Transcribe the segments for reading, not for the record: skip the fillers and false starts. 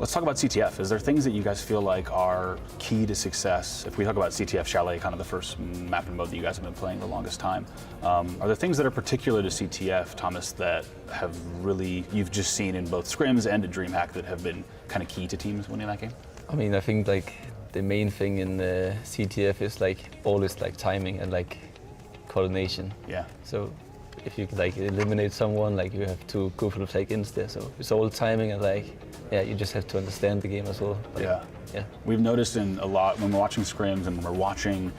Let's talk about CTF. Is there things that you guys feel like are key to success? If we talk about CTF Chalet, kind of the first map and mode that you guys have been playing the longest time, are there things that are particular to CTF, Thomas, that have really, you've just seen in both scrims and at DreamHack that have been kind of key to teams winning that game? I mean, I think like the main thing in the CTF is like always like timing and like coordination. Yeah. So if you like eliminate someone, like you have to go for the flag instead. So it's all timing and like, yeah, you just have to understand the game as well. But, yeah. Yeah. We've noticed in a lot, when we're watching scrims and when we're watching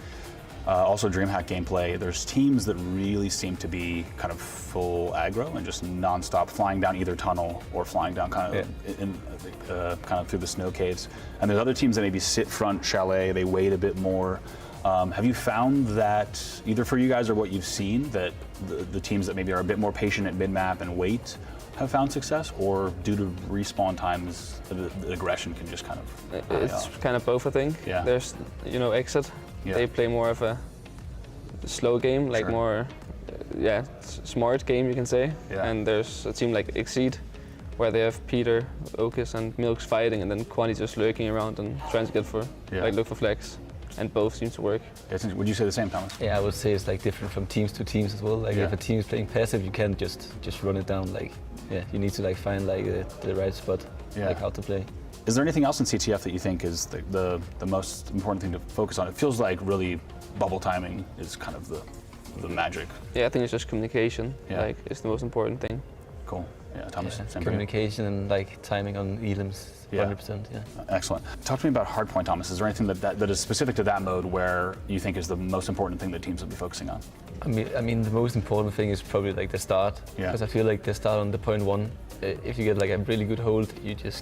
also DreamHack gameplay, there's teams that really seem to be kind of full aggro and just non-stop flying down either tunnel or flying down kind of kind of through the snow caves. And there's other teams that maybe sit front chalet, they wait a bit more. Have you found that, either for you guys or what you've seen, that the teams that maybe are a bit more patient at mid-map and wait have found success, or due to respawn times, the aggression can just kind of It's kind of both, I think. Yeah. There's, Exit. Yeah. They play more of a slow game, like Sure. more, smart game, you can say. Yeah. And there's a team like Exceed, where they have Peter, Okus, and Milks fighting, and then Quanti just lurking around and trying to get for, look for flags. And both seem to work. Would you say the same, Thomas? Yeah, I would say it's like different from teams to teams as well. Like if a team is playing passive, you can't just run it down. Like, you need to like find like the right spot, like how to play. Is there anything else in CTF that you think is the most important thing to focus on? It feels like really bubble timing is kind of the magic. Yeah, I think it's just communication. Yeah. Like, it's the most important thing. Cool. Yeah, Thomas. Yeah. Same Communication and like timing on elims. 100%, yeah. Excellent. Talk to me about Hardpoint, Thomas. Is there anything that is specific to that mode where you think is the most important thing that teams will be focusing on? I mean, the most important thing is probably like the start. Because I feel like the start on the point one, if you get like a really good hold,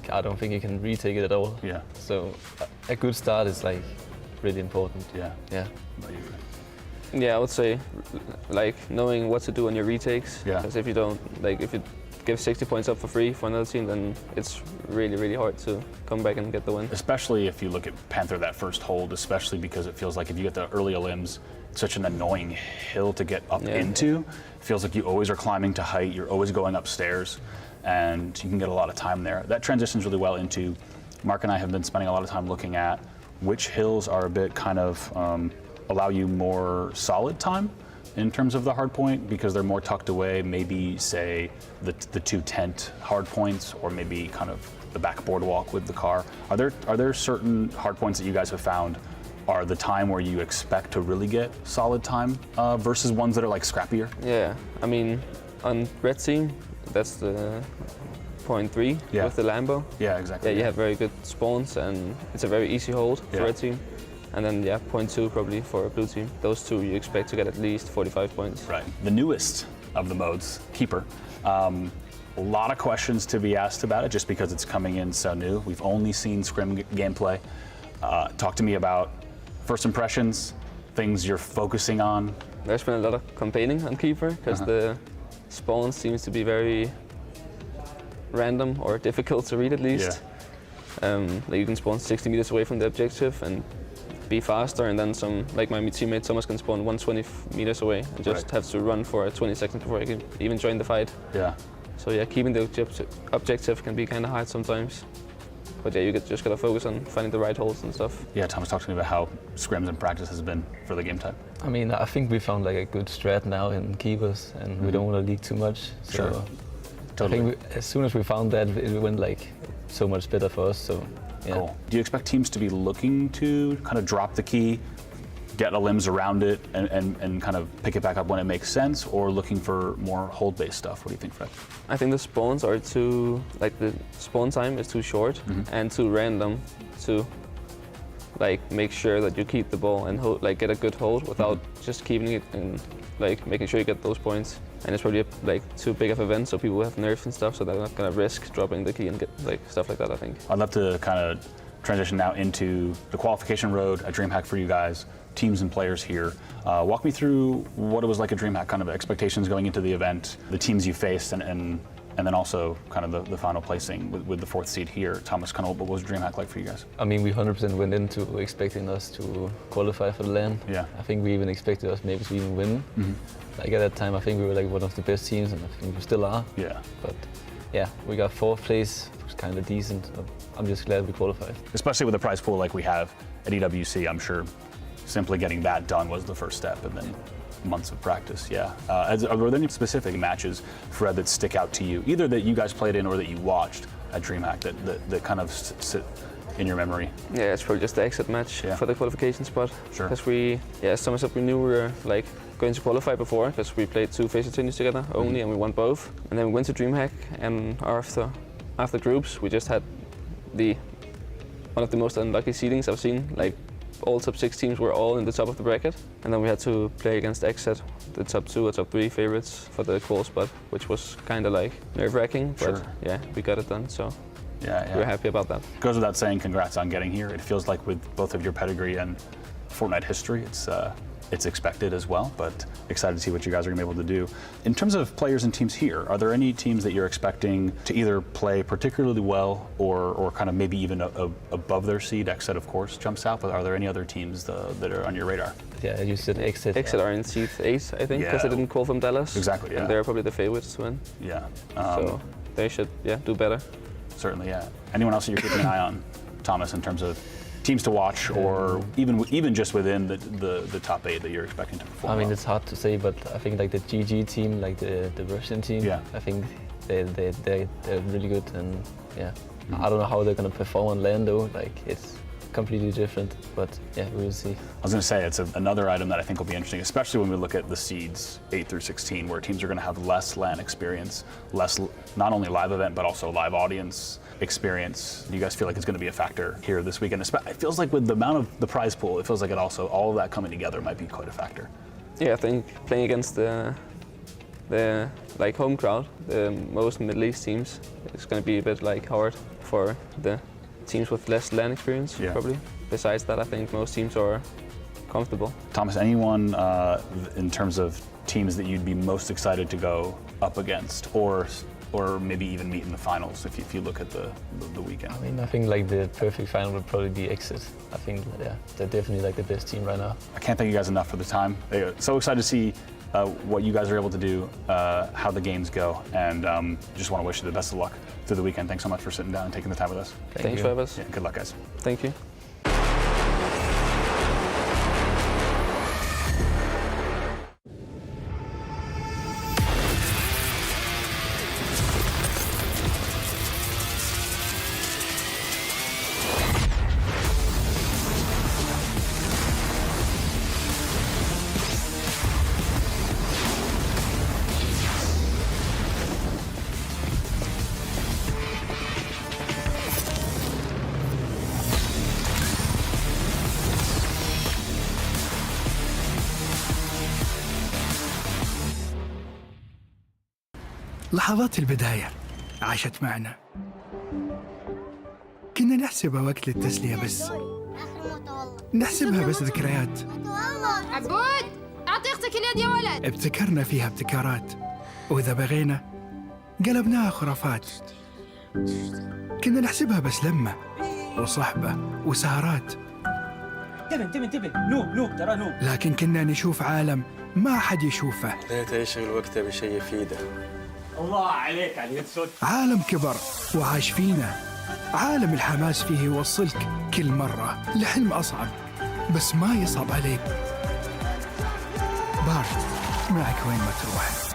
I don't think you can retake it at all. Yeah. So a good start is like really important. Yeah. Yeah. Yeah, I would say like knowing what to do on your retakes. Yeah. Because if you don't, like if you give 60 points up for free for another team, then it's really hard to come back and get the win. Especially if you look at Panther, that first hold, especially because it feels like if you get the early elims, it's such an annoying hill to get up into. It feels like you always are climbing to height, you're always going upstairs, and you can get a lot of time there. That transitions really well into, Mark and I have been spending a lot of time looking at which hills are a bit kind of allow you more solid time in terms of the hard point, because they're more tucked away, maybe say the two tent hard points, or maybe kind of the back boardwalk with the car. Are there certain hard points that you guys have found are the time where you expect to really get solid time versus ones that are like scrappier? Yeah, I mean, on red team, that's the 0.3 with the Lambo. Yeah, exactly. Yeah, you have very good spawns and it's a very easy hold for red team. And then 0.2 probably for blue team. Those two you expect to get at least 45 points. Right. The newest of the modes, Keeper. A lot of questions to be asked about it just because it's coming in so new. We've only seen scrim gameplay. Talk to me about first impressions, things you're focusing on. There's been a lot of campaigning on Keeper because the spawn seems to be very random or difficult to read at least. Like you can spawn 60 meters away from the objective and be faster, and then like my teammate Thomas can spawn 120 meters away and just have to run for 20 seconds before he can even join the fight. Yeah. So yeah, keeping the objective can be kind of hard sometimes. But yeah, you just gotta focus on finding the right holes and stuff. Yeah, Thomas, talk to me about how scrims and practice has been for the game type. I mean, I think we found like a good strat now in keepers, and we don't want to leak too much. So Totally. I think as soon as we found that, it went like so much better for us. So yeah. Cool. Do you expect teams to be looking to kind of drop the key, get a limbs around it, and kind of pick it back up when it makes sense, or looking for more hold-based stuff? What do you think, Fred? I think the spawns are too, like the spawn time is too short and too random to like make sure that you keep the ball and like get a good hold without just keeping it and like making sure you get those points. And it's probably like too big of an event, so people have nerfs and stuff, so they're not gonna risk dropping the key and get like stuff like that, I think. I'd love to kind of transition now into the qualification road at DreamHack for you guys, teams and players here. Walk me through what it was like at DreamHack, kind of expectations going into the event, the teams you faced, and then also kind of the final placing with the 4th seed here. Thomas, kind of what was DreamHack like for you guys? I mean, we 100% went into expecting us to qualify for the LAN. Yeah. I think we even expected us maybe to even win. Like at that time, I think we were like one of the best teams, and I think we still are. Yeah. But yeah, we got 4th place, which was kind of decent. I'm just glad we qualified. Especially with a prize pool like we have at EWC, I'm sure simply getting that done was the first step, and then months of practice. Yeah. Were there any specific matches, Fred, that stick out to you, either that you guys played in or that you watched at DreamHack that kind of sit in your memory? Yeah, it's probably just the exit match for the qualification spot. Sure. Because as Thomas said, we knew we were like going to qualify before, because we played 2 face teams together only, and we won both. And then we went to DreamHack, and after groups, we just had one of the most unlucky seedings I've seen. Like all top 6 teams were all in the top of the bracket, and then we had to play against Exit, the top 2 or top 3 favorites for the qual spot, which was kind of like nerve-wracking, but yeah, we got it done, so we're happy about that. Goes without saying, congrats on getting here. It feels like with both of your pedigree and Fortnite history, it's expected as well, but excited to see what you guys are gonna be able to do. In terms of players and teams here, are there any teams that you're expecting to either play particularly well or kind of maybe even above their seed? Exit, of course, jumps out, but are there any other teams that are on your radar? Yeah, you said Exit. Exit are in seed 8, I think, because they didn't call from Dallas. Exactly, yeah. And they're probably the favorites to win. Yeah. So they should, do better. Certainly, yeah. Anyone else that you're keeping an eye on, Thomas, in terms of teams to watch, or even just within the top 8 that you're expecting to perform? I mean, well? it's hard to say, but I think like the GG team, like the Russian team, I think they're really good, and I don't know how they're gonna perform on LAN though. Like it's completely different, but yeah, we will see. I was going to say, it's another item that I think will be interesting, especially when we look at the seeds 8 through 16, where teams are going to have less LAN experience, less not only live event, but also live audience experience. Do you guys feel like it's going to be a factor here this weekend? It feels like with the amount of the prize pool, it feels like all of that coming together might be quite a factor. Yeah, I think playing against the like home crowd, the most Middle East teams, it's going to be a bit like hard for the teams with less LAN experience, probably. Besides that, I think most teams are comfortable. Thomas, anyone in terms of teams that you'd be most excited to go up against, or maybe even meet in the finals if you look at the weekend? I mean, I think like the perfect final would probably be Exit. I think, yeah, they're definitely like the best team right now. I can't thank you guys enough for the time. So excited to see what you guys are able to do, how the games go, and just want to wish you the best of luck through the weekend. Thanks so much for sitting down and taking the time with us. Thanks for having us. Yeah, good luck, guys. Thank you. لحظات البداية عاشت معنا. كنا نحسبها وقت للتسلية بس. نحسبها بس ذكريات. عبود أعطي أختك اليد يا ولد. ابتكرنا فيها ابتكارات، وإذا بغينا قلبناها خرافات. كنا نحسبها بس لمة وصحبة وسهرات. انتبه نوب ترى نوب. لكن كنا نشوف عالم ما حد يشوفه. ليت يشغل وقته بشيء يفيده. الله عليك على اليد سود. عالم كبر وعاش فينا. عالم الحماس فيه يوصلك كل مرة لحلم أصعب، بس ما يصعب عليك. بارت معك وين ما تروح.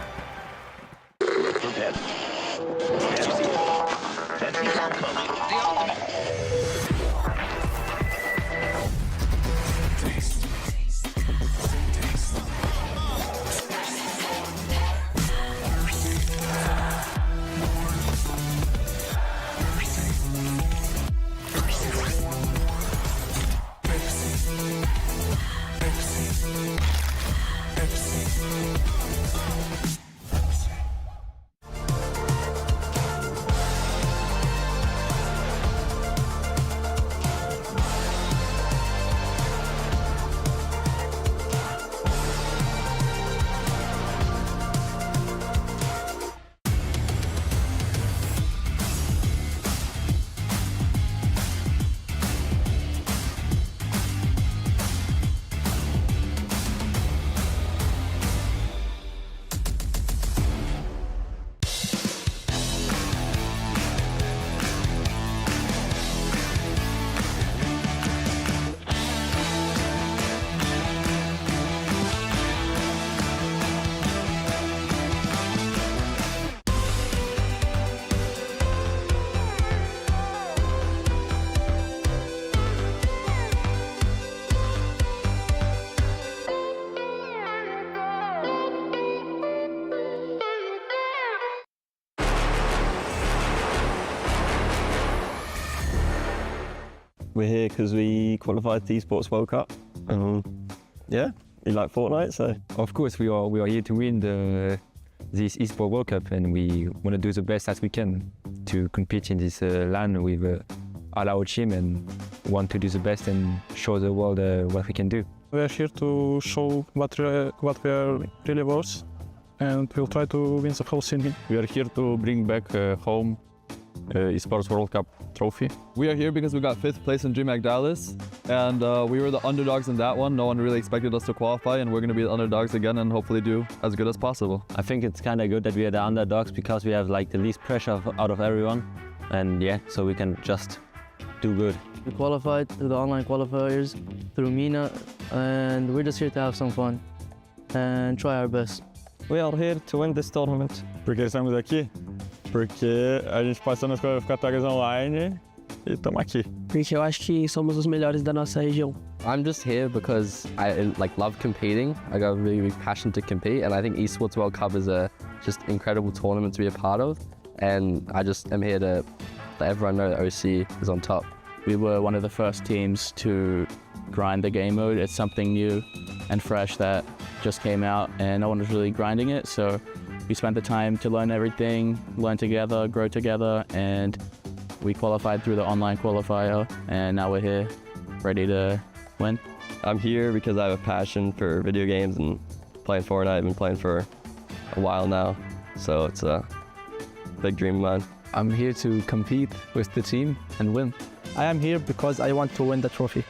We're here because we qualified the Esports World Cup. Yeah, we like Fortnite, so. Of course, we are here to win this Esports World Cup, and we want to do the best as we can to compete in this LAN with all our team, and want to do the best and show the world what we can do. We are here to show what we are really worth, and we'll try to win the whole scene. We are here to bring back home Esports World Cup trophy. We are here because we got 5th place in DreamHack Dallas, and we were the underdogs in that one. No one really expected us to qualify, and we're going to be the underdogs again and hopefully do as good as possible. I think it's kind of good that we are the underdogs because we have like the least pressure out of everyone, and yeah, so we can just do good. We qualified through the online qualifiers, through Mina, and we're just here to have some fun and try our best. We are here to win this tournament. Porque estamos aqui? Porque a gente passou nas qualificatórias online e estamos aqui. Porque eu acho que somos os melhores da nossa região. I'm just here because I love competing. I got really passion to compete, and I think Esports World Cup is a just incredible tournament to be a part of. And I just am here to let everyone know that OC is on top. We were one of the first teams to grind the game mode. It's something new and fresh that just came out, and no one was really grinding it. So we spent the time to learn everything, learn together, grow together, and we qualified through the online qualifier, and now we're here ready to win. I'm here because I have a passion for video games and playing Fortnite. I've been playing for a while now, so it's a big dream of mine. I'm here to compete with the team and win. I am here because I want to win the trophy.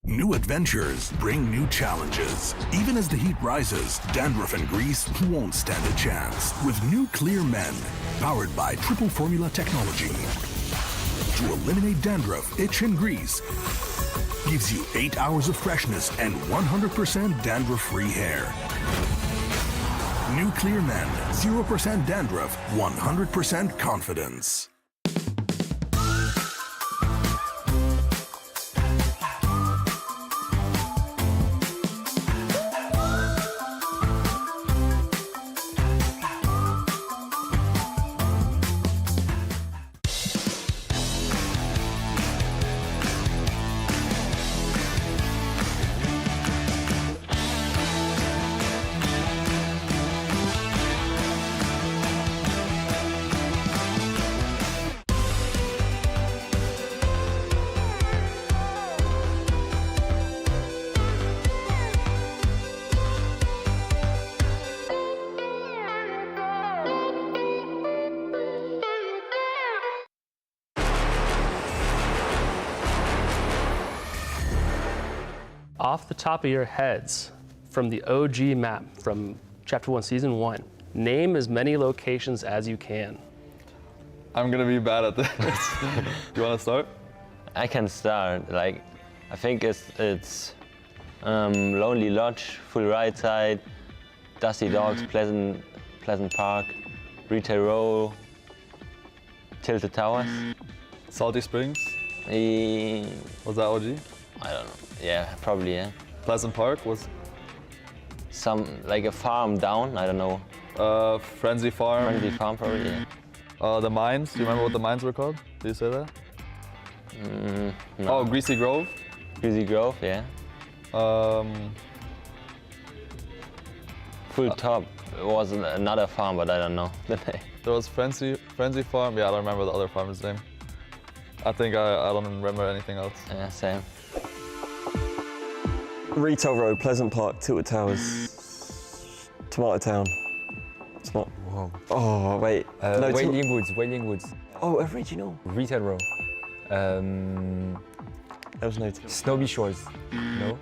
New adventures bring new challenges. Even as the heat rises, dandruff and grease won't stand a chance. With new Clear Men, powered by triple formula technology. To eliminate dandruff, itch, and grease, gives you 8 hours of freshness and 100% dandruff-free hair. New Clear Men, 0% dandruff, 100% confidence. Off the top of your heads, from the OG map from Chapter 1, Season 1, name as many locations as you can. I'm gonna be bad at this. You wanna start? I can start. Like, I think it's Lonely Lodge, full right side, Dusty Dogs, Pleasant Park, Retail Row, Tilted Towers. Salty Springs? Was that OG? I don't know. Yeah, probably, yeah. Pleasant Park was? Like a farm down, I don't know. Frenzy Farm? Frenzy Farm, probably, yeah. The mines, do you remember what the mines were called? Did you say that? No. Oh, Greasy Grove? Greasy Grove, yeah. Full Top was another farm, but I don't know the name. There was Frenzy Farm, yeah, I don't remember the other farmer's name. I think I don't remember anything else. Yeah, same. Retail Road, Pleasant Park, Tilted Towers, Tomato Town. It's not. Whoa. Oh, wait. No, Wailing Woods. Oh, original. Retail Row. There was no. Snowy Shores. No.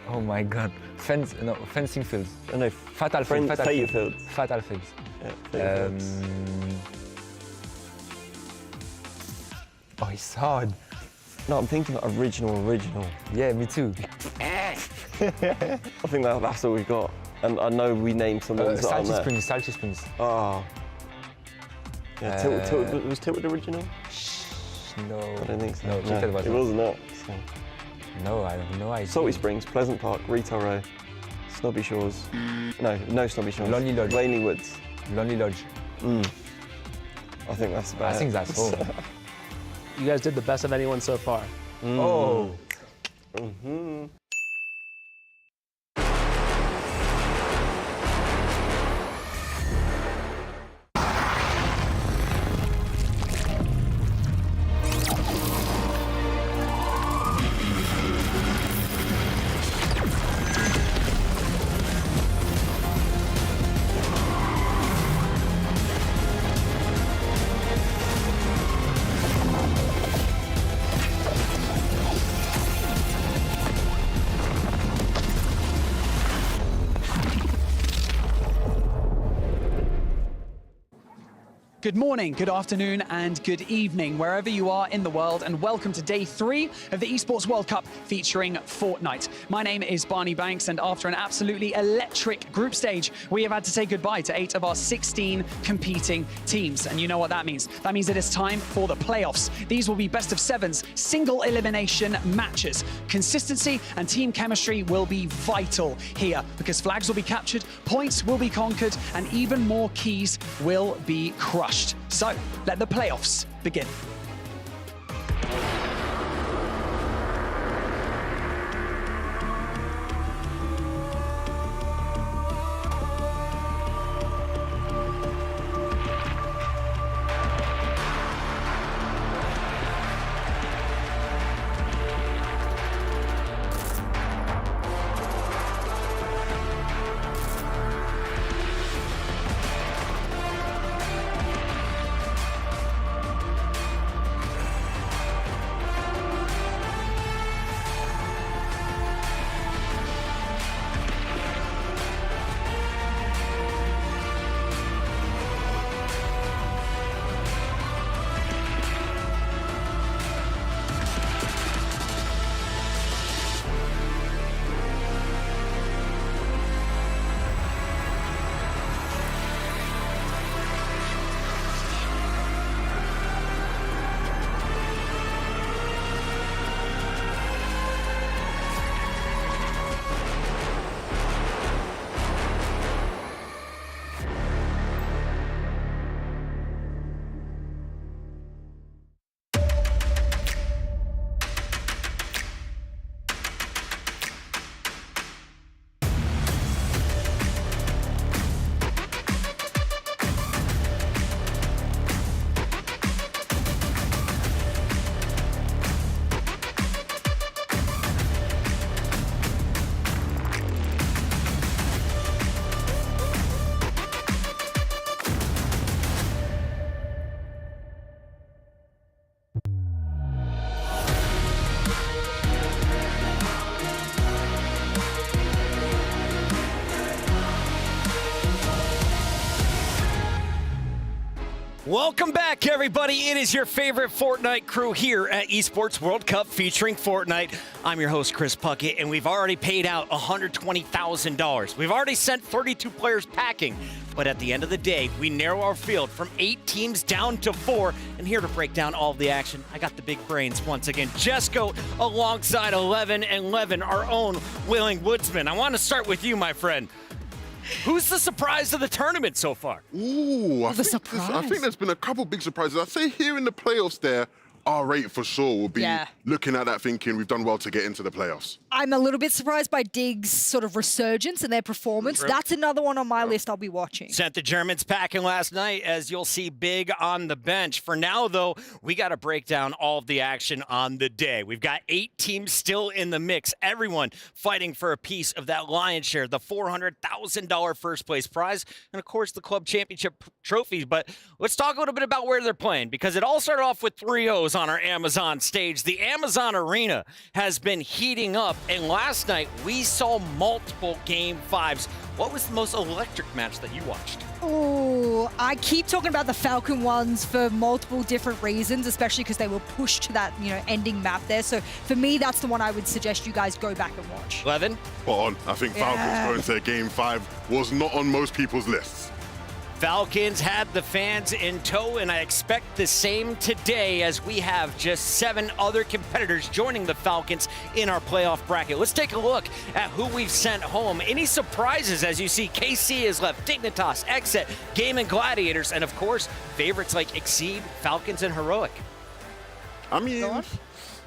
Oh my God. Fencing Fields. Oh, no. Fatal Fields. Fatal Fields. Yeah, Oh, it's hard. No, I'm thinking original. Yeah, me too. I think that's all we've got. And I know we named some ones that aren't there. Salty Springs. Oh. Yeah, was Tilted original? No. I don't think so. No, it was not. So. No, I have no idea. Salty Springs, Pleasant Park, Retail Row, Snobby Shores. No Snobby Shores. Lonely Lodge. Rainy Woods. Lonely Lodge. I think that's about I think that's all. You guys did the best of anyone so far. Oh. Good morning, good afternoon, and good evening, wherever you are in the world, and welcome to day 3 of the Esports World Cup featuring Fortnite. My name is Barney Banks, and after an absolutely electric group stage, we have had to say goodbye to 8 of our 16 competing teams. And you know what that means? That means it is time for the playoffs. These will be best of 7s, single elimination matches. Consistency and team chemistry will be vital here, because flags will be captured, points will be conquered, and even more keys will be crushed. So, let the playoffs begin. Welcome back, everybody. It is your favorite Fortnite crew here at Esports World Cup featuring Fortnite. I'm your host, Chris Puckett, and we've already paid out $120,000. We've already sent 32 players packing, but at the end of the day, we narrow our field from 8 teams down to 4. And here to break down all of the action, I got the big brains once again. Jesco alongside 11 and Levin, our own willing woodsman. I want to start with you, my friend. Who's the surprise of the tournament so far? Ooh, I think there's been a couple big surprises. I'd say here in the playoffs there, R8 for sure will be looking at that thinking we've done well to get into the playoffs. I'm a little bit surprised by Dig's sort of resurgence and their performance. True. That's another one on my list I'll be watching. Sent the Germans packing last night, as you'll see Big on the bench. For now, though, we got to break down all of the action on the day. We've got 8 teams still in the mix, everyone fighting for a piece of that lion's share, the $400,000 first place prize, and of course the club championship trophies. But let's talk a little bit about where they're playing, because it all started off with 3 O's on our Amazon stage. The Amazon Arena has been heating up, and last night we saw multiple Game 5s. What was the most electric match that you watched? Oh, I keep talking about the Falcon ones for multiple different reasons, especially because they were pushed to that, ending map there. So for me, that's the one I would suggest you guys go back and watch. Levin? Spot on. I think Falcons going to Game 5 was not on most people's lists. Falcons had the fans in tow, and I expect the same today as we have just 7 other competitors joining the Falcons in our playoff bracket. Let's take a look at who we've sent home. Any surprises? As you see, KC is left, Dignitas, Exit, Game and Gladiators, and of course, favorites like Exceed, Falcons, and Heroic. I mean,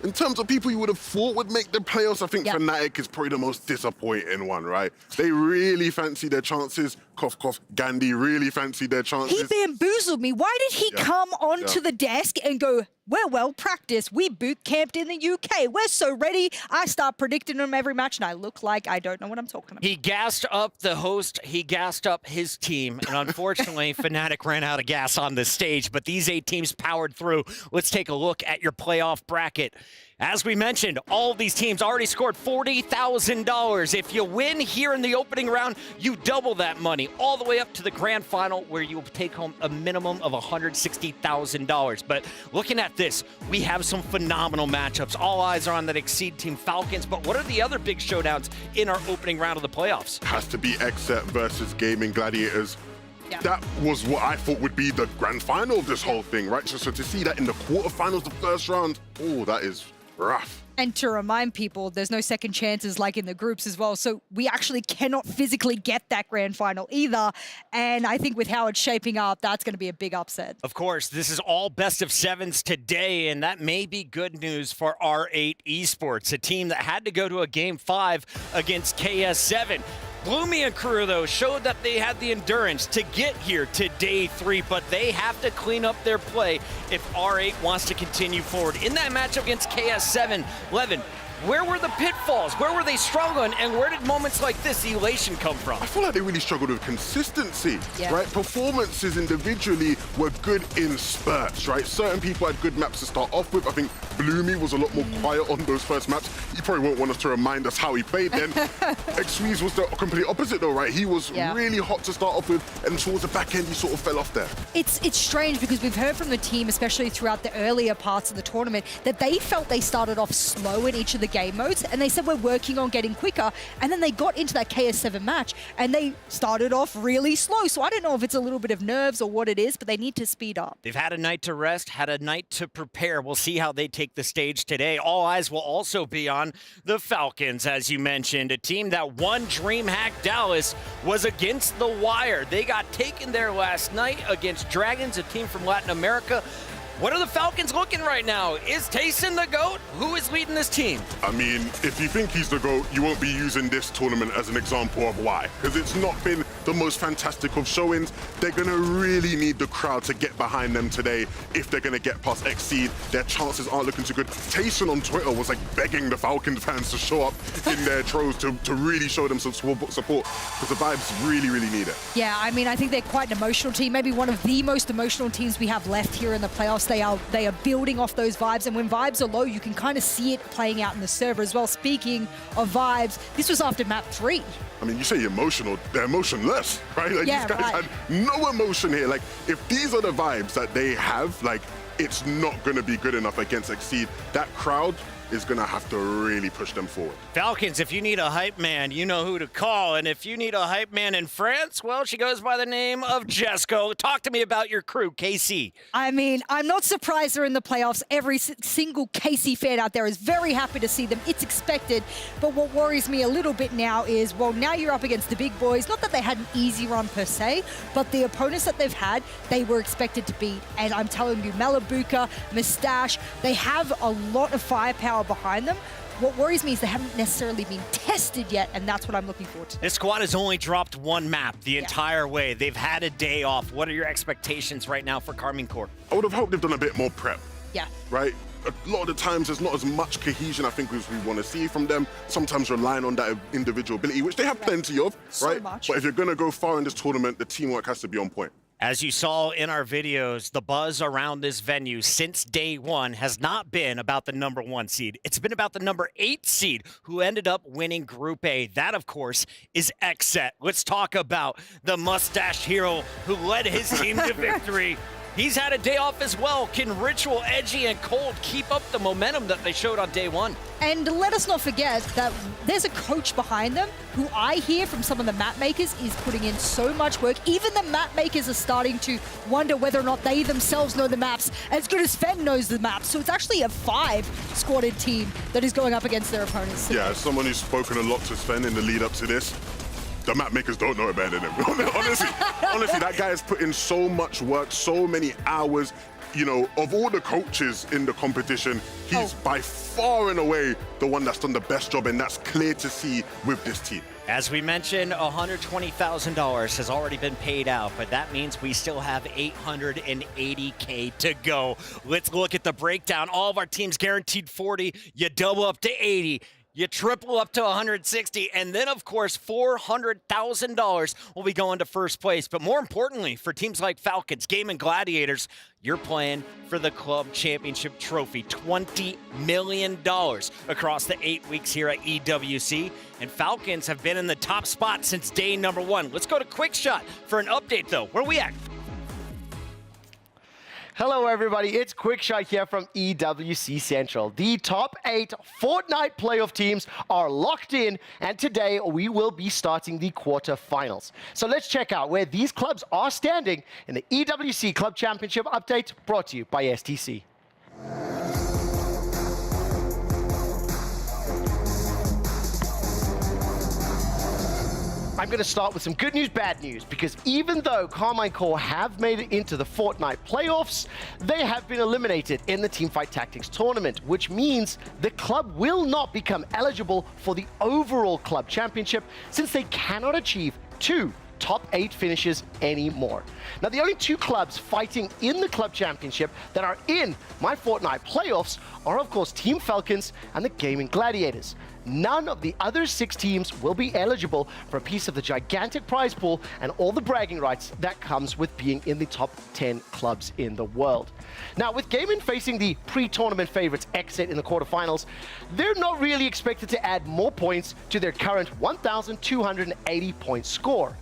in terms of people you would have thought would make the playoffs, I think Fnatic is probably the most disappointing one, right? They really fancy their chances. Cough, cough, Gandhi really fancied their chances. He bamboozled me. Why did he come onto the desk and go, we're well practiced. We boot camped in the UK. We're so ready. I start predicting them every match, and I look like I don't know what I'm talking about. He gassed up the host. He gassed up his team. And unfortunately, Fnatic ran out of gas on the stage. But these 8 teams powered through. Let's take a look at your playoff bracket. As we mentioned, all of these teams already scored $40,000. If you win here in the opening round, you double that money all the way up to the grand final, where you will take home a minimum of $160,000. But looking at this, we have some phenomenal matchups. All eyes are on that Exceed Team Falcons. But what are the other big showdowns in our opening round of the playoffs? Has to be Exet versus Gaming Gladiators. Yeah. That was what I thought would be the grand final of this whole thing, right? So to see that in the quarterfinals, the first round, oh, that is rough. And to remind people, there's no second chances like in the groups as well. So we actually cannot physically get that grand final either. And I think with how it's shaping up, that's going to be a big upset. Of course, this is all best of 7s today, and that may be good news for R8 Esports, a team that had to go to a Game 5 against KS7. Bloomy and crew, though, showed that they had the endurance to get here to day 3, but they have to clean up their play if R8 wants to continue forward. In that matchup against KS7, Levin, where were the pitfalls? Where were they struggling? And where did moments like this elation come from? I feel like they really struggled with consistency, right? Performances individually were good in spurts, right? Certain people had good maps to start off with. I think Bloomy was a lot more quiet on those first maps. He probably won't want us to remind us how he played then. Xweez was the complete opposite though, right? He was really hot to start off with, and towards the back end, he sort of fell off there. It's strange because we've heard from the team, especially throughout the earlier parts of the tournament, that they felt they started off slow in each of the game modes, and they said we're working on getting quicker, and then they got into that KS7 match and they started off really slow. So I don't know if it's a little bit of nerves or what it is, but they need to speed up. They've had a night to rest, had a night to prepare. We'll see how they take the stage today. All eyes will also be on the Falcons, as you mentioned, a team that won DreamHack Dallas, was against the wire. They got taken there last night against Dragons, a team from Latin America. What are the Falcons looking right now? Is Tayson the GOAT? Who is leading this team? I mean, if you think he's the GOAT, you won't be using this tournament as an example of why. Because it's not been the most fantastic of showings. They're going to really need the crowd to get behind them today if they're going to get past Exceed. Their chances aren't looking too good. Tayson on Twitter was like begging the Falcons fans to show up in their troves to really show them some support, because the vibes really, really need it. Yeah, I mean, I think they're quite an emotional team, maybe one of the most emotional teams we have left here in the playoffs. They are building off those vibes, and when vibes are low, you can kind of see it playing out in the server as well. Speaking of vibes, this was after map 3. I mean, you say emotional, they're emotionless, right? Like, these guys had no emotion here. Like, if these are the vibes that they have, like, it's not going to be good enough against Exceed. That crowd is going to have to really push them forward. Falcons, if you need a hype man, you know who to call. And if you need a hype man in France, well, she goes by the name of Jesco. Talk to me about your crew, KC. I mean, I'm not surprised they're in the playoffs. Every single KC fan out there is very happy to see them. It's expected. But what worries me a little bit now is, well, now you're up against the big boys. Not that they had an easy run per se, but the opponents that they've had, they were expected to beat. And I'm telling you, Malabuka, Mustache, they have a lot of firepower behind them. What worries me is they haven't necessarily been tested yet, and that's what I'm looking forward to. This squad has only dropped one map the entire way. They've had a day off. What are your expectations right now for Carmine Corp? I would have hoped they've done a bit more prep. Yeah. Right? A lot of the times there's not as much cohesion, I think, as we want to see from them. Sometimes relying on that individual ability, which they have plenty of, right? But if you're going to go far in this tournament, the teamwork has to be on point. As you saw in our videos, the buzz around this venue since day one has not been about the #1 seed. It's been about the #8 seed who ended up winning Group A. That, of course, is Exet. Let's talk about the mustache hero who led his team to victory. He's had a day off as well. Can Ritual, Edgy, and Cold keep up the momentum that they showed on day one? And let us not forget that there's a coach behind them who I hear from some of the map makers is putting in so much work. Even the map makers are starting to wonder whether or not they themselves know the maps as good as Fen knows the maps. So it's actually a 5-squadded team that is going up against their opponents. Yeah, as someone who's spoken a lot to Sven in the lead up to this, the map makers don't know it better than him. honestly, that guy has put in so much work, so many hours. You know, of all the coaches in the competition, he's by far and away the one that's done the best job, and that's clear to see with this team. As we mentioned, $120,000 has already been paid out, but that means we still have $880K to go. Let's look at the breakdown. All of our teams guaranteed 40. You double up to 80. You triple up to 160, and then, of course, $400,000 will be going to first place. But more importantly, for teams like Falcons, Game and Gladiators, you're playing for the club championship trophy, $20 million across the 8 weeks here at EWC. And Falcons have been in the top spot since day number 1. Let's go to Quick Shot for an update, though. Where are we at? Hello, everybody. It's Quick Shot here from EWC Central. The top 8 Fortnite playoff teams are locked in, and today we will be starting the quarterfinals. So let's check out where these clubs are standing in the EWC Club Championship update brought to you by STC. I'm going to start with some good news, bad news, because even though Carmine Corp have made it into the Fortnite playoffs, they have been eliminated in the Teamfight Tactics tournament, which means the club will not become eligible for the overall club championship since they cannot achieve 2 top 8 finishes anymore. Now, the only 2 clubs fighting in the club championship that are in my Fortnite playoffs are, of course, Team Falcons and the Gaming Gladiators. None of the other 6 teams will be eligible for a piece of the gigantic prize pool and all the bragging rights that comes with being in the top 10 clubs in the world. Now, with Gaming facing the pre-tournament favorites Exit in the quarterfinals, they're not really expected to add more points to their current 1,280 point score.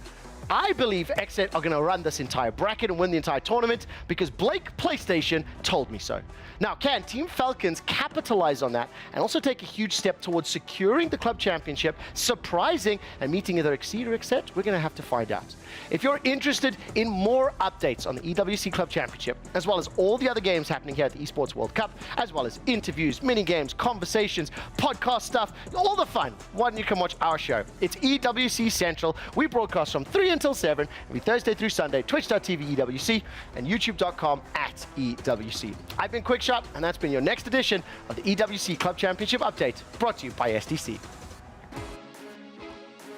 I believe Exit are going to run this entire bracket and win the entire tournament because Blake PlayStation told me so. Now, can Team Falcons capitalize on that and also take a huge step towards securing the club championship, surprising and meeting either Exceed or Exit? We're going to have to find out. If you're interested in more updates on the EWC Club Championship, as well as all the other games happening here at the Esports World Cup, as well as interviews, mini games, conversations, podcast stuff, all the fun, why don't you come watch our show? It's EWC Central. We broadcast from 3 until 7, every Thursday through Sunday, twitch.tv EWC and youtube.com/EWC. I've been Quick Shot, and that's been your next edition of the EWC Club Championship Update, brought to you by STC.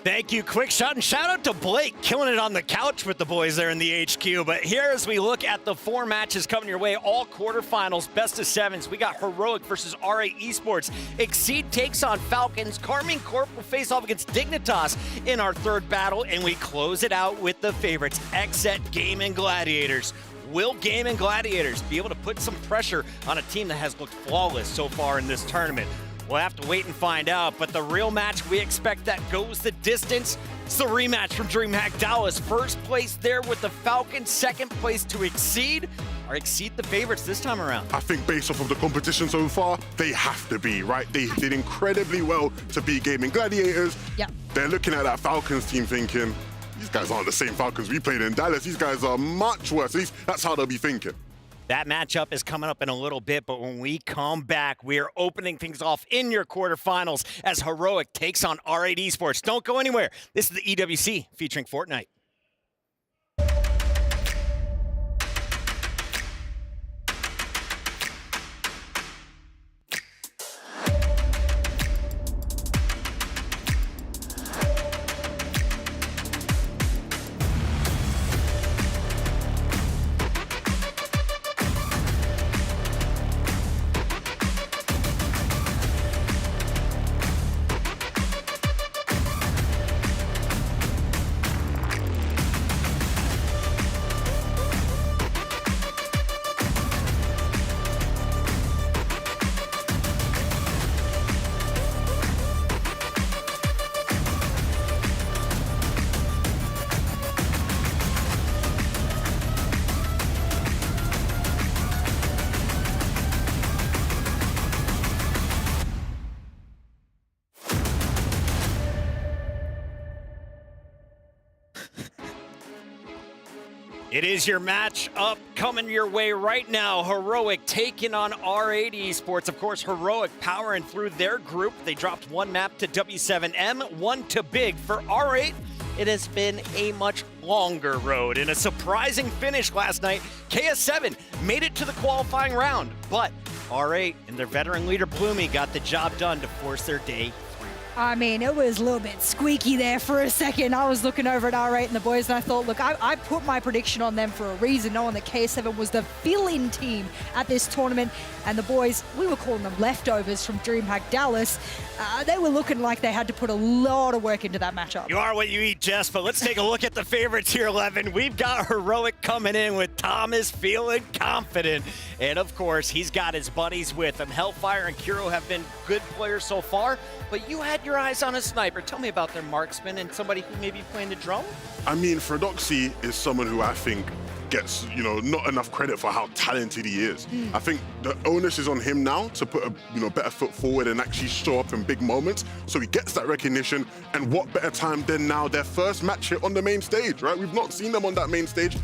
Thank you, Quick Shot, and shout out to Blake, killing it on the couch with the boys there in the HQ. But here, as we look at the 4 matches coming your way, all quarterfinals, best of 7s. We got Heroic versus RA Esports. Exceed takes on Falcons. Carmine Corp will face off against Dignitas in our 3rd battle, and we close it out with the favorites, Exet, Game and Gladiators. Will Game and Gladiators be able to put some pressure on a team that has looked flawless so far in this tournament? We'll have to wait and find out, but the real match we expect that goes the distance, it's the rematch from DreamHack Dallas. First place there with the Falcons, 2nd place to Exceed. Are Exceed the favorites this time around? I think based off of the competition so far, they have to be, right? They did incredibly well to beat Gaming Gladiators. Yep. They're looking at that Falcons team thinking, these guys aren't the same Falcons we played in Dallas. These guys are much worse. At least that's how they'll be thinking. That matchup is coming up in a little bit, but when we come back, we are opening things off in your quarterfinals as Heroic takes on R8 Esports. Don't go anywhere. This is the EWC featuring Fortnite. It is your match up coming your way right now. Heroic taking on R8 Esports. Of course, Heroic powering through their group. They dropped one map to W7M, one to Big. For R8, it has been a much longer road. In a surprising finish last night, KS7 made it to the qualifying round. But R8 and their veteran leader, Bloomy, got the job done to force their day. I mean, it was a little bit squeaky there for a second. I was looking over at R8 and the boys, and I thought, look, I put my prediction on them for a reason, knowing that KS7 was the fill-in team at this tournament. And the boys, we were calling them leftovers from DreamHack Dallas. They were looking like they had to put a lot of work into that matchup. You are what you eat, Jess, but let's take a look at the favorites here, 11. We've got Heroic coming in with Thomas feeling confident. And of course, he's got his buddies with him. Hellfire and Kuro have been good players so far, but you had your eyes on a sniper. Tell me about their marksman and somebody who may be playing the drone. I mean, Fredoxy is someone who I think gets, not enough credit for how talented he is. I think the onus is on him now to put a, better foot forward and actually show up in big moments so he gets that recognition. And what better time than now their first match here on the main stage, right? We've not seen them on that main stage.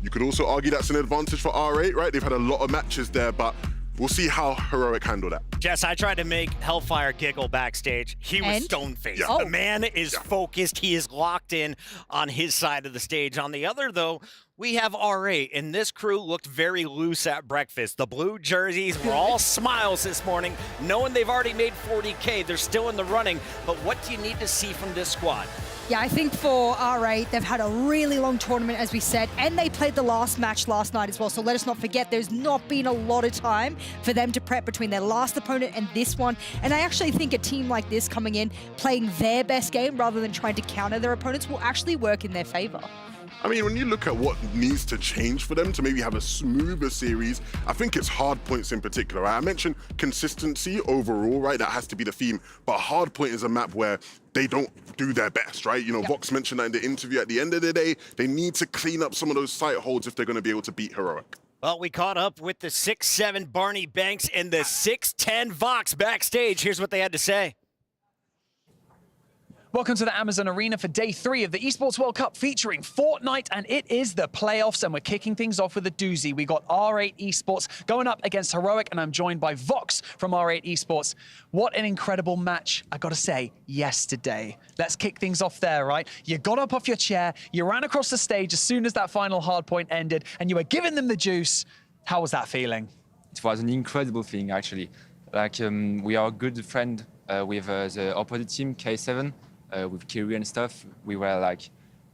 You could also argue that's an advantage for R8, right? They've had a lot of matches there, but we'll see how Heroic handle that. Jess, I tried to make Hellfire giggle backstage. He was stone-faced. Yeah. The man is focused. He is locked in on his side of the stage. On the other, though, we have R8, and this crew looked very loose at breakfast. The blue jerseys were all smiles this morning, knowing they've already made 40K. They're still in the running, but what do you need to see from this squad? Yeah, I think for R8, they've had a really long tournament, as we said, and they played the last match last night as well. So let us not forget, there's not been a lot of time for them to prep between their last opponent and this one. And I actually think a team like this coming in, playing their best game rather than trying to counter their opponents will actually work in their favor. I mean, when you look at what needs to change for them to maybe have a smoother series, I think it's Hardpoints in particular, right? I mentioned consistency overall, right? That has to be the theme, but Hardpoint is a map where they don't do their best, right? Vox mentioned that in the interview. At the end of the day, they need to clean up some of those sight holds if they're going to be able to beat Heroic. Well, we caught up with the 6'7" Barney Banks and the 6'10" Vox backstage. Here's what they had to say. Welcome to the Amazon Arena for day 3 of the Esports World Cup featuring Fortnite, and it is the playoffs, and we're kicking things off with a doozy. We got R8 Esports going up against Heroic, and I'm joined by Vox from R8 Esports. What an incredible match, I gotta say, yesterday. Let's kick things off there, right? You got up off your chair, you ran across the stage as soon as that final hardpoint ended, and you were giving them the juice. How was that feeling? It was an incredible feeling, actually. We are a good friend with the opposite team, K7. With Kiri and stuff, we were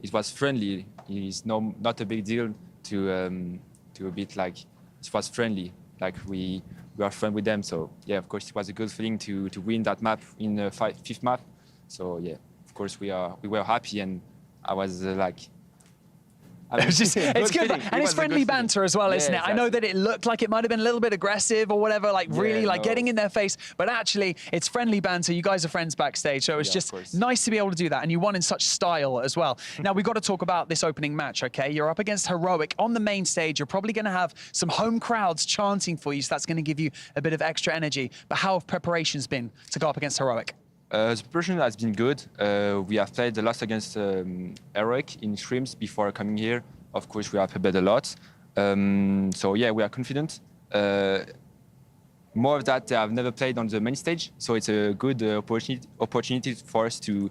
it was friendly. It's not a big deal to a bit it was friendly. We are friends with them. So yeah, of course it was a good feeling to win that map in the 5th map. So yeah, of course we were happy, and I was it's good, and it's friendly banter as well, isn't it? Exactly. I know that it looked like it might have been a little bit aggressive or whatever, getting in their face, but actually it's friendly banter. You guys are friends backstage, so it was just nice to be able to do that, and you won in such style as well. Now we've got to talk about this opening match, okay? You're up against Heroic on the main stage. You're probably going to have some home crowds chanting for you, so that's going to give you a bit of extra energy. But how have preparations been to go up against Heroic? The preparation has been good. We have played the last against Heroic in scrims before coming here. Of course, we have prepared a lot. So yeah, we are confident. More of that, they have never played on the main stage, so it's a good opportunity for us to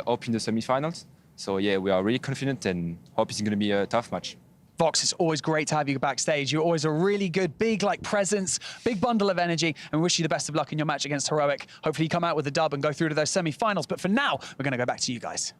open the semifinals. So yeah, we are really confident and hope it's going to be a tough match. Vox, it's always great to have you backstage. You're always a really good, big presence, big bundle of energy, and we wish you the best of luck in your match against Heroic. Hopefully you come out with a dub and go through to those semi-finals. But for now, we're going to go back to you guys.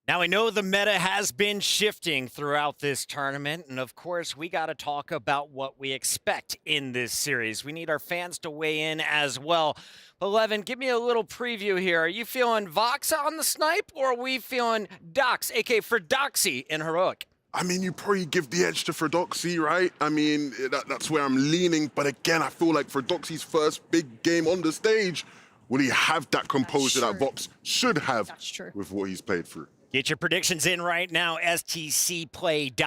Now, I know the meta has been shifting throughout this tournament, and of course, we got to talk about what we expect in this series. We need our fans to weigh in as well. 11, give me a little preview here. Are you feeling Vox on the snipe, or are we feeling Dox, aka Fredoxy in Heroic? I mean, you probably give the edge to Fredoxy, right? I mean, that's where I'm leaning. But again, I feel like Fredoxy's first big game on the stage, will he have that composure that Vox should have with what he's played through? Get your predictions in right now. stcplay.gg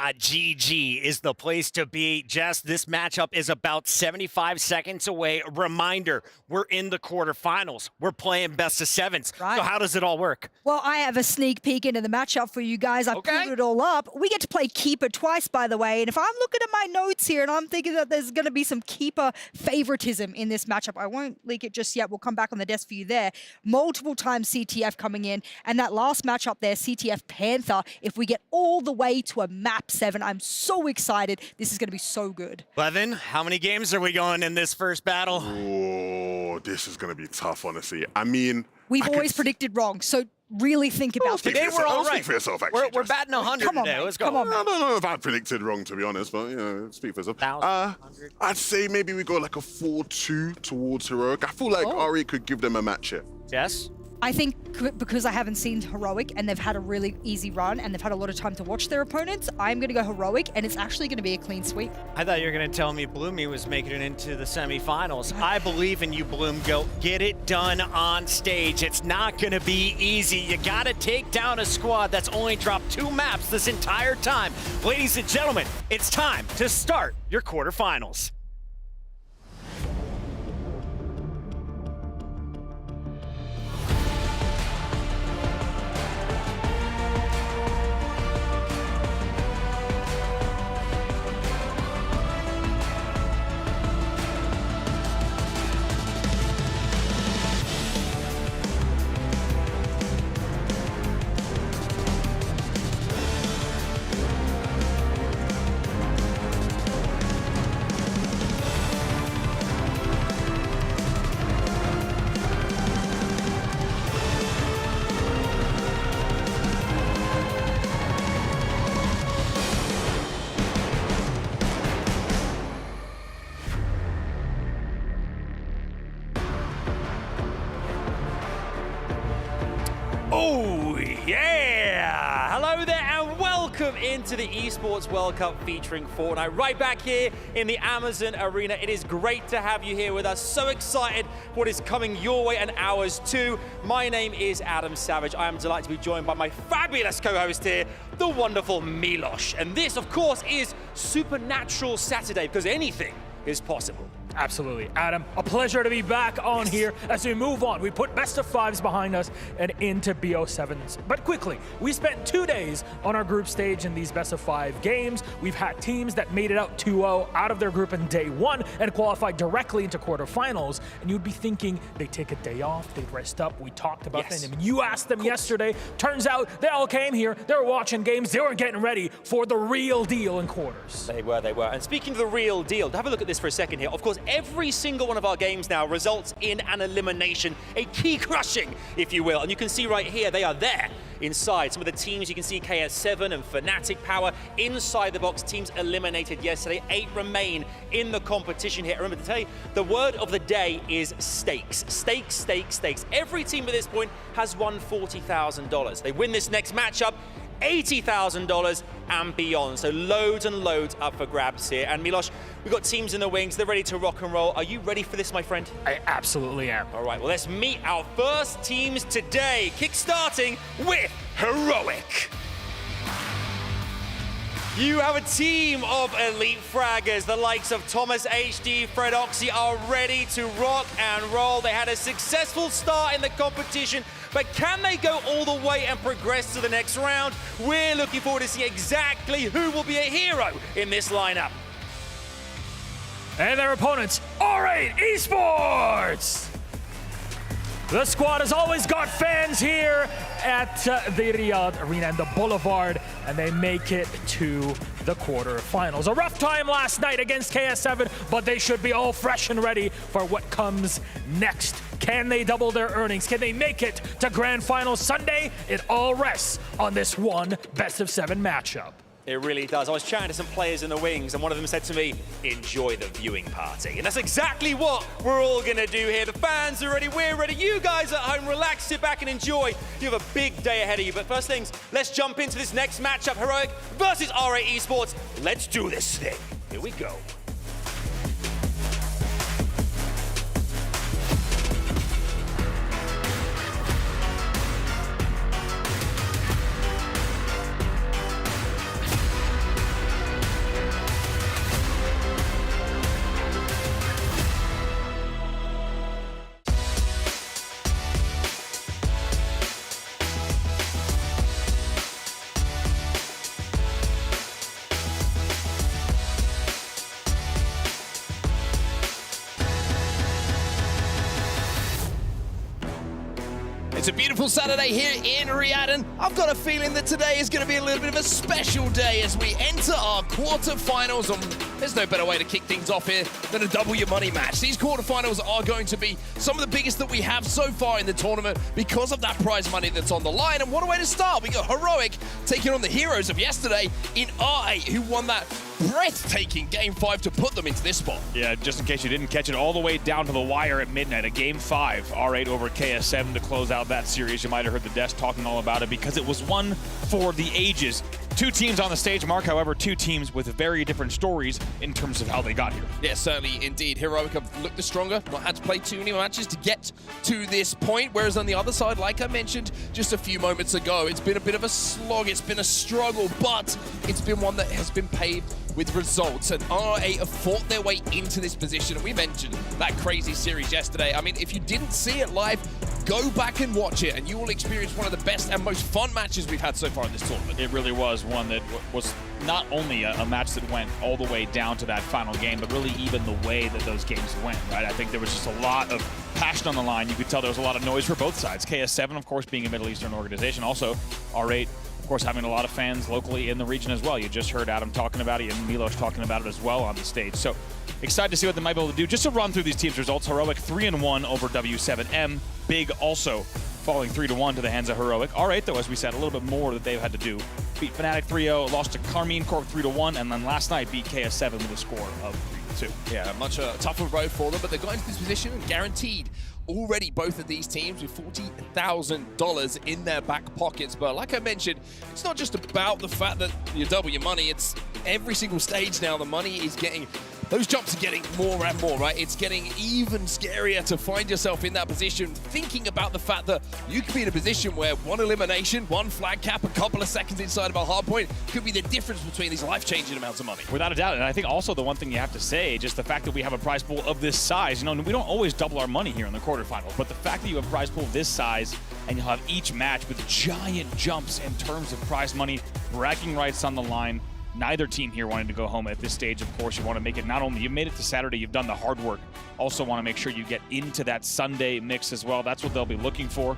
is the place to be. Jess, this matchup is about 75 seconds away. Reminder, we're in the quarterfinals. We're playing best of sevens. Right. So how does it all work? Well, I have a sneak peek into the matchup for you guys. I've pulled it all up. We get to play keeper twice, by the way. And if I'm looking at my notes here and I'm thinking that there's going to be some keeper favoritism in this matchup, I won't leak it just yet. We'll come back on the desk for you there. Multiple times CTF coming in. And that last matchup there, CTF Panther, if we get all the way to a map 7, I'm so excited. This is going to be so good. Levin, how many games are we going in this first battle? Oh, this is going to be tough, honestly. I mean, We've always predicted wrong, so really think about it. Today we're all right. Speak for yourself, actually. We're batting 100 Come on, today. mate. Let's go. Come on, I don't know if I predicted wrong, to be honest, but, you know, speak for yourself. I'd say maybe we go like a 4-2 towards Heroic. I feel like RE could give them a match here. Yes? I think because I haven't seen Heroic and they've had a really easy run and they've had a lot of time to watch their opponents, I'm going to go Heroic and it's actually going to be a clean sweep. I thought you were going to tell me Bloomy was making it into the semifinals. I believe in you, Bloom. Go get it done on stage. It's not going to be easy. You got to take down a squad that's only dropped 2 maps this entire time. Ladies and gentlemen, it's time to start your quarterfinals. Oh, yeah! Hello there and welcome into the Esports World Cup featuring Fortnite. Right back here in the Amazon Arena. It is great to have you here with us. So excited for what is coming your way and ours too. My name is Adam Savage. I am delighted to be joined by my fabulous co-host here, the wonderful Milosh. And this, of course, is Supernatural Saturday because anything is possible. Absolutely. Adam, a pleasure to be back on here as we move on. We put best of 5s behind us and into BO7s. But quickly, we spent 2 days on our group stage in these best of 5 games. We've had teams that made it out 2-0 out of their group in day 1 and qualified directly into quarterfinals. And you'd be thinking they'd take a day off, they'd rest up. We talked about that. I mean, you asked them yesterday. Turns out they all came here. They were watching games. They were getting ready for the real deal in quarters. They were. And speaking of the real deal, have a look at this for a second here. Of course, every single one of our games now results in an elimination, a key crushing, if you will. And you can see right here, they are there inside. Some of the teams, you can see KS7 and Fnatic Power inside the box. Teams eliminated yesterday. 8 remain in the competition here. Remember to tell you, the word of the day is stakes. Stakes, stakes, stakes. Every team at this point has won $40,000. They win this next matchup, $80,000 and beyond. So loads and loads up for grabs here. And Milosh, we've got teams in the wings. They're ready to rock and roll. Are you ready for this, my friend? I absolutely am. All right, well, let's meet our first teams today. Kick-starting with Heroic. You have a team of elite fraggers. The likes of Thomas HD, Fred Oxy are ready to rock and roll. They had a successful start in the competition, but can they go all the way and progress to the next round? We're looking forward to see exactly who will be a hero in this lineup. And their opponents, R8 Esports! The squad has always got fans here at the Riyadh Arena and the Boulevard, and they make it to the quarterfinals. A rough time last night against KS7, but they should be all fresh and ready for what comes next. Can they double their earnings? Can they make it to Grand Final Sunday? It all rests on this one best-of-7 matchup. It really does. I was chatting to some players in the wings, and one of them said to me, enjoy the viewing party. And that's exactly what we're all going to do here. The fans are ready, we're ready. You guys at home, relax, sit back and enjoy. You have a big day ahead of you. But first things, let's jump into this next matchup. Heroic versus R8 Esports. Let's do this thing. Here we go. It's a beautiful Saturday here in Riyadh, and I've got a feeling that today is going to be a little bit of a special day as we enter our quarterfinals. There's no better way to kick things off here than a double your money match. These quarterfinals are going to be some of the biggest that we have so far in the tournament because of that prize money that's on the line. And what a way to start. We got Heroic taking on the heroes of yesterday in R8, who won that breathtaking Game 5 to put them into this spot. Yeah, just in case you didn't catch it, all the way down to the wire at midnight, a Game 5, R8 over KS7 to close out that series. You might have heard the desk talking all about it because it was one for the ages. Two teams on the stage, Mark, however, two teams with very different stories in terms of how they got here. Yeah, certainly indeed. Heroic have looked the stronger, not had to play too many matches to get to this point, whereas on the other side, like I mentioned just a few moments ago, it's been a bit of a slog, it's been a struggle, but it's been one that has been paved with results, and R8 have fought their way into this position, and we mentioned that crazy series yesterday. I mean, if you didn't see it live, go back and watch it, and you will experience one of the best and most fun matches we've had so far in this tournament. It really was one that was not only a match that went all the way down to that final game, but really even the way that those games went, right? I think there was just a lot of passion on the line. You could tell there was a lot of noise for both sides. KS7, of course, being a Middle Eastern organization. Also, R8, of course, having a lot of fans locally in the region as well. You just heard Adam talking about it and Milos talking about it as well on the stage. So excited to see what they might be able to do. Just to run through these teams' results, Heroic 3-1 over W7M. Big also falling 3-1 to the hands of Heroic. R8, though, as we said, a little bit more that they've had to do. Beat Fnatic 3-0, lost to Carmine Corp 3-1, and then last night beat KS7 with a score of 3-2. Yeah, much tougher road for them, but they're going to this position and guaranteed already both of these teams with $40,000 in their back pockets. But like I mentioned, it's not just about the fact that you double your money. It's every single stage now, the money is getting, those jumps are getting more and more, right? It's getting even scarier to find yourself in that position, thinking about the fact that you could be in a position where one elimination, one flag cap, a couple of seconds inside of a hard point could be the difference between these life-changing amounts of money. Without a doubt, and I think also the one thing you have to say, just the fact that we have a prize pool of this size, you know, we don't always double our money here in the quarterfinal, but the fact that you have a prize pool of this size and you'll have each match with giant jumps in terms of prize money, bragging rights on the line. Neither team here wanted to go home at this stage. Of course, you want to make it, not only you've made it to Saturday, you've done the hard work. Also want to make sure you get into that Sunday mix as well. That's what they'll be looking for.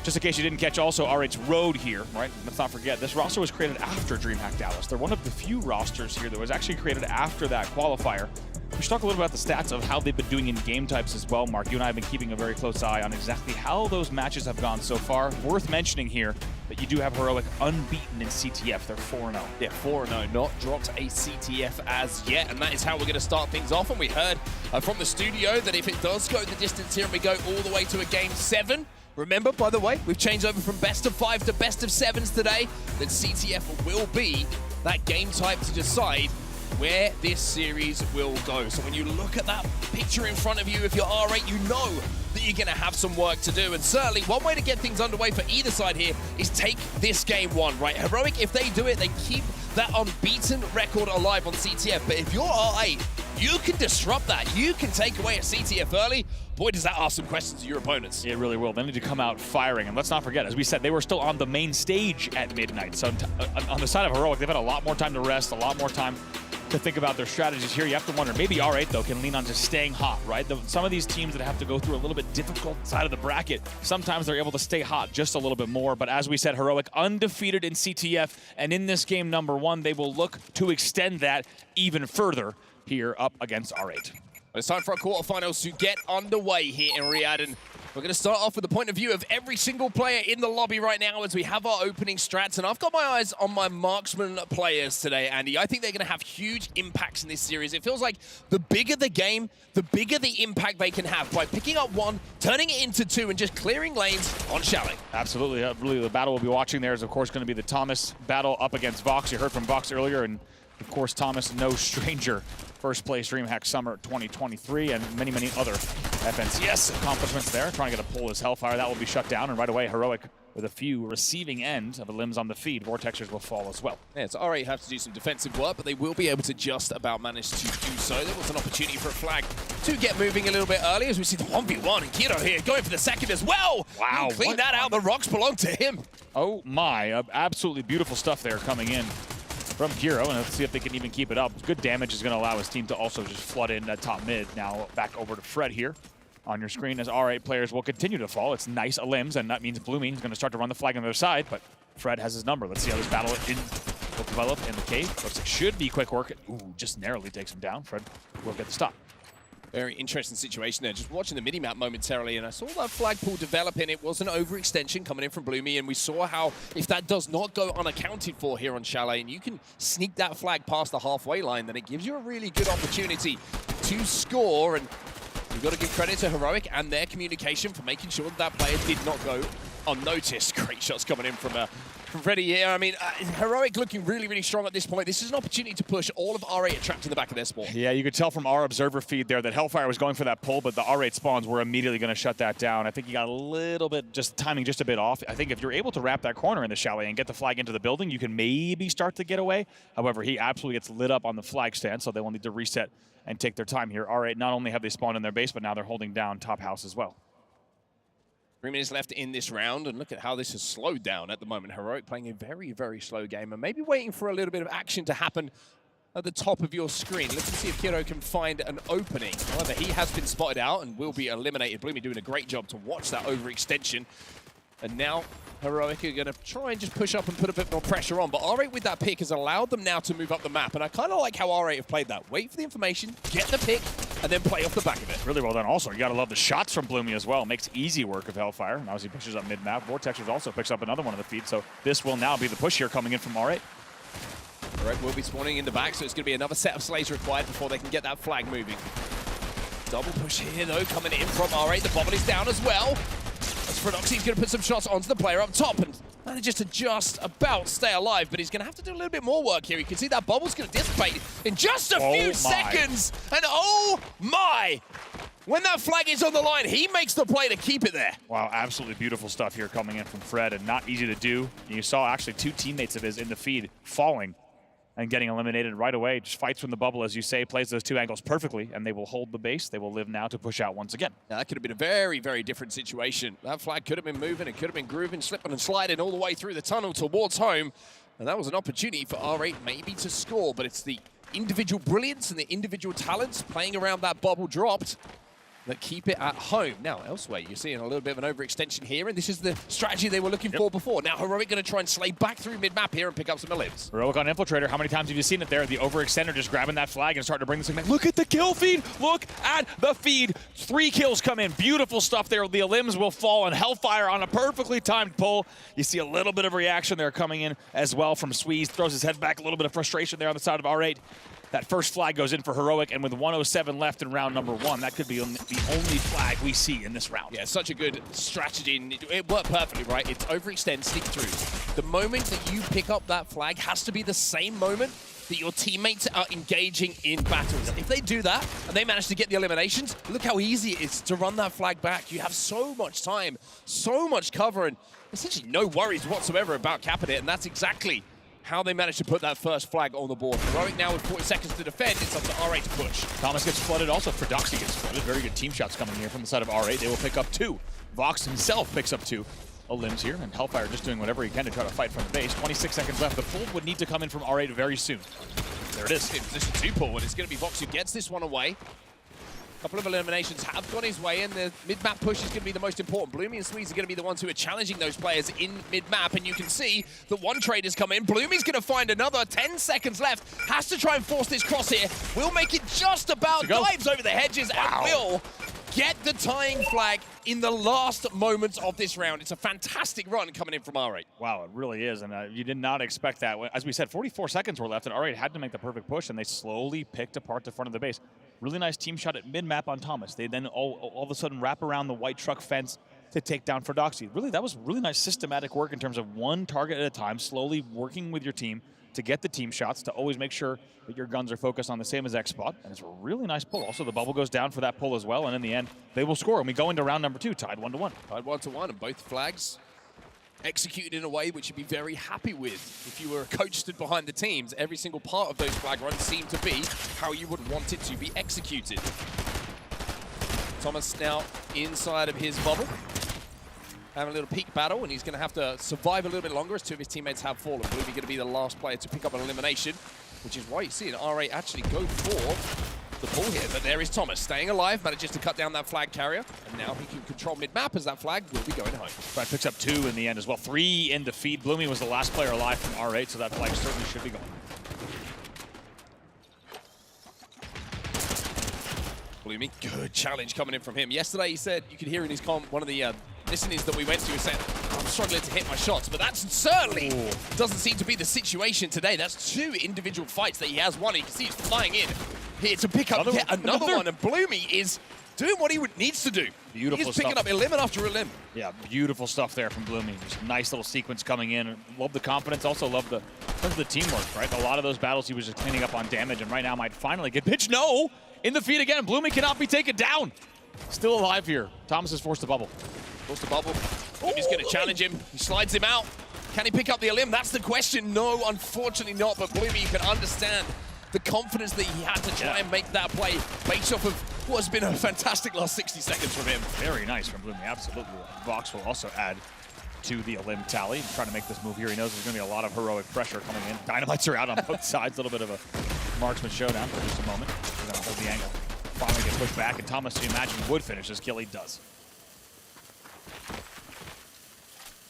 Just in case you didn't catch also R8's road here, right? Let's not forget, this roster was created after DreamHack Dallas. They're one of the few rosters here that was actually created after that qualifier. We should talk a little about the stats of how they've been doing in game types as well, Mark. You and I have been keeping a very close eye on exactly how those matches have gone so far. Worth mentioning here that you do have Heroic unbeaten in CTF. They're 4-0. Yeah, 4-0, not dropped a CTF as yet, and that is how we're going to start things off. And we heard from the studio that if it does go the distance here and we go all the way to a Game 7, remember, by the way, we've changed over from best of 5 to best of 7s today, then CTF will be that game type to decide where this series will go. So when you look at that picture in front of you, if you're R8, you know that you're going to have some work to do. And certainly one way to get things underway for either side here is take this Game 1, right? Heroic, if they do it, they keep that unbeaten record alive on CTF. But if you're R8, you can disrupt that. You can take away a CTF early. Boy, does that ask some questions to your opponents. It really will. They need to come out firing. And let's not forget, as we said, they were still on the main stage at midnight. So on the side of Heroic, they've had a lot more time to rest, a lot more time to think about their strategies here. You have to wonder, maybe R8, though, can lean on just staying hot, right? Some of these teams that have to go through a little bit difficult side of the bracket, sometimes they're able to stay hot just a little bit more. But as we said, Heroic undefeated in CTF, and in this game number 1, they will look to extend that even further here up against R8. It's time for our quarterfinals to get underway here in Riyadh, and we're going to start off with the point of view of every single player in the lobby right now as we have our opening strats. And I've got my eyes on my marksman players today, Andy. I think they're going to have huge impacts in this series. It feels like the bigger the game, the bigger the impact they can have by picking up 1, turning it into 2, and just clearing lanes on Shelly. Absolutely. Really, the battle we'll be watching there is, of course, going to be the Thomas battle up against Vox. You heard from Vox earlier, and of course, Thomas, no stranger. First place DreamHack Summer 2023 and many, many other FNCS accomplishments there. Trying to get a pull as Hellfire. That will be shut down. And right away, Heroic with a few receiving end of the limbs on the feed. Vortexers will fall as well. Yeah, so R8 have to do some defensive work, but they will be able to just about manage to do so. There was an opportunity for a flag to get moving a little bit early as we see the 1v1 and Kiro here going for the second as well. Wow. He'll clean that out. The rocks belong to him. Oh my, absolutely beautiful stuff there coming in from Kiro, and let's see if they can even keep it up. Good damage is going to allow his team to also just flood in that top mid. Now back over to Fred here. on your screen as R8 players will continue to fall. It's nice limbs, and that means Bloomy is going to start to run the flag on the other side, but Fred has his number. Let's see how this battle will develop in the cave. Looks like should be quick work. Ooh, just narrowly takes him down. Fred will get the stop. Very interesting situation there. Just watching the mini-map momentarily, and I saw that flag pool develop, and it was an overextension coming in from Bloomy, and we saw how if that does not go unaccounted for here on Chalet, and you can sneak that flag past the halfway line, then it gives you a really good opportunity to score. And you've got to give credit to Heroic and their communication for making sure that player did not go unnoticed. Great shots coming in from Freddy here. I mean, Heroic looking really, really strong at this point. This is an opportunity to push all of R8 trapped in the back of their spawn. Yeah, you could tell from our observer feed there that Hellfire was going for that pull, but the R8 spawns were immediately going to shut that down. I think he got a little bit, timing just a bit off. I think if you're able to wrap that corner in the Chalet and get the flag into the building, you can maybe start to get away. However, he absolutely gets lit up on the flag stand, so they will need to reset and take their time here. R8 not only have they spawned in their base, but now they're holding down top house as well. 3 minutes left in this round, and look at how this has slowed down at the moment. Heroic playing a very, very slow game, and maybe waiting for a little bit of action to happen at the top of your screen. Let's see if Kiro can find an opening. However, he has been spotted out and will be eliminated. Bloomy doing a great job to watch that overextension. And now Heroic are going to try and just push up and put a bit more pressure on. But R8 with that pick has allowed them now to move up the map. And I kind of like how R8 have played that. Wait for the information, get the pick, and then play off the back of it. Really well done. Also, you got to love the shots from Bloomy as well. Makes easy work of Hellfire. Now as he pushes up mid-map, Vortexers also picks up another one of the feeds. So this will now be the push here coming in from R8. R8 will be spawning in the back, so it's going to be another set of slays required before they can get that flag moving. Double push here, though, coming in from R8. The bubble is down as well. As Frodoxy's going to put some shots onto the player up top and manages to just about stay alive, but he's going to have to do a little bit more work here. You can see that bubble's going to dissipate in just a few seconds. And oh my! When that flag is on the line, he makes the play to keep it there. Wow, absolutely beautiful stuff here coming in from Fred, and not easy to do. You saw actually 2 teammates of his in the feed falling and getting eliminated right away. Just fights from the bubble, as you say, plays those 2 angles perfectly, and they will hold the base. They will live now to push out once again. Now, that could have been a very, very different situation. That flag could have been moving, it could have been grooving, slipping and sliding all the way through the tunnel towards home. And that was an opportunity for R8 maybe to score, but it's the individual brilliance and the individual talents playing around that bubble dropped that keep it at home. Now, elsewhere, you're seeing a little bit of an overextension here, and this is the strategy they were looking for before. Now, Heroic going to try and slay back through mid-map here and pick up some limbs. Heroic on Infiltrator. How many times have you seen it there? The overextender just grabbing that flag and starting to bring this thing back. Look at the kill feed. Look at the feed. 3 kills come in. Beautiful stuff there. The limbs will fall, and Hellfire on a perfectly timed pull. You see a little bit of reaction there coming in as well from Sweeze. Throws his head back. A little bit of frustration there on the side of R8. That first flag goes in for Heroic, and with 107 left in round number 1, that could be the only flag we see in this round. Yeah, such a good strategy, and it worked perfectly, right? It's overextend, sneak through. The moment that you pick up that flag has to be the same moment that your teammates are engaging in battles. If they do that, and they manage to get the eliminations, look how easy it is to run that flag back. You have so much time, so much cover, and essentially no worries whatsoever about capping it, and that's exactly how they managed to put that first flag on the board. Heroic now with 40 seconds to defend, it's up to R8 to push. Thomas gets flooded, also Frodoxy gets flooded. Very good team shots coming here from the side of R8. They will pick up 2. Vox himself picks up 2 limbs here, and Hellfire just doing whatever he can to try to fight from the base. 26 seconds left. The pull would need to come in from R8 very soon. There it is. In position 2 pull, and it's going to be Vox who gets this one away. A couple of eliminations have gone his way, and the mid-map push is going to be the most important. Bloomy and Sweeze are going to be the ones who are challenging those players in mid-map, and you can see that one trade has come in. Bloomy's going to find another. 10 seconds left. Has to try and force this crosshair. Will make it just about. Dives over the hedges and will get the tying flag in the last moments of this round. It's a fantastic run coming in from R8. Wow, it really is, and you did not expect that. As we said, 44 seconds were left, and R8 had to make the perfect push, and they slowly picked apart the front of the base. Really nice team shot at mid-map on Thomas. They then all of a sudden wrap around the white truck fence to take down Frodoxy. Really, that was really nice systematic work in terms of one target at a time, slowly working with your team to get the team shots, to always make sure that your guns are focused on the same exact spot. And it's a really nice pull. Also, the bubble goes down for that pull as well, and in the end, they will score. And we go into round number 2, tied 1-1. Tied 1-1, and both flags executed in a way which you'd be very happy with if you were a coach stood behind the teams. Every single part of those flag runs seemed to be how you would want it to be executed. Thomas now inside of his bubble, having a little peak battle, and he's going to have to survive a little bit longer as 2 of his teammates have fallen. Bloomy going to be the last player to pick up an elimination, which is why you see an R8 actually go for the pull here, but there is Thomas staying alive, manages to cut down that flag carrier, and now he can control mid-map as that flag will be going home. Brad picks up 2 in the end as well. 3 in defeat. Bloomy was the last player alive from R8, so that flag certainly should be going. Bloomy, good challenge coming in from him. Yesterday he said, you could hear in his one of the listenings that we went to, he was saying, I'm struggling to hit my shots, but that certainly doesn't seem to be the situation today. That's 2 individual fights that he has won. You can see he's flying in here to pick up yet another one, and Bloomy is doing what he needs to do. Beautiful He's picking stuff. up elim after elim. Yeah, beautiful stuff there from Bloomy. Just a nice little sequence coming in. Love the confidence, also love the teamwork, right? A lot of those battles he was just cleaning up on damage, and right now might finally get pitched. No! In the feed again, Bloomy cannot be taken down. Still alive here. Thomas is forced to bubble. Forced to bubble. Bloomy's going to challenge him. He slides him out. Can he pick up the elim? That's the question. No, unfortunately not. But Bloomy, you can understand the confidence that he had to try and make that play based off of what has been a fantastic last 60 seconds from him. Very nice from Bloomy, absolutely. Vox will also add to the elim tally. Trying to make this move here. He knows there's going to be a lot of heroic pressure coming in. Dynamites are out on both sides. A little bit of a marksman showdown for just a moment. They're going to hold the angle. Finally get pushed back, and Thomas, you imagine, would finish this kill. He does.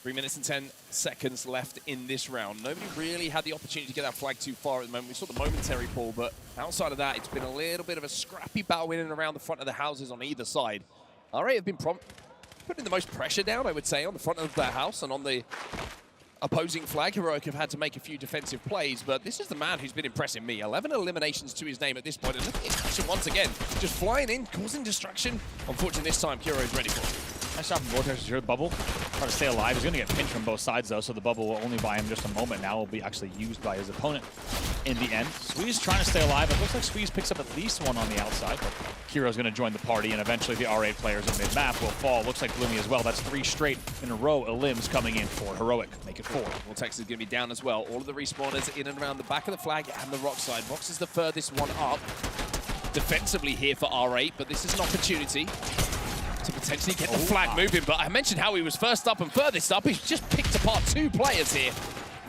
3 minutes and 10 seconds left in this round. Nobody really had the opportunity to get that flag too far at the moment. We saw the momentary pull, but outside of that, it's been a little bit of a scrappy battle in and around the front of the houses on either side. R8 have been putting the most pressure down, I would say, on the front of their house and on the opposing flag. Heroic have had to make a few defensive plays, but this is the man who's been impressing me. 11 eliminations to his name at this point, and look at his action once again. Just flying in, causing destruction. Unfortunately, this time, Kuro is ready for it. Nice job from Vortex to the bubble. Try to stay alive. He's going to get pinched from both sides, though, so the bubble will only buy him just a moment now. Will be actually used by his opponent in the end. Squeeze trying to stay alive. It looks like Squeeze picks up at least one on the outside, but Kiro's going to join the party, and eventually the R8 players in mid-map will fall. Looks like Bloomy as well. That's 3 straight in a row elims coming in for Heroic. Make it 4. Vortex is going to be down as well. All of the respawners in and around the back of the flag and the rock side. Vox is the furthest one up defensively here for R8, but this is an opportunity to potentially get the flag moving. But I mentioned how he was first up and furthest up. He's just picked apart 2 players here,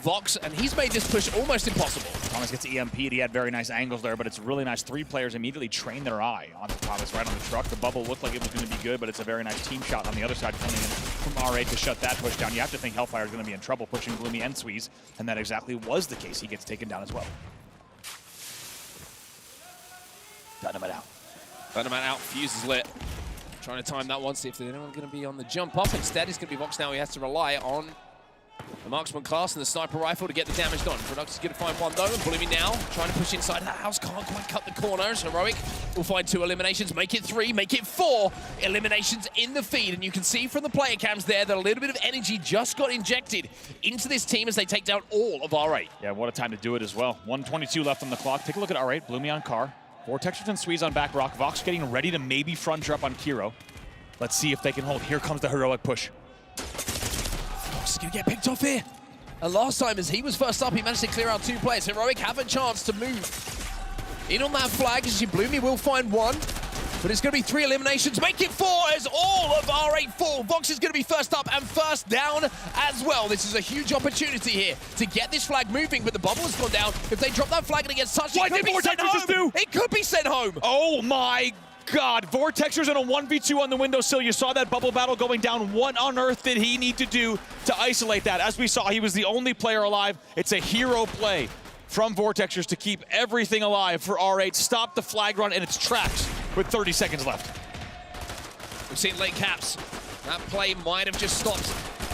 Vox, and he's made this push almost impossible. Thomas gets EMP'd. He had very nice angles there, but it's really nice. 3 players immediately train their eye on Thomas right on the truck. The bubble looked like it was going to be good, but it's a very nice team shot on the other side coming in from R8 to shut that push down. You have to think Hellfire is going to be in trouble pushing Bloomy and Squeeze, and that exactly was the case. He gets taken down as well. Dynamite out. Dynamite out, fuse is lit. Trying to time that one, see if there's anyone going to be on the jump up. Instead, it's going to be Vox now. He has to rely on the marksman class and the sniper rifle to get the damage done. Produx is going to find one though, and Bloomy now trying to push inside that house. Can't quite cut the corners. Heroic will find 2 eliminations, make it 3, make it 4 eliminations in the feed. And you can see from the player cams there that a little bit of energy just got injected into this team as they take down all of R8. Yeah, what a time to do it as well. 1:22 left on the clock. Take a look at R8. Bloomy on car. Vortex and Squeeze on back rock. Vox getting ready to maybe front drop on Kiro. Let's see if they can hold. Here comes the Heroic push. Vox is going to get picked off here. And last time, as he was first up, he managed to clear out 2 players. Heroic have a chance to move in on that flag. As Bloomy will find 1. But it's going to be 3 eliminations. Make it 4 as all of R8 fall. Vox is going to be first up and first down as well. This is a huge opportunity here to get this flag moving, but the bubble has gone down. If they drop that flag and it gets touched, it could be sent home. It could be sent home. Oh my God. Vortexer's in a 1v2 on the windowsill. You saw that bubble battle going down. What on earth did he need to do to isolate that? As we saw, he was the only player alive. It's a hero play from Vortexers to keep everything alive for R8. Stop the flag run in its tracks with 30 seconds left. We've seen late caps. That play might have just stopped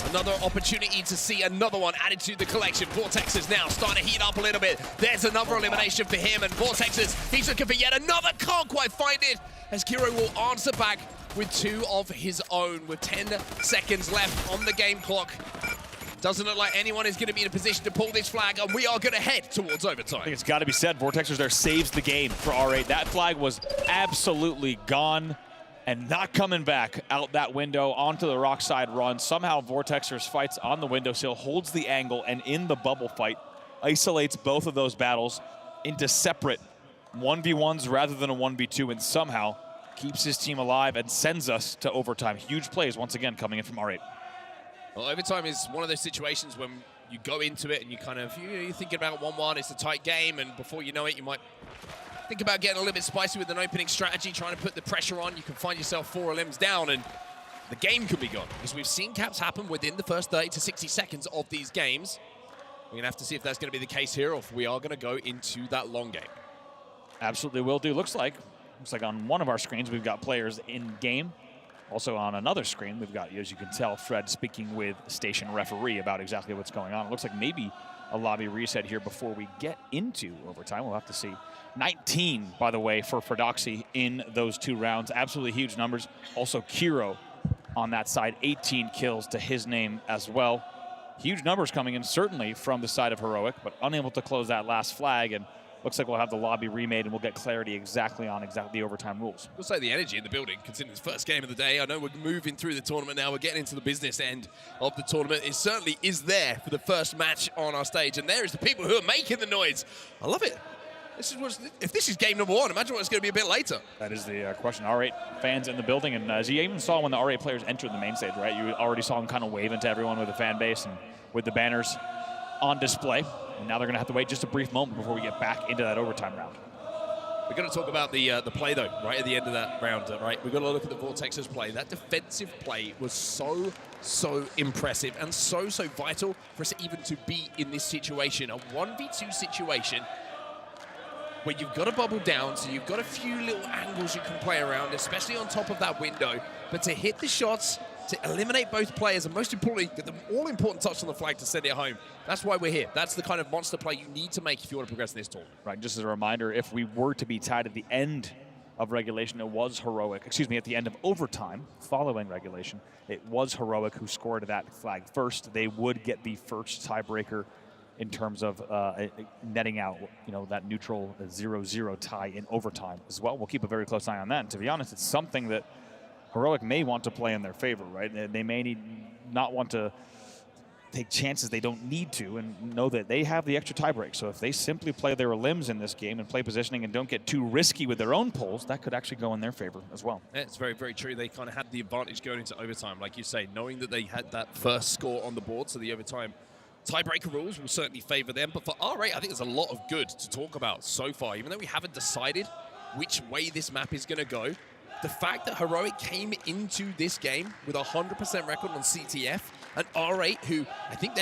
another opportunity to see another one added to the collection. Vortex is now starting to heat up a little bit. There's another elimination for him, and Vortex he's looking for yet another. Can't quite find it, as Kiro will answer back with 2 of his own with 10 seconds left on the game clock. Doesn't look like anyone is going to be in a position to pull this flag, and we are going to head towards overtime. I think it's got to be said, Vortexers there saves the game for R8. That flag was absolutely gone and not coming back out that window onto the rock side run. Somehow Vortexers fights on the windowsill, holds the angle, and in the bubble fight, isolates both of those battles into separate 1v1s rather than a 1v2, and somehow keeps his team alive and sends us to overtime. Huge plays once again coming in from R8. Well, overtime is one of those situations when you go into it and you kind of, you're thinking about 1-1, it's a tight game, and before you know it, you might think about getting a little bit spicy with an opening strategy, trying to put the pressure on. You can find yourself 4 limbs down, and the game could be gone. Because we've seen caps happen within the first 30 to 60 seconds of these games. We're going to have to see if that's going to be the case here, or if we are going to go into that long game. Absolutely will do. Looks like on one of our screens, we've got players in game. Also on another screen, we've got, as you can tell, Fred speaking with station referee about exactly what's going on. It looks like maybe a lobby reset here before we get into overtime. We'll have to see. 19, by the way, for Fredoxy in those 2 rounds. Absolutely huge numbers. Also, Kiro on that side, 18 kills to his name as well. Huge numbers coming in, certainly from the side of Heroic, but unable to close that last flag. And looks like we'll have the lobby remade, and we'll get clarity exactly on the overtime rules. We'll say the energy in the building, considering it's first game of the day. I know we're moving through the tournament now. We're getting into the business end of the tournament. It certainly is there for the first match on our stage, and there is the people who are making the noise. I love it. If this is game number 1, imagine what it's going to be a bit later. That is the question. R8 fans in the building, and as you even saw when the R8 players entered the main stage, right? You already saw them kind of waving to everyone with the fan base and with the banners on display. And now they're going to have to wait just a brief moment before we get back into that overtime round. We're going to talk about the play, though, right at the end of that round, right? We've got to look at the Vortex's play. That defensive play was so impressive and so vital for us even to be in this situation, a 1v2 situation where you've got to bubble down, so you've got a few little angles you can play around, especially on top of that window. But to hit the shots, to eliminate both players, and most importantly, get the all-important touch on the flag to send it home. That's why we're here. That's the kind of monster play you need to make if you want to progress in this tournament. Right, just as a reminder, if we were to be tied at the end of regulation, it was Heroic, at the end of overtime, following regulation, it was Heroic who scored that flag first. They would get the first tiebreaker in terms of netting out, that neutral 0-0 tie in overtime as well. We'll keep a very close eye on that. And to be honest, it's something that Heroic may want to play in their favor, right? They may not want to take chances they don't need to, and know that they have the extra tiebreak. So if they simply play their limbs in this game and play positioning and don't get too risky with their own pulls, that could actually go in their favor as well. Yeah, it's very true. They kind of had the advantage going into overtime, like you say, knowing that they had that first score on the board, so the overtime tiebreaker rules will certainly favor them. But for R8, I think there's a lot of good to talk about so far. Even though we haven't decided which way this map is going to go, the fact that Heroic came into this game with a 100% record on CTF, and R8, who I think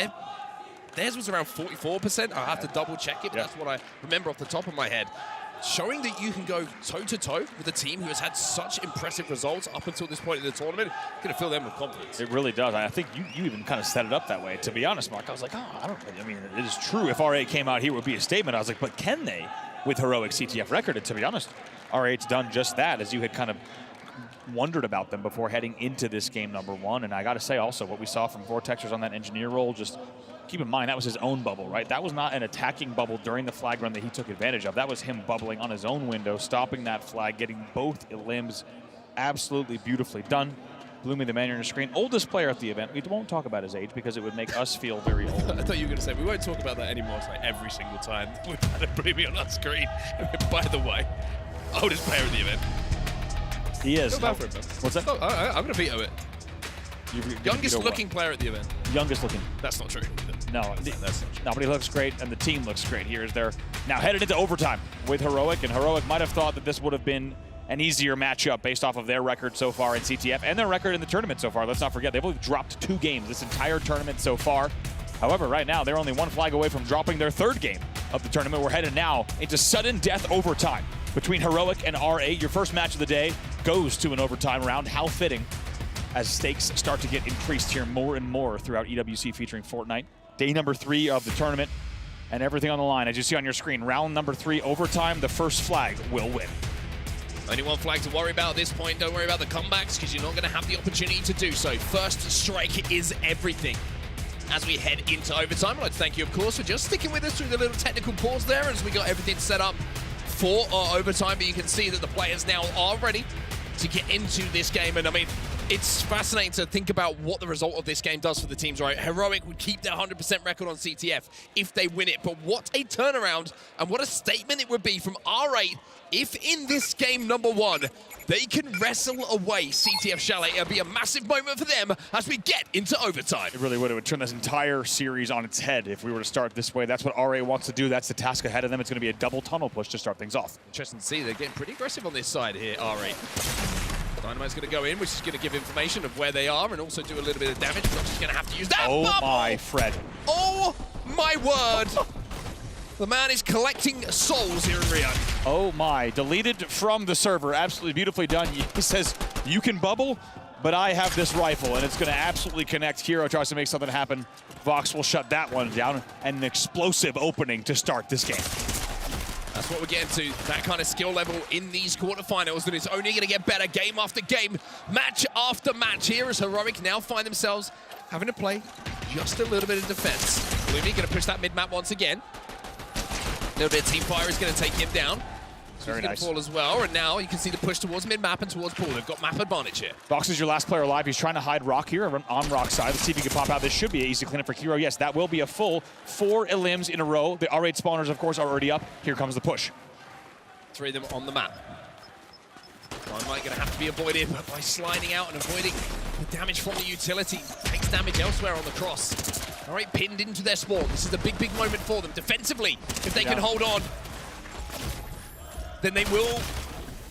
theirs was around 44%. I'll have to double check it, but that's what I remember off the top of my head. Showing that you can go toe-to-toe with a team who has had such impressive results up until this point in the tournament, going to fill them with confidence. It really does. I think you even kind of set it up that way. To be honest, Mark, I was like, it is true. If R8 came out here, it would be a statement. I was like, but can they with Heroic CTF record? And to be honest, R8's done just that, as you had kind of wondered about them before heading into this game number 1. And I got to say also, what we saw from Vortexers on that engineer role, just keep in mind, that was his own bubble, right? That was not an attacking bubble during the flag run that he took advantage of. That was him bubbling on his own window, stopping that flag, getting both limbs absolutely beautifully done. Bloomy, the man on your screen, oldest player at the event. We won't talk about his age because it would make us feel very old. I thought you were going to say, we won't talk about that anymore. It's like every single time we've had a Bloomy on our screen. By the way, oldest player at the event. He is. Go for it, man. What's that? I'm going to veto it. Youngest looking player at the event. Youngest looking. That's not true. No, that's not true. No, but he looks great, and the team looks great here as they're now headed into overtime with Heroic, and Heroic might have thought that this would have been an easier matchup based off of their record so far in CTF and their record in the tournament so far. Let's not forget, they've only dropped 2 games this entire tournament so far. However, right now, they're only 1 flag away from dropping their 3rd game of the tournament. We're headed now into sudden death overtime between Heroic and R8. Your first match of the day goes to an overtime round. How fitting, as stakes start to get increased here more and more throughout EWC featuring Fortnite. Day number 3 of the tournament, and everything on the line. As you see on your screen, round number 3, overtime, the first flag will win. Only 1 flag to worry about at this point. Don't worry about the comebacks, because you're not going to have the opportunity to do so. First strike is everything. As we head into overtime, I'd like to thank you, of course, for just sticking with us through the little technical pause there as we got everything set up for our overtime. But you can see that the players now are ready to get into this game. And I mean, It's fascinating to think about what the result of this game does for the teams, right? Heroic would keep their 100% record on CTF if they win it, but what a turnaround and what a statement it would be from R8 if in this game number 1, they can wrestle away CTF Chalet. It'll be a massive moment for them as we get into overtime. It really would. It would turn this entire series on its head if we were to start this way. That's what RA wants to do. That's the task ahead of them. It's going to be a double tunnel push to start things off. Interesting to see. They're getting pretty aggressive on this side here, R8. Dynamite's going to go in, which is going to give information of where they are and also do a little bit of damage. We're just going to have to use that bubble. My Fred. Oh my word. The man is collecting souls here in Riyadh. Oh my, deleted from the server. Absolutely beautifully done. He says, you can bubble, but I have this rifle, and it's going to absolutely connect. Hero tries to make something happen. Vox will shut that one down, and an explosive opening to start this game. That's what we're getting to, that kind of skill level in these quarterfinals, and it's only going to get better game after game, match after match. Here as Heroic now find themselves having to play just a little bit of defense. Bloomy going to push that mid-map once again. A little bit of team fire is going to take him down. So Very he's going to fall as well, and now you can see the push towards mid-map and towards pool. They've got map advantage here. Vox is your last player alive. He's trying to hide Rock here on Rock's side. Let's see if he can pop out. This should be an easy cleanup for Hero. Yes, that will be a full 4 elims in a row. The R8 spawners, of course, are already up. Here comes the push. 3 of them on the map. Dynamite going to have to be avoided, but by sliding out and avoiding the damage from the utility, takes damage elsewhere on the cross. All right, pinned into their spawn. This is a big, big moment for them. Defensively, if they can hold on, then they will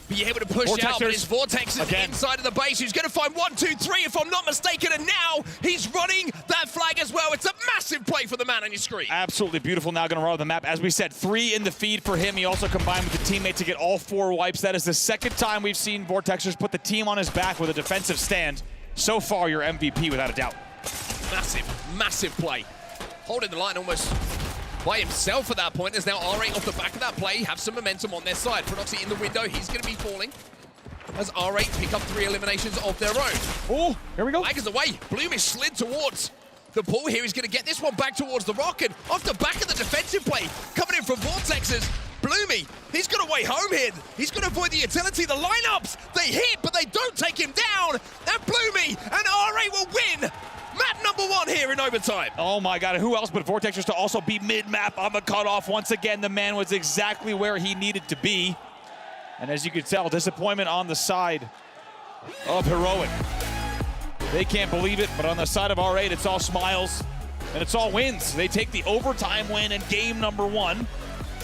be able to push out, but it's Vortex inside of the base who's going to find 1, 2, 3, if I'm not mistaken, and now he's running that flag as well. It's a massive play for the man on your screen. Absolutely beautiful. Now going to run the map. As we said, 3 in the feed for him. He also combined with the teammate to get all 4 wipes. That is the second time we've seen Vortexers put the team on his back with a defensive stand. So far, your MVP without a doubt. Massive, massive play. Holding the line almost by himself at that point. There's now R8 off the back of that play, have some momentum on their side. Prodoxy in the window, he's going to be falling as R8 pick up 3 eliminations of their own. Oh, here we go. Flag is away. Bloom is slid towards the pool here. He's going to get this one back towards the rock, and off the back of the defensive play, coming in from Vortexes, Bloomy, he's got a way home here. He's going to avoid the utility. The lineups, they hit, but they don't take him down. And Bloomy and R8 will win map number 1 here in overtime. Oh my God, who else but Vortexers to also be mid-map on the cutoff. Once again, the man was exactly where he needed to be. And as you can tell, disappointment on the side of Heroic. They can't believe it, but on the side of R8, it's all smiles and it's all wins. They take the overtime win in game number 1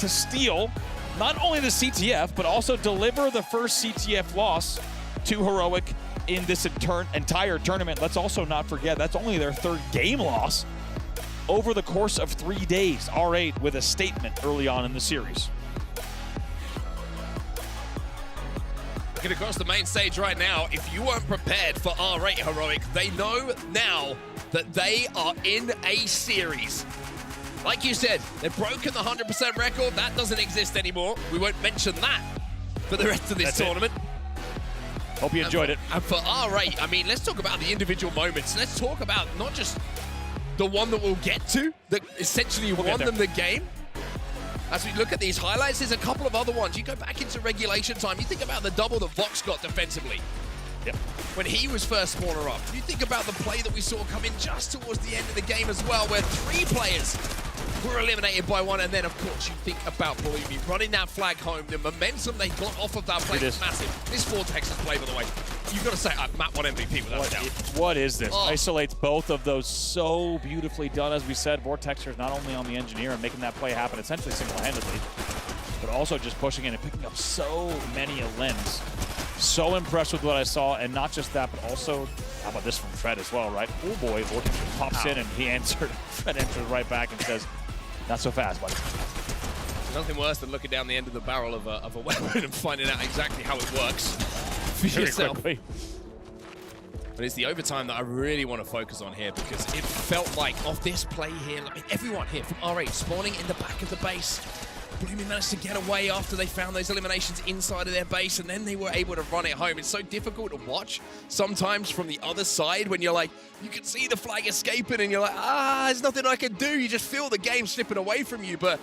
to steal not only the CTF, but also deliver the first CTF loss to Heroic in this entire tournament. Let's also not forget, that's only their 3rd game loss over the course of 3 days. R8 with a statement early on in the series. Looking across the main stage right now, if you weren't prepared for R8 Heroic, they know now that they are in a series. Like you said, they've broken the 100% record. That doesn't exist anymore. We won't mention that for the rest of this tournament. Hope you enjoyed it. And for R8, I mean, let's talk about the individual moments. Let's talk about not just the one that we'll get to, that essentially won them the game. As we look at these highlights, there's a couple of other ones. You go back into regulation time, you think about the double that Vox got defensively. Yep. When he was first spawner up. You think about the play that we saw come in just towards the end of the game as well, where 3 players were eliminated by 1, and then of course you think about Bloomy running that flag home. The momentum they got off of that play was massive. This Vortex's play, by the way, you've got to say map 1 MVP without a doubt. What is this? Isolates both of those so beautifully done. As we said, Vortexers not only on the engineer and making that play happen essentially single-handedly, but also just pushing in and picking up so many elims. So impressed with what I saw, and not just that, but also, how about this from Fred as well, right? Oh boy, Vortex pops in and he answered. Fred answered right back and says, not so fast, buddy. There's nothing worse than looking down the end of the barrel of a weapon and finding out exactly how it works for yourself. Quickly. But it's the overtime that I really want to focus on here, because it felt like off this play here, I mean, everyone here from R8 spawning in the back of the base. Bloomy managed to get away after they found those eliminations inside of their base, and then they were able to run it home. It's so difficult to watch sometimes from the other side when you're like, you can see the flag escaping and you're like, there's nothing I can do. You just feel the game slipping away from you. But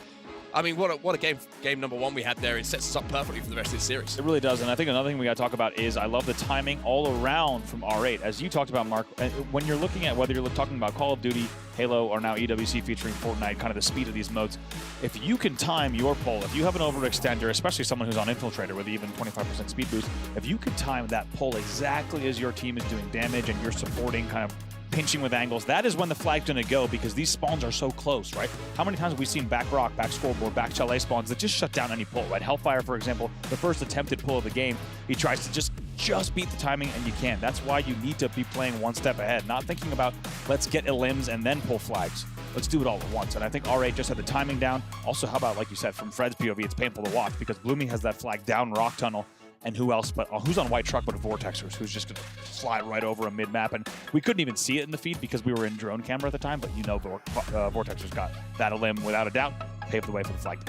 I mean, what a game number one we had there. It sets us up perfectly for the rest of this series. It really does, and I think another thing we got to talk about is I love the timing all around from R8. As you talked about, Mark, when you're looking at whether you're talking about Call of Duty, Halo, or now EWC featuring Fortnite, kind of the speed of these modes, if you can time your pull, if you have an overextender, especially someone who's on Infiltrator with even 25% speed boost, if you can time that pull exactly as your team is doing damage and you're supporting kind of pinching with angles, that is when the flag's going to go because these spawns are so close, right? How many times have we seen back rock, back scoreboard, back chalet spawns that just shut down any pull, right? Hellfire, for example, the first attempted pull of the game, he tries to just beat the timing, and you can. That's why you need to be playing one step ahead, not thinking about let's get elims and then pull flags. Let's do it all at once. And I think R8 just had the timing down. Also, how about, like you said, from Fred's POV, it's painful to watch because Bloomy has that flag down rock tunnel. And who else but who's on white truck but a Vortexers who's just going to fly right over a mid-map. And we couldn't even see it in the feed because we were in drone camera at the time, but you know Vortexers got that elim without a doubt, paved the way for the flag.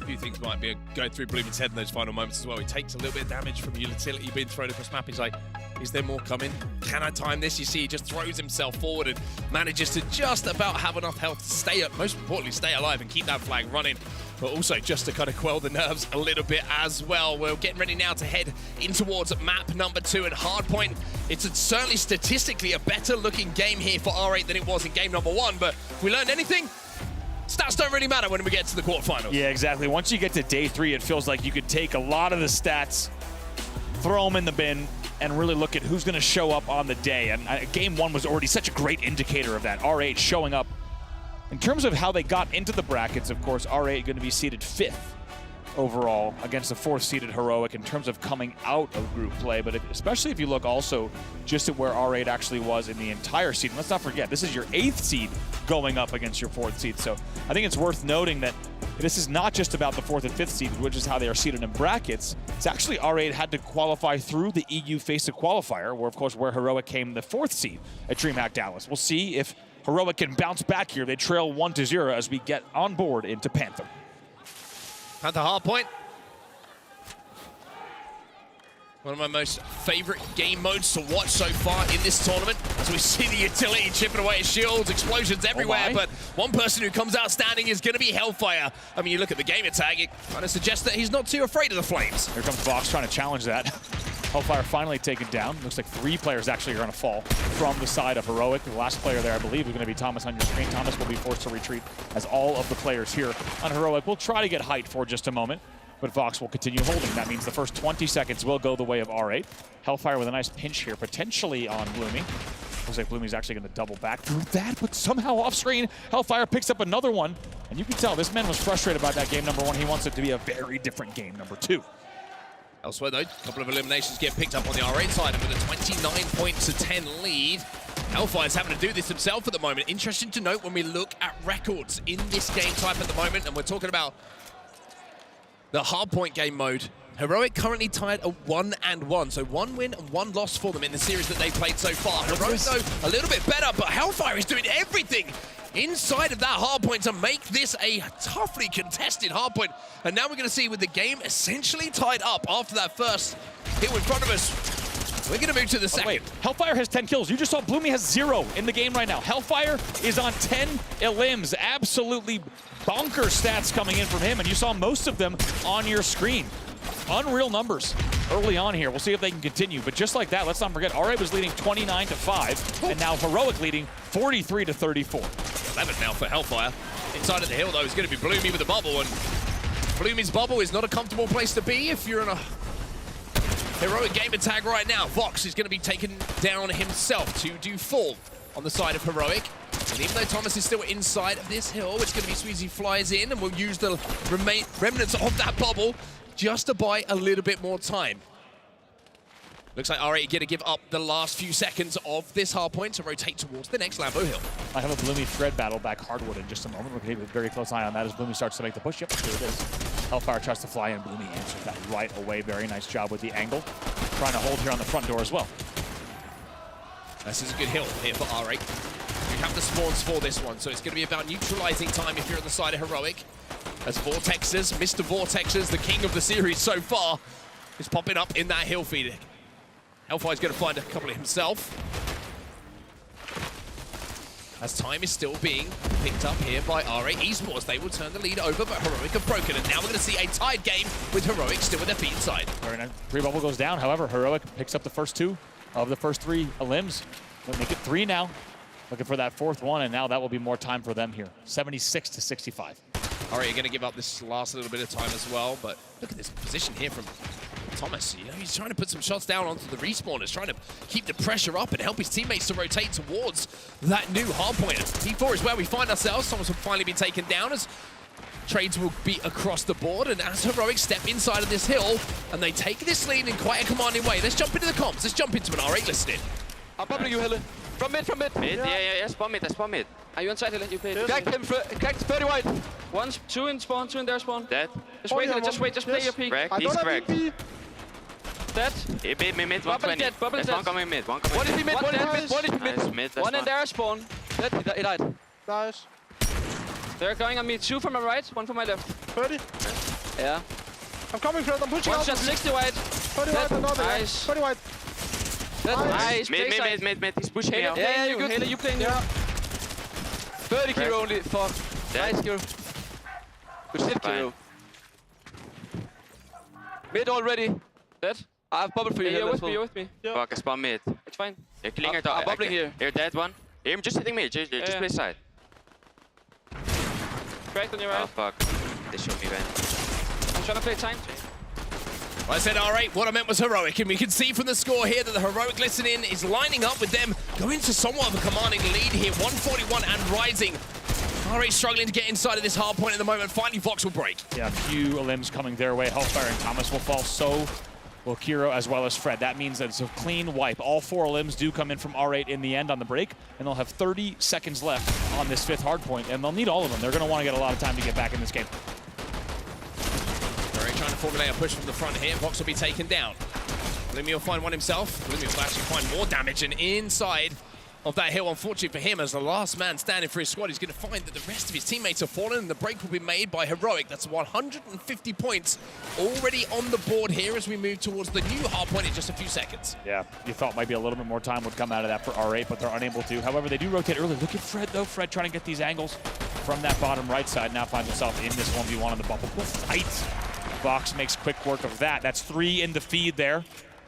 A few things might be going through Bloomy's head in those final moments as well. He takes a little bit of damage from utility being thrown across map. He's like, is there more coming? Can I time this? You see, he just throws himself forward and manages to just about have enough health to stay up, most importantly, stay alive and keep that flag running. But also just to kind of quell the nerves a little bit as well. We're getting ready now to head in towards map number 2 at Hardpoint. It's certainly statistically a better looking game here for R8 than it was in game number 1, but if we learned anything, stats don't really matter when we get to the quarterfinals. Yeah, exactly. Once you get to day 3, it feels like you could take a lot of the stats, throw them in the bin, and really look at who's going to show up on the day. And game 1 was already such a great indicator of that. R8 showing up. In terms of how they got into the brackets, of course, R8 going to be seeded 5th overall against the 4th-seeded Heroic in terms of coming out of group play. But especially if you look also just at where R8 actually was in the entire seed. Let's not forget, this is your 8th seed going up against your 4th seed. So I think it's worth noting that this is not just about the 4th and 5th seed, which is how they are seeded in brackets. It's actually R8 had to qualify through the EU FACEIT qualifier, where, of course, where Heroic came the 4th seed at DreamHack Dallas. We'll see if Heroic can bounce back here. They trail 1-0 as we get on board into Panther. Panther Hardpoint. One of my most favorite game modes to watch so far in this tournament, as we see the utility chipping away at shields, explosions everywhere, but one person who comes out standing is going to be Hellfire. I mean, you look at the gamer tag, it kind of suggests that he's not too afraid of the flames. Here comes Vox trying to challenge that. Hellfire finally taken down. Looks like 3 players actually are going to fall from the side of Heroic. The last player there, I believe, is going to be Thomas on your screen. Thomas will be forced to retreat, as all of the players here on Heroic will try to get height for just a moment. But Vox will continue holding. That means the first 20 seconds will go the way of R8. Hellfire with a nice pinch here, potentially on Bloomy. Looks like Bloomy's actually going to double back through that, but somehow off screen, Hellfire picks up another one. And you can tell this man was frustrated about that game number 1. He wants it to be a very different game number 2. Elsewhere, though, a couple of eliminations get picked up on the R8 side, and with a 29-10 lead, Hellfire's having to do this himself at the moment. Interesting to note when we look at records in this game type at the moment, and we're talking about the Hardpoint game mode. Heroic currently tied a 1-1, so 1 win and 1 loss for them in the series that they've played so far. Heroic, though, a little bit better, but Hellfire is doing everything inside of that hardpoint to make this a toughly contested hardpoint. And now we're going to see with the game essentially tied up after that first hit in front of us. We're going to move to the second. Wait, Hellfire has 10 kills. You just saw Bloomy has 0 in the game right now. Hellfire is on 10 elims. Absolutely bonker stats coming in from him, and you saw most of them on your screen. Unreal numbers early on here. We'll see if they can continue. But just like that, let's not forget, R8 was leading 29-5, and now Heroic leading 43-34. 11 now for Hellfire. Inside of the hill, though, is going to be Bloomy with a bubble, and Bloomy's bubble is not a comfortable place to be if you're in a Heroic gamer tag right now. Vox is going to be taken down himself to do fall on the side of Heroic. And even though Thomas is still inside of this hill, it's going to be Sweezy flies in, and we'll use the remnants of that bubble just to buy a little bit more time. Looks like R8 going to give up the last few seconds of this hardpoint to rotate towards the next Lambo hill. I have a Bloomy Fred battle back Hardwood in just a moment. We're keeping a very close eye on that as Bloomy starts to make the push. Yep, here it is. Hellfire tries to fly in. Bloomy answers that right away. Very nice job with the angle. Trying to hold here on the front door as well. This is a good hill here for R8. We have the spawns for this one, so it's going to be about neutralizing time if you're on the side of Heroic. As Vortexers, Mr. Vortexers, the king of the series so far, is popping up in that hill feed. Hellfire's going to find a couple of himself. as time is still being picked up here by R8 Esports. They will turn the lead over, but Heroic have broken, and now we're going to see a tied game with Heroic still with their feet inside. Pre-bubble goes down, however, Heroic picks up the first 2 of the first 3 elims. They'll make it 3 now. Looking for that 4th one, and now that will be more time for them here. 76 to 65. All right, you're going to give up this last little bit of time as well, but look at this position here from Thomas. You know, he's trying to put some shots down onto the respawners, trying to keep the pressure up and help his teammates to rotate towards that new hardpoint. T4 is where we find ourselves. Thomas will finally be taken down as trades will be across the board, and as Heroic step inside of this hill, and they take this lead in quite a commanding way. Let's jump into the comms. Let's jump into an R8 listening. I'm bubbling you, Helle. From mid. Mid, yeah, spawn mid. Are you inside, Helle? You play. Cracked him, cracked 30 wide. 1, 2 in spawn, 2 in their spawn. Dead. Just wait, just play your peek. Cracked, he's cracked. Dead. He beat me mid, 120. Bubble dead. One coming mid, one coming One is mid. mid, one is Nice, mid. One in their spawn. Dead, he died. Nice. They're going on me, 2 from my right, 1 from my left. 30. Yeah. I'm coming, Fred. I'm pushing One out. shot, 60 wide. 30 wide, another. Nice. 30 wide. Nice. Mid. He's pushing me out. Yeah, you good. Helle, you playing new. 30 kilo only. Fuck. Nice, Kiro. Good shit, Kiro. Mid already. Dead. I have bubble for you. You're with me. Yeah. Fuck, I spawn mid. It's fine. You're killing I'm bubbling here. You're dead one. I'm just hitting mid. Just play side. Cracked on your right. Oh fuck. They showed me when. I'm trying to play time. I said R8, what I meant was Heroic, and we can see from the score here that the Heroic listening is lining up with them, going to somewhat of a commanding lead here, 141 and rising. R8 struggling to get inside of this hard point at the moment. Finally, Vox will break. Yeah, a few elims coming their way. Hellfire and Thomas will fall, so will Kiro as well as Fred. That means that it's a clean wipe. All 4 elims do come in from R8 in the end on the break, and they'll have 30 seconds left on this 5th hard point, and they'll need all of them. They're going to want to get a lot of time to get back in this game. Trying to formulate a push from the front here. Vox will be taken down. Lumi will find one himself. Lumi will actually find more damage, and inside of that hill, unfortunately for him, as the last man standing for his squad, he's going to find that the rest of his teammates have fallen, and the break will be made by Heroic. That's 150 points already on the board here as we move towards the new hard point in just a few seconds. Yeah, you thought maybe a little bit more time would come out of that for R8, but they're unable to. However, they do rotate early. Look at Fred, though. Fred trying to get these angles from that bottom right side. Now finds himself in this 1v1 on the bubble fight. Vox makes quick work of that. That's 3 in the feed there,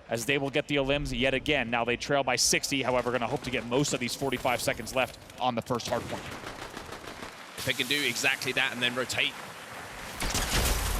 as they will get the elims yet again. Now they trail by 60, however, going to hope to get most of these 45 seconds left on the first hard point. If they can do exactly that and then rotate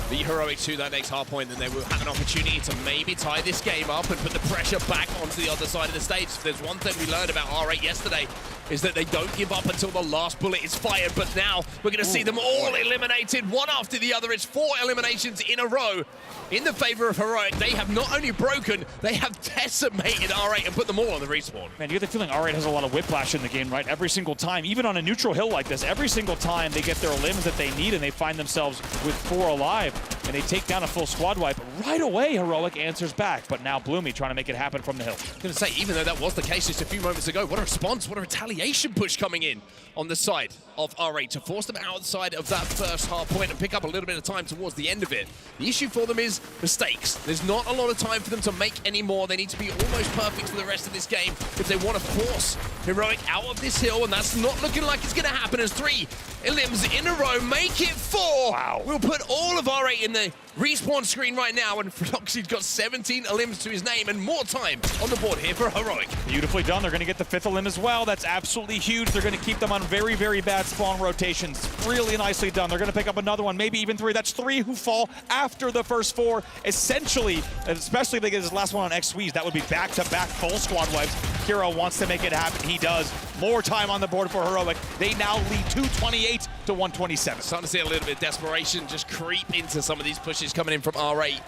the Heroic to that next hard point, then they will have an opportunity to maybe tie this game up and put the pressure back onto the other side of the stage. If there's one thing we learned about R8 yesterday, is that they don't give up until the last bullet is fired. But now we're going to see them all eliminated, one after the other. It's 4 eliminations in a row in the favor of Heroic. They have not only broken, they have decimated R8 and put them all on the respawn. Man, you get the feeling R8 has a lot of whiplash in the game, right? Every single time, even on a neutral hill like this, every single time they get their elims that they need and they find themselves with 4 alive and they take down a full squad wipe, right away Heroic answers back. But now Bloomy trying to make it happen from the hill. I'm going to say, even though that was the case just a few moments ago, what a response, what a retaliation push coming in on the side of R8 to force them outside of that first hard point and pick up a little bit of time towards the end of it. The issue for them is mistakes. There's not a lot of time for them to make any more. They need to be almost perfect for the rest of this game if they want to force Heroic out of this hill, and that's not looking like it's going to happen as 3 elims in a row make it 4. Wow. We'll put all of R8 in the respawn screen right now, and Floxy's got 17 elims to his name and more time on the board here for Heroic. Beautifully done. They're going to get the 5th elim as well. That's absolutely huge. They're going to keep them on very, very bad spawn rotations. Really nicely done. They're going to pick up another one, maybe even 3. That's 3 who fall after the first 4. Essentially, especially if they get this last one on X-Squeeze, that would be back-to-back full squad wipes. Kiro wants to make it happen. He does. More time on the board for Heroic. They now lead 228 to 127. Starting to see a little bit of desperation just creep into some of these pushes coming in from R8.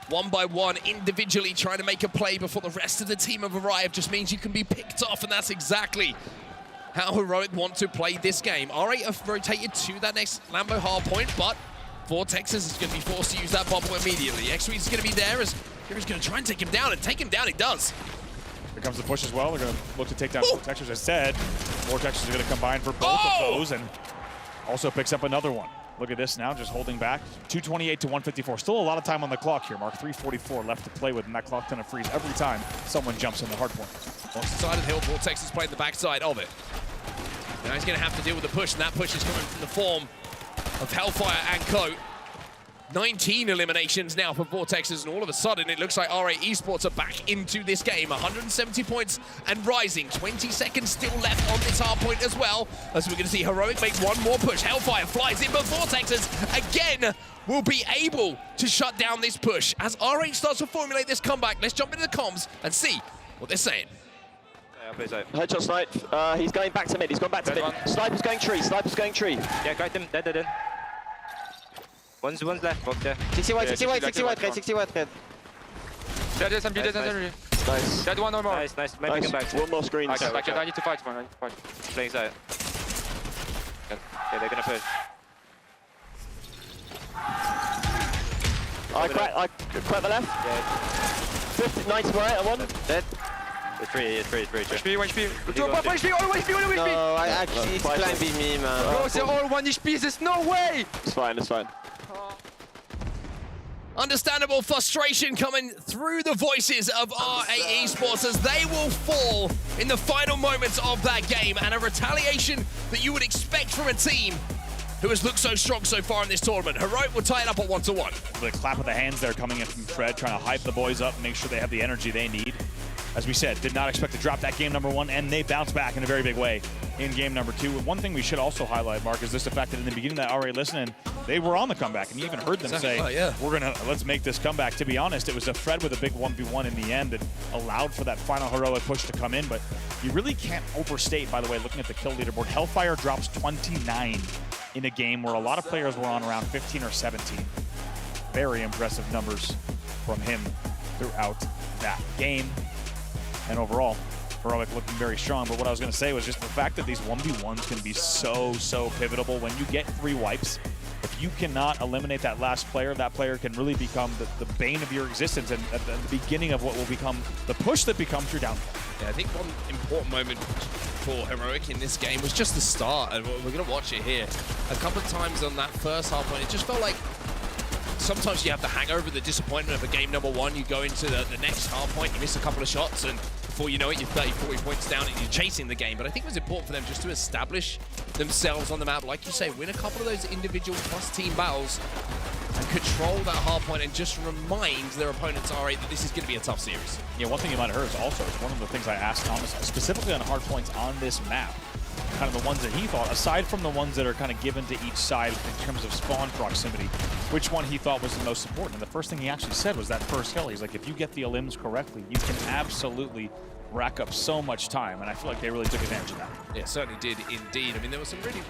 One by one, individually trying to make a play before the rest of the team have arrived just means you can be picked off, and that's exactly how Heroic want to play this game. R8 have rotated to that next Lambo hard point, but Vortexes is going to be forced to use that bubble immediately. X-Squeeze is going to be there as Hero's going to try and take him down, and take him down he does. Here comes the push as well. They're going to look to take down Vortexes. As I said, Vortexes are going to combine for both of those, and also picks up another one. Look at this now, just holding back. 228 to 154. Still a lot of time on the clock here, Mark. 3:44 left to play with, and that clock going to freeze every time someone jumps in the hard point. On the side of the hill, Vortex is playing the backside of it. Now he's going to have to deal with the push, and that push is coming from the form of Hellfire and Co. 19 eliminations now for Vortexes, and all of a sudden it looks like R8 Esports are back into this game. 170 points and rising. 20 seconds still left on this hardpoint as well, as we're going to see Heroic make one more push. Hellfire flies in, but Vortexes again will be able to shut down this push. As R8 starts to formulate this comeback, let's jump into the comms and see what they're saying. Headshot Snipe, he's going back to mid, he's gone back to mid. Sniper's going tree, Sniper's going tree. Yeah, got him, dead. One's left, both there. 60 white, 60 white, 60 white, red, 60 white, red. Dead, SMG. Nice. Dead one or more. Nice. Maybe come back. One more screen. I need to fight one, Playing side. Okay, they're gonna push. I crack the left. Yeah. 50, 90 right, I won. Dead. It's free. One HP. No, I actually, he's climbing me, man. Bro, they're all 1 HP, there's no way! It's fine. Understandable frustration coming through the voices of R8 Esports as they will fall in the final moments of that game, and a retaliation that you would expect from a team who has looked so strong so far in this tournament. Heroic will tie it up at 1-1. The clap of the hands there coming in from Fred, trying to hype the boys up, make sure they have the energy they need. As we said, did not expect to drop that game number 1, and they bounced back in a very big way in game number 2. And one thing we should also highlight, Mark, is this the fact that in the beginning of that RA listening, they were on the comeback, and you even heard them say, let's make this comeback. To be honest, it was a Fred with a big 1v1 in the end that allowed for that final heroic push to come in, but you really can't overstate, by the way, looking at the kill leaderboard, Hellfire drops 29 in a game where a lot of players were on around 15 or 17. Very impressive numbers from him throughout that game. And overall, Heroic looking very strong. But what I was going to say was just the fact that these 1v1s can be so pivotal. When you get 3 wipes, if you cannot eliminate that last player, that player can really become the bane of your existence and at the beginning of what will become the push that becomes your downfall. Yeah, I think one important moment for Heroic in this game was just the start, and we're going to watch it here. A couple of times on that first half point, it just felt like sometimes you have the hangover, the disappointment of a game number 1. You go into the next hard point, you miss a couple of shots, and before you know it, you're 30, 40 points down and you're chasing the game. But I think it was important for them just to establish themselves on the map. Like you say, win a couple of those individual plus team battles and control that hard point and just remind their opponents, R8, that this is going to be a tough series. Yeah, one thing you might have heard is also, it's one of the things I asked Thomas, specifically on hard points on this map, kind of the ones that he thought, aside from the ones that are kind of given to each side in terms of spawn proximity, which one he thought was the most important. And the first thing he actually said was that first kill. He's like, if you get the elims correctly, you can absolutely rack up so much time. And I feel like they really took advantage of that. Yeah, certainly did indeed. I mean, there was some really,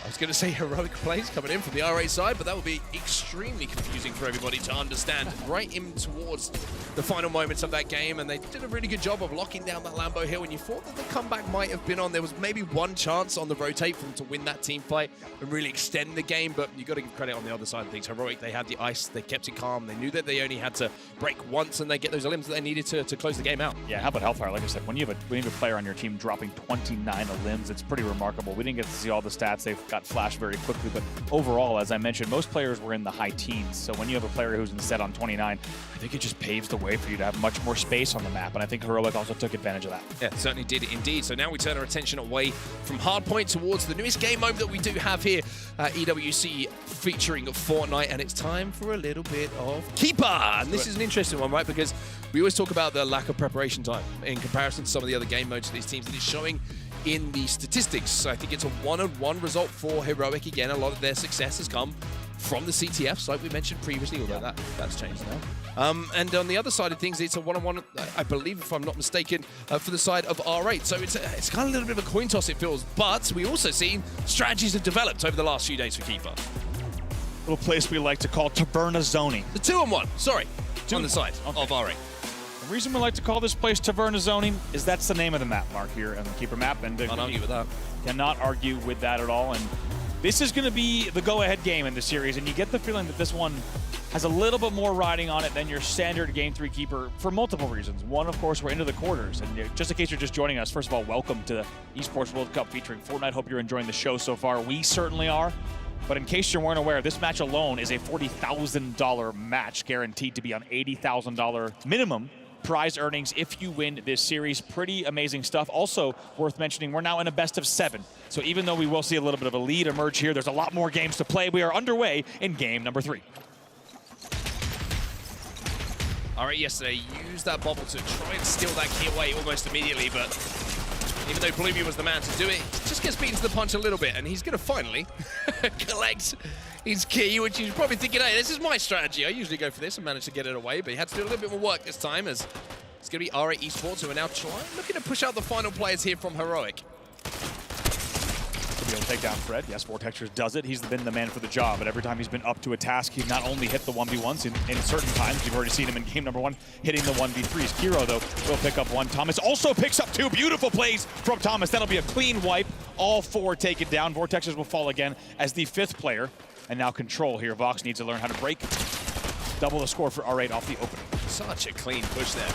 I was going to say heroic plays coming in from the R8 side, but that would be extremely confusing for everybody to understand right in towards the final moments of that game, and they did a really good job of locking down that Lambo hill, and you thought that the comeback might have been on. There was maybe one chance on the rotate for them to win that team fight and really extend the game, but you got to give credit on the other side of things. Heroic, they had the ice, they kept it calm, they knew that they only had to break once and they get those elims that they needed to close the game out. Yeah, how about Hellfire? Like I said, when you have a player on your team dropping 29 elims, it's pretty remarkable. We didn't get to see all the stats. They've got flashed very quickly, but overall, as I mentioned, most players were in the high teens. So when you have a player who's instead on 29, I think it just paves the way for you to have much more space on the map, and I think Heroic also took advantage of that. Yeah, certainly did indeed. So now we turn our attention away from Hardpoint towards the newest game mode that we do have here at EWC featuring Fortnite, and it's time for a little bit of Keeper. And this is an interesting one, right? Because we always talk about the lack of preparation time in comparison to some of the other game modes of these teams, and it's showing in the statistics. So I think it's a 1-on-1 result for Heroic. Again, a lot of their success has come from the CTFs, like we mentioned previously, although that's changed now. And on the other side of things, it's a 1-on-1, I believe, if I'm not mistaken, for the side of R8. So it's kind of a little bit of a coin toss, it feels. But we also seen strategies have developed over the last few days for Keeper. Little place we like to call Taverna Zoning. The 2-on-1, sorry, on the side of R8. The reason we like to call this place Taverna Zoning is that's the name of the map, Mark, here on the Keeper map. And Can't argue with that. Cannot argue with that at all. And this is going to be the go-ahead game in the series, and you get the feeling that this one has a little bit more riding on it than your standard Game 3 Keeper for multiple reasons. One, of course, we're into the quarters, and just in case you're just joining us, first of all, welcome to the Esports World Cup featuring Fortnite. Hope you're enjoying the show so far. We certainly are. But in case you weren't aware, this match alone is a $40,000 match guaranteed to be on $80,000 minimum prize earnings if you win this series. Pretty amazing stuff. Also worth mentioning, we're now in a best of 7. So even though we will see a little bit of a lead emerge here, there's a lot more games to play. We are underway in game number 3. All right, yesterday used that bubble to try and steal that key away almost immediately, but even though Bloomy was the man to do it, he just gets beaten to the punch a little bit, and he's going to finally collect his key, which he's probably thinking, hey, this is my strategy. I usually go for this and manage to get it away, but he had to do a little bit more work this time, as it's going to be R8 Esports who are now looking to push out the final players here from Heroic. He'll take down Fred. Yes, Vortexers does it. He's been the man for the job, but every time he's been up to a task, he's not only hit the 1v1s in certain times. You've already seen him in game number 1 hitting the 1v3s. Kiro, though, will pick up 1. Thomas also picks up 2. Beautiful plays from Thomas. That'll be a clean wipe. All 4 taken down. Vortexers will fall again as the 5th player. And now Control here. Vox needs to learn how to break. Double the score for R8 off the opening. Such a clean push there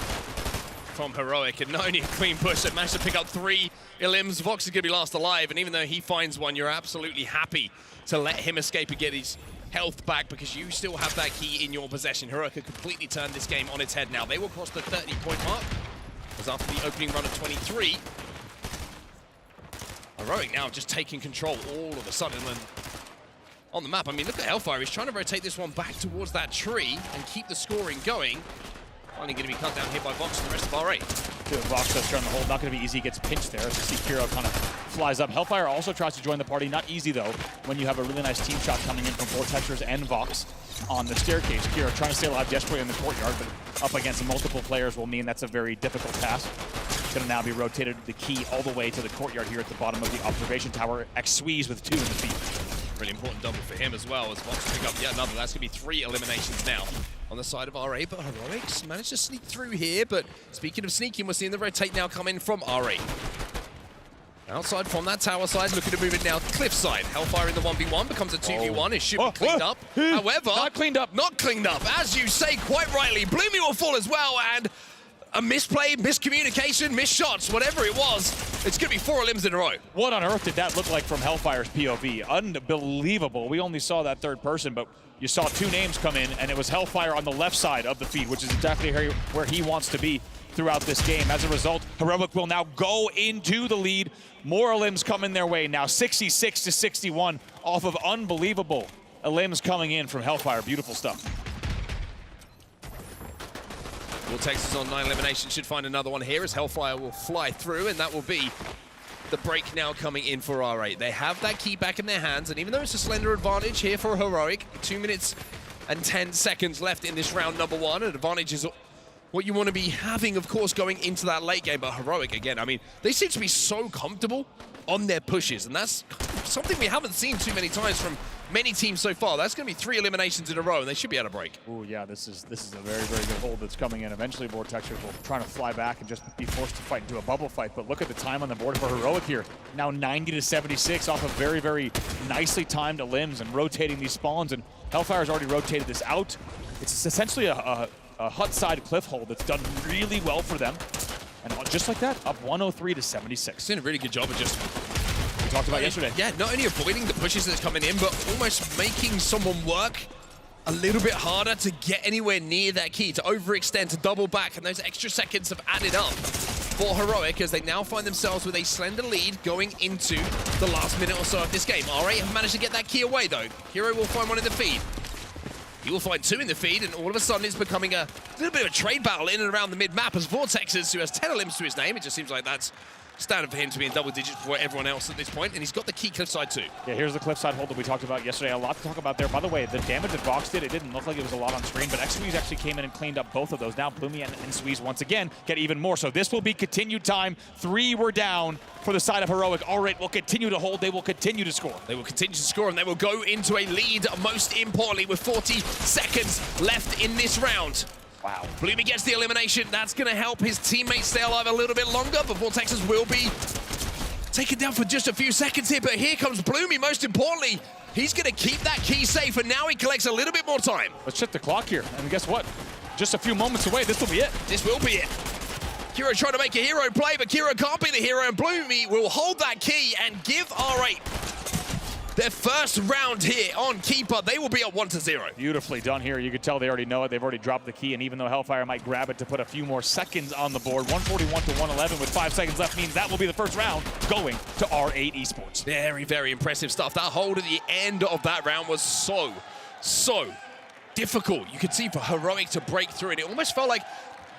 from Heroic, and not only a clean push, they managed to pick up 3 elims. Vox is going to be last alive, and even though he finds one, you're absolutely happy to let him escape and get his health back because you still have that key in your possession. Heroic have completely turned this game on its head now. They will cross the 30-point mark, because after the opening run of 23, Heroic now just taking control all of a sudden and on the map. I mean, look at Hellfire. He's trying to rotate this one back towards that tree and keep the scoring going. Finally going to be cut down here by Vox and the rest of R8. Vox does turn the hold. Not going to be easy. He gets pinched there as you see Kiro kind of flies up. Hellfire also tries to join the party. Not easy, though, when you have a really nice team shot coming in from Vortexers and Vox on the staircase. Kiro trying to stay alive desperately in the courtyard, but up against multiple players will mean that's a very difficult task. It's going to now be rotated the key all the way to the courtyard here at the bottom of the observation tower. X-Squeeze with 2 in the feed. Really important double for him as well, as Vox pick up yet another. That's going to be 3 eliminations now on the side of R8, but Heroics managed to sneak through here. But speaking of sneaking, we're seeing the rotate now come in from R8. Outside from that tower side, looking to move it now to cliff side. Hellfire in the 1v1 becomes a 2v1. It should be cleaned up. However, not cleaned up. Not cleaned up. As you say quite rightly, Bloomy will fall as well, and a misplay, miscommunication, missed shots, whatever it was, it's going to be 4 elims in a row. What on earth did that look like from Hellfire's POV? Unbelievable. We only saw that third person, but you saw 2 names come in, and it was Hellfire on the left side of the feed, which is exactly where he wants to be throughout this game. As a result, Heroic will now go into the lead. More elims coming their way now, 66-61 off of unbelievable elims coming in from Hellfire. Beautiful stuff. Vortex is on 9 eliminations, should find another one here as Hellfire will fly through, and that will be the break now coming in for R8. They have that key back in their hands, and even though it's a slender advantage here for Heroic, 2 minutes and 10 seconds left in this round number 1, an advantage is what you want to be having, of course, going into that late game. But Heroic, again, I mean, they seem to be so comfortable on their pushes, and that's something we haven't seen too many times from many teams so far. That's going to be 3 eliminations in a row, and they should be able to break. Oh yeah, this is a very, very good hold that's coming in. Eventually, Vortexers will try to fly back and just be forced to fight into a bubble fight. But look at the time on the board for Heroic here. Now 90-76 off of very, very nicely timed elims and rotating these spawns. And Hellfire's already rotated this out. It's essentially a hut side cliff hold that's done really well for them. And just like that, up 103-76. Doing a really good job of just we talked about yesterday. Yeah, not only avoiding the pushes that's coming in, but almost making someone work a little bit harder to get anywhere near that key, to overextend, to double back, and those extra seconds have added up for Heroic as they now find themselves with a slender lead going into the last minute or so of this game. R8 have managed to get that key away, though. Hero will find one in the feed. He will find 2 in the feed, and all of a sudden it's becoming a little bit of a trade battle in and around the mid-map as Vortexers, who has 10 elims to his name, it just seems like that's standard for him to be in double digits before everyone else at this point, and he's got the key cliffside too. Yeah, here's the cliffside hold that we talked about yesterday. A lot to talk about there. By the way, the damage that Vox did, it didn't look like it was a lot on screen, but X-Squeeze actually came in and cleaned up both of those. Now Bloomy and Squeeze once again get even more. So this will be continued time. 3 were down for the side of Heroic. R8 will continue to hold. They will continue to score. They will continue to score, and they will go into a lead, most importantly, with 40 seconds left in this round. Wow. Bloomy gets the elimination. That's going to help his teammates stay alive a little bit longer, but Vortexers will be taken down for just a few seconds here. But here comes Bloomy, most importantly. He's going to keep that key safe, and now he collects a little bit more time. Let's check the clock here, and guess what? Just a few moments away, this will be it. This will be it. Kiro trying to make a hero play, but Kiro can't be the hero, and Bloomy will hold that key and give R8 their first round here on Keeper. They will be at 1-0. Beautifully done here. You could tell they already know it. They've already dropped the key, and even though Hellfire might grab it to put a few more seconds on the board, 141 to 111 with 5 seconds left means that will be the first round going to R8 Esports. Very, very impressive stuff. That hold at the end of that round was so difficult. You could see for Heroic to break through it. It almost felt like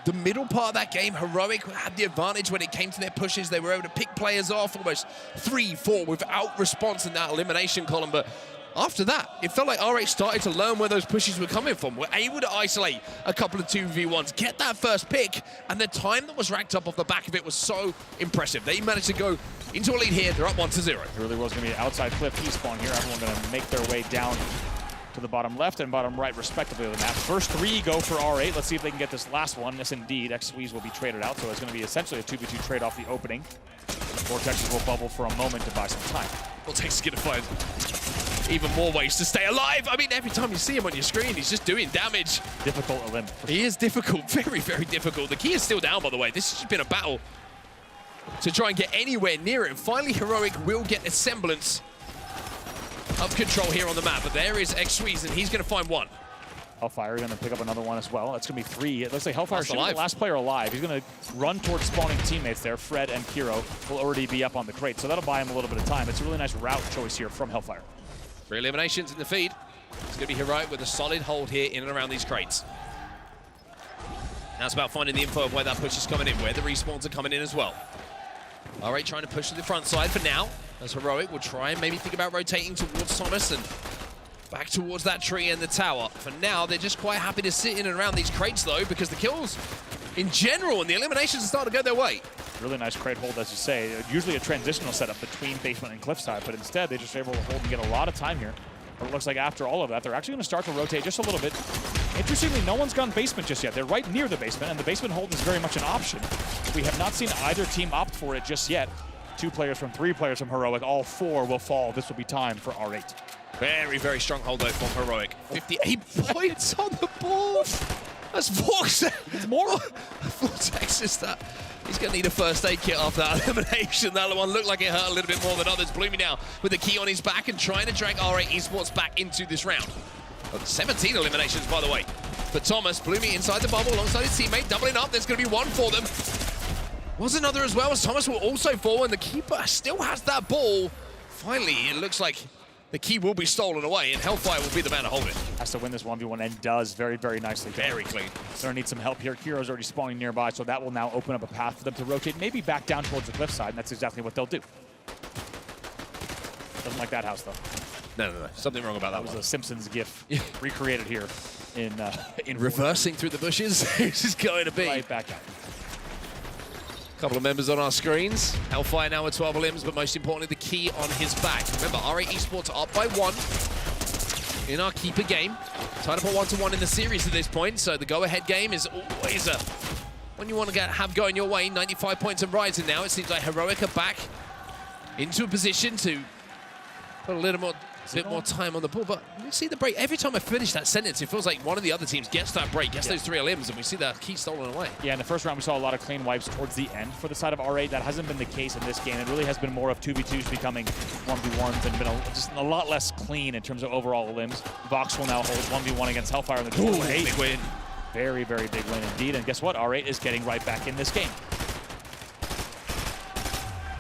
the middle part of that game, Heroic had the advantage when it came to their pushes. They were able to pick players off almost 3-4 without response in that elimination column. But after that, it felt like R8 started to learn where those pushes were coming from. We're able to isolate a couple of 2v1s, get that first pick, and the time that was racked up off the back of it was so impressive. They managed to go into a lead here. They're up 1-0. It really was going to be an outside cliff despawn here. Everyone going to make their way down to the bottom left and bottom right, respectively, of the map. First 3 go for R8. Let's see if they can get this last one. Yes, indeed. X-Squeeze will be traded out, so it's going to be essentially a 2v2 trade off the opening. Vortexes will bubble for a moment to buy some time. Vortex is going to find even more ways to stay alive. I mean, every time you see him on your screen, he's just doing damage. Difficult elim. He is difficult. Very, very difficult. The key is still down, by the way. This has been a battle to try and get anywhere near it. And finally, Heroic will get a semblance of control here on the map, but there is X-Squeeze, and he's going to find one. Hellfire going to pick up another one as well. It's going to be 3. It looks like Hellfire should be the last player alive. He's going to run towards spawning teammates there. Fred and Kiro will already be up on the crate, so that'll buy him a little bit of time. It's a really nice route choice here from Hellfire. 3 eliminations in the feed. It's going to be Heroic with a solid hold here in and around these crates. Now it's about finding the info of where that push is coming in, where the respawns are coming in as well. R8 trying to push to the front side for now, as Heroic will try and maybe think about rotating towards Thomas and back towards that tree and the tower. For now, they're just quite happy to sit in and around these crates, though, because the kills in general and the eliminations are starting to go their way. Really nice crate hold, as you say. Usually a transitional setup between basement and cliffside, but instead they just able to hold and get a lot of time here. But it looks like after all of that, they're actually going to start to rotate just a little bit. Interestingly, no one's gone basement just yet. They're right near the basement, and the basement hold is very much an option. We have not seen either team opt for it just yet. 2 players from 3 players from Heroic. All 4 will fall. This will be time for R8. Very, very strong hold, though, from Heroic. 58 points on the board. That's Vortex. It's more. Vortex is that. He's going to need a first aid kit after that elimination. That one looked like it hurt a little bit more than others. Bloomy now with the key on his back and trying to drag R8 Esports back into this round. 17 eliminations, by the way. For Thomas, Bloomy inside the bubble alongside his teammate, doubling up. There's going to be 1 for them. Was another as well, as Thomas will also fall, and the keeper still has that ball. Finally, it looks like the key will be stolen away, and Hellfire will be the man to hold it. Has to win this 1v1 and does very, very nicely. Very clean. So need some help here. Kiro's already spawning nearby, so that will now open up a path for them to rotate, maybe back down towards the cliffside, and that's exactly what they'll do. Doesn't like that house, though. No. Something wrong about that was one. a Simpsons GIF recreated here in reversing through the bushes. This is going to be right back out. Couple of members on our screens. Hellfire now with 12 elims, but most importantly, the key on his back. Remember, R8 Esports are up by 1 in our keeper game. Tied up at 1-1 in the series at this point, so the go-ahead game is always when you want to have going your way. 95 points and rising now. It seems like Heroic are back into a position to put a little bit more time on the ball, but you see the break. Every time I finish that sentence, it feels like one of the other teams gets that break, gets those 3 elims, and we see that key stolen away. Yeah, in the first round, we saw a lot of clean wipes towards the end for the side of R8. That hasn't been the case in this game. It really has been more of 2v2s becoming 1v1s and been just a lot less clean in terms of overall elims. Vox will now hold 1v1 against Hellfire in the duel. Big win. Very, very big win indeed. And guess what? R8 is getting right back in this game.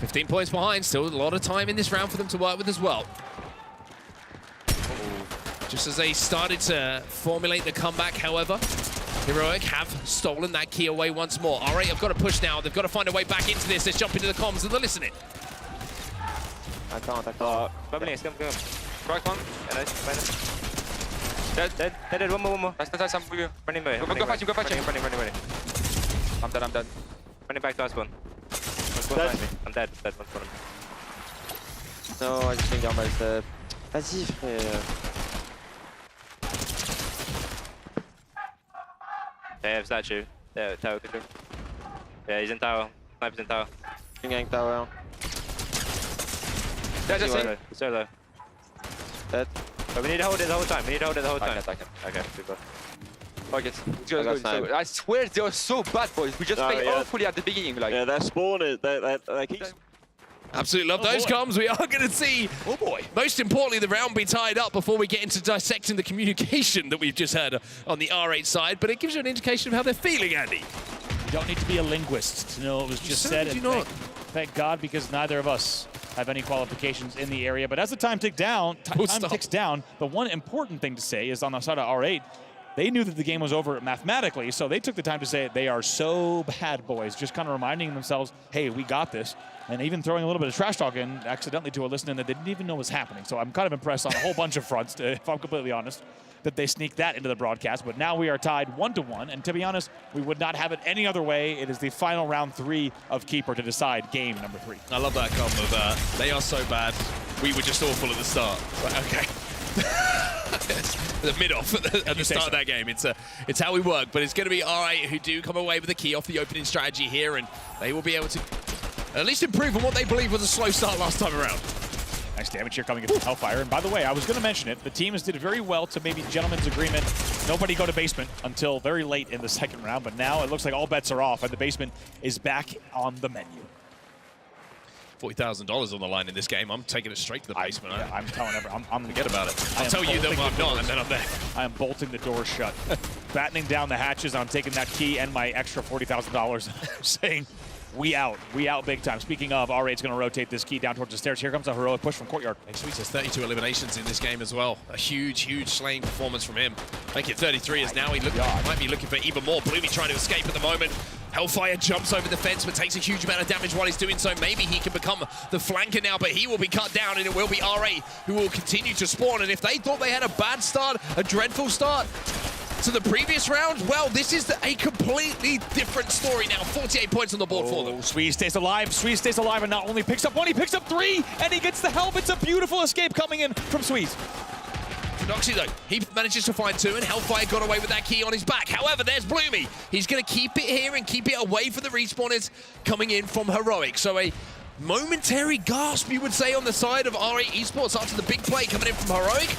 15 points behind. Still a lot of time in this round for them to work with as well. Just as they started to formulate the comeback, however, Heroic have stolen that key away once more. R8 have got to push now. They've got to find a way back into this. Let's jump into the comms and they're listening. I can't. Bubbling, come. Strike one. Dead. One more. Nice. I'm with you. Running away. Go fight him. Running. I'm dead. Running back to us one. I'm dead. One for him. No, I just think down step. Vas-y, frère. They have statue. Yeah, tower control. Yeah, he's in tower. Sniper's in tower. Gang tower. Dead, just in. So low. Dead. But we need to hold it the whole time. Okay, super. Fuck it. Let's go. I swear they are so bad, boys. We just played awfully at the beginning. Like. Yeah, their spawn is... Absolutely love those comms. We are going to see, oh boy, most importantly, the round be tied up before we get into dissecting the communication that we've just heard on the R8 side, but it gives you an indication of how they're feeling, Andy. You don't need to be a linguist to know it was just said. And thank God, because neither of us have any qualifications in the area. But as the time ticks down, the one important thing to say is on the side of R8, they knew that the game was over mathematically, so they took the time to say they are so bad, boys, just kind of reminding themselves, hey, we got this, and even throwing a little bit of trash talk in accidentally to a listener that they didn't even know was happening. So I'm kind of impressed on a whole bunch of fronts, if I'm completely honest, that they sneaked that into the broadcast. But now we are tied 1-1, and to be honest, we would not have it any other way. It is the final round 3 of Keeper to decide game number 3. I love that comment of they are so bad, we were just awful at the start. But okay. The mid-off at the start of that game. It's how we work, but it's going to be R8 who do come away with the key off the opening strategy here, and they will be able to at least improve on what they believe was a slow start last time around. Nice damage here coming in from Hellfire. And by the way, I was going to mention it. The teams did very well to maybe gentleman's agreement. Nobody go to basement until very late in the second round, but now it looks like all bets are off, and the basement is back on the menu. $40,000 on the line in this game. I'm taking it straight to the basement. I'm telling everyone. Forget about it. I'll tell you that I'm not, and then I'm there. I am bolting the door shut. Battening down the hatches. I'm taking that key and my extra $40,000. Saying, we out big time. Speaking of, R8's going to rotate this key down towards the stairs. Here comes a heroic push from Courtyard. Sweet has 32 eliminations in this game as well. A huge slaying performance from him. Make it 33 as now he might be looking for even more. Bloomy trying to escape at the moment. Hellfire jumps over the fence but takes a huge amount of damage while he's doing so. Maybe he can become the flanker now, but he will be cut down, and it will be R8 who will continue to spawn. And if they thought they had a bad start, a dreadful start to the previous round, well, this is a completely different story now. 48 points on the board for them. Sweeze stays alive. Sweeze stays alive and not only picks up 1, he picks up 3, and he gets the help. It's a beautiful escape coming in from Sweeze. Noxy though, he manages to find 2, and Hellfire got away with that key on his back. However, there's Bloomy. He's going to keep it here and keep it away for the respawners coming in from Heroic. So a momentary gasp, you would say, on the side of R8 Esports after the big play coming in from Heroic.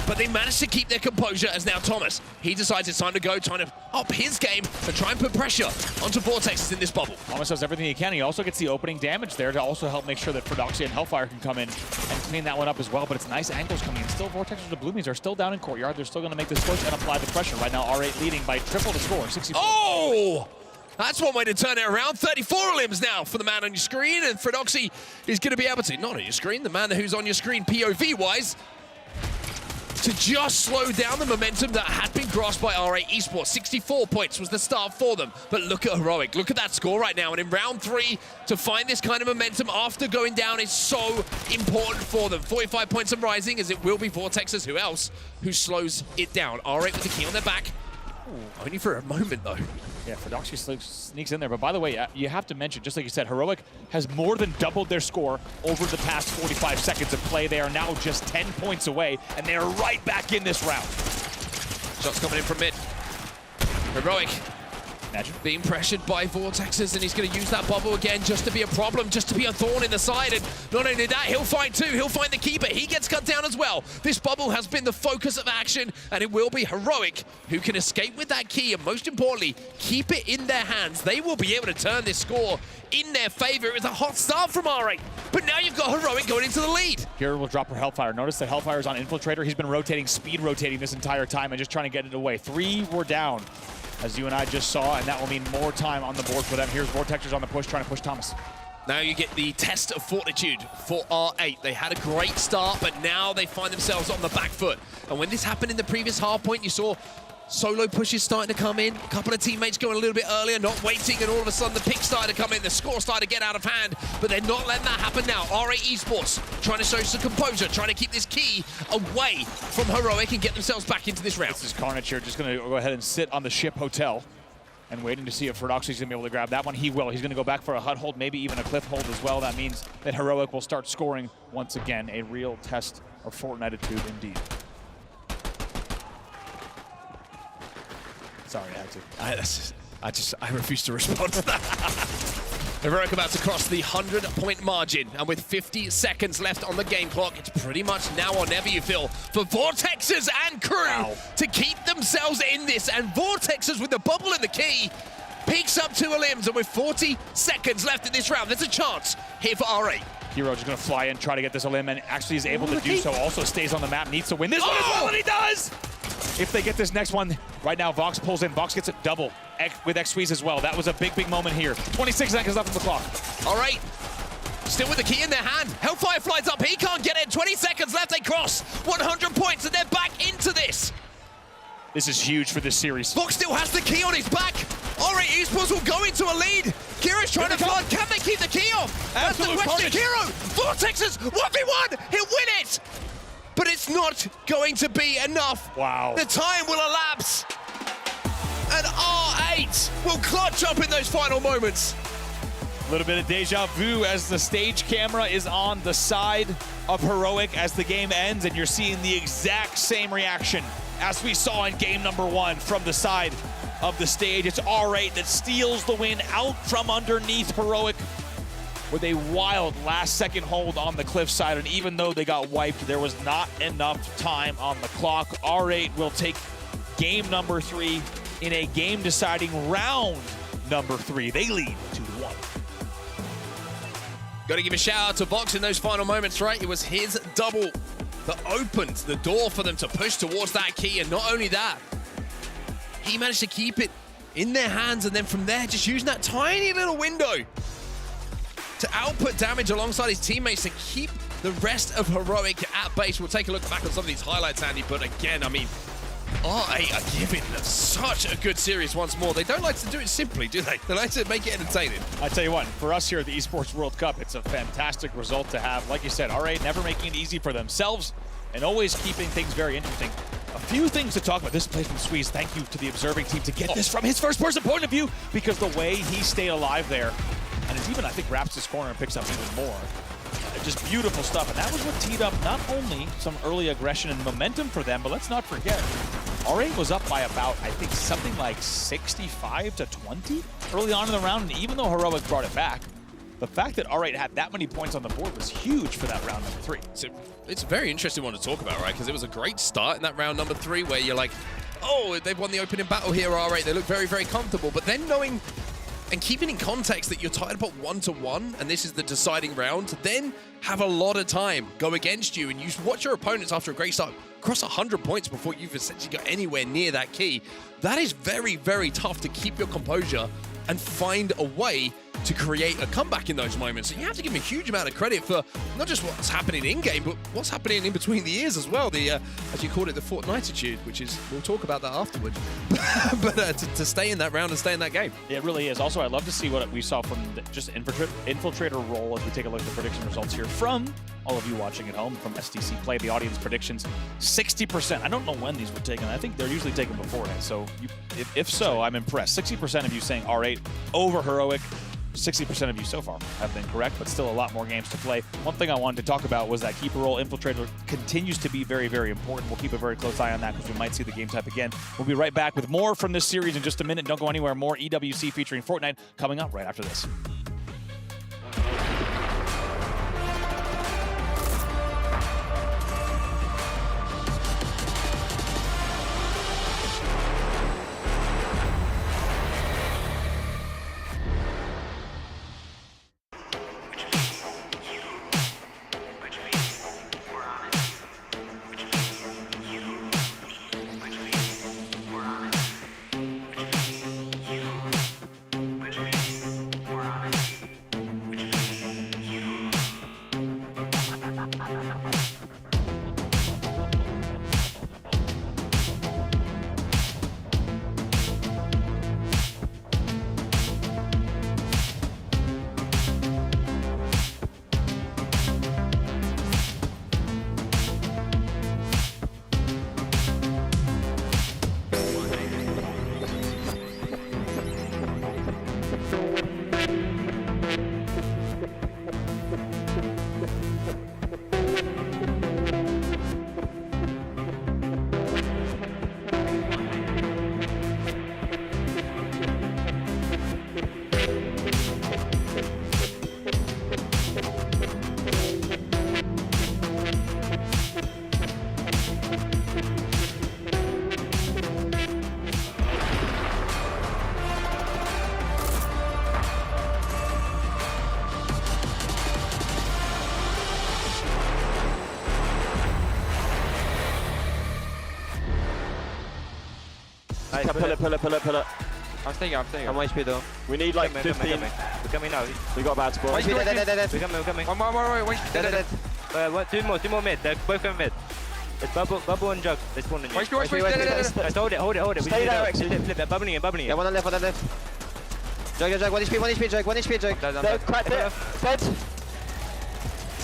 But they managed to keep their composure as now Thomas, he decides it's time to go, trying to up his game and try and put pressure onto Vortexes in this bubble. Thomas does everything he can. He also gets the opening damage there to also help make sure that Frodoxy and Hellfire can come in and clean that one up as well. But it's nice angles coming in. Still, Vortexes and Bloomies are still down in Courtyard. They're still going to make this push and apply the pressure. Right now, R8 leading by triple the score, 64. Oh! That's one way to turn it around. 34 limbs now for the man on your screen, and Frodoxy is going to be able to, not on your screen, the man who's on your screen POV-wise, to just slow down the momentum that had been grasped by R8 Esports. 64 points was the start for them. But look at Heroic. Look at that score right now. And in round 3, to find this kind of momentum after going down is so important for them. 45 points and rising, as it will be Vortexes. Who else? Who slows it down? R8 with the key on their back. Ooh, only for a moment, though. Yeah, Frodoxy sneaks in there. But by the way, you have to mention, just like you said, Heroic has more than doubled their score over the past 45 seconds of play. They are now just 10 points away, and they are right back in this round. Shots coming in from mid. Heroic. Imagine. Being pressured by Vortexes, and he's going to use that bubble again just to be a problem, just to be a thorn in the side. And not only that, he'll find 2. He'll find the keeper. He gets cut down as well. This bubble has been the focus of action, and it will be Heroic who can escape with that key, and most importantly, keep it in their hands. They will be able to turn this score in their favor. It was a hot start from R8, but now you've got Heroic going into the lead. Here will drop her Hellfire. Notice that Hellfire is on Infiltrator. He's been rotating, speed rotating this entire time and just trying to get it away. 3 were down, as you and I just saw, and that will mean more time on the board for them. Here's Vortexers on the push, trying to push Thomas. Now you get the test of fortitude for R8. They had a great start, but now they find themselves on the back foot. And when this happened in the previous Hardpoint, you saw solo pushes starting to come in, a couple of teammates going a little bit earlier, not waiting, and all of a sudden the pick started to come in, the score started to get out of hand, but they're not letting that happen now. R8 Esports trying to show some composure, trying to keep this key away from Heroic and get themselves back into this round. This is Carnage here, just going to go ahead and sit on the ship hotel and waiting to see if Frodoxy's going to be able to grab that one. He will. He's going to go back for a hut hold, maybe even a cliff hold as well. That means that Heroic will start scoring once again. A real test of Fortnite-itude indeed. Sorry, I had to. I refuse to respond to that. Heroic about to cross the 100-point margin, and with 50 seconds left on the game clock, it's pretty much now or never, you feel, for Vortexes and crew to keep themselves in this. And Vortexes with the bubble and the key peeks up 2 limbs, and with 40 seconds left in this round, there's a chance here for R8. Hero just going to fly in, try to get this elim, and actually is able to do so. Also stays on the map, needs to win this one as well, and he does! If they get this next one, right now Vox pulls in. Vox gets a double with X-Squeeze as well. That was a big, big moment here. 26 seconds left on the clock. All right. Still with the key in their hand. Hellfire flies up. He can't get it. 20 seconds left. They cross 100 points, and they're back into this. This is huge for this series. Vox still has the key on his back. All right, Esports will go into a lead. Kira's trying to flood. Can they keep the key off? That's the question. Hero, Vortexes, 1v1. He'll win it. But it's not going to be enough. Wow. The time will elapse. And R8 will clutch up in those final moments. A little bit of deja vu as the stage camera is on the side of Heroic as the game ends, and you're seeing the exact same reaction as we saw in game number 1 from the side of the stage. It's R8 that steals the win out from underneath Heroic with a wild last-second hold on the cliffside, and even though they got wiped, there was not enough time on the clock. R8 will take game number 3 in a game-deciding round number 3. They lead 2-1. Got to give a shout out to Vox in those final moments, right? It was his double that opened the door for them to push towards that key, and not only that, he managed to keep it in their hands, and then from there, just using that tiny little window to output damage alongside his teammates to keep the rest of Heroic at base. We'll take a look back on some of these highlights, Andy, but again, I mean, R8 are giving such a good series once more. They don't like to do it simply, do they? They like to make it entertaining. I tell you what, for us here at the Esports World Cup, it's a fantastic result to have. Like you said, R8 never making it easy for themselves and always keeping things very interesting. A few things to talk about. This play from Squeeze. Thank you to the observing team to get this from his first-person point of view, because the way he stayed alive there, and it's even, I think, wraps his corner and picks up even more. Just beautiful stuff, and that was what teed up not only some early aggression and momentum for them, but let's not forget, R8 was up by about, I think, something like 65 to 20 early on in the round, and even though Heroic brought it back, the fact that R8 had that many points on the board was huge for that round number 3. It's a very interesting one to talk about, right? Because it was a great start in that round number 3 where you're like, oh, they've won the opening battle here, R8. They look very, very comfortable. But then knowing and keeping in context that you're tied up at 1-1, and this is the deciding round, to then have a lot of time go against you, and you watch your opponents after a great start cross 100 points before you've essentially got anywhere near that key. That is very, very tough to keep your composure and find a way to create a comeback in those moments. And you have to give him a huge amount of credit for not just what's happening in-game, but what's happening in between the ears as well. The, as you called it, the Fortnite-attitude, which is, we'll talk about that afterwards. But to stay in that round and stay in that game. It really is. Also, I'd love to see what we saw from just infiltrator role as we take a look at the prediction results here from all of you watching at home, from STC Play, the audience predictions. 60%. I don't know when these were taken. I think they're usually taken beforehand. So if so, I'm impressed. 60% of you saying R8 over Heroic. 60% of you so far have been correct, but still a lot more games to play. One thing I wanted to talk about was that keeper role. Infiltrator continues to be very, very important. We'll keep a very close eye on that because we might see the game type again. We'll be right back with more from this series in just a minute. Don't go anywhere. More EWC featuring Fortnite coming up right after this. Pull it. I'm staying. I'm HP though. We need like 15. Look at me now. We got a bad spot. Look at me. One more. Dead. Two more mid. They're both going mid. It's bubble and jug. They spawn in you. Watch me. Hold it. Stay there, Flip it. Bubbling in. Yeah, one on left. Jug. 1 HP, Jug. Dead. Cracked it. Dead.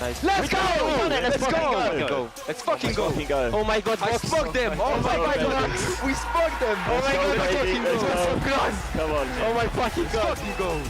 Nice. Let's go! Let's fucking go! Oh my god, I smugged them! Oh my god! We smugged them! Oh my god, let's fucking go! Come on. Oh my fucking god! Fucking go!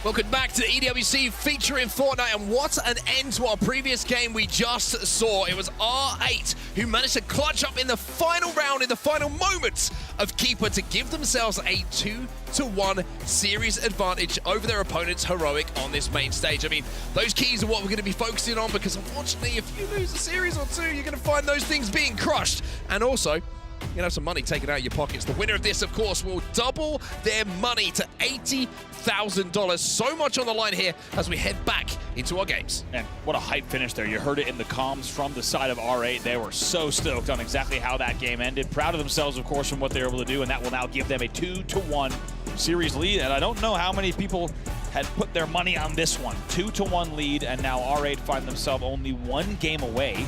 Welcome back to the EWC featuring Fortnite, and what an end to our previous game we just saw. It was R8 who managed to clutch up in the final round, in the final moments of Keeper, to give themselves a 2-1 series advantage over their opponents, Heroic, on this main stage. I mean, those keys are what we're going to be focusing on, because unfortunately, if you lose a series or two, you're going to find those things being crushed. And also, you're going to have some money taken out of your pockets. The winner of this, of course, will double their money to $80,000. So much on the line here as we head back into our games. And what a hype finish there. You heard it in the comms from the side of R8. They were so stoked on exactly how that game ended. Proud of themselves, of course, from what they were able to do, and that will now give them a 2-1 series lead. And I don't know how many people had put their money on this one. 2-1 lead, and now R8 find themselves only 1 game away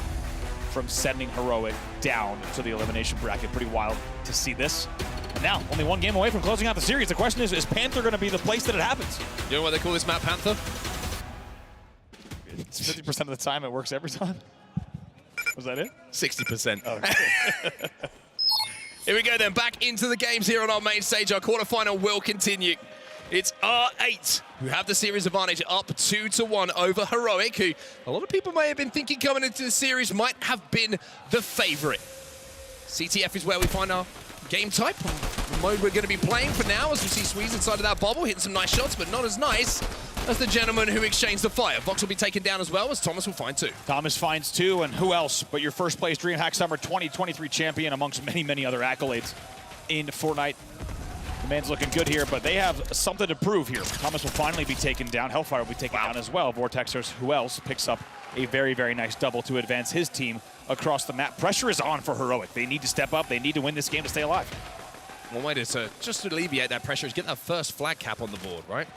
from sending Heroic down to the elimination bracket. Pretty wild to see this. And now, only 1 game away from closing out the series. The question is Panther going to be the place that it happens? You know why they call this map Panther? It's 50% of the time, it works every time. Was that it? 60%. Oh, Here we go then, back into the games here on our main stage. Our quarterfinal will continue. It's R8 who have the series advantage, up 2-1 over Heroic, who a lot of people may have been thinking coming into the series might have been the favorite. CTF is where we find our game type, the mode we're going to be playing for now, as we see Squeeze inside of that bubble, hitting some nice shots, but not as nice as the gentleman who exchanged the fire. Vox will be taken down as well, as Thomas will find 2. Thomas finds 2, and who else but your first place DreamHack Summer 2023 champion, amongst many, many other accolades in Fortnite. The man's looking good here, but they have something to prove here. Thomas will finally be taken down. Hellfire will be taken down as well. Vortexers, who else, picks up a very, very nice double to advance his team across the map. Pressure is on for Heroic. They need to step up. They need to win this game to stay alive. One way to just alleviate that pressure is get that first flag cap on the board, right?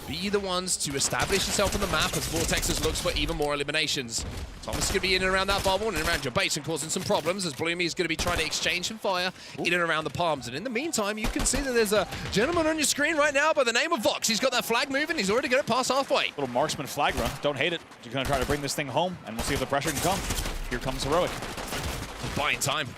Be the ones to establish yourself on the map as Vortexers looks for even more eliminations. Thomas is going to be in and around that bubble and around your base and causing some problems, as Bloomy is going to be trying to exchange some fire in and around the palms. And in the meantime, you can see that there's a gentleman on your screen right now by the name of Vox. He's got that flag moving. He's already got it past halfway. Little marksman flag run. Don't hate it. You're going to try to bring this thing home, and we'll see if the pressure can come. Here comes Heroic. Buying time.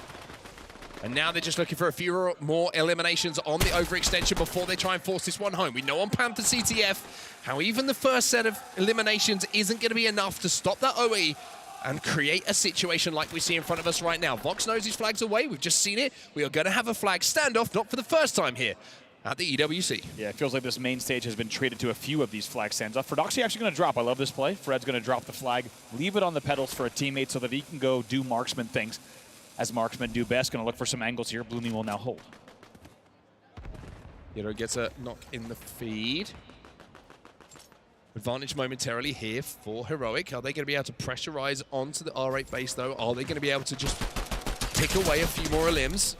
And now they're just looking for a few more eliminations on the overextension before they try and force this one home. We know on Panther CTF how even the first set of eliminations isn't going to be enough to stop that OE and create a situation like we see in front of us right now. Vox knows his flag's away. We've just seen it. We are going to have a flag standoff, not for the first time here at the EWC. Yeah, it feels like this main stage has been treated to a few of these flag stands off. Fredoxy actually going to drop. I love this play. Fred's going to drop the flag, leave it on the pedals for a teammate so that he can go do marksman things. As marksmen do best, going to look for some angles here. Bloomy will now hold. Hero gets a knock in the feed. Advantage momentarily here for Heroic. Are they going to be able to pressurize onto the R8 base, though? Are they going to be able to just pick away a few more limbs?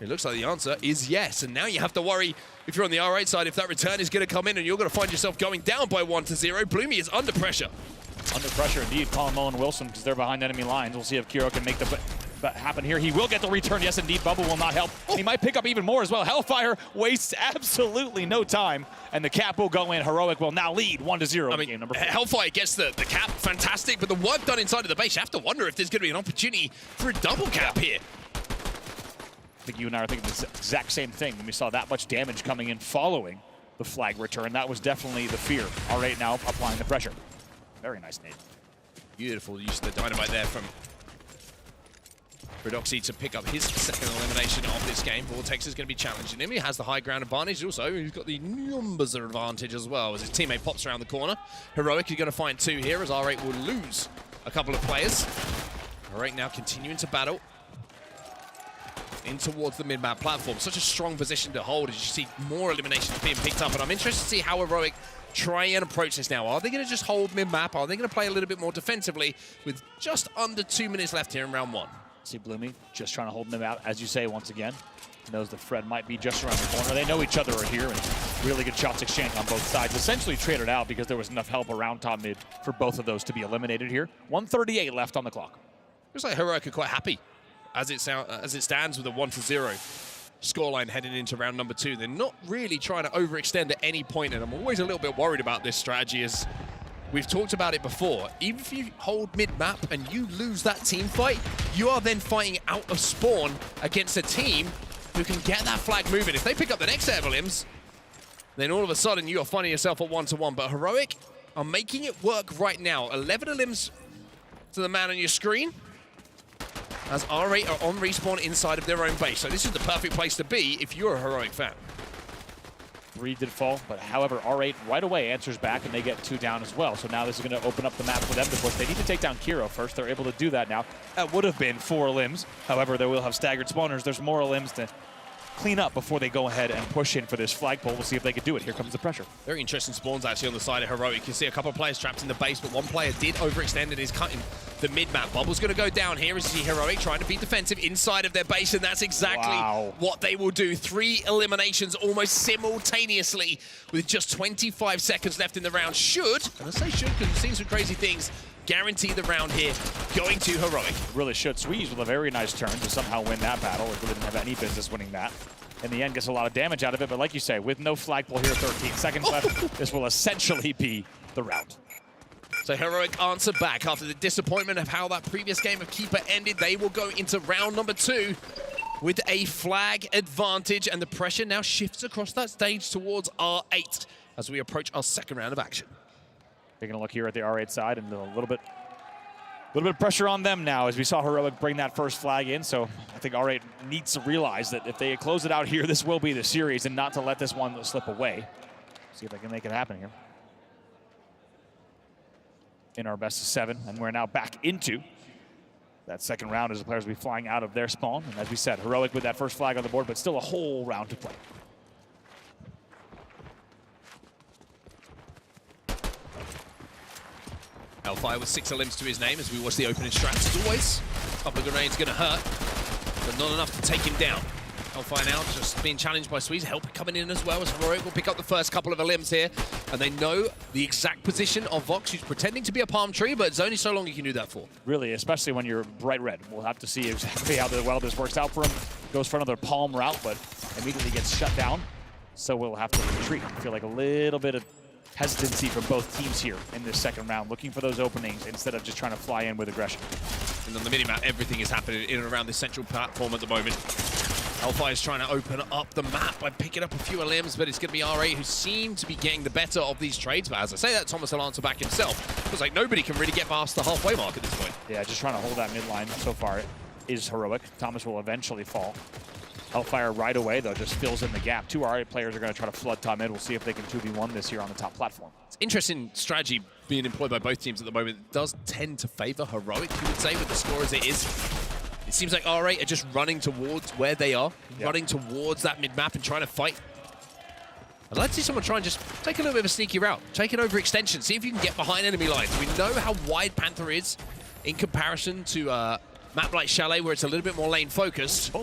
It looks like the answer is yes. And now you have to worry, if you're on the R8 side, if that return is going to come in and you're going to find yourself going down by 1-0. Bloomy is under pressure. Under pressure indeed. Colin Mullen Wilson, because they're behind enemy lines. We'll see if Kiro can make the happen here. He will get the return. Yes, indeed. Bubble will not help. He might pick up even more as well. Hellfire wastes absolutely no time, and the cap will go in. Heroic will now lead 1-0 in game number 4. Hellfire gets the cap. Fantastic. But the work done inside of the base, you have to wonder if there's going to be an opportunity for a double cap here. I think you and I are thinking the exact same thing when we saw that much damage coming in following the flag return. That was definitely the fear. R8 now applying the pressure. Very nice nade. Beautiful use of the dynamite there from Fredoxy to pick up his second elimination of this game. Vortex is going to be challenging him. He has the high ground advantage. Also, he's got the numbers advantage as well as his teammate pops around the corner. Heroic is going to find 2 here as R8 will lose a couple of players. R8 now continuing to battle in towards the mid-map platform. Such a strong position to hold as you see more eliminations being picked up. And I'm interested to see how Heroic try and approach this now. Are they going to just hold mid-map? Are they going to play a little bit more defensively with just under 2 minutes left here in round 1? See Bloomy just trying to hold them out, as you say, once again. Knows that Fred might be just around the corner. They know each other are here, and really good shots exchanged on both sides. Essentially traded out because there was enough help around top mid for both of those to be eliminated here. 1:38 left on the clock. Looks like Heroic are quite happy as it stands with a 1-0 scoreline heading into round number 2. They're not really trying to overextend at any point, and I'm always a little bit worried about this strategy, as we've talked about it before. Even if you hold mid-map and you lose that team fight, you are then fighting out of spawn against a team who can get that flag moving. If they pick up the next set of limbs, then all of a sudden you are finding yourself at 1-1. But Heroic are making it work right now. 11 limbs to the man on your screen, as R8 are on respawn inside of their own base. So this is the perfect place to be if you're a Heroic fan. 3 did fall, but however, R8 right away answers back, and they get 2 down as well. So now this is going to open up the map for them to push. They need to take down Kiro first. They're able to do that now. That would have been 4 limbs. However, they will have staggered spawners. There's more limbs to clean up before they go ahead and push in for this flagpole. We'll see if they can do it. Here comes the pressure. Very interesting spawns actually on the side of Heroic. You can see a couple of players trapped in the base, but one player did overextend and is cutting the mid-map. Bubble's going to go down here as you see Heroic trying to be defensive inside of their base, and that's exactly what they will do. 3 eliminations almost simultaneously with just 25 seconds left in the round. Should, and I say should because we've seen some crazy things, guarantee the round here going to Heroic. Really should. Squeeze with a very nice turn to somehow win that battle. It really didn't have any business winning that. In the end, gets a lot of damage out of it, but like you say, with no flagpole here, 13 seconds left, this will essentially be the round. So Heroic answer back after the disappointment of how that previous game of Keeper ended. They will go into round number 2 with a flag advantage, and the pressure now shifts across that stage towards R8 as we approach our second round of action. Taking a look here at the R8 side, and a little bit of pressure on them now as we saw Heroic bring that first flag in. So I think R8 needs to realize that if they close it out here, this will be the series, and not to let this one slip away. See if they can make it happen here. In our best of 7, and we're now back into that second round as the players will be flying out of their spawn. And as we said, Heroic with that first flag on the board, but still a whole round to play. Hellfire with 6 limbs to his name as we watch the opening strats. As always, a couple of grenades going to hurt, but not enough to take him down. Hellfire now just being challenged by Squeeze. Help coming in as well, as Heroic will pick up the first couple of limbs here. And they know the exact position of Vox, who's pretending to be a palm tree, but it's only so long you can do that for. Really, especially when you're bright red. We'll have to see exactly how well this works out for him. Goes for another palm route, but immediately gets shut down. So we'll have to retreat. I feel like a little bit of hesitancy from both teams here in this second round, looking for those openings instead of just trying to fly in with aggression. And on the minimap, everything is happening in and around this central platform at the moment. Hellfire is trying to open up the map by picking up a few limbs, but it's going to be R8 who seem to be getting the better of these trades. But as I say that, Thomas will answer back himself. Feels like nobody can really get past the halfway mark at this point. Yeah, just trying to hold that midline so far is Heroic. Thomas will eventually fall. Hellfire right away, though, just fills in the gap. 2 R8 players are going to try to flood top mid. We'll see if they can 2v1 this here on the top platform. It's interesting strategy being employed by both teams at the moment. It does tend to favor Heroic, you would say, with the score as it is. It seems like R8 are just running towards where they are, running towards that mid-map and trying to fight. I'd like to see someone try and just take a little bit of a sneaky route, take an overextension, see if you can get behind enemy lines. We know how wide Panther is in comparison to a map like Chalet, where it's a little bit more lane-focused.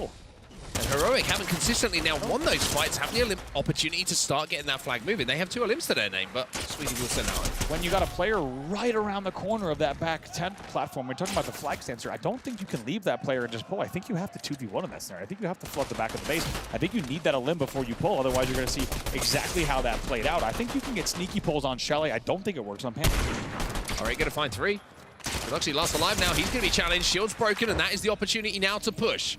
And Heroic haven't consistently now won those fights, have the opportunity to start getting that flag moving. They have 2 limbs to their name, but Sweetie will send out. When you got a player right around the corner of that back tent platform, we're talking about the flag stancer, I don't think you can leave that player and just pull. I think you have to 2v1 in that scenario. I think you have to flood the back of the base. I think you need that limb before you pull, otherwise you're going to see exactly how that played out. I think you can get sneaky pulls on Chalet. I don't think it works on Panther. All right, going to find 3. He's actually last alive now. He's going to be challenged. Shield's broken, and that is the opportunity now to push.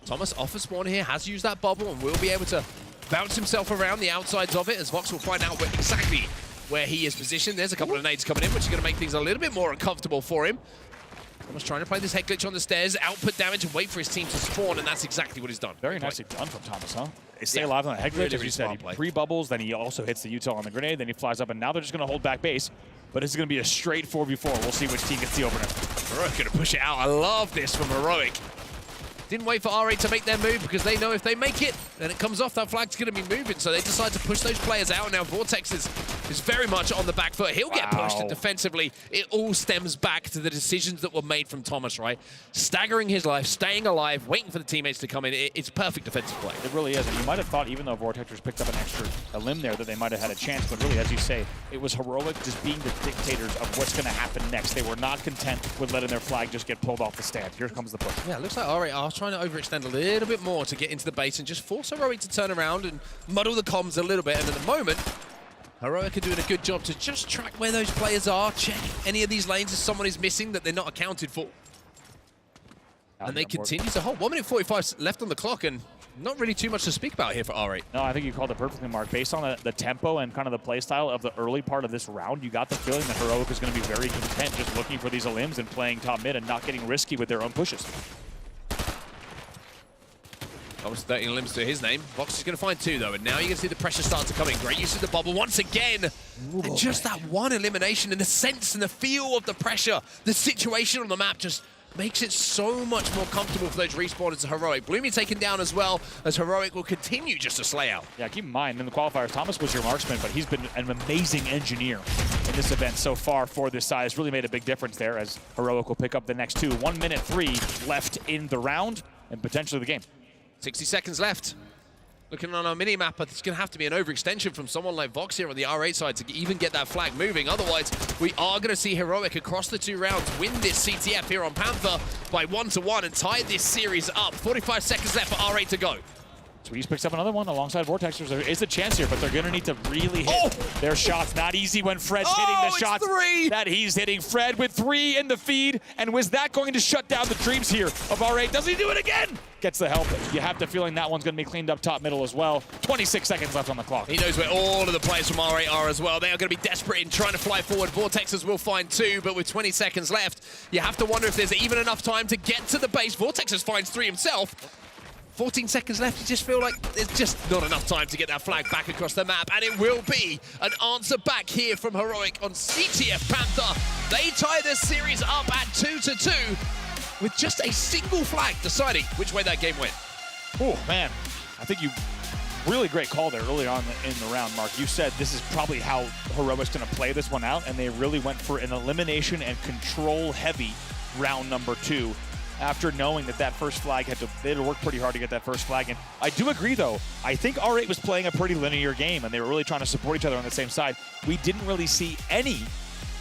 Thomas off of spawn here, has used that bubble and will be able to bounce himself around the outsides of it, as Vox will find out exactly where he is positioned. There's a couple of nades coming in, which is going to make things a little bit more uncomfortable for him. Thomas trying to play this head glitch on the stairs, output damage and wait for his team to spawn, and that's exactly what he's done. Very nicely done from Thomas, huh? They stay alive on the head glitch, as you said. He pre-bubbles, then he also hits the util on the grenade, then he flies up, and now they're just going to hold back base. But this is going to be a straight 4v4. We'll see which team gets the opener. Heroic going to push it out. I love this from Heroic. Didn't wait for R8 to make their move because they know if they make it, then it comes off, that flag's going to be moving. So they decide to push those players out. Now Vortex is very much on the back foot. He'll get pushed, and defensively, it all stems back to the decisions that were made from Thomas, right? Staggering his life, staying alive, waiting for the teammates to come in. It's perfect defensive play. It really is. And you might have thought, even though Vortexers picked up an extra limb there, that they might have had a chance. But really, as you say, it was Heroic just being the dictators of what's going to happen next. They were not content with letting their flag just get pulled off the stand. Here comes the push. Yeah, it looks like R8 are trying to overextend a little bit more to get into the base and just force Heroic to turn around and muddle the comms a little bit. And at the moment, Heroic are doing a good job to just track where those players are, check any of these lanes if someone is missing that they're not accounted for. And they continue to hold. 1 minute 45 left on the clock, and not really too much to speak about here for R8. No, I think you called it perfectly, Mark. Based on the tempo and kind of the play style of the early part of this round, you got the feeling that Heroic is going to be very content just looking for these limbs and playing top mid and not getting risky with their own pushes. Almost 13 limbs to his name. Vox is going to find 2, though, and now you can see the pressure start to come in. Great use of the bubble once again. And just that one elimination and the sense and the feel of the pressure, the situation on the map just makes it so much more comfortable for those respawners to Heroic. Bloomy taken down as well, as Heroic will continue just to slay out. Yeah, keep in mind, in the qualifiers, Thomas was your marksman, but he's been an amazing engineer in this event so far for this size. Really made a big difference there, as Heroic will pick up the next 2. 1 minute 3 left in the round, and potentially the game. 60 seconds left. Looking on our mini-map, it's going to have to be an overextension from someone like Vox here on the R8 side to even get that flag moving. Otherwise, we are going to see Heroic across the 2 rounds win this CTF here on Panther by 1-1 and tie this series up. 45 seconds left for R8 to go. Sweeties picks up another one alongside Vortexers. There is a chance here, but they're going to need to really hit their shots. Not easy when Fred's hitting the shots 3. that he's hitting. Fred with 3 in the feed, and was that going to shut down the dreams here of R8? Does he do it again? Gets the help. You have the feeling that one's going to be cleaned up top middle as well. 26 seconds left on the clock. He knows where all of the players from R8 are as well. They are going to be desperate in trying to fly forward. Vortexers will find 2, but with 20 seconds left, you have to wonder if there's even enough time to get to the base. Vortexers finds 3 himself. 14 seconds left, you just feel like there's just not enough time to get that flag back across the map, and it will be an answer back here from Heroic on CTF Panther. They tie this series up at 2-2 with just a single flag deciding which way that game went. Oh, man. I think you really great call there early on in the round, Mark. You said this is probably how Heroic's going to play this one out, and they really went for an elimination and control-heavy round number 2. After knowing that first flag they had to work pretty hard to get that first flag. And I do agree, though. I think R8 was playing a pretty linear game, and they were really trying to support each other on the same side. We didn't really see any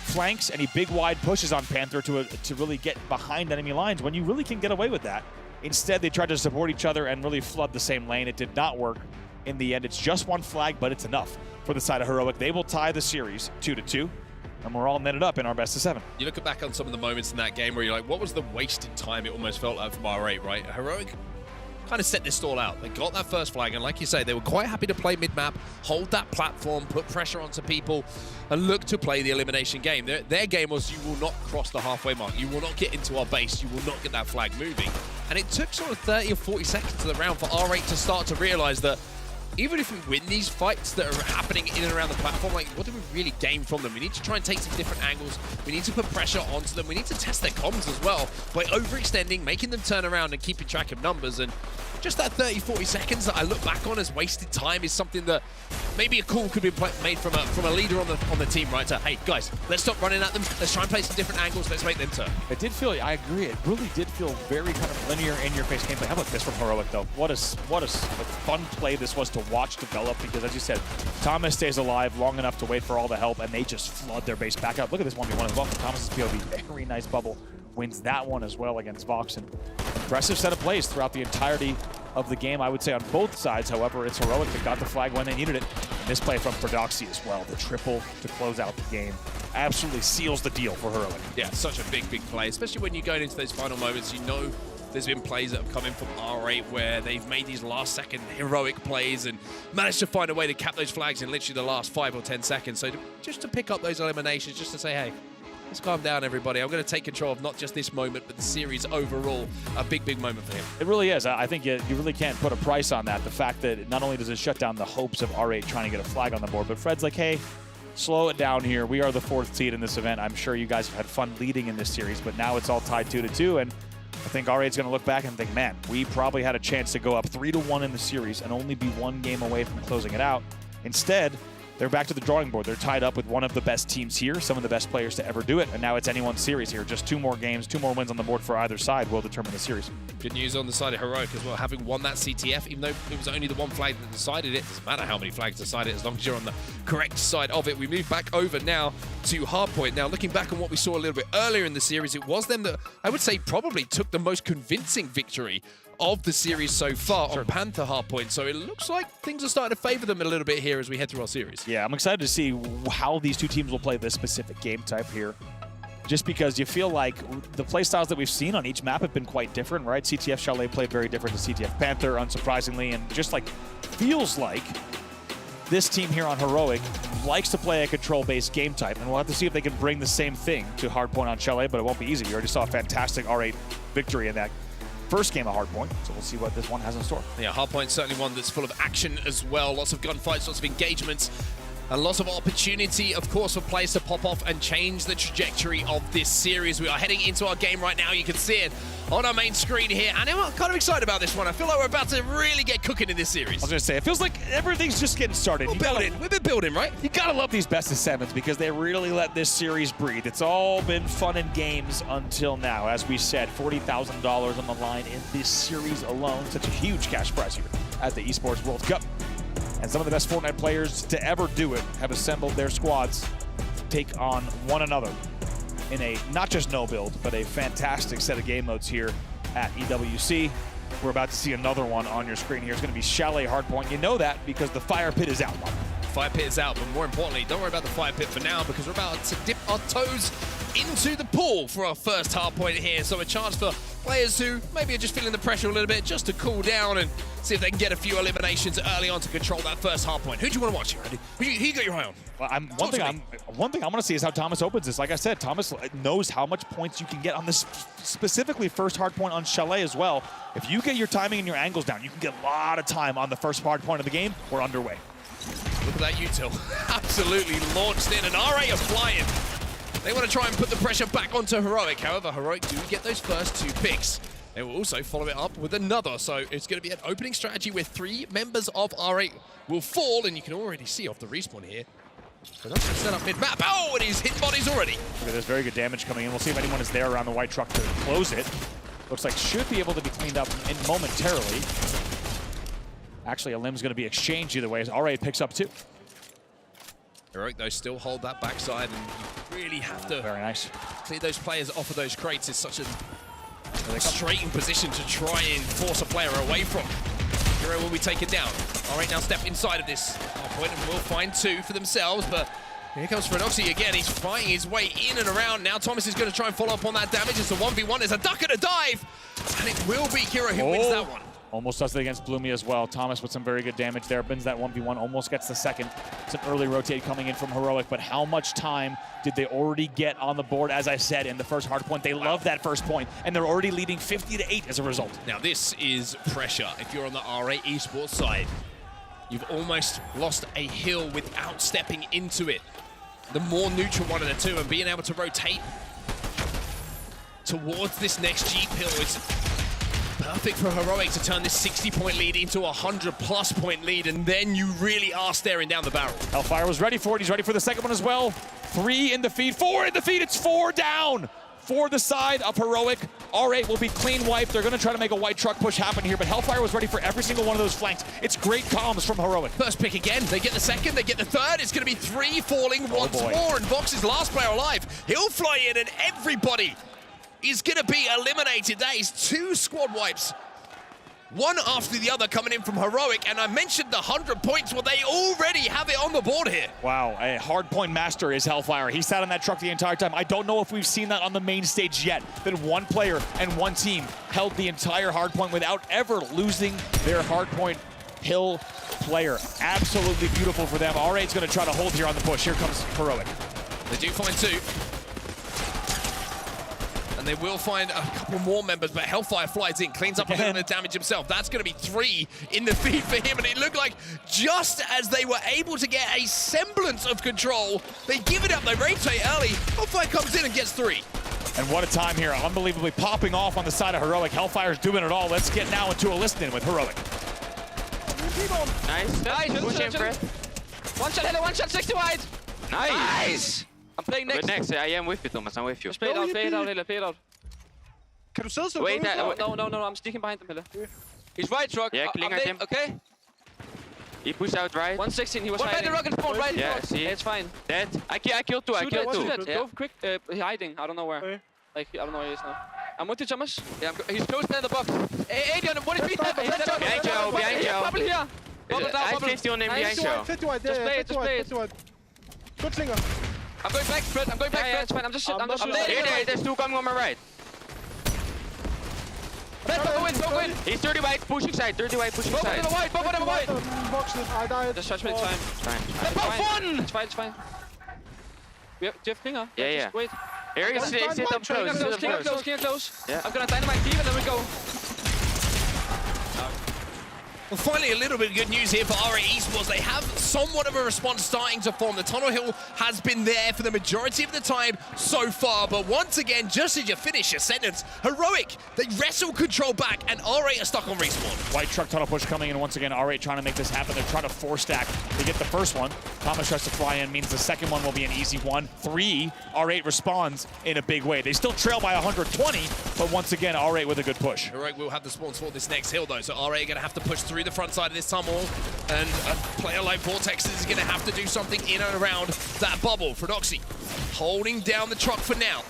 flanks, any big wide pushes on Panther to really get behind enemy lines when you really can get away with that. Instead, they tried to support each other and really flood the same lane. It did not work in the end. It's just 1 flag, but it's enough for the side of Heroic. They will tie the series 2-2. And we're all netted up in our best of 7. You look back on some of the moments in that game where you're like, what was the wasted time it almost felt like from R8, right? Heroic kind of set this stall out. They got that first flag, and like you say, they were quite happy to play mid-map, hold that platform, put pressure onto people, and look to play the elimination game. Their game was, you will not cross the halfway mark. You will not get into our base. You will not get that flag moving. And it took sort of 30 or 40 seconds of the round for R8 to start to realize that even if we win these fights that are happening in and around the platform, like, what do we really gain from them? We need to try and take some different angles. We need to put pressure onto them. We need to test their comms as well by overextending, making them turn around and keeping track of numbers. And just that 30, 40 seconds that I look back on as wasted time is something that maybe a call could be made from a leader on the team, right? So, hey, guys, let's stop running at them. Let's try and play some different angles. Let's make them turn. It did feel, I agree, it really did feel very kind of linear in-your-face gameplay. How about this from Heroic, though? What a fun play this was to watch develop, because, as you said, Thomas stays alive long enough to wait for all the help, and they just flood their base back out. Look at this 1v1 as well from Thomas's POV. Very nice bubble. Wins that one as well against Vox. And impressive set of plays throughout the entirety of the game, I would say, on both sides. However, it's Heroic that got the flag when they needed it. And this play from Prodoxy as well, the triple to close out the game, absolutely seals the deal for Heroic. Yeah, such a big play, especially when you're going into those final moments. You know there's been plays that have come in from R8 where they've made these last-second heroic plays and managed to find a way to cap those flags in literally the last 5 or 10 seconds. So just to pick up those eliminations, just to say, hey, let's calm down, everybody. I'm going to take control of not just this moment, but the series overall. A big moment for him. It really is. I think you really can't put a price on that. The fact that not only does it shut down the hopes of R8 trying to get a flag on the board, but Fred's like, hey, slow it down here. We are the 4th seed in this event. I'm sure you guys have had fun leading in this series, but now it's all tied 2-2, and I think R8's going to look back and think, man, we probably had a chance to go up 3-1 in the series and only be one game away from closing it out. Instead, they're back to the drawing board. They're tied up with one of the best teams here, some of the best players to ever do it, and now it's anyone's series here. Just 2 more games, 2 more wins on the board for either side will determine the series. Good news on the side of Heroic as well, having won that CTF, even though it was only the one flag that decided it. Doesn't matter how many flags decide it, as long as you're on the correct side of it. We move back over now to Hardpoint. Now, looking back on what we saw a little bit earlier in the series, it was them that I would say probably took the most convincing victory of the series so far on Panther Hardpoint. So it looks like things are starting to favor them a little bit here as we head through our series. Yeah, I'm excited to see how these two teams will play this specific game type here. Just because you feel like the play styles that we've seen on each map have been quite different, right? CTF Chalet played very different to CTF Panther, unsurprisingly, and just like feels like this team here on Heroic likes to play a control-based game type, and we'll have to see if they can bring the same thing to Hardpoint on Chalet, but it won't be easy. You already saw a fantastic R8 victory in that first game of Hardpoint, so we'll see what this one has in store. Yeah, Hardpoint's certainly one that's full of action as well. Lots of gunfights, lots of engagements, and lots of opportunity, of course, for players to pop off and change the trajectory of this series. We are heading into our game right now. You can see it on our main screen here, and I'm kind of excited about this one. I feel like we're about to really get cooking in this series. I was going to say, it feels like everything's just getting started. We've been building, right? You got to love these best of sevens because they really let this series breathe. It's all been fun and games until now. As we said, $40,000 on the line in this series alone. Such a huge cash prize here at the Esports World Cup. And some of the best Fortnite players to ever do it have assembled their squads to take on one another in a not just no build, but a fantastic set of game modes here at EWC. We're about to see another one on your screen here. It's going to be Chalet Hardpoint. You know that because the fire pit is out. Fire pit is out, but more importantly, don't worry about the fire pit for now because we're about to dip our toes into the pool for our first Hardpoint here. So a chance for players who maybe are just feeling the pressure a little bit just to cool down and see if they can get a few eliminations early on to control that first Hardpoint. Who do you want to watch here, Andy? Who you got your eye on? Well, one thing I want to see is how Thomas opens this. Like I said, Thomas knows how much points you can get on this specifically first Hardpoint on Chalet as well. If you get your timing and your angles down, you can get a lot of time on the first Hardpoint of the game. We're underway. Look at that util. Absolutely launched in, and R8 are flying. They want to try and put the pressure back onto Heroic. However, Heroic do get those first 2 picks. They will also follow it up with another. So it's going to be an opening strategy where 3 members of R8 will fall, and you can already see off the respawn here. So that's set up mid-map. Oh, and he's hit bodies already. Look at this, very good damage coming in. We'll see if anyone is there around the white truck to close it. Looks like should be able to be cleaned up in momentarily. Actually, a limb's going to be exchanged either way as R8 picks up 2. Heroic, though, still hold that backside, and you really have to clear those players off of those crates. It's such a frustrating position to try and force a player away from. Hero will be taken down. R8 now step inside of this point and will find 2 for themselves, but here comes Frenoxy again. He's fighting his way in and around. Now Thomas is going to try and follow up on that damage. It's a 1v1. There's a duck and a dive, and it will be Kira who wins that one. Almost does it against Bloomy as well. Thomas with some very good damage there. Bins that 1v1, almost gets the second. It's an early rotate coming in from Heroic, but how much time did they already get on the board? As I said, in the first Hardpoint, they love that first point, and they're already leading 50-8 as a result. Now this is pressure. If you're on the R8 Esports side, you've almost lost a hill without stepping into it. The more neutral one of the 2 and being able to rotate towards this next Jeep hill is perfect for Heroic to turn this 60-point lead into a 100-plus point lead, and then you really are staring down the barrel. Hellfire was ready for it. He's ready for the second one as well. 3 in the feed, 4 in the feed. It's 4 down for the side of Heroic. R8 will be clean wiped. They're going to try to make a white truck push happen here, but Hellfire was ready for every single one of those flanks. It's great comms from Heroic. First pick again. They get the second, they get the third. It's going to be 3 falling once more, and Vox is last player alive. He'll fly in, and everybody is going to be eliminated. That is 2 squad wipes, one after the other coming in from Heroic, and I mentioned the 100 points. Well, they already have it on the board here. Wow, a Hardpoint master is Hellfire. He sat on that truck the entire time. I don't know if we've seen that on the main stage yet, that one player and one team held the entire Hardpoint without ever losing their Hardpoint hill player. Absolutely beautiful for them. R8's going to try to hold here on the push. Here comes Heroic. They do find 2. And they will find a couple more members, but Hellfire flies in, cleans up a little bit of damage himself. That's going to be 3 in the feed for him, and it looked like just as they were able to get a semblance of control, they give it up, they rotate early. Hellfire comes in and gets 3. And what a time here. Unbelievably popping off on the side of Heroic. Hellfire's doing it all. Let's get now into a listen-in with Heroic. Nice. Push him, Fred. One shot, hello, one shot, 60 wide. Nice. I'm playing next. Good next. I am with you, Thomas. I'm with you. Just play it out, Helle, play it out. Kan du sidde så? Wait, No, I'm sneaking behind him, Helle. He's right, truck. Yeah, clinger him. Okay. He pushed out right. 116, he was One hiding. by the rocket spawn, right? Yeah, see. It's fine. Dead. I killed two. I killed two. Yeah. Go quick. He's hiding. I don't know where. Okay. Like, I don't know where he is now. I'm with you, Thomas. Yeah, he's close to the box. 80 on him. What is beat? Behind Joe. Behind Joe. Bubble here. Bubble down, I bubble. 50 on him behind Joe. 50 wide, Just play it, just play it. Good slinger. I'm going back, Fred. I'm going back, Fred. It's fine. I'm just Here, there's two coming on my right. Fred, go in. He's 30 wide, pushing side. 30 wide, pushing side. Both of them wide. Boxen, I died. Just touch me the time. Fine. It's fine. Do you have Klinger? Yeah. Just wait. Here he is. Sit up close. Klinger close. Yeah. I'm gonna dynamite deep and then we go. Well, finally, a little bit of good news here for RA Esports. They have somewhat of a response starting to form. The tunnel hill has been there for the majority of the time so far, but once again, just as you finish your sentence, Heroic, they wrestle control back, and R8 are stuck on respawn. White truck tunnel push coming in once again. R8 trying to make this happen. They're trying to four stack to get the first one. Thomas tries to fly in, means the second one will be an easy one. 3, R8 responds in a big way. They still trail by 120, but once again, R8 with a good push. Heroic will have the spawns for this next hill, though, so R8 are going to have to push through the front side of this tunnel, and a player like Vortex is going to have to do something in and around that bubble. Frodoxy holding down the truck for now.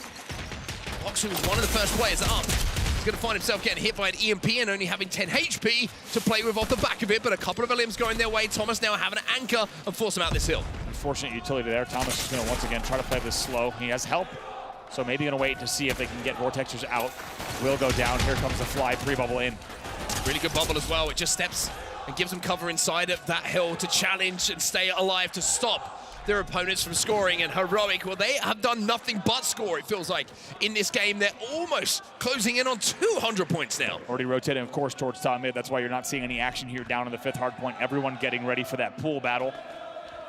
Fox, who was one of the first players up, is going to find himself getting hit by an EMP and only having 10 HP to play with off the back of it, but a couple of limbs going their way. Thomas now having an anchor and force him out this hill. Unfortunate utility there. Thomas is going to once again try to play this slow. He has help, so maybe going to wait to see if they can get Vortexers out. Will go down. Here comes the fly pre-bubble in. Really good bubble as well. It just steps and gives them cover inside of that hill to challenge and stay alive to stop their opponents from scoring. And Heroic, well, they have done nothing but score, it feels like, in this game. They're almost closing in on 200 points now. Already rotating, of course, towards top mid. That's why you're not seeing any action here down in the 5th hard point. Everyone getting ready for that pool battle.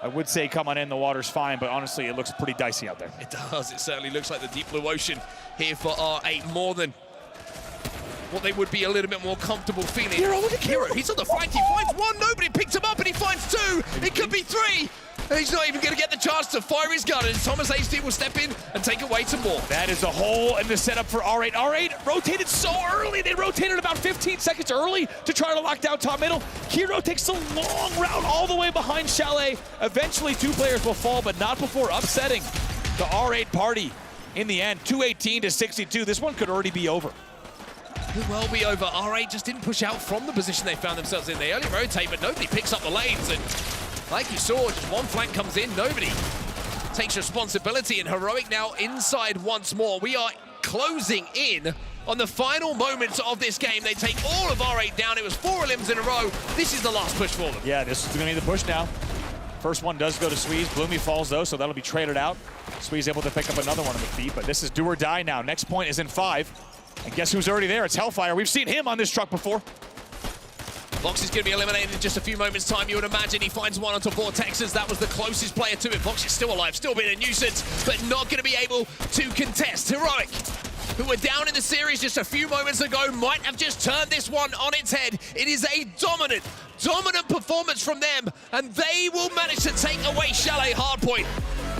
I would say coming in, the water's fine, but honestly, it looks pretty dicey out there. It does. It certainly looks like the deep blue ocean here for R8, more than what they would be a little bit more comfortable feeling. Hero, look at Hero. He's on the flank. He finds one. Nobody picked him up, and he finds 2. It could be 3. And he's not even going to get the chance to fire his gun, and Thomas HD will step in and take away some more. That is a hole in the setup for R8. R8 rotated so early. They rotated about 15 seconds early to try to lock down top middle. Hero takes a long route all the way behind Chalet. Eventually, 2 players will fall, but not before upsetting the R8 party. In the end, 218 to 62. This one could already be over. Could well be over. R8 just didn't push out from the position they found themselves in. They only rotate, but nobody picks up the lanes. And like you saw, just one flank comes in, nobody takes responsibility. And Heroic now inside once more. We are closing in on the final moments of this game. They take all of R8 down. It was 4 limbs in a row. This is the last push for them. Yeah, this is going to be the push now. First one does go to Sweeze. Bloomy falls, though, so that'll be traded out. Sweeze able to pick up another one on the feet, but this is do or die now. Next point is in 5. And guess who's already there? It's Hellfire. We've seen him on this truck before. Vox is going to be eliminated in just a few moments' time. You would imagine he finds one onto Vortexes. That was the closest player to it. Vox is still alive, still being a nuisance, but not going to be able to contest. Heroic, who were down in the series just a few moments ago, might have just turned this one on its head. It is a dominant performance from them, and they will manage to take away Chalet Hardpoint.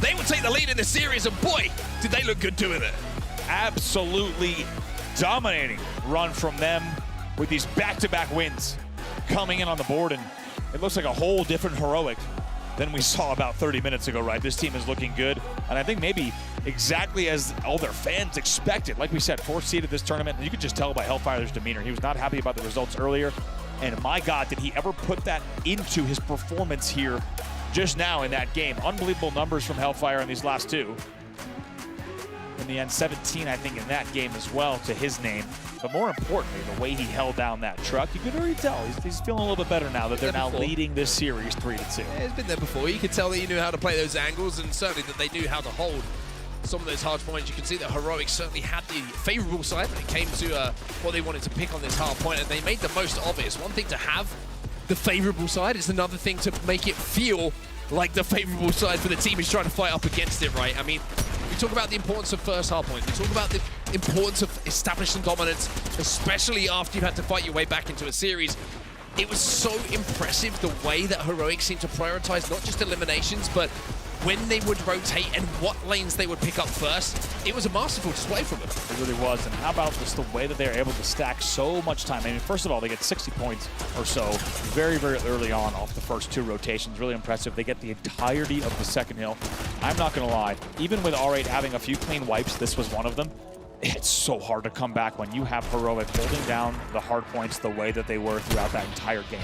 They will take the lead in the series, and boy, did they look good doing it. Absolutely dominating run from them with these back-to-back wins coming in on the board, and it looks like a whole different Heroic than we saw about 30 minutes ago, right? This team is looking good, and I think maybe exactly as all their fans expected. Like we said, 4th seed of this tournament, and you could just tell by Hellfire's demeanor. He was not happy about the results earlier, and my God, did he ever put that into his performance here just now in that game. Unbelievable numbers from Hellfire in these last 2. In the end, 17, I think, in that game as well to his name. But more importantly, the way he held down that truck, you could already tell he's feeling a little bit better now that they're now leading this series 3-2. Yeah, he's been there before. You could tell that he knew how to play those angles, and certainly that they knew how to hold some of those hard points. You can see that Heroic certainly had the favorable side when it came to what they wanted to pick on this hard point, and they made the most of it. It's one thing to have the favorable side, it's another thing to make it feel like the favorable side for the team is trying to fight up against it, right? I mean, we talk about the importance of first hard point. We talk about the importance of establishing dominance, especially after you've had to fight your way back into a series. It was so impressive the way that Heroic seemed to prioritize not just eliminations, but when they would rotate and what lanes they would pick up first. It was a masterful display from them. It really was. And how about just the way that they're able to stack so much time? I mean, first of all, they get 60 points or so very, very early on off the first 2 rotations. Really impressive. They get the entirety of the second hill. I'm not going to lie. Even with R8 having a few clean wipes, this was one of them. It's so hard to come back when you have Heroic holding down the hard points the way that they were throughout that entire game.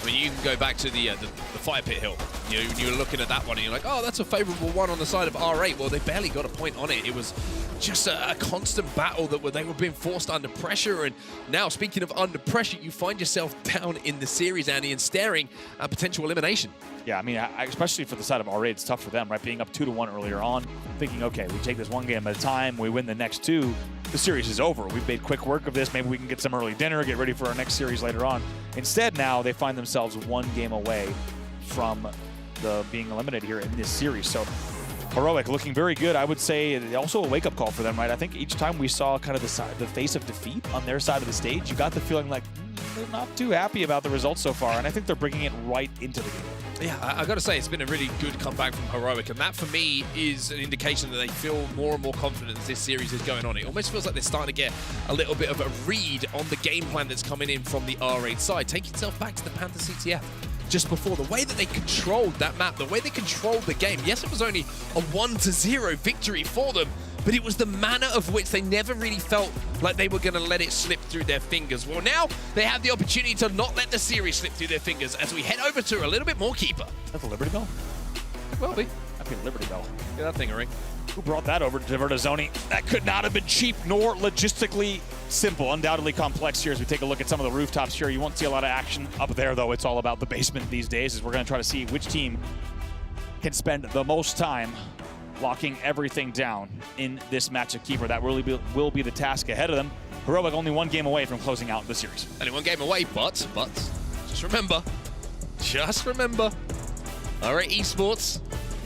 I mean, you can go back to the fire pit hill. You're looking at that one and you're like, oh, that's a favorable one on the side of R8. Well, they barely got a point on it. It was just a constant battle that they were being forced under pressure. And now, speaking of under pressure, you find yourself down in the series, Andy, and staring at potential elimination. Yeah, I mean, especially for the side of R8, it's tough for them, right? Being up 2-1 earlier on, thinking, okay, we take this one game at a time, we win the next 2, the series is over. We've made quick work of this. Maybe we can get some early dinner, get ready for our next series later on. Instead, now they find themselves 1 game away from being eliminated here in this series. So Heroic looking very good. I would say also a wake-up call for them, right? I think each time we saw kind of the face of defeat on their side of the stage, you got the feeling like they're not too happy about the results so far, and I think they're bringing it right into the game. Yeah, I got to say, it's been a really good comeback from Heroic, and that, for me, is an indication that they feel more and more confident as this series is going on. It almost feels like they're starting to get a little bit of a read on the game plan that's coming in from the R8 side. Take yourself back to the Panther CTF just before. The way that they controlled that map, the way they controlled the game. Yes, it was only a 1-0 victory for them, but it was the manner of which they never really felt like they were going to let it slip through their fingers. Well, now they have the opportunity to not let the series slip through their fingers as we head over to a little bit more Keeper. That's a Liberty Bell? Could well be. That'd be a Liberty Bell. Get that thing a ring. Who brought that over to Vertizoni? That could not have been cheap nor logistically simple. Undoubtedly complex here as we take a look at some of the rooftops here. You won't see a lot of action up there, though. It's all about the basement these days, as we're going to try to see which team can spend the most time locking everything down in this match of Keeper. That really will be the task ahead of them. Heroic only 1 game away from closing out the series. Only 1 game away, but just remember, R8 Esports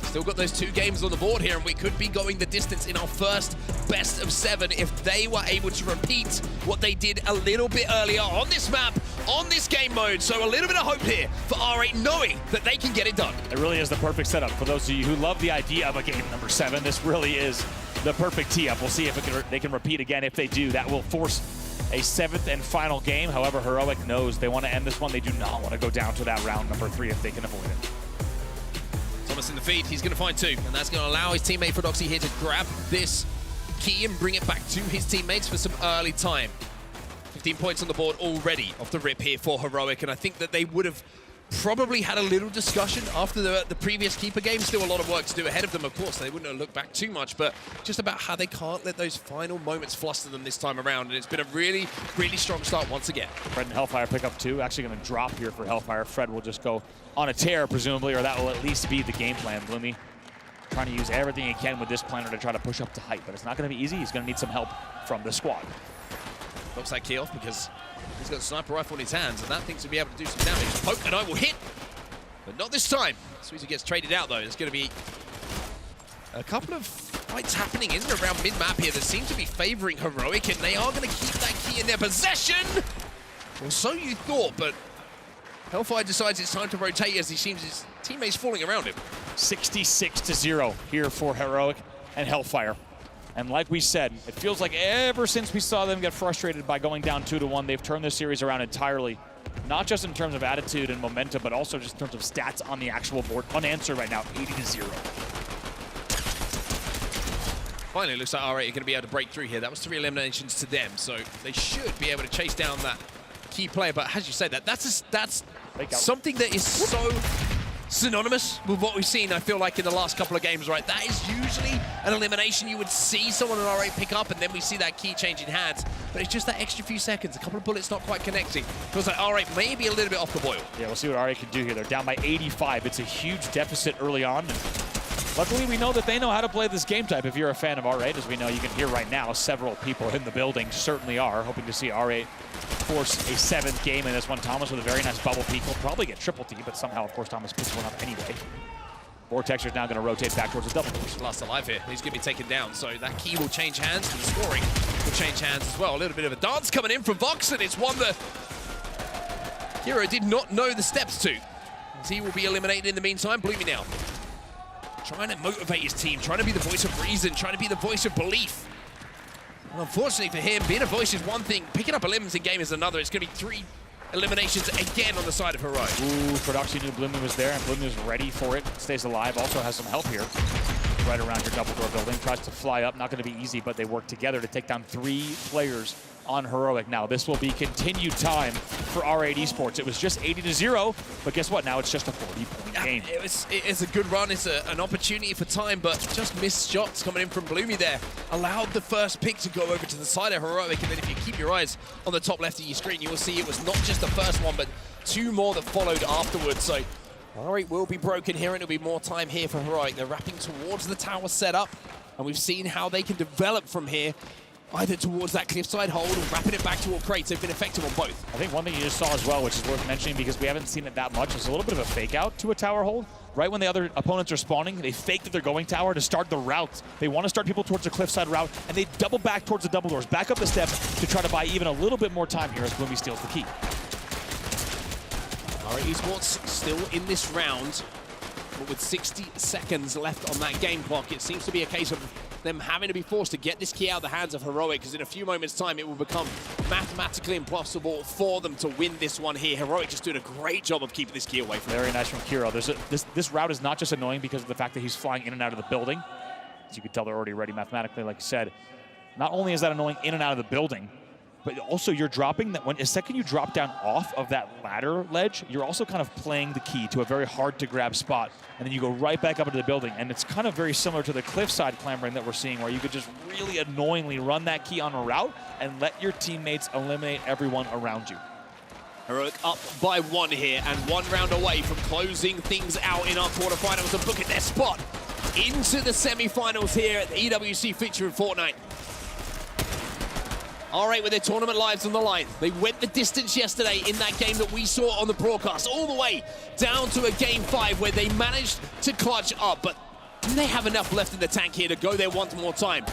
still got those 2 games on the board here, and we could be going the distance in our first best of 7 if they were able to repeat what they did a little bit earlier on this map, on this game mode. So a little bit of hope here for R8, knowing that they can get it done. It really is the perfect setup. For those of you who love the idea of a game number 7, this really is the perfect tee-up. We'll see if they can repeat again. If they do, that will force a 7th and final game. However, Heroic knows they want to end this one. They do not want to go down to that round number 3 if they can avoid it. Thomas in the feed, he's going to find 2, and that's going to allow his teammate Frodoxy here to grab this key and bring it back to his teammates for some early time. 15 points on the board already off the rip here for Heroic, and I think that they would have probably had a little discussion after the previous Keeper game. Still a lot of work to do ahead of them, of course. They wouldn't have looked back too much, but just about how they can't let those final moments fluster them this time around, and it's been a really, really strong start once again. Fred and Hellfire pick up 2. Actually going to drop here for Hellfire. Fred will just go on a tear, presumably, or that will at least be the game plan. Bloomy trying to use everything he can with this planner to try to push up to height, but it's not going to be easy. He's going to need some help from the squad. Looks that key off because he's got a sniper rifle in his hands, and that thing's going to be able to do some damage. Poke and I will hit, but not this time. As soon as he gets traded out, though, there's going to be a couple of fights happening in and around mid-map here that seem to be favoring Heroic, and they are going to keep that key in their possession. Or so you thought, but Hellfire decides it's time to rotate as he seems his teammates falling around him. 66-0 here for Heroic and Hellfire. And like we said, it feels like ever since we saw them get frustrated by going down 2-1, they've turned this series around entirely. Not just in terms of attitude and momentum, but also just in terms of stats on the actual board. Unanswered right now, 80-0. Finally, it looks like R8 are going to be able to break through here. That was 3 eliminations to them, so they should be able to chase down that key player. But as you said, that's something that is so synonymous with what we've seen, I feel like, in the last couple of games, right? That is usually an elimination you would see someone in R8 pick up, and then we see that key change in hands. But it's just that extra few seconds, a couple of bullets not quite connecting. Feels like R8 may be a little bit off the boil. Yeah, we'll see what R8 can do here. They're down by 85. It's a huge deficit early on. Luckily, we know that they know how to play this game type. If you're a fan of R8, as we know, you can hear right now, several people in the building certainly are hoping to see R8 force a 7th game in this one. Thomas with a very nice bubble peek. He'll probably get triple T, but somehow, of course, Thomas picks one up anyway. Vortex is now going to rotate back towards the double doors. Last alive here. He's going to be taken down, so that key will change hands, and the scoring will change hands as well. A little bit of a dance coming in from Vox, and it's one that Hero did not know the steps to. As he will be eliminated in the meantime. Bloomy now trying to motivate his team, trying to be the voice of reason, trying to be the voice of belief. And unfortunately for him, being a voice is one thing, picking up elims in game is another. It's going to be 3 eliminations again on the side of Heroic. Ooh, production knew Bloomy was there, and Bloomy was ready for it. Stays alive, also has some help here. Right around your double door building, tries to fly up, not going to be easy, but they work together to take down 3 players on Heroic. Now, this will be continued time for R8 Esports. It was just 80-0, but guess what? Now it's just a 40-point game. It's a good run. It's an opportunity for time, but just missed shots coming in from Bloomy there. Allowed the first pick to go over to the side of Heroic, and then if you keep your eyes on the top left of your screen, you will see it was not just the first one, but 2 more that followed afterwards. So R8 will be broken here, and it'll be more time here for Heroic. They're wrapping towards the tower setup, and we've seen how they can develop from here, either towards that cliffside hold or wrapping it back toward crates. They've been effective on both. I think one thing you just saw as well, which is worth mentioning because we haven't seen it that much, is a little bit of a fake out to a tower hold. Right when the other opponents are spawning, they fake that they're going tower to start the route. They want to start people towards the cliffside route, and they double back towards the double doors, back up the steps to try to buy even a little bit more time here as Bloomy steals the key. R8 Esports still in this round, but with 60 seconds left on that game clock, it seems to be a case of them having to be forced to get this key out of the hands of Heroic, because in a few moments' time, it will become mathematically impossible for them to win this one here. Heroic just doing a great job of keeping this key away from them. Very nice from Kiro. This route is not just annoying because of the fact that he's flying in and out of the building. As you can tell, they're already ready mathematically, like you said. Not only is that annoying in and out of the building, but also you're dropping that the second you drop down off of that ladder ledge, you're also kind of playing the key to a very hard to grab spot. And then you go right back up into the building. And it's kind of very similar to the cliffside clambering that we're seeing, where you could just really annoyingly run that key on a route and let your teammates eliminate everyone around you. Heroic up by 1 here, and 1 round away from closing things out in our quarterfinals and booking their spot into the semi-finals here at the EWC featuring Fortnite. R8 with their tournament lives on the line. They went the distance yesterday in that game that we saw on the broadcast, all the way down to a game 5 where they managed to clutch up. But do they have enough left in the tank here to go there one more time?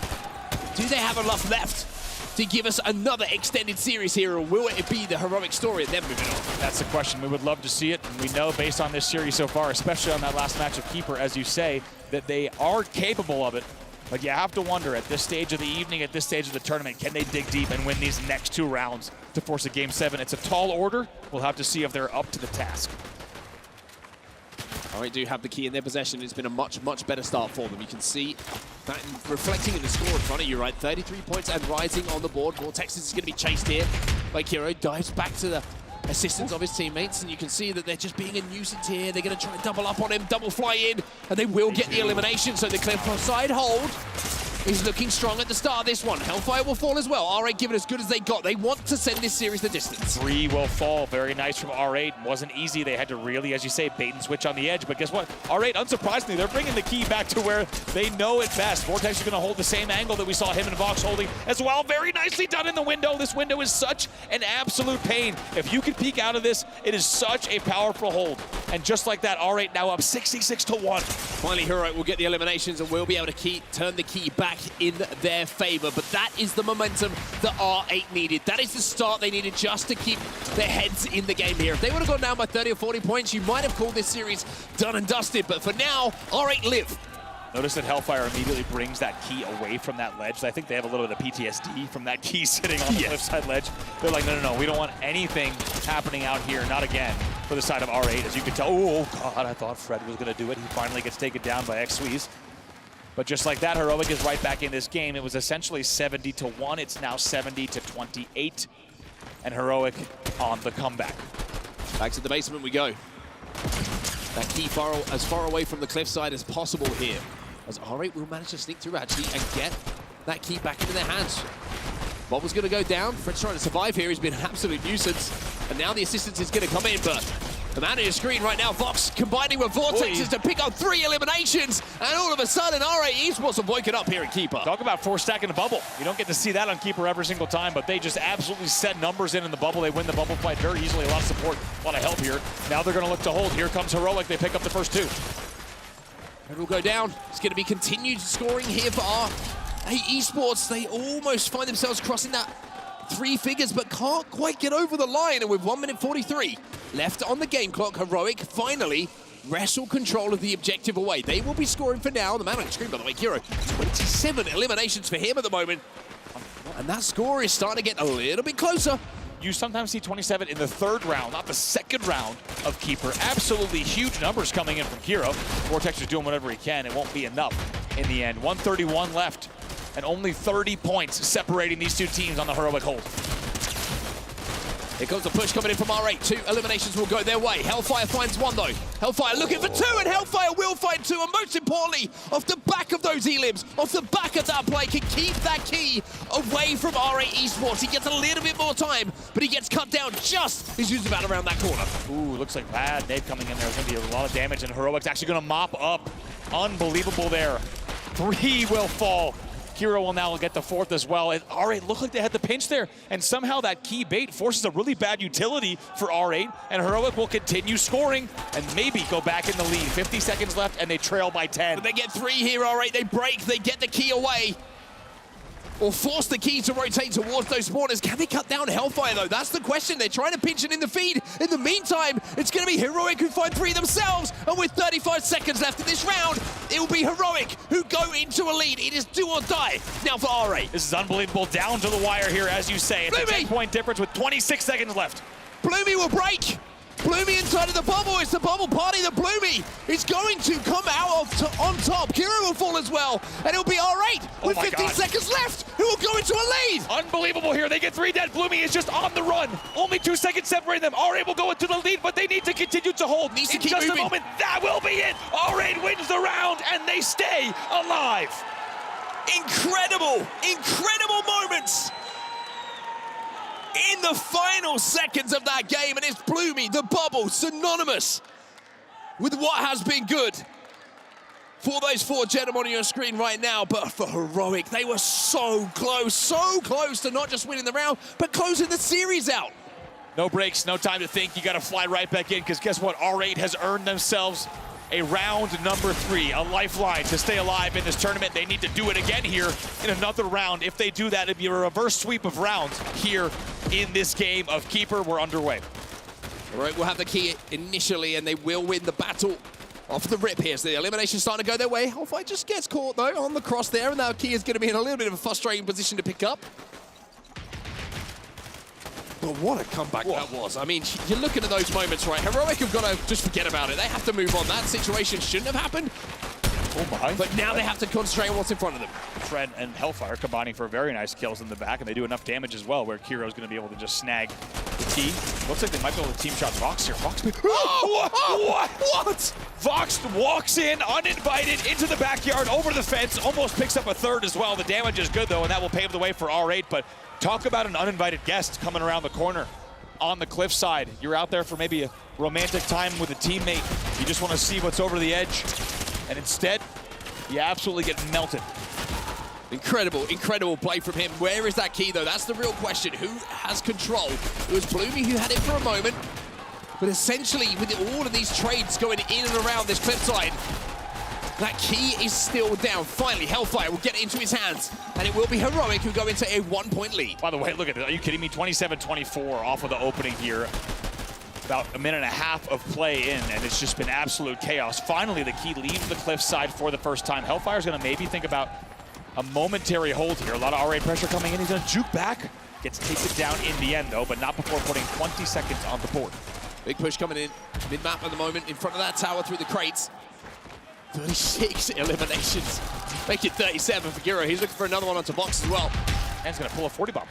Do they have enough left to give us another extended series here, or will it be the Heroic story and then moving on? That's the question. We would love to see it. And we know based on this series so far, especially on that last match of Keeper, as you say, that they are capable of it. But you have to wonder, at this stage of the evening, at this stage of the tournament, can they dig deep and win these next 2 rounds to force a Game 7? It's a tall order. We'll have to see if they're up to the task. R8 do have the key in their possession. It's been a much, much better start for them. You can see that reflecting in the score in front of you, right? 33 points and rising on the board. Vortex is going to be chased here by Kiro. Dives back to the assistance of his teammates, and you can see that they're just being a nuisance here. They're going to try and double up on him, double fly in, and they will get the elimination. So the cliffside hold is looking strong at the start of this one. Hellfire will fall as well. R8 give it as good as they got. They want to send this series the distance. 3 will fall. Very nice from R8. Wasn't easy. They had to really, as you say, bait and switch on the edge. But guess what? R8, unsurprisingly, they're bringing the key back to where they know it best. Vortex is going to hold the same angle that we saw him and Vox holding as well. Very nicely done in the window. This window is such an absolute pain. If you can peek out of this, it is such a powerful hold. And just like that, R8 now up 66-1. Finally, Heroic will get the eliminations and will be able to turn the key back in their favor. But that is the momentum that R8 needed. That is the start they needed just to keep their heads in the game here. If they would have gone down by 30 or 40 points, you might have called this series done and dusted. But for now, R8 live. Notice that Hellfire immediately brings that key away from that ledge. I think they have a little bit of PTSD from that key sitting on the cliffside ledge. They're like, no, we don't want anything happening out here, not again, for the side of R8. As you can tell, oh God, I thought Fred was gonna do it. He finally gets taken down by X-Squeeze. But just like that, Heroic is right back in this game. It was essentially 70-1. It's now 70-28. And Heroic on the comeback. Back to the basement we go. That key as far away from the cliffside as possible here, as R8 will manage to sneak through actually and get that key back into their hands. Bob was going to go down. Fred's trying to survive here. He's been an absolute nuisance. And now the assistance is going to come in, but the man on your screen right now, Vox, combining with Vortex is to pick up 3 eliminations, and all of a sudden, R8 Esports have woken up here at Keeper. Talk about 4 stacking the bubble. You don't get to see that on Keeper every single time, but they just absolutely set numbers in the bubble. They win the bubble fight very easily. A lot of support, a lot of help here. Now they're going to look to hold. Here comes Heroic. They pick up the first 2. It'll go down. It's going to be continued scoring here for our Esports. They almost find themselves crossing that 3 figures, but can't quite get over the line. And with 1 minute 43 left on the game clock, Heroic finally wrestle control of the objective away. They will be scoring for now. The man on the screen, by the way, Kiro, 27 eliminations for him at the moment. And that score is starting to get a little bit closer. You sometimes see 27 in the 3rd round, not the 2nd round of Keeper. Absolutely huge numbers coming in from Kiro. Vortex is doing whatever he can. It won't be enough in the end. 131 left, and only 30 points separating these two teams on the Heroic hold. Here comes the push coming in from R8. 2 eliminations will go their way. Hellfire finds 1 though. Hellfire looking for 2, and Hellfire will find 2. And most importantly, off the back of those elims, off the back of that play, can keep that key away from R8 Esports. He gets a little bit more time, but he gets cut down just as he's about around that corner. Ooh, looks like bad nade coming in there. There's going to be a lot of damage, and Heroic's actually going to mop up. Unbelievable there. 3 will fall. Kiro will now get the 4th as well. And R8 looked like they had the pinch there, and somehow that key bait forces a really bad utility for R8, and Heroic will continue scoring and maybe go back in the lead. 50 seconds left, and they trail by 10. But they get 3 here, R8. They break, they get the key away. Or force the key to rotate towards those spawners. Can they cut down Hellfire, though? That's the question. They're trying to pinch it in the feed. In the meantime, it's going to be Heroic who find 3 themselves. And with 35 seconds left in this round, it will be Heroic who go into a lead. It is do or die now for R8. This is unbelievable. Down to the wire here, as you say. It's Bloomy. a 10-point difference with 26 seconds left. Bloomy will break. Bloomy inside of the bubble. It's the bubble party that Bloomy is going to come out of on top. Kiro will fall as well, and it'll be R8 with 15 seconds left, who will go into a lead. Unbelievable here. They get 3 dead. Bloomy is just on the run. Only 2 seconds separating them. R8 will go into the lead, but they need to continue to hold. Needs to in keep just moving. a moment, that will be it. R8 wins the round, and they stay alive. Incredible, incredible moments in the final seconds of that game, and it's Bloomy, the bubble, synonymous with what has been good for those 4 gentlemen on your screen right now. But for Heroic, they were so close to not just winning the round, but closing the series out. No breaks, no time to think. You got to fly right back in, because guess what? R8 has earned themselves a round number 3, a lifeline to stay alive in this tournament. They need to do it again here in another round. If they do that, it'd be a reverse sweep of rounds here in this game of Keeper. We're underway. Heroic will have the key initially, and they will win the battle off the rip here. So the elimination's starting to go their way. Hellfire just gets caught, though, on the cross there, and that key is going to be in a little bit of a frustrating position to pick up. But what a comeback that was. I mean, you're looking at those moments, right? Heroic have got to just forget about it. They have to move on. That situation shouldn't have happened. Oh my. But now they have to concentrate on what's in front of them. Fred and Hellfire combining for very nice kills in the back, and they do enough damage as well, where Kiro's going to be able to just snag the key. Looks like they might be able to team shot Vox here. Vox. What? Vox walks in uninvited into the backyard, over the fence, almost picks up a 3rd as well. The damage is good, though, and that will pave the way for R8. But talk about an uninvited guest coming around the corner on the cliffside. You're out there for maybe a romantic time with a teammate. You just want to see what's over the edge. And instead, you absolutely get melted. Incredible, incredible play from him. Where is that key, though? That's the real question. Who has control? It was Bloomy who had it for a moment. But essentially, with all of these trades going in and around this cliffside, that key is still down. Finally, Hellfire will get it into his hands, and it will be Heroic who go into a 1-point lead. By the way, look at this. Are you kidding me? 27-24 off of the opening here. About a minute and a half of play in, and it's just been absolute chaos. Finally, the key leaves the cliffside for the first time. Hellfire's going to maybe think about a momentary hold here. A lot of R8 pressure coming in. He's going to juke back. Gets taken down in the end, though, but not before putting 20 seconds on the board. Big push coming in mid-map at the moment in front of that tower through the crates. 36 eliminations. Make it 37 for Giro. He's looking for another one onto Vox as well. And he's going to pull a 40 bomb.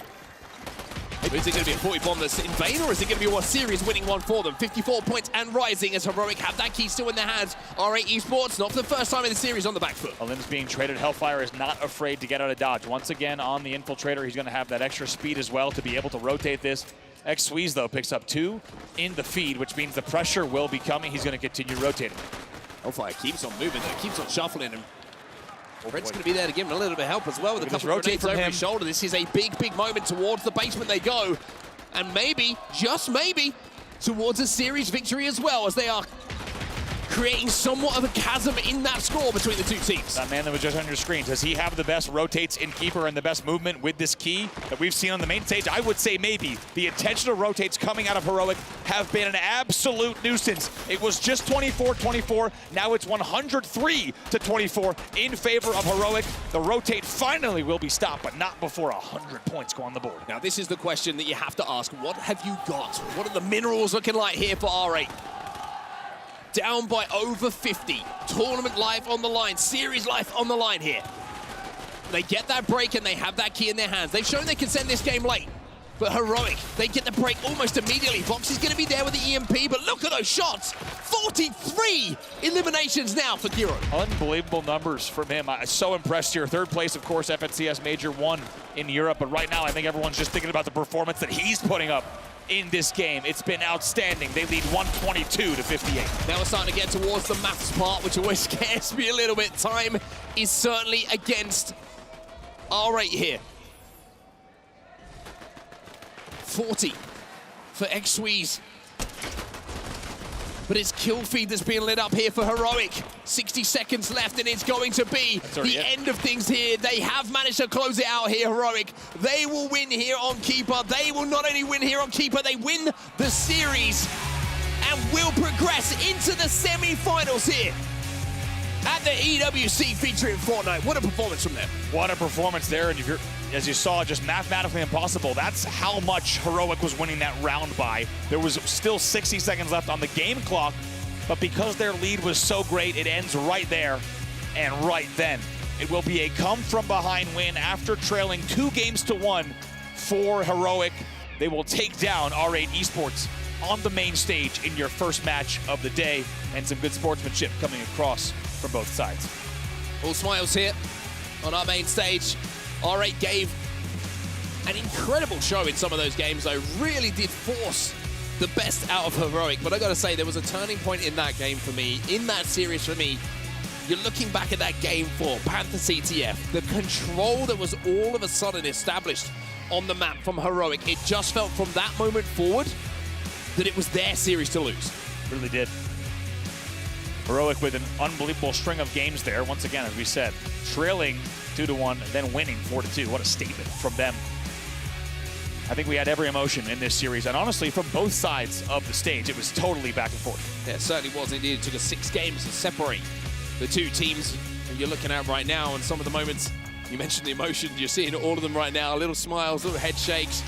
Is it going to be a 40 bomb that's in vain, or is it going to be a series winning one for them? 54 points and rising as Heroic have that key still in their hands. R8 Esports, not for the first time in the series, on the back foot. Alim's being traded. Hellfire is not afraid to get out of dodge. Once again on the Infiltrator, he's going to have that extra speed as well to be able to rotate this. X-Squeeze, though, picks up 2 in the feed, which means the pressure will be coming. He's going to continue rotating. Hellfire keeps on moving, though, keeps on shuffling him. Fred's going to be there to give him a little bit of help as well with a couple of grenades over his shoulder. This is a big, big moment towards the basement they go. And maybe, just maybe, towards a series victory as well, as they are creating somewhat of a chasm in that score between the two teams. That man that was just on your screen, does he have the best rotates in keeper and the best movement with this key that we've seen on the main stage? I would say maybe. The intentional rotates coming out of Heroic have been an absolute nuisance. It was just 24-24, now it's 103-24 in favor of Heroic. The rotate finally will be stopped, but not before 100 points go on the board. Now this is the question that you have to ask. What have you got? What are the minerals looking like here for R8? Down by over 50. Tournament life on the line. Series life on the line here. They get that break and they have that key in their hands. They've shown they can send this game late. But Heroic, they get the break almost immediately. Vox is going to be there with the EMP, but look at those shots. 43 eliminations now for Giro. Unbelievable numbers from him. I'm so impressed here. Third place, of course, FNCS Major 1 in Europe. But right now, I think everyone's just thinking about the performance that he's putting up in this game. It's been outstanding. They lead 122-58. Now we're starting to get towards the maths part, which always scares me a little bit. Time is certainly against R8 here. 40 for Xweez. But it's kill feed that's being lit up here for Heroic. 60 seconds left, and it's going to be the end of things here. They have managed to close it out here, Heroic. They will win here on Keeper. They will not only win here on Keeper, they win the series and will progress into the semi-finals here at the EWC featuring Fortnite. What a performance from them. What a performance there. And if you're, as you saw, just mathematically impossible. That's how much Heroic was winning that round by. There was still 60 seconds left on the game clock, but because their lead was so great, it ends right there and right then. It will be a come-from-behind win after trailing 2-1 for Heroic. They will take down R8 Esports on the main stage in your first match of the day, and some good sportsmanship coming across from both sides. All smiles here on our main stage. R8 gave an incredible show in some of those games, though. Really did force the best out of Heroic. But I gotta say, there was a turning point in that game for me, in that series for me. You're looking back at that game for Panther CTF, the control that was all of a sudden established on the map from Heroic. It just felt from that moment forward that it was their series to lose. Really did. Heroic with an unbelievable string of games there. Once again, as we said, trailing 2-1, then winning 4-2. What a statement from them. I think we had every emotion in this series, and honestly, from both sides of the stage, it was totally back and forth. Yeah, it certainly was indeed. It took us 6 games to separate the two teams that you're looking at right now, and some of the moments, you mentioned the emotion, you're seeing all of them right now, little smiles, little head shakes,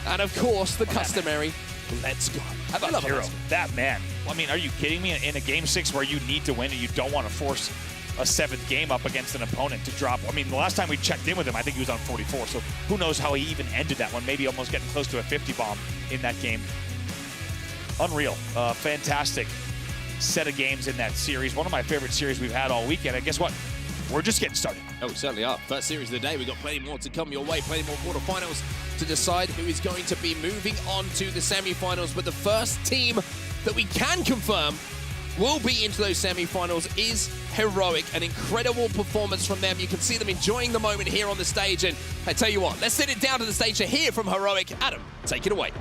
and of course, the customary, let's go. How about Hero? That man. I mean, are you kidding me? In a game 6 where you need to win and you don't want to force a 7th game up against an opponent to drop. I mean, the last time we checked in with him, I think he was on 44, so who knows how he even ended that one. Maybe almost getting close to a 50 bomb in that game. Unreal. Fantastic set of games in that series. One of my favorite series we've had all weekend. And guess what? We're just getting started. Oh, we certainly are. First series of the day. We've got plenty more to come your way. Plenty more quarterfinals to decide who is going to be moving on to the semi-finals. But the first team that we can confirm will be into those semi-finals is Heroic. An incredible performance from them. You can see them enjoying the moment here on the stage. And I tell you what, let's send it down to the stage to hear from Heroic. Adam, take it away.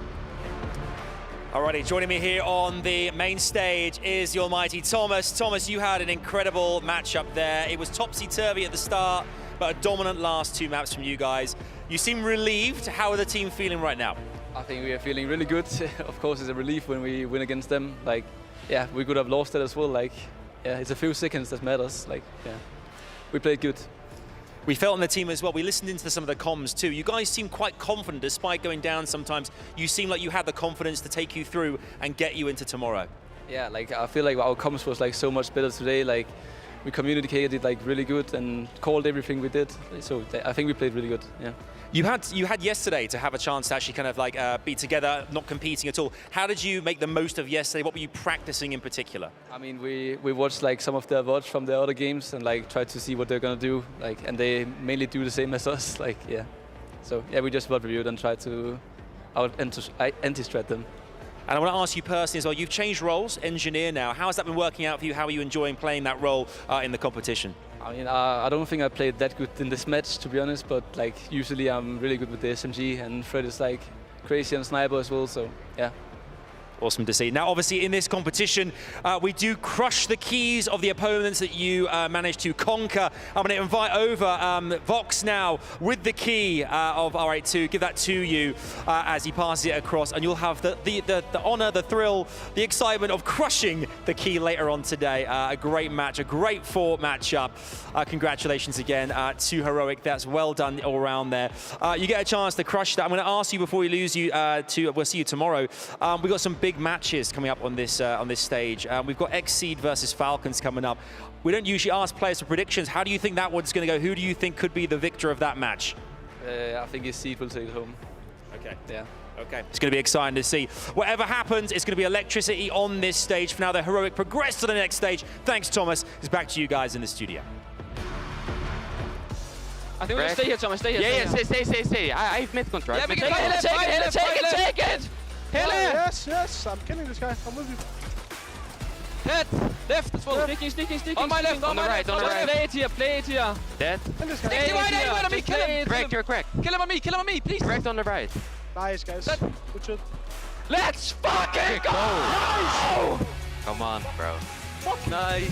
Alrighty, joining me here on the main stage is the almighty Thomas. Thomas, you had an incredible matchup there. It was topsy-turvy at the start, but a dominant last 2 maps from you guys. You seem relieved. How are the team feeling right now? I think we are feeling really good. Of course, it's a relief when we win against them. Like, yeah, we could have lost it as well. Like, yeah, it's a few seconds that matters. Like, yeah, we played good. We felt on the team as well. We listened into some of the comms too. You guys seem quite confident despite going down sometimes. You seem like you had the confidence to take you through and get you into tomorrow. Yeah, like I feel like our comms was like so much better today. Like we communicated like really good and called everything we did. So I think we played really good, yeah. You had yesterday to have a chance to actually kind of like be together, not competing at all. How did you make the most of yesterday? What were you practicing in particular? I mean, we watched like some of their VODs from the other games and like tried to see what they're gonna do. Like, and they mainly do the same as us. Like, yeah. So yeah, we just VOD reviewed and tried to anti-strat them. And I want to ask you personally as well, you've changed roles, engineer now. How has that been working out for you? How are you enjoying playing that role in the competition? I mean, I don't think I played that good in this match, to be honest, but like usually I'm really good with the SMG, and Fred is like crazy on sniper as well, so yeah. Awesome to see. Now, obviously, in this competition, we do crush the keys of the opponents that you manage to conquer. I'm going to invite over Vox now with the key of R82. Give that to you as he passes it across, and you'll have the honor, the thrill, the excitement of crushing the key later on today. A great match, a great 4 matchup. Congratulations again to Heroic. That's well done all around there. You get a chance to crush that. I'm going to ask you before we lose you we'll see you tomorrow. We've got some big matches coming up on this stage. We've got Xseed versus Falcons coming up. We don't usually ask players for predictions. How do you think that one's going to go? Who do you think could be the victor of that match? I think Xseed will take it home. Okay. Yeah. Okay. It's going to be exciting to see. Whatever happens, it's going to be electricity on this stage. For now, the Heroic progress to the next stage. Thanks, Thomas. It's back to you guys in the studio. I think we'll stay here, Thomas. Stay here. Yeah, stay. I have mid control. Yeah, we can take it. Yes, I'm killing this guy. I'm with you. Dead. Left. That's one. Sneaking. On my left. On the right. Play it here. Dead. Kill this guy. Hey, me. Kill him. Cracked, you're cracked. Kill him on me, please. Cracked on the right. Nice, guys. Good shot. Let's fucking go! Nice. Come on, bro. Nice.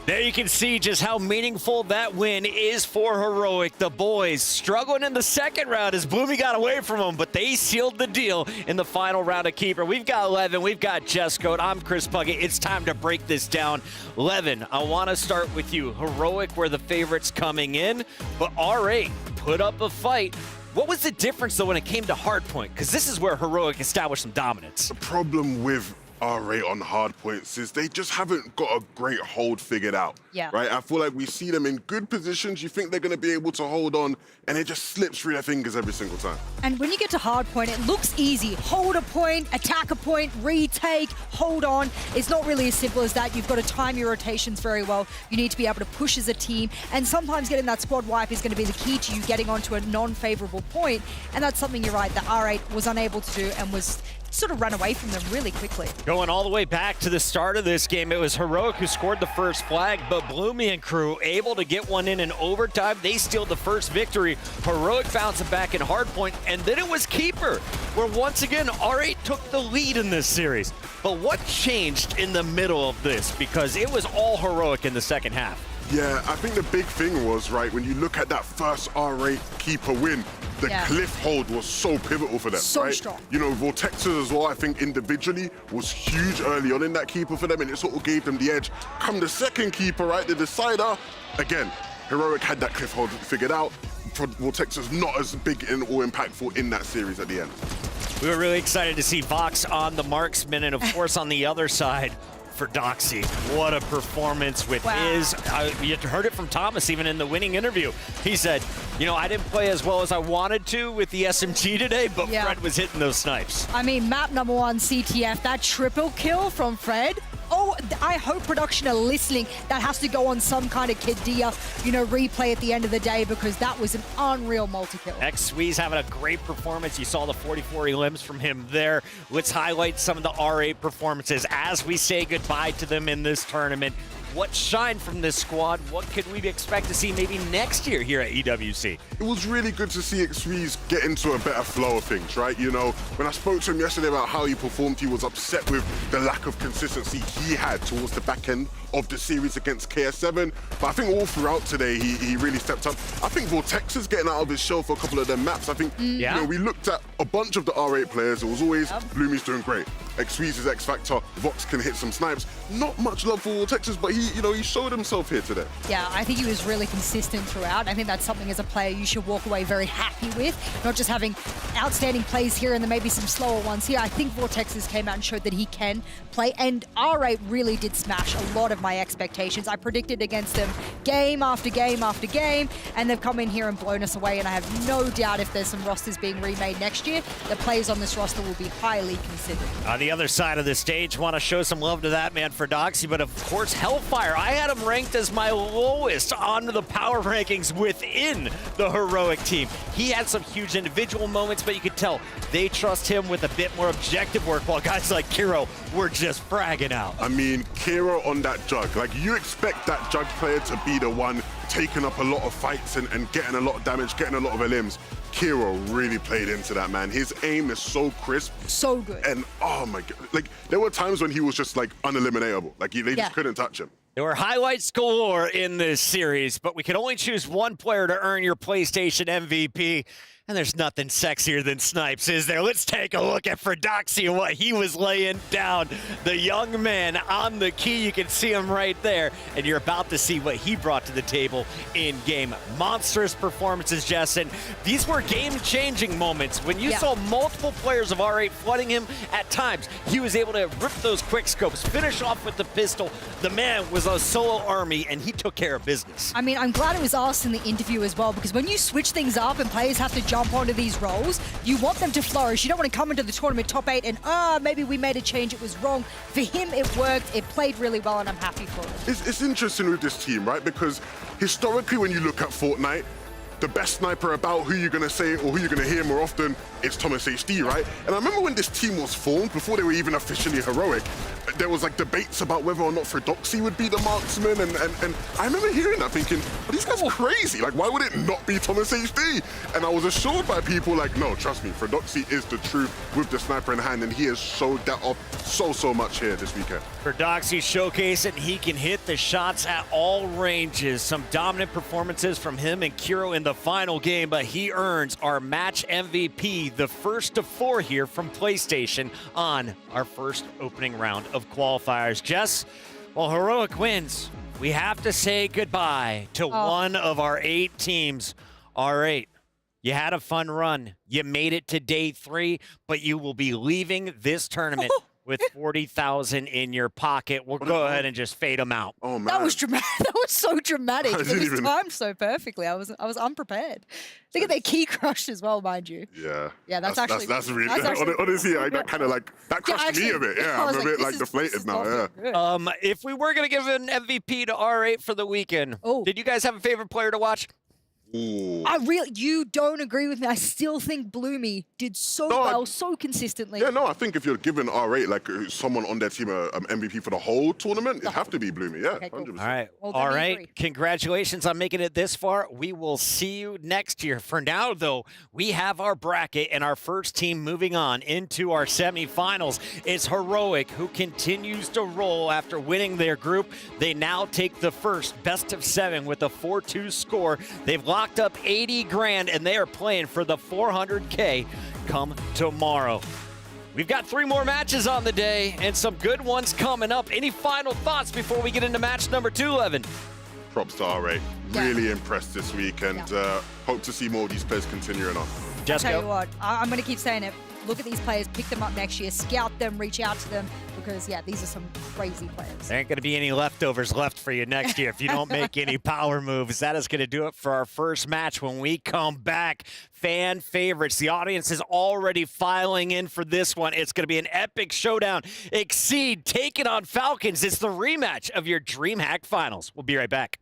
There you can see just how meaningful that win is for Heroic. The boys struggling in the second round as Bloomy got away from them, but they sealed the deal in the final round of Keeper. We've got Levin, we've got Jesco. I'm Chris Puckett. It's time to break this down. Levin, I want to start with you. Heroic were the favorites coming in, but R8 put up a fight. What was the difference, though, when it came to Hardpoint? Because this is where Heroic established some dominance. The problem with R8 on Hardpoints is they just haven't got a great hold figured out. Yeah. Right? I feel like we see them in good positions. You think they're going to be able to hold on, and it just slips through their fingers every single time. And when you get to Hardpoint, it looks easy. Hold a point, attack a point, retake, hold on. It's not really as simple as that. You've got to time your rotations very well. You need to be able to push as a team. And sometimes getting that squad wipe is going to be the key to you getting onto a non-favorable point. And that's something, you're right, that R8 was unable to do and was sort of run away from them really quickly. Going all the way back to the start of this game, it was Heroic who scored the first flag, but Bloomy and crew able to get one in overtime. They steal the first victory. Heroic bouncing back in Hardpoint, and then it was Keeper, where once again, R8 took the lead in this series. But what changed in the middle of this? Because it was all Heroic in the second half. Yeah, I think the big thing was, right, when you look at that first R8 Keeper win, the cliff hold was so pivotal for them, so right? Strong. You know, Vortexes as well, I think individually was huge early on in that Keeper for them, and it sort of gave them the edge. Come the second Keeper, right, the decider, again, Heroic had that cliff hold figured out. Vortexes not as big and or impactful in that series at the end. We were really excited to see Vox on the marksman, and of course on the other side, for Doxy. What a performance with his, you heard it from Thomas even in the winning interview. He said, you know, I didn't play as well as I wanted to with the SMG today, but Fred was hitting those snipes. I mean, map number 1, CTF, that triple kill from Fred. Oh, I hope production are listening. That has to go on some kind of Kadia, you know, replay at the end of the day, because that was an unreal multi-kill. X-Sweeze having a great performance. You saw the 44 elims from him there. Let's highlight some of the R8 performances as we say goodbye to them in this tournament. What shined from this squad? What could we expect to see maybe next year here at EWC? It was really good to see Xreeze get into a better flow of things, right? You know, when I spoke to him yesterday about how he performed, he was upset with the lack of consistency he had towards the back end of the series against KS7. But I think all throughout today, he really stepped up. I think Vortex is getting out of his shell for a couple of them maps. I think, you know, we looked at a bunch of the R8 players. It was always Bloomy's doing great. Xreeze is X Factor. Vox can hit some snipes. Not much love for Vortexes, but he showed himself here today. Yeah, I think he was really consistent throughout. I think that's something as a player you should walk away very happy with, not just having outstanding plays here and then maybe some slower ones here. I think Vortexes came out and showed that he can play, and R8 really did smash a lot of my expectations. I predicted against them game after game after game, and they've come in here and blown us away, and I have no doubt if there's some rosters being remade next year, the players on this roster will be highly considered. On the other side of the stage, want to show some love to that man for Doxy, but of course Hellfire, I had him ranked as my lowest on the power rankings within the Heroic team. He had some huge individual moments, but you could tell they trust him with a bit more objective work, while guys like Kiro were just fragging out. I mean, Kiro on that jug, like you expect that jug player to be the one taking up a lot of fights and getting a lot of damage, getting a lot of elims. Kiro really played into that, man. His aim is so crisp. So good. And oh my God, like there were times when he was just like uneliminatable. Like they just couldn't touch him. There were highlights galore in this series, but we can only choose one player to earn your PlayStation MVP. And there's nothing sexier than Snipes, is there? Let's take a look at Fredoxy and what he was laying down. The young man on the key, you can see him right there. And you're about to see what he brought to the table in game. Monstrous performances, Jessen. These were game-changing moments. When you saw multiple players of R8 flooding him, at times, he was able to rip those quick scopes, finish off with the pistol. The man was a solo army, and he took care of business. I mean, I'm glad it was asked in the interview as well, because when you switch things up and players have to jump onto these roles, you want them to flourish. You don't want to come into the tournament top 8 and, maybe we made a change, it was wrong. For him, it worked, it played really well, and I'm happy for it. It's interesting with this team, right? Because historically, when you look at Fortnite, the best sniper about who you're going to say or who you're going to hear more often is Thomas HD, right? And I remember when this team was formed, before they were even officially heroic, there was like debates about whether or not Fredoxy would be the marksman, and I remember hearing that thinking, are these guys crazy? Like, why would it not be Thomas HD? And I was assured by people like, no, trust me, Fredoxy is the truth with the sniper in hand, and he has showed that off so much here this weekend. Fredoxy showcasing he can hit the shots at all ranges. Some dominant performances from him and Kiro in the final game, but he earns our match MVP, the first of 4 here from PlayStation on our first opening round of qualifiers. Jess, well, Heroic wins. We have to say goodbye to one of our 8 teams. R8, you had a fun run. You made it to day 3, but you will be leaving this tournament with 40,000 in your pocket. We'll go ahead and just fade them out. Oh man, that was dramatic. That was so dramatic. It was timed so perfectly. I was unprepared. Look at their key crush as well, mind you. Yeah. Yeah, that's really honestly, that kind of like that crushed me a bit. Yeah, I'm a bit like deflated now. Yeah. If we were gonna give an MVP to R8 for the weekend, did you guys have a favorite player to watch? You don't agree with me. I still think Bloomy did so well, so consistently. Yeah, no, I think if you're giving R8 like someone on their team an MVP for the whole tournament, it'd have to be Bloomy. Yeah, okay, cool. 100%. All right, all right. Congratulations on making it this far. We will see you next year. For now, though, we have our bracket and our first team moving on into our semifinals. It's Heroic, who continues to roll after winning their group. They now take the first best of 7 with a 4-2 score. They've locked up 80 grand, and they are playing for the 400K come tomorrow. We've got 3 more matches on the day and some good ones coming up. Any final thoughts before we get into match number 2, Levin? Props to R8. Really impressed this week, and hope to see more of these players continuing on. I'll tell you what, I'm going to keep saying it. Look at these players, pick them up next year, scout them, reach out to them, because, these are some crazy players. There ain't going to be any leftovers left for you next year if you don't make any power moves. That is going to do it for our first match. When we come back, fan favorites. The audience is already filing in for this one. It's going to be an epic showdown. Exceed taking on Falcons. It's the rematch of your DreamHack finals. We'll be right back.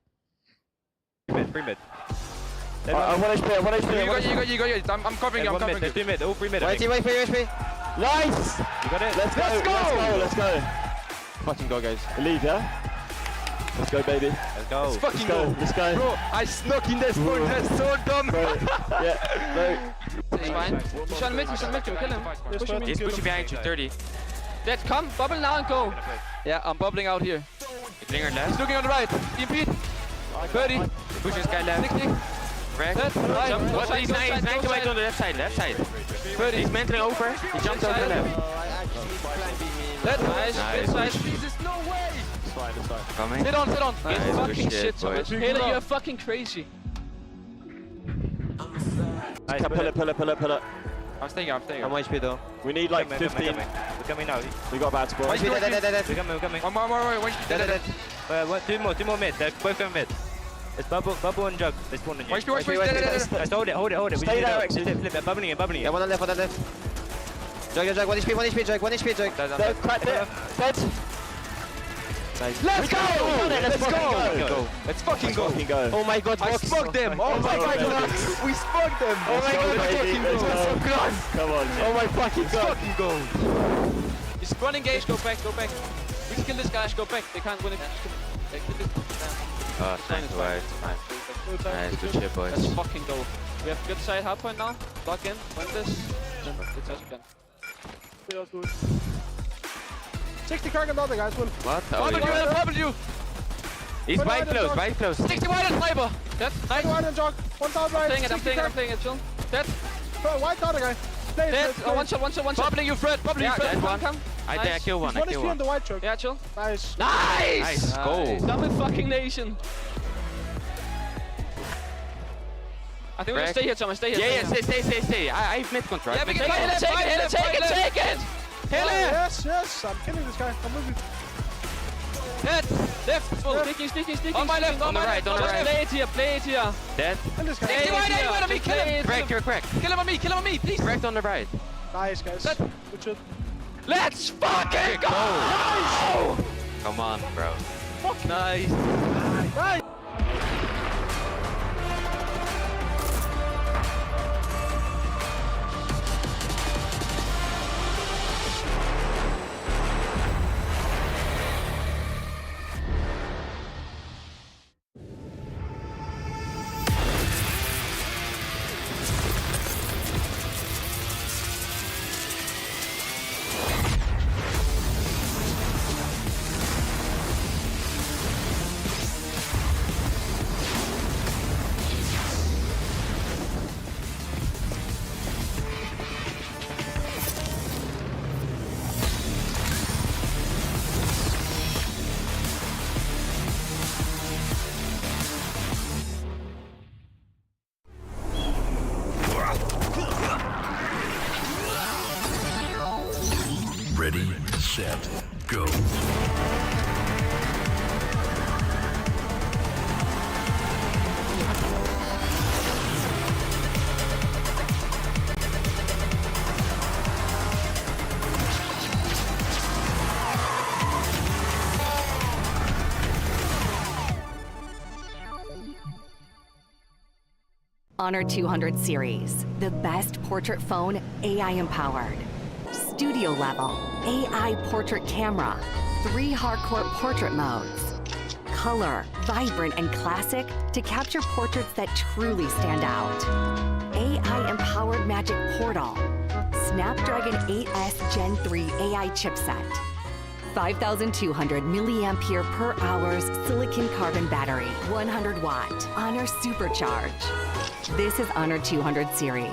Free mid. I want HP. You got it. I'm covering you. I'm covering you. Free mid. Oh, free mid. Wait, nice. You got it. Let's go. Fucking go, guys. Believe, yeah? Let's go, baby. Let's go. Let's fucking go. Let's go. Bro, I snuck in this point. That's so dumb. Yeah, no. He's fine. He's trying to make him. Kill him. He's pushing behind you. 30. Dead, come. Bubble now and go. Yeah, I'm bubbling out here. Klinger left. He's looking on the right. EMP. 30. Push this guy left. Nick. Right. What? He's 90 weight on the left side. 30. He's mentoring over. He jumped over the left. Nice. Jesus, no way. It's fine. Sit on. Nice. Fucking shit, boys. Taylor, you're fucking crazy. Nice. Pull it. I'm staying. I'm HP though. We need like 15. We're coming now. We got a bad spot. We're coming. One more. Dead. 2 more mid. They're both going mid. It's bubble and jug. They spawned in you. Watch me. Hold it. Stay there, Flip. Bubbling in. Yeah, one on left. Jug. 1 HP, Jug. Dead. Cracked it. Dead. Nice. Let's go! Let's fucking go. Oh my god, I smoked them. Oh my god, we smoked them. Oh my god, fucking go. So close. Come on. Oh my fucking god. Fucking go. He's running engage. Go back. We can kill this guy. Go back. They can't win it. They kill this. Nice. Good shit, boys. Let's fucking go. We have good side hardpoint now. Lock in. Win this. It's us again. Feels good. 60 crack on the other guys. Win. What? W. He's wide close, wide close. 60 wide and fiber. Dead. Nice. Wide and jog. One down right. I'm playing it, chill. Dead. White the other guy. Dead. Oh, one shot. Bubbling you, Fred. Bubbling you, Fred. One. Come. I think I kill one. One is on the white choke. Yeah, chill. Nice. Nice. Go. Double fucking nation. I think we're gonna stay here, Thomas. Stay here. Yeah, stay. I have mid control. Yeah, we can take it. Hell yeah. Yes. I'm killing this guy. I'm with you. Dead. Left. Sneaking. On my left. On the right. Play it here. Dead. Kill this guy. Play it here. Kill him. Crack. Kill him on me, please. Cracked on the right. Nice, guys. Good shot. Let's fucking go! Nice. Come on, bro. Nice. Nice. Ready, set, go. Honor 200 series, the best portrait phone AI empowered. Studio level, AI portrait camera, 3 hardcore portrait modes. Color, vibrant and classic to capture portraits that truly stand out. AI empowered magic portal. Snapdragon 8S Gen 3 AI chipset. 5,200 milliampere per hours silicon carbon battery, 100 watt. Honor Supercharge. This is Honor 200 series.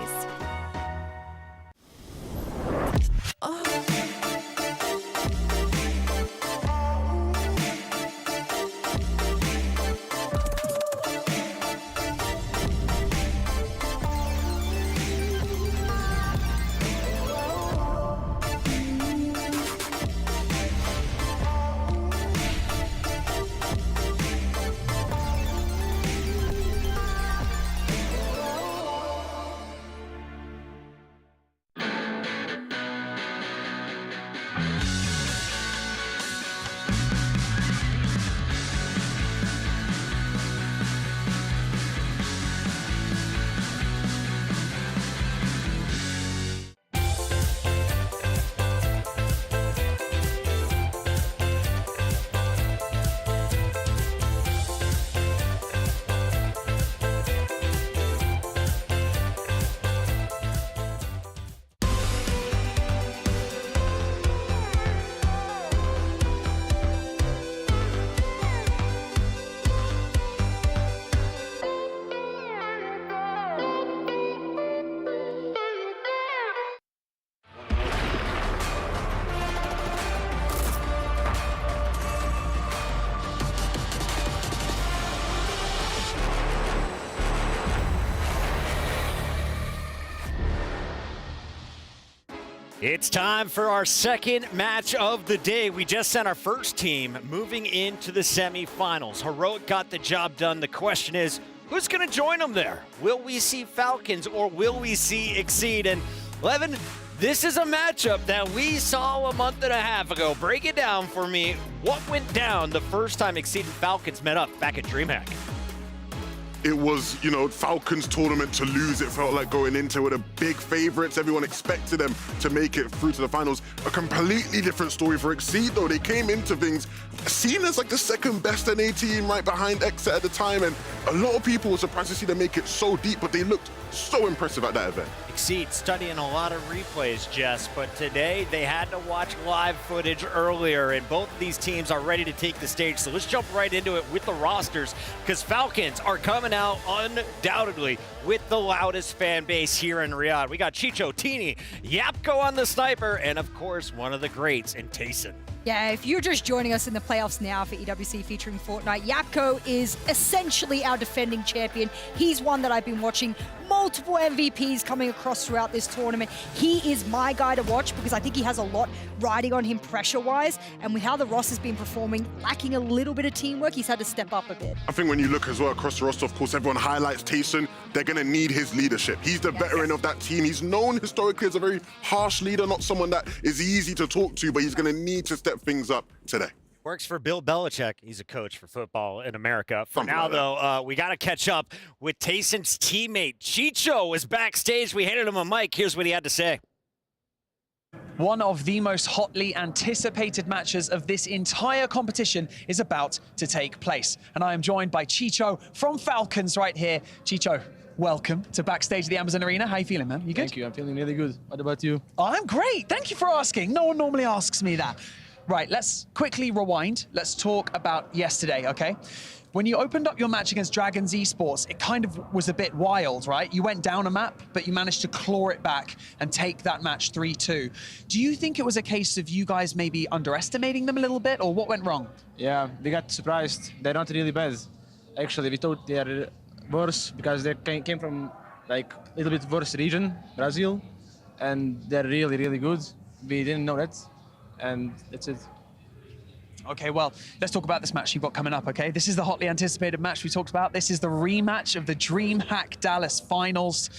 It's time for our second match of the day. We just sent our first team moving into the semifinals. Heroic got the job done. The question is, who's going to join them there? Will we see Falcons or will we see Exceed? And Levin, this is a matchup that we saw a month and a half ago. Break it down for me. What went down the first time Exceed and Falcons met up back at DreamHack? It was, you know, Falcons tournament to lose. It felt like going into with the big favorites. Everyone expected them to make it through to the finals. A completely different story for Exceed, though. They came into things seen as like the second best NA team right behind Exit at the time. And a lot of people were surprised to see them make it so deep, but they looked so impressive at that event. Exceed studying a lot of replays, Jess, but today they had to watch live footage earlier, and both of these teams are ready to take the stage. So let's jump right into it with the rosters, because Falcons are coming out undoubtedly with the loudest fan base here in Riyadh. We got Chicho, Teeny, Yapko on the sniper, and of course, one of the greats in Tayson. Yeah, if you're just joining us in the playoffs now for EWC featuring Fortnite, Yapko is essentially our defending champion. He's one that I've been watching multiple MVPs coming across throughout this tournament. He is my guy to watch because I think he has a lot riding on him pressure-wise, and with how the roster's been performing, lacking a little bit of teamwork, he's had to step up a bit. I think when you look as well across the roster, of course, everyone highlights Tayson. They're going to need his leadership. He's the veteran of that team. He's known historically as a very harsh leader, not someone that is easy to talk to, but he's going to need to step things up today. Works for Bill Belichick. He's a coach for football in America. For now, though, we got to catch up with Tayson's teammate. Chicho was backstage. We handed him a mic. Here's what he had to say. One of the most hotly anticipated matches of this entire competition is about to take place. And I am joined by Chicho from Falcons right here. Chicho, welcome to backstage at the Amazon Arena. How you feeling, man? You good? Thank you. I'm feeling really good. What about you? I'm great. Thank you for asking. No one normally asks me that. Right, let's quickly rewind. Let's talk about yesterday, okay? When you opened up your match against Dragons Esports, it kind of was a bit wild, right? You went down a map, but you managed to claw it back and take that match 3-2. Do you think it was a case of you guys maybe underestimating them a little bit, or what went wrong? Yeah, we got surprised. They're not really bad. Actually, we thought they are worse because they came from like a little bit worse region, Brazil, and they're really, really good. We didn't know that, and that's it. Okay, well, let's talk about this match you've got coming up, okay? This is the hotly anticipated match we talked about. This is the rematch of the DreamHack Dallas Finals.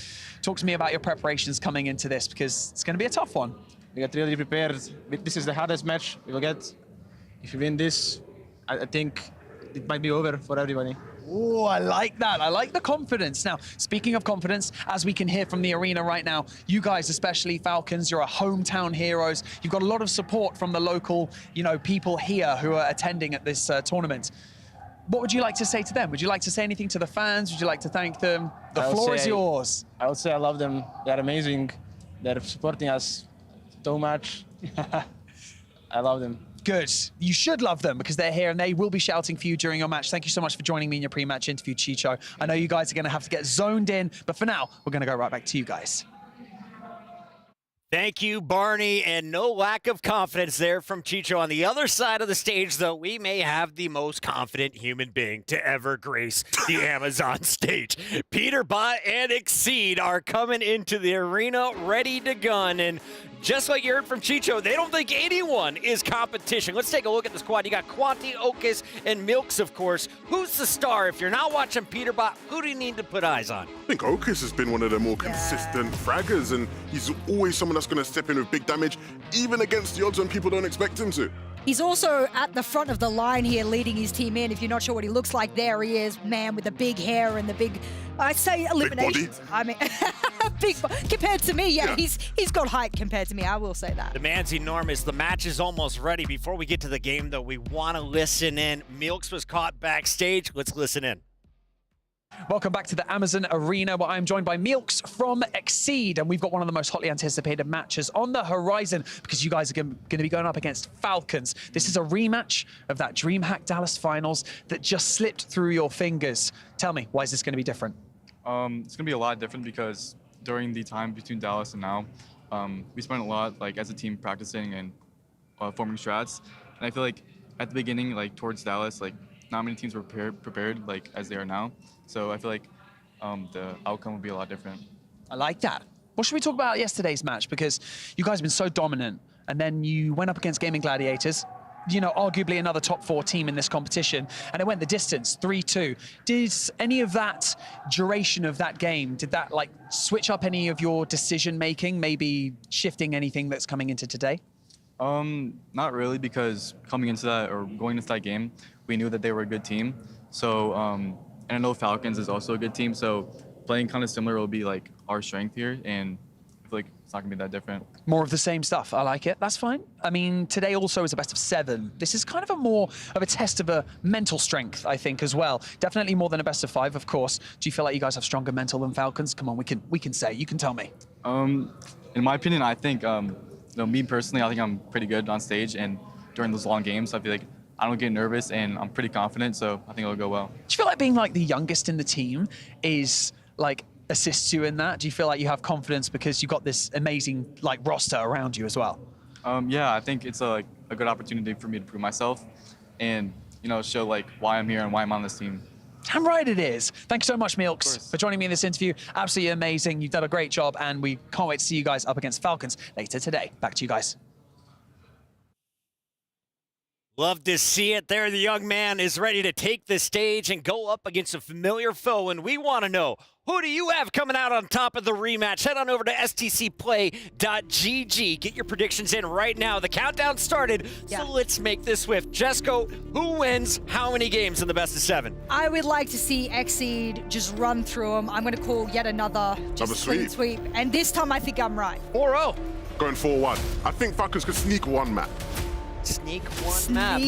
Talk to me about your preparations coming into this, because it's going to be a tough one. We got really prepared. This is the hardest match we will get. If we win this, I think it might be over for everybody. Oh, I like that. I like the confidence. Now, speaking of confidence, as we can hear from the arena right now, you guys, especially Falcons, you're a hometown heroes. You've got a lot of support from the local, you know, people here who are attending at this tournament. What would you like to say to them? Would you like to say anything to the fans? Would you like to thank them? The floor is yours. I would say I love them. They're amazing. They're supporting us so much. I love them. Good. You should love them because they're here and they will be shouting for you during your match. Thank you so much for joining me in your pre-match interview, Chicho. I know you guys are going to have to get zoned in, but for now, we're going to go right back to you guys. Thank you, Barney, and no lack of confidence there from Chicho. On the other side of the stage, though, we may have the most confident human being to ever grace the Amazon stage. Peter Bot and Exceed are coming into the arena ready to gun, and just like you heard from Chicho, they don't think anyone is competition. Let's take a look at the squad. You got Quanti, Okus, and Milks, of course. Who's the star? If you're not watching Peter Bot, who do you need to put eyes on? I think Okus has been one of the more consistent fraggers, and he's always someone that's going to step in with big damage, even against the odds when people don't expect him to. He's also at the front of the line here leading his team in. If you're not sure what he looks like, there he is, man with the big hair and the big, I say eliminations. I mean, big compared to me, yeah, he's got height compared to me, I will say that. The man's enormous. The match is almost ready. Before we get to the game, though, we want to listen in. Milks was caught backstage. Let's listen in. Welcome back to the Amazon Arena, where I'm joined by Milks from Exceed, and we've got one of the most hotly anticipated matches on the horizon because you guys are going to be going up against Falcons. This is a rematch of that DreamHack Dallas Finals that just slipped through your fingers. Tell me, why is this going to be different? It's going to be a lot different because during the time between Dallas and now, we spent a lot, like, as a team practicing and forming strats, and I feel like at the beginning, like, towards Dallas, like, not many teams were prepared like as they are now. So I feel like the outcome would be a lot different. I like that. What should we talk about yesterday's match? Because you guys have been so dominant, and then you went up against Gaming Gladiators, you know, arguably another top 4 team in this competition, and it went the distance, 3-2. Did any of that duration of that game, did that like switch up any of your decision making, maybe shifting anything that's coming into today? Not really, because coming into that or going into that game, we knew that they were a good team. So And I know Falcons is also a good team, so playing kind of similar will be like our strength here, and I feel like it's not gonna be that different. More of the same stuff. I like it. That's fine. I mean, today also is a best of 7. This is kind of a more of a test of a mental strength, I think, as well. Definitely more than a best of 5, of course. Do you feel like you guys have stronger mental than Falcons? Come on, we can say. You can tell me. In my opinion, I think, me personally, I think I'm pretty good on stage, and during those long games, I feel like I don't get nervous, and I'm pretty confident, so I think it'll go well. Do you feel like being like the youngest in the team is like assists you in that? Do you feel like you have confidence because you've got this amazing like roster around you as well? Yeah, I think it's a good opportunity for me to prove myself and, show like why I'm here and why I'm on this team. Damn right it is. Thank you so much, Milks, for joining me in this interview. Absolutely amazing. You've done a great job, and we can't wait to see you guys up against Falcons later today. Back to you guys. Love to see it there. The young man is ready to take the stage and go up against a familiar foe, and we want to know, who do you have coming out on top of the rematch? Head on over to stcplay.gg. Get your predictions in right now. The countdown started, so let's make this swift. Jesco, who wins how many games in the best of 7? I would like to see Exceed just run through them. I'm going to call yet another sweep. And this time I think I'm right. 4-0. Going 4-1. I think Falcons could sneak one map. Sneak one map.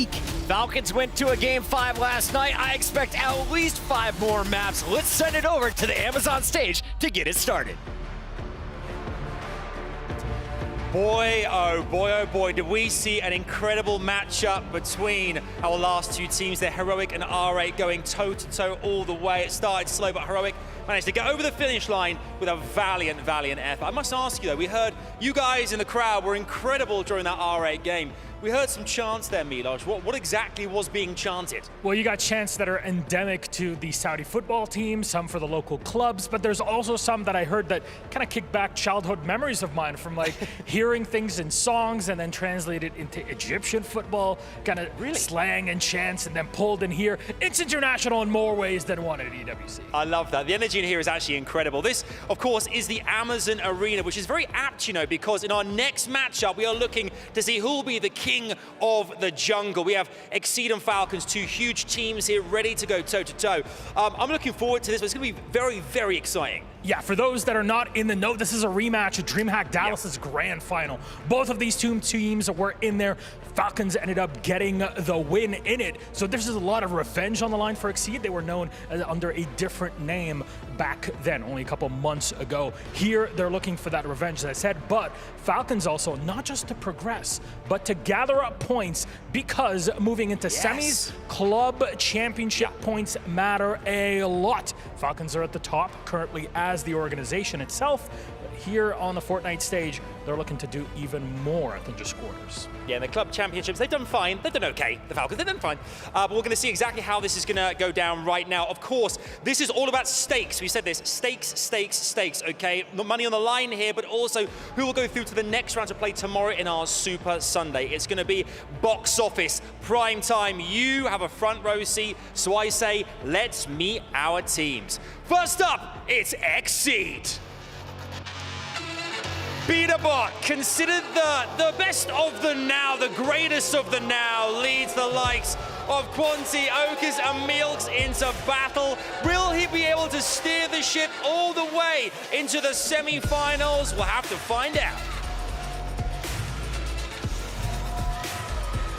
Falcons went to a game 5 last night. I expect at least 5 more maps. Let's send it over to the Amazon stage to get it started. Boy, oh boy, did we see an incredible matchup between our last 2 teams there, Heroic and R8 going toe-to-toe all the way. It started slow, but Heroic managed to get over the finish line with a valiant effort. I must ask you though, we heard you guys in the crowd were incredible during that R8 game. We heard some chants there, Milos. What exactly was being chanted? Well, you got chants that are endemic to the Saudi football team, some for the local clubs, but there's also some that I heard that kind of kick back childhood memories of mine from like hearing things in songs and then translated into Egyptian football, kind of slang and chants, and then pulled in here. It's international in more ways than one at EWC. I love that. The energy in here is actually incredible. This, of course, is the Amazon Arena, which is very apt, because in our next matchup, we are looking to see who will be the king of the jungle. We have Exceed and Falcons, 2 huge teams here ready to go toe-to-toe. I'm looking forward to this, but it's going to be very, very exciting. Yeah, for those that are not in the know, this is a rematch of DreamHack Dallas's grand final. Both of these 2 teams were in there. Falcons ended up getting the win in it. So this is a lot of revenge on the line for Exceed. They were known under a different name back then, only a couple months ago. Here, they're looking for that revenge, as I said, but Falcons also, not just to progress, but to gather up points, because moving into semis, club championship points matter a lot. Falcons are at the top currently as the organization itself. Here on the Fortnite stage, they're looking to do even more than just quarters. Yeah, in the club championships, they've done fine. They've done okay, the Falcons, they've done fine. But we're going to see exactly how this is going to go down right now. Of course, this is all about stakes. We said this, stakes, okay? Money on the line here, but also who will go through to the next round to play tomorrow in our Super Sunday. It's going to be box office, prime time. You have a front row seat, so I say, let's meet our teams. First up, it's Exceed. Beaterbot, considered the best of the now, the greatest of the now, leads the likes of Quanti, Okas, and Milks into battle. Will he be able to steer the ship all the way into the semi-finals? We'll have to find out.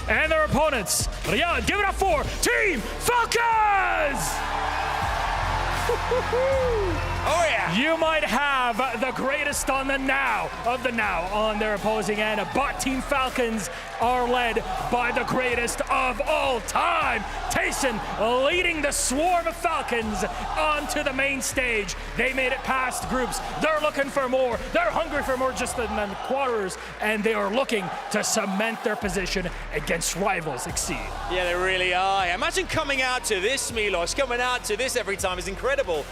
And their opponents, Riyadh, give it up for Team Falcons! Oh yeah! You might have the greatest on the now of the now on their opposing end, but Team Falcons are led by the greatest of all time. Tayson leading the swarm of Falcons onto the main stage. They made it past groups. They're looking for more. They're hungry for more just than the quarters, and they are looking to cement their position against rivals Exceed. Yeah, they really are. Imagine coming out to this, Milos. Coming out to this every time is incredible.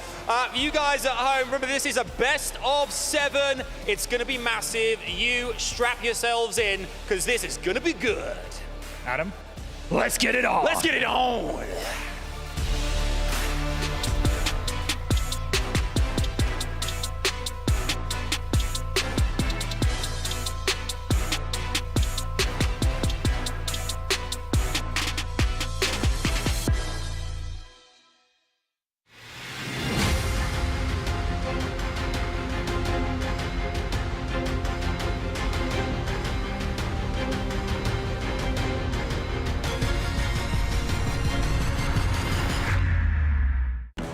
You guys at home, remember this is a best of 7. It's going to be massive. You strap yourselves in, because this is going to be good. Adam, let's get it on. Let's get it on.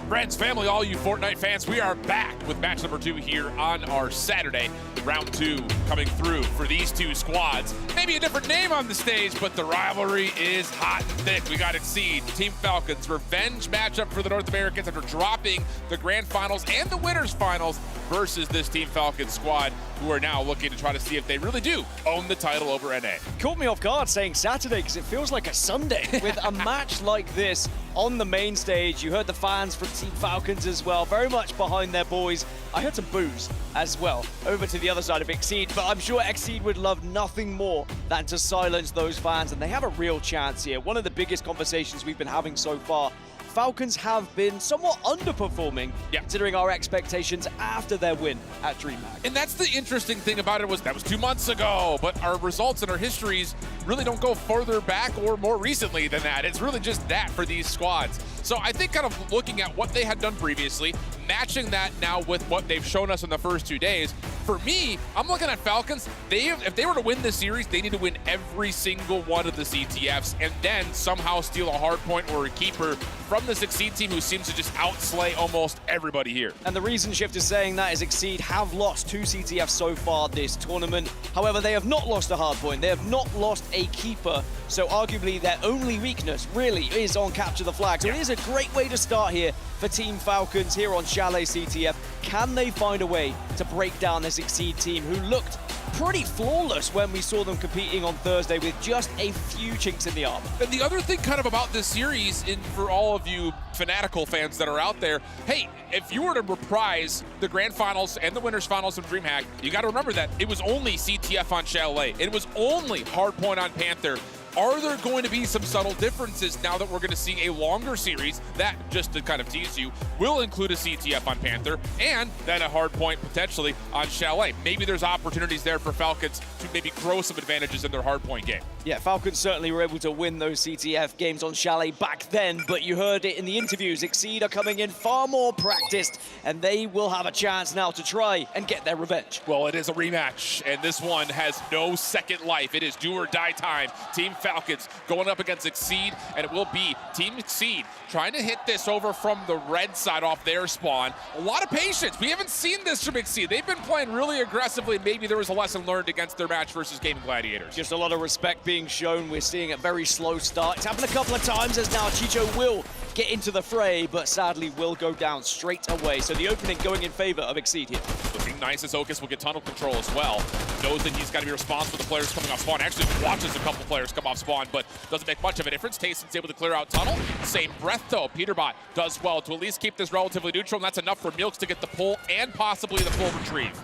Friends, family, all you Fortnite fans, we are back with match number 2 here on our Saturday. Round 2 coming through for these two squads. Maybe a different name on the stage, but the rivalry is hot and thick. We got Exceed, Team Falcons, revenge matchup for the North Americans after dropping the Grand Finals and the Winners Finals versus this Team Falcons squad, who are now looking to try to see if they really do own the title over NA. Caught me off guard saying Saturday because it feels like a Sunday. With a match like this on the main stage, you heard the fans from Team Falcons as well, very much behind their boys. I heard some boos as well over to the other side of Exceed, but I'm sure Exceed would love nothing more than to silence those fans, and they have a real chance here. One of the biggest conversations we've been having so far. Falcons have been somewhat underperforming, considering our expectations after their win at DreamHack. And that's the interesting thing about it, was that was 2 months ago, but our results and our histories really don't go further back or more recently than that. It's really just that for these squads. So I think kind of looking at what they had done previously, matching that now with what they've shown us in the first 2 days, for me, I'm looking at Falcons. If they were to win this series, they need to win every single one of the CTFs and then somehow steal a hardpoint or a keeper from this Exceed team, who seems to just outslay almost everybody here. And the reason Shift is saying that is Exceed have lost 2 CTFs so far this tournament. However, they have not lost a hardpoint. They have not lost a keeper. So arguably their only weakness really is on capture the flag. So it is a great way to start here for Team Falcons here on Chalet CTF. Can they find a way to break down this Exceed team, who looked pretty flawless when we saw them competing on Thursday with just a few chinks in the armor? And the other thing kind of about this series, and for all of you fanatical fans that are out there, hey, if you were to reprise the Grand Finals and the Winners Finals of DreamHack, you got to remember that it was only CTF on Chalet. It was only Hardpoint on Panther. Are there going to be some subtle differences now that we're going to see a longer series that, just to kind of tease you, will include a CTF on Panther and then a Hardpoint potentially on Chalet? Maybe there's opportunities there for Falcons to maybe grow some advantages in their Hardpoint game. Yeah, Falcons certainly were able to win those CTF games on Chalet back then, but you heard it in the interviews. Exceed are coming in far more practiced, and they will have a chance now to try and get their revenge. Well, it is a rematch, and this one has no second life. It is do or die time. Team Falcons going up against Exceed, and it will be Team Exceed trying to hit this over from the red side off their spawn. A lot of patience. We haven't seen this from Exceed. They've been playing really aggressively. Maybe there was a lesson learned against their match versus Gaming Gladiators. Just a lot of respect being shown. We're seeing a very slow start. It's happened a couple of times, as now Chicho will get into the fray, but sadly will go down straight away. So the opening going in favor of Exceed here. Looking nice as Okus will get tunnel control as well. Knows that he's got to be responsible for the players coming off spawn. Actually watches a couple players come off spawn, but doesn't make much of a difference. Tayson's able to clear out tunnel. Same breath though. Peterbot does well to at least keep this relatively neutral, and that's enough for Milks to get the pull and possibly the full retrieve.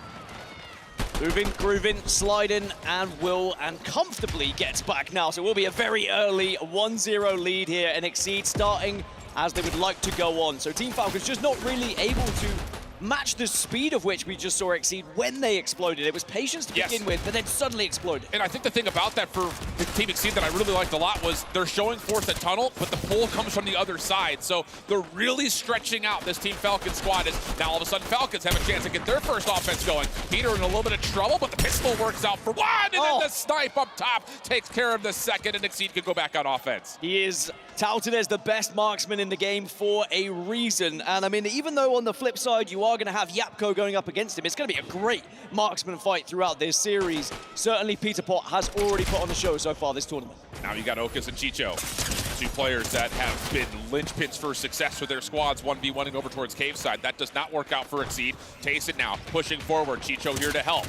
Moving, grooving, sliding, and will, and comfortably gets back now. So it will be a very early 1-0 lead here, and Exceed starting as they would like to go on. So Team Falcons just not really able to match the speed of which we just saw Exceed when they exploded. It was patience to begin with, but then suddenly exploded. And I think the thing about that for the Team Exceed that I really liked a lot was they're showing force at tunnel, but the pull comes from the other side. So they're really stretching out this Team Falcons squad, as now all of a sudden Falcons have a chance to get their first offense going. Peter in a little bit of trouble, but the pistol works out for one, and then the snipe up top takes care of the second, and Exceed can go back on offense. He is touted as the best marksman in the game for a reason. And I mean, even though on the flip side, you are going to have Yapko going up against him, it's going to be a great marksman fight throughout this series. Certainly Peter Pot has already put on the show so far this tournament. Now you got Okus and Chicho, two players that have been linchpins for success for their squads, 1v1ing over towards cave side. That does not work out for Exceed. Tayson now pushing forward. Chicho here to help.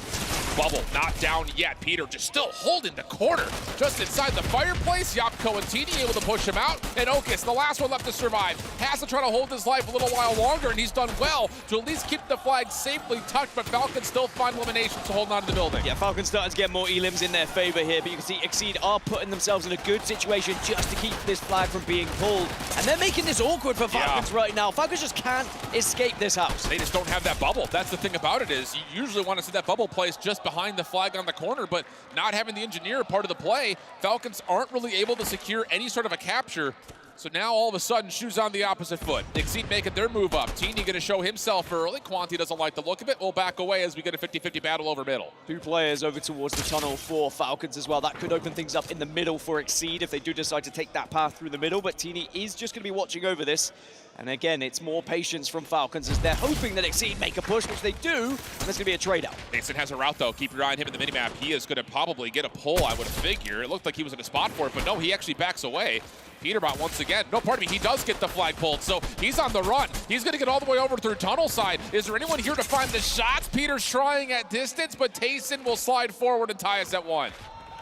Bubble not down yet. Peter just still holding the corner just inside the fireplace. Yapko and TD able to push him out. And Okus, the last one left to survive, has to try to hold his life a little while longer, and he's done well to at least keep the flag safely tucked, but Falcons still find elimination to hold on to the building. Yeah, Falcons starting to get more elims in their favor here, but you can see Exceed are putting themselves in a good situation just to keep this flag from being pulled. And they're making this awkward for Falcons right now. Falcons just can't escape this house. They just don't have that bubble. That's the thing about it, is you usually want to see that bubble placed just behind the flag on the corner, but not having the engineer part of the play, Falcons aren't really able to secure any sort of a capture. So now all of a sudden, shoes on the opposite foot. Exceed making their move up. Teeny gonna show himself early. Quanti doesn't like the look of it. We'll back away as we get a 50-50 battle over middle. 2 players over towards the tunnel for Falcons as well. That could open things up in the middle for Exceed if they do decide to take that path through the middle, but Teeny is just gonna be watching over this. And again, it's more patience from Falcons as they're hoping that Exceed make a push, which they do, and there's gonna be a trade out. Mason has a route though. Keep your eye on him in the minimap. He is gonna probably get a pull, I would figure. It looked like he was in a spot for it, but no, he actually backs away. Peterbot once again, no, pardon me, he does get the flag pulled, so he's on the run. He's gonna get all the way over through tunnel side. Is there anyone here to find the shots? Peter's trying at distance, but Tayson will slide forward and tie us at 1.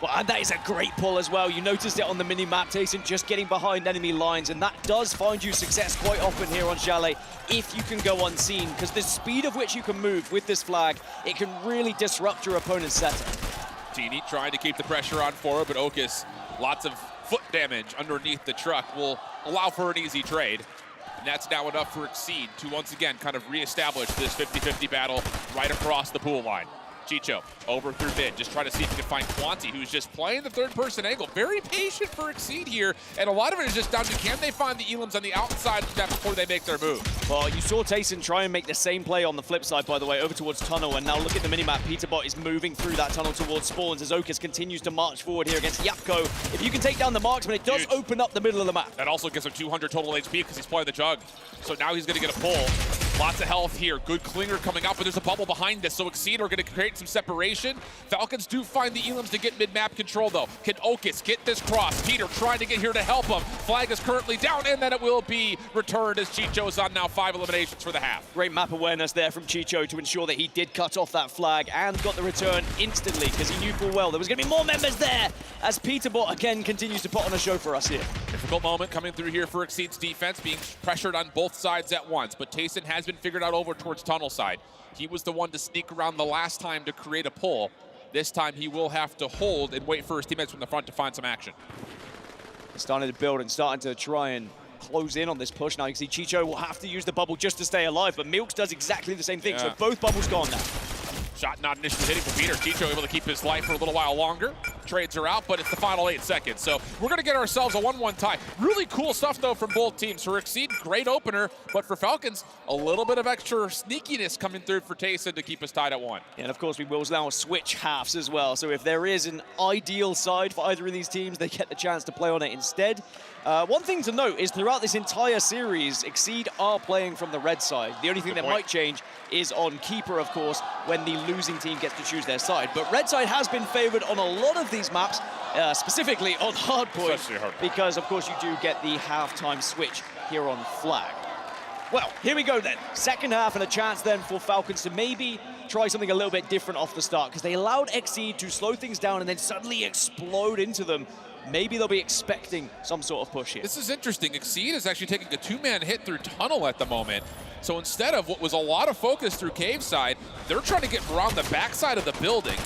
Well, and that is a great pull as well. You noticed it on the mini-map, Tayson just getting behind enemy lines, and that does find you success quite often here on Chalet if you can go unseen, because the speed of which you can move with this flag, it can really disrupt your opponent's setup. Teeny trying to keep the pressure on forward, but Okus, lots of foot damage underneath the truck will allow for an easy trade. And that's now enough for Exceed to once again kind of reestablish this 50-50 battle right across the pool line. Chicho over through mid, just trying to see if he can find Quanti, who's just playing the third-person angle. Very patient for Exceed here, and a lot of it is just down to can they find the Elims on the outside of that before they make their move. Well, you saw Tayson try and make the same play on the flip side, by the way, over towards tunnel, and now look at the minimap. Peterbot is moving through that tunnel towards spawns as Okus continues to march forward here against Yapko. If you can take down the marksman, it does open up the middle of the map. That also gives him 200 total HP because he's playing the jug. So now he's going to get a pull. Lots of health here. Good clinger coming out, but there's a bubble behind this, so Exceed are going to create some separation. Falcons do find the Elims to get mid-map control, though. Can Okus get this cross? Peter trying to get here to help him. Flag is currently down, and then it will be returned as Chicho is on now 5 eliminations for the half. Great map awareness there from Chicho to ensure that he did cut off that flag and got the return instantly, because he knew full well there was going to be more members there as Peterbot again continues to put on a show for us here. Difficult moment coming through here for Exceed's defense, being pressured on both sides at once, but Tayson has been figured out over towards tunnel side. He was the one to sneak around the last time to create a pull. This time he will have to hold and wait for his teammates from the front to find some action. Starting to build and starting to try and close in on this push. Now you can see Chicho will have to use the bubble just to stay alive, but Milks does exactly the same thing, so both bubbles gone now. Shot not initially hitting for Peter. Chicho able to keep his life for a little while longer. Trades are out, but it's the final 8 seconds. So we're going to get ourselves a 1-1 tie. Really cool stuff, though, from both teams. For Exceed, great opener, but for Falcons, a little bit of extra sneakiness coming through for Tayson to keep us tied at 1. And of course, we will now switch halves as well. So if there is an ideal side for either of these teams, they get the chance to play on it instead. One thing to note is throughout this entire series, Exceed are playing from the red side. The only thing that might change is on keeper, of course, when the losing team gets to choose their side. But red side has been favored on a lot of these maps, specifically on Hardpoint, because, of course, you do get the halftime switch here on Flag. Well, here we go then. Second half and a chance then for Falcons to maybe try something a little bit different off the start, because they allowed Exceed to slow things down and then suddenly explode into them. Maybe they'll be expecting some sort of push here. This is interesting. Exceed is actually taking a 2-man hit through tunnel at the moment. So instead of what was a lot of focus through cave side, they're trying to get around the backside of the building.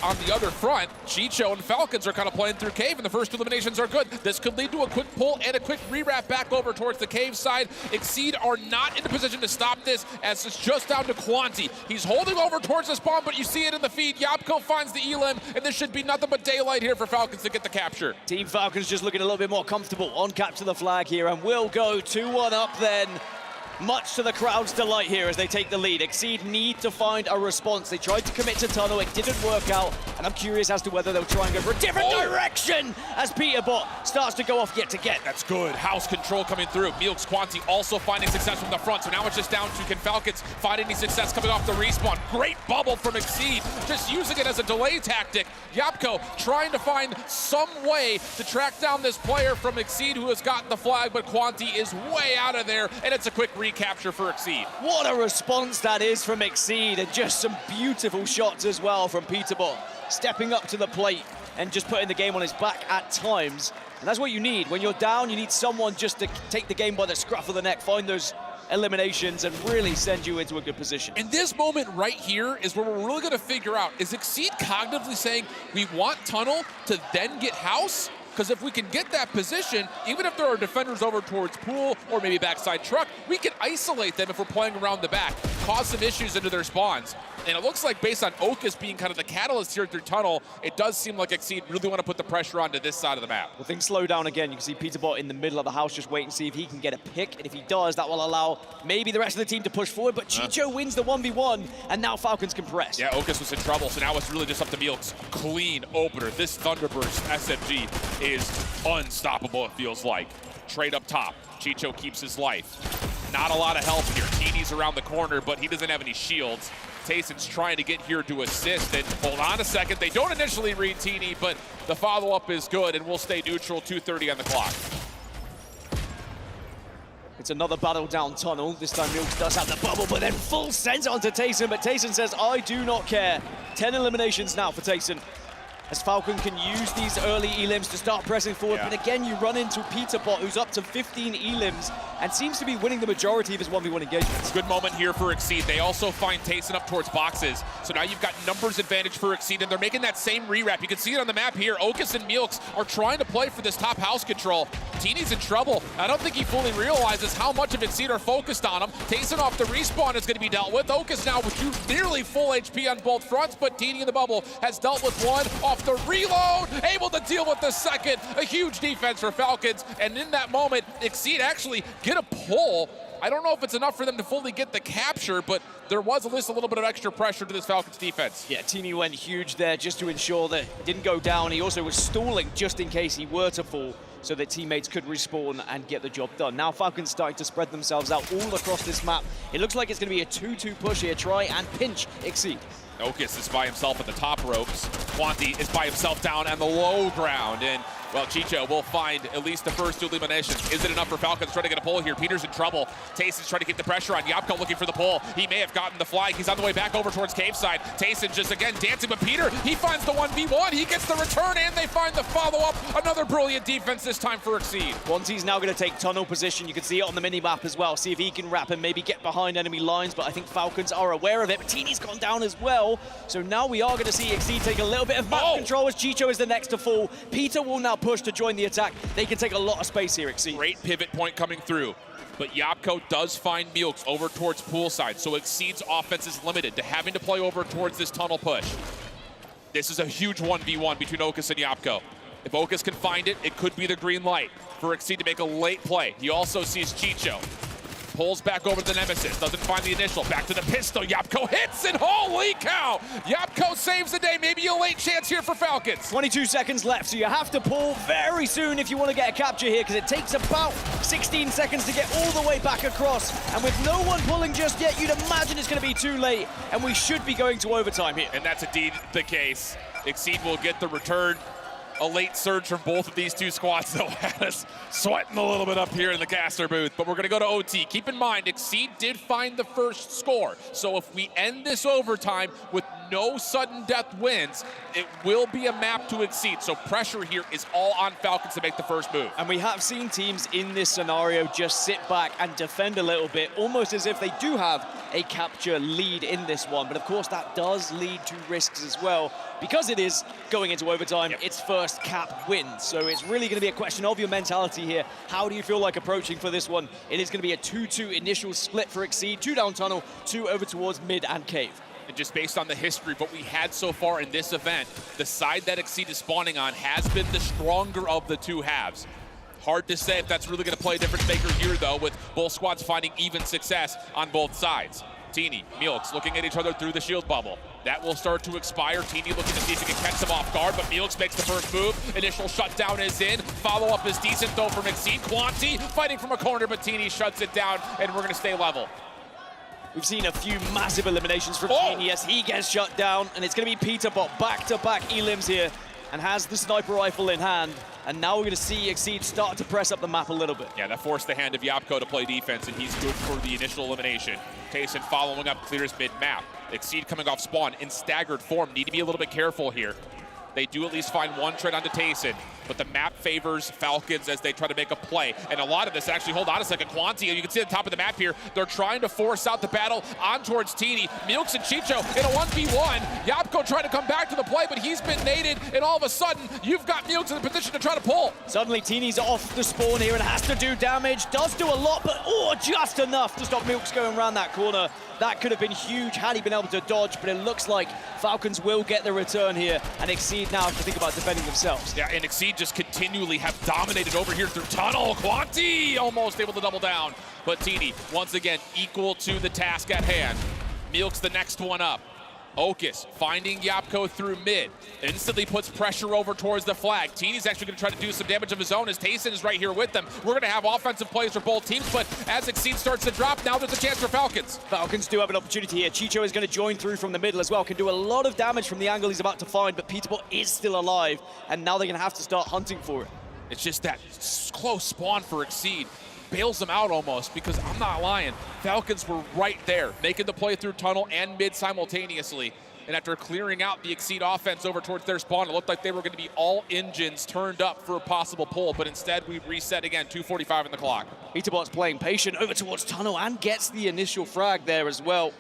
On the other front, Chicho and Falcons are kind of playing through cave, and the first 2 eliminations are good. This could lead to a quick pull and a quick re-wrap back over towards the cave side. Exceed are not in a position to stop this, as it's just down to Quanti. He's holding over towards the spawn, but you see it in the feed. Yapko finds the Elim, and this should be nothing but daylight here for Falcons to get the capture. Team Falcons just looking a little bit more comfortable on capture the flag here, and will go 2-1 up then. Much to the crowd's delight here as they take the lead. Exceed need to find a response. They tried to commit to tunnel, it didn't work out, and I'm curious as to whether they'll try and go for a different direction as Peterbot starts to go off yet again. That's good. House control coming through. Milks Quanti also finding success from the front, so now it's just down to can Falcons find any success coming off the respawn. Great bubble from Exceed, just using it as a delay tactic. Yapko trying to find some way to track down this player from Exceed who has gotten the flag, but Quanti is way out of there, and it's a quick recapture for Exceed. What a response that is from Exceed, and just some beautiful shots as well from Peterbot, stepping up to the plate and just putting the game on his back at times. And that's what you need. When you're down, you need someone just to take the game by the scruff of the neck, find those eliminations, and really send you into a good position. And this moment right here is where we're really going to figure out, is Exceed cognitively saying we want tunnel to then get house? Because if we can get that position, even if there are defenders over towards pool or maybe backside truck, we can isolate them if we're playing around the back. caused some issues into their spawns. And it looks like based on Okus being kind of the catalyst here through tunnel, it does seem like Exceed really want to put the pressure onto this side of the map. Well, things slow down again. You can see Peterbot in the middle of the house just wait and see if he can get a pick. And if he does, that will allow maybe the rest of the team to push forward. But Chicho wins the 1v1, and now Falcons can press. Yeah, Okus was in trouble, so now it's really just up to Meelks. Clean opener. This Thunderburst SMG is unstoppable, it feels like. Trade up top. Chicho keeps his life. Not a lot of help here. Teeny's around the corner, but he doesn't have any shields. Tayson's trying to get here to assist, and hold on a second. They don't initially read Teeny, but the follow-up is good, and we'll stay neutral, 2:30 on the clock. It's another battle down tunnel. This time Milks does have the bubble, but then full sends it onto Tayson, but Tayson says, I do not care. 10 eliminations now for Tayson. As Falcon can use these early elims to start pressing forward, but again, you run into Peterbot, who's up to 15 elims and seems to be winning the majority of his 1v1 engagements. Good moment here for Exceed. They also find Tayson up towards boxes, so now you've got numbers advantage for Exceed, and they're making that same rewrap. You can see it on the map here. Okus and Meelks are trying to play for this top house control. Teeny's in trouble. I don't think he fully realizes how much of Exceed are focused on him. Tayson off the respawn is going to be dealt with. Okus now with nearly full HP on both fronts, but Teeny in the bubble has dealt with one off the reload, able to deal with the second. A huge defense for Falcons, and in that moment, Exceed actually get a pull. I don't know if it's enough for them to fully get the capture, but there was at least a little bit of extra pressure to this Falcons defense. Yeah, Teeny went huge there just to ensure that it didn't go down. He also was stalling just in case he were to fall, so that teammates could respawn and get the job done. Now Falcons starting to spread themselves out all across this map. It looks like it's going to be a 2-2 push here. Try and pinch Exceed. Okus is by himself at the top ropes. Quanti is by himself down on the low ground. And, well, Chicho will find at least the first 2 eliminations. Is it enough for Falcons trying to get a pull here? Peter's in trouble. Tayson's trying to keep the pressure on. Yapko looking for the pull. He may have gotten the flag. He's on the way back over towards cave side. Tayson just, again, dancing. But Peter, he finds the 1v1. He gets the return, and they find the follow-up. Another brilliant defense this time for Exceed. Quanti's now going to take tunnel position. You can see it on the mini-map as well. See if he can wrap and maybe get behind enemy lines. But I think Falcons are aware of it. But Teeny's gone down as well. So now we are going to see Exceed take a little bit of map control as Chicho is the next to fall. Peter will now push to join the attack. They can take a lot of space here, Exceed. Great pivot point coming through. But Yapko does find Meelks over towards poolside, so Exceed's offense is limited to having to play over towards this tunnel push. This is a huge 1v1 between Okus and Yapko. If Okus can find it, it could be the green light for Exceed to make a late play. He also sees Chicho. Pulls back over to the Nemesis, doesn't find the initial, back to the pistol, Yapko hits, and holy cow! Yapko saves the day, maybe a late chance here for Falcons. 22 seconds left, so you have to pull very soon if you want to get a capture here, because it takes about 16 seconds to get all the way back across, and with no one pulling just yet, you'd imagine it's going to be too late, and we should be going to overtime here. And that's indeed the case. Exceed will get the return. A late surge from both of these two squads, though, had us sweating a little bit up here in the caster booth. But we're going to go to OT. Keep in mind, Exceed did find the first score. So if we end this overtime with no sudden death wins, it will be a map to Exceed. So pressure here is all on Falcons to make the first move. And we have seen teams in this scenario just sit back and defend a little bit, almost as if they do have a capture lead in this one. But of course, that does lead to risks as well. Because it is going into overtime, it's first cap wins. So it's really going to be a question of your mentality here. How do you feel like approaching for this one? It is going to be a 2-2 initial split for Exceed. 2 down tunnel, 2 over towards mid and cave. And just based on the history, what we had so far in this event, the side that Exceed is spawning on has been the stronger of the two halves. Hard to say if that's really going to play a difference maker here, though, with both squads finding even success on both sides. Teeny, Meelks looking at each other through the shield bubble. That will start to expire. Teeny looking to see if he can catch them off guard, but Meelks makes the first move. Initial shutdown is in. Follow-up is decent, though, from Exceed. Quanti fighting from a corner, but Teeny shuts it down, and we're going to stay level. We've seen a few massive eliminations from Teeny as he gets shut down, and it's going to be Peterbot back-to-back elims here, and has the sniper rifle in hand. And now we're going to see Exceed start to press up the map a little bit. Yeah, that forced the hand of Yapko to play defense, and he's good for the initial elimination. Tayson following up, clears mid-map. Exceed coming off spawn in staggered form. Need to be a little bit careful here. They do at least find one trade onto Tayson, but the map favors Falcons as they try to make a play. And a lot of this, actually, hold on a second, Quanti, you can see at the top of the map here, they're trying to force out the battle on towards Teeny. Milks and Chicho in a 1v1. Yapko trying to come back to the play, but he's been naded, and all of a sudden, you've got Milks in the position to try to pull. Suddenly, Teeny's off the spawn here and has to do damage. Does do a lot, but just enough to stop Milks going around that corner. That could have been huge had he been able to dodge, but it looks like Falcons will get the return here, and Exceed now have to think about defending themselves. Yeah, and Exceed just continually have dominated over here through tunnel. Quanti almost able to double down, but Teeny, once again, equal to the task at hand. Milks the next one up. Okus finding Yapko through mid. Instantly puts pressure over towards the flag. Teeny's actually going to try to do some damage of his own as Tayson is right here with them. We're going to have offensive plays for both teams, but as Exceed starts to drop, now there's a chance for Falcons. Falcons do have an opportunity here. Chicho is going to join through from the middle as well. Can do a lot of damage from the angle he's about to find, but Peterbot is still alive, and now they're going to have to start hunting for it. It's just that close spawn for Exceed. Bails them out almost, because I'm not lying. Falcons were right there, making the play through tunnel and mid simultaneously. And after clearing out the Exceed offense over towards their spawn, it looked like they were going to be all engines turned up for a possible pull, but instead we reset again, 2:45 in the clock. Peterbot's playing patient over towards tunnel and gets the initial frag there as well.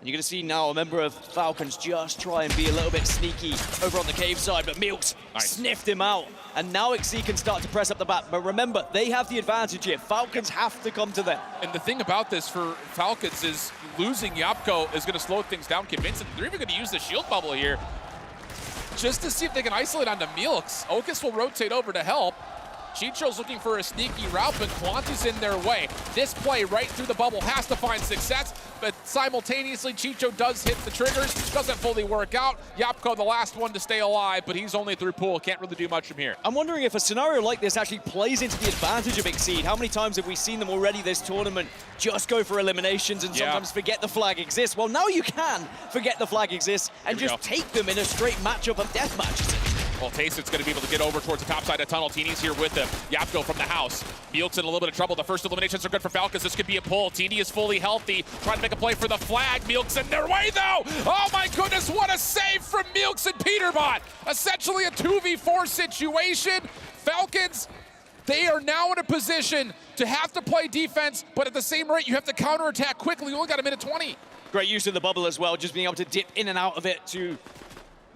And you're going to see now a member of Falcons just try and be a little bit sneaky over on the cave side, but Milks sniffed him out. And now Exceed can start to press up the back. But remember, they have the advantage here. Falcons have to come to them. And the thing about this for Falcons is losing Yapko is going to slow things down convincingly. They're even going to use the shield bubble here just to see if they can isolate onto Milks. Okus will rotate over to help. Chicho's looking for a sneaky route, but Quanti's in their way. This play right through the bubble has to find success, but simultaneously Chicho does hit the triggers, doesn't fully work out. Yapko the last one to stay alive, but he's only through pool, can't really do much from here. I'm wondering if a scenario like this actually plays into the advantage of Exceed. How many times have we seen them already this tournament just go for eliminations and sometimes forget the flag exists? Well, now you can forget the flag exists and just take them in a straight matchup of death matches. Well, Tayson's going to be able to get over towards the top side of tunnel. Teeny's here with him. Yapko from the house. Milks in a little bit of trouble. The first eliminations are good for Falcons. This could be a pull. Teeny is fully healthy. Trying to make a play for the flag. Milks in their way, though. Oh, my goodness. What a save from Milks and Peterbot. Essentially a 2v4 situation. Falcons, they are now in a position to have to play defense, but at the same rate, you have to counterattack quickly. You only got a minute 20. Great use of the bubble as well. Just being able to dip in and out of it to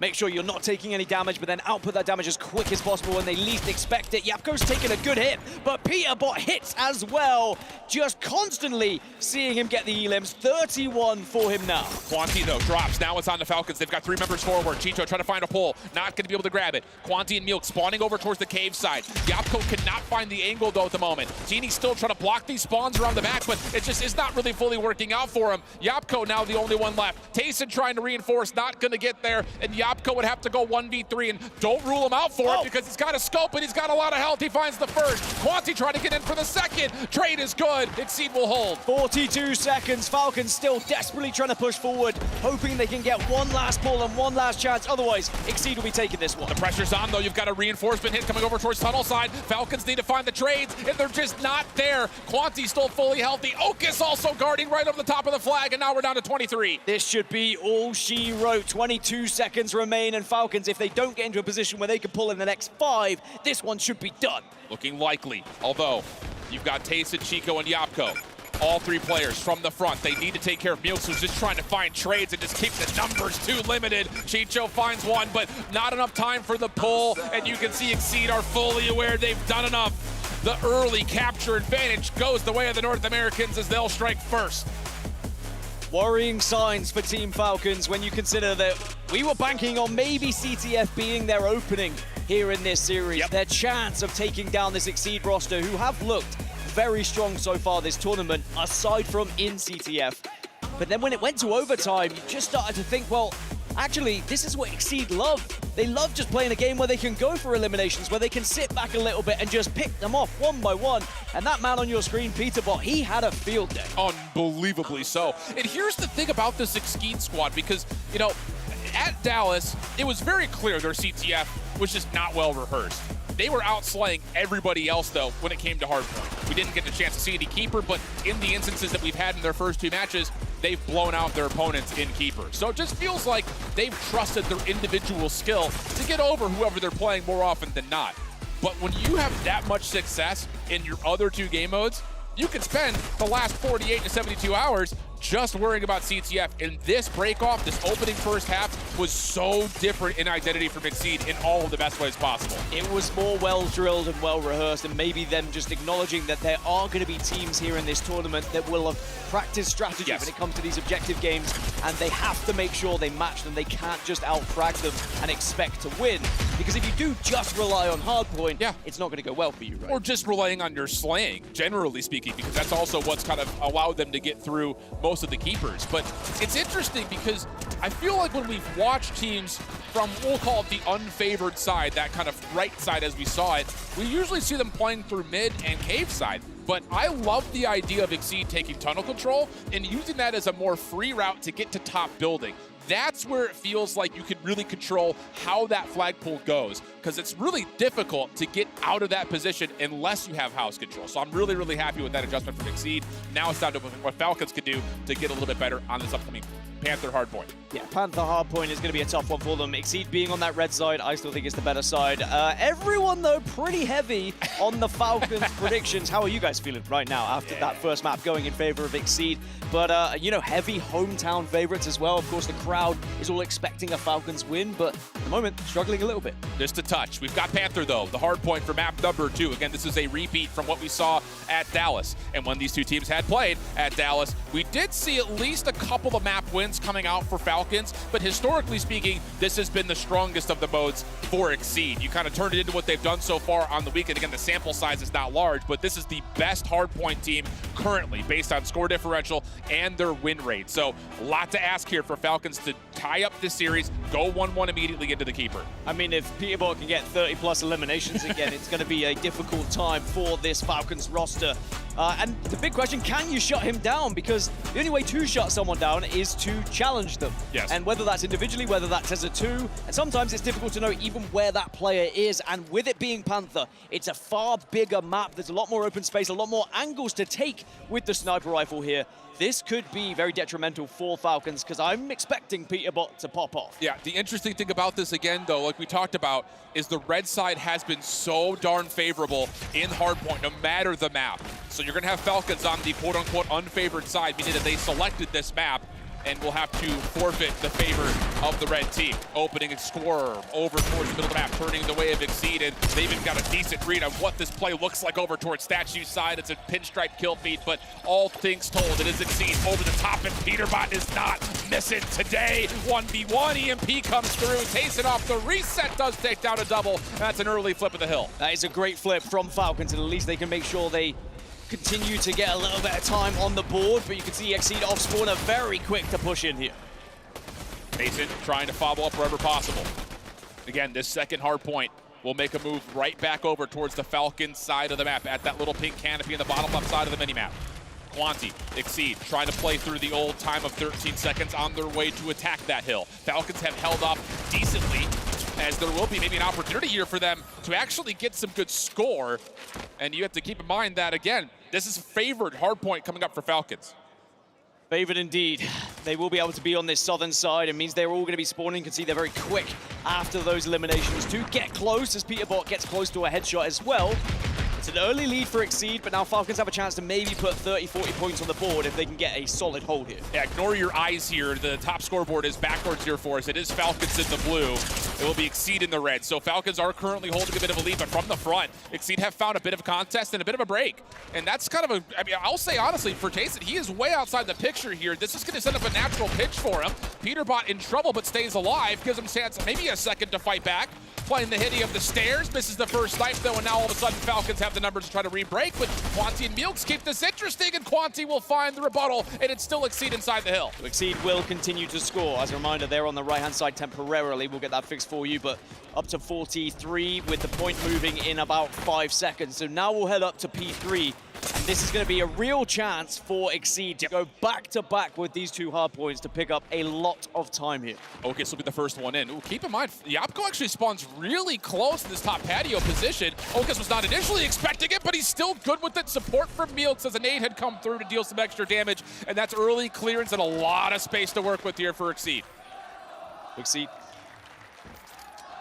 make sure you're not taking any damage, but then output that damage as quick as possible when they least expect it. Yapko's taking a good hit, but Peterbot hits as well. Just constantly seeing him get the elims. 31 for him now. Quanti, though, drops. Now it's on the Falcons. They've got 3 members forward. Chicho trying to find a pull. Not going to be able to grab it. Quanti and Milk spawning over towards the cave side. Yapko cannot find the angle, though, at the moment. Teeny's still trying to block these spawns around the back, but it just is not really fully working out for him. Yapko now the only one left. Tayson trying to reinforce, not going to get there, and Yapko would have to go 1v3, and don't rule him out for it because he's got a scope and he's got a lot of health. He finds the first. Quanti trying to get in for the second. Trade is good. Exceed will hold. 42 seconds. Falcons still desperately trying to push forward, hoping they can get one last pull and one last chance. Otherwise, Exceed will be taking this one. The pressure's on, though. You've got a reinforcement hit coming over towards tunnel side. Falcons need to find the trades, and they're just not there. Quanti still fully healthy. Okus also guarding right over the top of the flag, and now we're down to 23. This should be all she wrote. 22 seconds remain, and Falcons, if they don't get into a position where they can pull in the next 5, this one should be done. Looking likely, although you've got Tayson, Chico, and Yapko. All 3 players from the front. They need to take care of Milks, who's just trying to find trades and just keep the numbers too limited. Chicho finds one, but not enough time for the pull, and you can see Exceed are fully aware they've done enough. The early capture advantage goes the way of the North Americans as they'll strike first. Worrying signs for Team Falcons when you consider that we were banking on maybe CTF being their opening here in this series. Their chance of taking down this Exceed roster, who have looked very strong so far this tournament, aside from in CTF. But then when it went to overtime, you just started to think, well, actually, this is what Exceed love. They love just playing a game where they can go for eliminations, where they can sit back a little bit and just pick them off one by one. And that man on your screen, Peterbot, he had a field day. Unbelievably so. And here's the thing about this Exceed squad, because, you know, at Dallas, it was very clear their CTF was just not well rehearsed. They were outslaying everybody else, though, when it came to Hardpoint. We didn't get the chance to see any keeper, but in the instances that we've had in their first 2 matches, they've blown out their opponents in Keeper. So it just feels like they've trusted their individual skill to get over whoever they're playing more often than not. But when you have that much success in your other two game modes, you can spend the last 48 to 72 hours just worrying about CTF. And this break-off, this opening first half, was so different in identity from Exceed in all of the best ways possible. It was more well-drilled and well-rehearsed, and maybe them just acknowledging that there are going to be teams here in this tournament that will have practiced strategy when it comes to these objective games, and they have to make sure they match them. They can't just out-frag them and expect to win, because if you do just rely on Hardpoint, it's not going to go well for you, right? Or just relying on your slaying, generally speaking, because that's also what's kind of allowed them to get through most of the keepers. But it's interesting because I feel like when we've watched teams from, we'll call it the unfavored side, that kind of right side as we saw it, we usually see them playing through mid and cave side. But I love the idea of Exceed taking tunnel control and using that as a more free route to get to top building. That's where it feels like you can really control how that flagpole goes, because it's really difficult to get out of that position unless you have house control. So I'm really, really happy with that adjustment from Exceed. Now it's down to what Falcons can do to get a little bit better on this upcoming Panther Hardpoint. Yeah, Panther Hardpoint is going to be a tough one for them. Exceed being on that red side, I still think it's the better side. Everyone, though, pretty heavy on the Falcons predictions. How are you guys feeling right now after that first map going in favor of Exceed? But, you know, heavy hometown favorites as well. Of course, the crowd is all expecting a Falcons win, but at the moment, struggling a little bit. Just a touch. We've got Panther, though, the Hardpoint for map number 2. Again, this is a repeat from what we saw at Dallas. And when these two teams had played at Dallas, we did see at least a couple of map wins coming out for Falcons, but historically speaking, this has been the strongest of the modes for Exceed. You kind of turned it into what they've done so far on the weekend. Again, the sample size is not large, but this is the best Hardpoint team currently based on score differential and their win rate. So a lot to ask here for Falcons to tie up this series, go 1-1 immediately into the keeper. I mean, if Peterborough can get 30+ eliminations again, it's going to be a difficult time for this Falcons roster. And the big question, can you shut him down? Because the only way to shut someone down is to challenge them. Yes. And whether that's individually, whether that's as a two, and sometimes it's difficult to know even where that player is. And with it being Panther, it's a far bigger map. There's a lot more open space, a lot more angles to take with the sniper rifle here. This could be very detrimental for Falcons, because I'm expecting Peterborough to pop off. Yeah, the interesting thing about this again, though, like we talked about, is the red side has been so darn favorable in Hardpoint, no matter the map. So you're going to have Falcons on the quote-unquote unfavored side, meaning that they selected this map and will have to forfeit the favor of the red team. Opening and squirm over towards the middle of the map, turning the way of Exceed, and they even got a decent read on what this play looks like over towards Statue side. It's a pinstripe kill feed, but all things told, it is Exceed over the top, and Peterbot is not missing today. 1v1, EMP comes through, takes it off. The reset does take down a double. That's an early flip of the hill. That is a great flip from Falcons, and at least they can make sure they continue to get a little bit of time on the board, but you can see Exceed off spawner very quick to push in here. Mason trying to follow up wherever possible. Again, this second hard point will make a move right back over towards the Falcons side of the map at that little pink canopy in the bottom left side of the minimap. Quanti, Exceed, trying to play through the old time of 13 seconds on their way to attack that hill. Falcons have held up decently, as there will be maybe an opportunity here for them to actually get some good score. And you have to keep in mind that, again, this is a favored hardpoint coming up for Falcons. Favored indeed. They will be able to be on this southern side. It means they're all going to be spawning. You can see they're very quick after those eliminations to get close, as Peterbot gets close to a headshot as well. It's an early lead for Exceed, but now Falcons have a chance to maybe put 30, 40 points on the board if they can get a solid hold here. Yeah, ignore your eyes here. The top scoreboard is backwards here for us. It is Falcons in the blue. It will be Exceed in the red. So Falcons are currently holding a bit of a lead, but from the front, Exceed have found a bit of a contest and a bit of a break. And that's kind of a, I mean, I'll say honestly, for Tayson, he is way outside the picture here. This is going to set up a natural pitch for him. Peterbot in trouble, but stays alive. Gives him a chance, maybe a second to fight back. Playing the hitty of the stairs, misses the first snipe though, and now all of a sudden Falcons have the numbers to try to re-break, but Quanti and Milks keep this interesting, and Quanti will find the rebuttal, and it's still Exceed inside the hill. Exceed will continue to score. As a reminder, they're on the right-hand side temporarily. We'll get that fixed for you, but up to 43 with the point moving in about 5 seconds. So now we'll head up to P3, and this is going to be a real chance for Exceed to go back-to-back with these two hard points to pick up a lot of time here. Okay, so will be the first one in. Ooh, keep in mind, Yapko actually spawns really close to this top patio position. Okus was not initially expecting it, but he's still good with it. Support from Milks as a nade had come through to deal some extra damage, and that's early clearance and a lot of space to work with here for Exceed. Exceed.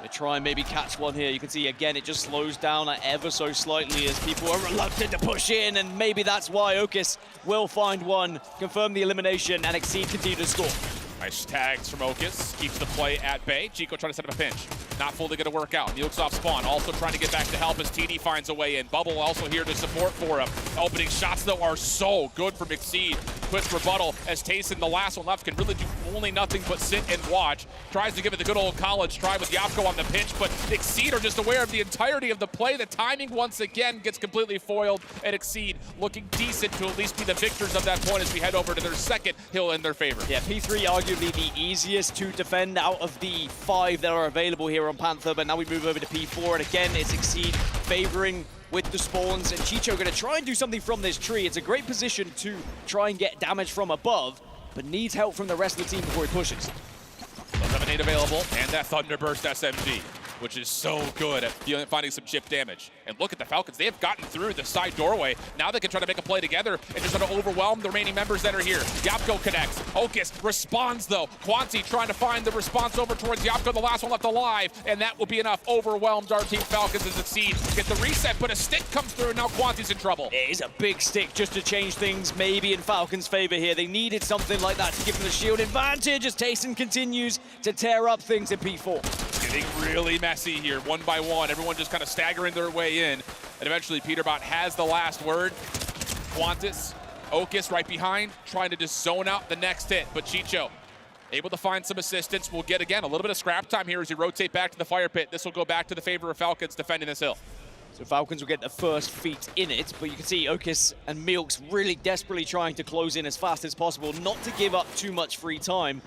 They try and maybe catch one here. You can see, again, it just slows down ever so slightly as people are reluctant to push in, and maybe that's why Okus will find one, confirm the elimination, and Exceed continue to score. Nice tags from Okus, keeps the play at bay. Chico trying to set up a pinch. Not fully going to work out. Milks off spawn, also trying to get back to help as TD finds a way in. Bubble also here to support for him. Opening shots, though, are so good from Exceed. Quick rebuttal as Tayson, the last one left, can really do only nothing but sit and watch. Tries to give it the good old college try with Yapko on the pinch, but Exceed are just aware of the entirety of the play. The timing, once again, gets completely foiled, and Exceed looking decent to at least be the victors of that point as we head over to their second hill in their favor. Yeah, P3 arguably the easiest to defend out of the 5 that are available here on Panther, but now we move over to P4, and again, it's Exceed favoring with the spawns, and Chicho going to try and do something from this tree. It's a great position to try and get damage from above, but needs help from the rest of the team before he pushes. Does have a nade available, and that Thunderburst SMG, which is so good at finding some chip damage. And look at the Falcons. They have gotten through the side doorway. Now they can try to make a play together and just try to overwhelm the remaining members that are here. Yapko connects. Okus responds, though. Quanti trying to find the response over towards Yapko, the last one left alive, and that will be enough. Overwhelmed our team Falcons as Exceed get the reset, but a stick comes through, and now Quanti's in trouble. It is a big stick just to change things maybe in Falcons' favor here. They needed something like that to give them the shield advantage as Tayson continues to tear up things in P4. Getting really messy here, one by one. Everyone just kind of staggering their way in. And eventually Peterbot has the last word. Quantis, Okus right behind, trying to just zone out the next hit. But Chicho able to find some assistance. We'll get, again, a little bit of scrap time here as we rotate back to the fire pit. This will go back to the favor of Falcons defending this hill. So Falcons will get the first feet in it, but you can see Okus and Milks really desperately trying to close in as fast as possible, not to give up too much free time.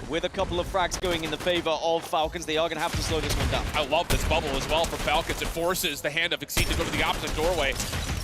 With a couple of frags going in the favor of Falcons, they are going to have to slow this one down. I love this bubble as well from Falcons. It forces the hand of Exceed to go to the opposite doorway.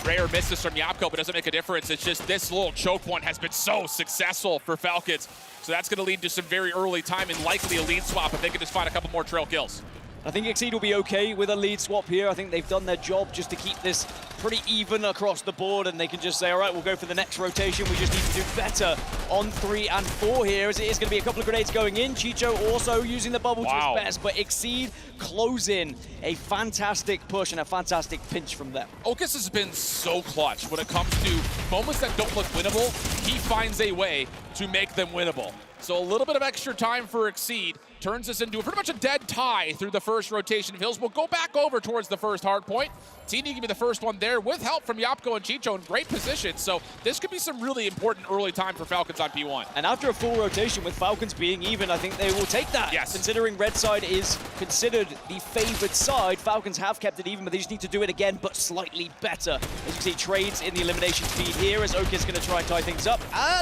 Rare misses from Yapko, but doesn't make a difference. It's just this little choke one has been so successful for Falcons. So that's going to lead to some very early time and likely a lead swap if they can just find a couple more trail kills. I think Exceed will be okay with a lead swap here. I think they've done their job just to keep this pretty even across the board, and they can just say, all right, we'll go for the next rotation. We just need to do better on 3 and 4 here, as it is going to be a couple of grenades going in. Chicho also using the bubble to his best, but Exceed close in a fantastic push and a fantastic pinch from them. Okus has been so clutch when it comes to moments that don't look winnable. He finds a way to make them winnable. So a little bit of extra time for Exceed turns this into pretty much a dead tie through the first rotation of hills. We'll go back over towards the first hard point. Tini can be the first one there with help from Yapko and Chicho in great position. So this could be some really important early time for Falcons on P1. And after a full rotation with Falcons being even, I think they will take that. Yes. Considering red side is considered the favored side, Falcons have kept it even, but they just need to do it again, but slightly better. As you can see, trades in the elimination feed here as Okus is going to try and tie things up.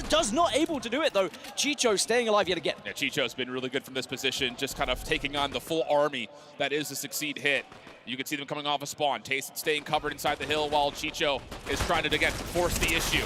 Does not able to do it though. Chicho staying alive yet again. Yeah, Chicho's been really good from this position, just kind of taking on the full army that is the Succeed hit. You can see them coming off a spawn. Tayson staying covered inside the hill while Chicho is trying to, again, force the issue.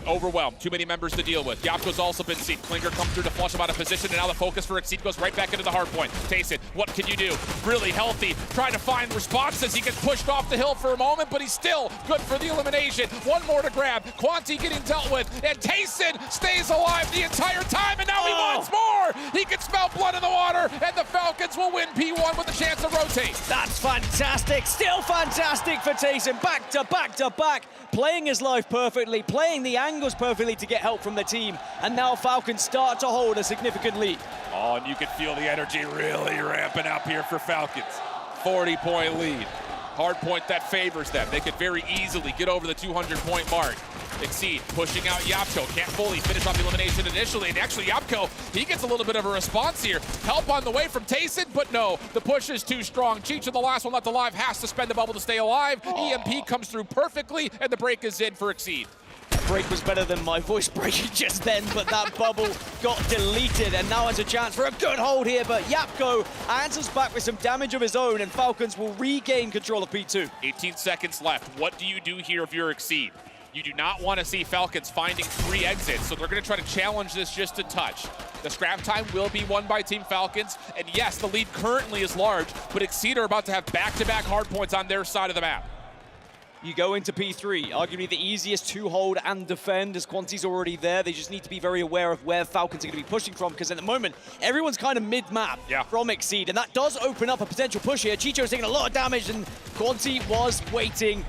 Overwhelmed, too many members to deal with. Yapko's also been seen. Klinger come through to flush him out of position, and now the focus for Exceed goes right back into the hard point. Tayson, what can you do? Really healthy, trying to find responses. He gets pushed off the hill for a moment, but he's still good for the elimination. One more to grab. Quanti getting dealt with, and Tayson stays alive the entire time, and now he wants more! He can smell blood in the water, and the Falcons will win P1 with a chance to rotate. That's fantastic, still fantastic for Tayson. Back to back to back, playing his life perfectly, playing the angles perfectly to get help from the team, and now Falcons start to hold a significant lead. Oh, and you can feel the energy really ramping up here for Falcons. 40-point lead. Hard point that favors them. They could very easily get over the 200-point mark. Exceed pushing out Yapko. Can't fully finish off the elimination initially. And actually, Yapko, he gets a little bit of a response here. Help on the way from Tayson, but no, the push is too strong. Chicho, the last one left alive, has to spend the bubble to stay alive. EMP comes through perfectly, and the break is in for Exceed. Break was better than my voice breaking just then, but that bubble got deleted, and now has a chance for a good hold here, but Yapko answers back with some damage of his own, and Falcons will regain control of P2. 18 seconds left. What do you do here if you're Exceed? You do not want to see Falcons finding 3 exits, so they're going to try to challenge this just a touch. The scrap time will be won by Team Falcons, and yes, the lead currently is large, but Exceed are about to have back-to-back hard points on their side of the map. You go into P3, arguably the easiest to hold and defend, as Quanti's already there. They just need to be very aware of where Falcons are going to be pushing from, because at the moment, everyone's kind of mid-map from Exceed, and that does open up a potential push here. Chicho's taking a lot of damage, and Quanti was waiting,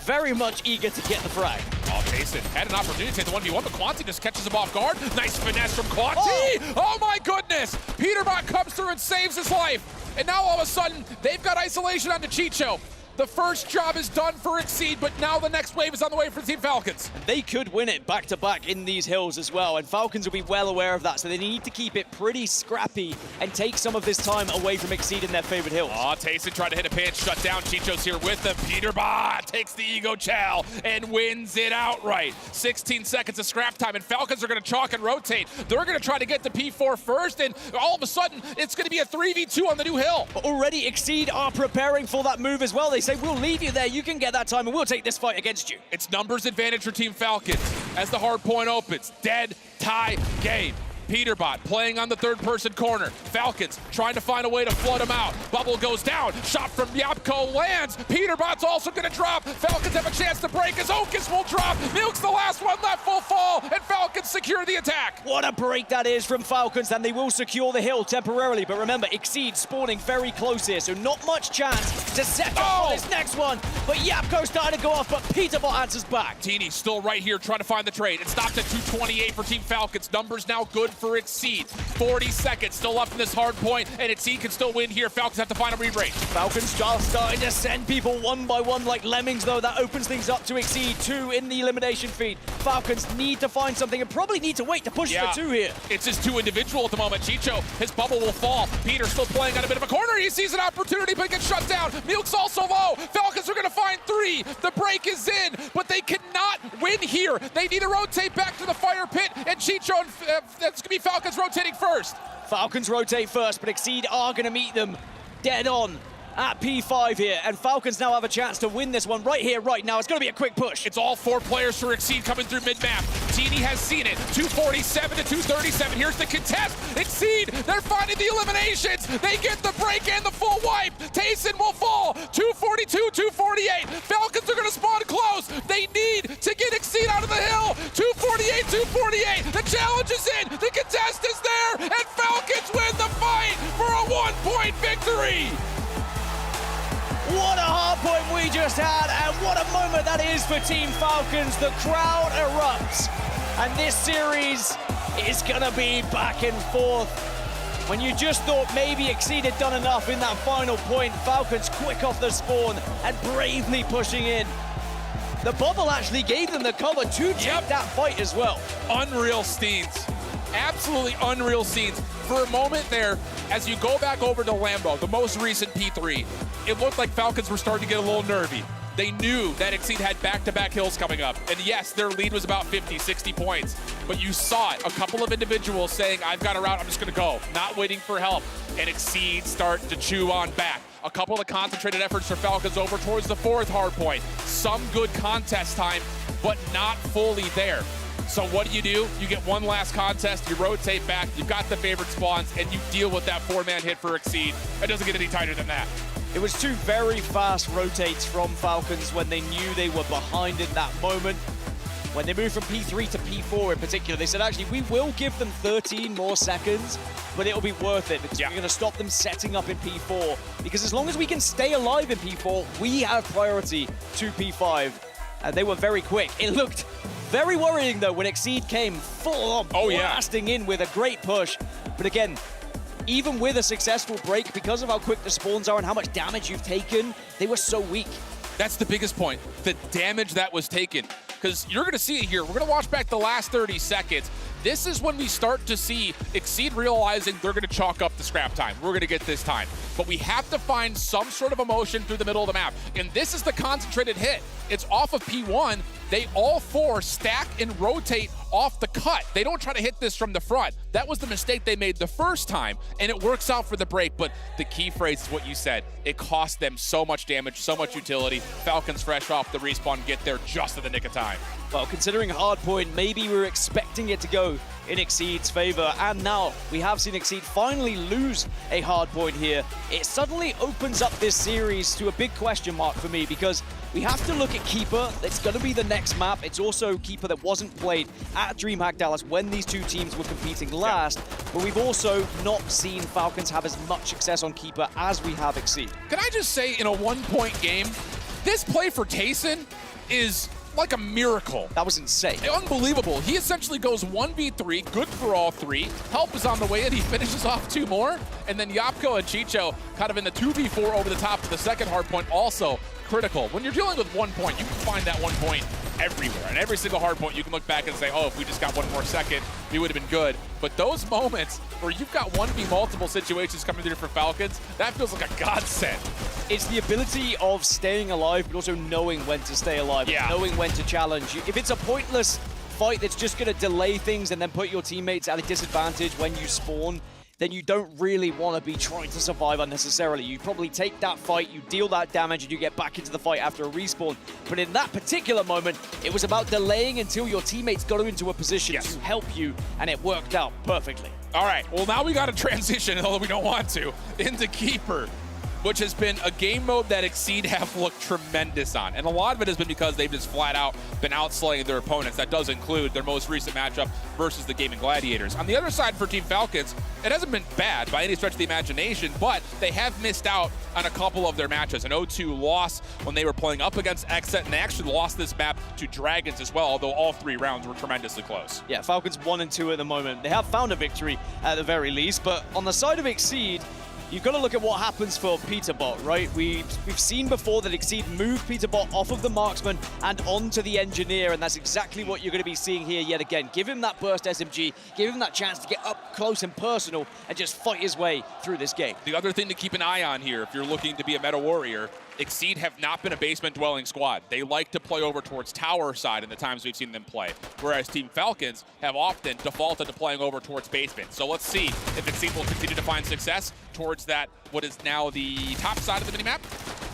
very much eager to get the frag. Oh, Jason had an opportunity to take the 1v1, but Quanti just catches him off guard. Nice finesse from Quanti. Oh my goodness! Peterbot comes through and saves his life. And now all of a sudden, they've got isolation onto Chicho. The first job is done for Exceed, but now the next wave is on the way for Team Falcons. And they could win it back-to-back in these hills as well, and Falcons will be well aware of that, so they need to keep it pretty scrappy and take some of this time away from Exceed in their favorite hills. Oh, Tayson tried to hit a pinch, shut down. Chicho's here with them. Peterbot takes the Ego Chow and wins it outright. 16 seconds of scrap time, and Falcons are going to chalk and rotate. They're going to try to get to P4 first, and all of a sudden, it's going to be a 3v2 on the new hill. But already Exceed are preparing for that move as well. They say, we'll leave you there, you can get that time, and we'll take this fight against you. It's numbers advantage for Team Falcons as the hard point opens. Dead tie game. Peterbot playing on the third-person corner. Falcons trying to find a way to flood him out. Bubble goes down. Shot from Yapko lands. Peterbot's also going to drop. Falcons have a chance to break as Okus will drop. Milk's the last one left, full fall, and Falcons secure the attack. What a break that is from Falcons, and they will secure the hill temporarily. But remember, Exceed spawning very close here, so not much chance to set up for this next one. But Yapko starting to go off, but Peterbot answers back. Teeny still right here trying to find the trade. It stopped at 228 for Team Falcons. Numbers now good for Exceed. 40 seconds still left in this hard point, and Exceed can still win here. Falcons have to find a re-rate. Falcons just starting to send people one by one like lemmings, though. That opens things up to Exceed. 2 in the elimination feed. Falcons need to find something and probably need to wait to push for 2 here. It's just 2 individual at the moment. Chicho, his bubble will fall. Peter still playing on a bit of a corner. He sees an opportunity, but gets shut down. Milk's also low. Falcons are going to find 3. The break is in, but they cannot win here. They need to rotate back to the fire pit, and Chicho, that's going to be Falcons rotating first. Falcons rotate first, but Exceed are going to meet them dead on at P5 here, and Falcons now have a chance to win this one right here, right now. It's going to be a quick push. It's all 4 players for Exceed coming through mid-map. Teeny has seen it. 247 to 237. Here's the contest. Exceed, they're finding the eliminations. They get the break and the full wipe. Tayson will fall. 242, 248. Falcons are going to spawn close. They need to get Exceed out of the hill. 248, 248. The challenge is in. The contest is there, and Falcons win the fight for a 1-point victory. What a hard point we just had, and what a moment that is for Team Falcons. The crowd erupts, and this series is gonna be back and forth. When you just thought maybe Exceed had done enough in that final point, Falcons quick off the spawn and bravely pushing in. The bubble actually gave them the cover to take that fight as well. Unreal scenes. Absolutely unreal scenes. For a moment there, as you go back over to Lambeau, the most recent P3, it looked like Falcons were starting to get a little nervy. They knew that Exceed had back-to-back hills coming up. And yes, their lead was about 50, 60 points. But you saw it, a couple of individuals saying, I've got a route, I'm just gonna go. Not waiting for help. And Exceed start to chew on back. A couple of concentrated efforts for Falcons over towards the 4th hard point. Some good contest time, but not fully there. So what do? You get one last contest, you rotate back, you've got the favorite spawns, and you deal with that 4-man hit for Exceed. It doesn't get any tighter than that. It was 2 very fast rotates from Falcons when they knew they were behind in that moment. When they moved from P3 to P4 in particular, they said, actually, we will give them 13 more seconds, but it'll be worth it because we're going to stop them setting up in P4. Because as long as we can stay alive in P4, we have priority to P5. And they were very quick. It looked very worrying, though, when Exceed came full on blasting in with a great push. But again, even with a successful break, because of how quick the spawns are and how much damage you've taken, they were so weak. That's the biggest point, the damage that was taken. Because you're going to see it here. We're going to watch back the last 30 seconds. This is when we start to see Exceed realizing they're going to chalk up the scrap time. We're going to get this time. But we have to find some sort of emotion through the middle of the map. And this is the concentrated hit. It's off of P1. They all four stack and rotate off the cut. They don't try to hit this from the front. That was the mistake they made the first time, and it works out for the break. But the key phrase is what you said. It cost them so much damage, so much utility. Falcons fresh off the respawn get there just in the nick of time. Well, considering Hardpoint, maybe we were expecting it to go in Exceed's favor, and now we have seen Exceed finally lose a Hardpoint here. It suddenly opens up this series to a big question mark for me, because we have to look at Keeper. It's going to be the next map. It's also Keeper that wasn't played at DreamHack Dallas when these two teams were competing last, but we've also not seen Falcons have as much success on Keeper as we have Exceed. Can I just say, in a one-point game, this play for Tayson is like a miracle. That was insane. Unbelievable. He essentially goes 1v3, good for all three. Help is on the way, and he finishes off 2 more. And then Yapko and Chicho kind of in the 2v4 over the top of the second hard point, also critical. When you're dealing with 1 point, you can find that 1 point everywhere. And every single hard point, you can look back and say, oh, if we just got 1 more second, we would have been good. But those moments where you've got 1v multiple situations coming through for Falcons, that feels like a godsend. It's the ability of staying alive, but also knowing when to stay alive, knowing when to challenge. If it's a pointless fight that's just going to delay things and then put your teammates at a disadvantage when you spawn, then you don't really want to be trying to survive unnecessarily. You probably take that fight, you deal that damage, and you get back into the fight after a respawn. But in that particular moment, it was about delaying until your teammates got into a position to help you, and it worked out perfectly. All right, well, now we got to transition, although we don't want to, into Keeper, which has been a game mode that Exceed have looked tremendous on. And a lot of it has been because they've just flat out been outslaying their opponents. That does include their most recent matchup versus the Gaming Gladiators. On the other side for Team Falcons, it hasn't been bad by any stretch of the imagination, but they have missed out on a couple of their matches. An 0-2 loss when they were playing up against Exet, and they actually lost this map to Dragons as well, although all 3 rounds were tremendously close. Yeah, Falcons 1 and 2 at the moment. They have found a victory at the very least, but on the side of Exceed, you've got to look at what happens for Peterbot, right? We've seen before that Exceed move Peterbot off of the marksman and onto the engineer, and that's exactly what you're going to be seeing here yet again. Give him that burst SMG, give him that chance to get up close and personal and just fight his way through this game. The other thing to keep an eye on here, if you're looking to be a meta warrior, Exceed have not been a basement-dwelling squad. They like to play over towards tower side in the times we've seen them play, whereas Team Falcons have often defaulted to playing over towards basement. So let's see if Exceed will continue to find success towards that, what is now the top side of the minimap,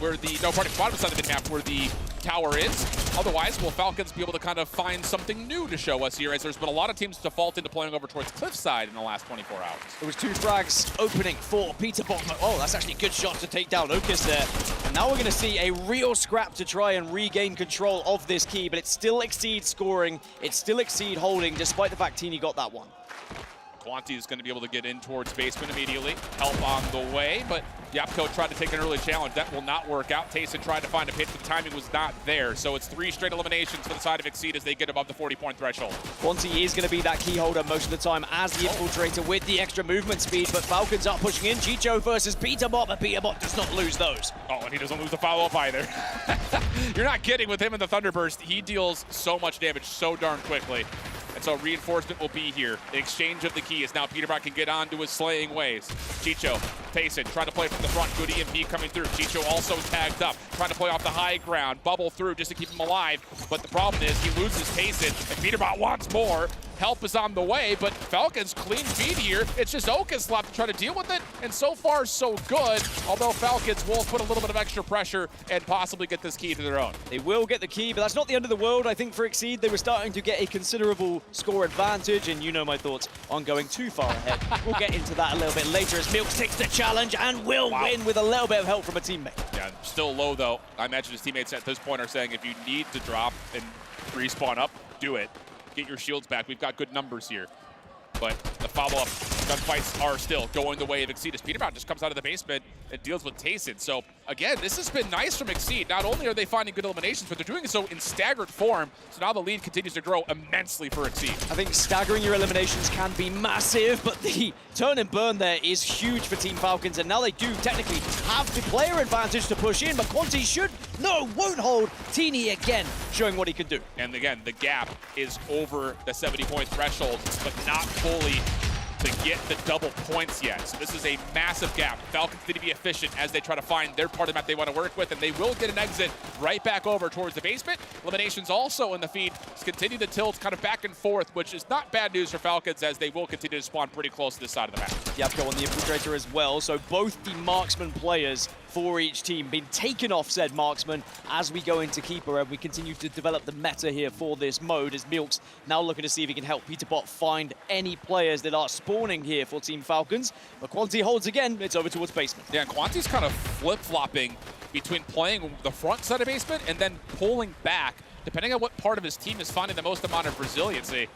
where the, bottom side of the minimap, where the tower is. Otherwise, will Falcons be able to kind of find something new to show us here, as there's been a lot of teams default into playing over towards cliffside in the last 24 hours. There was 2 frags opening for Peterbot. Oh, that's actually a good shot to take down Okus there. And now we're going to see a real scrap to try and regain control of this key, but it's still Exceed scoring. It's still Exceed holding, despite the fact Teeny got that one. Quanti is going to be able to get in towards basement immediately. Help on the way, but Yapko tried to take an early challenge. That will not work out. Tayson tried to find a pitch, but the timing was not there. So it's 3 straight eliminations for the side of Exceed as they get above the 40-point threshold. Quanti is going to be that key holder most of the time as the infiltrator with the extra movement speed, but Falcons are pushing in. Chicho versus Peterbot, but Peterbot does not lose those. Oh, and he doesn't lose the follow-up either. You're not kidding with him in the Thunderburst. He deals so much damage so darn quickly. And so reinforcement will be here. The exchange of the key is now Peterbot can get on to his slaying ways. Chicho, Tayson trying to play from the front. Good EMP coming through. Chicho also tagged up, trying to play off the high ground. Bubble through just to keep him alive. But the problem is he loses Tayson, and Peterbot wants more. Help is on the way, but Falcons clean feed here. It's just Okus left to try to deal with it, and so far so good, although Falcons will put a little bit of extra pressure and possibly get this key to their own. They will get the key, but that's not the end of the world. I think for Exceed, they were starting to get a considerable score advantage, and you know my thoughts on going too far ahead. We'll get into that a little bit later as Milk takes the challenge and will win with a little bit of help from a teammate. Yeah, still low though. I imagine his teammates at this point are saying if you need to drop and respawn up, do it. Get your shields back. We've got good numbers here. But the follow-up gunfights are still going the way of Exceed as Peterbound just comes out of the basement and deals with Tayson. So again, this has been nice from Exceed. Not only are they finding good eliminations, but they're doing so in staggered form. So now the lead continues to grow immensely for Exceed. I think staggering your eliminations can be massive, but the turn and burn there is huge for Team Falcons, and now they do technically have the player advantage to push in, but Quanti won't hold. Teeny again showing what he can do. And again, the gap is over the 70-point threshold, but not fully to get the double points yet. So this is a massive gap. Falcons need to be efficient as they try to find their part of the map they want to work with, and they will get an exit right back over towards the basement. Eliminations also in the feed continue to tilt kind of back and forth, which is not bad news for Falcons as they will continue to spawn pretty close to this side of the map. Yep, go on the infiltrator as well. So both the marksman players for each team being taken off said marksman as we go into Keeper, and we continue to develop the meta here for this mode as Milk's now looking to see if he can help Peterbot find any players that are spawning here for Team Falcons. But Quanti holds again, it's over towards basement. Yeah, Quanti's kind of flip-flopping between playing the front side of basement and then pulling back, depending on what part of his team is finding the most amount of resiliency.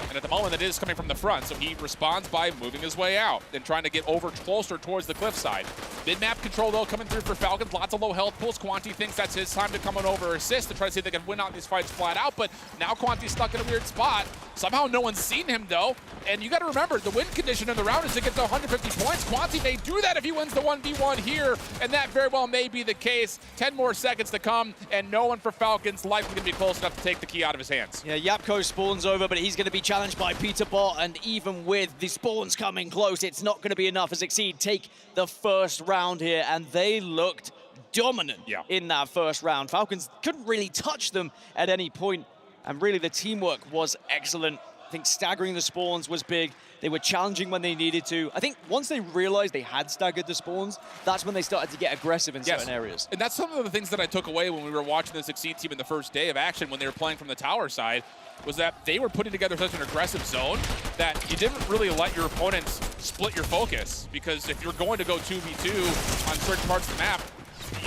And at the moment, it is coming from the front, so he responds by moving his way out and trying to get over closer towards the cliffside. Mid-map control, though, coming through for Falcons. Lots of low health pools. Quanti thinks that's his time to come on over assist to try to see if they can win out these fights flat out, but now Quanti's stuck in a weird spot. Somehow no one's seen him, though. And you got to remember, the win condition in the round is to get to 150 points. Quanti may do that if he wins the 1v1 here, and that very well may be the case. 10 more seconds to come, and no one for Falcons likely going to be close enough to take the key out of his hands. Yeah, Yapko spawns over, but he's going to be challenged by Peterbot, and even with the spawns coming close, it's not going to be enough as Exceed take the first round here, and they looked dominant in that first round. Falcons couldn't really touch them at any point, and really the teamwork was excellent. I think staggering the spawns was big. They were challenging when they needed to. I think once they realized they had staggered the spawns, that's when they started to get aggressive in certain areas. And that's some of the things that I took away when we were watching this Exceed team in the first day of action when they were playing from the tower side, was that they were putting together such an aggressive zone that you didn't really let your opponents split your focus, because if you're going to go 2v2 on certain parts of the map,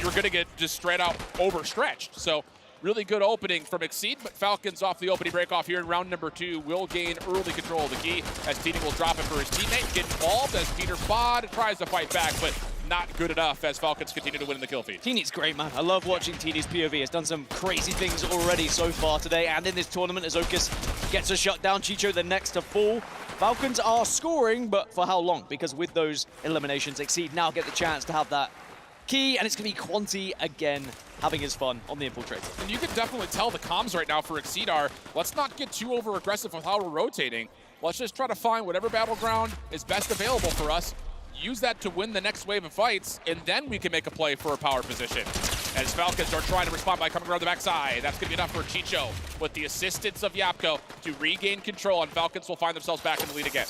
you're going to get just straight out overstretched. So really good opening from Exceed, but Falcons off the opening break off here in round number 2 will gain early control of the key as Teeny will drop it for his teammate. Get involved as Peter Bod tries to fight back, but not good enough as Falcons continue to win in the kill feed. Teeny's great, man. I love watching Teeny's POV. Has done some crazy things already so far today and in this tournament as Okus gets a shutdown. Chicho the next to fall. Falcons are scoring, but for how long? Because with those eliminations, Exceed now get the chance to have that key, and it's going to be Quanti again having his fun on the infiltrator. And you can definitely tell the comms right now for Exceed are, let's not get too over-aggressive with how we're rotating. Let's just try to find whatever battleground is best available for us, use that to win the next wave of fights, and then we can make a play for a power position. As Falcons are trying to respond by coming around the backside. That's going to be enough for Chicho with the assistance of Yapko to regain control, and Falcons will find themselves back in the lead again.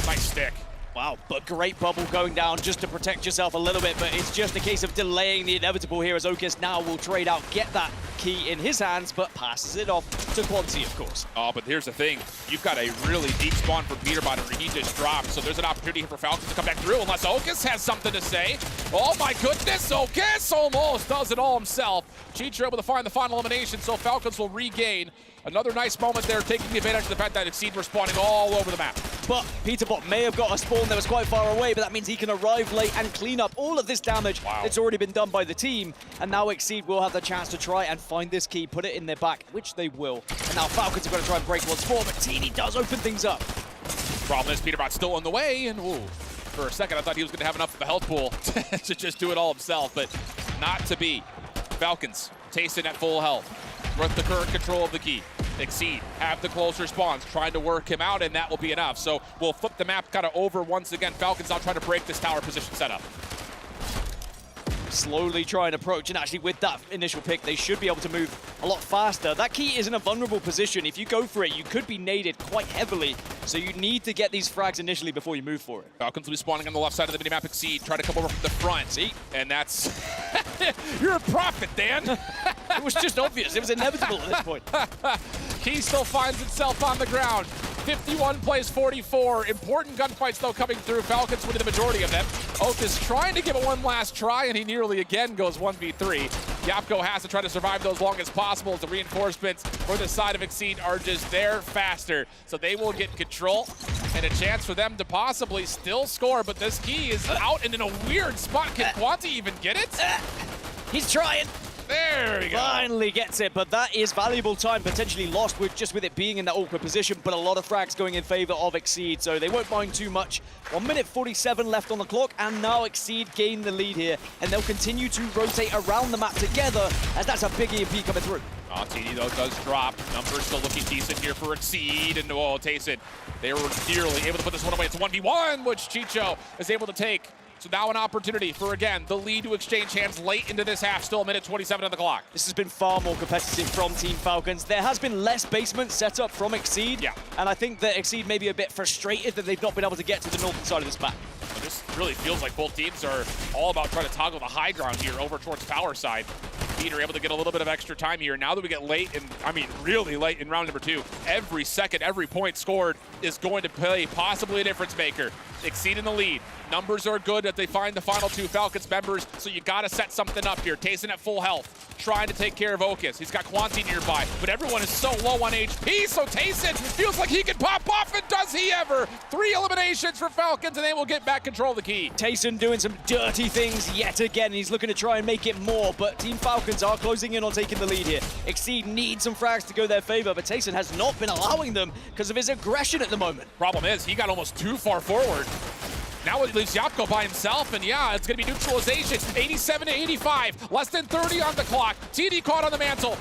Nice stick. Wow, but great bubble going down just to protect yourself a little bit, but it's just a case of delaying the inevitable here as Okus now will trade out, get that key in his hands, but passes it off to Quanti, of course. Oh, but here's the thing. You've got a really deep spawn for Peterbot, and he just dropped, so there's an opportunity for Falcons to come back through unless Okus has something to say. Oh my goodness, Okus almost does it all himself. Cheech are able to find the final elimination, so Falcons will regain. Another nice moment there, taking advantage of the fact that Exceed were spawning all over the map. But Peterbot may have got a spawn that was quite far away, but that means he can arrive late and clean up all of this damage that's already been done by the team. And now Exceed will have the chance to try and find this key, put it in their back, which they will. And now Falcons are going to try and break once more, but Teeny does open things up. Problem is Peterbot's still on the way, and ooh, for a second I thought he was going to have enough of a health pool to just do it all himself, but not to be. Falcons, Tayson at full health, with the current control of the key. Exceed have the closer spawns, trying to work him out, and that will be enough. So we'll flip the map kind of over once again. Falcons now trying to break this tower position setup. Slowly try and approach, and actually with that initial pick, they should be able to move a lot faster. That key is in a vulnerable position. If you go for it, you could be naded quite heavily, so you need to get these frags initially before you move for it. Falcons will be spawning on the left side of the minimap. Exceed, try to come over from the front. See? And that's... You're a prophet, Dan. It was just obvious. It was inevitable at this point. Key still finds itself on the ground. 51 plays 44. Important gunfights, though, coming through. Falcons winning the majority of them. Okus trying to give it one last try, and he nearly again goes 1v3. Yapko has to try to survive those long as possible as the reinforcements for the side of Exceed are just there faster. So they will get control. and a chance for them to possibly still score, but this key is out and in a weird spot. Can Quanti even get it? He's trying. There we go. Finally gets it, but that is valuable time potentially lost with it being in that awkward position, but a lot of frags going in favor of Exceed, so they won't mind too much. 1 minute 47 left on the clock, and now Exceed gain the lead here, and they'll continue to rotate around the map together, as that's a big EMP coming through. TD though does drop. Numbers still looking decent here for Exceed, and Tayson, they were nearly able to put this one away. It's 1v1, which Chicho is able to take. So now an opportunity for, again, the lead to exchange hands late into this half. Still a minute 27 on the clock. This has been far more competitive from Team Falcons. There has been less basement set up from Exceed. Yeah. And I think that Exceed may be a bit frustrated that they've not been able to get to the northern side of this map. But this really feels like both teams are all about trying to toggle the high ground here over towards tower side. Speed are able to get a little bit of extra time here. Now that we get late, really late in round number 2, every second, every point scored is going to play possibly a difference maker. Exceed in the lead. Numbers are good that they find the final 2 Falcons members, so you gotta set something up here. Tayson at full health, trying to take care of Ocus. He's got Quanti nearby, but everyone is so low on HP, so Tayson feels like he can pop off, and does he ever? 3 eliminations for Falcons, and they will get back control of the key. Tayson doing some dirty things yet again. He's looking to try and make it more, but Team Falcons are closing in on taking the lead here. Exceed needs some frags to go their favor, but Tayson has not been allowing them because of his aggression at the moment. Problem is, he got almost too far forward. Now it leaves Yapko by himself, and yeah, it's going to be neutralization. 87 to 85, less than 30 on the clock. TD caught on the mantle.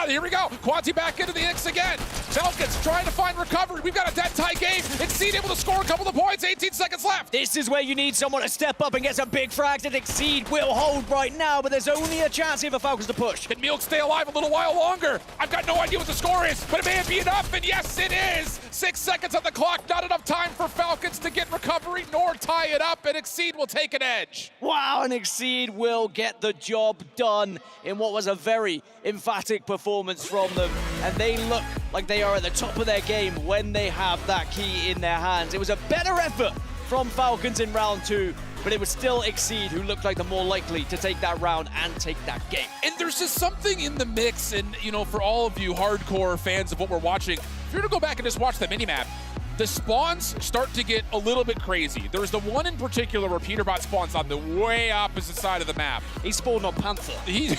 Here we go. Quanti back into the X again. Falcons trying to find recovery. We've got a dead tie game. Exceed able to score a couple of points. 18 seconds left. This is where you need someone to step up and get some big frags, and Exceed will hold right now, but there's only a chance here for Falcons to push. Can Milk stay alive a little while longer? I've got no idea what the score is, but it may be enough, and yes, it is. 6 seconds on the clock. Not enough time for Falcons to get recovery nor tie it up, and Exceed will take an edge. Wow, and Exceed will get the job done in what was a very emphatic performance from them. And they look like they are at the top of their game when they have that key in their hands. It was a better effort from Falcons in round 2, but it was still Exceed who looked like the more likely to take that round and take that game. And there's just something in the mix, and for all of you hardcore fans of what we're watching, if you were to go back and just watch the minimap, the spawns start to get a little bit crazy. There's the one in particular where Peterbot spawns on the way opposite side of the map. He spawned on Panther. He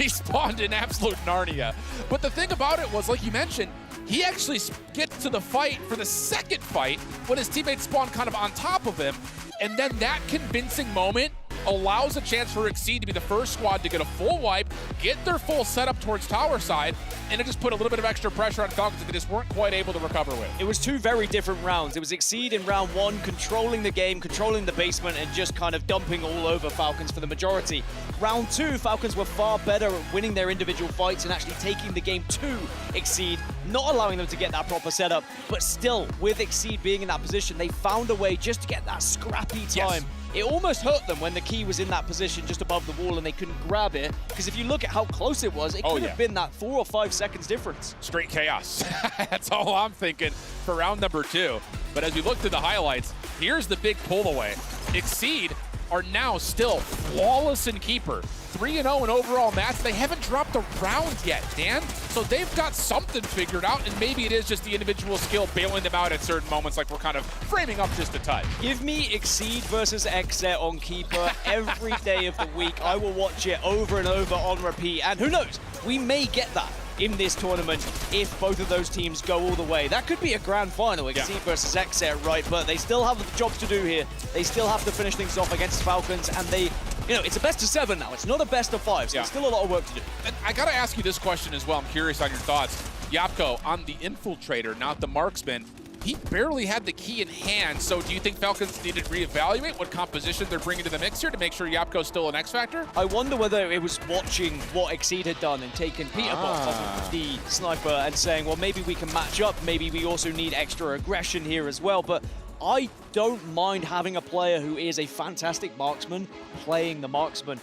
spawned in absolute Narnia. But the thing about it was, like you mentioned, he actually gets to the fight for the second fight when his teammates spawn kind of on top of him. And then that convincing moment allows a chance for Exceed to be the first squad to get a full wipe, get their full setup towards tower side, and it just put a little bit of extra pressure on Falcons that they just weren't quite able to recover with. It was 2 very different rounds. It was Exceed in round 1, controlling the game, controlling the basement, and just kind of dumping all over Falcons for the majority. Round 2, Falcons were far better at winning their individual fights and actually taking the game to Exceed, not allowing them to get that proper setup, but still, with Exceed being in that position, they found a way just to get that scrappy time. Yes. It almost hurt them when the key was in that position just above the wall and they couldn't grab it, because if you look at how close it was, it could have been that 4 or 5 seconds difference. Straight chaos. That's all I'm thinking for round number 2. But as we look through the highlights, here's the big pull away. Exceed are now still flawless in keeper. 3-0 in overall match. They haven't dropped a round yet, Dan. So they've got something figured out, and maybe it is just the individual skill bailing them out at certain moments, like we're kind of framing up just a touch. Give me Exceed versus Xset on keeper every day of the week. I will watch it over and over on repeat, and who knows, we may get that in this tournament if both of those teams go all the way. That could be a grand final, Exceed versus Xset, right? But they still have jobs to do here. They still have to finish things off against Falcons, and they, it's a best of 7 now. It's not a best of 5, so there's still a lot of work to do. And I gotta ask you this question as well. I'm curious on your thoughts. Yapko, on the infiltrator, not the marksman, he barely had the key in hand, so do you think Falcons need to reevaluate what composition they're bringing to the mix here to make sure Yapko's still an X factor? I wonder whether it was watching what Exceed had done and taken Peterbot off of the sniper and saying, well, maybe we can match up, maybe we also need extra aggression here as well, but I don't mind having a player who is a fantastic marksman playing the marksman.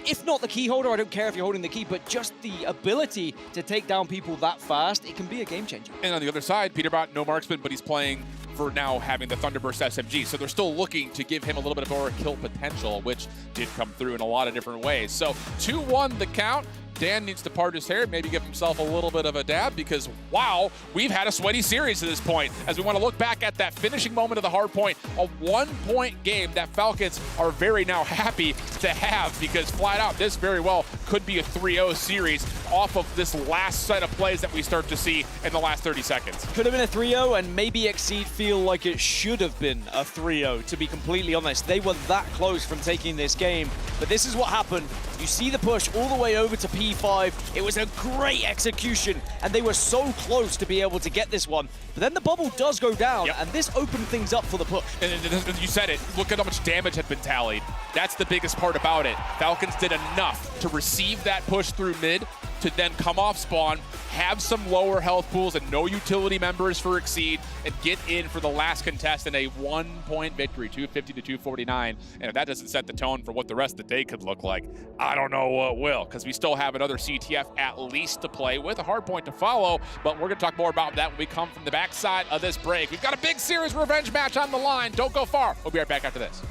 If not the key holder, I don't care if you're holding the key, but just the ability to take down people that fast, it can be a game changer. And on the other side, Peterbot, no marksman, but he's playing for now having the Thunderburst SMG. So they're still looking to give him a little bit of more kill potential, which did come through in a lot of different ways. So 2-1 the count. Dan needs to part his hair, maybe give himself a little bit of a dab, because wow, we've had a sweaty series at this point. As we want to look back at that finishing moment of the Hardpoint, a 1-point game that Falcons are very now happy to have, because flat out this very well could be a 3-0 series off of this last set of plays that we start to see in the last 30 seconds. Could have been a 3-0, and maybe Exceed feel like it should have been a 3-0, to be completely honest. They were that close from taking this game, but this is what happened. You see the push all the way over to P5. It was a great execution, and they were so close to be able to get this one. But then the bubble does go down, and this opened things up for the push. And you said it, look at how much damage had been tallied. That's the biggest part about it. Falcons did enough to receive that push through mid, to then come off spawn, have some lower health pools and no utility members for Exceed, and get in for the last contest in a 1-point victory, 250 to 249. And if that doesn't set the tone for what the rest of the day could look like, I don't know what will, because we still have another CTF at least to play with, a Hardpoint to follow, but we're going to talk more about that when we come from the backside of this break. We've got a big series revenge match on the line. Don't go far. We'll be right back after this.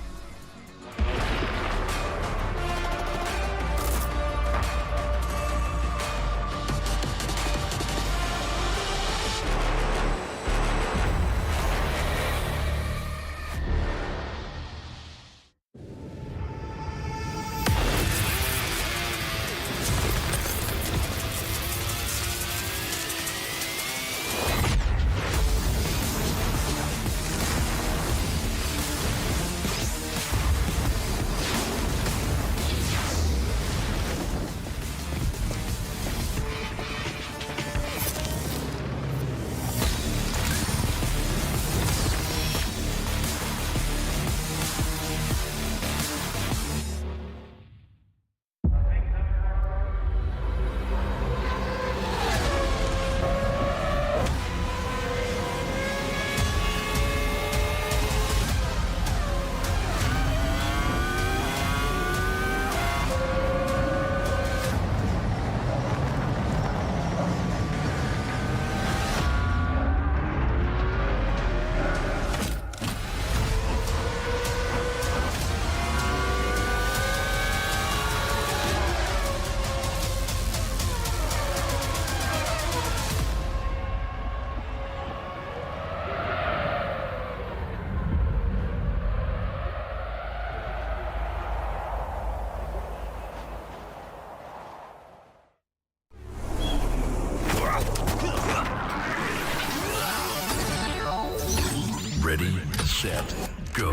Ready, set, go.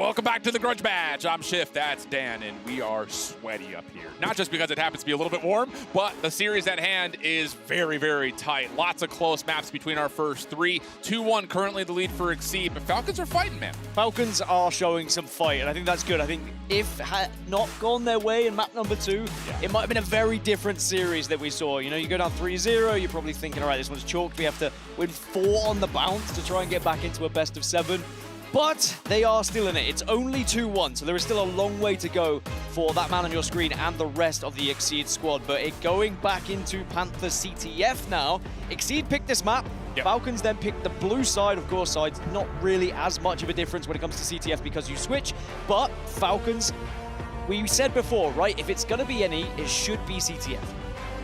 Welcome back to the Grudge Match. I'm Shift, that's Dan, and we are sweaty up here. Not just because it happens to be a little bit warm, but the series at hand is very, very tight. Lots of close maps between our first three. 2-1 currently the lead for Exceed, but Falcons are fighting, man. Falcons are showing some fight, and I think that's good. I think if had not gone their way in map number 2, it might have been a very different series that we saw. You know, you go down 3-0, you're probably thinking, all right, this one's chalked. We have to win 4 on the bounce to try and get back into a best of 7. But they are still in it. It's only 2-1, so there is still a long way to go for that man on your screen and the rest of the Exceed squad. But going back into Panther CTF now, Exceed picked this map. Falcons then picked the blue side. Of course, side's not really as much of a difference when it comes to CTF because you switch. But Falcons, we said before, right? If it's going to be any, it should be CTF.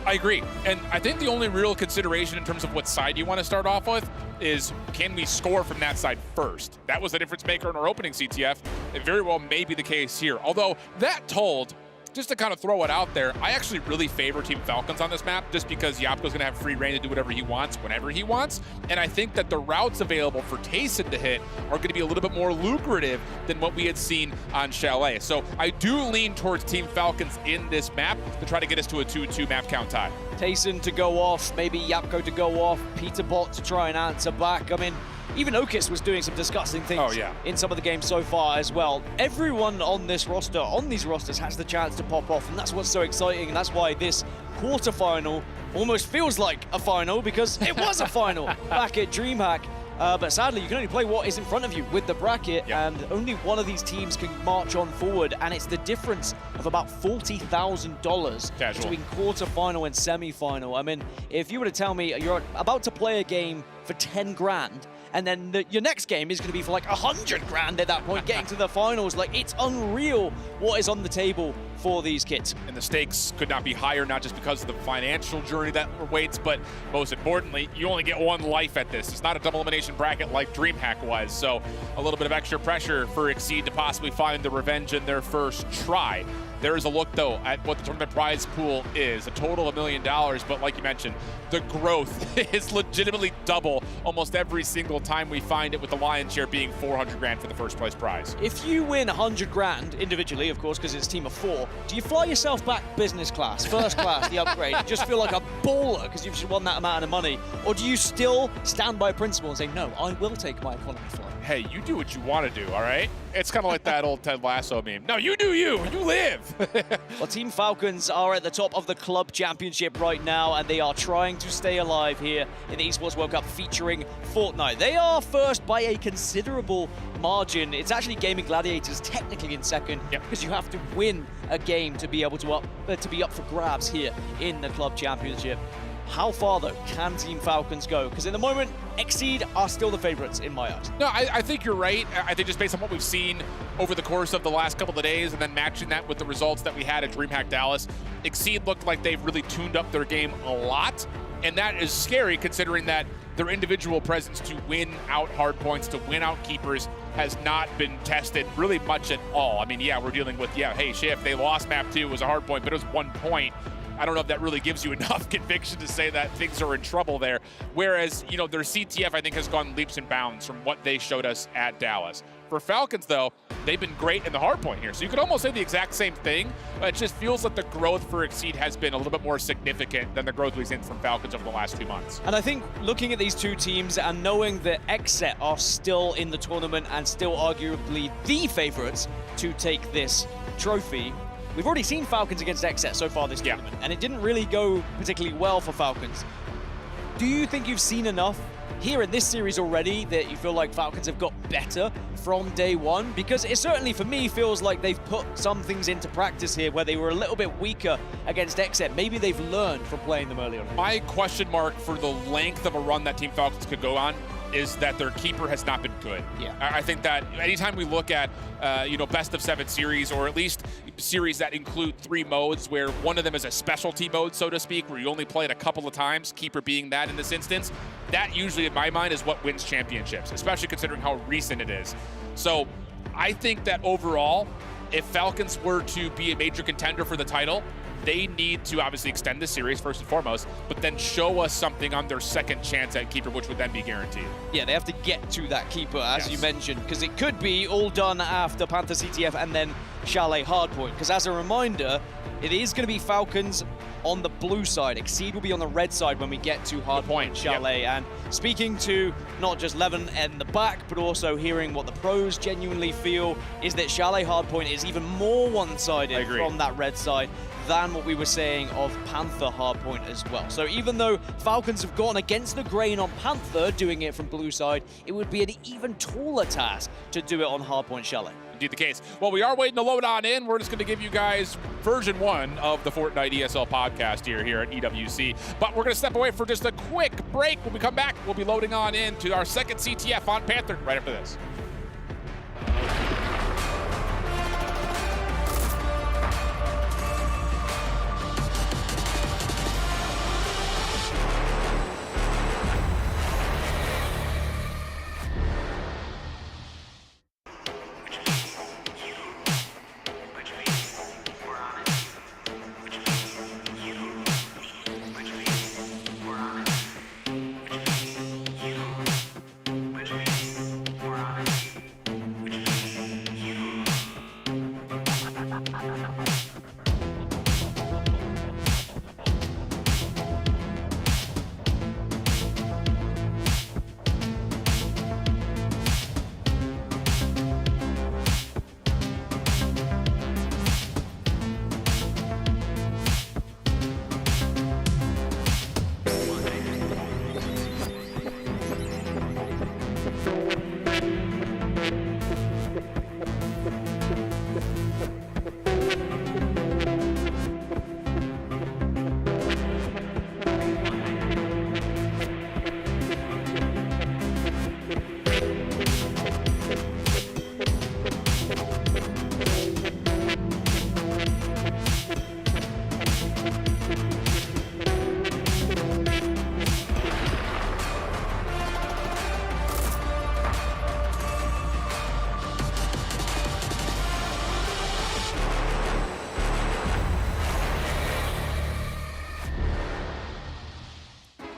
I agree. And I think the only real consideration in terms of what side you want to start off with is, can we score from that side first? That was the difference maker in our opening CTF. It very well may be the case here. Although, that told, just to kind of throw it out there, I actually really favor Team Falcons on this map just because Yapko's going to have free reign to do whatever he wants, whenever he wants. And I think that the routes available for Tayson to hit are going to be a little bit more lucrative than what we had seen on Chalet. So I do lean towards Team Falcons in this map to try to get us to a 2-2 map count tie. Tayson to go off, maybe Yapko to go off, Peterbot to try and answer back. I mean, even Okis was doing some disgusting things in some of the games so far as well. Everyone on this roster, on these rosters, has the chance to pop off, and that's what's so exciting, and that's why this quarterfinal almost feels like a final, because it was a final back at DreamHack. But sadly, you can only play what is in front of you with the bracket, and only one of these teams can march on forward, and it's the difference of about $40,000 between quarterfinal and semi-final. I mean, if you were to tell me you're about to play a game for 10 grand, and then your next game is going to be for like 100 grand at that point, getting to the finals. Like, it's unreal what is on the table for these kids. And the stakes could not be higher, not just because of the financial journey that awaits, but most importantly, you only get one life at this. It's not a double elimination bracket like DreamHack was, so a little bit of extra pressure for Exceed to possibly find the revenge in their first try. There is a look, though, at what the tournament prize pool is, a total of $1 million, but like you mentioned, the growth is legitimately double almost every single time we find it, with the lion's share being 400 grand for the first place prize. If you win 100 grand individually, of course, because it's a team of 4, do you fly yourself back business class, first class, the upgrade, and just feel like a baller because you've just won that amount of money? Or do you still stand by principle and say, no, I will take my economy flight? Hey, you do what you want to do, all right? It's kind of like that old Ted Lasso meme. No, you do you live. Well, Team Falcons are at the top of the club championship right now, and they are trying to stay alive here in the Esports World Cup featuring Fortnite. They are first by a considerable margin. It's actually Gaming Gladiators technically in second, because you have to win a game to be able to be up for grabs here in the club championship. How far, though, can Team Falcons go? Because in the moment, Exceed are still the favorites in my eyes. No, I think you're right. I think just based on what we've seen over the course of the last couple of days, and then matching that with the results that we had at DreamHack Dallas, Exceed looked like they've really tuned up their game a lot. And that is scary, considering that their individual presence to win out hardpoints, to win out keepers, has not been tested really much at all. I mean, yeah, we're dealing with, hey, Shift, they lost map 2, it was a hardpoint, but it was 1 point. I don't know if that really gives you enough conviction to say that things are in trouble there. Whereas, you know, their CTF, I think, has gone leaps and bounds from what they showed us at Dallas. For Falcons, though, they've been great in the hardpoint here. So you could almost say the exact same thing, but it just feels like the growth for Exceed has been a little bit more significant than the growth we've seen from Falcons over the last 2 months. And I think looking at these two teams and knowing that XSET are still in the tournament and still arguably the favorites to take this trophy, we've already seen Falcons against XSET so far this tournament, and it didn't really go particularly well for Falcons. Do you think you've seen enough here in this series already that you feel like Falcons have got better from day one? Because it certainly, for me, feels like they've put some things into practice here where they were a little bit weaker against XSET. Maybe they've learned from playing them earlier on. My question mark for the length of a run that Team Falcons could go on is that their keeper has not been good. I think that anytime we look at, best of 7 series, or at least series that include 3 modes, where one of them is a specialty mode, so to speak, where you only play it a couple of times, keeper being that in this instance, that usually, in my mind, is what wins championships, especially considering how recent it is. So I think that overall, if Falcons were to be a major contender for the title, they need to obviously extend the series first and foremost, but then show us something on their second chance at keeper, which would then be guaranteed. Yeah, they have to get to that keeper, as you mentioned, because it could be all done after Panther CTF and then Chalet Hardpoint. Because as a reminder, it is going to be Falcons on the blue side. Exceed will be on the red side when we get to Hardpoint and Chalet. Yep. And speaking to not just Levin in the back, but also hearing what the pros genuinely feel, is that Chalet Hardpoint is even more one-sided from that red side than what we were saying of Panther Hardpoint as well. So even though Falcons have gone against the grain on Panther, doing it from blue side, it would be an even taller task to do it on Hardpoint Chalet. Indeed the case. Well, we are waiting to load on in. We're just going to give you guys version 1 of the Fortnite ESL podcast here at EWC. But we're going to step away for just a quick break. When we come back, we'll be loading on in to our second CTF on Panther right after this.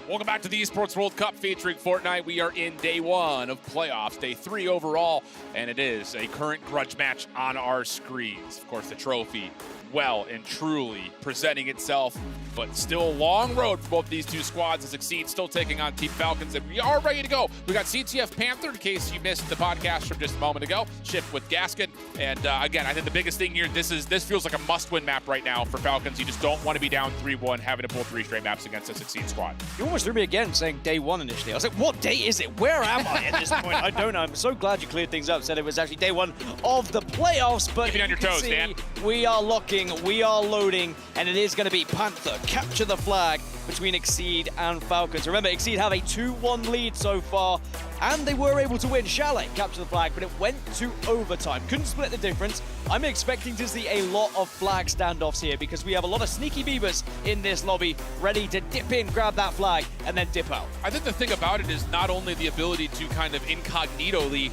Welcome back to the Esports World Cup featuring Fortnite. We are in day 1 of playoffs, day 3 overall, and it is a current grudge match on our screens. Of course, the trophy well and truly presenting itself, but still a long road for both these two squads as Exceed still taking on Team Falcons, and we are ready to go. We got CTF Panther, in case you missed the podcast from just a moment ago, shift with Gaskin, and again, I think the biggest thing here, this feels like a must-win map right now for Falcons. You just don't want to be down 3-1, having to pull 3 straight maps against this Exceed squad. You almost threw me again saying day 1 initially. I was like, what day is it? Where am I at this point? I don't know. I'm so glad you cleared things up, said it was actually day 1 of the playoffs, but keep it on your toes, Dan. We are locking, we are loading, and it is going to be Panther capture the flag between Exceed and Falcons. Remember, Exceed have a 2-1 lead so far, and they were able to win Chalet, capture the flag, but it went to overtime. Couldn't split the difference. I'm expecting to see a lot of flag standoffs here because we have a lot of sneaky beavers in this lobby ready to dip in, grab that flag, and then dip out. I think the thing about it is not only the ability to kind of incognito-ly,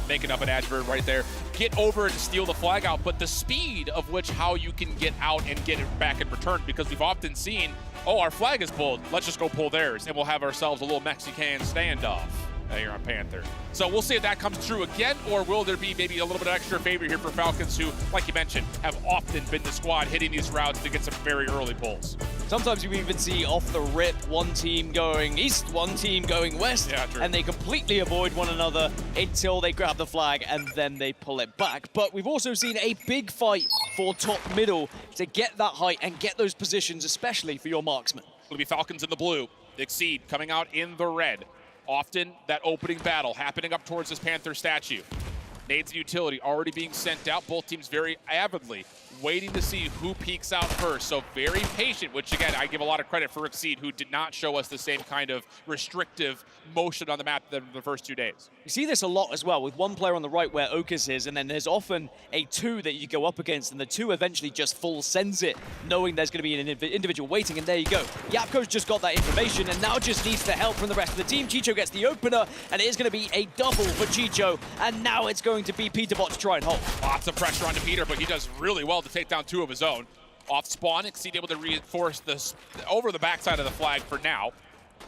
making up an adverb right there, get over and steal the flag out, but the speed of which how you can get out and get it back in return, because we've often seen, oh, our flag is pulled, let's just go pull theirs, and we'll have ourselves a little Mexican standoff here on Panther. So we'll see if that comes true again, or will there be maybe a little bit of extra favor here for Falcons, who, like you mentioned, have often been the squad hitting these routes to get some very early pulls. Sometimes you even see off the rip one team going east, one team going west, and they completely avoid one another until they grab the flag and then they pull it back. But we've also seen a big fight for top middle to get that height and get those positions, especially for your marksman. It'll be Falcons in the blue, Exceed coming out in the red. Often that opening battle happening up towards this Panther statue. Nades and utility already being sent out. Both teams very avidly waiting to see who peeks out first. So very patient, which again, I give a lot of credit for Exceed, who did not show us the same kind of restrictive motion on the map than the first 2 days. You see this a lot as well with one player on the right where Okus is, and then there's often a 2 that you go up against, and the 2 eventually just full sends it, knowing there's going to be an individual waiting, and there you go. Yapko's just got that information, and now just needs the help from the rest of the team. Chicho gets the opener, and it is going to be a double for Chicho, and now it's going to be Peterbot to try and hold. Lots of pressure onto Peter, but he does really well to take down 2 of his own. Off spawn, Exceed able to reinforce this over the backside of the flag for now.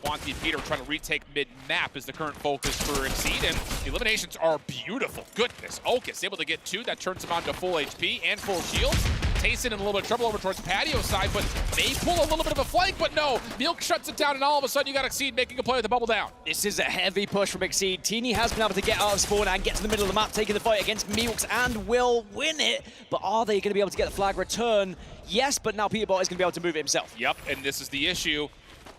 Quanti and Peter trying to retake mid-map is the current focus for Exceed, and the eliminations are beautiful. Goodness, Okus able to get 2, that turns him on to full HP and full shields. Tayson in a little bit of trouble over towards patio side, but may pull a little bit of a flank, but no, Milk shuts it down, and all of a sudden you got Exceed making a play with the bubble down. This is a heavy push from Exceed. Teeny has been able to get out of spawn and get to the middle of the map, taking the fight against Milks, and will win it, but are they going to be able to get the flag return? Yes, but now Peterbot is going to be able to move it himself. Yep, and this is the issue.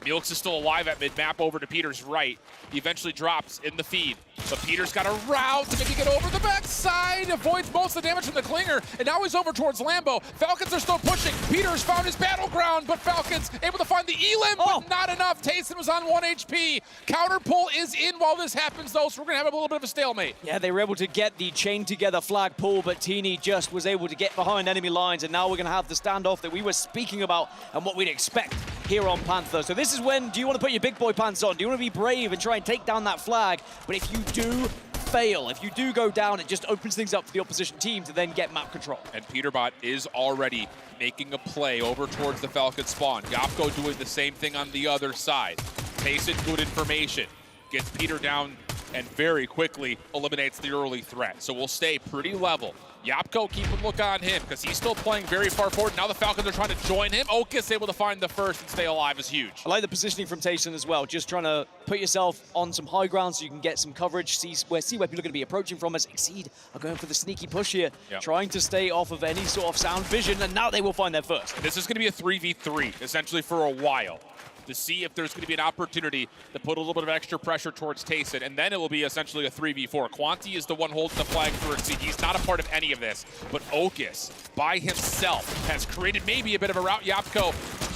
Milks is still alive at mid-map over to Peter's right. He eventually drops in the feed, but Peter's got a route to maybe get over the backside, avoids most of the damage from the Klinger, and now he's over towards Lambo. Falcons are still pushing. Peter's found his battleground, but Falcons able to find the elim, but not enough. Tayson was on 1 HP. Counter pull is in while this happens, though, so we're going to have a little bit of a stalemate. Yeah, they were able to get the chain together flag pull, but Teeny just was able to get behind enemy lines, and now we're going to have the standoff that we were speaking about and what we'd expect here on Panther. So this is when, do you want to put your big boy pants on? Do you want to be brave and try and take down that flag? But if you do fail, if you do go down, it just opens things up for the opposition team to then get map control. And Peterbot is already making a play over towards the Falcon spawn. Gopko doing the same thing on the other side. Tayson, good information. Gets Peter down and very quickly eliminates the early threat. So we'll stay pretty level. Yapko, keep a look on him because he's still playing very far forward. Now the Falcons are trying to join him. Okus able to find the first and stay alive is huge. I like the positioning from Tayson as well. Just trying to put yourself on some high ground so you can get some coverage, see where people are going to be approaching from as Exceed are going for the sneaky push here, trying to stay off of any sort of sound vision, and now they will find their first. This is going to be a 3v3, essentially for a while, to see if there's going to be an opportunity to put a little bit of extra pressure towards Tayson, and then it will be essentially a 3v4. Quanti is the one holding the flag for Exceed. He's not a part of any of this, but Okus, by himself, has created maybe a bit of a route. Yapko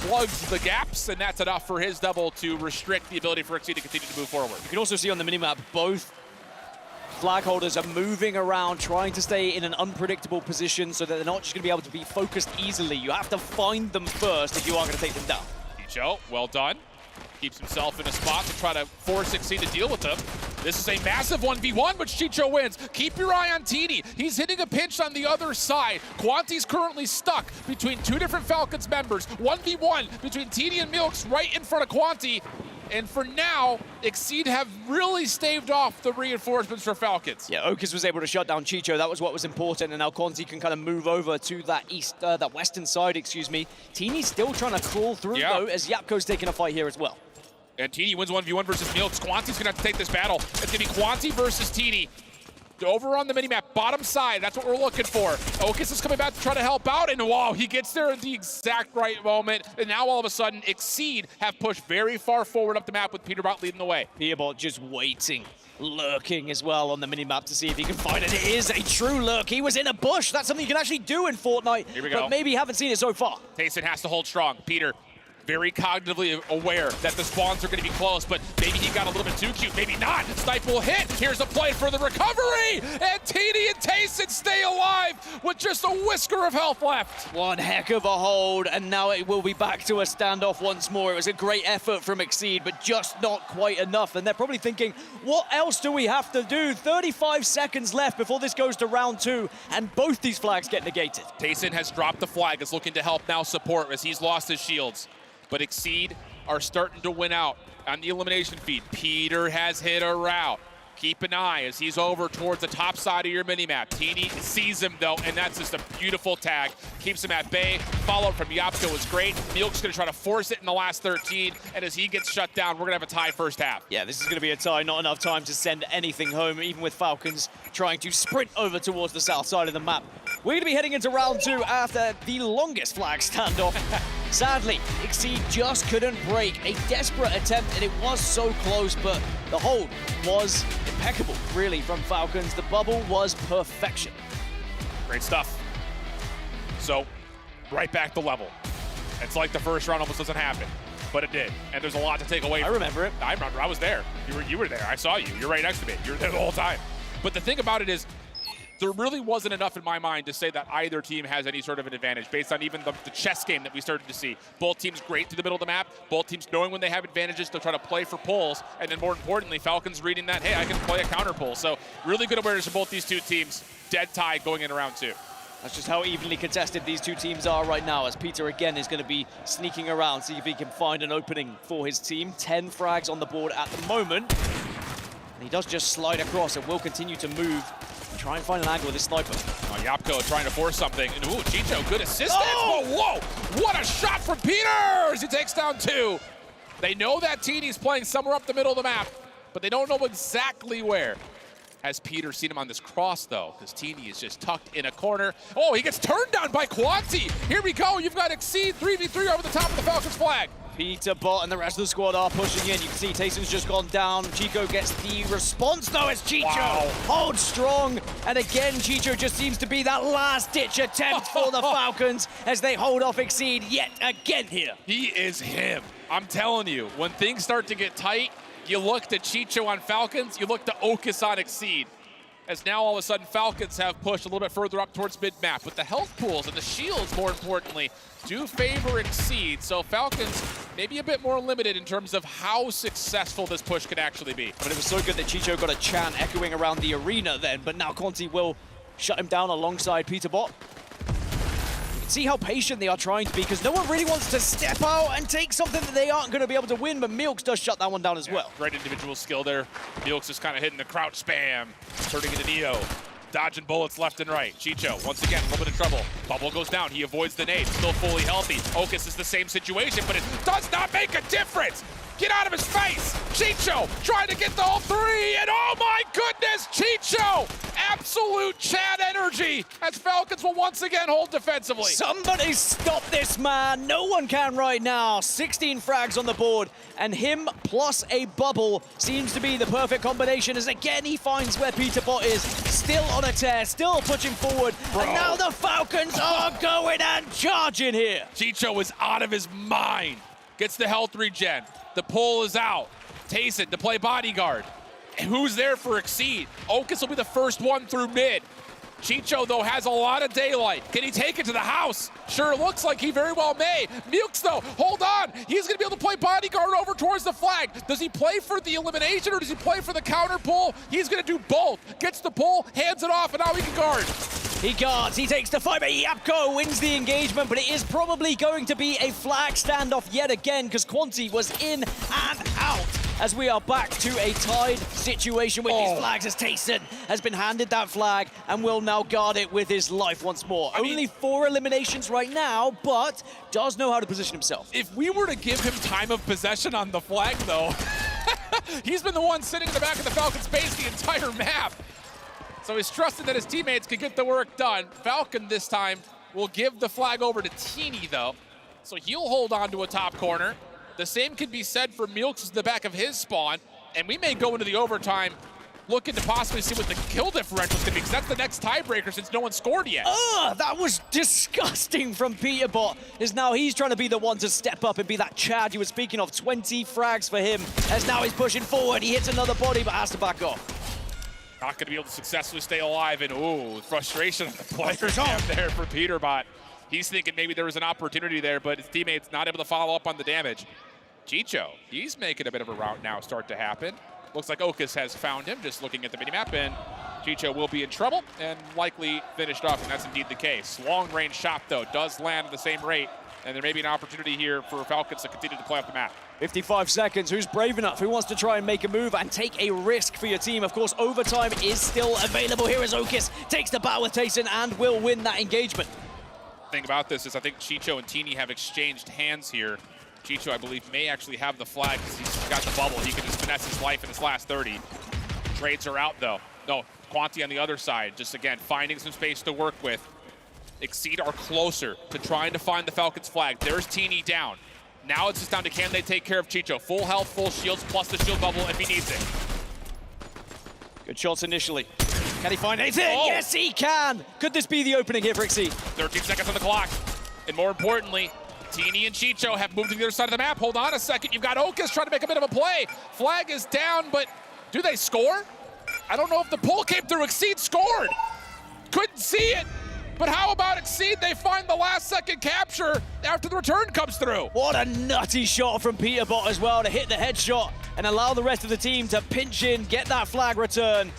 plugs the gaps, and that's enough for his double to restrict the ability for Exceed to continue to move forward. You can also see on the minimap, both flag holders are moving around, trying to stay in an unpredictable position so that they're not just going to be able to be focused easily. You have to find them first if you are going to take them down. Joe, well done. Keeps himself in a spot to try to force Exceed to deal with them. This is a massive 1v1, but Chicho wins. Keep your eye on Teeny. He's hitting a pinch on the other side. Quanti's currently stuck between 2 different Falcons members. 1v1 between Teeny and Milks right in front of Quanti. And for now, Exceed have really staved off the reinforcements for Falcons. Yeah, Okus was able to shut down Chicho. That was what was important, and now Quanti can kind of move over to that western side, excuse me. Teeny's still trying to crawl through, though, as Yapko's taking a fight here as well. And Teeny wins 1v1 versus Milks. Quanti's going to have to take this battle. It's going to be Quanti versus Teeny. Over on the minimap, bottom side, that's what we're looking for. Okus is coming back to try to help out, and wow, he gets there at the exact right moment. And now all of a sudden, Exceed have pushed very far forward up the map with Peterbot leading the way. Peterbot just waiting, lurking as well on the minimap to see if he can find it. It is a true lurk. He was in a bush. That's something you can actually do in Fortnite, Here we go. But maybe you haven't seen it so far. Tayson has to hold strong. Peter, very cognitively aware that the spawns are going to be close, but maybe he got a little bit too cute, maybe not. Snipe will hit. Here's a play for the recovery, and Teeny and Tayson stay alive with just a whisker of health left. One heck of a hold, and now it will be back to a standoff once more. It was a great effort from Exceed, but just not quite enough, and they're probably thinking, what else do we have to do? 35 seconds left before this goes to round 2, and both these flags get negated. Tayson has dropped the flag, is looking to help now support as he's lost his shields. But Exceed are starting to win out on the elimination feed. Peter has hit a route. Keep an eye as he's over towards the top side of your minimap. Teeny sees him though, and that's just a beautiful tag. Keeps him at bay. Follow-up from Yapko is great. Milk's gonna try to force it in the last 13, and as he gets shut down, we're gonna have a tie first half. Yeah, this is gonna be a tie. Not enough time to send anything home, even with Falcons trying to sprint over towards the south side of the map. We're gonna be heading into round 2 after the longest flag standoff. Sadly, Exceed just couldn't break. A desperate attempt, and it was so close, but the hold was impeccable, really, from Falcons. The bubble was perfection. Great stuff. So, right back to level. It's like the first round almost doesn't happen, but it did. And there's a lot to take away from it. I remember it. I remember. I was there. You were there. I saw you. You're right next to me. You were there the whole time. But the thing about it is, there really wasn't enough in my mind to say that either team has any sort of an advantage based on even the chess game that we started to see. Both teams great through the middle of the map. Both teams knowing when they have advantages to try to play for pulls. And then more importantly, Falcons reading that, hey, I can play a counter pull. So really good awareness of both these two teams. Dead tie going into round 2. That's just how evenly contested these two teams are right now, as Peter again is going to be sneaking around, see if he can find an opening for his team. 10 frags on the board at the moment. And he does just slide across and will continue to move and try and find an angle with his sniper. Yapko trying to force something. And ooh, Chicho, good assistance. Oh! Whoa, what a shot from Peters! He takes down 2. They know that Teeny's playing somewhere up the middle of the map, but they don't know exactly where. Has Peter seen him on this cross, though? Because Teeny is just tucked in a corner. Oh, he gets turned down by Quanti. Here we go. You've got Exceed 3v3 over the top of the Falcons flag. Peter Bot and the rest of the squad are pushing in. You can see Tayson's just gone down. Chico gets the response, though, as Chicho holds strong. And again, Chicho just seems to be that last-ditch attempt for the Falcons as they hold off Exceed yet again here. He is him. I'm telling you, when things start to get tight, you look to Chicho on Falcons, you look to Okus on Exceed. As now all of a sudden Falcons have pushed a little bit further up towards mid-map, but the health pools and the shields, more importantly, do favor Exceed. So Falcons maybe a bit more limited in terms of how successful this push can actually be. But it was so good that Chicho got a chant echoing around the arena then, but now Conti will shut him down alongside Peter Bot. See how patient they are trying to be, because no one really wants to step out and take something that they aren't going to be able to win, but Milks does shut that one down as well. Great individual skill there. Milks is kind of hitting the crouch spam, turning into Neo, dodging bullets left and right. Chicho, once again, a little bit of trouble. Bubble goes down, he avoids the nade, still fully healthy. Okus is the same situation, but it does not make a difference. Get out of his face! Chicho trying to get the whole 3, and oh my goodness, Chicho! Absolute Chad energy as Falcons will once again hold defensively. Somebody stop this man. No one can right now. 16 frags on the board, and him plus a bubble seems to be the perfect combination as again he finds where Peter Bot is. Still on a tear, still pushing forward, and now the Falcons are going and charging here. Chicho is out of his mind. Gets the health regen. The pull is out. Tayson to play bodyguard. And who's there for Exceed? Okus will be the first one through mid. Chicho, though, has a lot of daylight. Can he take it to the house? Sure looks like he very well may. Milks, though, hold on. He's going to be able to play bodyguard over towards the flag. Does he play for the elimination or does he play for the counter pull? He's going to do both. Gets the pull, hands it off, and now he can guard. He guards, he takes the fight, but Yapko wins the engagement, but it is probably going to be a flag standoff yet again because Quanti was in and out as we are back to a tied situation with these flags as Tayson has been handed that flag and will now guard it with his life once more. Only 4 eliminations right now, but does know how to position himself. If we were to give him time of possession on the flag, though, he's been the one sitting in the back of the Falcons base the entire map. So he's trusted that his teammates can get the work done. Falcon this time will give the flag over to Teeny, though. So he'll hold on to a top corner. The same can be said for Milks in the back of his spawn. And we may go into the overtime looking to possibly see what the kill differential is going to be, because that's the next tiebreaker since no one scored yet. That was disgusting from Peter Bot, as now he's trying to be the one to step up and be that Chad you were speaking of. 20 frags for him, as now he's pushing forward. He hits another body, but has to back off. Not going to be able to successfully stay alive, and ooh, frustration on the players down there for Peter Bot. He's thinking maybe there was an opportunity there, but his teammates not able to follow up on the damage. Chicho, he's making a bit of a route now start to happen. Looks like Okus has found him, just looking at the minimap, and Chicho will be in trouble and likely finished off, and that's indeed the case. Long-range shot, though, does land at the same rate, and there may be an opportunity here for Falcons to continue to play off the map. 55 seconds. Who's brave enough? Who wants to try and make a move and take a risk for your team? Of course, overtime is still available. Here is Okus, takes the battle with Tayson and will win that engagement. The thing about this is I think Chicho and Teeny have exchanged hands here. Chicho, I believe, may actually have the flag because he's got the bubble. He can just finesse his life in his last 30. Trades are out, though. No, Quanti on the other side, just, again, finding some space to work with. Exceed are closer to trying to find the Falcons flag. There's Teeny down. Now it's just down to can they take care of Chicho. Full health, full shields, plus the shield bubble if he needs it. Good shots initially. Can he find anything? Yes, he can! Could this be the opening here for Exceed? 13 seconds on the clock. And more importantly, Teeny and Chicho have moved to the other side of the map. Hold on a second. You've got Okus trying to make a bit of a play. Flag is down, but do they score? I don't know if the pull came through. Exceed scored. Couldn't see it. But how about Exceed? They find the last second capture after the return comes through. What a nutty shot from Peter Bot as well to hit the headshot and allow the rest of the team to pinch in, get that flag return.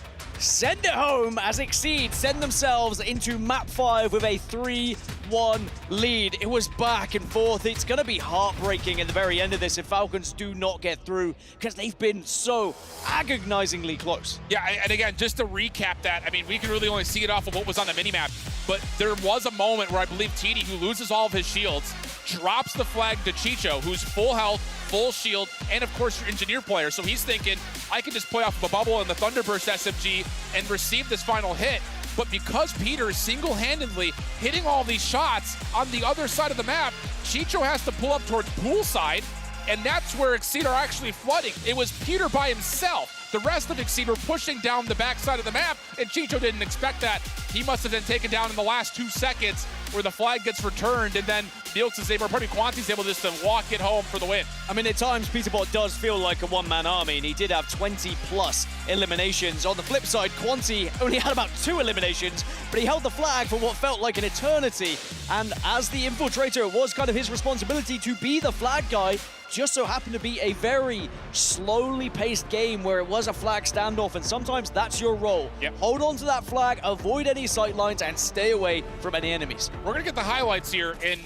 send it home as Exceed send themselves into map 5 with a 3-1 lead. It was back and forth. It's going to be heartbreaking at the very end of this if Falcons do not get through, because they've been so agonizingly close. Yeah, and again, just to recap that, I mean, we can really only see it off of what was on the minimap, but there was a moment where I believe TD, who loses all of his shields, drops the flag to Chicho, who's full health, full shield, and of course your engineer player. So he's thinking, I can just play off of a bubble in the Thunderburst SMG and receive this final hit. But because Peter is single-handedly hitting all these shots on the other side of the map, Chicho has to pull up towards poolside, and that's where Exceed are actually flooding. It was Peter by himself. The rest of Exceed were pushing down the backside of the map, and Chicho didn't expect that. He must have been taken down in the last 2 seconds where the flag gets returned, and then Milks is able, or probably Quanti's able just to walk it home for the win. I mean, at times, Peterbot does feel like a one-man army, and he did have 20-plus eliminations. On the flip side, Quanti only had about 2 eliminations, but he held the flag for what felt like an eternity. And as the infiltrator, it was kind of his responsibility to be the flag guy. Just so happened to be a very slowly paced game where it was a flag standoff, and sometimes that's your role. Yep. Hold on to that flag, avoid any sight lines, and stay away from any enemies. We're gonna get the highlights here, and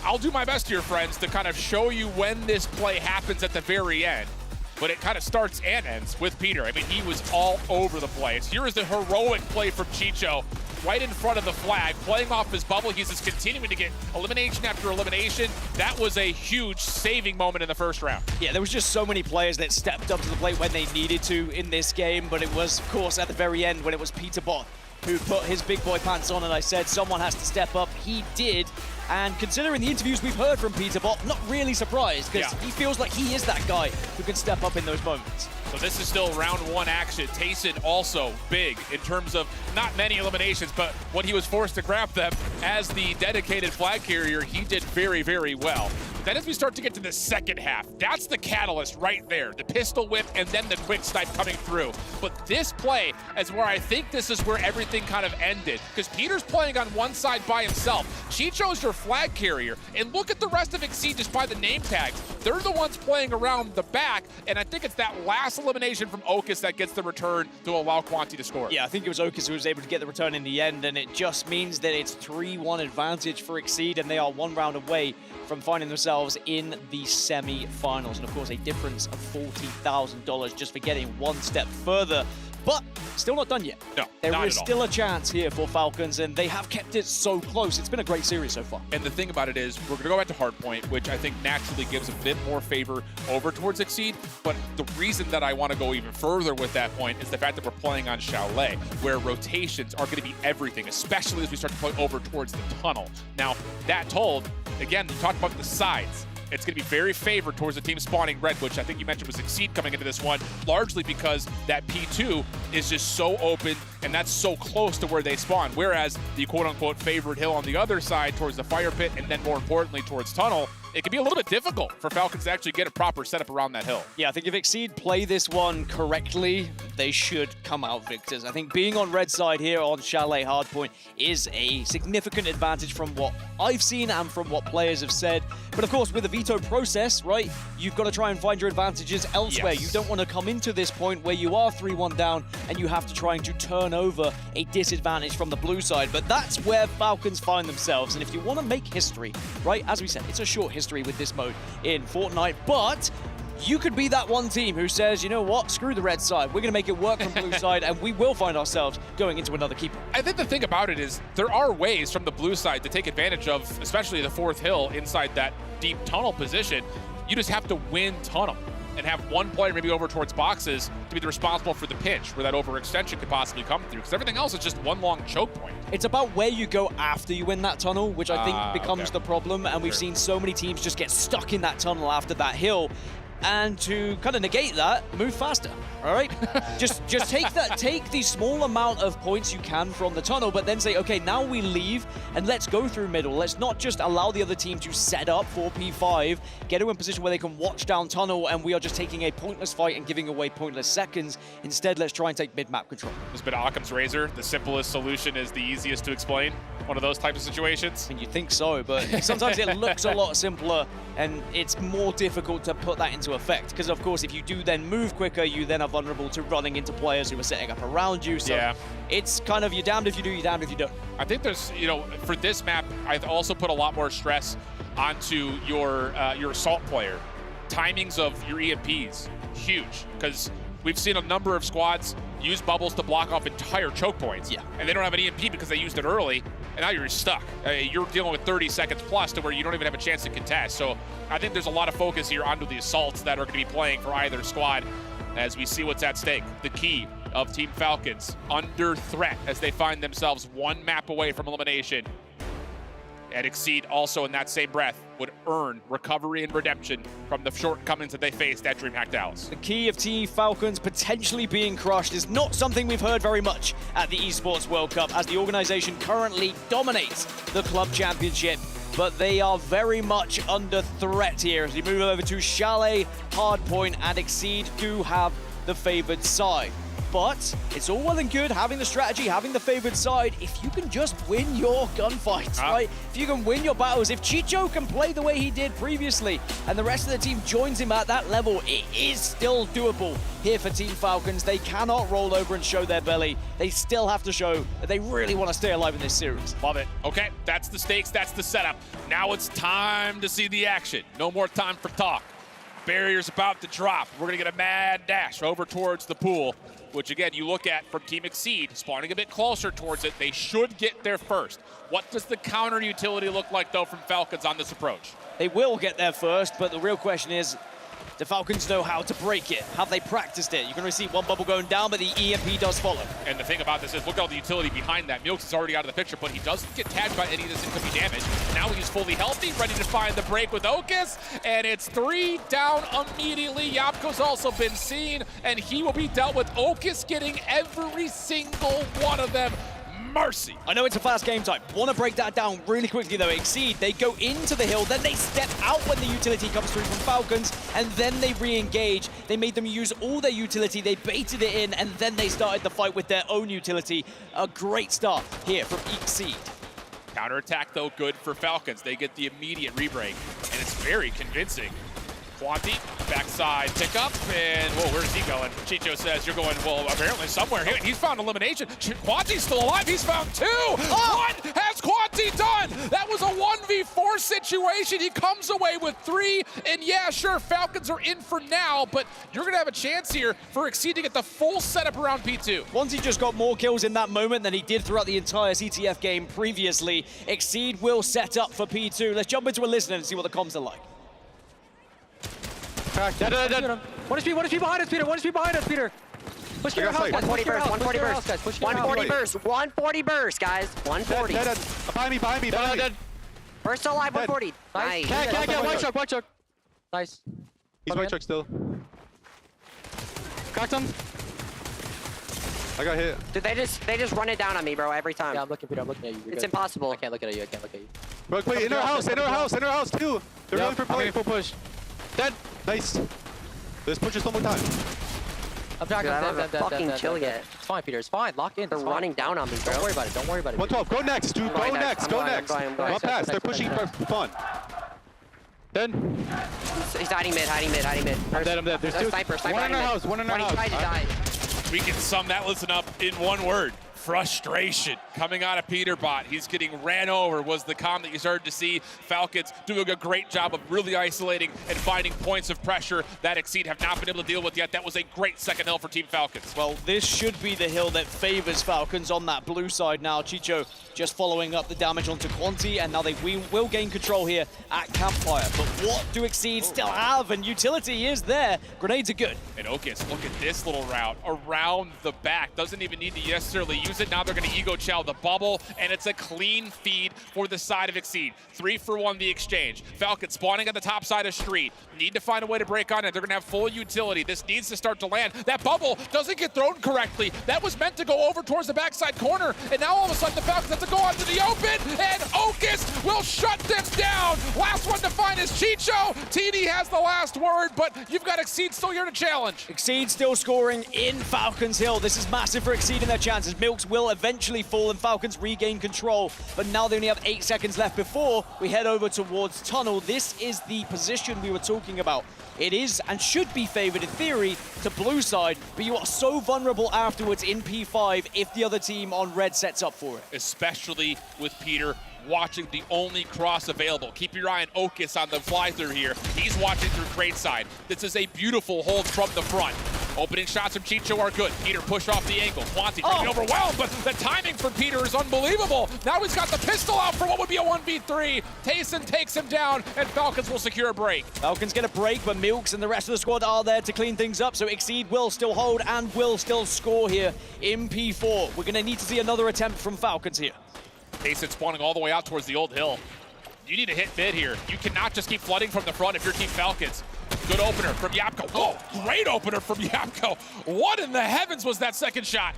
I'll do my best here, friends, to kind of show you when this play happens at the very end. But it kind of starts and ends with Peter. I mean, he was all over the place. Here is the heroic play from Chicho, right in front of the flag, playing off his bubble. He's just continuing to get elimination after elimination. That was a huge saving moment in the first round. Yeah, there was just so many players that stepped up to the plate when they needed to in this game, but it was, of course, at the very end when it was Peterbot who put his big boy pants on, and I said someone has to step up. He did, and considering the interviews we've heard from Peterbot, not really surprised, because he feels like he is that guy who can step up in those moments. So this is still round 1 action. Tayson also big in terms of not many eliminations, but when he was forced to grab them as the dedicated flag carrier, he did very, very well. Then as we start to get to the second half, that's the catalyst right there. The pistol whip and then the quick snipe coming through. But this play is where I think this is where everything kind of ended, because Peter's playing on one side by himself. Chicho's your flag carrier, and look at the rest of Exceed just by the name tags. They're the ones playing around the back, and I think it's that last elimination from Okus that gets the return to allow Quanti to score. Yeah, I think it was Okus who was able to get the return in the end, and it just means that it's 3-1 advantage for Exceed, and they are 1 round away from finding themselves in the semi-finals. And of course, a difference of $40,000 just for getting 1 step further. But still not done yet. No, there is still a chance here for Falcons, and they have kept it so close. It's been a great series so far. And the thing about it is, we're going to go back to Hardpoint, which I think naturally gives a bit more favor over towards Exceed. But the reason that I want to go even further with that point is the fact that we're playing on Chalet, where rotations are going to be everything, especially as we start to play over towards the tunnel. Now, that told, again, you talked about the sides. It's going to be very favored towards the team spawning red, which I think you mentioned was Exceed coming into this one, largely because that P2 is just so open, and that's so close to where they spawn. Whereas the quote-unquote favored hill on the other side towards the fire pit, and then more importantly towards tunnel, it can be a little bit difficult for Falcons to actually get a proper setup around that hill. Yeah, I think if Exceed play this one correctly, they should come out victors. I think being on red side here on Chalet Hardpoint is a significant advantage from what I've seen and from what players have said. But of course, with the veto process, right, you've got to try and find your advantages elsewhere. Yes. You don't want to come into this point where you are 3-1 down and you have to try to turn over a disadvantage from the blue side. But that's where Falcons find themselves. And if you want to make history, right, as we said, it's a short history with this mode in Fortnite, but you could be that one team who says, you know what, screw the red side, we're going to make it work from blue side, and we will find ourselves going into another keeper. I think the thing about it is there are ways from the blue side to take advantage of, especially the 4th hill inside that deep tunnel position. You just have to win tunnel and have one player maybe over towards boxes to be the responsible for the pinch where that overextension could possibly come through, because everything else is just one long choke point. It's about where you go after you win that tunnel, which I think becomes the problem, and we've seen so many teams just get stuck in that tunnel after that hill. And to kind of negate that, move faster, all right? just take the small amount of points you can from the tunnel, but then say, okay, now we leave and let's go through middle. Let's not just allow the other team to set up for P5, get to a position where they can watch down tunnel, and we are just taking a pointless fight and giving away pointless seconds. Instead, let's try and take mid-map control. It's been Occam's razor. The simplest solution is the easiest to explain. One of those types of situations. I mean, you think so, but sometimes it looks a lot simpler, and it's more difficult to put that into into effect. Because, of course, if you do then move quicker, you then are vulnerable to running into players who are setting up around you. So it's kind of you're damned if you do, you're damned if you don't. I think there's, you know, for this map, I've also put a lot more stress onto your assault player. Timings of your EMPs, huge, because we've seen a number of squads use bubbles to block off entire choke points. Yeah. And they don't have an EMP because they used it early, and now you're stuck. You're dealing with 30 seconds plus to where you don't even have a chance to contest. So I think there's a lot of focus here onto the assaults that are going to be playing for either squad as we see what's at stake. The key of Team Falcons under threat as they find themselves one map away from elimination. And Exceed also in that same breath would earn recovery and redemption from the shortcomings that they faced at DreamHack Dallas. The key of Team Falcons potentially being crushed is not something we've heard very much at the Esports World Cup, as the organization currently dominates the club championship, but they are very much under threat here. As we move over to Chalet, Hardpoint, and Exceed do have the favored side. But it's all well and good having the strategy, having the favored side, if you can just win your gunfights, right? If you can win your battles, if Chicho can play the way he did previously, and the rest of the team joins him at that level, it is still doable here for Team Falcons. They cannot roll over and show their belly. They still have to show that they really want to stay alive in this series. Love it. Okay, that's the stakes, that's the setup. Now it's time to see the action. No more time for talk. Barrier's about to drop. We're gonna get a mad dash over towards the pool, which again, you look at from Team Exceed, spawning a bit closer towards it. They should get there first. What does the counter utility look like though from Falcons on this approach? They will get there first, but the real question is, do Falcons know how to break it? Have they practiced it? You're going to see one bubble going down, but the EMP does follow. And the thing about this is, look at all the utility behind that. Milks is already out of the picture, but he doesn't get tagged by any of this incoming damage. Now he's fully healthy, ready to find the break with Okus, and it's 3 down immediately. Yapko's also been seen, and he will be dealt with. Okus getting every single one of them. Mercy. I know it's a fast game time. Want to break that down really quickly though. Exceed, they go into the hill, then they step out when the utility comes through from Falcons, and then they re-engage. They made them use all their utility, they baited it in, and then they started the fight with their own utility. A great start here from Exceed. Counterattack though, good for Falcons. They get the immediate re-break, and it's very convincing. Quanti, backside pickup, and whoa, where's he going? Chicho says you're going, well, apparently somewhere. He's found elimination. Quanti's still alive, he's found 2! What has Quanti done? That was a 1v4 situation. He comes away with 3, and yeah, sure, Falcons are in for now, but you're gonna have a chance here for Exceed to get the full setup around P2. Quanti just got more kills in that moment than he did throughout the entire CTF game previously. Exceed will set up for P2. Let's jump into a listen and see what the comms are like. Dead. One HP behind us, Peter. One HP behind us, Peter. Push your house, guys. 140 burst. 140 burst. 140 burst. 140 burst, guys. 140. Dead. Behind me. Dead. Burst alive. 140. Nice. Can't. White chuck. Nice. He's white chuck still. Cracked him. I got hit. Dude, they just run it down on me, bro, every time. Yeah, I'm looking, Peter. I'm looking at you. It's impossible. I can't look at you. Bro, wait, in our house too. They're running for play. Full push. Dead. Nice. Let's push this one more time. I'm talking dead. Fucking chill yet. It's fine, Peter. It's fine. Lock in. They're running down on me, bro. Don't worry about it. 112. Go next, dude. Go next. I'm going. Not pass. They're pushing for fun. Dead. He's hiding mid. I'm dead. There's 2. Sniper One in our house. He tried to die. We can sum that listen up in one word. Frustration coming out of Peterbot. He's getting ran over was the comm that you started to see. Falcons doing a great job of really isolating and finding points of pressure that Exceed have not been able to deal with yet. That was a great second hill for Team Falcons. Well, this should be the hill that favors Falcons on that blue side now. Chicho just following up the damage onto Quanti, and now they will gain control here at Campfire. But what do Exceed still have? And utility is there. Grenades are good. And Okus, look at this little route around the back. Doesn't even need to necessarily use it. Now they're going to ego chow the bubble, and it's a clean feed for the side of Exceed. 3 for 1 the exchange. Falcons spawning at the top side of street. Need to find a way to break on it. They're going to have full utility. This needs to start to land. That bubble doesn't get thrown correctly. That was meant to go over towards the backside corner, and now all of a sudden the Falcons have to go onto the open, and Okus will shut this down. Last one to find is Chicho. TD has the last word, but you've got Exceed still here to challenge. Exceed still scoring in Falcons Hill. This is massive for Exceed in their chances. Milks Milks will eventually fall and Falcons regain control, but now they only have 8 seconds left before we head over towards Tunnel. This is the position we were talking about. It is and should be favored in theory to blue side, but you are so vulnerable afterwards in P5 if the other team on red sets up for it. Especially with Peter watching the only cross available. Keep your eye on Okus on the fly-through here. He's watching through crate side. This is a beautiful hold from the front. Opening shots from Chicho are good. Peter push off the angle. Quanti trying to be overwhelmed, but the timing for Peter is unbelievable. Now he's got the pistol out for what would be a 1v3. Tayson takes him down, and Falcons will secure a break. Falcons get a break, but Milks and the rest of the squad are there to clean things up, so Exceed will still hold and will still score here in P4. We're going to need to see another attempt from Falcons here. Tayson spawning all the way out towards the old hill. You need to hit mid here. You cannot just keep flooding from the front if you're Team Falcons. Good opener from Yapko. Whoa, great opener from Yapko. What in the heavens was that second shot?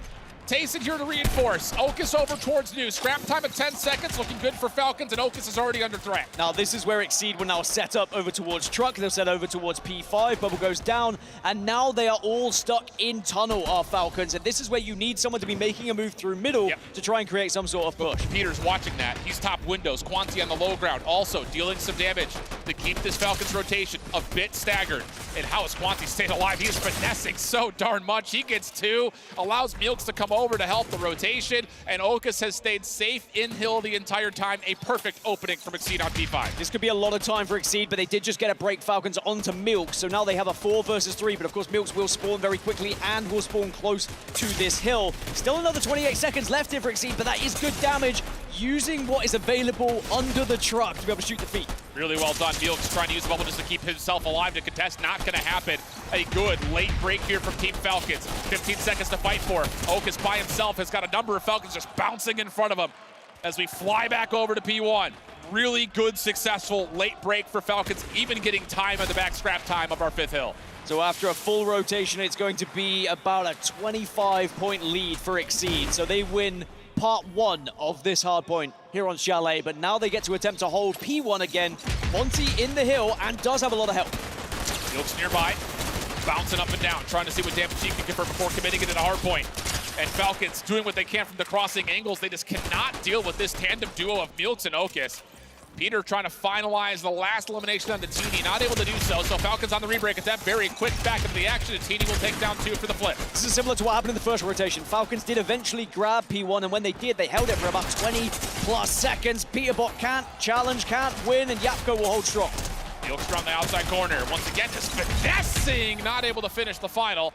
Tayson here to reinforce. Okus over towards New. Scrap time at 10 seconds, looking good for Falcons, and Okus is already under threat. Now this is where Exceed will now set up over towards Truck. They'll set over towards P5. Bubble goes down, and now they are all stuck in Tunnel, our Falcons, and this is where you need someone to be making a move through middle to try and create some sort of push. Peter's watching that. He's top windows. Quanti on the low ground, also dealing some damage to keep this Falcons rotation a bit staggered. And how is Quanti staying alive? He is finessing so darn much. He gets 2, allows Milks to come over to help the rotation, and Okus has stayed safe in hill the entire time. A perfect opening from Exceed on P5. This could be a lot of time for Exceed, but they did just get a break Falcons onto Milks, so now they have a 4 versus 3, but of course Milks will spawn very quickly and will spawn close to this hill. Still another 28 seconds left here for Exceed, but that is good damage, using what is available under the truck to be able to shoot the feet. Really well done. Milks trying to use the bubble just to keep himself alive to contest. Not going to happen. A good late break here from Team Falcons. 15 seconds to fight for. Okus by himself has got a number of Falcons just bouncing in front of him as we fly back over to P1. Really good, successful late break for Falcons, even getting time at the back scrap time of our 5th hill. So after a full rotation, it's going to be about a 25-point lead for Exceed. So they win part 1 of this hardpoint here on Chalet, but now they get to attempt to hold P1 again. Monty in the hill and does have a lot of help. Milks nearby, bouncing up and down, trying to see what damage he can convert before committing it into hardpoint. And Falcons doing what they can from the crossing angles. They just cannot deal with this tandem duo of Milks and Okus. Peter trying to finalize the last elimination on the Teeny, not able to do so. So Falcons on the rebreak attempt, very quick back into the action, and Teeny will take down 2 for the flip. This is similar to what happened in the first rotation. Falcons did eventually grab P1, and when they did, they held it for about 20+ seconds. Peterbot can't challenge, can't win, and Yapko will hold strong. Milks from the outside corner. Once again, just finessing, not able to finish the final.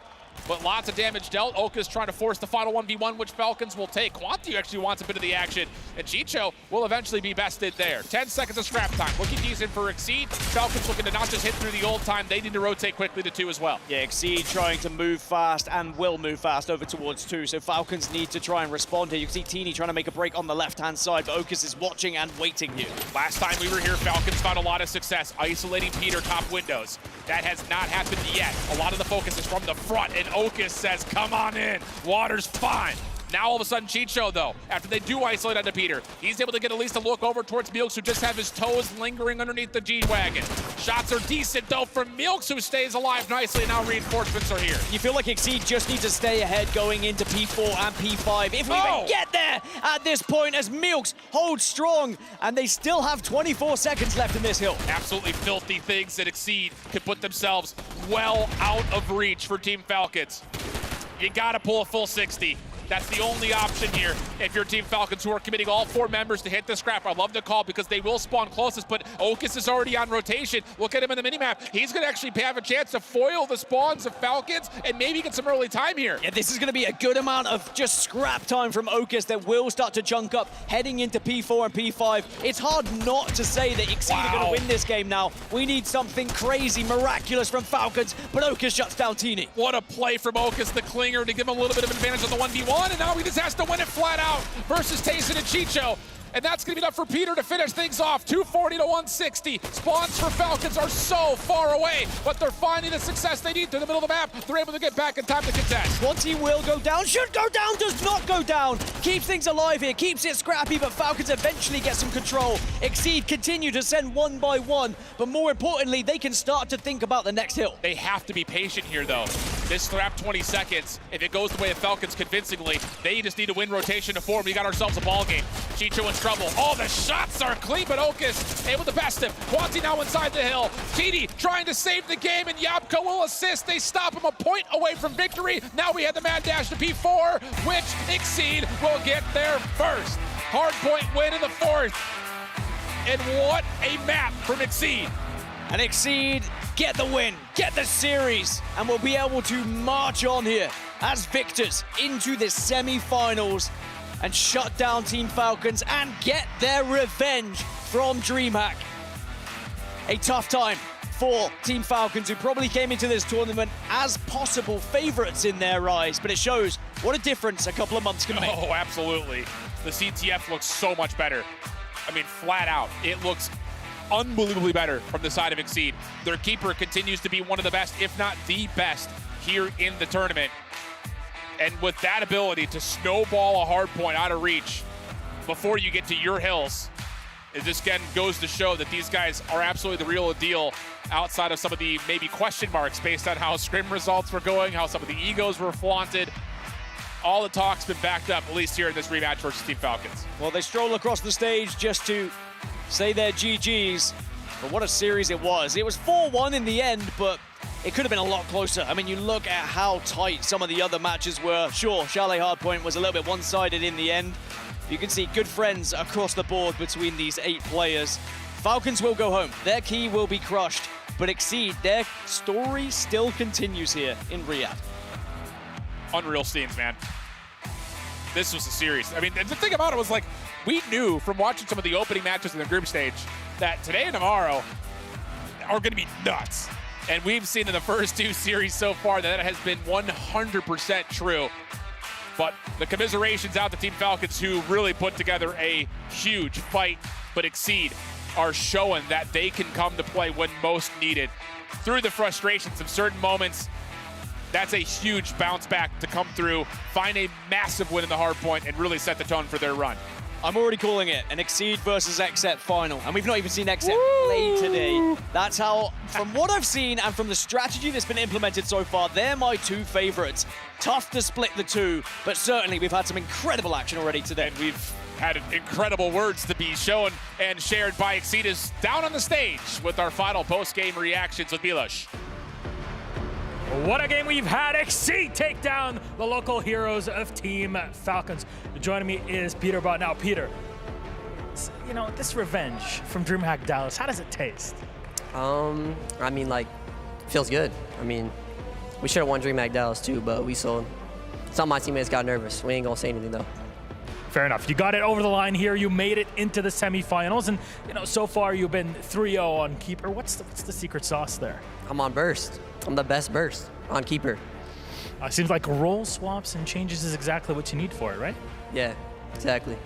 But lots of damage dealt. Okus trying to force the final 1v1, which Falcons will take. Quanti actually wants a bit of the action, and Chicho will eventually be bested there. 10 seconds of scrap time. Looking decent for Exceed. Falcons looking to not just hit through the old time, they need to rotate quickly to 2 as well. Yeah, Exceed trying to move fast and will move fast over towards 2, so Falcons need to try and respond here. You can see Teeny trying to make a break on the left-hand side, but Okus is watching and waiting here. Last time we were here, Falcons found a lot of success isolating Peter top windows. That has not happened yet. A lot of the focus is from the front, and Okus says, come on in, water's fine. Now all of a sudden Chicho, though, after they do isolate onto Peter, he's able to get at least a look over towards Milks, who just have his toes lingering underneath the G-Wagon. Shots are decent, though, from Milks, who stays alive nicely, and now reinforcements are here. You feel like Exceed just need to stay ahead going into P4 and P5, if we even get there at this point, as Milks holds strong, and they still have 24 seconds left in this hill. Absolutely filthy things that Exceed could put themselves well out of reach for Team Falcons. You gotta pull a full 60. That's the only option here if you're Team Falcons, who are committing all 4 members to hit the scrap. I love the call because they will spawn closest, but Okus is already on rotation. Look at him in the minimap. He's going to actually have a chance to foil the spawns of Falcons and maybe get some early time here. Yeah, this is going to be a good amount of just scrap time from Okus that will start to chunk up heading into P4 and P5. It's hard not to say that Exceed are going to win this game now. We need something crazy, miraculous from Falcons, but Okus shuts down Teeny. What a play from Okus, the clinger, to give him a little bit of advantage on the 1v1. And now he just has to win it flat out versus Tayson and Chicho. And that's going to be enough for Peter to finish things off. 240 to 160. Spawns for Falcons are so far away, but they're finding the success they need through the middle of the map. They're able to get back in time to contest. Quanti will go down, should go down, does not go down. Keeps things alive here, keeps it scrappy, but Falcons eventually get some control. Exceed continue to send 1 by 1, but more importantly, they can start to think about the next hill. They have to be patient here, though. This trap 20 seconds. If it goes the way of Falcons convincingly, they just need to win rotation to form. We got ourselves a ball game. Chicho in trouble. Oh, the shots are clean, but Okus able to best him. Quanti now inside the hill. TD trying to save the game, and Yapko will assist. They stop him a point away from victory. Now we have the mad dash to P4, which Exceed will get there first. Hardpoint win in the fourth. And what a map from Exceed. And Exceed get the win, get the series, and we'll be able to march on here as victors into the semi-finals and shut down Team Falcons and get their revenge from DreamHack. A tough time for Team Falcons, who probably came into this tournament as possible favorites in their eyes, but it shows what a difference a couple of months can make. Oh, absolutely. The CTF looks so much better. I mean, flat out, it looks unbelievably better from the side of Exceed. Their keeper continues to be one of the best, if not the best, here in the tournament. And with that ability to snowball a hard point out of reach before you get to your hills, it just again goes to show that these guys are absolutely the real deal outside of some of the maybe question marks based on how scrim results were going, how some of the egos were flaunted. All the talk's been backed up, at least here in this rematch versus Team Falcons. Well, they stroll across the stage just to say their GGs, but what a series it was. It was 4-1 in the end, but it could have been a lot closer. I mean, you look at how tight some of the other matches were. Sure, Chalet Hardpoint was a little bit one-sided in the end. You can see good friends across the board between these 8 players. Falcons will go home. Their key will be crushed, but Exceed, their story still continues here in Riyadh. Unreal scenes, man. This was a series. I mean, the thing about it was, like, we knew from watching some of the opening matches in the group stage that today and tomorrow are going to be nuts. And we've seen in the first 2 series so far that has been 100% true. But the commiserations out to Team Falcons, who really put together a huge fight, but Exceed are showing that they can come to play when most needed. Through the frustrations of certain moments, that's a huge bounce back to come through, find a massive win in the hard point, and really set the tone for their run. I'm already calling it an Exceed versus XEP final, and we've not even seen XEP play today. That's how, from what I've seen and from the strategy that's been implemented so far, they're my 2 favorites. Tough to split the 2, but certainly we've had some incredible action already today. And we've had incredible words to be shown and shared by Exceedus down on the stage with our final post-game reactions with Milosh. What a game we've had. Exceed take down the local heroes of Team Falcons. Joining me is Peter Bott. Now, Peter, you know, this revenge from DreamHack Dallas, how does it taste? I mean, like, feels good. I mean, we should have won DreamHack Dallas too, but we sold. Some of my teammates got nervous. We ain't gonna say anything though. Fair enough. You got it over the line here. You made it into the semifinals, and you know, so far you've been 3-0 on keeper. What's the secret sauce there? I'm on burst. I'm the best burst on keeper. Seems like role swaps and changes is exactly what you need for it, right? Yeah, exactly.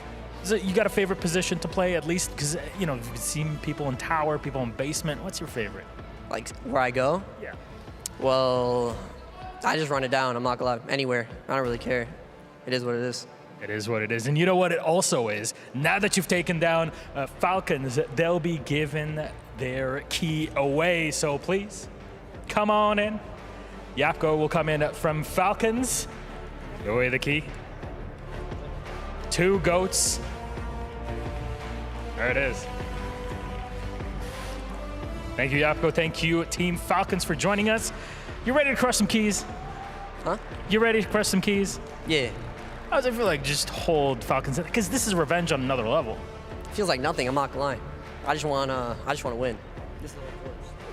So you got a favorite position to play at least? Because, you know, you've seen people in tower, people in basement. What's your favorite? Like where I go? Yeah. Well, I just run it down. I'm not gonna lie. Anywhere. I don't really care. It is what it is. It is what it is. And you know what it also is? Now that you've taken down Falcons, they'll be given their key away. So please, come on in. Yapko will come in from Falcons. Give away the key. 2 goats. There it is. Thank you, Yapko. Thank you, Team Falcons, for joining us. You ready to crush some keys? Huh? You ready to crush some keys? Yeah. How does it feel like just hold Falcons? Because this is revenge on another level. Feels like nothing. I'm not gonna lie. I just want to win.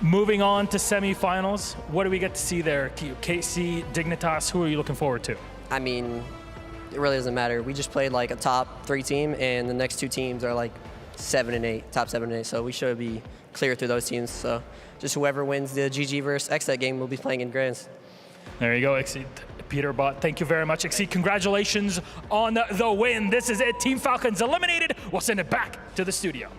Moving on to semifinals, what do we get to see there? KC, Dignitas, who are you looking forward to? I mean, it really doesn't matter. We just played like a top 3 team, and the next 2 teams are like 7 and 8, top 7 and 8. So we should be clear through those teams. So just whoever wins the GG versus XET game will be playing in Grands. There you go, Exceed. Peter Bott, thank you very much. Exceed, congratulations on the win. This is it. Team Falcons eliminated. We'll send it back to the studio.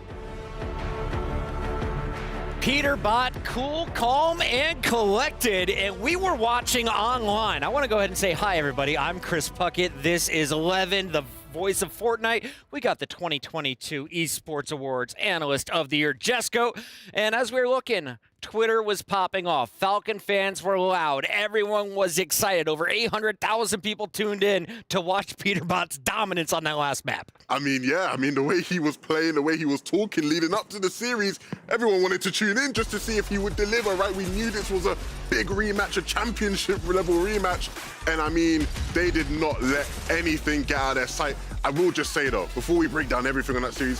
Peter Bott, cool, calm, and collected, and we were watching online. I want to go ahead and say hi, everybody. I'm Chris Puckett. This is 11, the voice of Fortnite. We got the 2022 Esports Awards Analyst of the Year, Jesco. And as we're looking Twitter was popping off. Falcon fans were loud. Everyone was excited. Over 800,000 people tuned in to watch Peterbot's dominance on that last map. I mean, yeah. I mean, the way he was playing, the way he was talking leading up to the series, everyone wanted to tune in just to see if he would deliver, right? We knew this was a big rematch, a championship level rematch. And I mean, they did not let anything get out of their sight. I will just say though, before we break down everything on that series,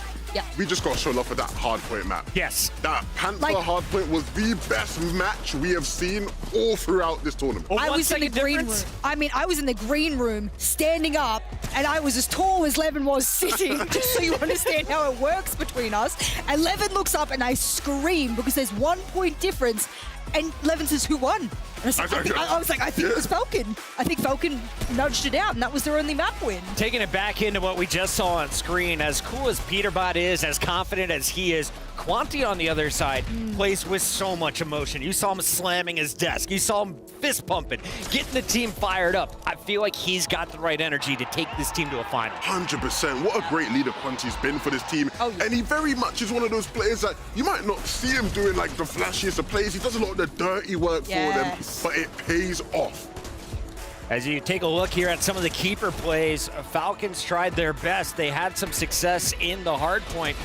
we just got to show love for that Hardpoint map. Yes. That Panther Hardpoint was the best match we have seen all throughout this tournament. I was in the green room. I mean, I was in the green room, standing up, and I was as tall as Levin was sitting, just so you understand how it works between us. And Levin looks up, and I scream because there's 1 point difference. And Levin says, who won? And I was like, I think it was Falcon. I think Falcon nudged it out, and that was their only map win. Taking it back into what we just saw on screen, as cool as Peterbot is, as confident as he is, Quanti on the other side plays with so much emotion. You saw him slamming his desk. You saw him fist pumping, getting the team fired up. I feel like he's got the right energy to take this team to a final. 100%. What a great leader Quanti's been for this team. And he very much is one of those players that you might not see him doing like the flashiest of plays. He does a lot of the dirty work for them, but it pays off. As you take a look here at some of the keeper plays, Falcons tried their best. They had some success in the Hardpoint.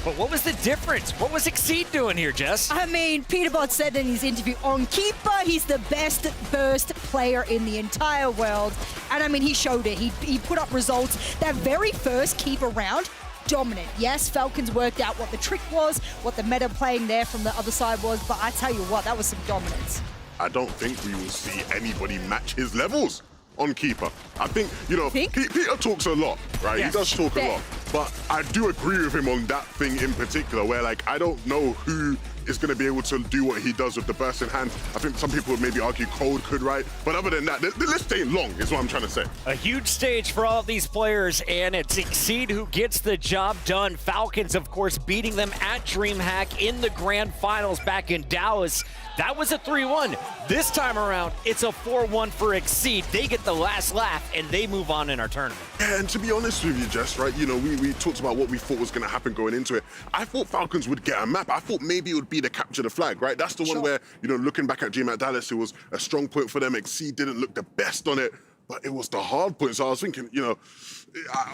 But what was the difference? What was Exceed doing here, Jess? I mean, Peterbot said in his interview on Keeper, he's the best burst player in the entire world. And I mean, he showed it. He put up results. That very first Keeper round, dominant. Yes, Falcons worked out what the trick was, what the meta playing there from the other side was, but I tell you what, that was some dominance. I don't think we will see anybody match his levels on Keeper. I think, you know, Peter talks a lot, right? He does talk a lot. But I do agree with him on that thing in particular, where, like, I don't know who is going to be able to do what he does with the burst in hand. I think some people would maybe argue Cold could, right? But other than that, the list ain't long, is what I'm trying to say. A huge stage for all of these players, and it's Exceed who gets the job done. Falcons, of course, beating them at DreamHack in the grand finals back in Dallas. That was a 3-1. This time around, it's a 4-1 for Exceed. They get the last laugh, and they move on in our tournament. Yeah, and to be honest with you, Jess, right, you know, we talked about what we thought was going to happen going into it. I thought Falcons would get a map. I thought maybe it would be the capture the flag, right? That's the one where, you know, looking back at DreamHack Dallas, it was a strong point for them. Exceed didn't look the best on it, but it was the hard point. So I was thinking, you know,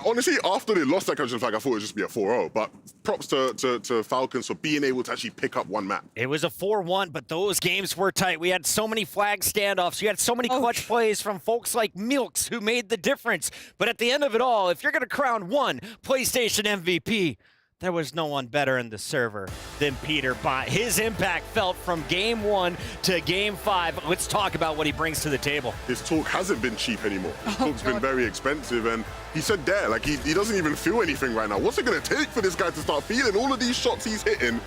honestly, after they lost that capture the flag, I thought it would just be a 4-0. But props to Falcons for being able to actually pick up one map. It was a 4-1, but those games were tight. We had so many flag standoffs. You had so many clutch plays from folks like Milks who made the difference. But at the end of it all, if you're going to crown one PlayStation MVP, there was no one better in the server than Peterbot. His impact felt from game 1 to game 5. Let's talk about what he brings to the table. His talk hasn't been cheap anymore. His talk's been very expensive, and he said there, like, he doesn't even feel anything right now. What's it going to take for this guy to start feeling all of these shots he's hitting?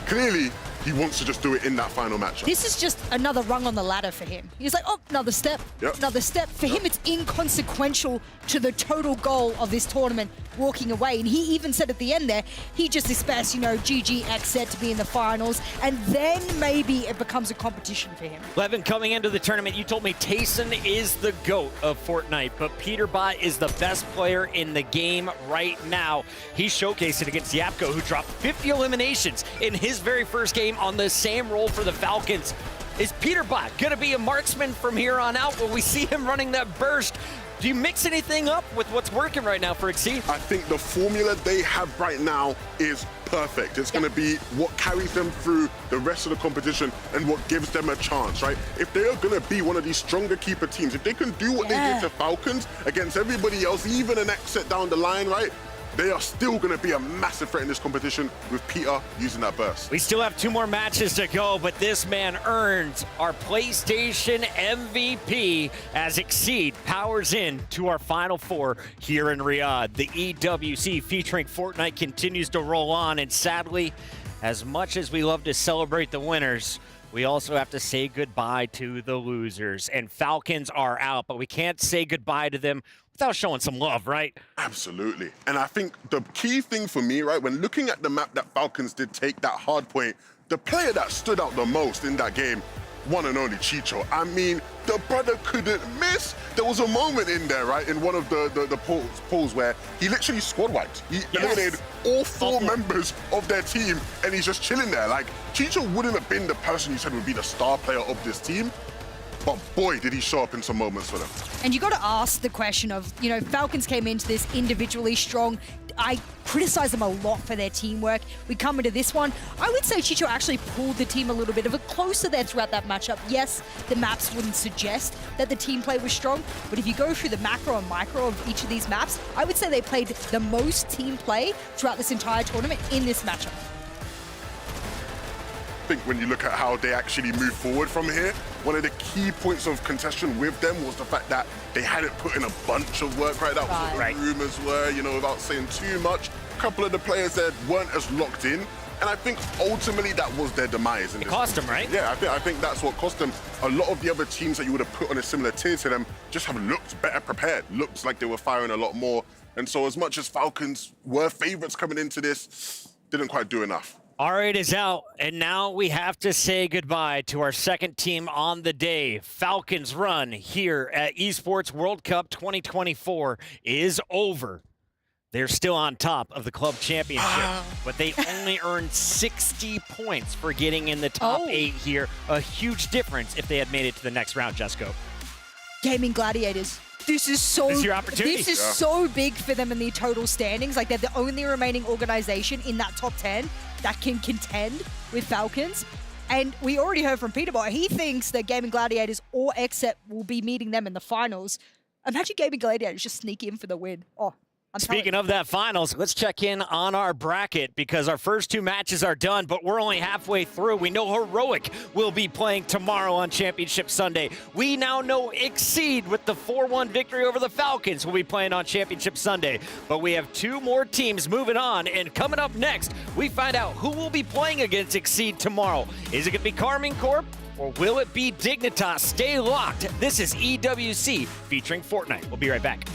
Clearly, he wants to just do it in that final matchup. This is just another rung on the ladder for him. He's like, oh, another step, another step. For him, it's inconsequential to the total goal of this tournament, walking away. And he even said at the end there, he just expects, you know, GGX set to be in the finals, and then maybe it becomes a competition for him. Levin, coming into the tournament, you told me Tayson is the GOAT of Fortnite, but Peterbot is the best player in the game right now. He showcased it against Yapko, who dropped 50 eliminations in his very first game on the same role for the Falcons. Is Peterbot going to be a marksman from here on out? Will we see him running that burst? Do you mix anything up with what's working right now for Exceed? I think the formula they have right now is perfect. It's going to be what carries them through the rest of the competition and what gives them a chance, right? If they are going to be one of these stronger keeper teams, if they can do what they did to Falcons against everybody else, even an X set down the line, right? They are still going to be a massive threat in this competition with Peter using that burst. We still have 2 more matches to go, but this man earns our PlayStation MVP as Exceed powers in to our Final 4 here in Riyadh. The EWC featuring Fortnite continues to roll on, and sadly, as much as we love to celebrate the winners, we also have to say goodbye to the losers. And Falcons are out, but we can't say goodbye to them without showing some love, right? Absolutely. And I think the key thing for me, right, when looking at the map that Falcons did take, that hard point, the player that stood out the most in that game one and only Chicho. I mean, the brother couldn't miss. There was a moment in there, right, in one of the polls where he literally squad wiped. He eliminated all four members of their team, and he's just chilling there. Like, Chicho wouldn't have been the person you said would be the star player of this team, but boy, did he show up in some moments for them. And you got to ask the question of, you know, Falcons came into this individually strong. I criticize them a lot for their teamwork. We come into this one, I would say Chicho actually pulled the team a little bit of a closer there throughout that matchup. Yes, the maps wouldn't suggest that the team play was strong, but if you go through the macro and micro of each of these maps, I would say they played the most team play throughout this entire tournament in this matchup. I think when you look at how they actually move forward from here, one of the key points of contention with them was the fact that they hadn't put in a bunch of work, right? That was what the rumors were, you know, without saying too much. A couple of the players there weren't as locked in, and I think ultimately that was their demise. It cost them, right? Yeah, I think that's what cost them. A lot of the other teams that you would have put on a similar tier to them just have looked better prepared, looked like they were firing a lot more. And so as much as Falcons were favorites coming into this, didn't quite do enough. R8 is out, and now we have to say goodbye to our second team on the day. Falcons' run here at Esports World Cup 2024 is over. They're still on top of the club championship, but they only earned 60 points for getting in the top 8 here. A huge difference if they had made it to the next round, Jesco. Gaming Gladiators. This is your opportunity. This is so big for them in the total standings. Like, they're the only remaining organization in that top 10 that can contend with Falcons. And we already heard from Peter, but he thinks that Gaming Gladiators or Except will be meeting them in the finals. Imagine Gaming Gladiators just sneak in for the win. Oh, Speaking of that finals, let's check in on our bracket because our first 2 matches are done, but we're only halfway through. We know Heroic will be playing tomorrow on Championship Sunday. We now know Exceed with the 4-1 victory over the Falcons will be playing on Championship Sunday. But we have 2 more teams moving on, and coming up next, we find out who will be playing against Exceed tomorrow. Is it going to be Carmine Corp or will it be Dignitas? Stay locked. This is EWC featuring Fortnite. We'll be right back.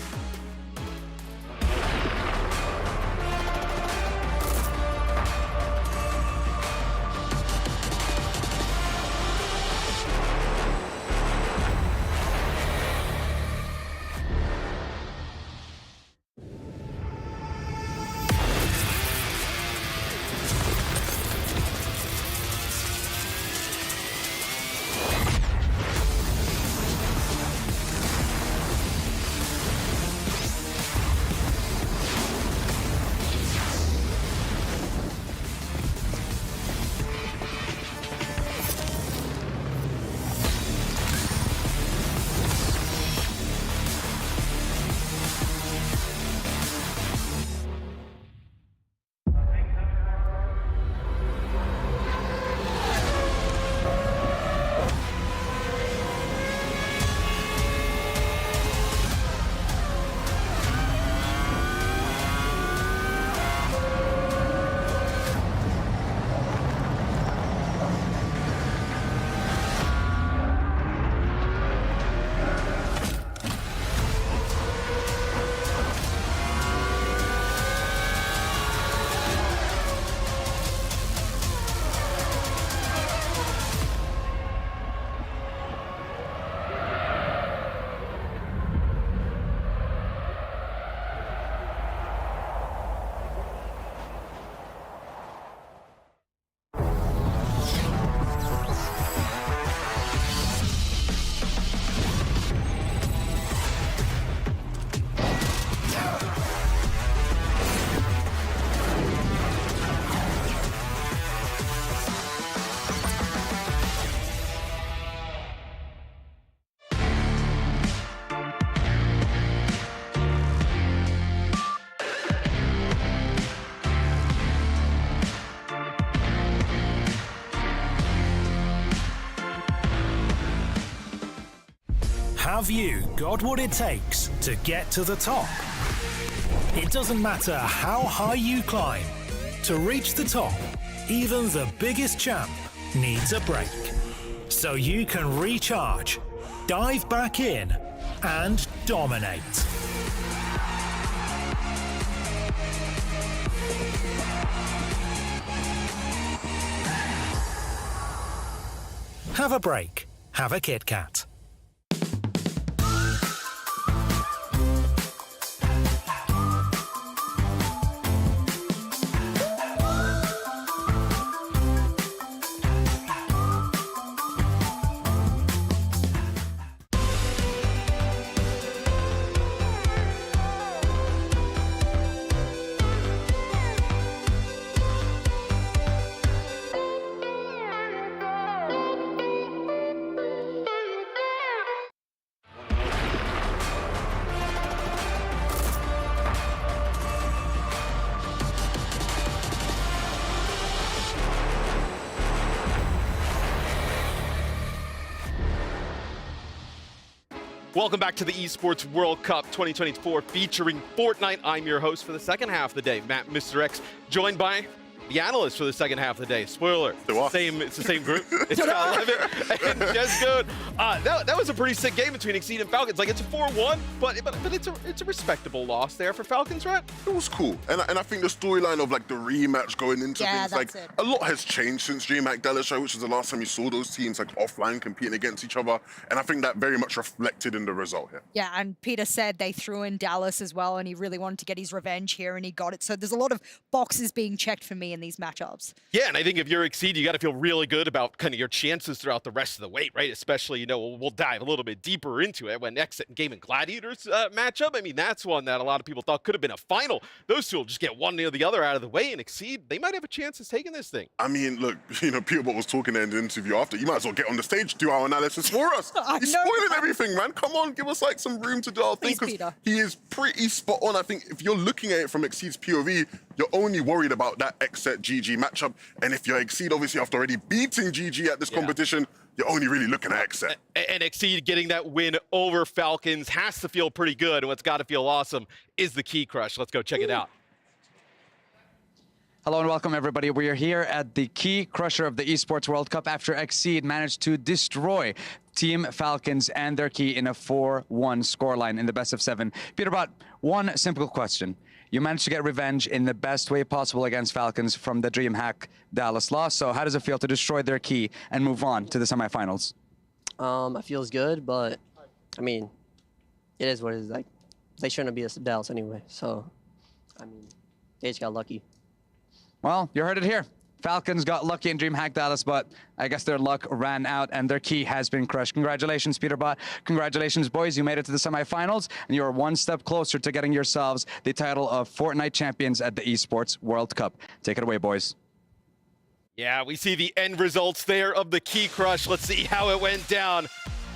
Have you got what it takes to get to the top? It doesn't matter how high you climb. To reach the top, even the biggest champ needs a break. So you can recharge, dive back in, and dominate. have a break. Have a Kit Kat. Welcome back to the Esports World Cup 2024 featuring Fortnite. I'm your host for the second half of the day, Matt Mr. X, joined by the analyst for the second half of the day. Spoiler, it's the same group. It's Got Limit and Just Good. That was a pretty sick game between Exceed and Falcons. Like, it's a 4-1, but it's a respectable loss there for Falcons, right? It was cool. And I think the storyline of like the rematch going into things, like a lot has changed since DreamHack Dallas show, which was the last time you saw those teams like offline competing against each other. And I think that very much reflected in the result here. Yeah, and Peter said they threw in Dallas as well, and he really wanted to get his revenge here, and he got it. So there's a lot of boxes being checked for me in these matchups. Yeah, and I think if you're Exceed, you got to feel really good about kind of your chances throughout the rest of the wait, right? Especially, you know, we'll dive a little bit deeper into it when Exit and Game and Gladiators matchup. I mean, that's one that a lot of people thought could have been a final. Those two will just get one or the other out of the way, and Exceed, they might have a chance of taking this thing. I mean, look, you know, Peter was talking in the interview after. You might as well get on the stage, do our analysis for us. He's spoiling everything, man. Come on, give us like some room to do our thing, because he is pretty spot on. I think if you're looking at it from Exceed's POV, you're only worried about that Exet GG matchup. And if you're Exceed, obviously after already beating GG at this competition, you're only really looking at Exet. And Exceed getting that win over Falcons has to feel pretty good. And what's got to feel awesome is the Key Crush. Let's go check it out. Hello and welcome, everybody. We are here at the Key Crusher of the Esports World Cup after Exceed managed to destroy Team Falcons and their Key in a 4-1 scoreline in the best of 7. Peter Bott, one simple question. You managed to get revenge in the best way possible against Falcons from the DreamHack Dallas loss. So how does it feel to destroy their Key and move on to the semifinals? It feels good, but I mean, it is what it is. Like, they shouldn't be a Dallas anyway. So, I mean, they just got lucky. Well, you heard it here. Falcons got lucky in DreamHack Dallas, but I guess their luck ran out and their Key has been crushed. Congratulations, Peter Bott. Congratulations, boys. You made it to the semifinals, and you're one step closer to getting yourselves the title of Fortnite champions at the Esports World Cup. Take it away, boys. Yeah, we see the end results there of the Key Crush. Let's see how it went down.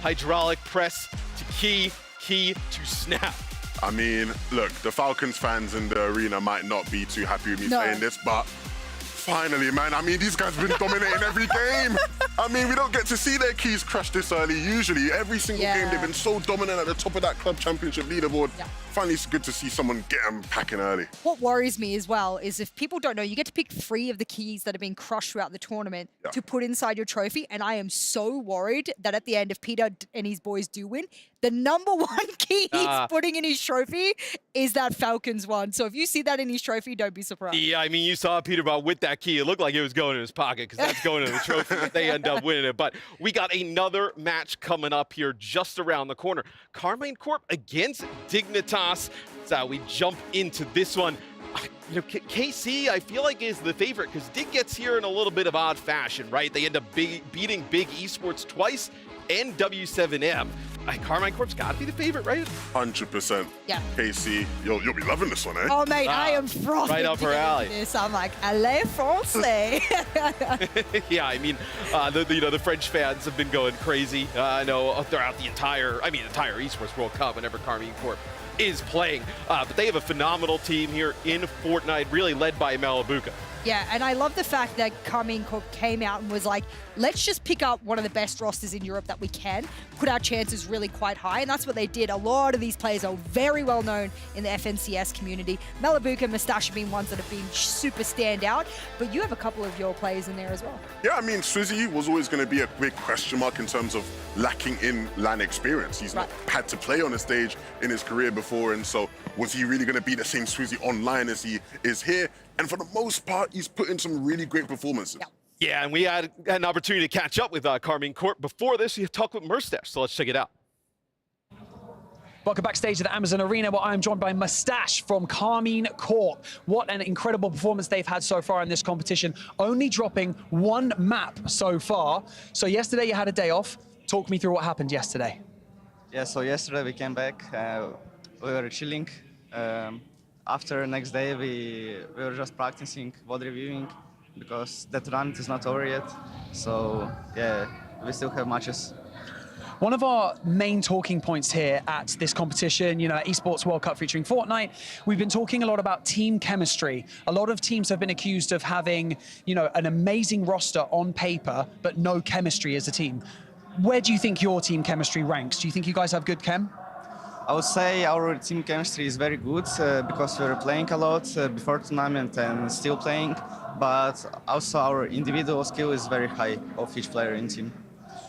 Hydraulic press to Key, Key to snap. I mean, look, the Falcons fans in the arena might not be too happy with me saying this, but finally, man. I mean, these guys have been dominating every game. I mean, we don't get to see their Keys crush this early. Usually, every single game, they've been so dominant at the top of that club championship leaderboard. Finally, it's good to see someone get them packing early. What worries me as well is if people don't know, you get to pick 3 of the keys that have been crushed throughout the tournament to put inside your trophy. And I am so worried that at the end, if Peter and his boys do win, the #1 key he's putting in his trophy is that Falcons one. So if you see that in his trophy, don't be surprised. Yeah, I mean, you saw Peter Bott with that key. It looked like it was going in his pocket because that's going in the trophy if they end up winning it. But we got another match coming up here just around the corner. Carmine Corp against Dignitas. That's how we jump into this one. You know, KC, I feel like, is the favorite because Dig gets here in a little bit of odd fashion, right? They end up beating Big Esports twice and W7M. Carmine Corp's got to be the favorite, right? 100%. Yeah. KC, you'll be loving this one, eh? Oh, mate, I am frothing. Right up her alley. This. I'm like, allez, français. Yeah, I mean, the French fans have been going crazy. I know throughout the entire Esports World Cup whenever Carmine Corp is playing. But they have a phenomenal team here in Fortnite, really led by Malibuka. Yeah, and I love the fact that Carmine Corp came out and was like, let's just pick up one of the best rosters in Europe that we can, put our chances really quite high, and that's what they did. A lot of these players are very well known in the FNCS community. Malibuka and Mustache have been ones that have been super standout, but you have a couple of your players in there as well. Yeah, I mean, Swizzy was always going to be a big question mark in terms of lacking in LAN experience. He's not had to play on a stage in his career before, and so was he really going to be the same Swizzy online as he is here? And for the most part, he's put in some really great performances. Yeah, and we had an opportunity to catch up with Carmine Corp. Before this, we talked with Mustache, so let's check it out. Welcome backstage at the Amazon Arena, where I am joined by Mustache from Carmine Corp. What an incredible performance they've had so far in this competition, only dropping one map so far. So yesterday you had a day off. Talk me through what happened yesterday. Yeah, so yesterday we came back, we were chilling. After next day we were just practicing VOD reviewing because that run is not over yet. So yeah, we still have matches. One of our main talking points here at this competition, at Esports World Cup featuring Fortnite, we've been talking a lot about team chemistry. A lot of teams have been accused of having, an amazing roster on paper, but no chemistry as a team. Where do you think your team chemistry ranks? Do you think you guys have good chem? I would say our team chemistry is very good because we were playing a lot before tournament and still playing, but also our individual skill is very high of each player in team.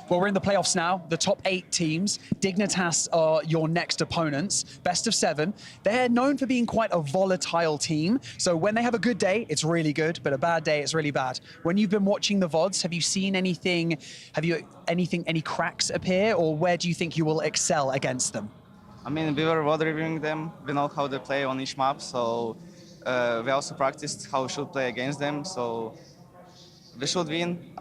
Well, we're in the playoffs now, the top 8 teams. Dignitas are your next opponents, best of 7. They're known for being quite a volatile team. So when they have a good day, it's really good, but a bad day, it's really bad. When you've been watching the VODs, have you seen anything, any cracks appear, or where do you think you will excel against them? I mean, we were VOD reviewing them. We know how they play on each map, so we also practiced how we should play against them. So we should win.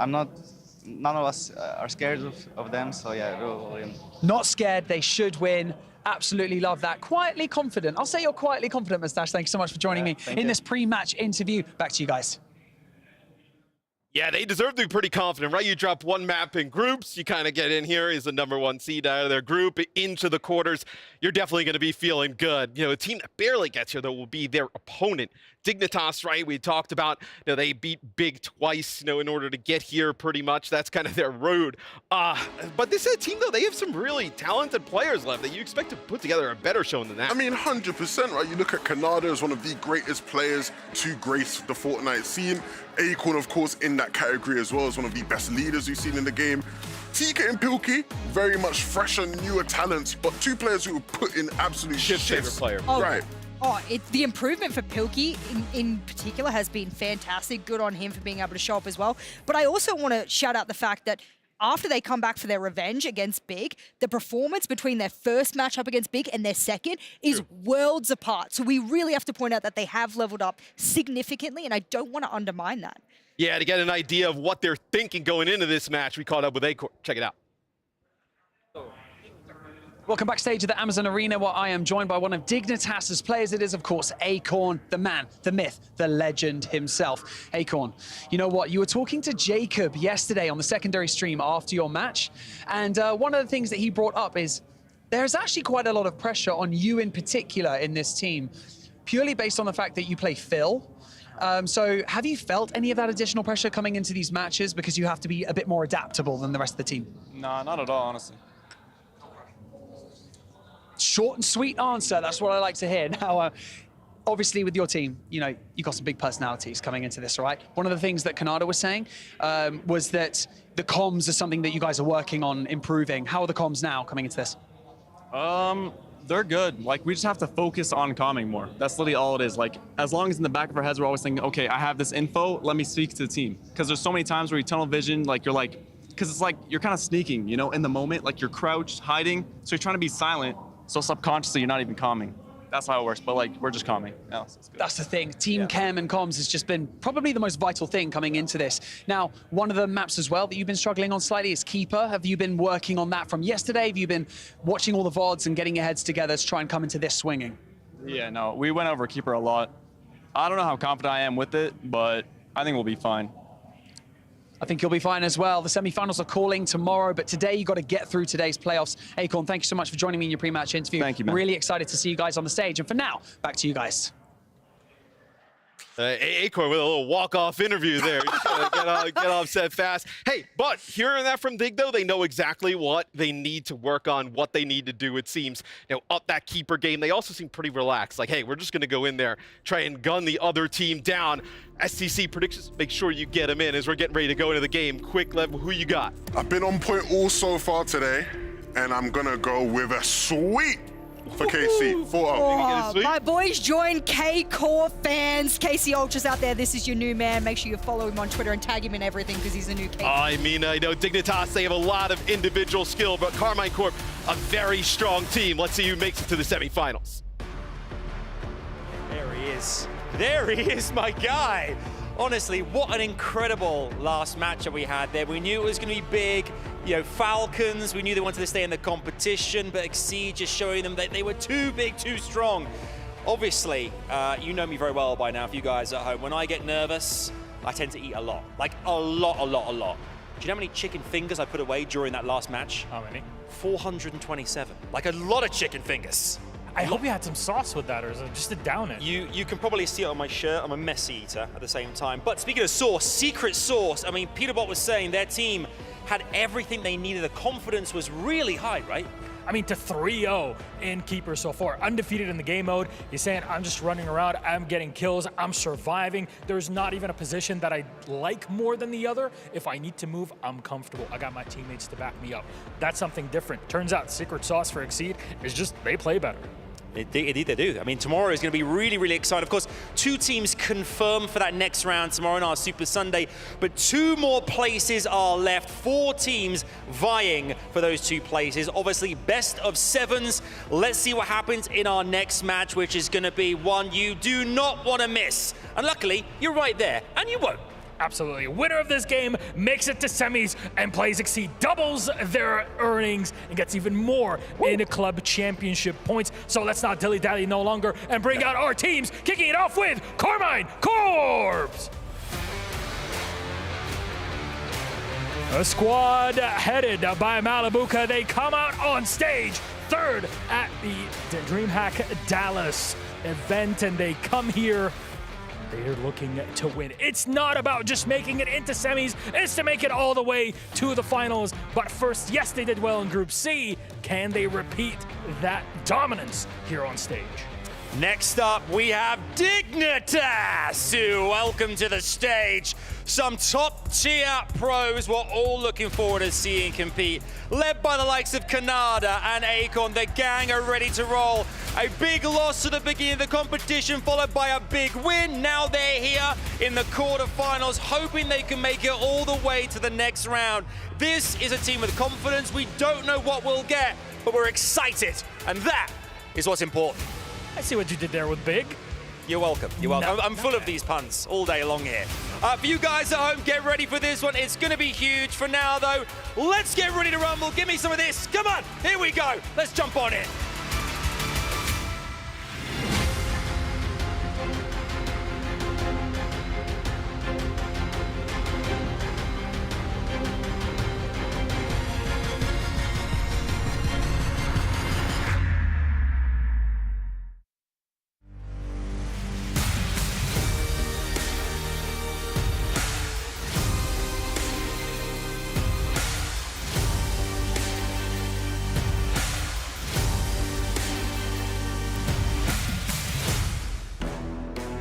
None of us are scared of them, so yeah, we'll win. Not scared, they should win. Absolutely love that. Quietly confident. I'll say you're quietly confident, Mustache. Thank you so much for joining me in this pre-match interview. Back to you guys. Yeah, they deserve to be pretty confident, right? You drop one map in groups, you kind of get in here as the #1 seed out of their group into the quarters. You're definitely going to be feeling good. A team that barely gets here, though, will be their opponent. Dignitas, right? We talked about, they beat Big twice, in order to get here pretty much. That's kind of their road. But this is a team, though, they have some really talented players left that you expect to put together a better showing than that. I mean, 100%, right? You look at Canada as one of the greatest players to grace the Fortnite scene. Acorn, of course, in that category as well, as one of the best leaders we've seen in the game. TK and Pilkey, very much fresher, newer talents, but 2 players who have put in absolute shifts. Favorite player. Right. The improvement for Pilkey in particular has been fantastic. Good on him for being able to show up as well. But I also want to shout out the fact that after they come back for their revenge against Big, the performance between their first matchup against Big and their second is worlds apart. So we really have to point out that they have leveled up significantly, and I don't want to undermine that. Yeah, to get an idea of what they're thinking going into this match, we caught up with Acorn. Check it out. Welcome backstage at the Amazon Arena, where I am joined by one of Dignitas' players. It is, of course, Acorn, the man, the myth, the legend himself. Acorn, you know what? You were talking to Jacob yesterday on the secondary stream after your match, and one of the things that he brought up is there's actually quite a lot of pressure on you in particular in this team, purely based on the fact that you play Phil. So have you felt any of that additional pressure coming into these matches because you have to be a bit more adaptable than the rest of the team? Nah, not at all, honestly. Short and sweet answer. That's what I like to hear. Now, obviously, with your team, you got some big personalities coming into this, all right? One of the things that Canada was saying was that the comms are something that you guys are working on improving. How are the comms now coming into this? They're good. We just have to focus on calming more. That's literally all it is. As long as in the back of our heads, we're always thinking, okay, I have this info, let me speak to the team. Because there's so many times where you tunnel vision, because it's you're kind of sneaking, in the moment, you're crouched, hiding, so you're trying to be silent. So subconsciously, you're not even calming. That's how it works, but we're just calming. That's the thing. Team chem and comms has just been probably the most vital thing coming into this. Now, one of the maps as well that you've been struggling on slightly is Keeper. Have you been working on that from yesterday? Have you been watching all the VODs and getting your heads together to try and come into this swinging? Yeah, no, we went over Keeper a lot. I don't know how confident I am with it, but I think we'll be fine. I think you'll be fine as well. The semi-finals are calling tomorrow, but today you got to get through today's playoffs. Acorn, thank you so much for joining me in your pre-match interview. Thank you, man. Really excited to see you guys on the stage. And for now, back to you guys. Acorn with a little walk-off interview there. Get off set fast. Hey, but hearing that from Dig, though, they know exactly what they need to work on, what they need to do, it seems. Up that Keeper game. They also seem pretty relaxed. Hey, we're just going to go in there, try and gun the other team down. STC predictions, make sure you get them in as we're getting ready to go into the game. Quick, Lev, who you got? I've been on point all so far today, and I'm going to go with a sweet for KC. 4-0. Oh, my boys join K-Core fans. KC Ultras out there, this is your new man. Make sure you follow him on Twitter and tag him in everything because he's a new K. I mean, I know Dignitas, they have a lot of individual skill, but Carmine Corp, a very strong team. Let's see who makes it to the semifinals. There he is. There he is, my guy. Honestly, what an incredible last matchup we had there. We knew it was going to be big. You know, Falcons, we knew they wanted to stay in the competition, but Exceed just showing them that they were too big, too strong. Obviously, you know me very well by now, if you guys at home. When I get nervous, I tend to eat a lot. Like, a lot. Do you know how many chicken fingers I put away during that last match? How many? 427. Like, a lot of chicken fingers. I hope you had some sauce with that, or is it just to down it? You can probably see it on my shirt. I'm a messy eater at the same time. But speaking of sauce, secret sauce, I mean, Peterbot was saying their team had everything they needed. The confidence was really high, right? I mean, to 3-0 in Keeper so far, undefeated in the game mode. He's saying, I'm just running around, I'm getting kills, I'm surviving. There's not even a position that I like more than the other. If I need to move, I'm comfortable. I got my teammates to back me up. That's something different. Turns out secret sauce for Exceed is just they play better. Indeed they do. I mean, tomorrow is going to be really, really exciting. Of course, 2 teams confirmed for that next round tomorrow in our Super Sunday, but 2 more places are left. 4 teams vying for those 2 places. Obviously, best of 7s. Let's see what happens in our next match, which is going to be one you do not want to miss. And luckily, you're right there, and you won't. Absolutely. Winner of this game makes it to semis and plays Exceed, doubles their earnings and gets even more in club championship points. So let's not dilly-dally no longer and bring out our teams, kicking it off with Carmine Corp. A squad headed by Malibuca. They come out on stage third at the DreamHack Dallas event, and they come here. They're looking to win. It's not about just making it into semis, it's to make it all the way to the finals. But first, yes, they did well in Group C. Can they repeat that dominance here on stage? Next up, we have Dignitas, who welcome to the stage. Some top-tier pros we're all looking forward to seeing compete. Led by the likes of Kanada and Akon, the gang are ready to roll. A big loss at the beginning of the competition, followed by a big win. Now they're here in the quarterfinals, hoping they can make it all the way to the next round. This is a team with confidence. We don't know what we'll get, but we're excited, and that is what's important. I see what you did there with Big. You're welcome. You're welcome. I'm full of these puns all day long here. For you guys at home, get ready for this one. It's going to be huge. For now, though, let's get ready to rumble. Give me some of this. Come on. Here we go. Let's jump on it.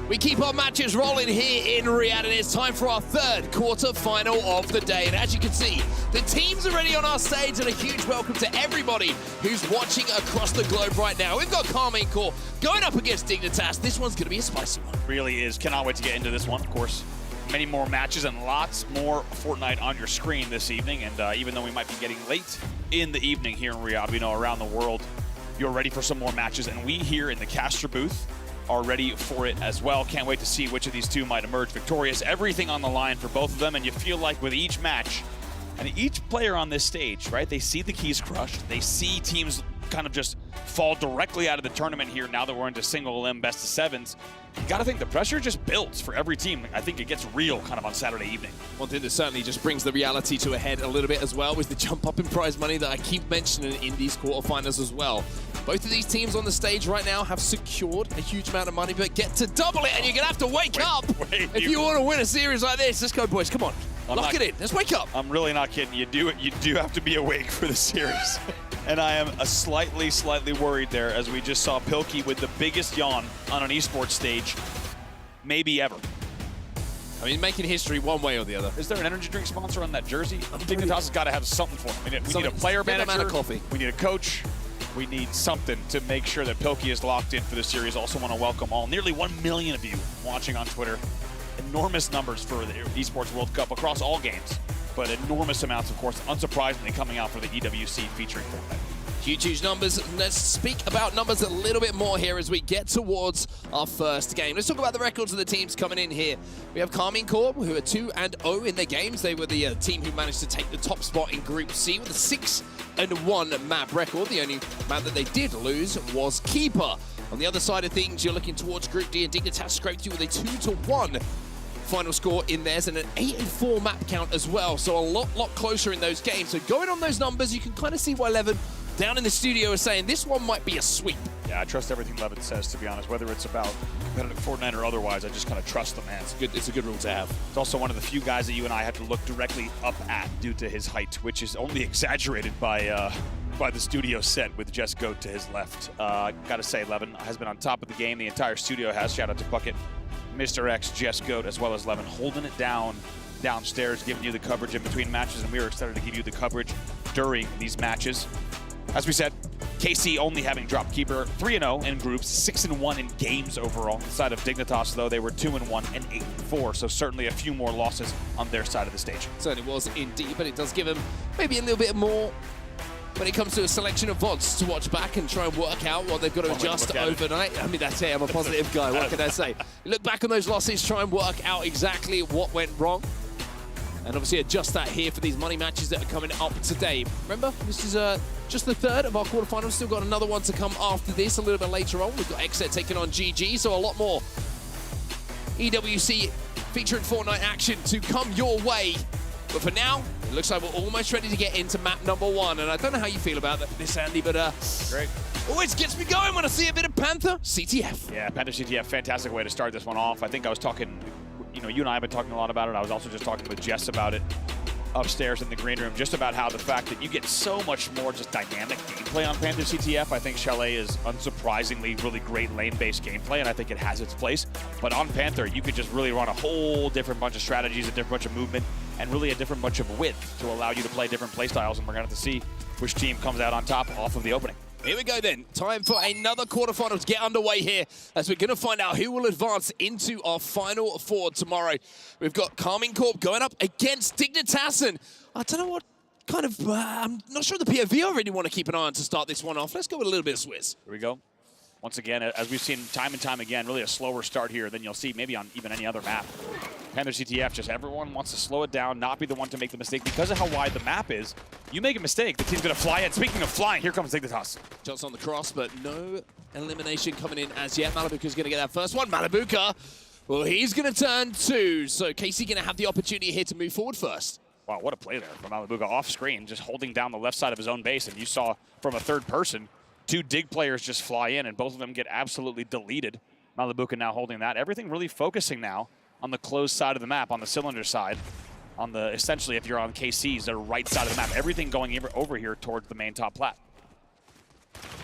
We keep our matches rolling here in Riyadh, and it's time for our 3rd quarter-final of the day. And as you can see, the teams are ready on our stage, and a huge welcome to everybody who's watching across the globe right now. We've got Carmine Corp going up against Dignitas. This one's going to be a spicy one. Really is. Cannot wait to get into this one, of course. Many more matches and lots more Fortnite on your screen this evening. And even though we might be getting late in the evening here in Riyadh, we know around the world you're ready for some more matches. And we here in the caster booth are ready for it as well. Can't wait to see which of these 2 might emerge victorious. Everything on the line for both of them, and you feel like with each match, and each player on this stage, right, they see the keys crushed, they see teams kind of just fall directly out of the tournament here now that we're into single elim best of 7s. You gotta think the pressure just builds for every team. I think it gets real kind of on Saturday evening. One thing that certainly just brings the reality to a head a little bit as well was the jump up in prize money that I keep mentioning in these quarterfinals as well. Both of these teams on the stage right now have secured a huge amount of money, but get to double it, and you're gonna have to wake up if you want to win a series like this. Let's go, boys, come on. Lock it in, let's wake up. I'm really not kidding. You do have to be awake for the series. And I am slightly worried there, as we just saw Pilkey with the biggest yawn on an esports stage, maybe ever. I mean, making history one way or the other. Is there an energy drink sponsor on that jersey? Dignitas has got to have something for him. We need a player manager. Coffee. We need a coach. We need something to make sure that Pilkey is locked in for the series. Also want to welcome all, nearly 1 million of you watching on Twitter. Enormous numbers for the Esports World Cup across all games, but enormous amounts, of course, unsurprisingly, coming out for the EWC featuring Fortnite. Huge numbers. Let's speak about numbers a little bit more here as we get towards our first game. Let's talk about the records of the teams coming in here. We have Carmine Corp, who are 2-0 in their games. They were the team who managed to take the top spot in Group C with a 6-1 map record. The only map that they did lose was Keeper. On the other side of things, you're looking towards Group D, and Dignitas scraped you with a 2-1 final score in theirs and an 8-4 map count as well. So a lot closer in those games. So going on those numbers, you can kind of see why Levin down in the studio is saying this one might be a sweep. Yeah, I trust everything Levin says, to be honest, whether it's about competitive Fortnite or otherwise. I just kind of trust the man. It's a good rule to have. It's also one of the few guys that you and I have to look directly up at due to his height, which is only exaggerated by the studio set with Jess Goat to his left. Gotta say, Levin has been on top of the game. The entire studio has. Shout out to Bucket, Mr. X, Jess Goat, as well as Levin, holding it down downstairs, giving you the coverage in between matches, and we were excited to give you the coverage during these matches. As we said, KC only having dropped Keeper, 3-0 in groups, 6-1 in games overall. Inside of Dignitas, though, they were 2-1 and 8-4, so certainly a few more losses on their side of the stage. Certainly was indeed, but it does give them maybe a little bit more when it comes to a selection of VODs to watch back and try and work out what they've got to adjust overnight. I mean, that's it. I'm a positive guy. What can I say? Look back on those losses, try and work out exactly what went wrong. And obviously adjust that here for these money matches that are coming up today. Remember, this is just the third of our quarterfinals. Still got another one to come after this a little bit later on. We've got Exet taking on GG, so a lot more EWC featuring Fortnite action to come your way. But for now, it looks like we're almost ready to get into map number 1. And I don't know how you feel about this, Andy, but great. Always gets me going when I see a bit of Panther CTF. Yeah, Panther CTF, fantastic way to start this one off. I think I was talking, you know, you and I have been talking a lot about it. I was also just talking with Jess about it upstairs in the green room, just about how the fact that you get so much more just dynamic gameplay on Panther CTF. I think Chalet is unsurprisingly really great lane-based gameplay, and I think it has its place. But on Panther, you could just really run a whole different bunch of strategies, a different bunch of movement, and really a different bunch of width to allow you to play different play styles, and we're going to have to see which team comes out on top off of the opening. Here we go then. Time for another quarterfinal to get underway here as we're going to find out who will advance into our final 4 tomorrow. We've got Carmine Corp going up against Dignitas, and I don't know what kind of... I'm not sure the POV I really want to keep an eye on to start this one off. Let's go with a little bit of Swizz. Here we go. Once again, as we've seen time and time again, really a slower start here than you'll see maybe on even any other map. Panther CTF, just everyone wants to slow it down, not be the one to make the mistake. Because of how wide the map is, you make a mistake, the team's going to fly in. Speaking of flying, here comes Dignitas. Shots on the cross, but no elimination coming in as yet. Malibuka's going to get that first one. Malibuka, well, he's going to turn 2. So Casey going to have the opportunity here to move forward first. Wow, what a play there from Malibuka off screen, just holding down the left side of his own base. And you saw from a third person, 2 Dig players just fly in, and both of them get absolutely deleted. Malibuka now holding that. Everything really focusing now on the closed side of the map, on the cylinder side, on the, essentially, if you're on KC's, the right side of the map. Everything going over here towards the main top plat.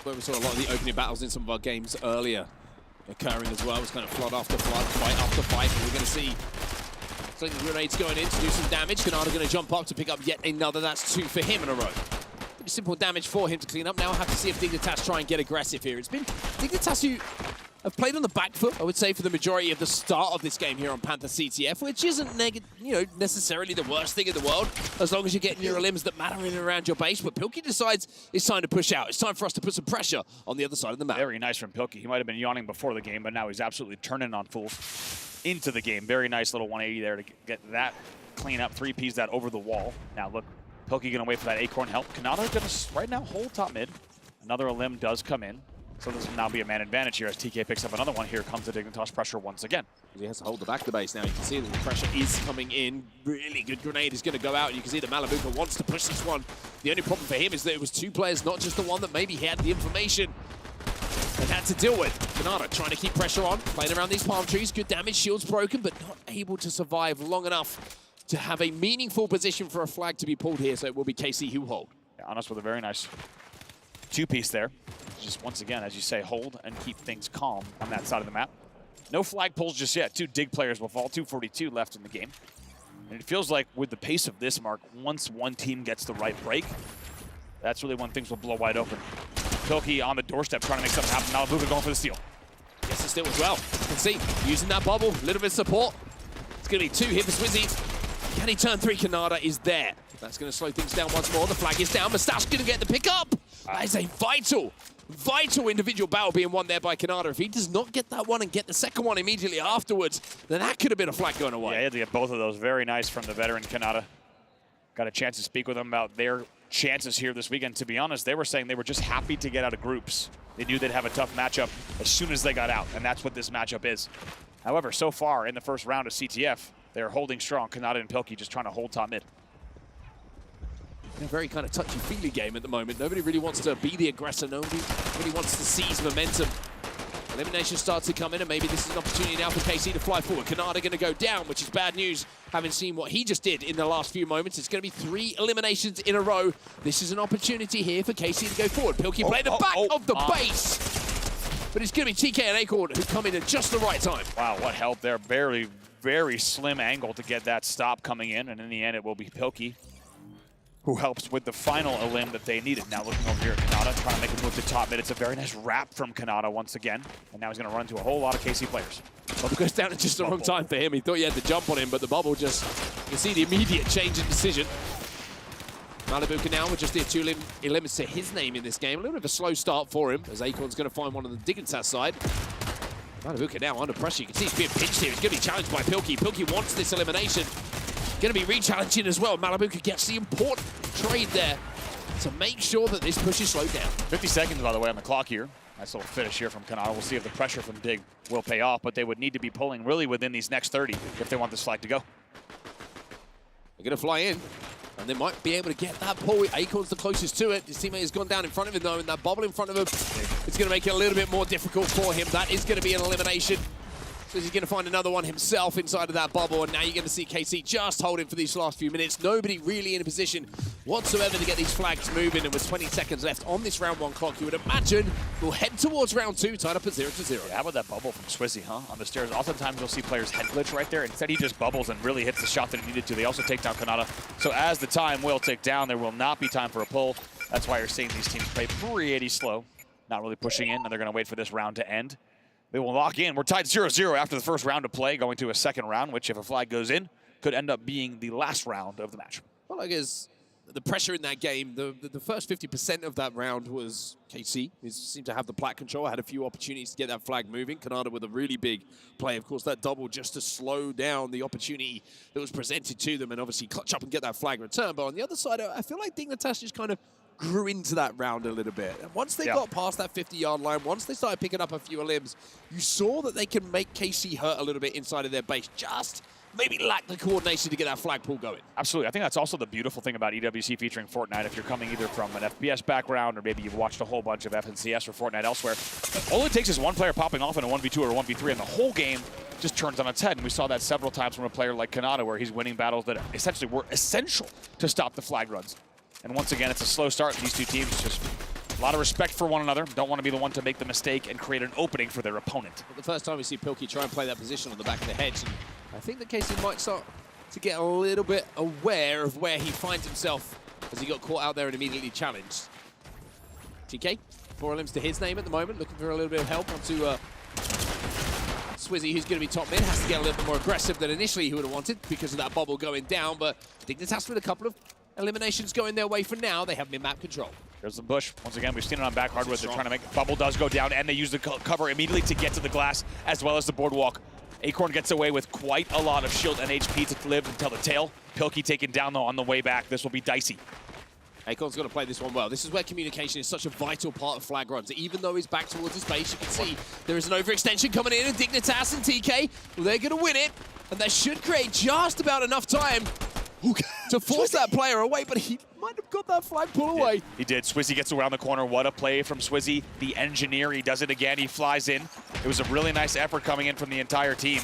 Where we saw a lot of the opening battles in some of our games earlier occurring as well. It was kind of flood after flood, fight after fight. And we're going to see sling grenades going in to do some damage. Canada going to jump up to pick up yet another. That's 2 for him in a row. Pretty simple damage for him to clean up. Now I have to see if Dignitas try and get aggressive here. It's been Dignitas who have played on the back foot, I would say, for the majority of the start of this game here on Panther CTF, which isn't necessarily the worst thing in the world, as long as you're getting your limbs that matter in and around your base. But Pilkey decides it's time to push out. It's time for us to put some pressure on the other side of the map. Very nice from Pilkey. He might have been yawning before the game, but now he's absolutely turning on fools into the game. Very nice little 180 there to get that clean up, 3Ps that over the wall. Now look, Pilkey going to wait for that acorn help. Kanata going to right now hold top mid. Another limb does come in. So this will now be a man advantage here as TK picks up another one. Here comes the Dignitas pressure once again. He has to hold the back of the base now. You can see that the pressure is coming in. Really good grenade is going to go out. You can see that Malibuka wants to push this one. The only problem for him is that it was 2 players, not just the one that maybe had the information and had to deal with. Kanata trying to keep pressure on, playing around these palm trees. Good damage, shield's broken, but not able to survive long enough to have a meaningful position for a flag to be pulled here. So it will be KC who hold. Yeah, Honest with a very nice 2-piece there. Just once again, as you say, hold and keep things calm on that side of the map. No flag pulls just yet. 2 Dig players will fall. 2:42 left in the game. And it feels like with the pace of this, Mark, once one team gets the right break, that's really when things will blow wide open. Pilkey on the doorstep trying to make something happen. Malabuka going for the steal. Gets the steal as well. You can see, using that bubble, a little bit of support. It's going to be 2 here for Swizzy. Can he turn 3? Kanata is there. That's going to slow things down once more. The flag is down. Mustache going to get the pick up. That is a vital individual battle being won there by Kanata. If he does not get that one and get the second one immediately afterwards, then that could have been a flag going away. Yeah, he had to get both of those. Very nice from the veteran Kanata. Got a chance to speak with them about their chances here this weekend. To be honest, they were saying they were just happy to get out of groups. They knew they'd have a tough matchup as soon as they got out, and that's what this matchup is. However, so far in the first round of CTF, they're holding strong. Kanata and Pilkey just trying to hold top mid. A very kind of touchy-feely game at the moment. Nobody really wants to be the aggressor. Nobody really wants to seize momentum. Elimination starts to come in, and maybe this is an opportunity now for KC to fly forward. Kanata going to go down, which is bad news, having seen what he just did in the last few moments. It's going to be 3 eliminations in a row. This is an opportunity here for KC to go forward. Pilkey play the back of the base. But it's going to be TK and Acorn who come in at just the right time. Wow, what help there. Very, very slim angle to get that stop coming in, and in the end it will be Pilkey who helps with the final elim that they needed. Now looking over here at Kanata, trying to make a move to top mid. It's a very nice wrap from Kanata once again. And now he's going to run into a whole lot of KC players. Bubble goes down at just the wrong time for him. He thought he had to jump on him, but the bubble just, you can see the immediate change in decision. Malabuka now with just the 2 elims to his name in this game. A little bit of a slow start for him, as Acorn's going to find one on the Dignitas side. Malabuka now under pressure. You can see he's being pinched here. He's going to be challenged by Pilkey. Pilkey wants this elimination. Going to be re-challenging as well. Malabuka gets the important trade there to make sure that this push is slowed down. 50 seconds, by the way, on the clock here. Nice little finish here from Kanata. We'll see if the pressure from Dig will pay off, but they would need to be pulling really within these next 30 if they want this flag to go. They're going to fly in, and they might be able to get that pull. Acorn's the closest to it. His teammate has gone down in front of him, though, and that bubble in front of him is going to make it a little bit more difficult for him. That is going to be an elimination. So he's going to find another one himself inside of that bubble, and now you're going to see KC just holding for these last few minutes. Nobody really in a position whatsoever to get these flags moving, and with 20 seconds left on this round 1 clock, you would imagine we'll head towards round 2, tied up at 0-0. Yeah, how about that bubble from Swizzy, huh? On the stairs. Oftentimes you'll see players head glitch right there. Instead, he just bubbles and really hits the shot that he needed to. They also take down Kanata. So as the time will tick down, there will not be time for a pull. That's why you're seeing these teams play pretty slow, not really pushing in, and they're going to wait for this round to end. They will lock in. We're tied 0-0 after the first round of play, going to a second round, which, if a flag goes in, could end up being the last round of the match. Well, I guess the pressure in that game, the first 50% of that round was KC. He seemed to have the plat control, had a few opportunities to get that flag moving. Kanata with a really big play. Of course, that double just to slow down the opportunity that was presented to them and obviously clutch up and get that flag return. But on the other side, I feel like Dignitas just kind of grew into that round a little bit. And once they got past that 50-yard line, once they started picking up a few limbs, you saw that they can make KC hurt a little bit inside of their base. Just maybe lack the coordination to get that flag pull going. Absolutely. I think that's also the beautiful thing about EWC featuring Fortnite. If you're coming either from an FPS background or maybe you've watched a whole bunch of FNCS or Fortnite elsewhere, all it takes is one player popping off in a 1v2 or a 1v3 and the whole game just turns on its head. And we saw that several times from a player like Kanata, where he's winning battles that essentially were essential to stop the flag runs. And once again, it's a slow start. These two teams just a lot of respect for one another. Don't want to be the one to make the mistake and create an opening for their opponent. The first time we see Pilkey try and play that position on the back of the hedge, and I think that KC might start to get a little bit aware of where he finds himself as he got caught out there and immediately challenged. TK, 4 limbs to his name at the moment, looking for a little bit of help onto Swizzy, who's going to be top mid, has to get a little bit more aggressive than initially he would have wanted because of that bubble going down, but Dignitas with a couple of eliminations going their way for now. They have mid-map control. There's the bush. Once again, we've seen it on back hardwood. They're trying to make bubble does go down, and they use the cover immediately to get to the glass, as well as the boardwalk. Acorn gets away with quite a lot of shield and HP to live until the tail. Pilkey taken down, though, on the way back. This will be dicey. Acorn's going to play this one well. This is where communication is such a vital part of flag runs. Even though he's back towards his base, you can see there is an overextension coming in, and Dignitas and TK, well, they're going to win it, and that should create just about enough time to force that player away, but he might have got that flag pull away. He did. Swizzy gets around the corner. What a play from Swizzy, the engineer. He does it again. He flies in. It was a really nice effort coming in from the entire team.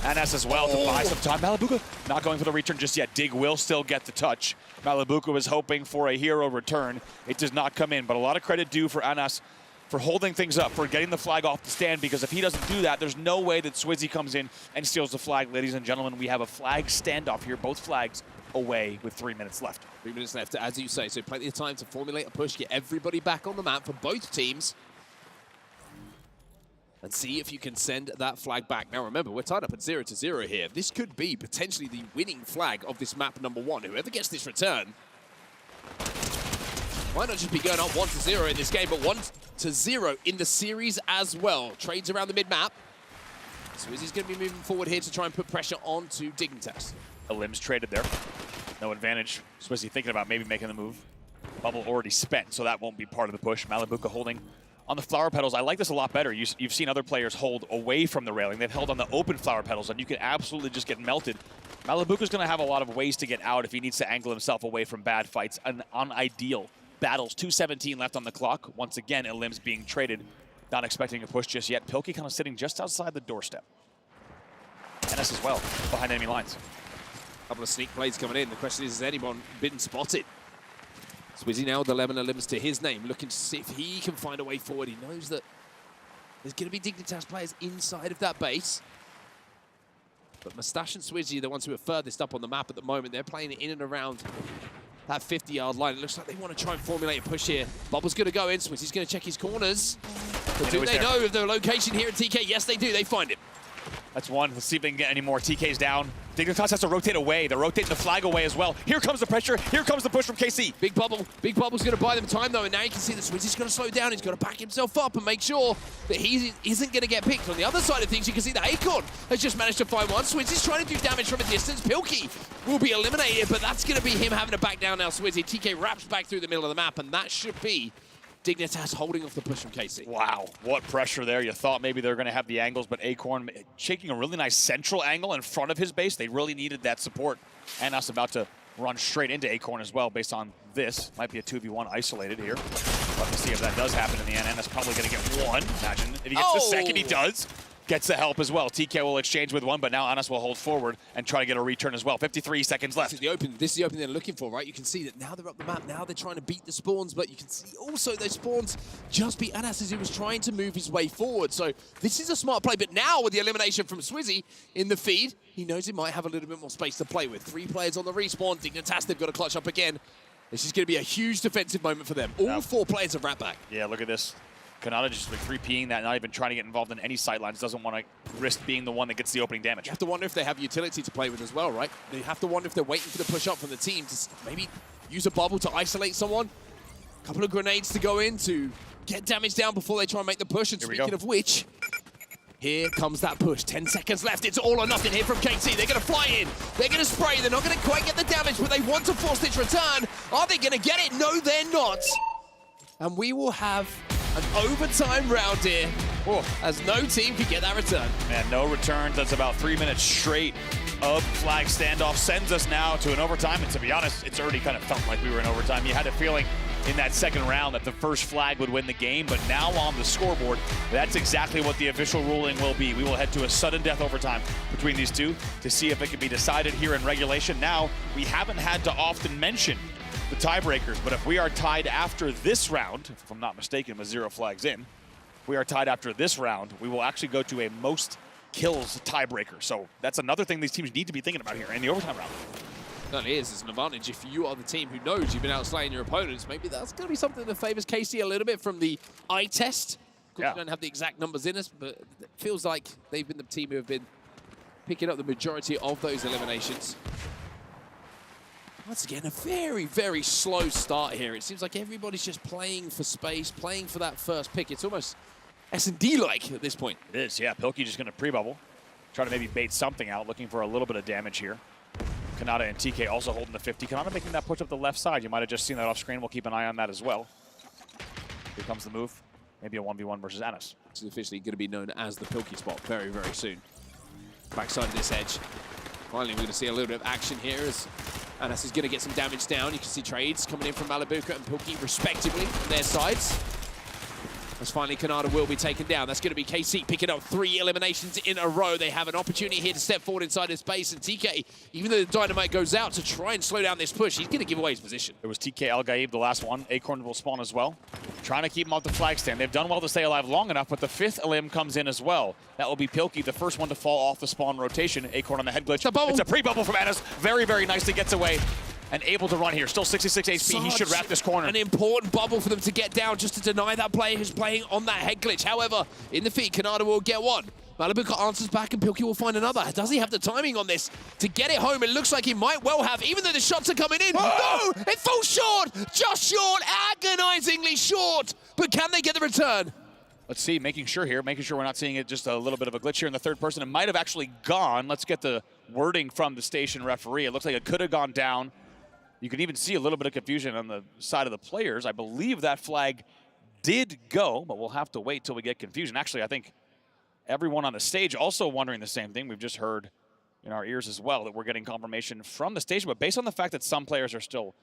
NS as well to buy some time. Malabuka not going for the return just yet. Dig will still get the touch. Malabuka was hoping for a hero return. It does not come in, but a lot of credit due for NS for holding things up, for getting the flag off the stand, because if he doesn't do that, there's no way that Swizzy comes in and steals the flag. Ladies and gentlemen, we have a flag standoff here. Both flags away with 3 minutes left. 3 minutes left, as you say, so plenty of time to formulate a push, get everybody back on the map for both teams. And see if you can send that flag back. Now remember, we're tied up at 0-0 here. This could be potentially the winning flag of this map number 1. Whoever gets this return might not just be going on 1-0 in this game, but 1-0 in the series as well. Trades around the mid-map. Swizzy's going to be moving forward here to try and put pressure onto Dignitas. A limbs traded there. No advantage. Swizzy thinking about maybe making the move. Bubble already spent, so that won't be part of the push. Malibuka holding on the flower petals. I like this a lot better. You've seen other players hold away from the railing. They've held on the open flower petals, and you can absolutely just get melted. Malibuka's going to have a lot of ways to get out if he needs to angle himself away from bad fights. An unideal battles. 2:17 left on the clock. Once again, Limbs being traded. Not expecting a push just yet. Pilkey kind of sitting just outside the doorstep. Ennis as well, behind enemy lines. Couple of sneak plays coming in. The question is, has anyone been spotted? Swizzy now with 11 Limbs to his name, looking to see if he can find a way forward. He knows that there's going to be Dignitas players inside of that base. But Mustache and Swizzy are the ones who are furthest up on the map at the moment. They're playing in and around that 50-yard line. It looks like they want to try and formulate a push here. Bubble's going to go in. Swizzy's going to check his corners. But do they know of the location here at TK? Yes, they do. They find it. That's one. Let's see if they can get any more. TK's down. Dignitas has to rotate away. They're rotating the flag away as well. Here comes the pressure. Here comes the push from KC. Big Bubble. Big Bubble's going to buy them time, though, and now you can see that Swizzy's going to slow down. He's got to back himself up and make sure that he isn't going to get picked. On the other side of things, you can see that Acorn has just managed to find one. Swizzy's trying to do damage from a distance. Pilkey will be eliminated, but that's going to be him having to back down now, Swizzy. TK wraps back through the middle of the map, and that should be Dignitas holding off the push from KC. Wow, what pressure there. You thought maybe they were going to have the angles, but Acorn shaking a really nice central angle in front of his base. They really needed that support. And us about to run straight into Acorn as well based on this. Might be a 2v1 isolated here. Let me see if that does happen in the end. And that's probably going to get one. Imagine if he gets the second, he does. Gets the help as well. TK will exchange with one, but now Anas will hold forward and try to get a return as well. 53 seconds left. This is the open they're looking for, right? You can see that now they're up the map. Now they're trying to beat the spawns, but you can see also those spawns just beat Anas as he was trying to move his way forward. So this is a smart play, but now with the elimination from Swizzy in the feed, he knows he might have a little bit more space to play with. 3 players on the respawn. Dignitas, they've got to clutch up again. This is going to be a huge defensive moment for them. All 4 players have wrapped back. Yeah, look at this. Kanata just like 3P'ing that, not even trying to get involved in any sightlines, doesn't want to risk being the one that gets the opening damage. You have to wonder if they have utility to play with as well, right? You have to wonder if they're waiting for the push up from the team to maybe use a bubble to isolate someone. A couple of grenades to go in to get damage down before they try and make the push. And speaking of which, here comes that push. 10 seconds left. It's all or nothing here from KT. They're going to fly in. They're going to spray. They're not going to quite get the damage, but they want to force this return. Are they going to get it? No, they're not. And we will have an overtime round here, as no team can get that return. Man, no returns. That's about 3 minutes straight of flag standoff. Sends us now to an overtime. And to be honest, it's already kind of felt like we were in overtime. You had a feeling in that second round that the first flag would win the game, but now on the scoreboard, that's exactly what the official ruling will be. We will head to a sudden death overtime between these two to see if it can be decided here in regulation. Now, we haven't had to often mention the tiebreakers, but if we are tied after this round, if I'm not mistaken, with 0 flags in, if we are tied after this round, we will actually go to a most kills tiebreaker. So that's another thing these teams need to be thinking about here in the overtime round. Certainly is. It's an advantage if you are the team who knows you've been outslaying your opponents. Maybe that's going to be something that favors KC a little bit from the eye test. Of course, we don't have the exact numbers in us, but it feels like they've been the team who have been picking up the majority of those eliminations. Once again, a very, very slow start here. It seems like everybody's just playing for space, playing for that first pick. It's almost S&D-like at this point. It is, yeah. Pilkey just going to pre-bubble. Try to maybe bait something out, looking for a little bit of damage here. Kanata and TK also holding the 50. Kanata making that push up the left side. You might have just seen that off screen. We'll keep an eye on that as well. Here comes the move. Maybe a 1v1 versus Anas. This is officially going to be known as the Pilkey spot very, very soon. Backside of this edge. Finally, we're going to see a little bit of action here as Anas is going to get some damage down. You can see trades coming in from Malibuka and Pilkey respectively on their sides. as finally Canada will be taken down. That's going to be KC picking up 3 eliminations in a row. They have an opportunity here to step forward inside his base, and TK, even though the dynamite goes out to try and slow down this push, he's going to give away his position. It was TK Al Gaib, the last one. Acorn will spawn as well. Trying to keep him off the flag stand. They've done well to stay alive long enough, but the 5th elim comes in as well. That will be Pilkey, the first one to fall off the spawn rotation. Acorn on the head glitch. It's a pre-bubble from Anas. Very, very nicely gets away and able to run here. Still 66 HP. He should wrap this corner. An important bubble for them to get down just to deny that player who's playing on that head glitch. However, in the feed, Canada will get one. Malibu answers back and Pilkey will find another. Does he have the timing on this to get it home? It looks like he might well have, even though the shots are coming in. No! It falls short! Just short! Agonizingly short! But can they get the return? Let's see, making sure we're not seeing it just a little bit of a glitch here in the third person. It might have actually gone. Let's get the wording from the station referee. It looks like it could have gone down. You can even see a little bit of confusion on the side of the players. I believe that flag did go, but we'll have to wait till we get confusion. Actually, I think everyone on the stage also wondering the same thing. We've just heard in our ears as well that we're getting confirmation from the station, but based on the fact that some players are still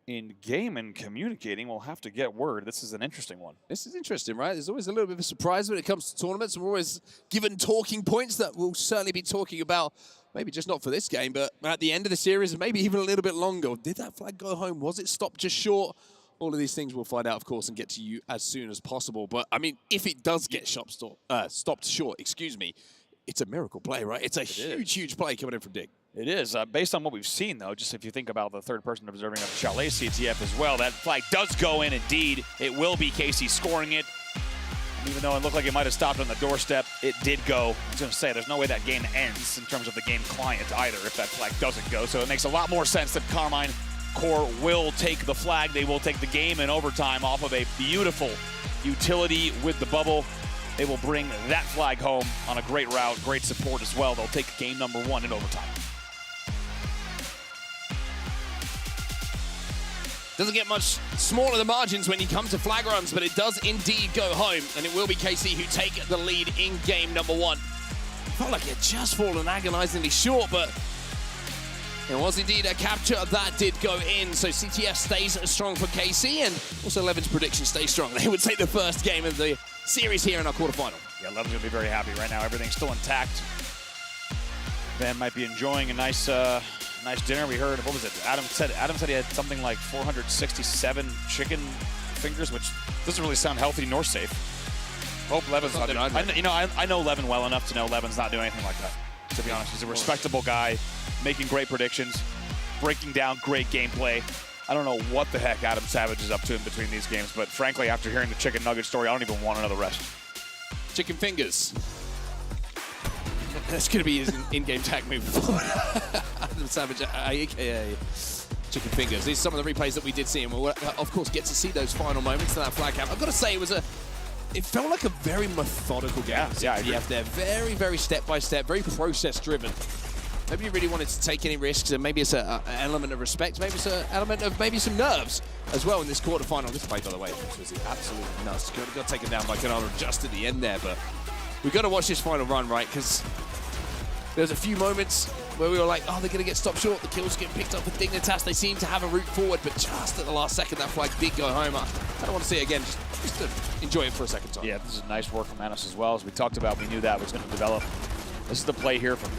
in game and communicating, we'll have to get word. This is an interesting one. This is interesting, right? There's always a little bit of a surprise when it comes to tournaments. We're always given talking points that we'll certainly be talking about, maybe just not for this game, but at the end of the series, and maybe even a little bit longer. Did that flag go home? Was it stopped just short? All of these things we'll find out, of course, and get to you as soon as possible. But, I mean, if it does get stopped short, it's a miracle play, right? It's a huge play coming in from Dig. It is. Based on what we've seen, though, just if you think about the third person observing of Chalet CTF as well, that flag does go in indeed. It will be Casey scoring it. And even though it looked like it might have stopped on the doorstep, it did go. I was going to say, there's no way that game ends in terms of the game client either if that flag doesn't go. So it makes a lot more sense that Carmine Corp will take the flag. They will take the game in overtime off of a beautiful utility with the bubble. They will bring that flag home on a great route, great support as well. They'll take game number 1 in overtime. Doesn't get much smaller the margins when you come to flag runs, but it does indeed go home, and it will be KC who take the lead in game number 1. Felt like it just fallen agonizingly short, but it was indeed a capture that did go in. So CTF stays strong for KC, and also Levin's prediction stays strong. They would take the first game of the series here in our quarterfinal. Yeah, Levin's going to be very happy right now. Everything's still intact. Van might be enjoying a nice dinner. We heard, what was it? Adam said he had something like 467 chicken fingers, which doesn't really sound healthy nor safe. Hope Levin's not doing. I know Levin well enough to know Levin's not doing anything like that. To be honest, he's a respectable guy, making great predictions, breaking down great gameplay. I don't know what the heck Adam Savage is up to in between these games, but frankly, after hearing the chicken nugget story, I don't even want another rest. Chicken fingers. That's going to be his in-game tag move. Adam Savage, a.k.a. Chicken fingers. These are some of the replays that we did see, and we'll, of course, get to see those final moments of that flag cap. I've got to say, it felt like a very methodical game. Yeah, I agree. There. Very, very step-by-step, very process-driven. Maybe you really wanted to take any risks, and maybe it's an element of respect, maybe it's an element of maybe some nerves as well in this quarterfinal. This play, by the way, was absolutely nuts. Got taken down by Canada just at the end there, but we've got to watch this final run, right? Because there's a few moments where we were like, oh, they're going to get stopped short. The kills getting picked up with Dignitas. They seem to have a route forward, but just at the last second, that flag did go home. I don't want to see it again. Just to enjoy it for a second time. Yeah, this is nice work from Anas as well. As we talked about, we knew that was going to develop. This is the play here from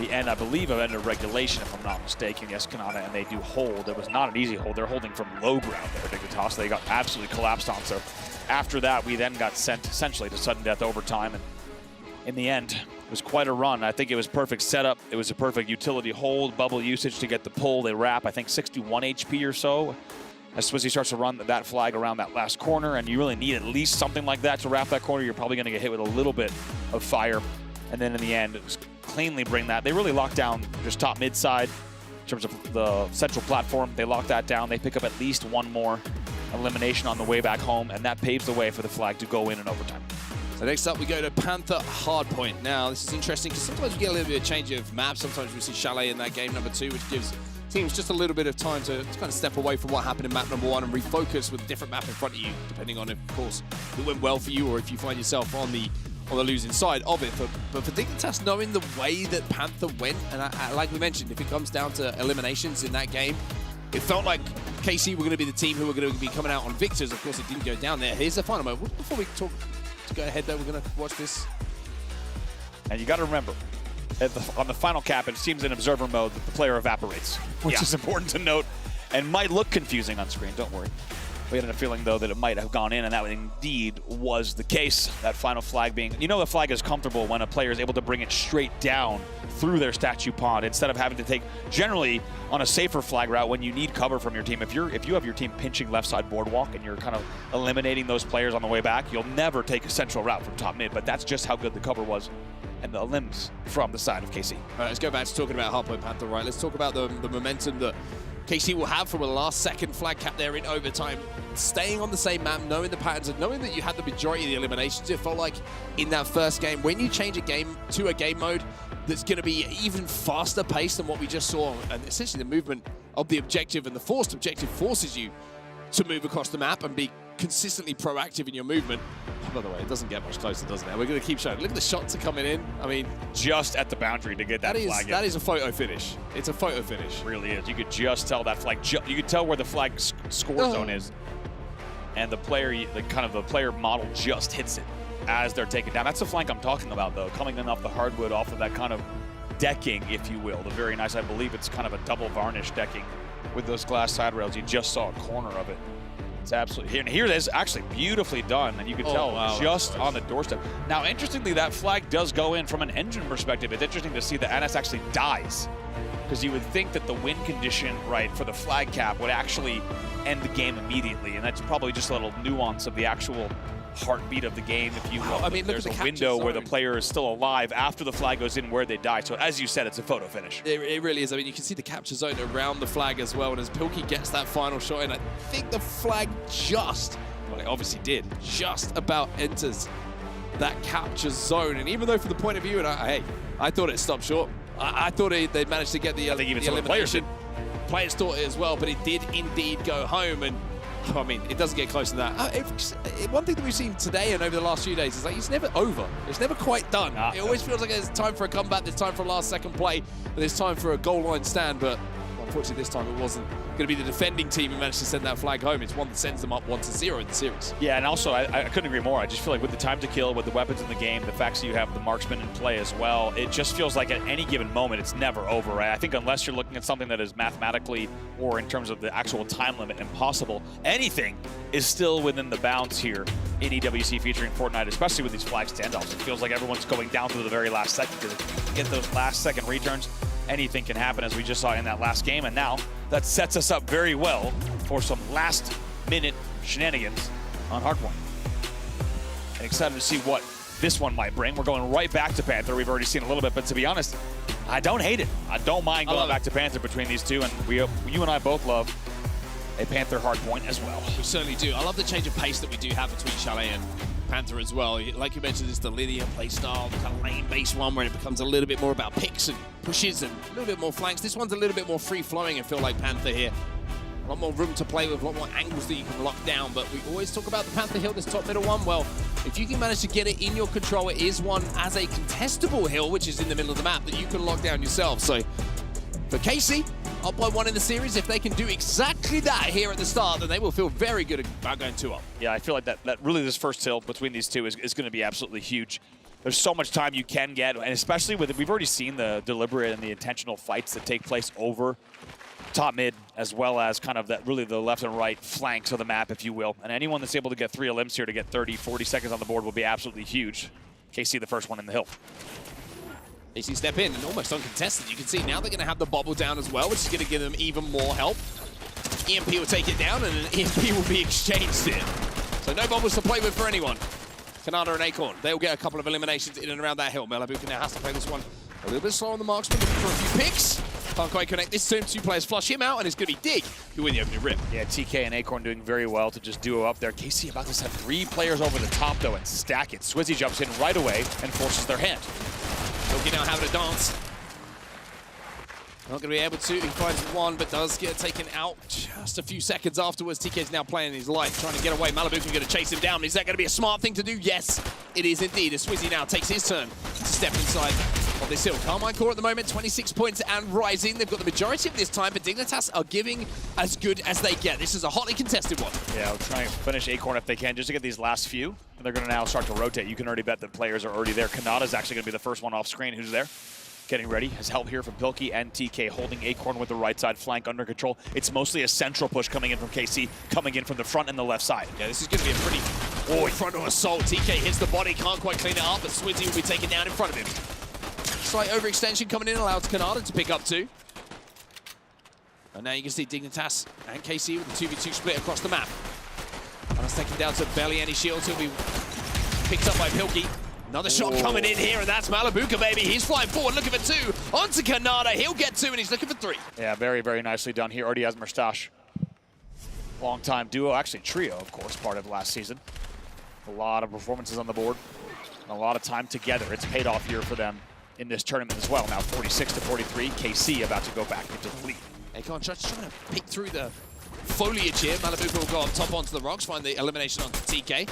the end, I believe, of end of regulation, if I'm not mistaken. Yes, Canada, and they do hold. It was not an easy hold. They're holding from low ground there, Dignitas. They got absolutely collapsed on. So after that, we then got sent essentially to sudden death overtime. And in the end, it was quite a run. I think it was perfect setup. It was a perfect utility hold, bubble usage to get the pull. They wrap, I think, 61 HP or so. As Swizzy starts to run that flag around that last corner, and you really need at least something like that to wrap that corner. You're probably going to get hit with a little bit of fire. And then in the end, it was cleanly bring that. They really locked down just top mid side in terms of the central platform. They locked that down. They pick up at least one more elimination on the way back home, and that paves the way for the flag to go in overtime. So next up, we go to Panther Hardpoint. Now, this is interesting because sometimes we get a little bit of change of maps. Sometimes we see Chalet in that game number 2, which gives teams just a little bit of time to kind of step away from what happened in map number 1 and refocus with a different map in front of you, depending on if, of course, it went well for you or if you find yourself on the losing side of it. But for Dignitas, knowing the way that Panther went, and like we mentioned, if it comes down to eliminations in that game, it felt like KC were going to be the team who were going to be coming out on victors. Of course, it didn't go down there. Here's the final moment. Before we talk to go ahead, though, we're going to watch this. And you got to remember, on the final cap, it seems in observer mode that the player evaporates, which is important to note and might look confusing on screen. Don't worry. We had a feeling, though, that it might have gone in, and that indeed was the case. That final flag being, the flag is comfortable when a player is able to bring it straight down through their statue pond instead of having to take, generally, on a safer flag route when you need cover from your team. If you have your team pinching left side boardwalk and you're kind of eliminating those players on the way back, you'll never take a central route from top mid, but that's just how good the cover was and the limbs from the side of KC. All right, let's go back to talking about Hardpoint Panther, right? Let's talk about the momentum that KC will have from a last-second flag cap there in overtime. Staying on the same map, knowing the patterns, and knowing that you had the majority of the eliminations, it felt like in that first game, when you change a game to a game mode that's going to be even faster paced than what we just saw, and essentially the movement of the objective and the forced objective forces you to move across the map and be consistently proactive in your movement. By the way, it doesn't get much closer, doesn't it? We're going to keep showing. Look at the shots are coming in. I mean, just at the boundary to get that flag in. That is a photo finish. It's a photo finish. It really is. You could just tell that flag. You could tell where the flag score zone is, and the player, the player model, just hits it as they're taking down. That's the flank I'm talking about, though, coming in off the hardwood, off of that kind of decking, if you will. The very nice. I believe it's kind of a double varnish decking with those glass side rails. You just saw a corner of it. It's absolutely here. And here it is, actually beautifully done, and you can tell just on the doorstep. Now, interestingly, that flag does go in from an engine perspective. It's interesting to see that Anas actually dies, because you would think that the wind condition, right, for the flag cap would actually end the game immediately, and that's probably just a little nuance of the actual heartbeat of the game, if you will. I mean, there's a window where the player is still alive after the flag goes in where they die. So as you said, it's a photo finish. It really is. I mean, you can see the capture zone around the flag as well. And as Pilkey gets that final shot in, I think the flag it obviously did, just about enters that capture zone. And even though from the point of view, and I thought it stopped short. I thought they'd managed to get the elimination. Players thought it as well, but it did indeed go home. And I mean, it doesn't get close to that. One thing that we've seen today and over the last few days is like it's never over. It's never quite done. It always feels like there's time for a comeback, there's time for a last-second play, and there's time for a goal line stand. But unfortunately, this time it wasn't going to be the defending team who managed to send that flag home. It's one that sends them up 1-0 in the series. Yeah, and also I couldn't agree more. I just feel like with the time to kill, with the weapons in the game, the fact that you have the marksman in play as well, it just feels like at any given moment it's never over, right? I think unless you're looking at something that is mathematically or in terms of the actual time limit impossible, anything is still within the bounds here in EWC featuring Fortnite, especially with these flag standoffs. It feels like everyone's going down to the very last second to get those last-second returns. Anything can happen, as we just saw in that last game, and now that sets us up very well for some last-minute shenanigans on Hardpoint. And excited to see what this one might bring. We're going right back to Panther. We've already seen a little bit, but to be honest, I don't hate it. I don't mind going back to Panther between these two, and you and I both love a Panther Hardpoint as well. We certainly do. I love the change of pace that we do have between Chalet and Panther as well. Like you mentioned, it's the linear play style, the kind of lane-based one where it becomes a little bit more about picks and pushes and a little bit more flanks. This one's a little bit more free-flowing and feel like Panther here. A lot more room to play with, a lot more angles that you can lock down, but we always talk about the Panther hill, this top middle one. Well, if you can manage to get it in your control, it is one as a contestable hill, which is in the middle of the map, that you can lock down yourself. So for KC, up by 1 in the series, if they can do exactly that here at the start, then they will feel very good about going 2-up. Yeah, I feel like that really this first hill between these two is going to be absolutely huge. There's so much time you can get, and especially with, we've already seen the deliberate and the intentional fights that take place over top mid, as well as kind of that really the left and right flanks of the map, if you will. And anyone that's able to get 3 elims here to get 30, 40 seconds on the board will be absolutely huge. KC the first one in the hill. KC step in and almost uncontested. You can see now they're going to have the bobble down as well, which is going to give them even more help. EMP will take it down, and an EMP will be exchanged here. So no bobbles to play with for anyone. Kanada and Acorn, they'll get a couple of eliminations in and around that hill. Melabuka now has to play this one a little bit slow on the marksman, looking for a few picks. Can't quite connect this to him. 2 players flush him out, and it's going to be Dig who win the opening rip. Yeah, TK and Acorn doing very well to just duo up there. KC about to send 3 players over the top, though, and stack it. Swizzy jumps in right away and forces their hand. Pilkey now having a dance. Not going to be able to. He finds 1, but does get taken out just a few seconds afterwards. TK's now playing his life, trying to get away. Malibu's going to chase him down. Is that going to be a smart thing to do? Yes, it is indeed. As Swizzy now takes his turn to step inside of this hill. Carmine Corp at the moment, 26 points and rising. They've got the majority of this time, but Dignitas are giving as good as they get. This is a hotly contested one. Yeah, we'll try and finish Acorn if they can, just to get these last few. And they're going to now start to rotate. You can already bet that players are already there. Kanata's actually going to be the first one off screen. Who's there? Getting ready. Has help here from Pilkey and TK, holding Acorn with the right side flank under control. It's mostly a central push coming in from KC, coming in from the front and the left side. Yeah, this is going to be a pretty frontal assault. TK hits the body, can't quite clean it up, but Swizzy will be taken down in front of him. Slight overextension coming in, allows Kanata to pick up 2. And now you can see Dignitas and KC with the 2v2 split across the map. And that's taken down to barely any shields. He'll be picked up by Pilkey. Another shot coming in here, and that's Malabuka, baby. He's flying forward, looking for 2. Onto Kanata, he'll get 2, and he's looking for 3. Yeah, very, very nicely done here. Already has Mustache. Long-time duo, actually trio, of course, part of last season. A lot of performances on the board, and a lot of time together. It's paid off here for them in this tournament as well. Now 46-43, KC about to go back into the lead. Acorn just trying to pick through the foliage here. Malabuka will go up top onto the rocks, find the elimination onto TK.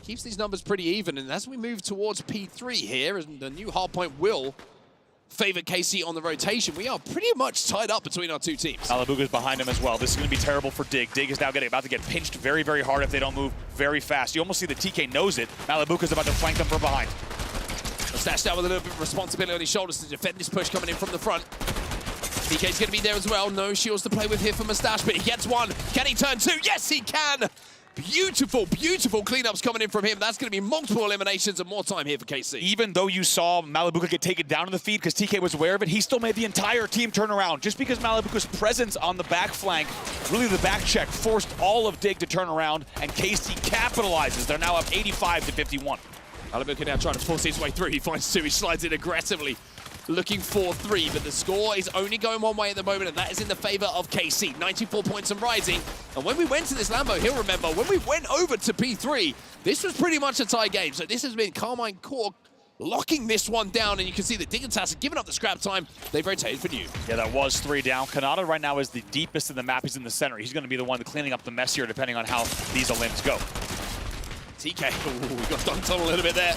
Keeps these numbers pretty even, and as we move towards P3 here, and the new hardpoint will favor KC on the rotation, we are pretty much tied up between our two teams. Malabuka's behind him as well. This is going to be terrible for Dig. Dig is now about to get pinched very, very hard if they don't move very fast. You almost see the TK knows it. Malabuka's about to flank them from behind. Mustache down with a little bit of responsibility on his shoulders to defend this push coming in from the front. TK's going to be there as well. No shields to play with here for Mustache, but he gets 1. Can he turn 2? Yes, he can! Beautiful, beautiful cleanups coming in from him. That's going to be multiple eliminations and more time here for KC. Even though you saw Malabuka get taken down in the feed because TK was aware of it, he still made the entire team turn around. Just because Malabuka's presence on the back flank, really the back check, forced all of Dig to turn around, and KC capitalizes. They're now up 85-51. Malabuka now trying to force his way through. He finds 2, he slides in aggressively, looking for 3, but the score is only going one way at the moment, and that is in the favor of KC. 94 points and rising. And when we went to this Lambo, he'll remember, when we went over to P3, this was pretty much a tie game. So this has been Carmine Corp locking this one down, and you can see that Dignitas have given up the scrap time. They've rotated for new. Yeah, that was 3 down. Kanata right now is the deepest in the map. He's in the center. He's going to be the one cleaning up the mess here, depending on how these limbs go. TK, we got dunked on a little bit there.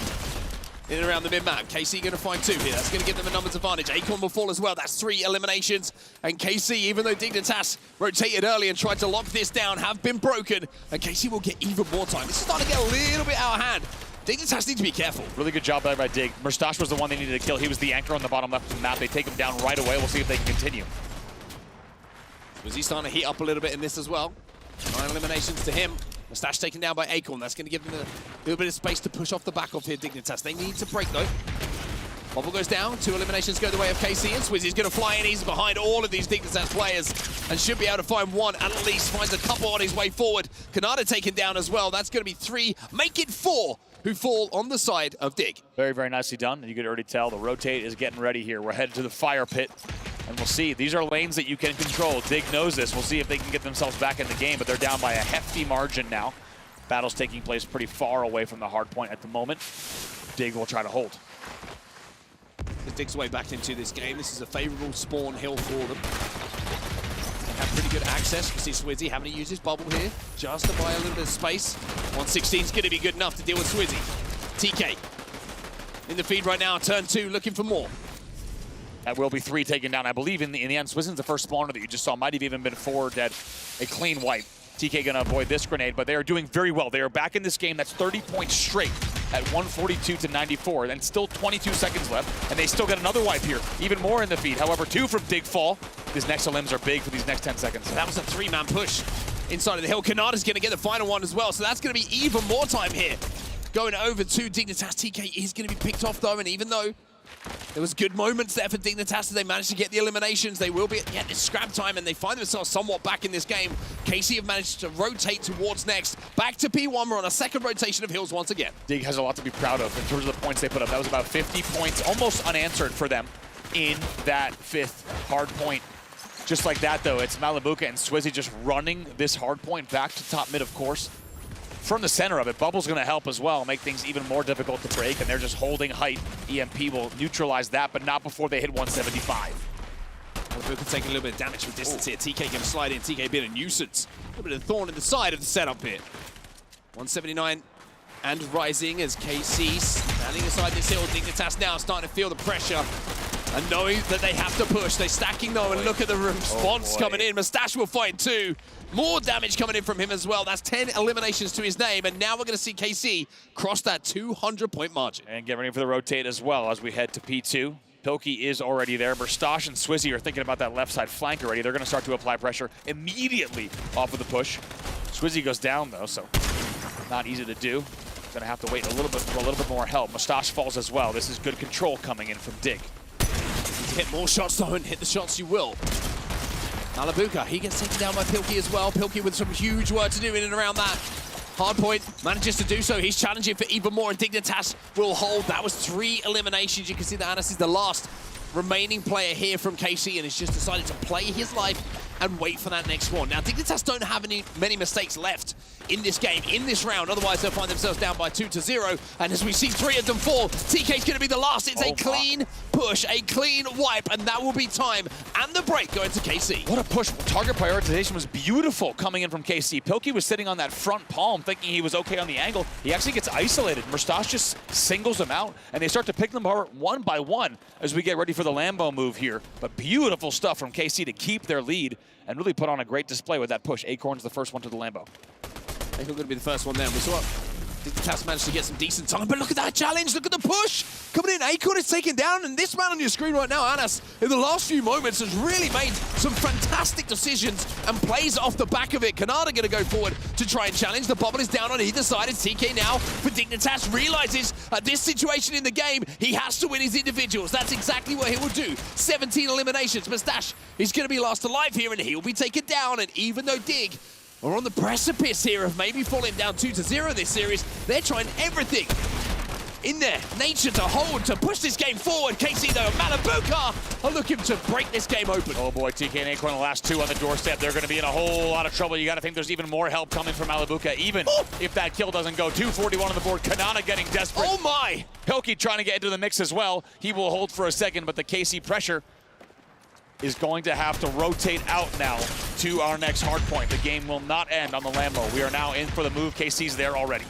In and around the mid-map. KC going to find 2 here. That's going to give them a numbers advantage. Acorn will fall as well. That's 3 eliminations. And KC, even though Dignitas rotated early and tried to lock this down, have been broken. And KC will get even more time. This is starting to get a little bit out of hand. Dignitas need to be careful. Really good job there by Dig. Mustache was the one they needed to kill. He was the anchor on the bottom left of the map. They take him down right away. We'll see if they can continue. Was he starting to heat up a little bit in this as well? 9 eliminations to him. Mustache taken down by Acorn. That's going to give them a little bit of space to push off the back of here, Dignitas. They need to break, though. Bobble goes down. 2 eliminations go the way of KC, and Swizzy's going to fly in. He's behind all of these Dignitas players and should be able to find 1 at least. Finds a couple on his way forward. Kanata taken down as well. That's going to be 3. Make it 4 who fall on the side of Dig. Very, very nicely done. You could already tell the rotate is getting ready here. We're headed to the fire pit. And we'll see. These are lanes that you can control. Dig knows this. We'll see if they can get themselves back in the game, but they're down by a hefty margin now. Battle's taking place pretty far away from the hard point at the moment. Dig will try to hold. Dig's way back into this game. This is a favorable spawn hill for them. They have pretty good access. You see Swizzy having to use his bubble here just to buy a little bit of space. 116 is going to be good enough to deal with Swizzy. TK in the feed right now. Turn 2 looking for more. That will be 3 taken down. I believe in the end, Swizzen's the first spawner that you just saw. Might have even been 4 dead. A clean wipe. TK gonna avoid this grenade, but they are doing very well. They are back in this game. That's 30 points straight at 142-94. And still 22 seconds left, and they still get another wipe here. Even more in the feed. However, 2 from Dig fall. These next limbs are big for these next 10 seconds. That was a 3-man push inside of the hill. Kanata's gonna get the final one as well, so that's gonna be even more time here. Going over to Dignitas. TK is gonna be picked off though, and even though there was good moments there for Dignitas as they managed to get the eliminations, they will be at this scrap time, and they find themselves somewhat back in this game. KC have managed to rotate towards next. Back to P1, we're on a second rotation of hills once again. Dig has a lot to be proud of in terms of the points they put up. That was about 50 points, almost unanswered for them in that 5th hard point. Just like that, though, it's Malabuka and Swizzy just running this hard point back to top mid, of course. From the center of it, Bubble's going to help as well, make things even more difficult to break, and they're just holding height. EMP will neutralize that, but not before they hit 175. Malabuka taking a little bit of damage from distance here. TK going to slide in. TK being a nuisance. A little bit of thorn in the side of the setup here. 179 and rising as KC standing aside this hill. Dignitas now starting to feel the pressure and knowing that they have to push. They're stacking though, and look at the response coming in. Mustache will fight too. More damage coming in from him as well. That's 10 eliminations to his name, and now we're going to see KC cross that 200-point margin. And get ready for the rotate as well as we head to P2. Pilkey is already there. Mustache and Swizzy are thinking about that left side flank already. They're going to start to apply pressure immediately off of the push. Swizzy goes down though, so not easy to do. Going to have to wait a little bit for a little bit more help. Mustache falls as well. This is good control coming in from Dig. Hit more shots though, and hit the shots you will. Malabuka, he gets taken down by Pilkey as well. Pilkey with some huge work to do in and around that. Hardpoint manages to do so. He's challenging for even more, and Dignitas will hold. That was 3 eliminations. You can see that Anas is the last remaining player here from KC, and has just decided to play his life and wait for that next one. Now, Dignitas don't have many mistakes left in this game, in this round. Otherwise, they'll find themselves down by 2-0. And as we see 3 of them fall, TK's going to be the last. It's a clean push, a clean wipe, and that will be time and the break going to KC. What a push. Target prioritization was beautiful coming in from KC. Pilkey was sitting on that front palm thinking he was okay on the angle. He actually gets isolated. Mustache just singles him out, and they start to pick them apart one by one as we get ready for the Lambo move here. But beautiful stuff from KC to keep their lead and really put on a great display with that push. Acorn's the first one to the Lambo. I think we're going to be the first one there. We saw Dignitas managed to get some decent time, but look at that challenge. Look at the push coming in. Acorn is taken down, and this man on your screen right now, Anas, in the last few moments has really made some fantastic decisions and plays off the back of it. Kanada going to go forward to try and challenge. The bubble is down on either side. It's TK now, but Dignitas realizes at this situation in the game, he has to win his individuals. That's exactly what he will do. 17 eliminations. Mustache is going to be last alive here, and he'll be taken down. And even though Dig are on the precipice here of maybe falling down 2-0 this series, they're trying everything in their nature to hold, to push this game forward. KC though, Malabuka are looking to break this game open. Oh boy, TK and Acorn, the last 2 on the doorstep. They're going to be in a whole lot of trouble. You got to think there's even more help coming from Malabuka, even if that kill doesn't go. 241 on the board. Kanana getting desperate. Oh my! Pilkey trying to get into the mix as well. He will hold for a second, but the KC pressure is going to have to rotate out now to our next hard point. The game will not end on the Lambo. We are now in for the move. KC's there already.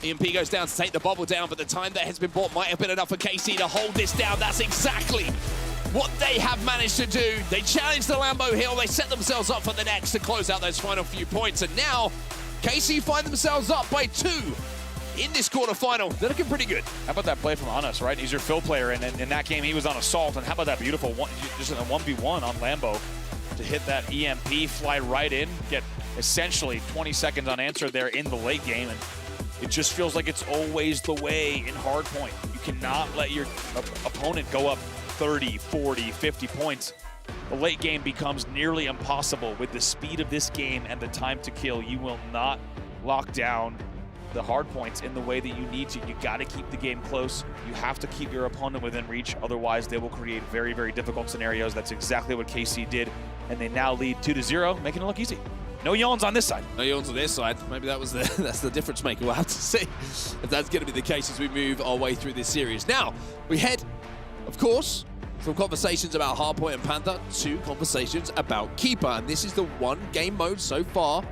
EMP goes down to take the bubble down, but the time that has been bought might have been enough for KC to hold this down. That's exactly what they have managed to do. They challenged the Lambo Hill. They set themselves up for the next to close out those final few points. And now KC find themselves up by 2 in this quarterfinal. They're looking pretty good. How about that play from Anas, right? He's your fill player, and in that game he was on assault. And how about that beautiful one, just a 1v1 on Lambo to hit that EMP, fly right in, get essentially 20 seconds unanswered there in the late game. And it just feels like it's always the way in Hardpoint. You cannot let your opponent go up 30, 40, 50 points. The late game becomes nearly impossible with the speed of this game and the time to kill. You will not lock down the hard points in the way that you need to. You got to keep the game close. You have to keep your opponent within reach. Otherwise, they will create very, very difficult scenarios. That's exactly what KC did. And they now lead 2-0, making it look easy. No yawns on this side. No yawns on this side. Maybe that was that's the difference maker. We'll have to see if that's going to be the case as we move our way through this series. Now, we head, of course, from conversations about Hardpoint and Panther to conversations about Keeper. And this is the one game mode so far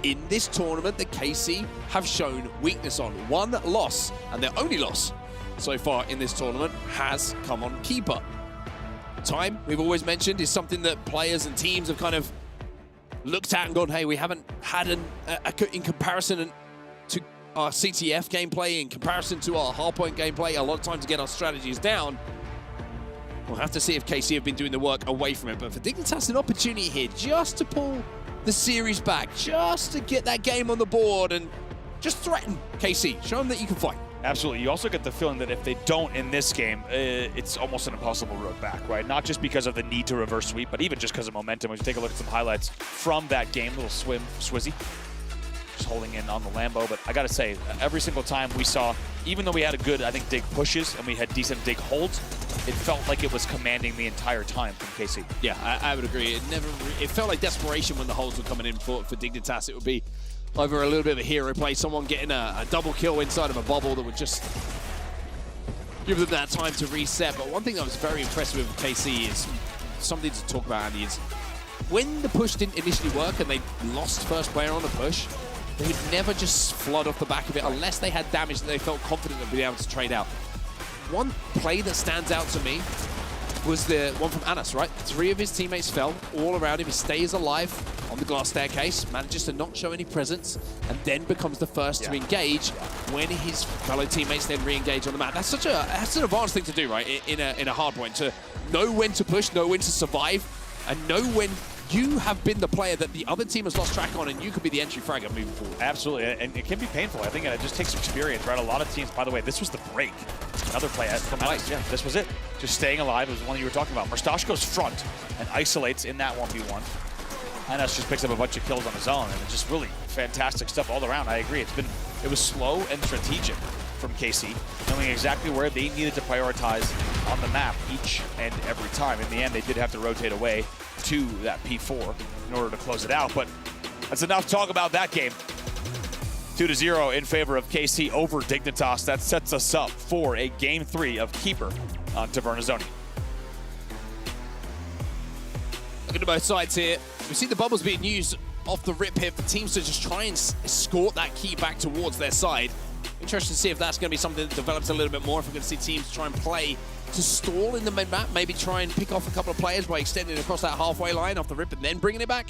in this tournament that KC have shown weakness on. One loss, and their only loss so far in this tournament has come on Keeper. Time, we've always mentioned, is something that players and teams have kind of looked at and gone, hey, we haven't had in comparison to our CTF gameplay, in comparison to our Hardpoint gameplay, a lot of time to get our strategies down. We'll have to see if KC have been doing the work away from it. But for Dignitas, an opportunity here just to pull the series back, just to get that game on the board and just threaten KC. Show them that you can fight. Absolutely. You also get the feeling that if they don't in this game, it's almost an impossible road back, right? Not just because of the need to reverse sweep, but even just because of momentum. When you take a look at some highlights from that game, little Swizzy, just holding in on the Lambo. But I got to say, every single time we saw, even though we had a good, I think, dig pushes and we had decent dig holds, it felt like it was commanding the entire time from KC. Yeah, I would agree. It felt like desperation when the holds were coming in for Dignitas. It would be over a little bit of a hero play, someone getting a double kill inside of a bubble that would just give them that time to reset. But one thing that was very impressive with KC is something to talk about, Andy, is when the push didn't initially work and they lost first player on the push, they would never just flood off the back of it unless they had damage that they felt confident of being able to trade out. One play that stands out to me was the one from Anas, right? 3 of his teammates fell all around him. He stays alive on the glass staircase, manages to not show any presence, and then becomes the first to engage when his fellow teammates then re-engage on the map. That's an advanced thing to do, right? In a hardpoint, to know when to push, know when to survive, and know when you have been the player that the other team has lost track on, and you could be the entry fragger moving forward. Absolutely, and it can be painful. I think it just takes experience, right? A lot of teams, by the way, this was the break. Another play from Alex. Yeah, this was it. Just staying alive was the one you were talking about. Mustache goes front and isolates in that 1v1. Anas just picks up a bunch of kills on his own, and it's just really fantastic stuff all around. I agree. It was slow and strategic from KC, knowing exactly where they needed to prioritize on the map each and every time. In the end, they did have to rotate away to that P4 in order to close it out, but that's enough talk about that game. 2-0 in favor of KC over Dignitas. That sets us up for a Game 3 of Keeper on Tavernazzoni. Looking at both sides here, we see the bubbles being used off the rip here for teams to just try and escort that key back towards their side. Interested to see if that's going to be something that develops a little bit more, if we're going to see teams try and play to stall in the mid-map, maybe try and pick off a couple of players by extending across that halfway line off the rip and then bringing it back.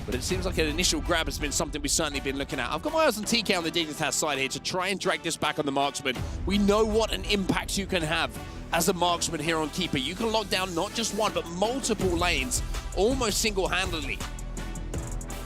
But it seems like an initial grab has been something we've certainly been looking at. I've got my eyes on TK on the Dignitas side here to try and drag this back on the marksman. We know what an impact you can have as a marksman here on Keeper. You can lock down not just one, but multiple lanes, almost single-handedly,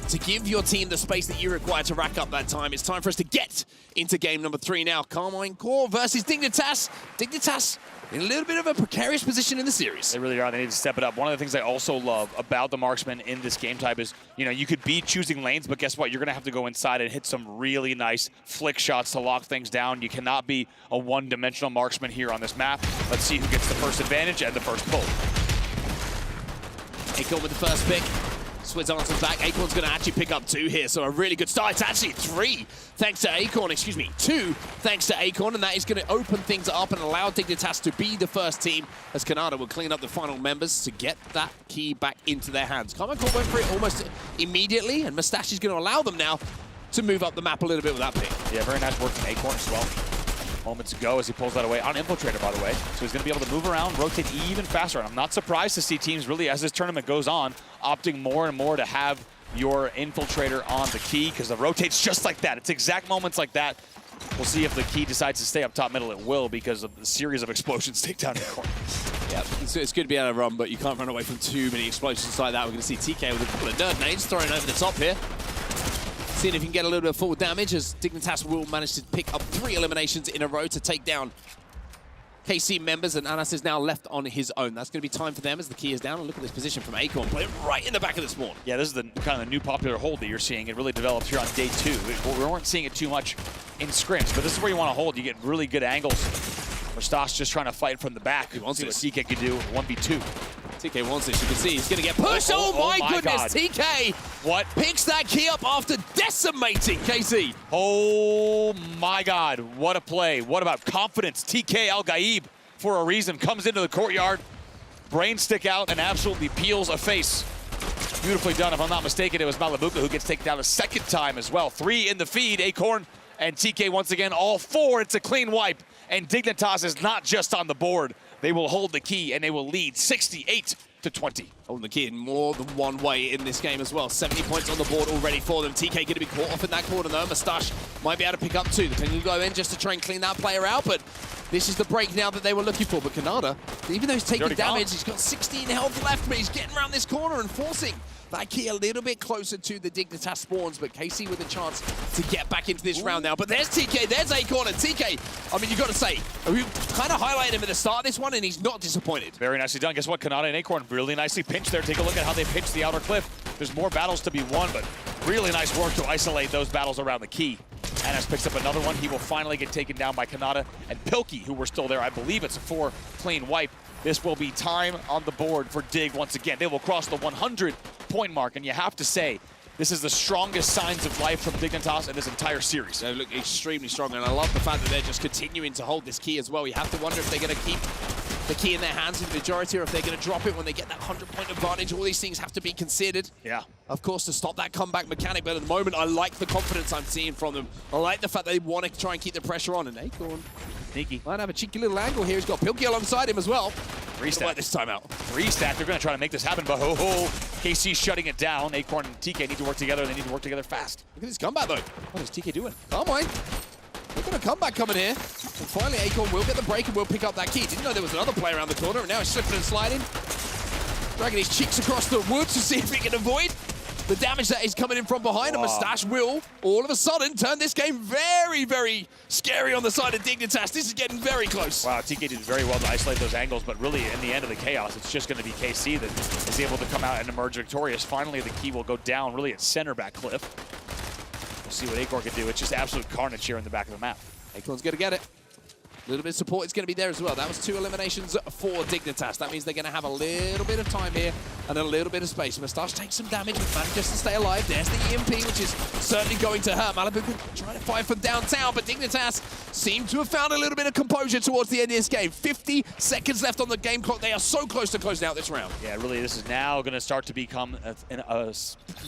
to give your team the space that you require to rack up that time. It's time for us to get into game number 3 now. Carmine Corp versus Dignitas. Dignitas in a little bit of a precarious position in the series. They really are. They need to step it up. One of the things I also love about the marksman in this game type is, you know, you could be choosing lanes, but guess what? You're going to have to go inside and hit some really nice flick shots to lock things down. You cannot be a one-dimensional marksman here on this map. Let's see who gets the first advantage and the first pull. Acorn with the first pick. Swids answers back. Acorn's going to actually pick up 2 here, so a really good start. It's actually 3 thanks to Acorn, 2 thanks to Acorn, and that is going to open things up and allow Dignitas to be the first team as Canada will clean up the final members to get that key back into their hands. Carmine Corp went for it almost immediately, and Mustache is going to allow them now to move up the map a little bit with that pick. Yeah, very nice work from Acorn as well. Moments ago as he pulls that away on Infiltrator, by the way. So he's going to be able to move around, rotate even faster. And I'm not surprised to see teams really, as this tournament goes on, opting more and more to have your Infiltrator on the key, because the rotates just like that. It's exact moments like that. We'll see if the key decides to stay up top middle. It will, because of the series of explosions take down the corner. Yeah, it's good to be able to run, but you can't run away from too many explosions like that. We're going to see TK with a couple of nerd nades thrown over the top here. Seeing if he can get a little bit of full damage, as Dignitas will manage to pick up 3 eliminations in a row to take down KC members, and Anas is now left on his own. That's going to be time for them as the key is down. And look at this position from Acorn, playing right in the back of the spawn. Yeah, this is the kind of the new popular hold that you're seeing. It really developed here on day 2. We weren't seeing it too much in scrims, but this is where you want to hold. You get really good angles. Mustache just trying to fight from the back. He wants to see what TK can do 1v2. TK wants this. You can see he's going to get pushed. Oh my goodness, God. TK what picks that key up after decimating KC. Oh my God, what a play. What about confidence? TK Al-Gaib, for a reason, comes into the courtyard, brain stick out, and absolutely peels a face. Beautifully done. If I'm not mistaken, it was Malabuka who gets taken down a second time as well. 3 in the feed. Acorn and TK once again, all 4. It's a clean wipe. And Dignitas is not just on the board. They will hold the key, and they will lead 68-20. Holding the key in more than one way in this game as well. 70 points on the board already for them. TK going to be caught off in that corner, though. Mustache might be able to pick up 2. The thing will go in just to try and clean that player out, but this is the break now that they were looking for. But Canada, even though he's taking damage, he's got 16 health left, but he's getting around this corner and forcing that key a little bit closer to the Dignitas spawns, but KC with a chance to get back into this round now. But there's TK, there's Acorn, and TK, I mean, you've got to say, we kind of highlighted him at the start of this one, and he's not disappointed. Very nicely done. Guess what? Canada and Acorn really nicely pinched there. Take a look at how they pinched the outer cliff. There's more battles to be won, but really nice work to isolate those battles around the key. Anas picks up another one. He will finally get taken down by Canada and Pilkey, who were still there. I believe it's a 4 clean wipe. This will be time on the board for Dig once again. They will cross the 100-point mark, and you have to say, this is the strongest signs of life from Dignitas in this entire series. They look extremely strong, and I love the fact that they're just continuing to hold this key as well. You have to wonder if they're going to keep the key in their hands in the majority, or if they're going to drop it when they get that 100-point advantage. All these things have to be considered. Yeah. Of course, to stop that comeback mechanic, but at the moment, I like the confidence I'm seeing from them. I like the fact they want to try and keep the pressure on, and Acorn sneaky might have a cheeky little angle here. He's got Pilkey alongside him as well. Restack this time out. Restack, they're going to try to make this happen, but KC shutting it down. Acorn and TK need to work together, and they need to work together fast. Look at this comeback, though. What is TK doing? Carmine. Look at a comeback coming here. And finally, Acorn will get the break and will pick up that key. Didn't know there was another player around the corner, and now he's slipping and sliding. Dragging his cheeks across the wood to see if he can avoid the damage that is coming in from behind. And Mustache will, all of a sudden, turn this game very, very scary on the side of Dignitas. This is getting very close. Wow, TK did very well to isolate those angles, but really, in the end of the chaos, it's just going to be KC that is able to come out and emerge victorious. Finally, the key will go down, really, at center back cliff. We'll see what Acorn can do. It's just absolute carnage here in the back of the map. Acorn's going to get it. A little bit of support is going to be there as well. That was 2 eliminations for Dignitas. That means they're going to have a little bit of time here and a little bit of space. Mustache takes some damage, but manages to stay alive. There's the EMP, which is certainly going to hurt. Malibu trying to fight from downtown, but Dignitas seem to have found a little bit of composure towards the end of this game. 50 seconds left on the game clock. They are so close to closing out this round. Yeah, really, this is now going to start to become a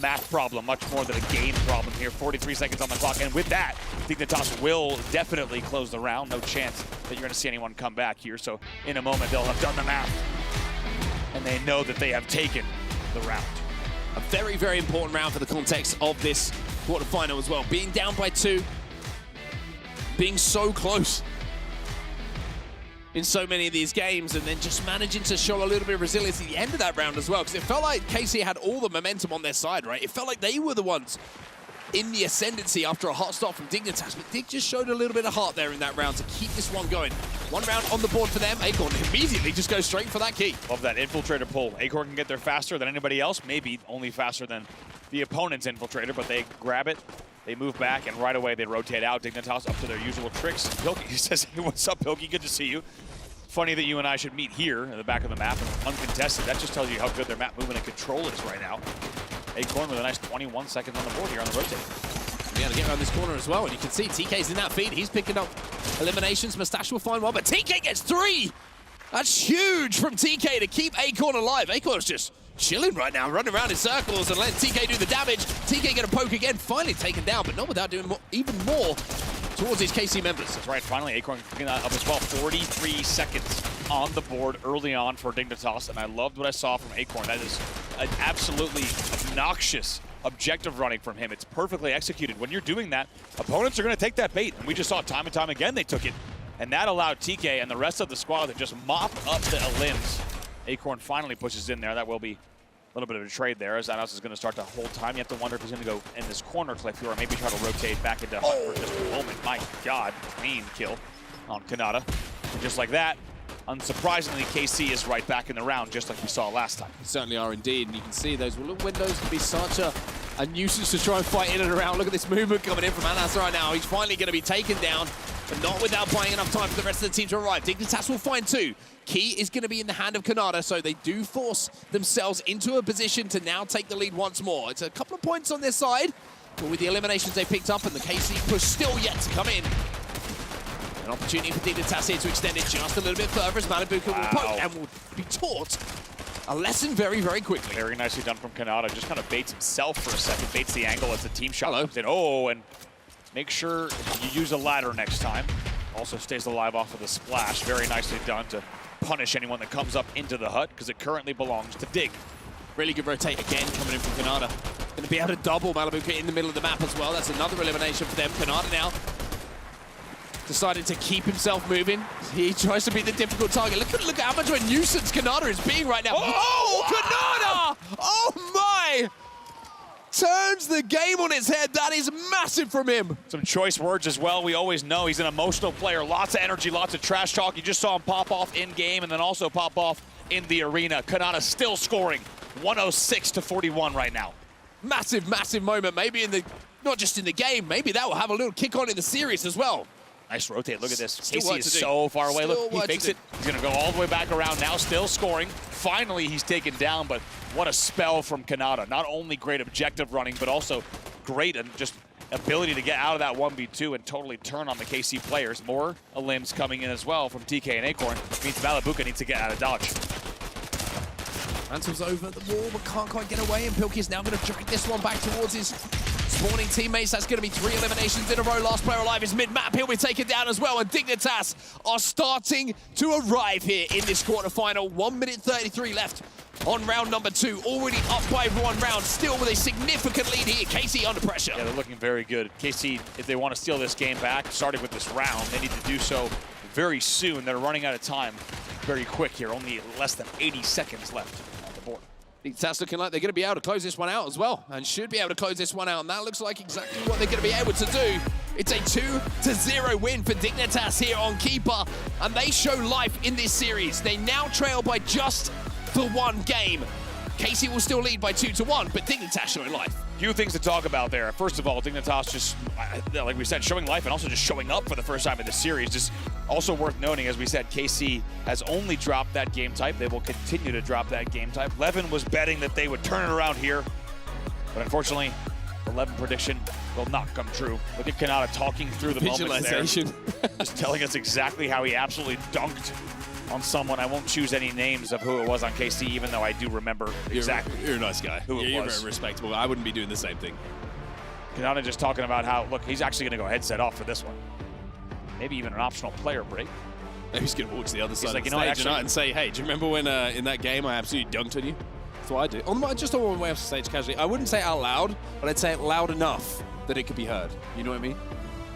math problem, much more than a game problem here. 43 seconds on the clock, and with that, Dignitas will definitely close the round. No chance that you're going to see anyone come back here. So in a moment, they'll have done the math, and they know that they have taken the round. A very, very important round for the context of this quarterfinal as well. Being down by 2, being so close in so many of these games, and then just managing to show a little bit of resilience at the end of that round as well, because it felt like KC had all the momentum on their side, right? It felt like they were the ones in the ascendancy after a hot start from Dignitas, but Dig just showed a little bit of heart there in that round to keep this one going. 1 round on the board for them. Acorn immediately just goes straight for that key. Love that infiltrator pull. Acorn can get there faster than anybody else, maybe only faster than the opponent's infiltrator, but they grab it, they move back, and right away they rotate out. Dignitas up to their usual tricks. Pilkey says, hey, what's up, Pilkey? Good to see you. Funny that you and I should meet here in the back of the map, uncontested. That just tells you how good their map movement and control is right now. Acorn with a nice 21 seconds on the board here on the rotate. We got to get around this corner as well, and you can see TK's in that feed. He's picking up eliminations. Mustache will find one, but TK gets 3! That's huge from TK to keep Acorn alive. Acorn's just chilling right now, running around in circles and letting TK do the damage. TK get a poke again, finally taken down, but not without doing even more towards his KC members. That's right, finally Acorn picking that up as well. 43 seconds on the board early on for Dignitas, and I loved what I saw from Acorn. That is an absolutely obnoxious objective running from him. It's perfectly executed. When you're doing that, opponents are going to take that bait, and we just saw time and time again they took it, and that allowed TK and the rest of the squad to just mop up the elims. Acorn finally pushes in there. That will be a little bit of a trade there, as Anos is going to start to hold time. You have to wonder if he's going to go in this corner cliff here, or maybe try to rotate back into Hunt for just a moment. My God, clean kill on Kanata. And just like that, unsurprisingly, KC is right back in the round, just like we saw last time. They certainly are indeed, and you can see those little windows can be such a nuisance to try and fight in and around. Look at this movement coming in from Anas right now. He's finally going to be taken down, but not without buying enough time for the rest of the team to arrive. Dignitas will find 2. Key is going to be in the hand of Kanata, so they do force themselves into a position to now take the lead once more. It's a couple of points on their side, but with the eliminations they picked up and the KC push still yet to come in, an opportunity for Dignitas here to extend it just a little bit further as Malibuka will poke and will be taught a lesson very, very quickly. Very nicely done from Kanata. Just kind of baits himself for a second, baits the angle as the team shot comes in. Oh, and make sure you use a ladder next time. Also stays alive off of the splash. Very nicely done to punish anyone that comes up into the hut, because it currently belongs to Dig. Really good rotate again coming in from Kanata. Going to be able to double Malibuka in the middle of the map as well. That's another elimination for them. Kanata now decided to keep himself moving. He tries to be the difficult target. Look at how much of a nuisance Kanata is being right now. Oh, Kanata! Oh my! Turns the game on its head. That is massive from him. Some choice words as well. We always know he's an emotional player. Lots of energy, lots of trash talk. You just saw him pop off in game and then also pop off in the arena. Kanata still scoring 106-41 right now. Massive, massive moment. Maybe in the, not just in the game, maybe that will have a little kick on in the series as well. Nice rotate. Look at this. Casey is so far away. Look, he fakes it. He's going to go all the way back around now, still scoring. Finally, he's taken down, but what a spell from Kanata. Not only great objective running, but also great and just ability to get out of that 1v2 and totally turn on the KC players. More limbs coming in as well from TK and Acorn. Means Malabuka needs to get out of dodge. Mansel's over the wall, but can't quite get away, and Pilkey's now going to drag this one back towards his spawning teammates. That's going to be 3 eliminations in a row. Last player alive is mid-map. He'll be taken down as well, and Dignitas are starting to arrive here in this quarterfinal. 1 minute 33 left on round number 2. Already up by 1 round, still with a significant lead here. KC under pressure. Yeah, they're looking very good. KC, if they want to steal this game back, starting with this round, they need to do so very soon. They're running out of time very quick here. Only less than 80 seconds left. Dignitas looking like they're going to be able to close this one out as well, and should be able to close this one out, and that looks like exactly what they're going to be able to do. It's a 2-0 win for Dignitas here on Keeper, and they show life in this series. They now trail by just the 1 game. KC will still lead by 2-1, but Dignitas showing life. Few things to talk about there. First of all, Dignitas just, like we said, showing life and also just showing up for the first time in the series. Just also worth noting, as we said, KC has only dropped that game type. They will continue to drop that game type. Levin was betting that they would turn it around here, but unfortunately, the Levin prediction will not come true. Look at Kanata talking through the moments there. Just telling us exactly how he absolutely dunked on someone. I won't choose any names of who it was on KC, even though I do remember exactly. You're a nice guy. Who it You're was. very respectable. I wouldn't be doing the same thing. Kanata just talking about how, look, he's actually going to go headset off for this one. Maybe even an optional player break. Maybe he's going to walk to the other side like, of the you know, stage actually, and say, hey, do you remember when in that game I absolutely dunked on you? That's what I do. Just on one way off the stage casually. I wouldn't say it out loud, but I'd say it loud enough that it could be heard. You know what I mean?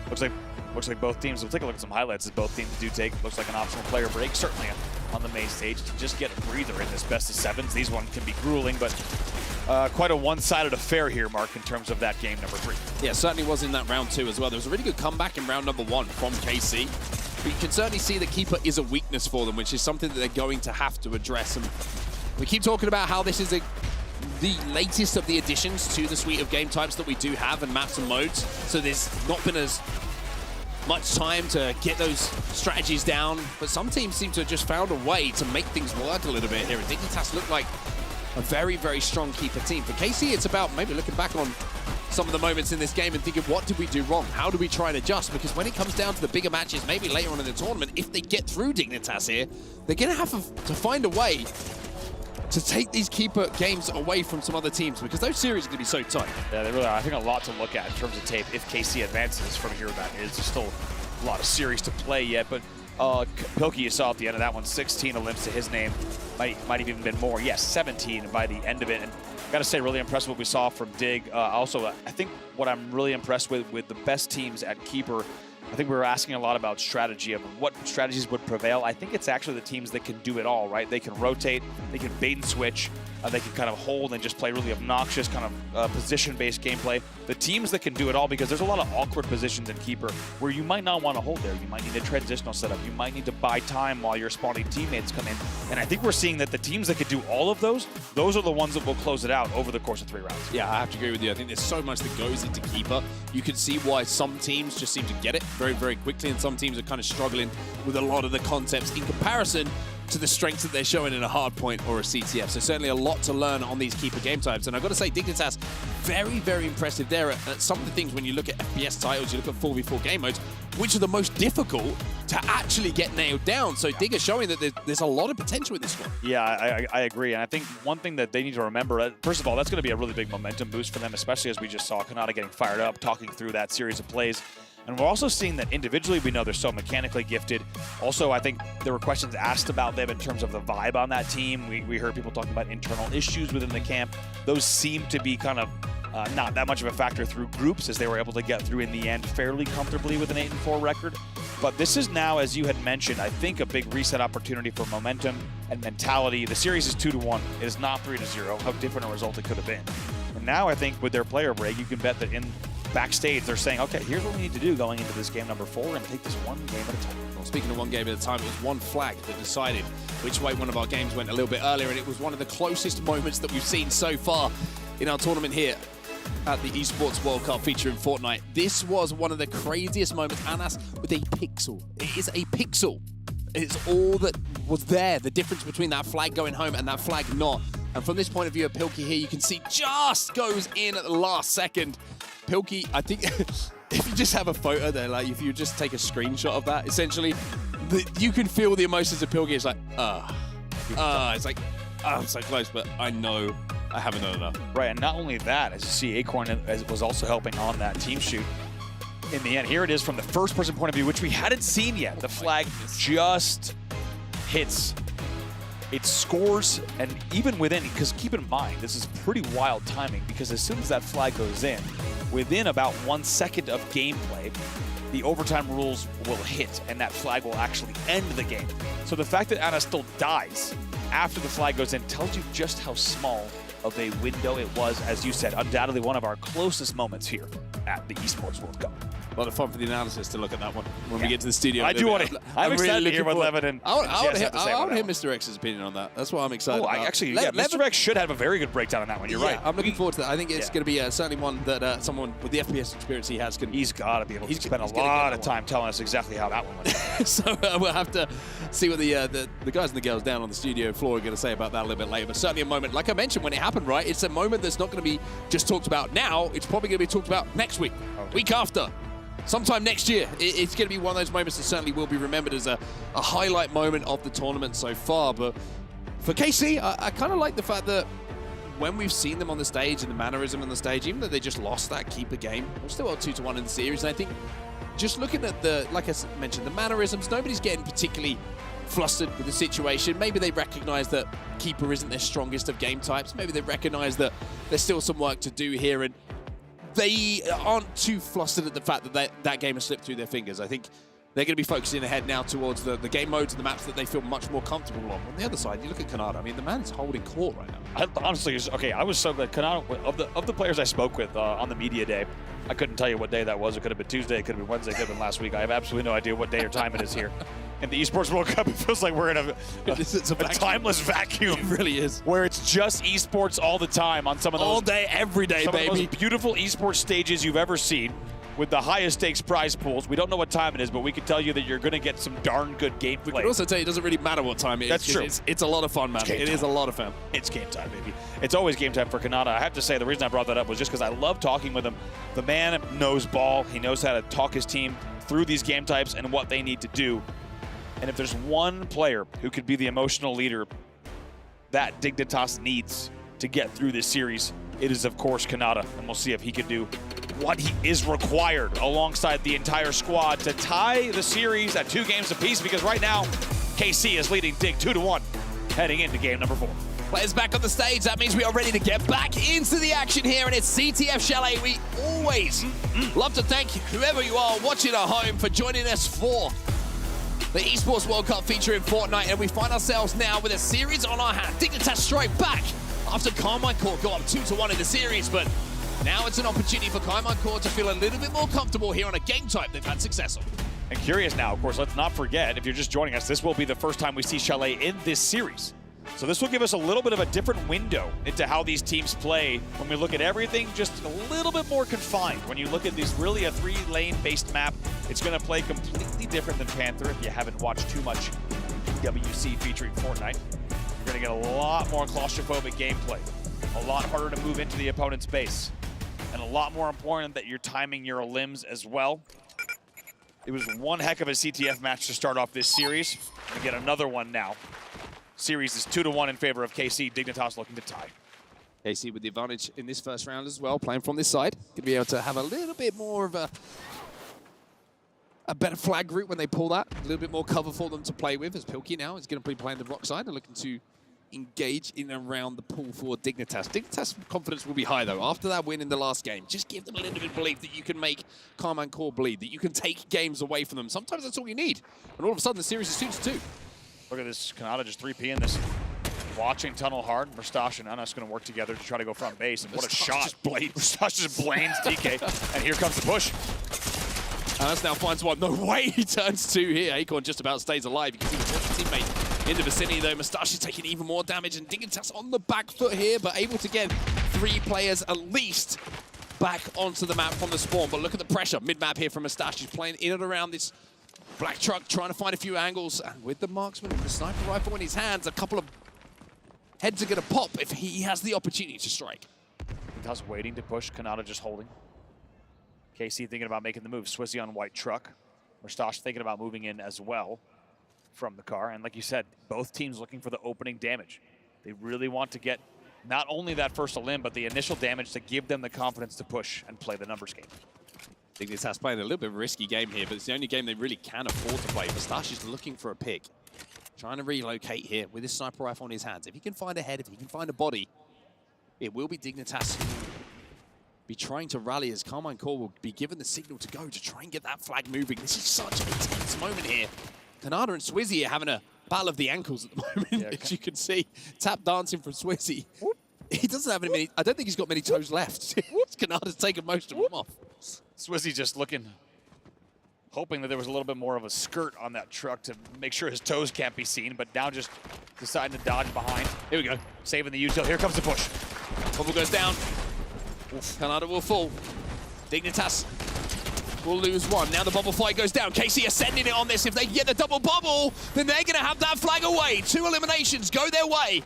Looks like both teams, we'll take a look at some highlights as both teams do take, looks like an optional player break, certainly on the main stage to just get a breather in this best of 7s. These ones can be grueling, but quite a one-sided affair here, Mark, in terms of that game number 3. Yeah, certainly was in that round 2 as well. There was a really good comeback in round number 1 from KC. But you can certainly see that Keeper is a weakness for them, which is something that they're going to have to address. And we keep talking about how this is the latest of the additions to the suite of game types that we do have and maps and modes. So there's not been as much time to get those strategies down, but some teams seem to have just found a way to make things work a little bit here. And Dignitas look like a very, very strong Keeper team. For KC, it's about maybe looking back on some of the moments in this game and thinking, what did we do wrong? How do we try and adjust? Because when it comes down to the bigger matches, maybe later on in the tournament, if they get through Dignitas here, they're going to have to find a way to take these Keeper games away from some other teams, because those series are going to be so tight. Yeah, they really are. I think a lot to look at in terms of tape if KC advances from here. That is still a lot of series to play yet, but Pilkey, you saw at the end of that one, 16 limps to his name. Might have even been more. Yes, 17 by the end of it. And got to say, really impressed with what we saw from Dig. Also, I think what I'm really impressed with the best teams at Keeper, I think we were asking a lot about strategy of what strategies would prevail. I think it's actually the teams that can do it all, right? They can rotate, they can bait and switch, they can kind of hold and just play really obnoxious kind of position-based gameplay. The teams that can do it all, because there's a lot of awkward positions in Keeper where you might not want to hold there. You might need a transitional setup. You might need to buy time while your spawning teammates come in. And I think we're seeing that the teams that can do all of those are the ones that will close it out over the course of 3 rounds. Yeah, I have to agree with you. I think there's so much that goes into Keeper. You can see why some teams just seem to get it very, very quickly, and some teams are kind of struggling with a lot of the concepts in comparison to the strengths that they're showing in a Hardpoint or a CTF. So certainly a lot to learn on these Keeper game types. And I've got to say, Dignitas, very, very impressive there at some of the things. When you look at FPS titles, you look at 4v4 game modes, which are the most difficult to actually get nailed down. So Digger showing that there's a lot of potential with this squad. Yeah, I agree. And I think one thing that they need to remember, first of all, that's going to be a really big momentum boost for them, especially as we just saw Kanata getting fired up, talking through that series of plays. And we're also seeing that individually, we know they're so mechanically gifted. Also, I think there were questions asked about them in terms of the vibe on that team. We heard people talking about internal issues within the camp. Those seem to be kind of not that much of a factor through groups, as they were able to get through in the end fairly comfortably with an 8-4 record. But this is now, as you had mentioned, I think a big reset opportunity for momentum and mentality. The series is 2-1. It is not 3-0. How different a result it could have been. And now I think with their player break, you can bet that in backstage, they're saying, okay, here's what we need to do going into this game number 4 and take this one game at a time. Well, speaking of one game at a time, it was one flag that decided which way one of our games went a little bit earlier, and it was one of the closest moments that we've seen so far in our tournament here at the Esports World Cup featuring Fortnite. This was one of the craziest moments, and that's with a pixel. It is a pixel. It's all that was there, the difference between that flag going home and that flag not. And from this point of view of Pilkey here, you can see just goes in at the last second. Pilkey, I think if you just have a photo there, like if you just take a screenshot of that, essentially, you can feel the emotions of Pilkey. It's like, it's like, I'm so close, but I know I haven't done enough. Right, and not only that, as you see, Acorn was also helping on that team shoot. In the end, here it is from the first-person point of view, which we hadn't seen yet. The flag just hits. It scores, and even within, because keep in mind, this is pretty wild timing, because as soon as that flag goes in, within about 1 second of gameplay, the overtime rules will hit, and that flag will actually end the game. So the fact that Ana still dies after the flag goes in tells you just how small of a window it was, as you said, undoubtedly one of our closest moments here at the Esports World Cup. A lot of fun for the analysis to look at that one when we get to the studio. I do want to. I'm excited to hear what Levin and I want to hear one. Mr. X's opinion on that. That's what I'm excited about. Actually, Mr. X should have a very good breakdown on that one. You're right. I'm looking forward to that. I think it's going to be certainly one that someone with the FPS experience he has can. He's got to be able to spend a lot of time telling us exactly how that one went. So we'll have to see what the guys and the girls down on the studio floor are going to say about that a little bit later. But certainly a moment, like I mentioned, when it happened, right? It's a moment that's not going to be just talked about now. It's probably going to be talked about next week, week after. Sometime next year, it's going to be one of those moments that certainly will be remembered as a highlight moment of the tournament so far. But for KC, I kind of like the fact that when we've seen them on the stage and the mannerism on the stage, even though they just lost that keeper game, we're still up 2-1 in the series. And I think just looking at like I mentioned, the mannerisms, nobody's getting particularly flustered with the situation. Maybe they recognize that keeper isn't their strongest of game types. Maybe they recognize that there's still some work to do here, and they aren't too flustered at the fact that that game has slipped through their fingers. I think they're going to be focusing ahead now towards the game modes and the maps that they feel much more comfortable on. On the other side, you look at Kanata. I mean, the man's holding court right now. Honestly, okay, I was so glad. Kanata, of the players I spoke with on the media day, I couldn't tell you what day that was. It could have been Tuesday, it could have been Wednesday, it could have been last week. I have absolutely no idea what day or time it is here. In the Esports World Cup, it feels like we're in a timeless vacuum. It really is. Where it's just esports all the time on some of those. All day, every day, some baby. Of the most beautiful esports stages you've ever seen with the highest stakes prize pools. We don't know what time it is, but we can tell you that you're going to get some darn good gameplay. We can also tell you it doesn't really matter what time it is. That's true. It's a lot of fun, man. It is a lot of fun. It's game time, baby. It's always game time for Kanata. I have to say, the reason I brought that up was just because I love talking with him. The man knows ball. He knows how to talk his team through these game types and what they need to do. And if there's one player who could be the emotional leader that Dignitas needs to get through this series, it is, of course, Kanata. And we'll see if he can do what he is required alongside the entire squad to tie the series at 2 games apiece, because right now, KC is leading Dig 2-1 heading into game number 4. Players back on the stage. That means we are ready to get back into the action here, and it's CTF Chalet. We always love to thank whoever you are watching at home for joining us for the Esports World Cup featuring Fortnite, and we find ourselves now with a series on our hand. Dignitas strike back after Carmine Corp go up 2-1 in the series, but now it's an opportunity for Carmine Corp to feel a little bit more comfortable here on a game type they've had success on. And curious now, of course, let's not forget, if you're just joining us, this will be the first time we see Chalet in this series. So this will give us a little bit of a different window into how these teams play when we look at everything just a little bit more confined. When you look at this really a 3-lane based map, it's going to play completely different than Panther. If you haven't watched too much EWC featuring Fortnite, you're going to get a lot more claustrophobic gameplay, a lot harder to move into the opponent's base, and a lot more important that you're timing your limbs as well. It was one heck of a CTF match to start off this series. We get another one now. Series is 2-1 in favor of KC. Dignitas looking to tie. KC with the advantage in this first round as well, playing from this side. Going to be able to have a little bit more of a better flag route when they pull that. A little bit more cover for them to play with, as Pilkey now is going to be playing the rock side and looking to engage in and around the pool for Dignitas. Dignitas' confidence will be high, though. After that win in the last game, just give them a little bit of belief that you can make Carmine Corp bleed, that you can take games away from them. Sometimes that's all you need. And all of a sudden, the series is 2-2. Look at this, Kanata just 3P in this. Watching tunnel hard. Mustache and Anas going to work together to try to go front base. And what a shot. Mustache just blames DK. And here comes the push. Anas now finds one. No way he turns 2 here. Acorn just about stays alive. You can see the teammate in the vicinity, though. Mustache is taking even more damage. And Dignitas on the back foot here, but able to get 3 players at least back onto the map from the spawn. But look at the pressure. Mid-map here from Mustache. He's playing in and around this black truck, trying to find a few angles. And with the marksman and the sniper rifle in his hands, a couple of heads are going to pop if he has the opportunity to strike. Dignitas waiting to push, Kanata just holding. KC thinking about making the move. Swizzy on white truck. Mustache thinking about moving in as well from the car. And like you said, both teams looking for the opening damage. They really want to get not only that first elim, but the initial damage to give them the confidence to push and play the numbers game. Dignitas playing a little bit of a risky game here, but it's the only game they really can afford to play. Mustache is looking for a pick. Trying to relocate here with his sniper rifle in his hands. If he can find a head, if he can find a body, it will be Dignitas be trying to rally as Carmine Corp will be given the signal to go to try and get that flag moving. This is such an intense moment here. Kanada and Swizzy are having a battle of the ankles at the moment, as you can see. Tap dancing from Swizzy. He doesn't have many, I don't think he's got many toes left. Kanada's taken most of them off. Swizzy just looking, hoping that there was a little bit more of a skirt on that truck to make sure his toes can't be seen, but now just deciding to dodge behind. Here we go, saving the util. Here comes the push. Bubble goes down. Kanada will fall. Dignitas will lose one. Now the bubble fight goes down. KC ascending it on this. If they can get the double bubble, then they're going to have that flag away. 2 eliminations go their way.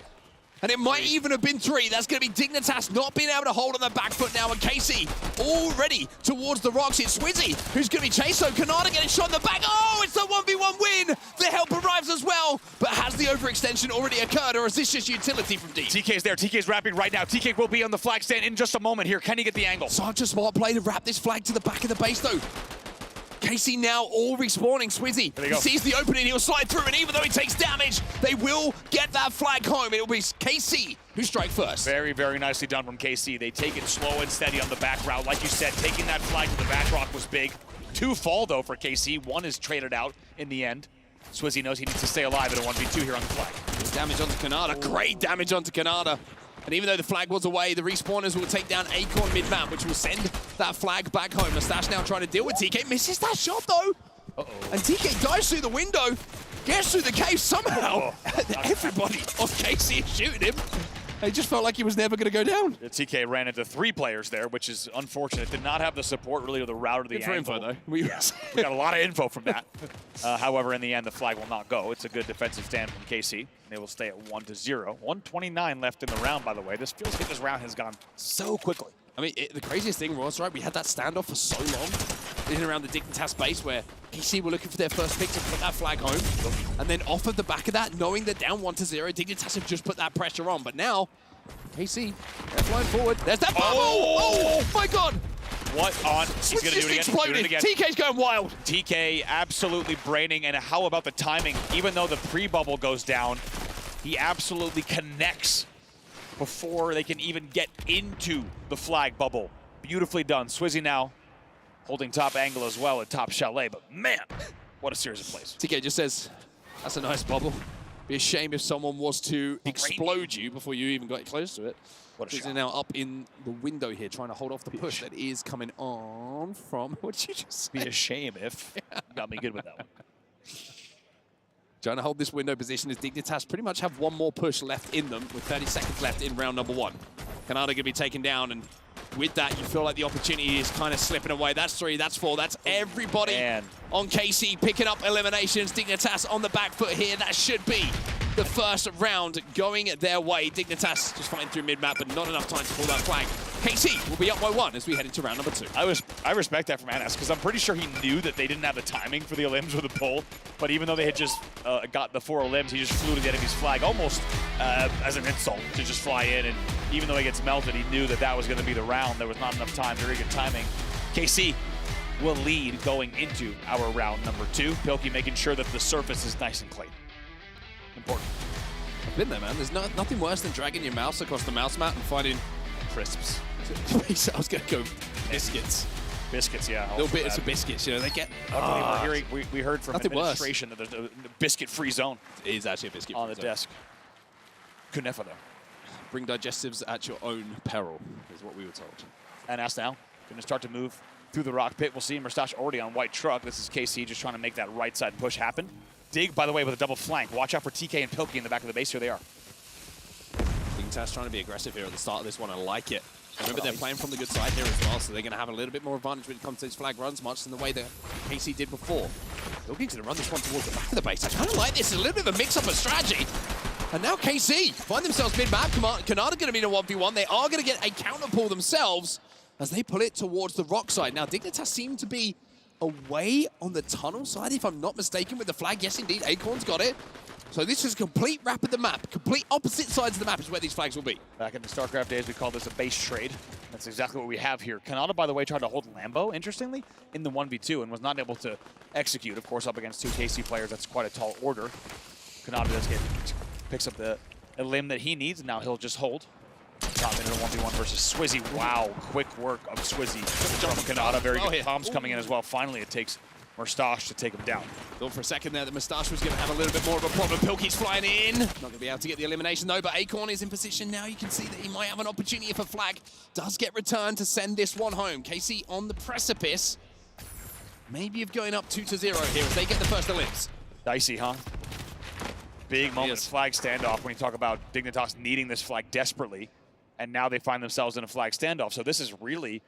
And it might even have been 3. That's going to be Dignitas not being able to hold on the back foot now. And KC already towards the rocks. It's Swizzy who's going to be chased. So Kanada getting shot in the back. Oh, it's a 1v1 win. The help arrives as well. But has the overextension already occurred, or is this just utility from D? TK's there. TK's wrapping right now. TK will be on the flag stand in just a moment here. Can he get the angle? Such a smart play to wrap this flag to the back of the base, though. KC now all respawning. Swizzy sees the opening, he'll slide through, and even though he takes damage, they will get that flag home. It'll be KC who strike first. Very, very nicely done from KC. They take it slow and steady on the back route. Like you said, taking that flag to the back rock was big. 2 fall, though, for KC. 1 is traded out in the end. Swizzy knows he needs to stay alive in a 1v2 here on the flag. Damage onto Kanada. Great damage onto Kanada. And even though the flag was away, the respawners will take down Acorn mid-map, which will send that flag back home. Mustache now trying to deal with TK. Misses that shot, though. And TK dives through the window, gets through the cave somehow. Everybody on KC is shooting him. It just felt like he was never going to go down. TK ran into 3 players there, which is unfortunate. Did not have the support really of the route or the angle. Info, though. Yes, we got a lot of info from that. However, in the end, the flag will not go. It's a good defensive stand from KC. They will stay at 1-0. 1:29 left in the round, by the way. This feels like this round has gone so quickly. I mean, the craziest thing was, right, we had that standoff for so long in and around the Dignitas base where KC were looking for their first pick to put that flag home. And then off of the back of that, knowing they're down 1-0, Dignitas have just put that pressure on. But now, KC, they're flying forward. There's that bubble! Oh my God! What on? He's going to do it again. Exploded. Do it again. TK's going wild. TK absolutely braining, and how about the timing? Even though the pre-bubble goes down, he absolutely connects before they can even get into the flag bubble. Beautifully done. Swizzy now holding top angle as well at top chalet, but man, what a series of plays. TK just says, that's a nice bubble. Be a shame if someone was to explode you before you even got close to it. What a shot. He's now up in the window here, trying to hold off the push that is coming on from, what did you just say? Be a shame if. Got me good with that one. Trying to hold this window position as Dignitas pretty much have 1 more push left in them with 30 seconds left in round number 1. Kanada going to be taken down, and with that, you feel like the opportunity is kind of slipping away. That's 3, that's 4, that's everybody on KC picking up eliminations. Dignitas on the back foot here. That should be the first round going their way. Dignitas just fighting through mid-map, but not enough time to pull that flag. KC will be up by 1 as we head into round number 2. I respect that from Anas, because I'm pretty sure he knew that they didn't have the timing for the elims with the pull, but even though they had just got the 4 elims, he just flew to the enemy's flag almost as an insult to just fly in, and even though he gets melted, he knew that that was going to be the round. There was not enough time, very good timing. KC will lead going into our round number 2. Pilkey making sure that the surface is nice and clean. Important. I've been there, man. There's nothing worse than dragging your mouse across the mouse mat and finding crisps. I was going to go biscuits. Biscuits, yeah. Little bits of biscuits, you know, they get... we heard from administration that there's a biscuit-free zone. It is actually a biscuit-free on the desk. Kunefa, though. Bring digestives at your own peril, is what we were told. And us now, going to start to move through the rock pit. We'll see Mustache already on white truck. This is KC just trying to make that right side push happen. Dig, by the way, with a double flank. Watch out for TK and Pilkey in the back of the base. Here they are. Dignitas trying to be aggressive here at the start of this one. I like it. Remember, they're playing from the good side here as well, so they're going to have a little bit more advantage when it comes to these flag runs, much in the way that KC did before. Pilkey's going to run this one towards the back of the base. I kind of like this. It's a little bit of a mix-up of strategy. And now KC find themselves mid-map. Kanada going to be in a 1v1. They are going to get a counter pull themselves. as they pull it towards the rock side. Now, Dignitas seem to be away on the tunnel side, if I'm not mistaken, with the flag. Yes, indeed, Acorn's got it. So this is a complete wrap of the map. Complete opposite sides of the map is where these flags will be. Back in the StarCraft days, we called this a base trade. That's exactly what we have here. Kanata, by the way, tried to hold Lambo, interestingly, in the 1v2 and was not able to execute. Of course, up against 2 KC players, that's quite a tall order. Kanata does picks up the limb that he needs, and now he'll just hold. Top into the 1v1 versus Swizzy. Wow, quick work of Swizzy from Kanata. Very good comms coming in as well. Finally, it takes Mustache to take him down. Thought for a second there that Mustache was going to have a little bit more of a problem. Pilkey's flying in. Not going to be able to get the elimination though, but Acorn is in position now. You can see that he might have an opportunity if a flag does get returned to send this one home. KC on the precipice, maybe of going up 2-0 here if they get the first elims. Dicey, huh? Big moment, flag standoff when you talk about Dignitas needing this flag desperately, and now they find themselves in a flag standoff. So this is really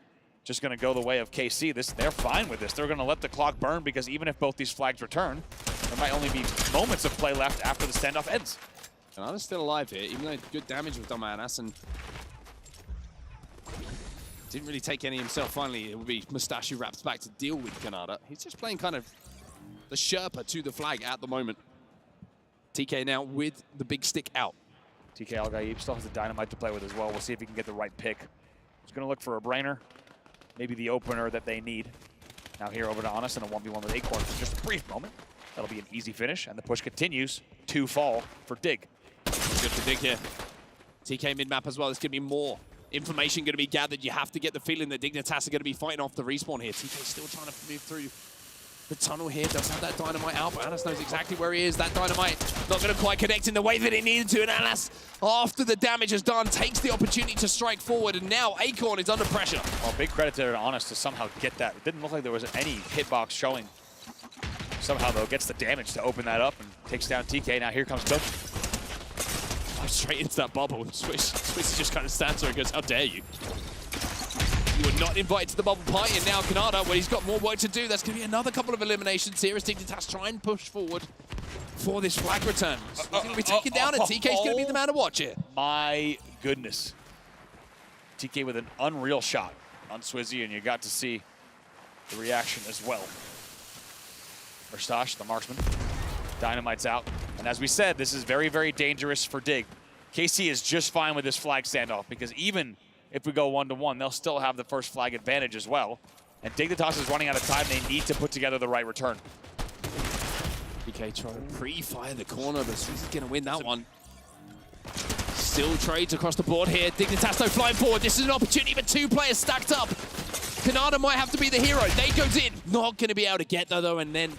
just going to go the way of KC. They're fine with this. They're going to let the clock burn because even if both these flags return, there might only be moments of play left after the standoff ends. Kanata's still alive here, even though good damage was done by Anas, and didn't really take any himself. Finally, it will be Mustache who wraps back to deal with Kanata. He's just playing kind of the Sherpa to the flag at the moment. TK now with the big stick out. TK Al-Gaib still has the dynamite to play with as well. We'll see if he can get the right pick. He's going to look for a brainer. Maybe the opener that they need. Now here over to Honest in a 1v1 with Acorn for just a brief moment. That'll be an easy finish, and the push continues. 2 fall for Dig. Good for Dig here. TK mid-map as well. There's going to be more information going to be gathered. You have to get the feeling that Dignitas are going to be fighting off the respawn here. TK still trying to move through the tunnel here. Does have that dynamite out, but Anas knows exactly where he is. That dynamite not going to quite connect in the way that it needed to, and Anas, after the damage is done, takes the opportunity to strike forward, and now Acorn is under pressure. Well, big credit to Honest to somehow get that. It didn't look like there was any hitbox showing. Somehow, though, gets the damage to open that up and takes down TK. Now here comes Took. Straight into that bubble. Swiss just kind of stands there and goes, how dare you? You were not invited to the bubble party, and now Kanata, well, he's got more work to do. That's going to be another couple of eliminations here as Dignitas try and push forward for this flag return. He's going to be taken down, and TK's going to be the man to watch it. My goodness. TK with an unreal shot on Swizzy, and you got to see the reaction as well. Mustache, the marksman. Dynamite's out. And as we said, this is very, very dangerous for Dig. KC is just fine with this flag standoff because even if we go 1-1, they'll still have the first flag advantage as well. And Dignitas is running out of time. They need to put together the right return. TK trying to pre-fire the corner, but Swizzy's going to win that one. Still trades across the board here. Dignitas though flying forward. This is an opportunity for 2 players stacked up. Kanata might have to be the hero. They goes in. Not going to be able to get there though, and then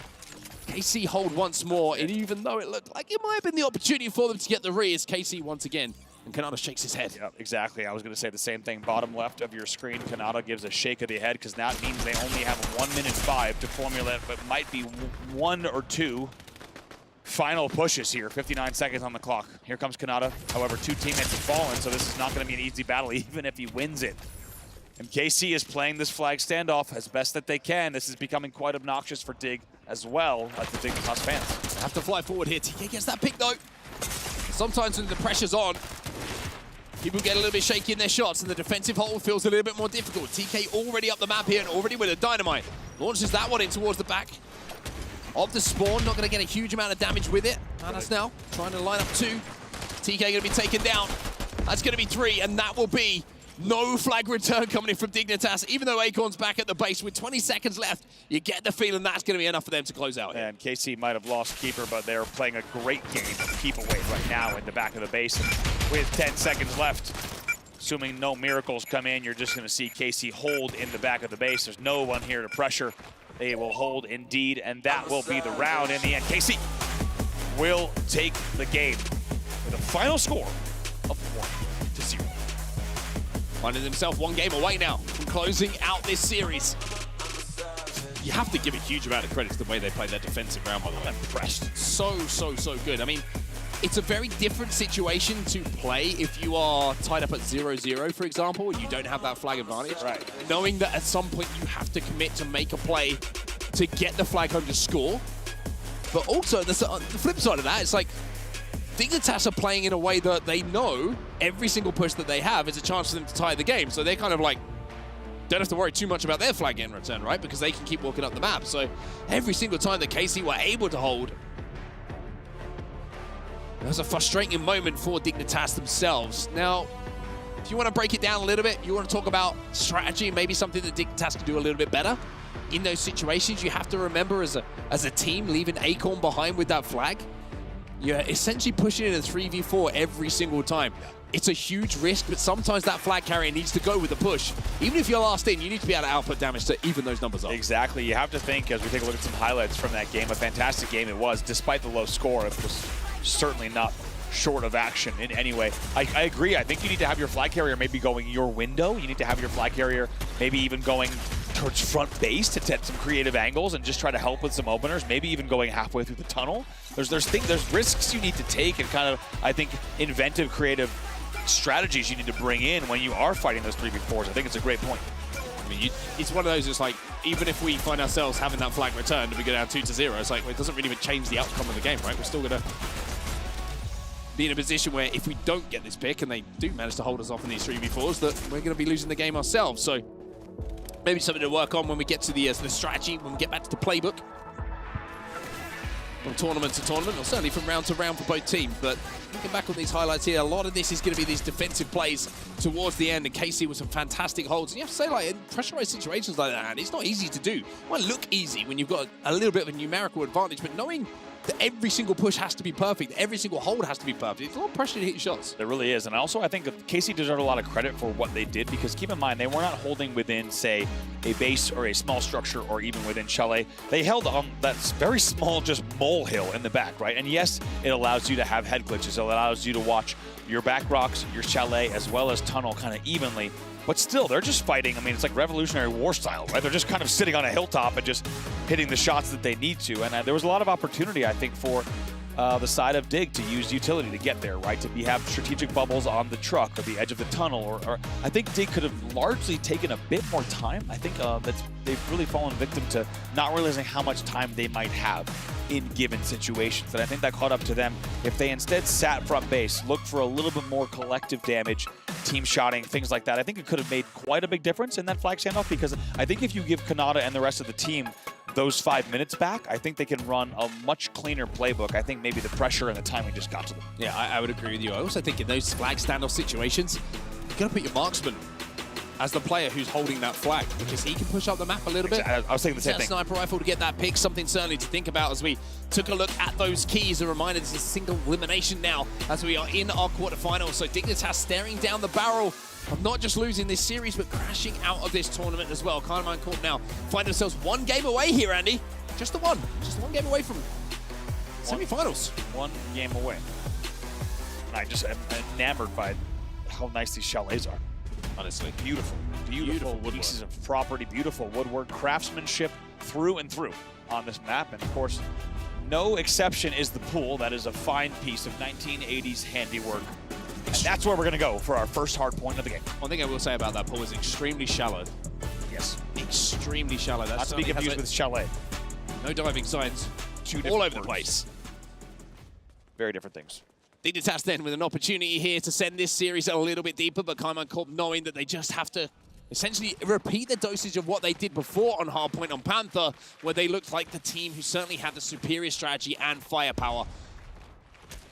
KC hold once more, and even though it looked like it might have been the opportunity for them to get the re, it's KC once again, and Kanata shakes his head. Yep, exactly. I was going to say the same thing. Bottom left of your screen, Kanata gives a shake of the head because that means they only have 1:05 to formulate, but might be 1 or 2 final pushes here. 59 seconds on the clock. Here comes Kanata. However, 2 teammates have fallen, so this is not going to be an easy battle, even if he wins it. And KC is playing this flag standoff as best that they can. This is becoming quite obnoxious for Dig as well as the Dignitas fans. They have to fly forward here. TK gets that pick though. Sometimes when the pressure's on, people get a little bit shaky in their shots and the defensive hold feels a little bit more difficult. TK already up the map here and already with a dynamite. Launches that one in towards the back of the spawn. Not going to get a huge amount of damage with it. Anas now trying to line up 2. TK going to be taken down. That's going to be 3, and that will be no flag return coming in from Dignitas. Even though Acorn's back at the base with 20 seconds left, you get the feeling that's going to be enough for them to close out. And KC might have lost keeper, but they're playing a great game of keep away right now in the back of the base. And with 10 seconds left, assuming no miracles come in, you're just going to see KC hold in the back of the base. There's no one here to pressure. They will hold indeed, and that will be the round in the end. KC will take the game with a final score of 1-0. Finding himself 1 game away now from closing out this series. You have to give a huge amount of credit to the way they played that defensive round, by the way. I'm impressed. So good. I mean, it's a very different situation to play if you are tied up at 0-0, for example, and you don't have that flag advantage. Right. Knowing that at some point you have to commit to make a play to get the flag home to score. But also, the flip side of that, it's like, Dignitas are playing in a way that they know every single push that they have is a chance for them to tie the game. So they're kind of like don't have to worry too much about their flag getting returned, right? Because they can keep walking up the map. So every single time that KC were able to hold, it was a frustrating moment for Dignitas themselves. Now, if you want to break it down a little bit, you want to talk about strategy, maybe something that Dignitas can do a little bit better. In those situations, you have to remember as a team, leaving Acorn behind with that flag, you're essentially pushing in a 3v4 every single time. It's a huge risk, but sometimes that flag carrier needs to go with the push. Even if you're last in, you need to be able to output damage to even those numbers up. Exactly. You have to think, as we take a look at some highlights from that game, a fantastic game it was. Despite the low score, it was certainly not short of action in any way. I agree. I think you need to have your flag carrier maybe going your window. You need to have your flag carrier maybe even going towards front base to set some creative angles and just try to help with some openers, maybe even going halfway through the tunnel. There's risks you need to take and kind of, I think, inventive, creative strategies you need to bring in when you are fighting those 3v4s. I think it's a great point. I mean, it's one of those, it's like, even if we find ourselves having that flag returned and we go down 2-0, it's like, well, it doesn't really even change the outcome of the game, right? We're still going to be in a position where if we don't get this pick and they do manage to hold us off in these 3v4s, that we're going to be losing the game ourselves. So maybe something to work on when we get to the strategy, when we get back to the playbook. From tournament to tournament, or certainly from round to round for both teams. But looking back on these highlights here, a lot of this is going to be these defensive plays towards the end, and KC with some fantastic holds. And you have to say, like, in pressurized situations like that, it's not easy to do. It might look easy when you've got a little bit of a numerical advantage, but knowing that every single push has to be perfect, every single hold has to be perfect, it's a lot of pressure to hit shots. There really is. And also, I think KC deserved a lot of credit for what they did, because keep in mind, they were not holding within, say, a base or a small structure or even within chalet. They held on that very small, just molehill in the back, right? And yes, it allows you to have head glitches. It allows you to watch your back rocks, your chalet, as well as tunnel kind of evenly. But still, they're just fighting. I mean, it's like Revolutionary War style, right? They're just kind of sitting on a hilltop and just hitting the shots that they need to. And there was a lot of opportunity, I think, for the side of Dig to use utility to get there, right? To have strategic bubbles on the truck or the edge of the tunnel. Or I think Dig could have largely taken a bit more time. I think they've really fallen victim to not realizing how much time they might have in given situations. And I think that caught up to them. If they instead sat front base, looked for a little bit more collective damage, team shotting, things like that, I think it could have made quite a big difference in that flag standoff, because I think if you give Kanata and the rest of the team those 5 minutes back, I think they can run a much cleaner playbook. I think maybe the pressure and the timing just got to them. Yeah, I would agree with you. I also think in those flag standoff situations, you got to put your marksman as the player who's holding that flag, because he can push up the map a little bit. I was thinking the same thing. Sniper rifle to get that pick, something certainly to think about as we took a look at those keys. A reminder, this is a single elimination now as we are in our quarterfinals. So Dignitas staring down the barrel of not just losing this series, but crashing out of this tournament as well. Carmine Corp now find themselves one game away here, Andy. Just one game away from semi-finals. One game away. And I just am enamored by how nice these chalets are. Honestly, beautiful pieces of property, beautiful woodwork, craftsmanship through and through on this map. And of course, no exception is the pool. That is a fine piece of 1980s handiwork. And that's where we're going to go for our first hard point of the game. One thing I will say about that pool is extremely shallow. Yes. Extremely shallow. Not to be confused with chalet. No diving signs. All over the place. Very different things. Dignitas then with an opportunity here to send this series a little bit deeper, but Carmine Corp knowing that they just have to essentially repeat the dosage of what they did before on Hardpoint on Panther, where they looked like the team who certainly had the superior strategy and firepower.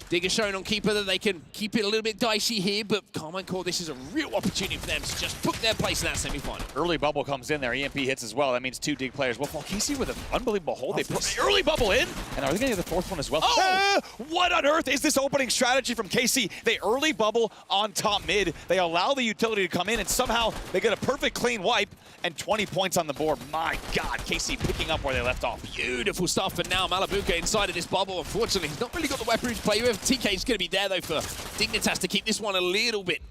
Dig has shown on Keeper that they can keep it a little bit dicey here, but Carmine Corp, this is a real opportunity for them to just book their place in that semi-final. Early bubble comes in there, EMP hits as well. That means 2 Dig players. Well, KC with an unbelievable hold. They put the early bubble in, and are they going to get the 4th one as well? Oh! What on earth is this opening strategy from KC? They early bubble on top mid. They allow the utility to come in, and somehow they get a perfect clean wipe and 20 points on the board. My God, KC picking up where they left off. Beautiful stuff, and now Malabuka inside of this bubble. Unfortunately, he's not really got the weaponry to play with. TK's going to be there, though, for Dignitas to keep this one a little bit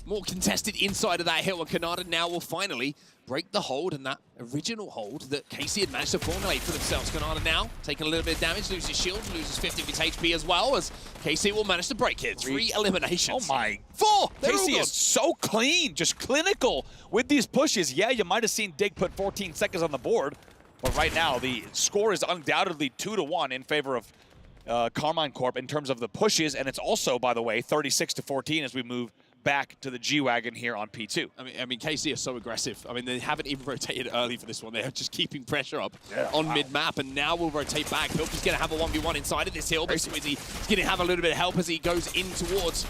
more contested inside of that hill. And Kanata now will finally break the hold, and that original hold that KC had managed to formulate for themselves. Kanata now taking a little bit of damage, loses shield, loses 50 of his HP as well, as KC will manage to break it. 3 eliminations. Oh my. 4! KC is so clean, just clinical with these pushes. Yeah, you might have seen Dig put 14 seconds on the board, but right now the score is undoubtedly 2-1 in favor of Carmine Corp in terms of the pushes, and it's also, by the way, 36-14 as we move back to the G-Wagon here on P2. I mean, KC are so aggressive. I mean, they haven't even rotated early for this one. They're just keeping pressure up on mid-map, and now we'll rotate back. Hilky's going to have a 1v1 inside of this hill, but Swizzy is going to have a little bit of help as he goes in towards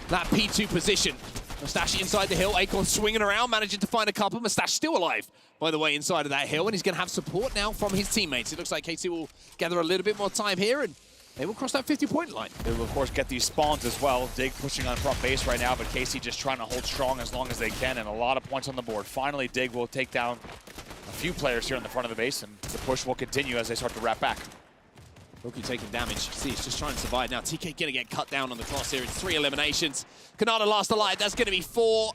that P2 position. Mustache inside the hill, Acorn swinging around, managing to find a couple. Mustache still alive, by the way, inside of that hill, and he's going to have support now from his teammates. It looks like KC will gather a little bit more time here, and they will cross that 50-point line. They will, of course, get these spawns as well. Dig pushing on front base right now, but KC just trying to hold strong as long as they can, and a lot of points on the board. Finally, Dig will take down a few players here in the front of the base, and the push will continue as they start to wrap back. Rookie taking damage. See, he's just trying to survive now. TK going to get cut down on the cross here. It's 3 eliminations. Kanata last alive. That's going to be 4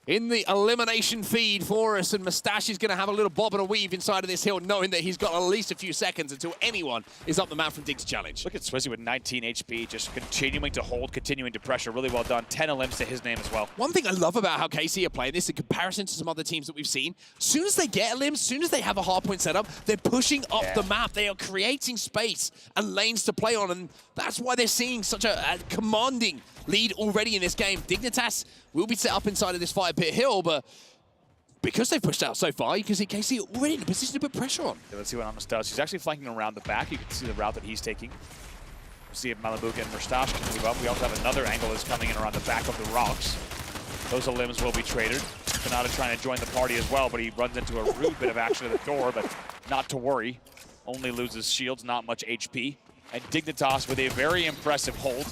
in the elimination feed for us. And Mustache is going to have a little bob and a weave inside of this hill, knowing that he's got at least a few seconds until anyone is up the map from Dig's challenge. Look at Swizzy with 19 HP, just continuing to hold, continuing to pressure. Really well done. 10 elims to his name as well. One thing I love about how KC are playing this in comparison to some other teams that we've seen, as soon as they get a limb, as soon as they have a hardpoint set up, they're pushing up the map. They are creating space and lanes to play on, and that's why they're seeing such a commanding lead already in this game. Dignitas will be set up inside of this fire pit hill, but because they've pushed out so far, you can see KC already in a position to put pressure on. Yeah, let's see what Amos does. He's actually flanking around the back. You can see the route that he's taking. We'll see if Malabuka and Mustache can move up. We also have another angle that's coming in around the back of the rocks. Those limbs will be traded. Kanata trying to join the party as well, but he runs into a rude bit of action at the door, but not to worry. Only loses shields, not much HP. And Dignitas with a very impressive hold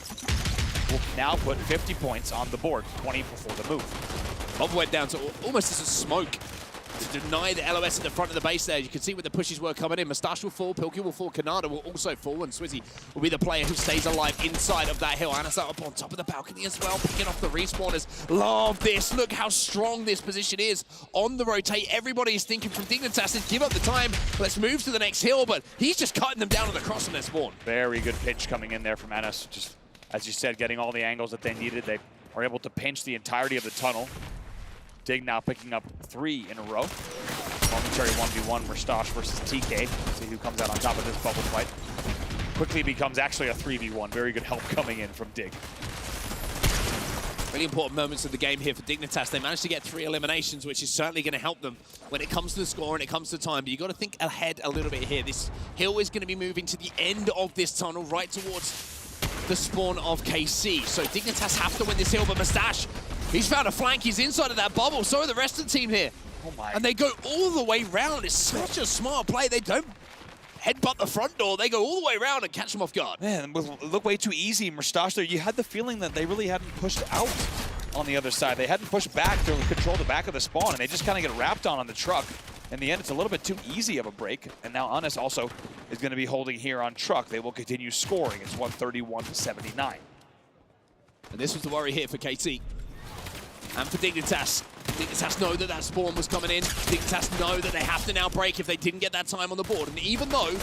will now put 50 points on the board, 20 before the move. Bob went down to almost as a smoke to deny the LOS at the front of the base there. You can see where the pushes were coming in. Mustache will fall, Pilky will fall, Kanata will also fall, and Swizzy will be the player who stays alive inside of that hill. Anasat up on top of the balcony as well, picking off the respawners. Love this. Look how strong this position is on the rotate. Everybody is thinking from Dignitas to give up the time. Let's move to the next hill, but he's just cutting them down on the cross on their spawn. Very good pitch coming in there from Anas. Just, as you said, getting all the angles that they needed. They are able to pinch the entirety of the tunnel. Dig now picking up 3 in a row. Momentary 1v1, Mustache versus TK. See who comes out on top of this bubble fight. Quickly becomes actually a 3v1. Very good help coming in from Dig. Really important moments of the game here for Dignitas. They managed to get 3 eliminations, which is certainly going to help them when it comes to the score and it comes to time. But you've got to think ahead a little bit here. This hill is going to be moving to the end of this tunnel, right towards the spawn of KC. So Dignitas have to win this hill, but Mustache, he's found a flank. He's inside of that bubble. So are the rest of the team here. Oh my. And they go all the way round. It's such a smart play. They don't headbutt the front door. They go all the way around and catch them off guard. Man, it looked way too easy. Mustache there, you had the feeling that they really hadn't pushed out on the other side. They hadn't pushed back to control the back of the spawn, and they just kind of get wrapped on the truck. In the end, it's a little bit too easy of a break. And now Anas also is going to be holding here on truck. They will continue scoring. It's 131-79. And this was the worry here for KT. And for Dignitas. Dignitas know that that spawn was coming in. Dignitas know that they have to now break if they didn't get that time on the board. And even though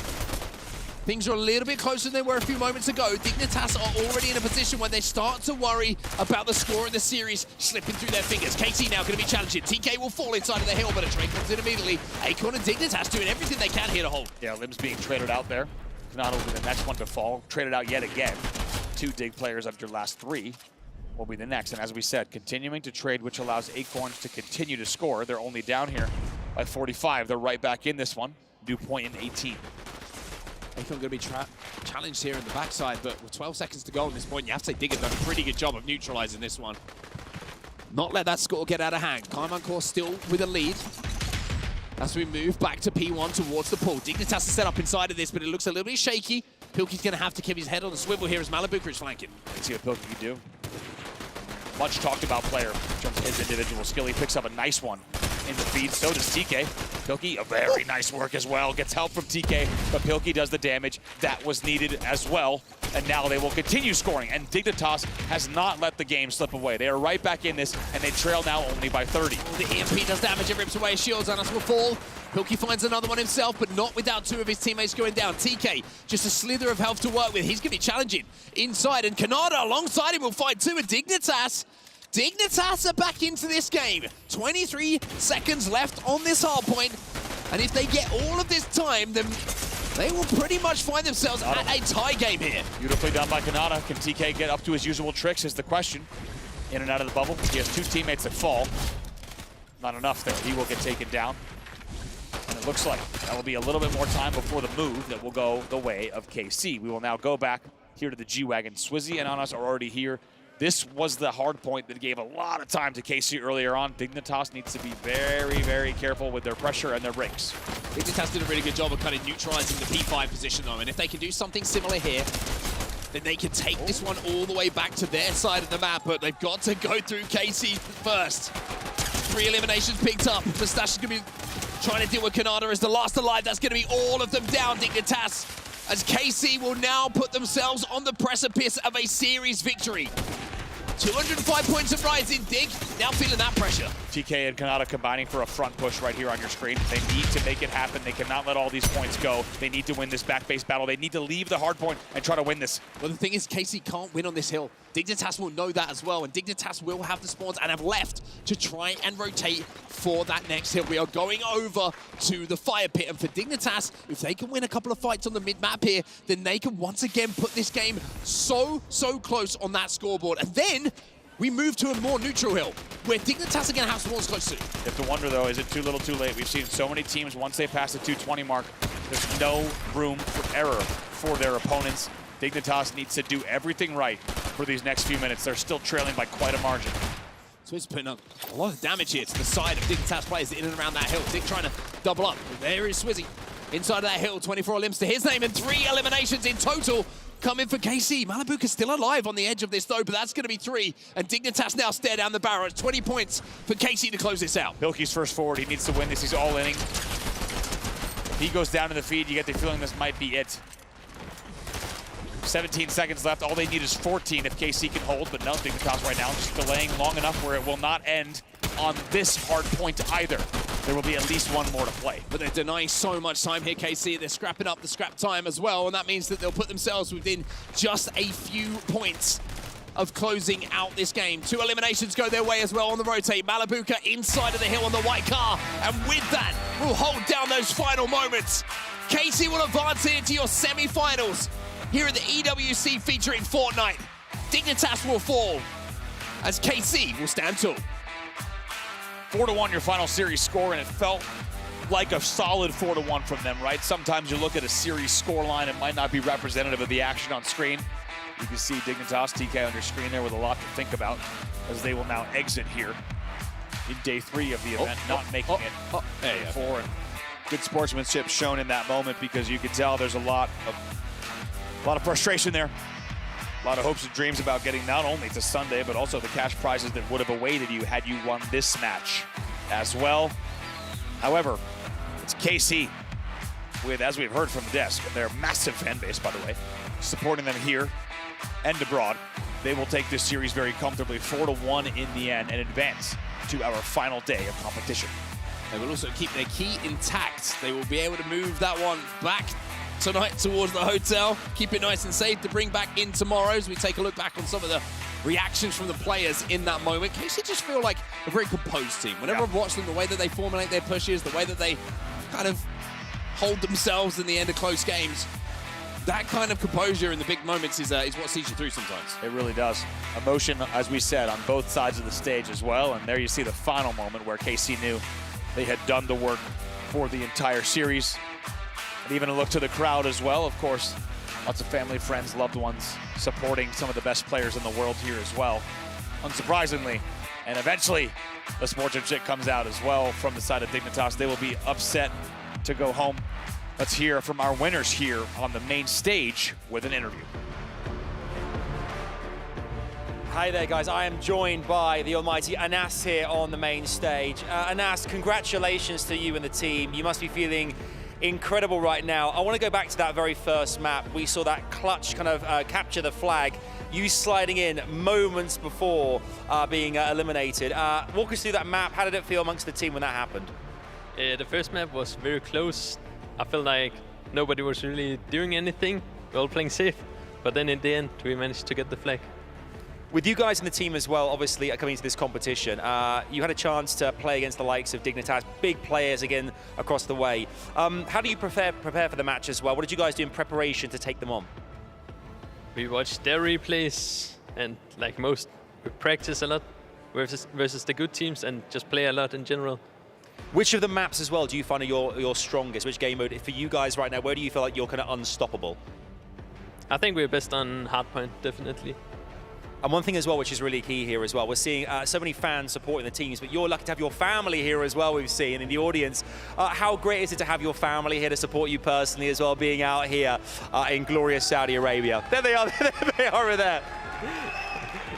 things are a little bit closer than they were a few moments ago, Dignitas are already in a position where they start to worry about the score in the series slipping through their fingers. KT now going to be challenging. TK will fall inside of the hill, but a trade comes in immediately. Acorn and Dignitas doing everything they can here to hold. Yeah, Limbs being traded out there. Not only the next one to fall, traded out yet again. 2 Dig players after last 3 will be the next. And as we said, continuing to trade, which allows Acorns to continue to score. They're only down here by 45. They're right back in this one. New point in 18. Acorn going to be challenged here in the backside, but with 12 seconds to go at this point, you have to say Dig has done a pretty good job of neutralizing this one. Not let that score get out of hand. Carmine Corp still with a lead. As we move back to P1 towards the pool. Dignitas is set up inside of this, but it looks a little bit shaky. Pilky's going to have to keep his head on the swivel here as Malabuka is flanking. Let's see what Pilky can do. Much talked about player in terms of his individual skill. He picks up a nice one in the feed. So does TK. Pilky, a very nice work as well. Gets help from TK, but Pilky does the damage that was needed as well. And now they will continue scoring. And Dignitas has not let the game slip away. They are right back in this, and they trail now only by 30. The EMP does damage. It rips away his shields. Anas will fall. Pilky finds another one himself, but not without 2 of his teammates going down. TK, just a slither of health to work with. He's going to be challenging inside, and Kanata alongside him will fight too. And Dignitas are back into this game. 23 seconds left on this hard point. And if they get all of this time, then they will pretty much find themselves at a tie game here. Beautifully done by Kanata. Can TK get up to his usual tricks is the question. In and out of the bubble. He has 2 teammates that fall. Not enough there. He will get taken down. And it looks like that will be a little bit more time before the move that will go the way of KC. We will now go back here to the G-Wagon. Swizzy and Anas are already here. This was the hard point that gave a lot of time to KC earlier on. Dignitas needs to be very, very careful with their pressure and their breaks. Dignitas did a really good job of kind of neutralizing the P5 position though, and if they can do something similar here, then they can take this one all the way back to their side of the map, but they've got to go through KC first. 3 eliminations picked up. Mustache is going to be trying to deal with Kanata as the last alive. That's going to be all of them down, Dignitas, as KC will now put themselves on the precipice of a series victory. 205 points of rising. Dig now feeling that pressure. TK and Kanata combining for a front push right here on your screen. They need to make it happen. They cannot let all these points go. They need to win this back base battle. They need to leave the hard point and try to win this. Well, the thing is, KC can't win on this hill. Dignitas will know that as well, and Dignitas will have the spawns and have left to try and rotate for that next hill. We are going over to the fire pit, and for Dignitas, if they can win a couple of fights on the mid-map here, then they can once again put this game so close on that scoreboard. And then we move to a more neutral hill, where Dignitas are going to have spawns close to. You have to wonder, though, is it too little too late? We've seen so many teams, once they pass the 220 mark, there's no room for error for their opponents. Dignitas needs to do everything right for these next few minutes. They're still trailing by quite a margin. So he's putting up a lot of damage here to the side of Dignitas players in and around that hill. Dig trying to double up. There is Swizzy inside of that hill. 24 limbs to his name and 3 eliminations in total coming for KC. Malibuka's still alive on the edge of this though, but that's going to be 3. And Dignitas now stare down the barrel. It's 20 points for KC to close this out. Pilkey's first forward. He needs to win this. He's all inning. If he goes down in the feed, you get the feeling this might be it. 17 seconds left. All they need is 14 if KC can hold, but no, Dignitas right now just delaying long enough where it will not end on this hard point either. There will be at least one more to play. But they're denying so much time here, KC. They're scrapping up the scrap time as well, and that means that they'll put themselves within just a few points of closing out this game. 2 eliminations go their way as well on the rotate. Malibuka inside of the hill on the white car, and with that, will hold down those final moments. KC will advance into your semi-finals here at the EWC featuring Fortnite. Dignitas will fall as KC will stand tall. 4-1 your final series score, and it felt like a solid 4-1 from them, right? Sometimes you look at a series score line, it might not be representative of the action on screen. You can see Dignitas, TK on your screen there with a lot to think about as they will now exit here in day 3 of the event, not making it day 4. And good sportsmanship shown in that moment, because you could tell there's a lot of frustration there. A lot of hopes and dreams about getting not only to Sunday, but also the cash prizes that would have awaited you had you won this match as well. However, it's KC with, as we've heard from the desk, their massive fan base, by the way, supporting them here and abroad. They will take this series very comfortably, 4-1 in the end, and advance to our final day of competition. They will also keep their key intact. They will be able to move that one back tonight towards the hotel, keep it nice and safe to bring back in tomorrow as we take a look back on some of the reactions from the players in that moment. KC just feel like a very composed team. Whenever I've watched them, the way that they formulate their pushes, the way that they kind of hold themselves in the end of close games, that kind of composure in the big moments is what sees you through sometimes. It really does. Emotion, as we said, on both sides of the stage as well, and there you see the final moment where KC knew they had done the work for the entire series. And even a look to the crowd as well, of course. Lots of family, friends, loved ones supporting some of the best players in the world here as well, unsurprisingly. And eventually, the sportsmanship comes out as well from the side of Dignitas. They will be upset to go home. Let's hear from our winners here on the main stage with an interview. Hi there, guys. I am joined by the almighty Anas here on the main stage. Anas, congratulations to you and the team. You must be feeling incredible right now. I want to go back to that very first map. We saw that clutch kind of capture the flag. You sliding in moments before being eliminated. Walk us through that map. How did it feel amongst the team when that happened? The first map was very close. I felt like nobody was really doing anything. We were all playing safe. But then in the end, we managed to get the flag. With you guys in the team as well, obviously coming into this competition, you had a chance to play against the likes of Dignitas, big players again across the way. How do you prepare for the match as well? What did you guys do in preparation to take them on? We watched their replays, and like most, we practice a lot versus the good teams and just play a lot in general. Which of the maps as well do you find are your strongest? Which game mode for you guys right now? Where do you feel like you're kind of unstoppable? I think we're best on Hardpoint, definitely. And one thing as well, which is really key here as well, we're seeing so many fans supporting the teams, but you're lucky to have your family here as well, we've seen in the audience. How great is it to have your family here to support you personally as well, being out here in glorious Saudi Arabia? There they are, there they are over there.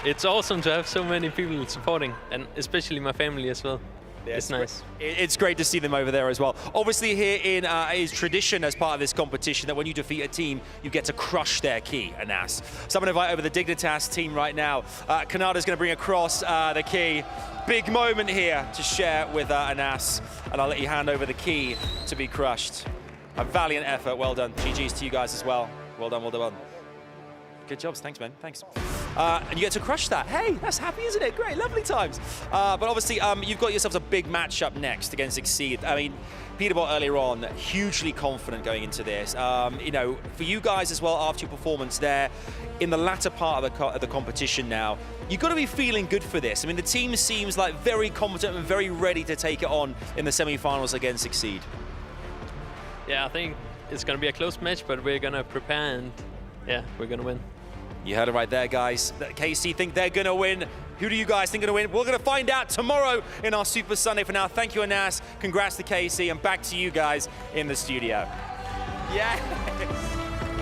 It's awesome to have so many people supporting, and especially my family as well. It's nice. It's great to see them over there as well. Obviously here in is tradition as part of this competition that when you defeat a team, you get to crush their key, Anas. So I'm going to invite over the Dignitas team right now. Kanada's going to bring across the key. Big moment here to share with Anas. And I'll let you hand over the key to be crushed. A valiant effort, well done. GG's to you guys as well. Well done, well done. Good jobs, thanks man, thanks. And you get to crush that. Hey, that's happy, isn't it? Great, lovely times. But obviously, you've got yourselves a big matchup next against Exceed. I mean, Peterbot earlier on, hugely confident going into this. You know, for you guys as well, after your performance there, in the latter part of the competition now, you've got to be feeling good for this. I mean, the team seems like very competent and very ready to take it on in the semi-finals against Exceed. Yeah, I think it's going to be a close match, but we're going to prepare and, yeah, we're going to win. You heard it right there, guys. KC think they're going to win. Who do you guys think are going to win? We're going to find out tomorrow in our Super Sunday. For now, thank you, Anas. Congrats to KC, and back to you guys in the studio. Yes!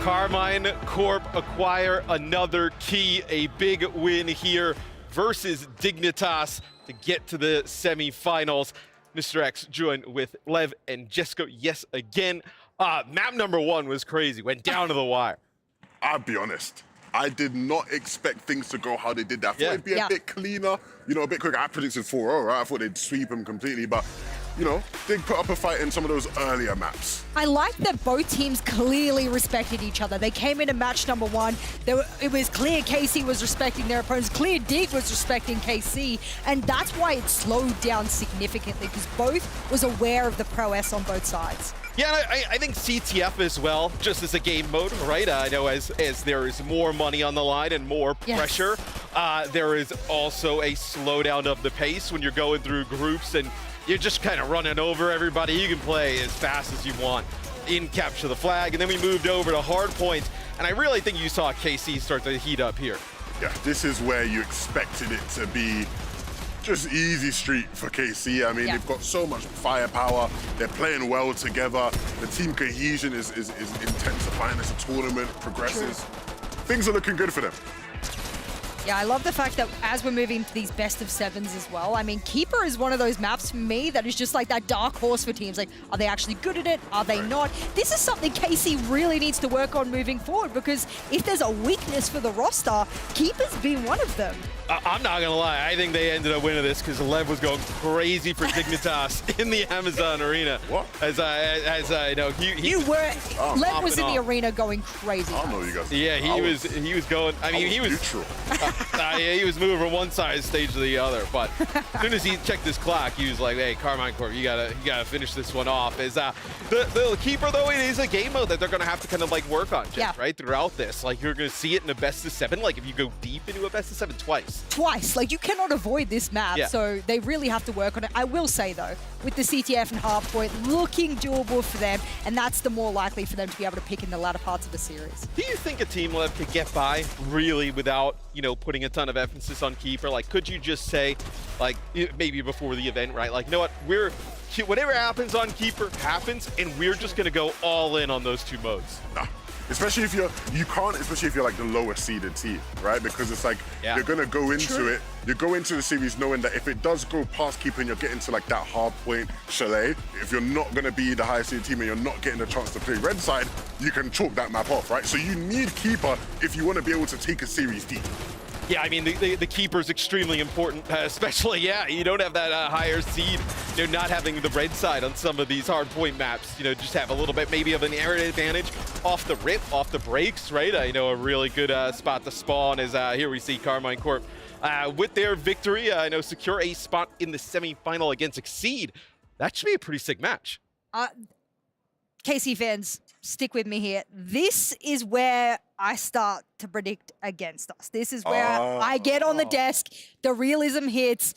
Carmine Corp acquire another key, a big win here versus Dignitas to get to the semifinals. Mr. X joined with Lev and Jesco, yes, again. Map number 1 was crazy, went down to the wire. I'll be honest. I did not expect things to go how they did that. I thought it'd be a bit cleaner, you know, a bit quicker. I predicted 4-0, right? I thought they'd sweep them completely, but, you know, they put up a fight in some of those earlier maps. I like that both teams clearly respected each other. They came into match number 1. It was clear KC was respecting their opponents. Clear Dig was respecting KC, and that's why it slowed down significantly, because both was aware of the prowess on both sides. Yeah, and I think CTF as well, just as a game mode, right? I know as there is more money on the line and more pressure, there is also a slowdown of the pace when you're going through groups and you're just kind of running over everybody. You can play as fast as you want in Capture the Flag. And then we moved over to Hardpoint, and I really think you saw KC start to heat up here. Yeah, this is where you expected it to be just easy street for KC. I mean, they've got so much firepower. They're playing well together. The team cohesion is intensifying as the tournament progresses. Things are looking good for them. Yeah, I love the fact that as we're moving to these best of 7s as well, I mean, Keeper is one of those maps for me that is just like that dark horse for teams. Like, are they actually good at it? Are they not? This is something KC really needs to work on moving forward, because if there's a weakness for the roster, Keeper's been one of them. I'm not going to lie. I think they ended up winning this because Lev was going crazy for Dignitas in the Amazon arena. What? As I know, Lev was in the arena going crazy. I don't know you guys. Yeah, he was going. I mean, he was neutral. He was moving from one side of the stage to the other. But as soon as he checked his clock, he was like, "Hey, Carmine Corp, you gotta finish this one off." Is the Keeper though? It is a game mode that they're gonna have to kind of like work on, right, throughout this. Like you're gonna see it in a best of 7. Like if you go deep into a best of 7 twice. Like you cannot avoid this map, so they really have to work on it. I will say though, with the CTF and Hardpoint looking doable for them, and that's the more likely for them to be able to pick in the latter parts of the series. Do you think a team Lev could get by really without, you know, putting a ton of emphasis on Keeper? Like, could you just say, like, maybe before the event, right? Like, you know what, whatever happens on Keeper happens, and we're just gonna go all in on those 2 modes. Nah. Especially if especially if you're like the lower seeded team, right? Because it's like, you're gonna go into it, you go into the series knowing that if it does go past Keeper and you're getting to like that Hardpoint chalet, if you're not gonna be the highest seeded team and you're not getting the chance to play red side, you can chalk that map off, right? So you need Keeper if you wanna be able to take a series deep. Yeah, I mean, the keeper's extremely important, especially, yeah, you don't have that higher seed, not having the red side on some of these hardpoint maps, just have a little bit maybe of an area advantage off the rip, off the breaks, right? I know a really good spot to spawn is here we see Carmine Corp with their victory, secure a spot in the semifinal against Exceed. That should be a pretty sick match. KC fans, stick with me here. This is where I start to predict against us. This is where I get on the desk, the realism hits.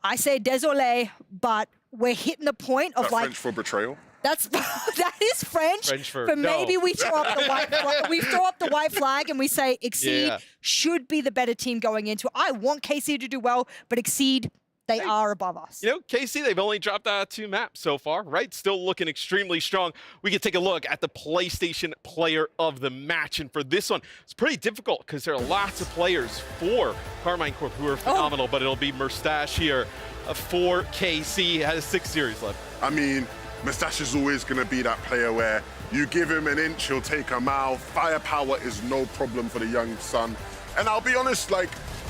I say désolé, but we're hitting the point of French for betrayal? That is French for no. Maybe we throw up the white flag. We throw up the white flag and we say Exceed should be the better team going into it. I want KC to do well, but Exceed, they are above us. KC, they've only dropped 2 maps so far, right? Still looking extremely strong. We can take a look at the PlayStation Player of the Match. And for this one, it's pretty difficult because there are lots of players for Carmine Corp who are phenomenal, but it'll be Mustache here for KC. Has 6 series left. I mean, Mustache is always going to be that player where you give him an inch, he'll take a mile. Firepower is no problem for the young son. And I'll be honest,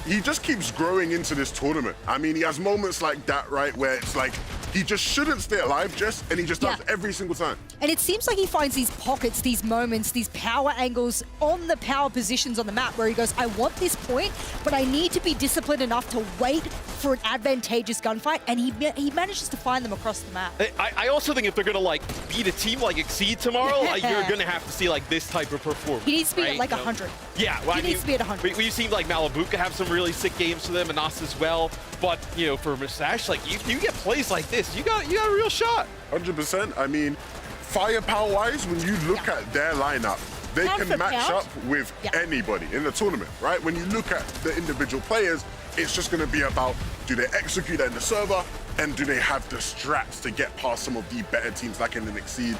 he just keeps growing into this tournament. I mean, he has moments like that, right, where it's like, he just shouldn't stay alive, Jess, and he just does every single time. And it seems like he finds these pockets, these moments, these power angles on the power positions on the map where he goes, I want this point, but I need to be disciplined enough to wait for an advantageous gunfight, and he manages to find them across the map. I also think if they're gonna beat a team like Exceed tomorrow, you're gonna have to see this type of performance. He needs to be at 100. Yeah, well, he needs to be at 100. We've seen Malibuca have some really sick games for them, and us as well. But for Mustache, you get plays like this, you got a real shot. 100%. I mean, firepower-wise, when you look at their lineup, they can match up with anybody in the tournament, right? When you look at the individual players, it's just going to be about, do they execute that in the server, and do they have the strats to get past some of the better teams like in an Exceed?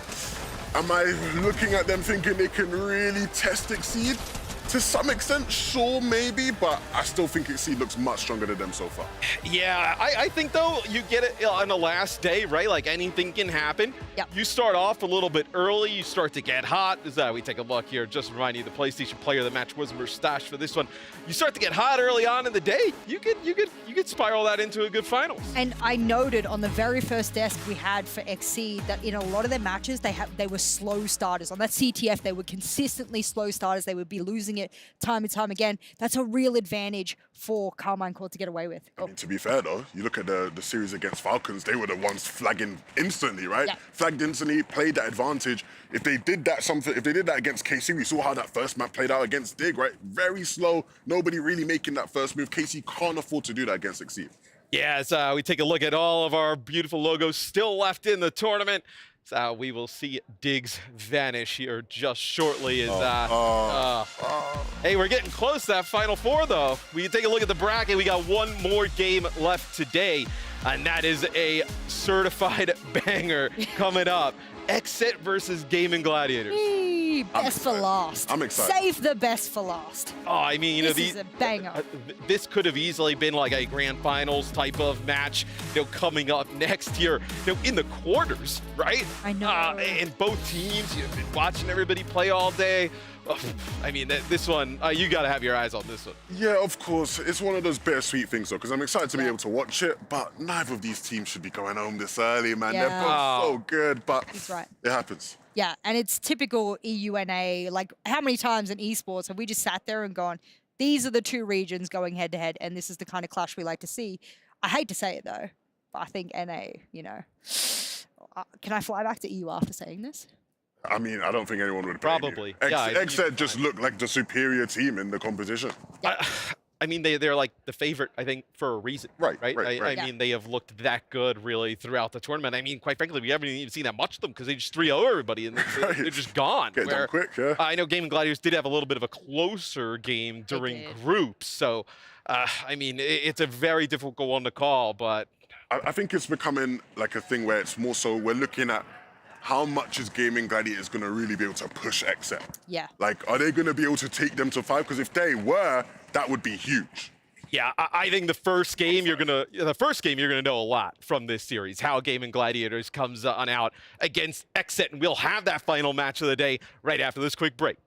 Am I looking at them thinking they can really test Exceed? To some extent, sure, maybe, but I still think Exceed looks much stronger than them so far. Yeah, I think, though, you get it on the last day, right? Anything can happen. Yep. You start off a little bit early. You start to get hot. As we take a look here, just remind you, the PlayStation Player of the Match was Mustache for this one. You start to get hot early on in the day. You could spiral that into a good finals. And I noted on the very first desk we had for Exceed that in a lot of their matches, they were slow starters. On that CTF, they were consistently slow starters. They would be losing it time and time again. That's a real advantage for Carmine Corp to get away with. I mean, to be fair, though, you look at the series against Falcons, they were the ones flagging instantly, right? Yeah. Flagged instantly, played that advantage. If they did that against KC, we saw how that first map played out against Dig, right? Very slow, nobody really making that first move. KC can't afford to do that against Exceed. Yeah, as we take a look at all of our beautiful logos still left in the tournament. So we will see Diggs vanish here just shortly. Hey, we're getting close to that Final Four, though. We take a look at the bracket. We got one more game left today, and that is a certified banger coming up. Exit versus Gaming Gladiators. Best for last. I'm excited. Save the best for last. Oh, I mean, this is a banger. This could have easily been a grand finals type of match, coming up next year, in the quarters, right? I know. And both teams, you've been watching everybody play all day. I mean, this one, you got to have your eyes on this one. Yeah, of course. It's one of those bittersweet things, though, because I'm excited to be able to watch it, but neither of these teams should be going home this early, man. Yeah. They're both so good, but He's right. It happens. Yeah, and it's typical EUNA. How many times in esports have we just sat there and gone, these are the two regions going head-to-head, and this is the kind of clash we like to see. I hate to say it, though, but I think NA, can I fly back to EU after saying this? I mean, I don't think anyone would probably. Exet just looked like the superior team in the competition. I mean, they're the favorite, I think, for a reason. Right. I mean, they have looked that good, really, throughout the tournament. I mean, quite frankly, we haven't even seen that much of them because they just 3-0 everybody, and they're just gone. Get done quick, yeah. I know Gaming Gladiators did have a little bit of a closer game during groups, so, I mean, it's a very difficult one to call, but... I think it's becoming a thing where it's more so we're looking at how much is Gaming Gladiators going to really be able to push Exet? Yeah. Are they going to be able to take them to 5? Because if they were, that would be huge. Yeah, I think the first game you're gonna know a lot from this series. How Gaming Gladiators comes on out against Exet, and we'll have that final match of the day right after this quick break.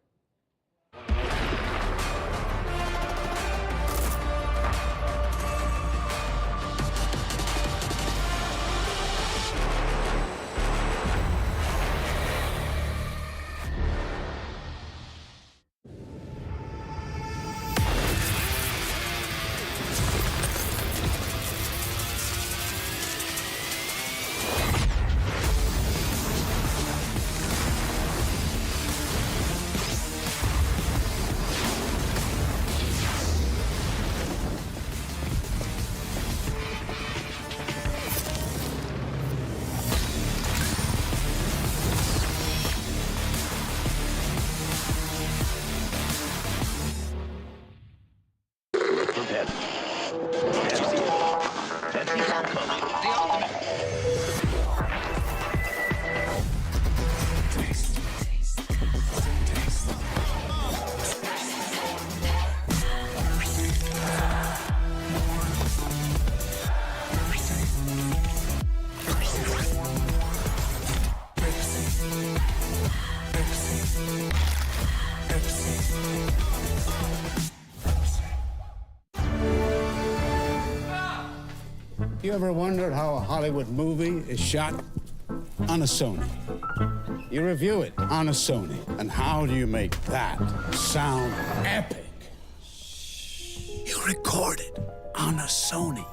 You ever wondered how a Hollywood movie is shot? On a Sony. You review it on a Sony. And how do you make that sound epic? You record it on a Sony.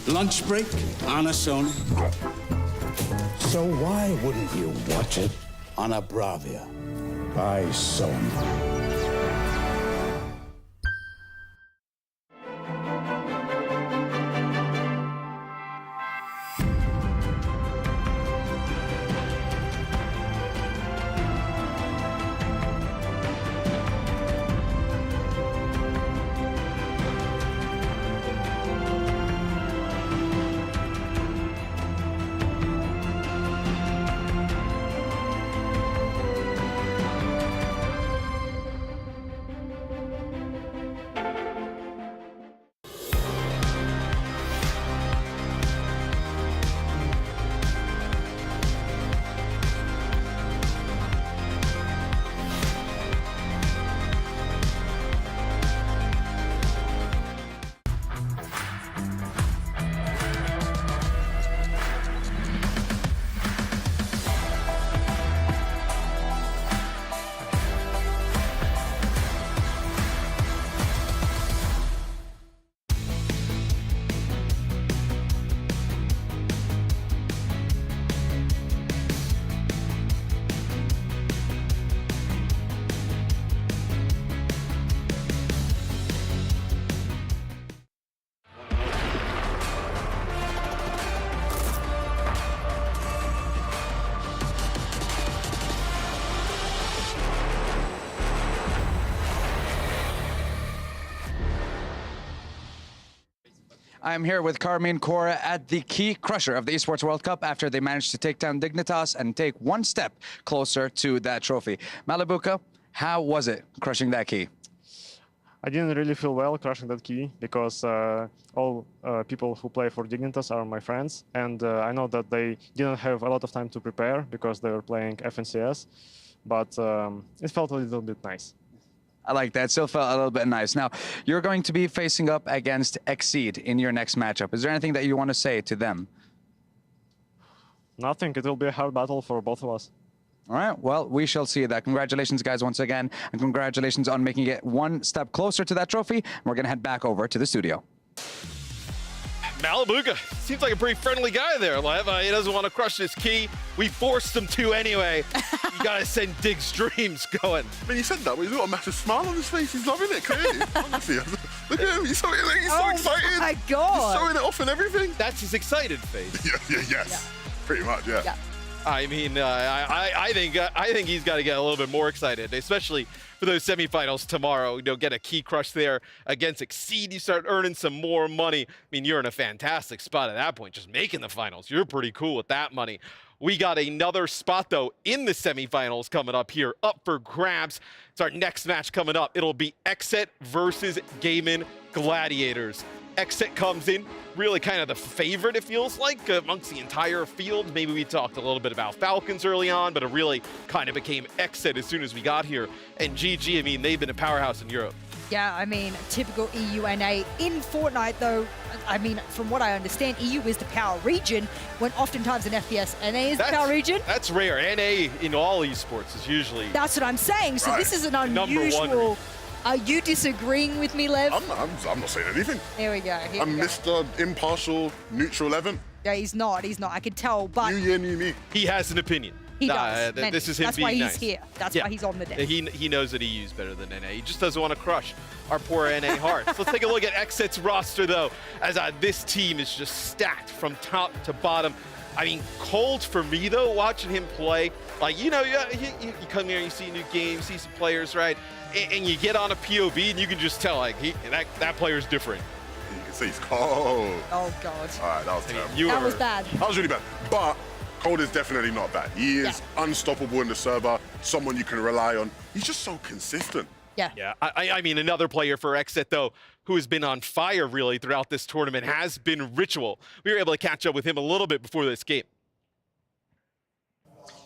Lunch break on a Sony. So why wouldn't you watch it on a Bravia by Sony? I'm here with Carmine Corp at the key crusher of the Esports World Cup after they managed to take down Dignitas and take one step closer to that trophy. Malibuka, how was it crushing that key? I didn't really feel well crushing that key because all people who play for Dignitas are my friends, and I know that they didn't have a lot of time to prepare because they were playing FNCS, but it felt a little bit nice. I like that. Still felt a little bit nice. Now, you're going to be facing up against Exceed in your next matchup. Is there anything that you want to say to them? Nothing. It will be a hard battle for both of us. All right. Well, we shall see that. Congratulations, guys, once again. And congratulations on making it one step closer to that trophy. We're going to head back over to the studio. Malibuka seems like a pretty friendly guy there, Lev. He doesn't want to crush this key. We forced him to anyway. You got to send Dig's dreams going. I mean, he said that, but he's got a massive smile on his face. He's loving it, clearly. Honestly, look at him. He's so excited. Oh my God. He's showing it off and everything. That's his excited face. Yes. Yeah. Pretty much, yeah. I mean, I think he's got to get a little bit more excited, especially for those semifinals tomorrow. You know, get a key crush there against Exceed. You start earning some more money. I mean, you're in a fantastic spot at that point, just making the finals. You're pretty cool with that money. We got another spot, though, in the semifinals coming up here, up for grabs. It's our next match coming up. It'll be Exet versus Gaming Gladiators. Exet comes in, really kind of the favorite, it feels like, amongst the entire field. Maybe we talked a little bit about Falcons early on, but it really kind of became Exet as soon as we got here. And GG, I mean, they've been a powerhouse in Europe. Yeah, I mean, typical EUNA. In Fortnite, though, I mean, from what I understand, EU is the power region, when oftentimes in FPS, NA is the power region. That's rare. NA in all esports is usually... That's what I'm saying. So this is an unusual... Are you disagreeing with me, Lev? I'm not saying anything. Here we go. I'm Mr. Impartial, neutral 11. Yeah, he's not. He's not. I can tell, but... New year, new me. He has an opinion. He does. This is him That's being why he's nice. here. That's why he's on the deck. He knows that EU's better than NA. He just doesn't want to crush our poor NA hearts. Let's take a look at Exet's roster, though, as this team is just stacked from top to bottom. I mean, cold for me, though, watching him play. Like, you know, you come here and you see a new game, you see some players, right? And you get on a POV and you can just tell, like, that player's different. You can say he's cold. Oh, God. All right, that was terrible. That was bad. That was really bad. But Cold is definitely not bad. He is unstoppable in the server, someone you can rely on. He's just so consistent. Yeah. Yeah, I mean, another player for Exit, though, who has been on fire, really, throughout this tournament has been Ritual. We were able to catch up with him a little bit before this game.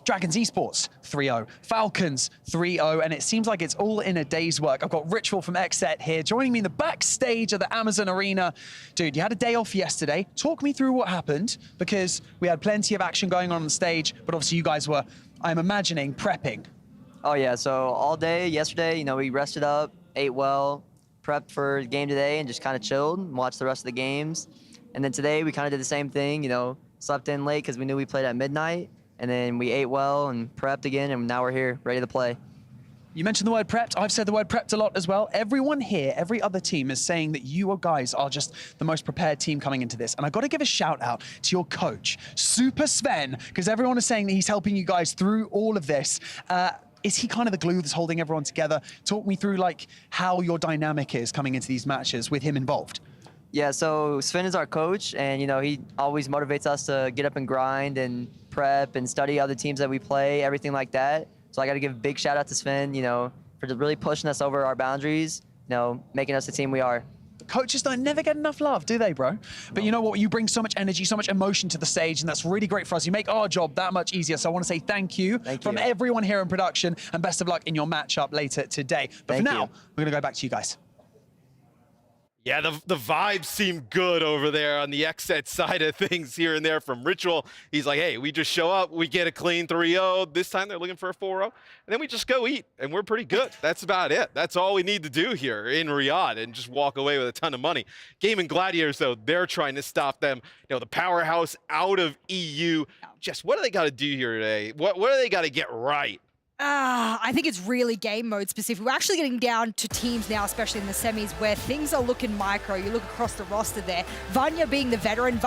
Dragons Esports 3-0, Falcons 3-0, and it seems like it's all in a day's work. I've got Ritual from Xset here joining me in the backstage of the Amazon Arena. Dude, you had a day off yesterday. Talk me through what happened, because we had plenty of action going on the stage, but obviously you guys were, I'm imagining, prepping. Oh yeah, so all day yesterday, you know, we rested up, ate well, prepped for the game today, and just kind of chilled and watched the rest of the games. And then today we kind of did the same thing, you know, slept in late because we knew we played at midnight. And then we ate well and prepped again, and now we're here, ready to play. You mentioned the word prepped. I've said the word prepped a lot as well. Everyone here, every other team is saying that you guys are just the most prepared team coming into this. And I've got to give a shout out to your coach, Super Sven, because everyone is saying that he's helping you guys through all of this. Is he kind of the glue that's holding everyone together? Talk me through like how your dynamic is coming into these matches with him involved. Yeah, so Sven is our coach, and you know, he always motivates us to get up and grind and prep and study other teams that we play, everything like that. So I got to give a big shout out to Sven, you know, for really pushing us over our boundaries, you know, making us the team we are. Coaches don't never get enough love, do they, bro? But you know what? You bring so much energy, so much emotion to the stage, and that's really great for us. You make our job that much easier. So I want to say thank you from everyone here in production, and best of luck in your matchup later today. But for now, we're going to go back to you guys. Yeah, the vibes seem good over there on the Xset side of things here and there from Ritual. He's like, hey, we just show up, we get a clean 3-0. This time they're looking for a 4-0. And then we just go eat, and we're pretty good. That's about it. That's all we need to do here in Riyadh and just walk away with a ton of money. Gaming Gladiators, though, they're trying to stop them. You know, the powerhouse out of EU. Jess, what do they got to do here today? What do they got to get right? I think it's really game mode specific. We're actually getting down to teams now, especially in the semis, where things are looking micro. You look across the roster there. Vanya being the veteran,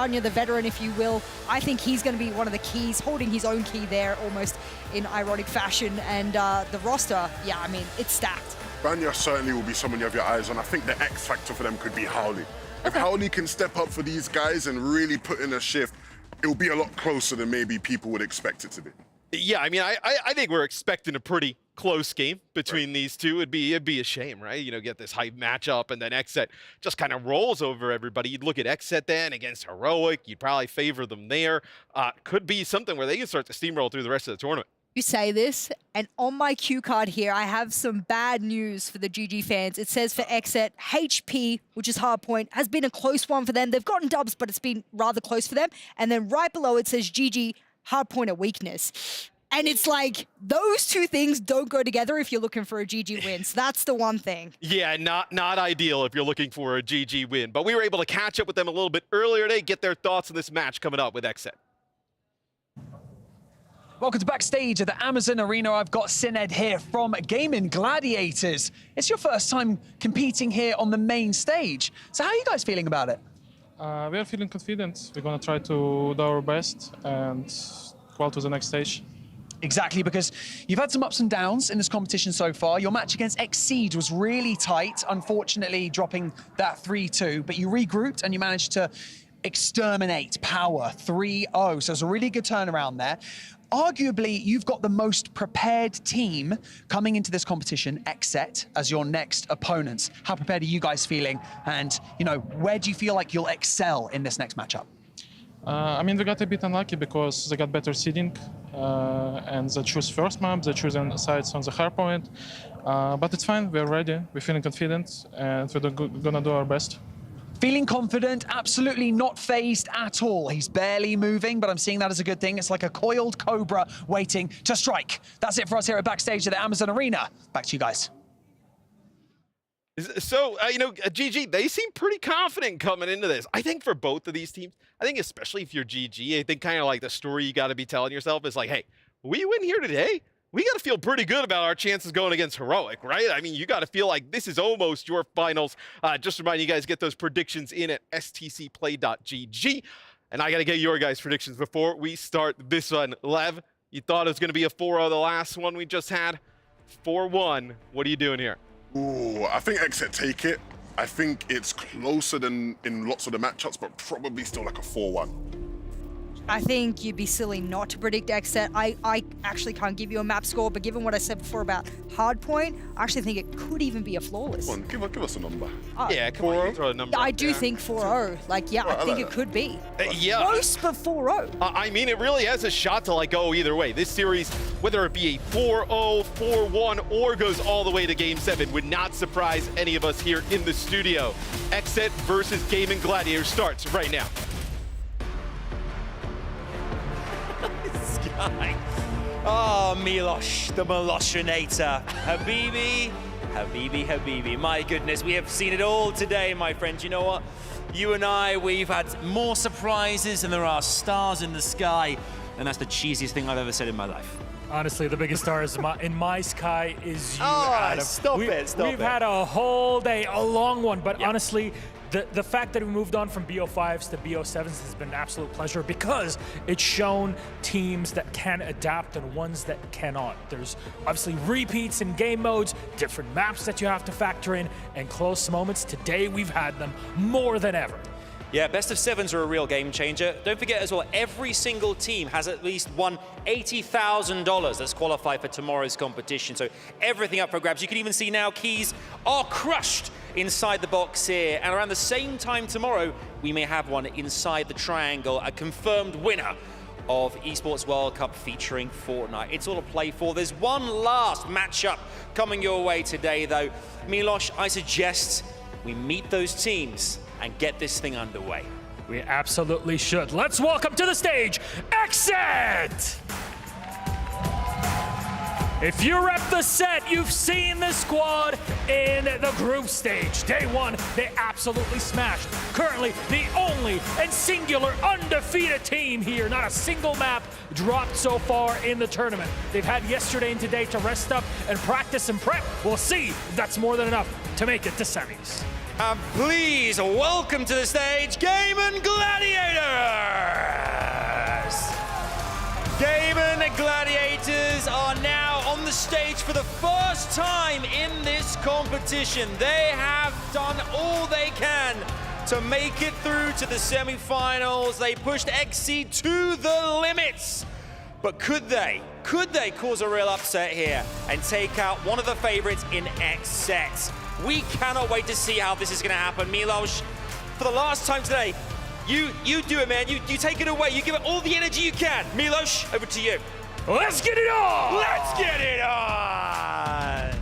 if you will, I think he's going to be one of the keys, holding his own key there almost in ironic fashion. And the roster, yeah, I mean, it's stacked. Vanya certainly will be someone you have your eyes on. I think the X factor for them could be Howley. If Howley can step up for these guys and really put in a shift, it will be a lot closer than maybe people would expect it to be. Yeah, I mean, I think we're expecting a pretty close game between these two. It'd be a shame, right? You know, get this hype matchup, and then Xset just kind of rolls over everybody. You'd look at Xset then against Heroic. You'd probably favor them there. Could be something where they can start to steamroll through the rest of the tournament. You say this, and on my cue card here, I have some bad news for the GG fans. It says for Xset, HP, which is Hardpoint, has been a close one for them. They've gotten dubs, but it's been rather close for them. And then right below it says GG, Hardpoint a weakness. And it's like, those two things don't go together if you're looking for a GG win. So that's the one thing. Yeah, not ideal if you're looking for a GG win. But we were able to catch up with them a little bit earlier today, get their thoughts on this match coming up with Xset. Welcome to backstage at the Amazon Arena. I've got Sined here from Gaming Gladiators. It's your first time competing here on the main stage. So how are you guys feeling about it? We are feeling confident. We're going to try to do our best and go to the next stage. Exactly, because you've had some ups and downs in this competition so far. Your match against Exceed was really tight, unfortunately dropping that 3-2, but you regrouped and you managed to exterminate Power 3-0. So it's a really good turnaround there. Arguably, you've got the most prepared team coming into this competition, Xset, as your next opponents. How prepared are you guys feeling? And, you know, where do you feel like you'll excel in this next matchup? I mean, we got a bit unlucky because they got better seeding and they choose first map, they choose sides on the hardpoint. But it's fine, we're ready, we're feeling confident, and we're gonna do our best. Feeling confident, absolutely not phased at all. He's barely moving, but I'm seeing that as a good thing. It's like a coiled cobra waiting to strike. That's it for us here at Backstage at the Amazon Arena. Back to you guys. So, you know, GG, they seem pretty confident coming into this. I think for both of these teams, I think especially if you're GG, I think kind of like the story you got to be telling yourself is like, hey, we win here today, we got to feel pretty good about our chances going against Heroic, right? I mean, you got to feel like this is almost your finals. Just remind you guys, get those predictions in at stcplay.gg. And I got to get your guys' predictions before we start this one. Lev, you thought it was going to be a 4-0 the last one we just had. 4-1. What are you doing here? Ooh, I think Xset take it. I think it's closer than in lots of the matchups, but probably still like a 4-1. I think you'd be silly not to predict X-Set. I actually can't give you a map score, but given what I said before about Hardpoint, I actually think it could even be a flawless. Come on, give us a number. Yeah, come on, you throw a number. I do think 4-0. Like, yeah, Right, I think like it could be. Yeah. Close, but 4-0. I mean, it really has a shot to like go either way. This series, whether it be a 4-0, 4-1, or goes all the way to Game 7, would not surprise any of us here in the studio. X-Set versus Gaming Gladiators starts right now. Sky. Oh, Milosh, the Miloshinator. Habibi, Habibi, Habibi. My goodness, we have seen it all today, my friends. You know what? You and I, we've had more surprises than there are stars in the sky, and that's the cheesiest thing I've ever said in my life. Honestly, the biggest stars in my sky is you, Oh, Adam. stop We've it. had a whole day, a long one, but honestly, the fact that we moved on from BO5s to BO7s has been an absolute pleasure because it's shown teams that can adapt and ones that cannot. There's obviously repeats in game modes, different maps that you have to factor in, and close moments. Today, we've had them more than ever. Yeah, best of sevens are a real game changer. Don't forget as well, every single team has at least won $80,000 that's qualified for tomorrow's competition. So everything up for grabs. You can even see now keys are crushed inside the box here. And around the same time tomorrow, we may have one inside the triangle, a confirmed winner of Esports World Cup featuring Fortnite. It's all to play for. There's one last matchup coming your way today, though. Milosh, I suggest we meet those teams and get this thing underway. We absolutely should. Let's welcome to the stage, X-Set! If you rep the set, you've seen the squad in the group stage. Day one, they absolutely smashed. Currently, the only and singular undefeated team here. Not a single map dropped so far in the tournament. They've had yesterday and today to rest up and practice and prep. We'll see if that's more than enough to make it to semis. And please welcome to the stage, Gaming Gladiators! Gaming Gladiators are now on the stage for the first time in this competition. They have done all they can to make it through to the semifinals. They pushed XC to the limits. But could they cause a real upset here and take out one of the favorites in X-Set? We cannot wait to see how this is going to happen. Milosh, for the last time today, you do it, man. You take it away. You give it all the energy you can. Milosh, over to you. Let's get it on! Let's get it on!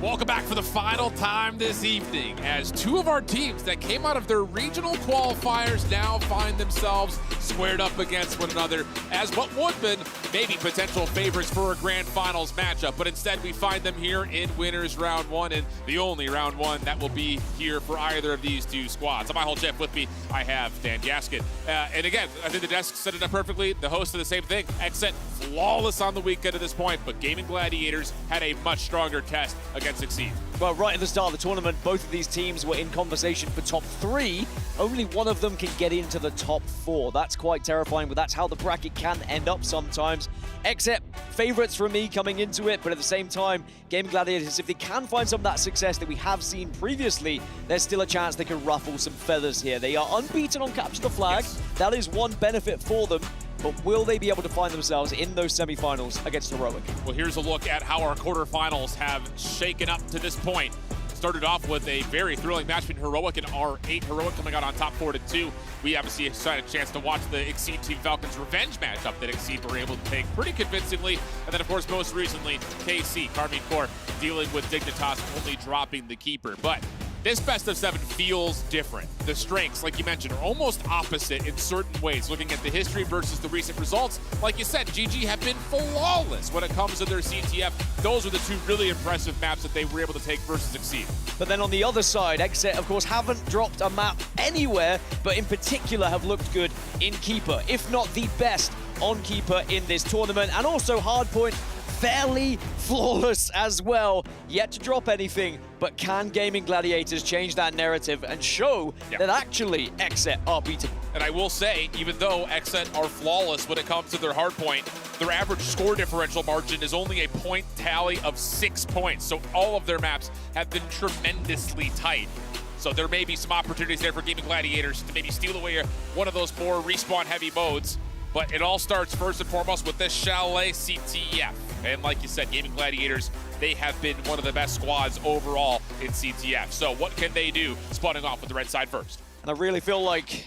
Welcome back for the final time this evening as two of our teams that came out of their regional qualifiers now find themselves squared up against one another as what would have been maybe potential favorites for a grand finals matchup, but instead we find them here in winners round one, and the only round one that will be here for either of these two squads. On my whole chef with me, I have Dan Gaskin. And again, I think the desk set it up perfectly. The host of the same thing. X-Set flawless on the weekend at this point, but Gaming Gladiators had a much stronger test against Exceed. Well, right at the start of the tournament, both of these teams were in conversation for top 3. Only one of them can get into the top 4. That's quite terrifying, but that's how the bracket can end up sometimes. X-Set favorites for me coming into it, but at the same time, Gaming Gladiators, if they can find some of that success that we have seen previously, there's still a chance they can ruffle some feathers here. They are unbeaten on Capture the Flag. Yes. That is one benefit for them. But will they be able to find themselves in those semifinals against Heroic? Well, here's a look at how our quarterfinals have shaken up to this point. Started off with a very thrilling match between Heroic and R8. Heroic coming out on top 4-2. We obviously had a chance to watch the Exceed Team Falcons revenge matchup that Exceed were able to take pretty convincingly. And then, of course, most recently, KC, Carmine Corp, dealing with Dignitas only dropping the keeper. But This best of 7 feels different. The strengths, like you mentioned, are almost opposite in certain ways. Looking at the history versus the recent results, like you said, GG have been flawless when it comes to their CTF. Those are the 2 really impressive maps that they were able to take versus Exceed. But then on the other side, Exit, of course, haven't dropped a map anywhere, but in particular have looked good in Keeper, if not the best on Keeper in this tournament. And also Hardpoint, fairly flawless as well. Yet to drop anything, but can Gaming Gladiators change that narrative and show that actually Exit are beatable? And I will say, even though Exit are flawless when it comes to their hardpoint, their average score differential margin is only a point tally of 6 points. So all of their maps have been tremendously tight. So there may be some opportunities there for Gaming Gladiators to maybe steal away one of those more respawn-heavy modes. But it all starts first and foremost with this Chalet CTF. And like you said, Gaming Gladiators, they have been one of the best squads overall in CTF. So what can they do spawning off with the red side first? And I really feel like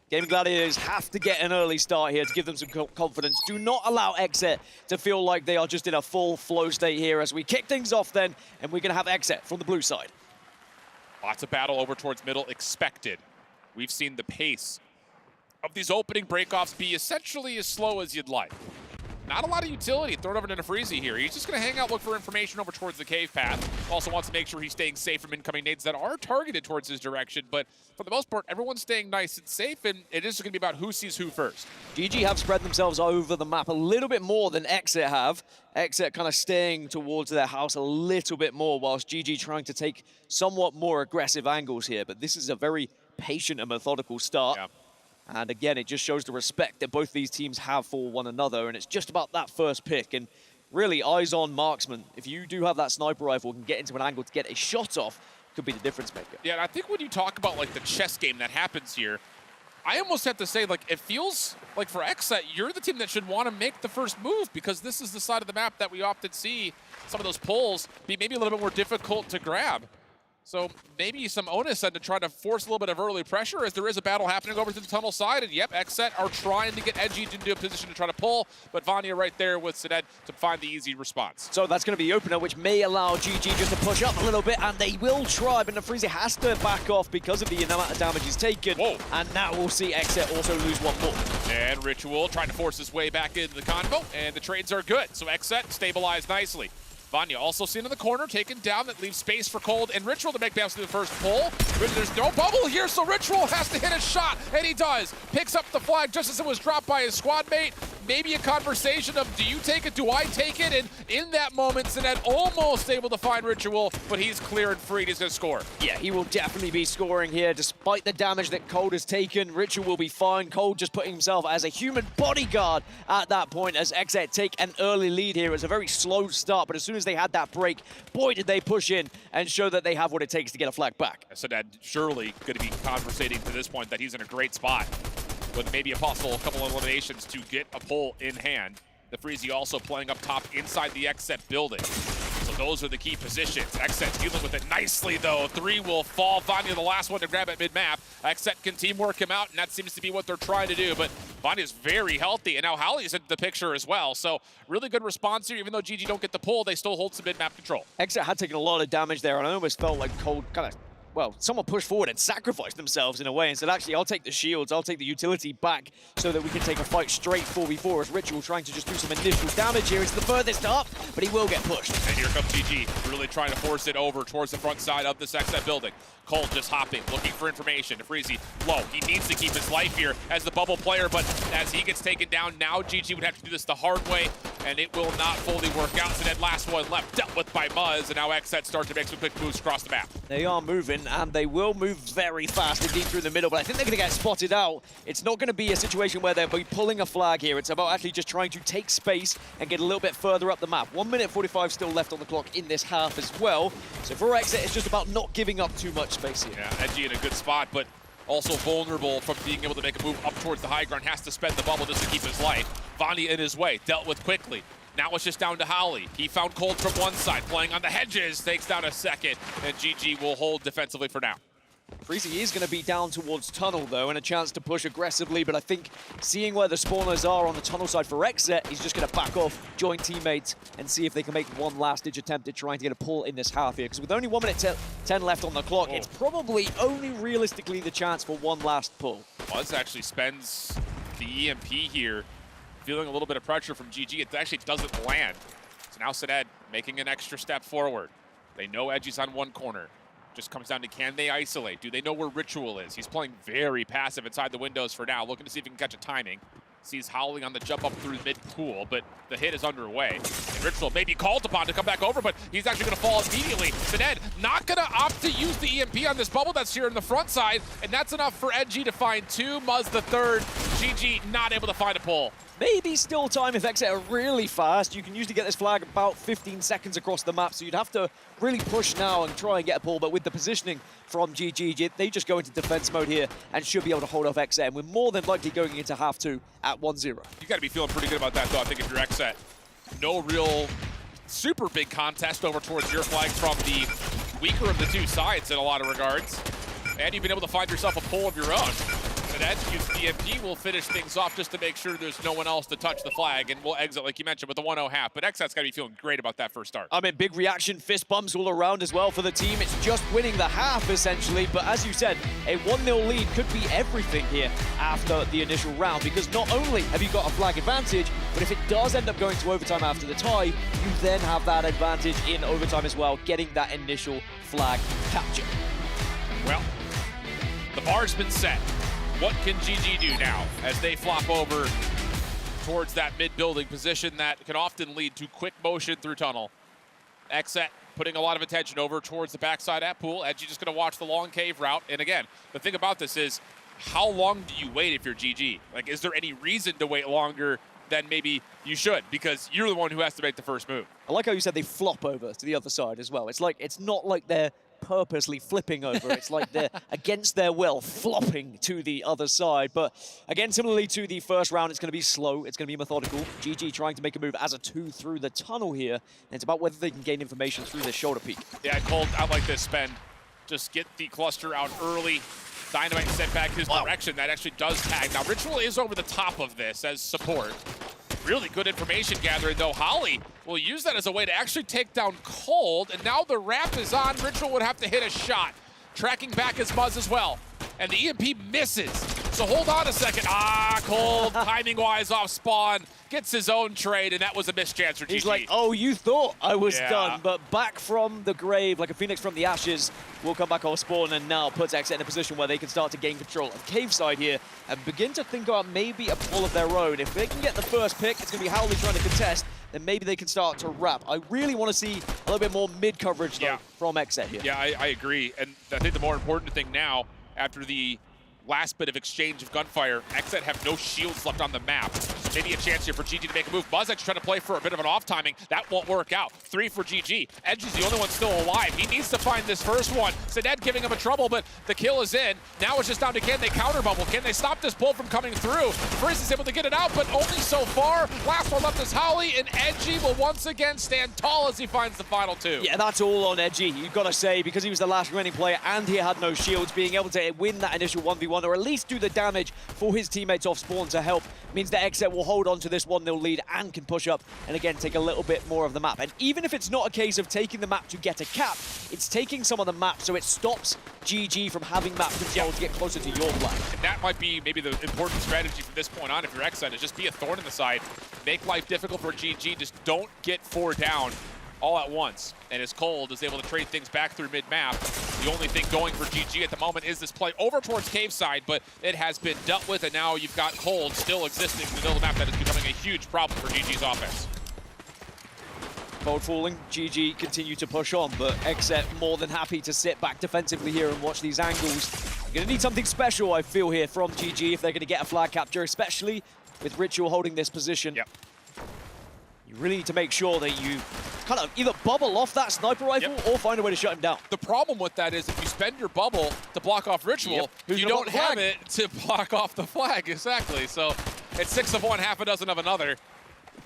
Gaming Gladiators have to get an early start here to give them some confidence. Do not allow Exit to feel like they are just in a full flow state here as we kick things off then, and we're going to have Exit from the blue side. Lots of battle over towards middle expected. We've seen the pace of these opening breakoffs be essentially as slow as you'd like. Not a lot of utility thrown over to Freezy here. He's just going to hang out, look for information over towards the cave path. Also wants to make sure he's staying safe from incoming nades that are targeted towards his direction. But for the most part, everyone's staying nice and safe, and it is going to be about who sees who first. GG have spread themselves over the map a little bit more than Exit have. Exit kind of staying towards their house a little bit more, whilst GG trying to take somewhat more aggressive angles here. But this is a very patient and methodical start. Yeah. And again, it just shows the respect that both these teams have for one another, and it's just about that first pick. And really, eyes on marksman. If you do have that sniper rifle and can get into an angle to get a shot off, could be the difference maker. Yeah, and I think when you talk about like the chess game that happens here, I almost have to say, like, it feels like for Exet, you're the team that should want to make the first move, because this is the side of the map that we often see some of those pulls be maybe a little bit more difficult to grab. So maybe some onus and to try to force a little bit of early pressure as there is a battle happening over to the tunnel side. And yep, Exet are trying to get edgy into a position to try to pull, but Vanya right there with Sined to find the easy response. So that's going to be the opener, which may allow GG just to push up a little bit, and they will try, but Freezy has to back off because of the amount of damage he's taken. Whoa. And now we'll see Exet also lose one more. And Ritual trying to force his way back into the convo, and the trades are good. So Exet stabilized nicely. Vanya also seen in the corner, taken down. That leaves space for Cold and Ritual to make bounce to the first pull. But there's no bubble here, so Ritual has to hit a shot, and he does. Picks up the flag just as it was dropped by his squad mate. Maybe a conversation of, do you take it, do I take it? And in that moment, Sined almost able to find Ritual, but he's clear and free. He's going to score. Yeah, he will definitely be scoring here, despite the damage that Cold has taken. Ritual will be fine. Cold just putting himself as a human bodyguard at that point as Exet take an early lead here. It's a very slow start, but as soon as they had that break, boy, did they push in and show that they have what it takes to get a flag back. Sined surely going to be conversating to this point that he's in a great spot, with maybe a possible couple of eliminations to get a pull in hand. The Freezy also playing up top inside the Exet building. So those are the key positions. Exet dealing with it nicely, though. 3 will fall. Vanya, the last one to grab at mid-map. Exet can teamwork him out, and that seems to be what they're trying to do. But Vanya's very healthy, and now Halley's into the picture as well. So really good response here. Even though GG don't get the pull, they still hold some mid-map control. Exet had taken a lot of damage there, and I almost felt like Cold kind of, well, someone pushed forward and sacrificed themselves in a way and said, actually, I'll take the shields, I'll take the utility back so that we can take a fight straight 4v4 as Ritual trying to just do some initial damage here. It's the furthest up, but he will get pushed. And here comes GG, really trying to force it over towards the front side of this Exet building. Cole just hopping, looking for information. Freezy low. He needs to keep his life here as the bubble player, but as he gets taken down, now GG would have to do this the hard way, and it will not fully work out. So that last one left dealt with by Muzz, and now Exet start to make some quick moves across the map. They are moving, and they will move very fast indeed through the middle, but I think they're going to get spotted out. It's not going to be a situation where they'll be pulling a flag here. It's about actually just trying to take space and get a little bit further up the map. 1 minute 45 still left on the clock in this half as well. So for Exet, it's just about not giving up too much space here. Yeah, Edgy in a good spot, but also vulnerable from being able to make a move up towards the high ground. Has to spend the bubble just to keep his life. Vanya in his way, dealt with quickly. Now it's just down to Holly. He found Cold from one side, playing on the hedges, takes down a second, and GG will hold defensively for now. Freezy is going to be down towards tunnel, though, and a chance to push aggressively, but I think seeing where the spawners are on the tunnel side for Xset, he's just going to back off, join teammates, and see if they can make one last-ditch attempt at trying to get a pull in this half here. Because with only 1 minute 10 left on the clock, it's probably only realistically the chance for one last pull. Buzz actually spends the EMP here, feeling a little bit of pressure from GG. It actually doesn't land. So now Saded making an extra step forward. They know Edgy's on one corner. Just comes down to, can they isolate? Do they know where Ritual is? He's playing very passive inside the windows for now, looking to see if he can catch a timing. Sees Howling on the jump up through mid-pool, but the hit is underway. And Ritual may be called upon to come back over, but he's actually going to fall immediately. Saded not going to opt to use the EMP on this bubble that's here in the front side, and that's enough for Edgy to find 2. Muzz the 3rd. GG not able to find a pull. Maybe still time if Xset are really fast. You can usually get this flag about 15 seconds across the map, so you'd have to really push now and try and get a pull, but with the positioning from GG, they just go into defense mode here and should be able to hold off Xset, and we're more than likely going into half 2 at 1-0. You got to be feeling pretty good about that, though, I think, if you're Xset. No real super big contest over towards your flag from the weaker of the two sides in a lot of regards, and you've been able to find yourself a pull of your own. Saded uses the EMP, will finish things off just to make sure there's no one else to touch the flag, and we'll exit, like you mentioned, with the 1-0 half. But Xset's got to be feeling great about that first start. I mean, big reaction, fist bumps all around as well for the team. It's just winning the half, essentially. But as you said, a 1-0 lead could be everything here after the initial round, because not only have you got a flag advantage, but if it does end up going to overtime after the tie, you then have that advantage in overtime as well, getting that initial flag capture. Well, the bar's been set. What can GG do now as they flop over towards that mid-building position that can often lead to quick motion through tunnel? Xset putting a lot of attention over towards the backside at pool. Edgy just going to watch the long cave route. And again, the thing about this is, how long do you wait if you're GG? Like, is there any reason to wait longer than maybe you should? Because you're the one who has to make the first move. I like how you said they flop over to the other side as well. It's not like they're purposely flipping over. It's like they're against their will flopping to the other side. But again, similarly to the first round, it's going to be slow. It's going to be methodical. GG trying to make a move as a 2 through the tunnel here. And it's about whether they can gain information through this shoulder peak. Yeah, Cold, I like this spend. Just get the cluster out early. Dynamite sent back his direction. That actually does tag. Now, Ritual is over the top of this as support. Really good information gathering, though. Holly will use that as a way to actually take down Cold, and now the wrap is on. Ritual would have to hit a shot. Tracking back as Muzz as well. And the EMP misses. So hold on a second. Cold, timing-wise off spawn. Gets his own trade, and that was a missed chance for GG. He's like, oh, you thought I was done, but back from the grave, like a phoenix from the ashes, will come back off spawn and now puts Xset in a position where they can start to gain control of cave side here and begin to think about maybe a pull of their own. If they can get the first pick, it's going to be Howley trying to contest, then maybe they can start to wrap. I really want to see a little bit more mid-coverage, though, from Xset here. Yeah, I agree. And I think the more important thing now, after the last bit of exchange of gunfire, Xset have no shields left on the map. Maybe a chance here for GG to make a move. Buzz actually trying to play for a bit of an off timing. That won't work out. 3 for GG. Edgy's the only one still alive. He needs to find this first one. Saded giving him a trouble, but the kill is in. Now it's just down to, can they counter bubble? Can they stop this pull from coming through? Freeze is able to get it out, but only so far. Last one left is Holly, and Edgy will once again stand tall as he finds the final 2. Yeah, that's all on Edgy, you've got to say, because he was the last remaining player and he had no shields. Being able to win that initial 1v1, or at least do the damage for his teammates off spawn to help, means that Xset will hold on to this 1-0 lead and can push up and again take a little bit more of the map. And even if it's not a case of taking the map to get a cap, it's taking some of the map so it stops GG from having map control to get closer to your flag. And that might be maybe the important strategy from this point on if you're Xset, is just be a thorn in the side, make life difficult for GG, just don't get 4 down all at once. And as Cold is able to trade things back through mid-map, the only thing going for GG at the moment is this play over towards cave side, but it has been dealt with, and now you've got Cold still existing in the middle of the map. That is becoming a huge problem for GG's offense. Cold falling, GG continue to push on, but Xset more than happy to sit back defensively here and watch these angles. You're going to need something special, I feel, here from GG if they're going to get a flag capture, especially with Ritual holding this position. Yep. You really need to make sure that you kind of either bubble off that sniper rifle or find a way to shut him down. The problem with that is if you spend your bubble to block off Ritual, you don't have it to block off the flag. Exactly. So it's 6 of one, half a dozen of another.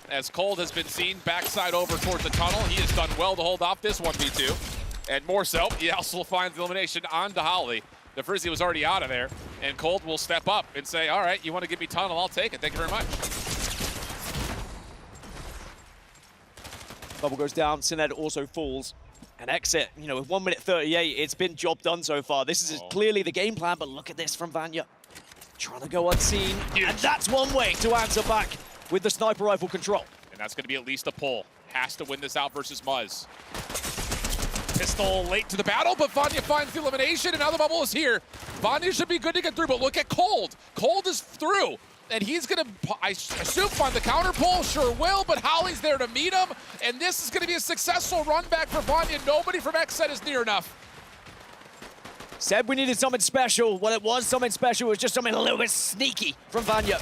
As Cold has been seen backside over towards the tunnel, he has done well to hold off this 1v2. And more so, he also finds the elimination on to Holly. Nefrizzi was already out of there, and Cold will step up and say, all right, you want to give me tunnel, I'll take it. Thank you very much. Bubble goes down, Sined also falls. And Exit, you know, with 1 minute 38, it's been job done so far. This is clearly the game plan, but look at this from Vanya. Trying to go unseen, and that's one way to answer back with the sniper rifle control. And that's going to be at least a pull. Has to win this out versus Muzz. Pistol late to the battle, but Vanya finds the elimination, and now the bubble is here. Vanya should be good to get through, but look at Cold. Cold is through, and he's going to, I assume, find the counter pull. Sure will, but Holly's there to meet him, and this is going to be a successful run back for Vanya. Nobody from XSET is near enough. Said we needed something special. Well, it was something special. It was just something a little bit sneaky from Vanya.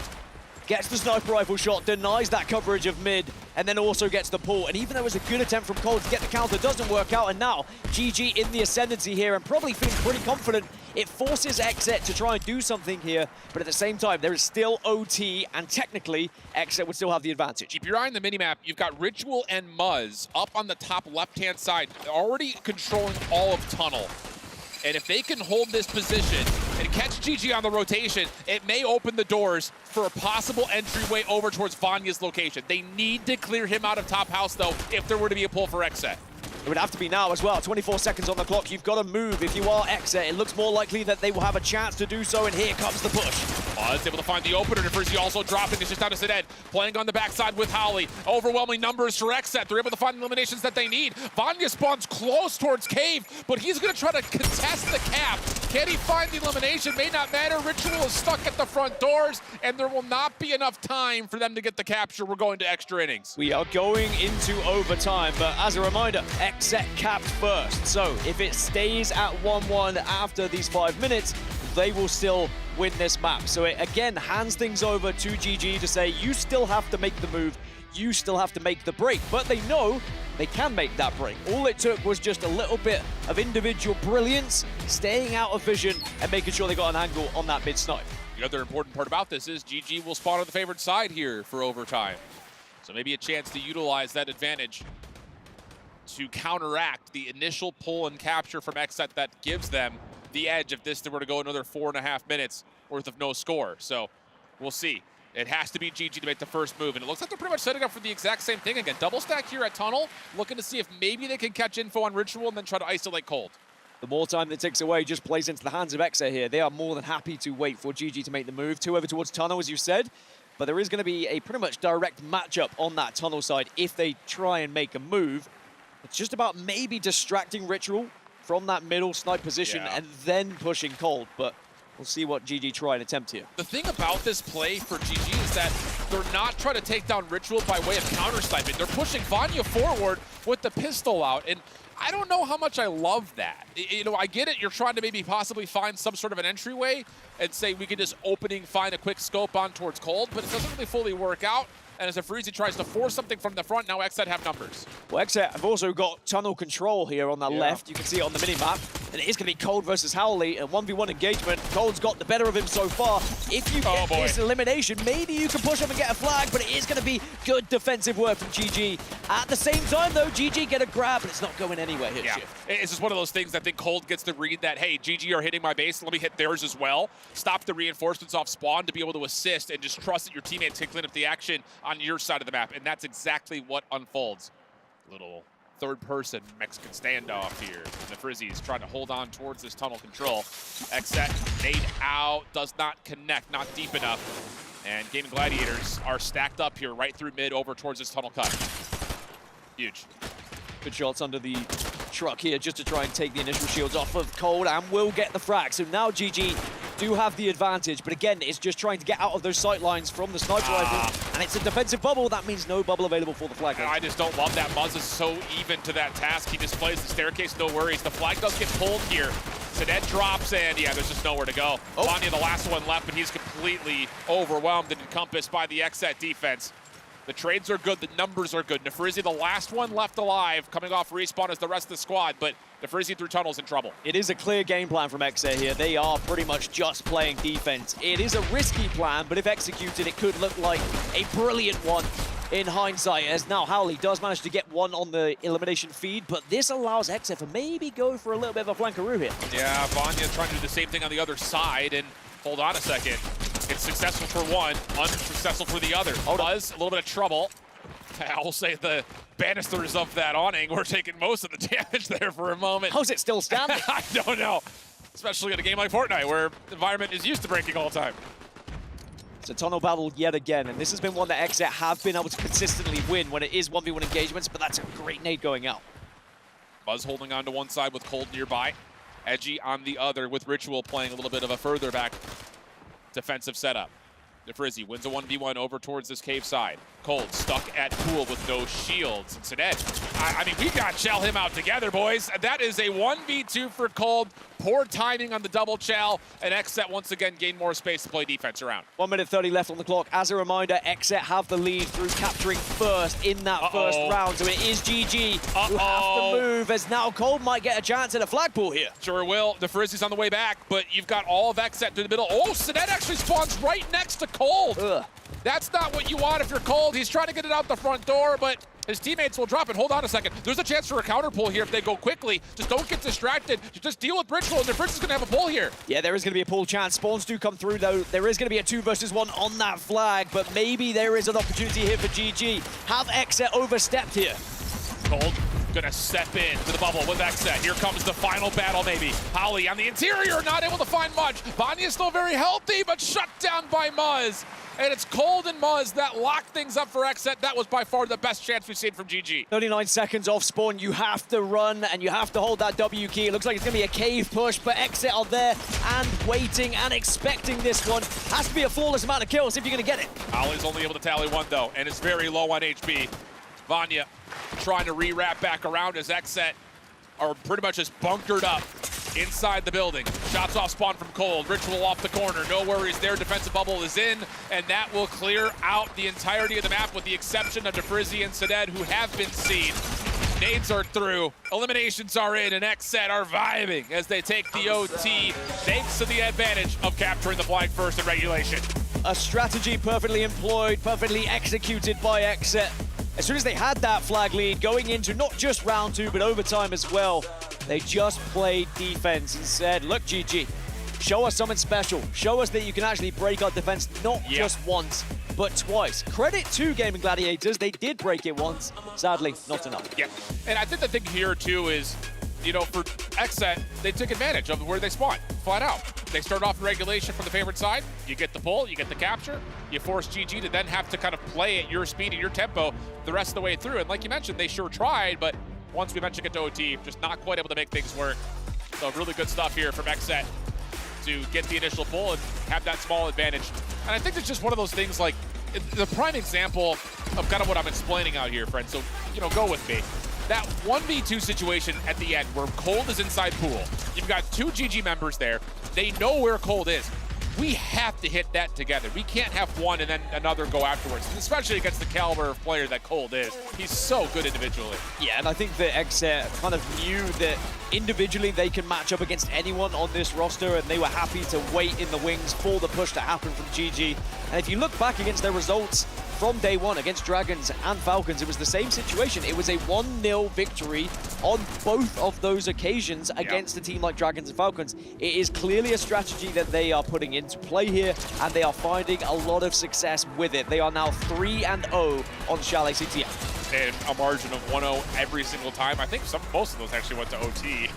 Gets the sniper rifle shot, denies that coverage of mid, and then also gets the pull. And even though it was a good attempt from Cold to get the counter, doesn't work out. And now, GG in the ascendancy here and probably feeling pretty confident. It forces XSET to try and do something here, but at the same time, there is still OT, and technically, XSET would still have the advantage. Keep your eye on the minimap. You've got Ritual and Muzz up on the top left-hand side, already controlling all of Tunnel. And if they can hold this position and catch GG on the rotation, it may open the doors for a possible entryway over towards Vanya's location. They need to clear him out of top house, though, if there were to be a pull for XSET. It would have to be now as well. 24 seconds on the clock. You've got to move. If you are XSET, it looks more likely that they will have a chance to do so, and here comes the push. Muzz able to find the opener. Nefrizzi also dropping. It's just down to Sined. Playing on the backside with Holly. Overwhelming numbers for XSET. They're able to find the eliminations that they need. Vanya spawns close towards Cave, but he's going to try to contest the cap. Can he find the elimination? May not matter. Ritual is stuck at the front doors, and there will not be enough time for them to get the capture. We're going to extra innings. We are going into overtime, but as a reminder, XSET capped first. So if it stays at 1-1 after these 5 minutes, they will still win this map. So it again hands things over to GG to say, you still have to make the move, you still have to make the break. But they know they can make that break. All it took was just a little bit of individual brilliance, staying out of vision, and making sure they got an angle on that mid snipe. The other important part about this is GG will spawn on the favored side here for overtime. So maybe a chance to utilize that advantage to counteract the initial pull and capture from XSET that gives them the edge if this were to go another 4.5 minutes worth of no score. So we'll see. It has to be GG to make the first move, and it looks like they're pretty much setting up for the exact same thing again. Double stack here at Tunnel, looking to see if maybe they can catch info on Ritual and then try to isolate Cold. The more time that takes away just plays into the hands of XSET here. They are more than happy to wait for GG to make the move. 2 over towards Tunnel, as you said. But there is going to be a pretty much direct matchup on that Tunnel side if they try and make a move. It's just about maybe distracting Ritual from that middle snipe position and then pushing Cold. But we'll see what GG try and attempt here. The thing about this play for GG is that they're not trying to take down Ritual by way of counter-sniping. They're pushing Vanya forward with the pistol out. And I don't know how much I love that. You know, I get it. You're trying to maybe possibly find some sort of an entryway and say we can just find a quick scope on towards Cold, but it doesn't really fully work out. And as Nefrizzi tries to force something from the front, now XSET have numbers. Well, XSET have also got tunnel control here on the left. You can see it on the mini-map. And it is going to be Cold versus Howley, and 1v1 engagement. Cold's got the better of him so far. If you get this elimination, maybe you can push up and get a flag, but it is going to be good defensive work from GG. At the same time, though, GG get a grab, but it's not going anywhere here. It's just one of those things I think Cold gets to read that, hey, GG are hitting my base, let me hit theirs as well. Stop the reinforcements off spawn to be able to assist and just trust that your teammates can clean up the action on your side of the map, and that's exactly what unfolds. Little third-person Mexican standoff here. Nefrizzi is trying to hold on towards this tunnel control. XSET nade out, does not connect, not deep enough. And Gaming Gladiators are stacked up here right through mid over towards this tunnel cut. Huge. Good shots under the truck here just to try and take the initial shields off of Cold, and will get the frag. So now GG do have the advantage, but again, it's just trying to get out of those sight lines from the sniper rifle, and it's a defensive bubble. That means no bubble available for the flag. I just don't love that. Muzz is so even to that task. He displays the staircase, no worries. The flag does get pulled here. Sined drops, and yeah, there's just nowhere to go. Vanya, the last one left, but he's completely overwhelmed and encompassed by the XSET defense. The trades are good, the numbers are good. Nefrizzi, the last one left alive, coming off respawn as the rest of the squad, but Nefrizzi through tunnel's in trouble. It is a clear game plan from XSET here. They are pretty much just playing defense. It is a risky plan, but if executed, it could look like a brilliant one. in hindsight, as now Howley does manage to get one on the elimination feed, but this allows XF to maybe go for a little bit of a flankaroo here. Yeah, Vanya trying to do the same thing on the other side, and hold on a second. It's successful for one, unsuccessful for the other. Buzz, a little bit of trouble. I'll say the banisters of that awning were taking most of the damage there for a moment. How's it still standing? I don't know. Especially in a game like Fortnite, where the environment is used to breaking all the time. It's a tunnel battle yet again, and this has been one that XZ have been able to consistently win when it is 1v1 engagements, but that's a great nade going out. Buzz holding on to one side with Cold nearby. Edgy on the other with Ritual playing a little bit of a further back defensive setup. DeFrizzy wins a 1v1 over towards this cave side. Cold stuck at pool with no shields. Instead, I mean, we got Chell him out together, boys. That is a 1v2 for Cold. Poor timing on the double Chell, and XZ once again gained more space to play defense around. 1 minute 30 left on the clock. As a reminder, XZ have the lead through capturing first in that first round, so it is GG who have to move, as now Cold might get a chance at a flagpool here. Sure will. DeFrizzy's on the way back, but you've got all of XZ through the middle. Oh, Sinet actually spawns right next to Cold. Ugh. That's not what you want if you're Cold. He's trying to get it out the front door, but his teammates will drop it. Hold on a second. There's a chance for a counter pull here if they go quickly. Just don't get distracted. You just deal with Ritual, and the Prince is going to have a pull here. Yeah, there is going to be a pull chance. Spawns do come through, though. There is going to be a 2 versus 1 on that flag, but maybe there is an opportunity here for GG. Have XZ overstepped here? Cold gonna step in to the bubble with XZ. Here comes the final battle, maybe. Holly on the interior, not able to find much. Vanya's still very healthy, but shut down by Muzz. And it's Cold and Muzz that lock things up for XZ. That was by far the best chance we've seen from GG. 39 seconds off spawn. You have to run, and you have to hold that W key. It looks like it's going to be a cave push, but XZ are there and waiting and expecting this one. Has to be a flawless amount of kills if you're going to get it. Holly's only able to tally 1, though, and it's very low on HP. Vanya trying to re-wrap back around as XZ are pretty much just bunkered up inside the building. Shots off spawn from Cold. Ritual off the corner. No worries there. Defensive bubble is in, and that will clear out the entirety of the map with the exception of DeFrizzy and Saded, who have been seen. Nades are through. Eliminations are in, and XZ are vibing as they take the OT thanks to the advantage of capturing the flag first in regulation. A strategy perfectly employed, perfectly executed by XZ. As soon as they had that flag lead going into not just round 2, but overtime as well, they just played defense and said, look, GG, show us something special. Show us that you can actually break our defense not just once, but twice. Credit to Gaming Gladiators, they did break it once. Sadly, not enough. Yeah, and I think the thing here, too, is, you know, for XZ, they took advantage of where they spawned, flat out. They start off in regulation from the favorite side. You get the pull, you get the capture. You force GG to then have to kind of play at your speed and your tempo the rest of the way through. And like you mentioned, they sure tried, but once we eventually get to OT, just not quite able to make things work. So really good stuff here from XZ to get the initial pull and have that small advantage. And I think it's just one of those things, like the prime example of kind of what I'm explaining out here, friends. So, you know, go with me. That 1v2 situation at the end where Cold is inside pool. You've got 2 GG members there. They know where Cold is. We have to hit that together. We can't have one and then another go afterwards, especially against the caliber of player that Cold is. He's so good individually. Yeah, and I think that XZ kind of knew that individually they can match up against anyone on this roster, and they were happy to wait in the wings for the push to happen from GG. And if you look back against their results from day one against Dragons and Falcons, it was the same situation. It was a 1-0 victory on both of those occasions against a team like Dragons and Falcons. It is clearly a strategy that they are putting into play here, and they are finding a lot of success with it. They are now 3-0 on Chalet CTF. And a margin of 1-0 every single time. I think most of those actually went to OT.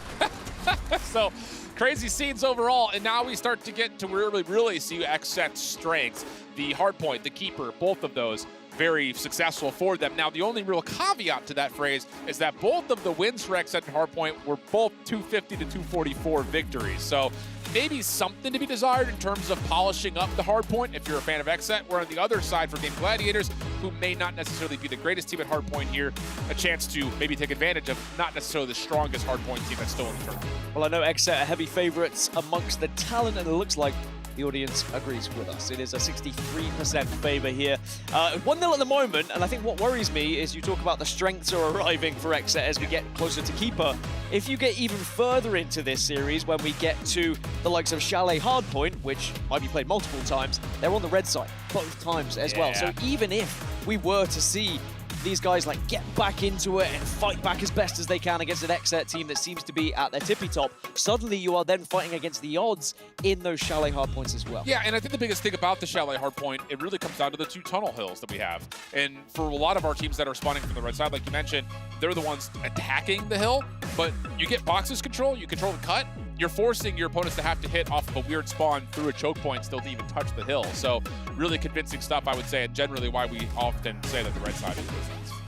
So crazy scenes overall, and now we start to get to really see XZ's strengths. The Hardpoint, the Keeper, both of those very successful for them. Now, the only real caveat to that phrase is that both of the wins for XZ and Hardpoint were both 250 to 244 victories. So maybe something to be desired in terms of polishing up the Hardpoint if you're a fan of XZ. We're on the other side for Game Gladiators, who may not necessarily be the greatest team at Hardpoint here, a chance to maybe take advantage of not necessarily the strongest Hardpoint team that's still in the tournament. Well, I know XZ are heavy favorites amongst the talent, and it looks like The audience agrees with us. It is a 63% favor here. 1-0 at the moment, and I think what worries me is you talk about the strengths are arriving for Exet as we get closer to Keeper. If you get even further into this series, when we get to the likes of Chalet Hardpoint, which might be played multiple times, they're on the red side both times as well. So even if we were to see these guys like get back into it and fight back as best as they can against an Exet team that seems to be at their tippy top, suddenly you are then fighting against the odds in those Chalet Hardpoints as well. Yeah, and I think the biggest thing about the Chalet Hardpoint, it really comes down to the 2 tunnel hills that we have. And for a lot of our teams that are spawning from the right side, like you mentioned, they're the ones attacking the hill, but you get boxes control, you control the cut, you're forcing your opponents to have to hit off of a weird spawn through a choke point still to even touch the hill. So really convincing stuff, I would say, and generally why we often say that the right side is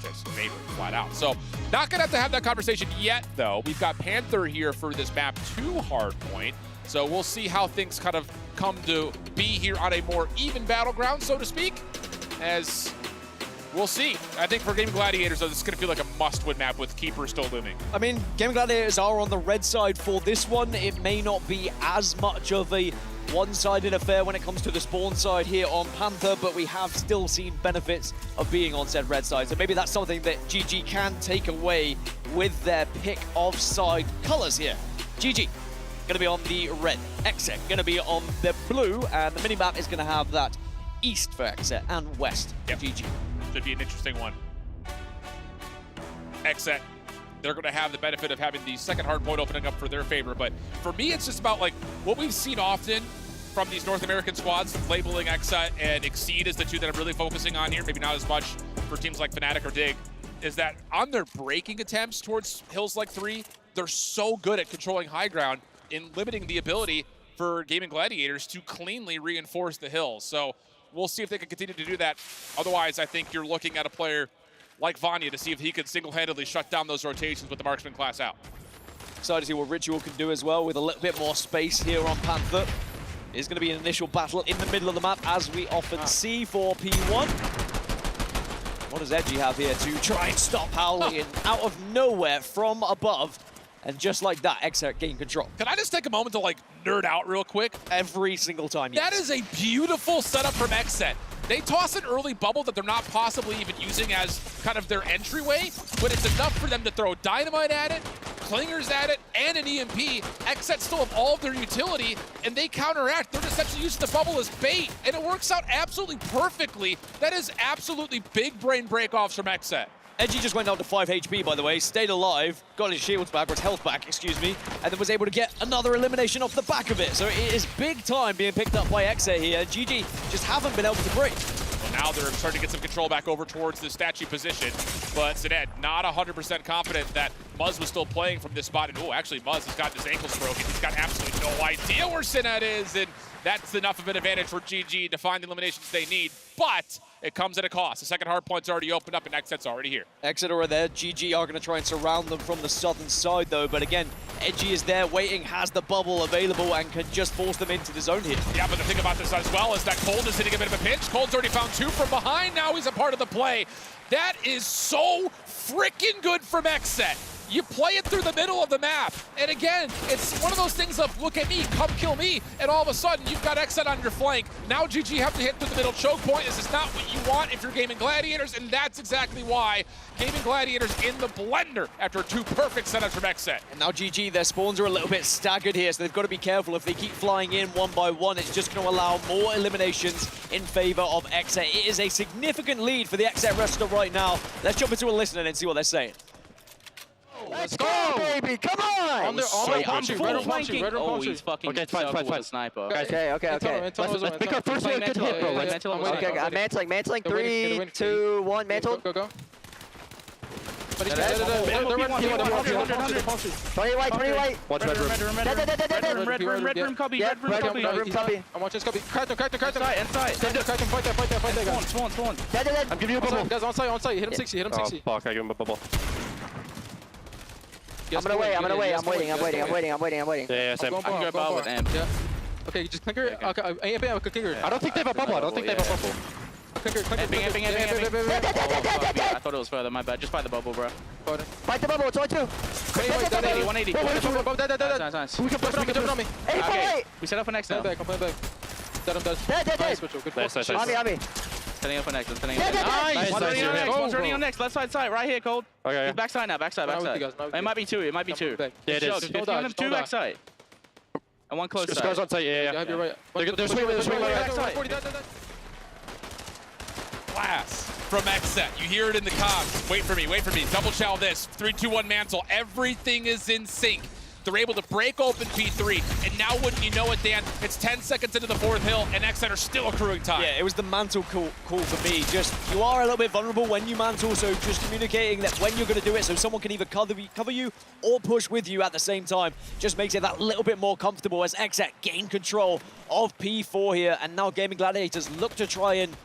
just favorite flat out. So not gonna have to have that conversation yet, though. We've got Panther here for this map 2 Hardpoint. So we'll see how things kind of come to be here on a more even battleground, so to speak, as we'll see. I think for Gaming Gladiators, though, this is going to feel like a must-win map with Keeper still looming. I mean, Gaming Gladiators are on the red side for this one. It may not be as much of a one-sided affair when it comes to the spawn side here on Panther, but we have still seen benefits of being on said red side. So maybe that's something that GG can take away with their pick of side colors here. GG going to be on the red, Exet going to be on the blue, and the minimap is going to have that east for Exet and west for GG. Should be an interesting one. Exet, they're going to have the benefit of having the second hardpoint opening up for their favor, but for me, it's just about like what we've seen often from these North American squads, labeling Exet and Exceed as the 2 that I'm really focusing on here, maybe not as much for teams like Fnatic or Dig, is that on their breaking attempts towards hills like 3, they're so good at controlling high ground in limiting the ability for Gaming Gladiators to cleanly reinforce the hills. So we'll see if they can continue to do that. Otherwise, I think you're looking at a player like Vanya to see if he can single-handedly shut down those rotations with the marksman class out. Excited to see what Ritual can do as well with a little bit more space here on Panther. It's going to be an initial battle in the middle of the map, as we often see for P1. What does Edgy have here to try and stop Howling in out of nowhere from above? And just like that, Exet gain control. Can I just take a moment to like nerd out real quick? Every single time, yes. That is a beautiful setup from Exet. They toss an early bubble that they're not possibly even using as kind of their entryway, but it's enough for them to throw dynamite at it, clingers at it, and an EMP. Exet still have all of their utility, and they counteract. They're essentially using the bubble as bait, and it works out absolutely perfectly. That is absolutely big brain break-offs from Exet. Edgy just went down to 5 HP, by the way, stayed alive, got his shields back, or his health back, excuse me, and then was able to get another elimination off the back of it. So it is big time being picked up by Exet here. GG just haven't been able to break. Well, now they're starting to get some control back over towards the statue position, but Zed not 100% confident that Muzz was still playing from this spot. And oh, actually, Muzz has gotten his ankles broken. He's got absolutely no idea where Sinad is, and that's enough of an advantage for GG to find the eliminations they need. But it comes at a cost. The second hard point's already opened up, and Exet's already here. Exet are there. GG are going to try and surround them from the southern side, though. But again, Edgy is there waiting, has the bubble available, and can just force them into the zone here. Yeah, but the thing about this as well is that Cold is hitting a bit of a pinch. Cold's already found 2 from behind. Now he's a part of the play. That is so freaking good from Exet. You play it through the middle of the map. And again, it's one of those things of, look at me, come kill me, and all of a sudden, you've got Exet on your flank. Now GG have to hit through the middle choke point. This is not what you want if you're Gaming Gladiators, and that's exactly why Gaming Gladiators in the blender after 2 perfect setups from Exet. And now GG, their spawns are a little bit staggered here, so they've got to be careful. If they keep flying in one by one, it's just going to allow more eliminations in favor of Exet. It is a significant lead for the Exet roster right now. Let's jump into a listener and see what they're saying. Let's go, baby! Come on! On the punchy, right on punchy, right on punchy. He's fucking okay, fine. Sniper. Okay. Let's pick our first one good hit, bro. Okay, I'm mantling. 3, 2, 1, mantle. Go. 20 white. Watch red room copy. I'm watching copy. Crack them. Inside. Fight there. Spawn. I'm giving you a bubble. Guys, on site. Hit him 60. Oh, fuck, I give him a bubble. I'm gonna wait. I'm waiting. Yeah, same. I can go bubble with amp. Yeah. Okay, just clinker. Okay, clinker. I don't think they have a bubble. Clinker. Amping. I thought it was further. My bad. Just fight the bubble, bro. Fight the bubble. It's only 2. 180. Nice. We can push. Jump on me. Okay. We set up for next now. I'm playing back. Dead. Dead. Good. On me. Turning up on next. Turning Dead. Nice. One's running on next. One's running on next. Left side. Right here, Cold. Okay. He's backside now. Backside. It might be two. It might be two. Yeah, it is. If you have two backside. And one close side. Scars on site. Yeah. You're right. They're swinging backside. Class from Xset. You hear it in the comms. Wait for me. Double chow this. 3, 2, 1 mantle. Everything is in sync. They're able to break open P3, and now wouldn't you know it, Dan, it's 10 seconds into the 4th hill, and Xset are still accruing time. Yeah, it was the mantle call for me. Just, you are a little bit vulnerable when you mantle, so just communicating that when you're going to do it so someone can either cover you or push with you at the same time just makes it that little bit more comfortable as Xset gain control of P4 here, and now Gaming Gladiators look to try and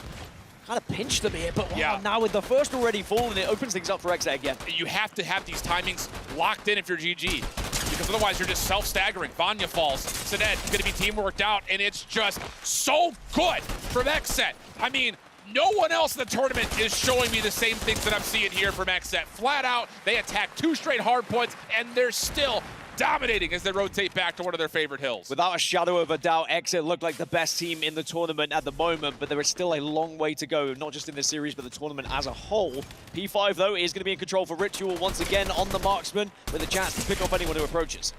kind of pinch them here, but wow, now with the first already fallen, it opens things up for Xset again. You have to have these timings locked in if you're GG, because otherwise you're just self-staggering. Vanya falls, Sined is gonna be team worked out, and it's just so good from Xset. I mean, no one else in the tournament is showing me the same things that I'm seeing here from Xset. Flat out, they attack 2 straight hard points, and they're still dominating as they rotate back to one of their favorite hills. Without a shadow of a doubt, Xset look like the best team in the tournament at the moment, but there is still a long way to go, not just in this series, but the tournament as a whole. P5, though, is going to be in control for Ritual once again on the marksman, with a chance to pick off anyone who approaches.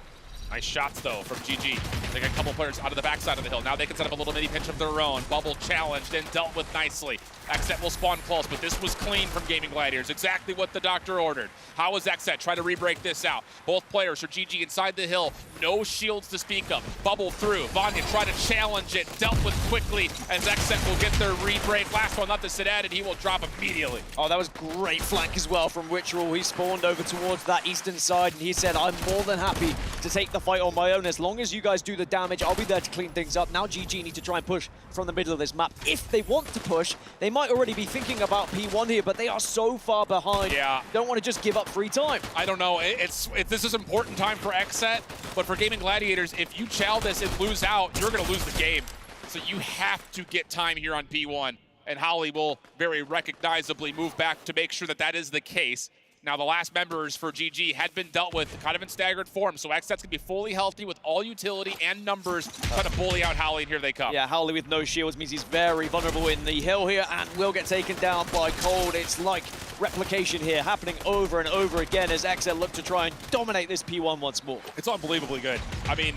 Nice shots, though, from GG. They got a couple players out of the backside of the hill. Now they can set up a little mini pinch of their own. Bubble challenged and dealt with nicely. Xset will spawn close, but this was clean from Gaming Gladiators. Exactly what the doctor ordered. How is Xset? Try to re-break this out. Both players are GG inside the hill. No shields to speak of. Bubble through. Vanya try to challenge it. Dealt with quickly as Xset will get their re-break. Last one up to Sined, and he will drop immediately. Oh, that was great flank as well from Ritual. He spawned over towards that eastern side, and he said, I'm more than happy to take the fight on my own. As long as you guys do the damage, I'll be there to clean things up. Now GG need to try and push from the middle of this map. If they want to push, they might already be thinking about P1 here, but they are so far behind. Yeah. Don't want to just give up free time. I don't know. This is important time for Xset, but for Gaming Gladiators, if you chow this and lose out, you're going to lose the game. So you have to get time here on P1, and Holly will very recognizably move back to make sure that that is the case. Now, the last members for GG had been dealt with kind of in staggered form, so Xset's going to be fully healthy with all utility and numbers trying to bully out Howley, and here they come. Yeah, Howley with no shields means he's very vulnerable in the hill here and will get taken down by Cold. It's like replication here happening over and over again as Xset look to try and dominate this P1 once more. It's unbelievably good. I mean,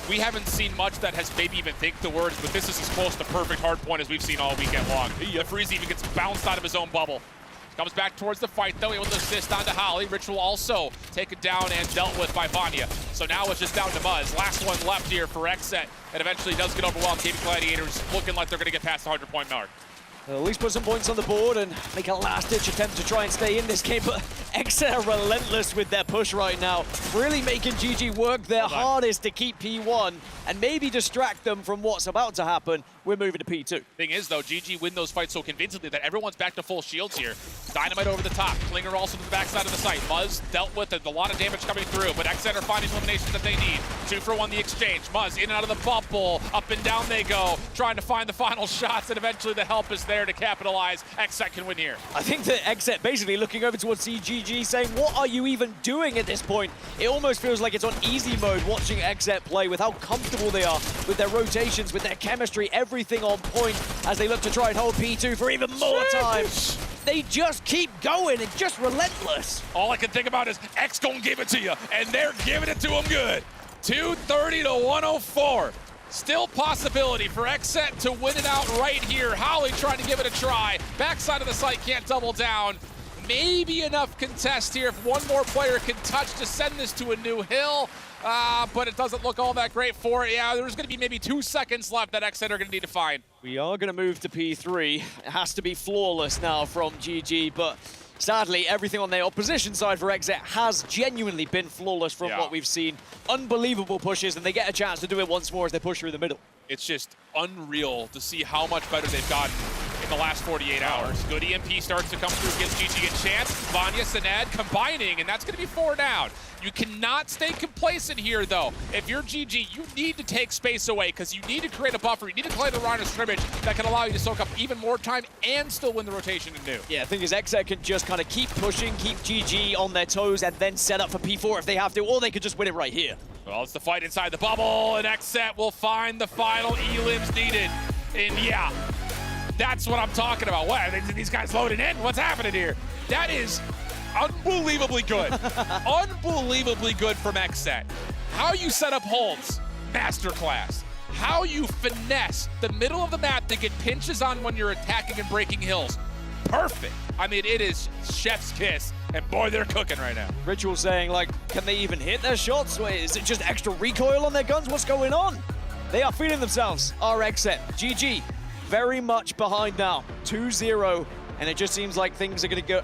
we haven't seen much that has maybe even think the words, but this is as close to perfect hard point as we've seen all weekend long. The Freeze even gets bounced out of his own bubble. Comes back towards the fight, though, able to assist onto Holly. Ritual also taken down and dealt with by Vanya. So now it's just down to Muzz. Last one left here for Xset, and eventually does get overwhelmed. Gaming Gladiators looking like they're going to get past the 100-point mark. At least put some points on the board and make a last-ditch attempt to try and stay in this game, but Xset are relentless with their push right now, really making GG work their hardest to keep P1 and maybe distract them from what's about to happen. We're moving to P2. Thing is, though, GG win those fights so convincingly that everyone's back to full shields here. Dynamite over the top. Klinger also to the backside of the site. Muzz dealt with it. A lot of damage coming through, but Xset are finding eliminations that they need. 2 for 1 the exchange. Muzz in and out of the bubble. Up and down they go, trying to find the final shots, and eventually the help is there to capitalize. Xset can win here. I think that Xset basically looking over towards CGG saying, what are you even doing at this point? It almost feels like it's on easy mode watching Xset play with how comfortable they are with their rotations, with their chemistry, everything on point as they look to try and hold P2 for even more time. They just keep going and just relentless. All I can think about is X gonna give it to you, and they're giving it to him good. 230 to 104. Still possibility for Xset to win it out right here. Howley trying to give it a try. Backside of the site can't double down. Maybe enough contest here if one more player can touch to send this to a new hill. But it doesn't look all that great for it. Yeah, there's going to be maybe 2 seconds left that Xset are going to need to find. We are going to move to P3. It has to be flawless now from GG, but sadly, everything on the opposition side for Xset has genuinely been flawless from what we've seen. Unbelievable pushes, and they get a chance to do it once more as they push through the middle. It's just unreal to see how much better they've gotten in the last 48 hours. Good EMP starts to come through, gives GG a chance. Vanya, Sined combining, and that's going to be 4 down. You cannot stay complacent here, though. If you're GG, you need to take space away because you need to create a buffer. You need to play the line of scrimmage that can allow you to soak up even more time and still win the rotation and new. Yeah, the thing is, Xset can just kind of keep pushing, keep GG on their toes, and then set up for P4 if they have to, or they could just win it right here. Well, it's the fight inside the bubble, and XSET will find the final elims needed. And yeah, that's what I'm talking about. What, are these guys loading in? What's happening here? That is unbelievably good. Unbelievably good from XSET. How you set up holds, masterclass. How you finesse the middle of the map to get pinches on when you're attacking and breaking hills, perfect. I mean, it is chef's kiss, and boy, they're cooking right now. Ritual saying, like, can they even hit their shots? Wait, is it just extra recoil on their guns? What's going on? They are feeling themselves. Our XSET, GG, very much behind now, 2-0, and it just seems like things are going to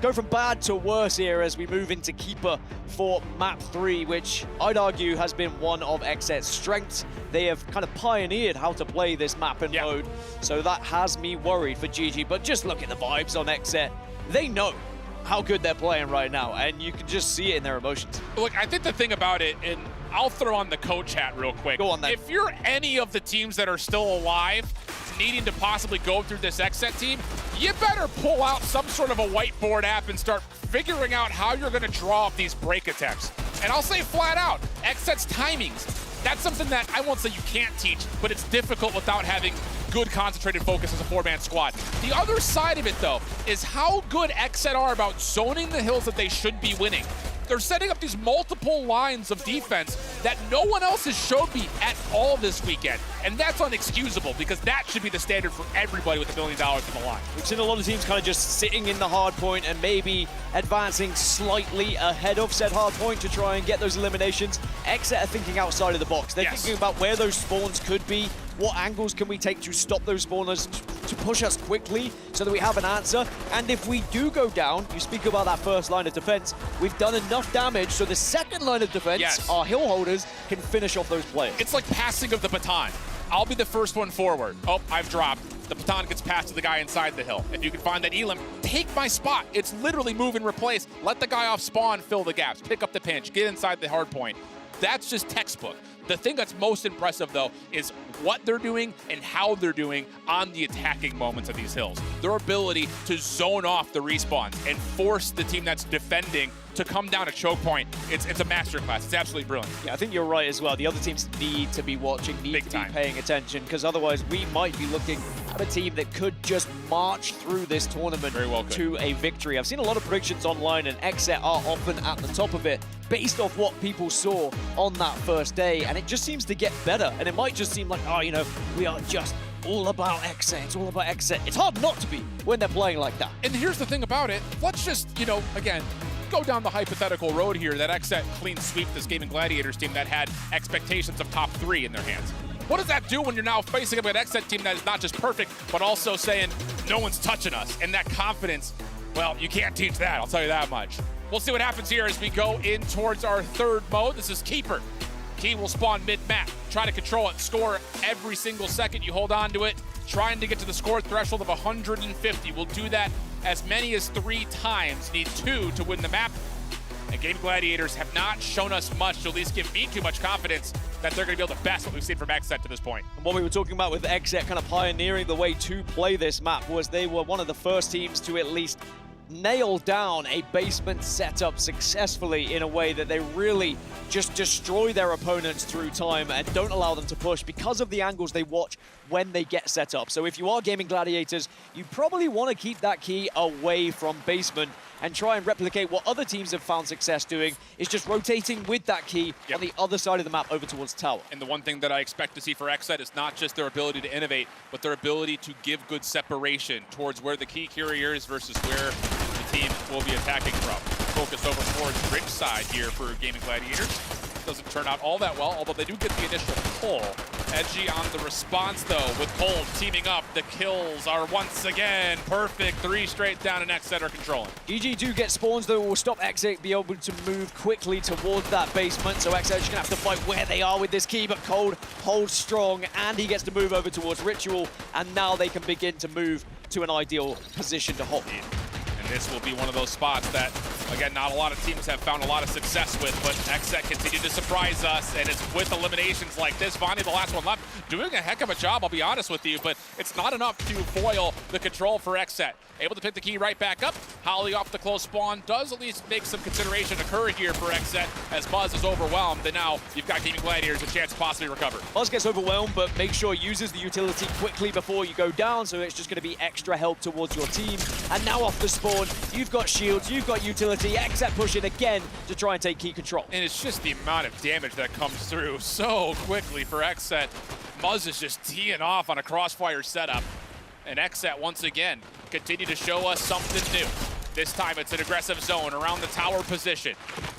go from bad to worse here as we move into Keeper for map 3, which I'd argue has been one of XSET's strengths. They have kind of pioneered how to play this map and mode, so that has me worried for GG. But just look at the vibes on XSET. They know how good they're playing right now, and you can just see it in their emotions. Look, I think the thing about it, and I'll throw on the coach hat real quick. Go on then. If you're any of the teams that are still alive, needing to possibly go through this XSET team, you better pull out some sort of a whiteboard app and start figuring out how you're going to draw up these break attempts. And I'll say flat out, XSET's timings, that's something that I won't say you can't teach, but it's difficult without having good concentrated focus as a 4-man squad. The other side of it, though, is how good XSET are about zoning the hills that they should be winning. They're setting up these multiple lines of defense that no one else has showed me at all this weekend. And that's unexcusable, because that should be the standard for everybody with $1 million on the line. We've seen a lot of teams kind of just sitting in the hard point and maybe advancing slightly ahead of said hard point to try and get those eliminations. XSET are thinking outside of the box. They're thinking about where those spawns could be, what angles can we take to stop those spawners, to push us quickly so that we have an answer. And if we do go down, you speak about that first line of defense, we've done enough damage so the second line of defense, our hill holders, can finish off those players. It's like passing of the baton. I'll be the first one forward. Oh, I've dropped. The baton gets passed to the guy inside the hill. If you can find that elim, take my spot. It's literally move and replace. Let the guy off spawn fill the gaps. Pick up the pinch. Get inside the hard point. That's just textbook. The thing that's most impressive, though, is what they're doing and how they're doing on the attacking moments of these hills. Their ability to zone off the respawns and force the team that's defending to come down a choke point. It's a masterclass. It's absolutely brilliant. Yeah, I think you're right as well. The other teams need to be watching, need to be paying attention, because otherwise we might be looking at a team that could just march through this tournament to a victory. I've seen a lot of predictions online, and XSET are often at the top of it based off what people saw on that first day, and it just seems to get better. And it might just seem like, oh, you know, we are just all about XSET. It's all about XSET. It's hard not to be when they're playing like that. And here's the thing about it. Let's just, you know, again, go down the hypothetical road here that XSET clean sweep this Gaming Gladiators team that had expectations of top 3 in their hands. What does that do when you're now facing up an XSET team that is not just perfect, but also saying, no one's touching us? And that confidence, well, you can't teach that, I'll tell you that much. We'll see what happens here as we go in towards our third mode. This is Keeper. Key will spawn mid-map. Try to control it. Score every single second you hold on to it. Trying to get to the score threshold of 150. We'll do that as many as 3 times. Need 2 to win the map. And Game Gladiators have not shown us much to at least give me too much confidence that they're going to be able to best what we've seen from XSET to this point. And what we were talking about with XSET kind of pioneering the way to play this map was they were one of the first teams to at least nail down a basement setup successfully in a way that they really just destroy their opponents through time and don't allow them to push because of the angles they watch when they get set up. So if you are Gaming Gladiators, you probably want to keep that key away from basement and try and replicate what other teams have found success doing, is just rotating with that key on the other side of the map over towards tower. And the one thing that I expect to see for XSET is not just their ability to innovate, but their ability to give good separation towards where the key carrier is versus where the team will be attacking from. Focus over towards Rich side here for Gaming Gladiators. Doesn't turn out all that well, although they do get the initial pull. Edgy on the response, though, with Cold teaming up. The kills are once again perfect. 3 straight down, and XSET are controlling. GG do get spawns, though, will stop XSET be able to move quickly towards that basement. So XSET is going to have to fight where they are with this key, but Cold holds strong, and he gets to move over towards Ritual, and now they can begin to move to an ideal position to hold. And this will be one of those spots that, again, not a lot of teams have found a lot of success with, but XSET continue to surprise us, and it's with eliminations like this. Vanya, the last one left, doing a heck of a job, I'll be honest with you, but it's not enough to foil the control for XSET. Able to pick the key right back up. Holly off the close spawn does at least make some consideration occur here for XSET as Muzz is overwhelmed, and now you've got Gaming Gladiators a chance to possibly recover. Muzz gets overwhelmed, but make sure uses the utility quickly before you go down, so it's just going to be extra help towards your team. And now off the spawn, you've got shields, you've got utility, XSET pushing again to try and take key control. And it's just the amount of damage that comes through so quickly for XSET. Muzz is just teeing off on a crossfire setup. And XSET, once again, continue to show us something new. This time it's an aggressive zone around the tower position.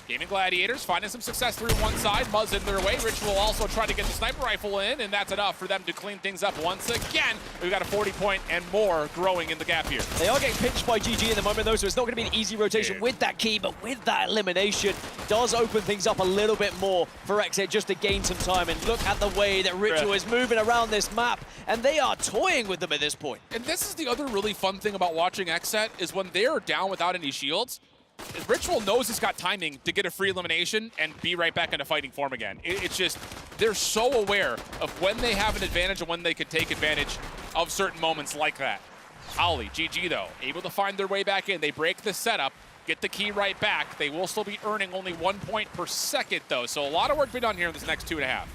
Gaming Gladiators finding some success through one side. Muzz in their way. Ritual also trying to get the sniper rifle in, and that's enough for them to clean things up once again. We've got a 40-point and more growing in the gap here. They are getting pinched by GG in the moment, though, so it's not going to be an easy rotation with that key, but with that elimination, does open things up a little bit more for XSET just to gain some time. And look at the way that Ritual is moving around this map, and they are toying with them at this point. And this is the other really fun thing about watching XSET is when they are down without any shields, Ritual knows he's got timing to get a free elimination and be right back into fighting form again. It's just, they're so aware of when they have an advantage and when they could take advantage of certain moments like that. Ollie, GG though, able to find their way back in. They break the setup, get the key right back. They will still be earning only 1 point per second though, so a lot of work to be done here in this next 2.5.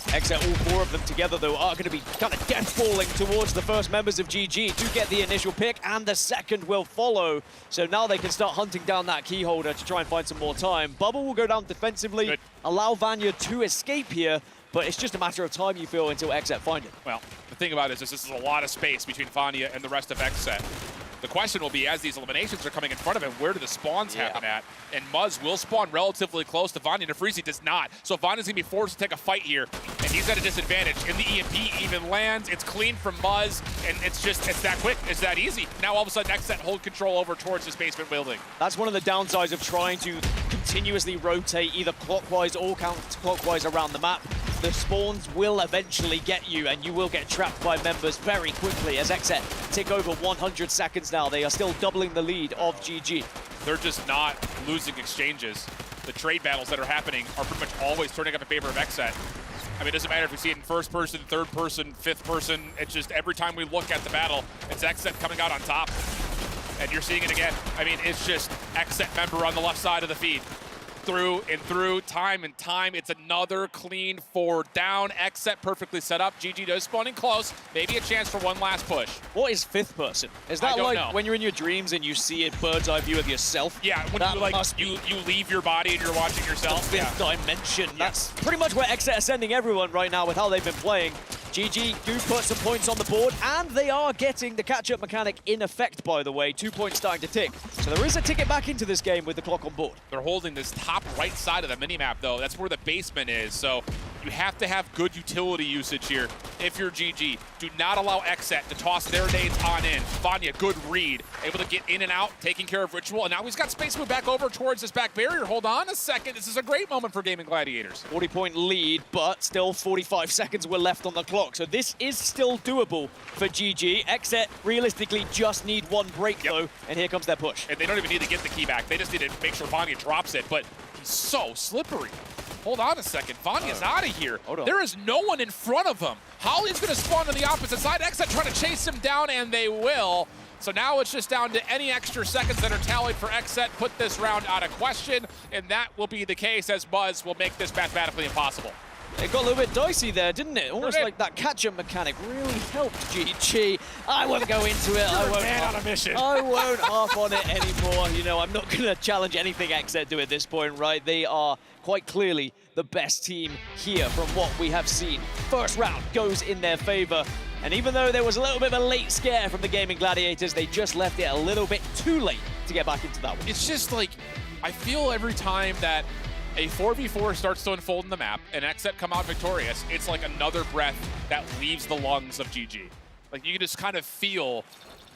XSET, all 4 of them together, though, are going to be kind of death-falling towards the first members of GG to get the initial pick, and the second will follow. So now they can start hunting down that key holder to try and find some more time. Bubble will go down defensively, allow Vanya to escape here, but it's just a matter of time, you feel, until XSET find it. Well, the thing about it is this is a lot of space between Vanya and the rest of XSET. The question will be, as these eliminations are coming in front of him, where do the spawns happen at? And Muzz will spawn relatively close to Vanya. Nefreezy does not. So Vanya's going to be forced to take a fight here, and he's at a disadvantage. And the EMP even lands. It's clean from Muzz, and it's that quick. It's that easy. Now all of a sudden, XSET hold control over towards this basement building. That's one of the downsides of trying to continuously rotate either clockwise or counterclockwise around the map. The spawns will eventually get you, and you will get trapped by members very quickly as XSET tick over 100 seconds now. They are still doubling the lead of GG. They're just not losing exchanges. The trade battles that are happening are pretty much always turning up in favor of XSET. I mean, it doesn't matter if we see it in first person, third person, fifth person. It's just every time we look at the battle, it's XSET coming out on top. And you're seeing it again. I mean, it's just XSET member on the left side of the feed. Through and through, time and time. It's another clean 4 down. XSET perfectly set up. GG does spawning close. Maybe a chance for one last push. What is fifth person? Is that like when you're in your dreams and you see a bird's eye view of yourself? Yeah, when you leave your body and you're watching yourself. Fifth dimension. That's pretty much where XSET are sending everyone right now with how they've been playing. GG do put some points on the board, and they are getting the catch-up mechanic in effect, by the way. 2 points starting to tick. So there is a ticket back into this game with the clock on board. They're holding this top right side of the minimap, though. That's where the basement is, so you have to have good utility usage here if you're GG. Do not allow XSET to toss their nades on in. Vanya, good read. Able to get in and out, taking care of Ritual, and now he's got space to move back over towards this back barrier. Hold on a second. This is a great moment for Gaming Gladiators. 40-point lead, but still 45 seconds were left on the clock. So this is still doable for GG. XSET realistically just need one break, though, and here comes their push. And they don't even need to get the key back. They just need to make sure Vanya drops it, but he's so slippery. Hold on a second. Vanya's out of here. There is no one in front of him. Holly's going to spawn on the opposite side. XSET trying to chase him down, and they will. So now it's just down to any extra seconds that are tallied for XSET. Put this round out of question, and that will be the case as Muzz will make this mathematically impossible. It got a little bit dicey there, didn't it? Almost like that catch-up mechanic really helped GG. I won't go into it. You're a man on a mission. I won't harp on it anymore. You know, I'm not going to challenge anything XSET do at this point, right? They are quite clearly the best team here from what we have seen. First round goes in their favor. And even though there was a little bit of a late scare from the Gaming Gladiators, they just left it a little bit too late to get back into that one. It's just like, I feel every time that a 4v4 starts to unfold in the map and XSET come out victorious, it's like another breath that leaves the lungs of GG. Like, you can just kind of feel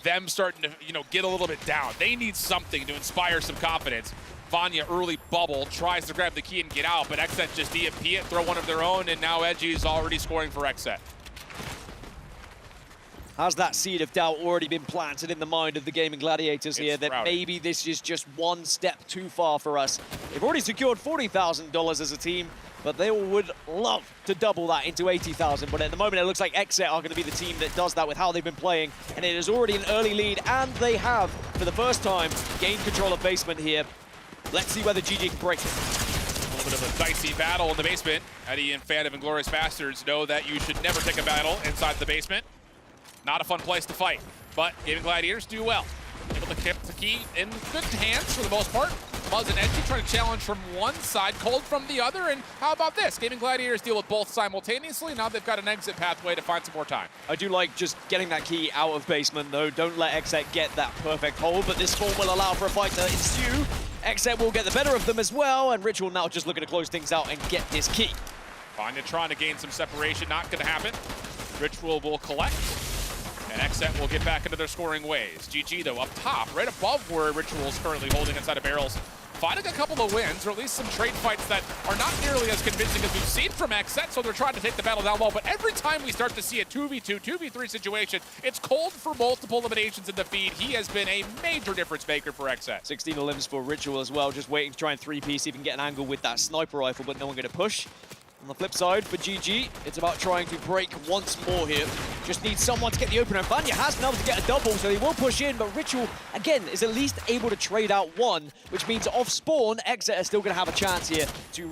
them starting to, get a little bit down. They need something to inspire some confidence. Vanya, early bubble, tries to grab the key and get out, but XSET just EMP it, throw one of their own, and now Edgy's already scoring for XSET. Has that seed of doubt already been planted in the mind of the Gaming Gladiators here that maybe this is just one step too far for us? They've already secured $40,000 as a team, but they would love to double that into 80,000. But at the moment, it looks like Xset are going to be the team that does that with how they've been playing. And it is already an early lead, and they have, for the first time, gained control of basement here. Let's see whether GG can break it. A little bit of a dicey battle in the basement. Eddie and fan of Inglourious Bastards know that you should never take a battle inside the basement. Not a fun place to fight, but Gaming Gladiators do well. Able to keep the key in good hands for the most part. Buzz and Edgy trying to challenge from one side, Cold from the other, and how about this? Gaming Gladiators deal with both simultaneously. Now they've got an exit pathway to find some more time. I do like just getting that key out of basement, though. Don't let Xset get that perfect hold, but this form will allow for a fight to ensue. Xset will get the better of them as well, and Ritual now just looking to close things out and get this key. Vanya trying to gain some separation, not going to happen. Ritual will collect. And Xset will get back into their scoring ways. GG, though, up top, right above where Ritual is currently holding inside of barrels. Finding a couple of wins, or at least some trade fights that are not nearly as convincing as we've seen from Xset, so they're trying to take the battle down low. But every time we start to see a 2v2, 2v3 situation, it's Cold for multiple eliminations in the feed. He has been a major difference maker for Xset. 16 elims for Ritual as well, just waiting to try and 3-piece, see if he can get an angle with that sniper rifle, but no one going to push. On the flip side, for GG, it's about trying to break once more here. Just needs someone to get the opener. Vanya has been able to get a double, so he will push in, but Ritual, again, is at least able to trade out one, which means off spawn, Xset is still going to have a chance here to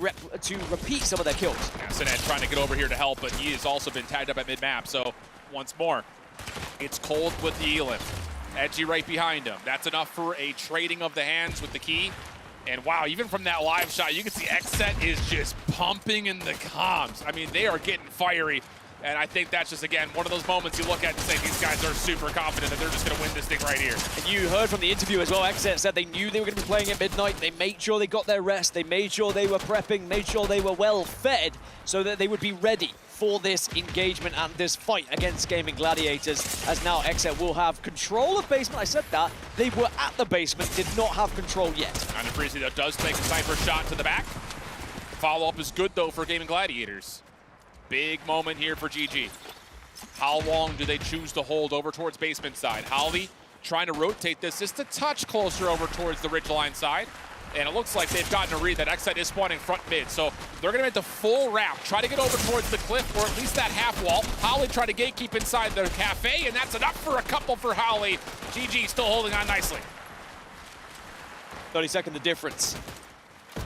repeat some of their kills. Yeah, Sinet trying to get over here to help, but he has also been tagged up at mid-map, so once more, it's Cold with the Elim. Edgy right behind him. That's enough for a trading of the hands with the key. And wow, even from that live shot, you can see Xset is just pumping in the comms. I mean, they are getting fiery. And I think that's just, again, one of those moments you look at and say these guys are super confident that they're just going to win this thing right here. And you heard from the interview as well, Xset said they knew they were going to be playing at midnight. They made sure they got their rest. They made sure they were prepping, made sure they were well fed so that they would be ready for this engagement and this fight against Gaming Gladiators, as now Xset will have control of basement. I said that. They were at the basement, did not have control yet. And Freezy, though, does take a sniper shot to the back. Follow-up is good, though, for Gaming Gladiators. Big moment here for GG. How long do they choose to hold over towards basement side? Holly trying to rotate this just a touch closer over towards the ridgeline side. And it looks like they've gotten a read that Xset is spawning front mid. So they're going to make the full wrap, try to get over towards the cliff, or at least that half wall. Holly try to gatekeep inside the cafe, and that's enough for a couple for Holly. GG still holding on nicely. 30-second the difference.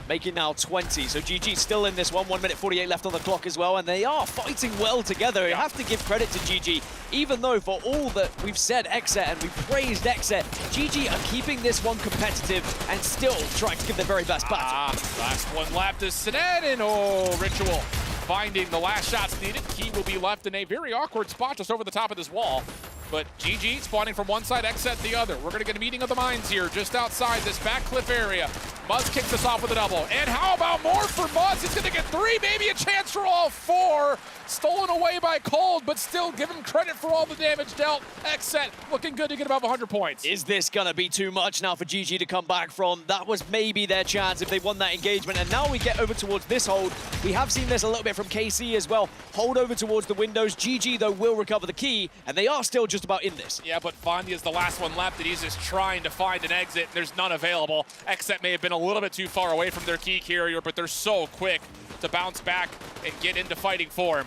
Making now 20, so GG still in this one. 1 minute 48 left on the clock as well, and they are fighting well together. You have to give credit to GG, even though for all that we've said Xset and we've praised Xset, GG are keeping this one competitive and still trying to give their very best battle. Last one left is Sinet, and Ritual finding the last shots needed. Key will be left in a very awkward spot just over the top of this wall. But GG spawning from one side, Xset the other. We're going to get a meeting of the minds here just outside this back cliff area. Muzz kicks us off with a double. And how about more for Muzz? He's going to get 3, maybe a chance for all 4. Stolen away by Cold, but still give him credit for all the damage dealt. Xset looking good to get above 100 points. Is this going to be too much now for GG to come back from? That was maybe their chance if they won that engagement. And now we get over towards this hold. We have seen this a little bit from KC as well. Hold over towards the windows. GG, though, will recover the key, and they are still just about in this. Yeah, but Vanya's the last one left, and he's just trying to find an exit. There's none available. Xset may have been a little bit too far away from their key carrier, but they're so quick to bounce back and get into fighting form.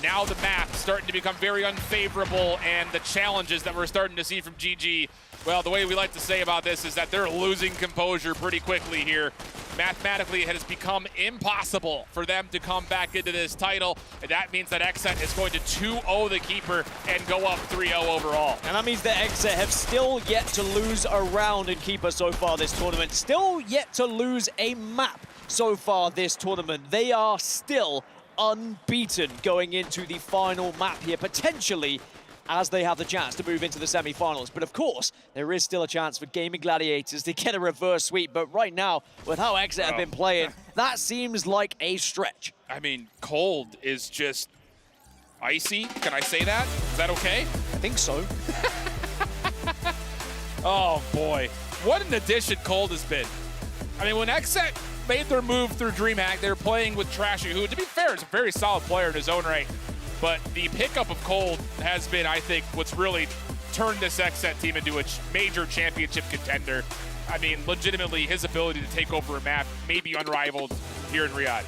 Now the map starting to become very unfavorable, and the challenges that we're starting to see from GG, well, the way we like to say about this is that they're losing composure pretty quickly here. Mathematically, it has become impossible for them to come back into this title, and that means that Xset is going to 2-0 the keeper and go up 3-0 overall. And that means that Xset have still yet to lose a round in keeper so far this tournament. Still yet to lose a map so far this tournament. They are still unbeaten going into the final map here, potentially, as they have the chance to move into the semi-finals. But of course, there is still a chance for Gaming Gladiators to get a reverse sweep. But right now, with how Xset have been playing, that seems like a stretch. I mean, Cold is just icy. Can I say that? Is that okay? I think so. Oh boy, what an addition Cold has been. I mean, when Xset made their move through DreamHack, they were playing with Trashy, who, to be fair, is a very solid player in his own right. But the pickup of Cold has been, I think, what's really turned this XSET team into a major championship contender. I mean, legitimately, his ability to take over a map may be unrivaled here in Riyadh.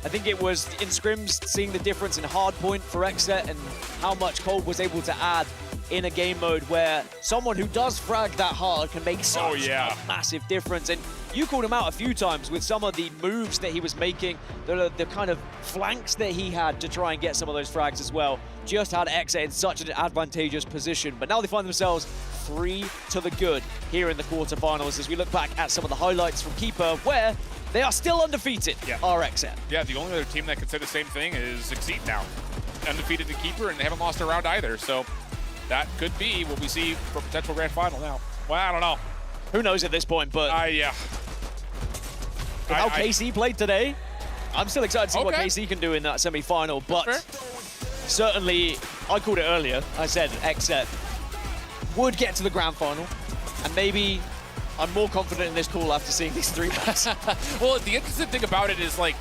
I think it was in scrims, seeing the difference in Hardpoint for XSET and how much Cold was able to add in a game mode where someone who does frag that hard can make such a massive difference. And you called him out a few times with some of the moves that he was making, the kind of flanks that he had to try and get some of those frags as well. Just had XSET in such an advantageous position. But now they find themselves 3 to the good here in the quarterfinals as we look back at some of the highlights from Keeper where they are still undefeated, are XSET. Yeah, the only other team that can say the same thing is Exceed now. Undefeated in Keeper, and they haven't lost a round either. So that could be what we see for potential grand final now. Well, I don't know. Who knows at this point, but yeah. How KC played today, I'm still excited to see what KC can do in that semi-final, but certainly, I called it earlier. I said XSET would get to the grand final, and maybe I'm more confident in this call after seeing these 3 maps. Well, the interesting thing about it is, like,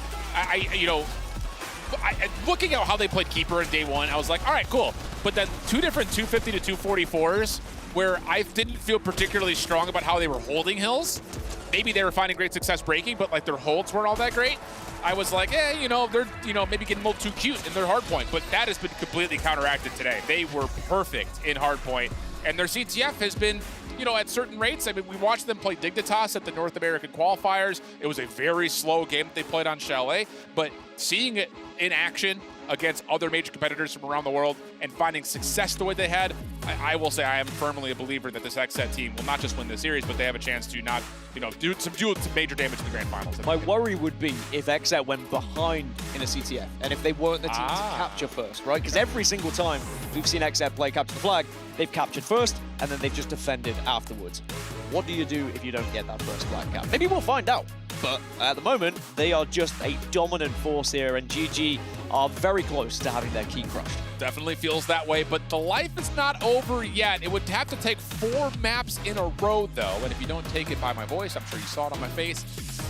looking at how they played Keeper in day 1, I was like, all right, cool. But then 2 different 250 to 244s where I didn't feel particularly strong about how they were holding hills. Maybe they were finding great success breaking, but like their holds weren't all that great. I was like, they're, maybe getting a little too cute in their hardpoint, but that has been completely counteracted today. They were perfect in hardpoint, and their CTF has been, at certain rates. I mean, we watched them play Dignitas at the North American qualifiers. It was a very slow game that they played on Chalet, but seeing it in action against other major competitors from around the world and finding success the way they had, I will say I am firmly a believer that this XSET team will not just win this series, but they have a chance to not, do some major damage in the grand finals. My worry would be if XSET went behind in a CTF and if they weren't the team to capture first, right? Because every single time we've seen XSET play Capture the Flag, they've captured first and then they've just defended afterwards. What do you do if you don't get that first flag cap? Maybe we'll find out. But at the moment, they are just a dominant force here, and GG are very close to having their key crushed. Definitely feels that way, but the life is not over yet. It would have to take 4 maps in a row, though, and if you don't take it by my voice, I'm sure you saw it on my face,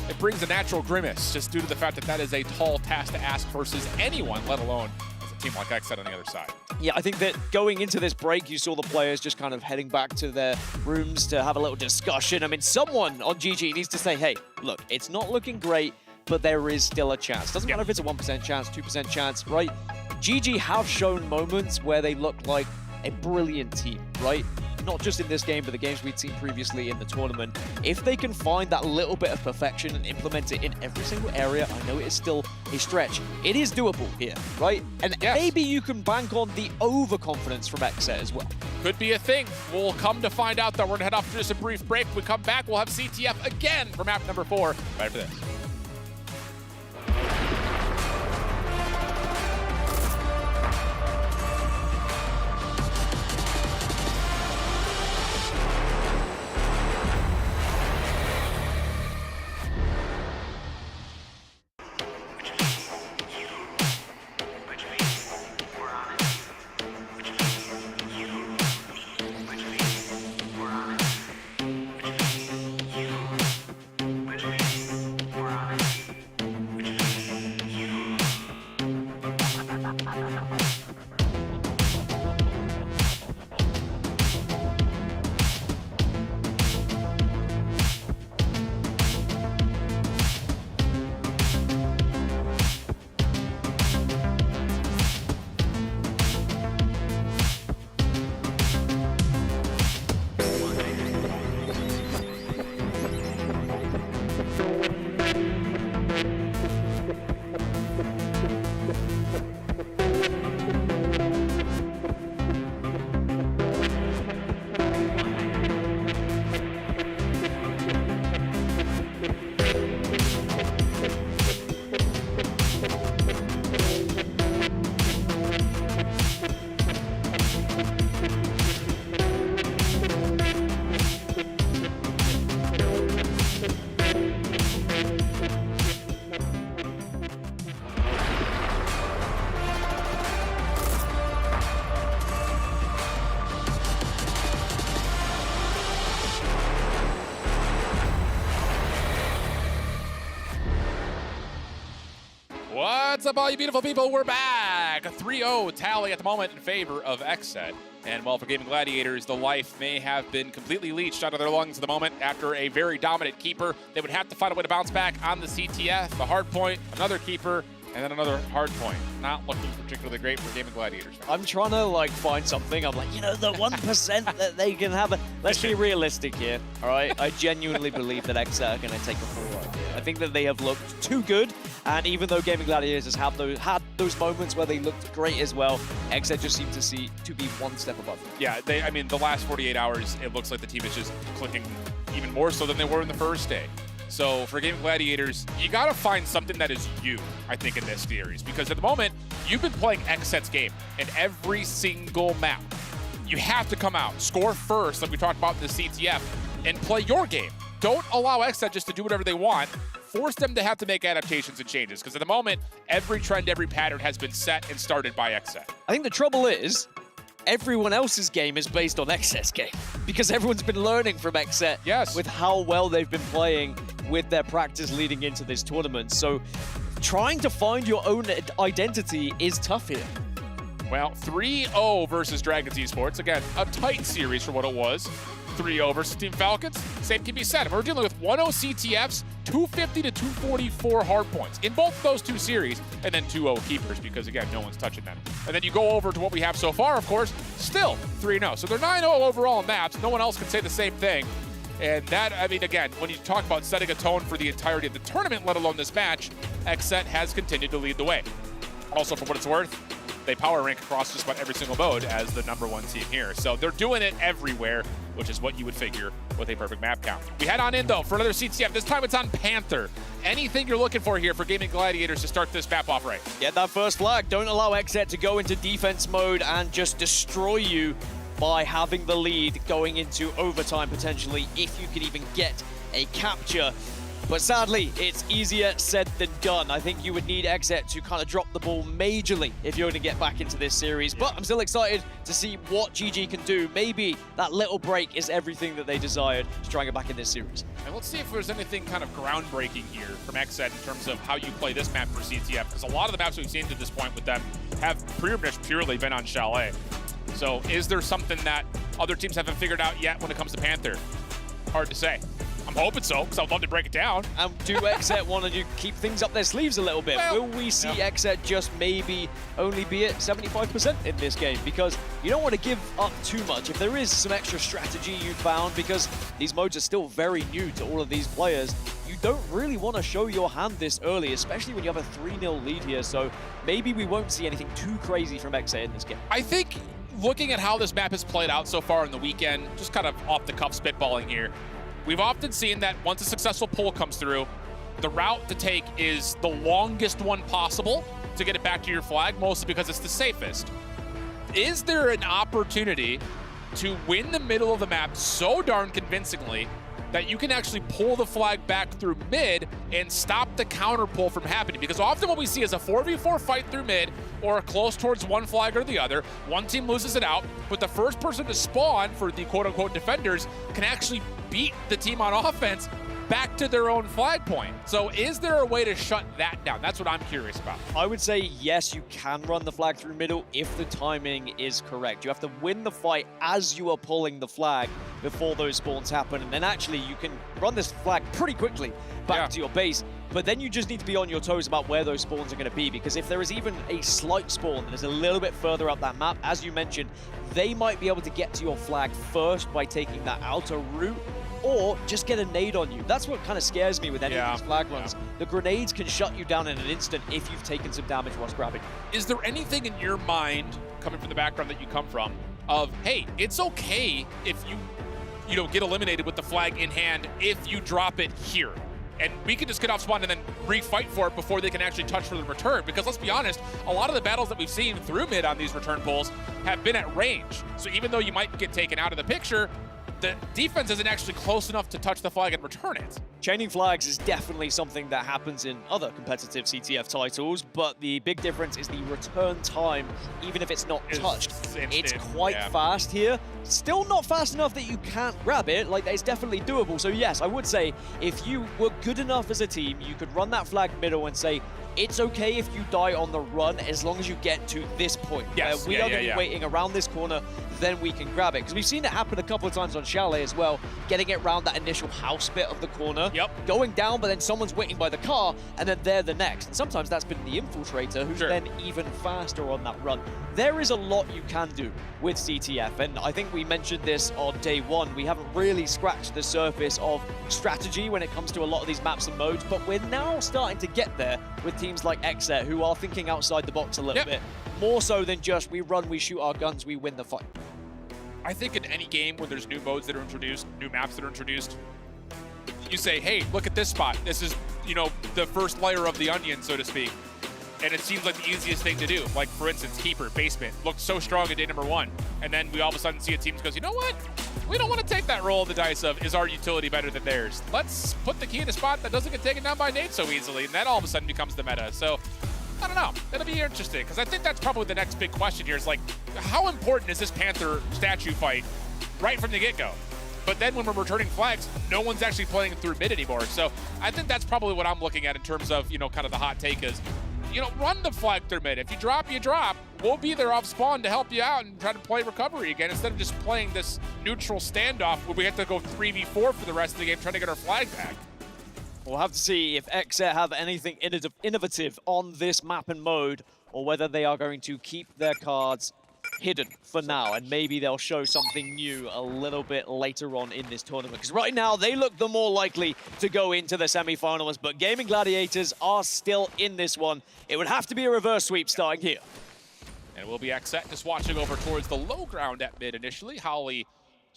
it brings a natural grimace, just due to the fact that is a tall task to ask versus anyone, let alone as a team like XSET on the other side. Yeah, I think that going into this break, you saw the players just kind of heading back to their rooms to have a little discussion. I mean, someone on GG needs to say, hey, look, it's not looking great, but there is still a chance. Doesn't matter if it's a 1% chance, 2% chance, right? GG have shown moments where they look like a brilliant team, right? Not just in this game, but the games we'd seen previously in the tournament. If they can find that little bit of perfection and implement it in every single area, I know it is still a stretch. It is doable here, right? And maybe you can bank on the overconfidence from XSET as well. Could be a thing. We'll come to find out, though. We're going to head off to just a brief break. When we come back, we'll have CTF again for map number 4 right after this. What's up, all you beautiful people? We're back back. A 3-0 tally at the moment in favor of XSET. And well, for Gaming Gladiators, the life may have been completely leached out of their lungs at the moment after a very dominant keeper. They would have to find a way to bounce back on the CTF, the Hardpoint, another keeper, and then another Hardpoint. Not looking particularly great for Gaming Gladiators. I'm trying to like find something. I'm like, you know, the 1% that they can have. Let's be realistic here, all right? I genuinely believe that XSET are going to take a fall right here. I think that they have looked too good, and even though Gaming Gladiators have had those moments where they looked great as well, XSET just seem to be one step above them. Yeah, I mean, the last 48 hours, it looks like the team is just clicking even more so than they were in the first day. So for Gaming Gladiators, you got to find something that is you, I think, in this series. Because at the moment, you've been playing XSET's game in every single map. You have to come out, score first, like we talked about in the CTF, and play your game. Don't allow XSET just to do whatever they want. Force them to have to make adaptations and changes. Because at the moment, every trend, every pattern has been set and started by XSET. I think the trouble is, everyone else's game is based on XSET's game. Because everyone's been learning from XSET with how well they've been playing with their practice leading into this tournament. So trying to find your own identity is tough here. Well, 3-0 versus Dragons Esports. Again, a tight series for what it was. 3-0 versus Team Falcons. Same can be said. We're dealing with 1-0 CTFs, 250 to 244 hard points in both those two series, and then 2-0 keepers because, again, no one's touching them. And then you go over to what we have so far, of course, still 3-0. So they're 9-0 overall in maps. No one else can say the same thing. And that, I mean, again, when you talk about setting a tone for the entirety of the tournament, let alone this match, XSET has continued to lead the way. Also, for what it's worth, they power rank across just about every single mode as the #1 team here. So they're doing it everywhere, which is what you would figure with a perfect map count. We head on in, though, for another CTF. This time it's on Panther. Anything you're looking for here for Gaming Gladiators to start this map off right? Get that first flag. Don't allow XSET to go into defense mode and just destroy you by having the lead going into overtime potentially, if you could even get a capture. But sadly, it's easier said than done. I think you would need XSET to kind of drop the ball majorly if you're going to get back into this series. But I'm still excited to see what GG can do. Maybe that little break is everything that they desired to try and get back in this series. And let's see if there's anything kind of groundbreaking here from XSET in terms of how you play this map for CTF. Because a lot of the maps we've seen to this point with them have pretty much purely been on Chalet. So is there something that other teams haven't figured out yet when it comes to Panther? Hard to say. I'm hoping so, because I'd love to break it down. And do XSET want to keep things up their sleeves a little bit? Well, will we see XSET just maybe only be at 75% in this game? Because you don't want to give up too much. If there is some extra strategy you found, because these modes are still very new to all of these players, you don't really want to show your hand this early, especially when you have a 3-0 lead here. So maybe we won't see anything too crazy from XSET in this game. I think looking at how this map has played out so far in the weekend, just kind of off the cuff spitballing here, we've often seen that once a successful pull comes through, the route to take is the longest one possible to get it back to your flag, mostly because it's the safest. Is there an opportunity to win the middle of the map so darn convincingly that you can actually pull the flag back through mid and stop the counter pull from happening? Because often what we see is a 4v4 fight through mid or close towards one flag or the other. One team loses it out, but the first person to spawn for the quote-unquote defenders can actually beat the team on offense back to their own flag point. So is there a way to shut that down? That's what I'm curious about. I would say yes, you can run the flag through middle if the timing is correct. You have to win the fight as you are pulling the flag before those spawns happen. And then actually you can run this flag pretty quickly back to your base. But then you just need to be on your toes about where those spawns are going to be, because if there is even a slight spawn that is a little bit further up that map, as you mentioned, they might be able to get to your flag first by taking that outer route, or just get a nade on you. That's what kind of scares me with any of these flag runs. The grenades can shut you down in an instant if you've taken some damage whilst grabbing. Is there anything in your mind, coming from the background that you come from, of, hey, it's okay if you know, get eliminated with the flag in hand if you drop it here? And we can just get off spawn and then re-fight for it before they can actually touch for the return. Because let's be honest, a lot of the battles that we've seen through mid on these return pulls have been at range. So even though you might get taken out of the picture, the defense isn't actually close enough to touch the flag and return it. Chaining flags is definitely something that happens in other competitive CTF titles, but the big difference is the return time, even if it's not touched. It's quite fast here. Still not fast enough that you can't grab it. Like, it's definitely doable. So yes, I would say if you were good enough as a team, you could run that flag middle and say, it's okay if you die on the run as long as you get to this point. Yes. We are going to be waiting around this corner, then we can grab it. Because we've seen it happen a couple of times on Chalet as well, getting it around that initial house bit of the corner, going down, but then someone's waiting by the car, and then they're the next. And sometimes that's been the infiltrator who's then even faster on that run. There is a lot you can do with CTF, and I think we mentioned this on day one. We haven't really scratched the surface of strategy when it comes to a lot of these maps and modes, but we're now starting to get there with teams like Exet, who are thinking outside the box a little bit. More so than just we run, we shoot our guns, we win the fight. I think in any game when there's new modes that are introduced, new maps that are introduced, you say, hey, look at this spot. This is, you know, the first layer of the onion, so to speak. And it seems like the easiest thing to do. Like, for instance, Keeper, Basement, looked so strong at day number 1. And then we all of a sudden see a team that goes, you know what? We don't want to take that roll of the dice of, is our utility better than theirs? Let's put the key in a spot that doesn't get taken down by Nate so easily. And that all of a sudden becomes the meta. So, I don't know. It'll be interesting. Because I think that's probably the next big question here is, like, how important is this Panther statue fight right from the get-go? But then when we're returning flags, no one's actually playing through mid anymore. So I think that's probably what I'm looking at in terms of, you know, kind of the hot take is, you know, run the flag through mid. If you drop, you drop. We'll be there off spawn to help you out and try to play recovery again instead of just playing this neutral standoff where we have to go 3v4 for the rest of the game trying to get our flag back. We'll have to see if Exet have anything innovative on this map and mode, or whether they are going to keep their cards hidden for now, and maybe they'll show something new a little bit later on in this tournament. Because right now, they look the more likely to go into the semi-finals, but Gaming Gladiators are still in this one. It would have to be a reverse sweep starting here. And it will be Exet just watching over towards the low ground at mid initially. Holly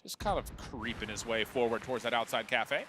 just kind of creeping his way forward towards that outside cafe.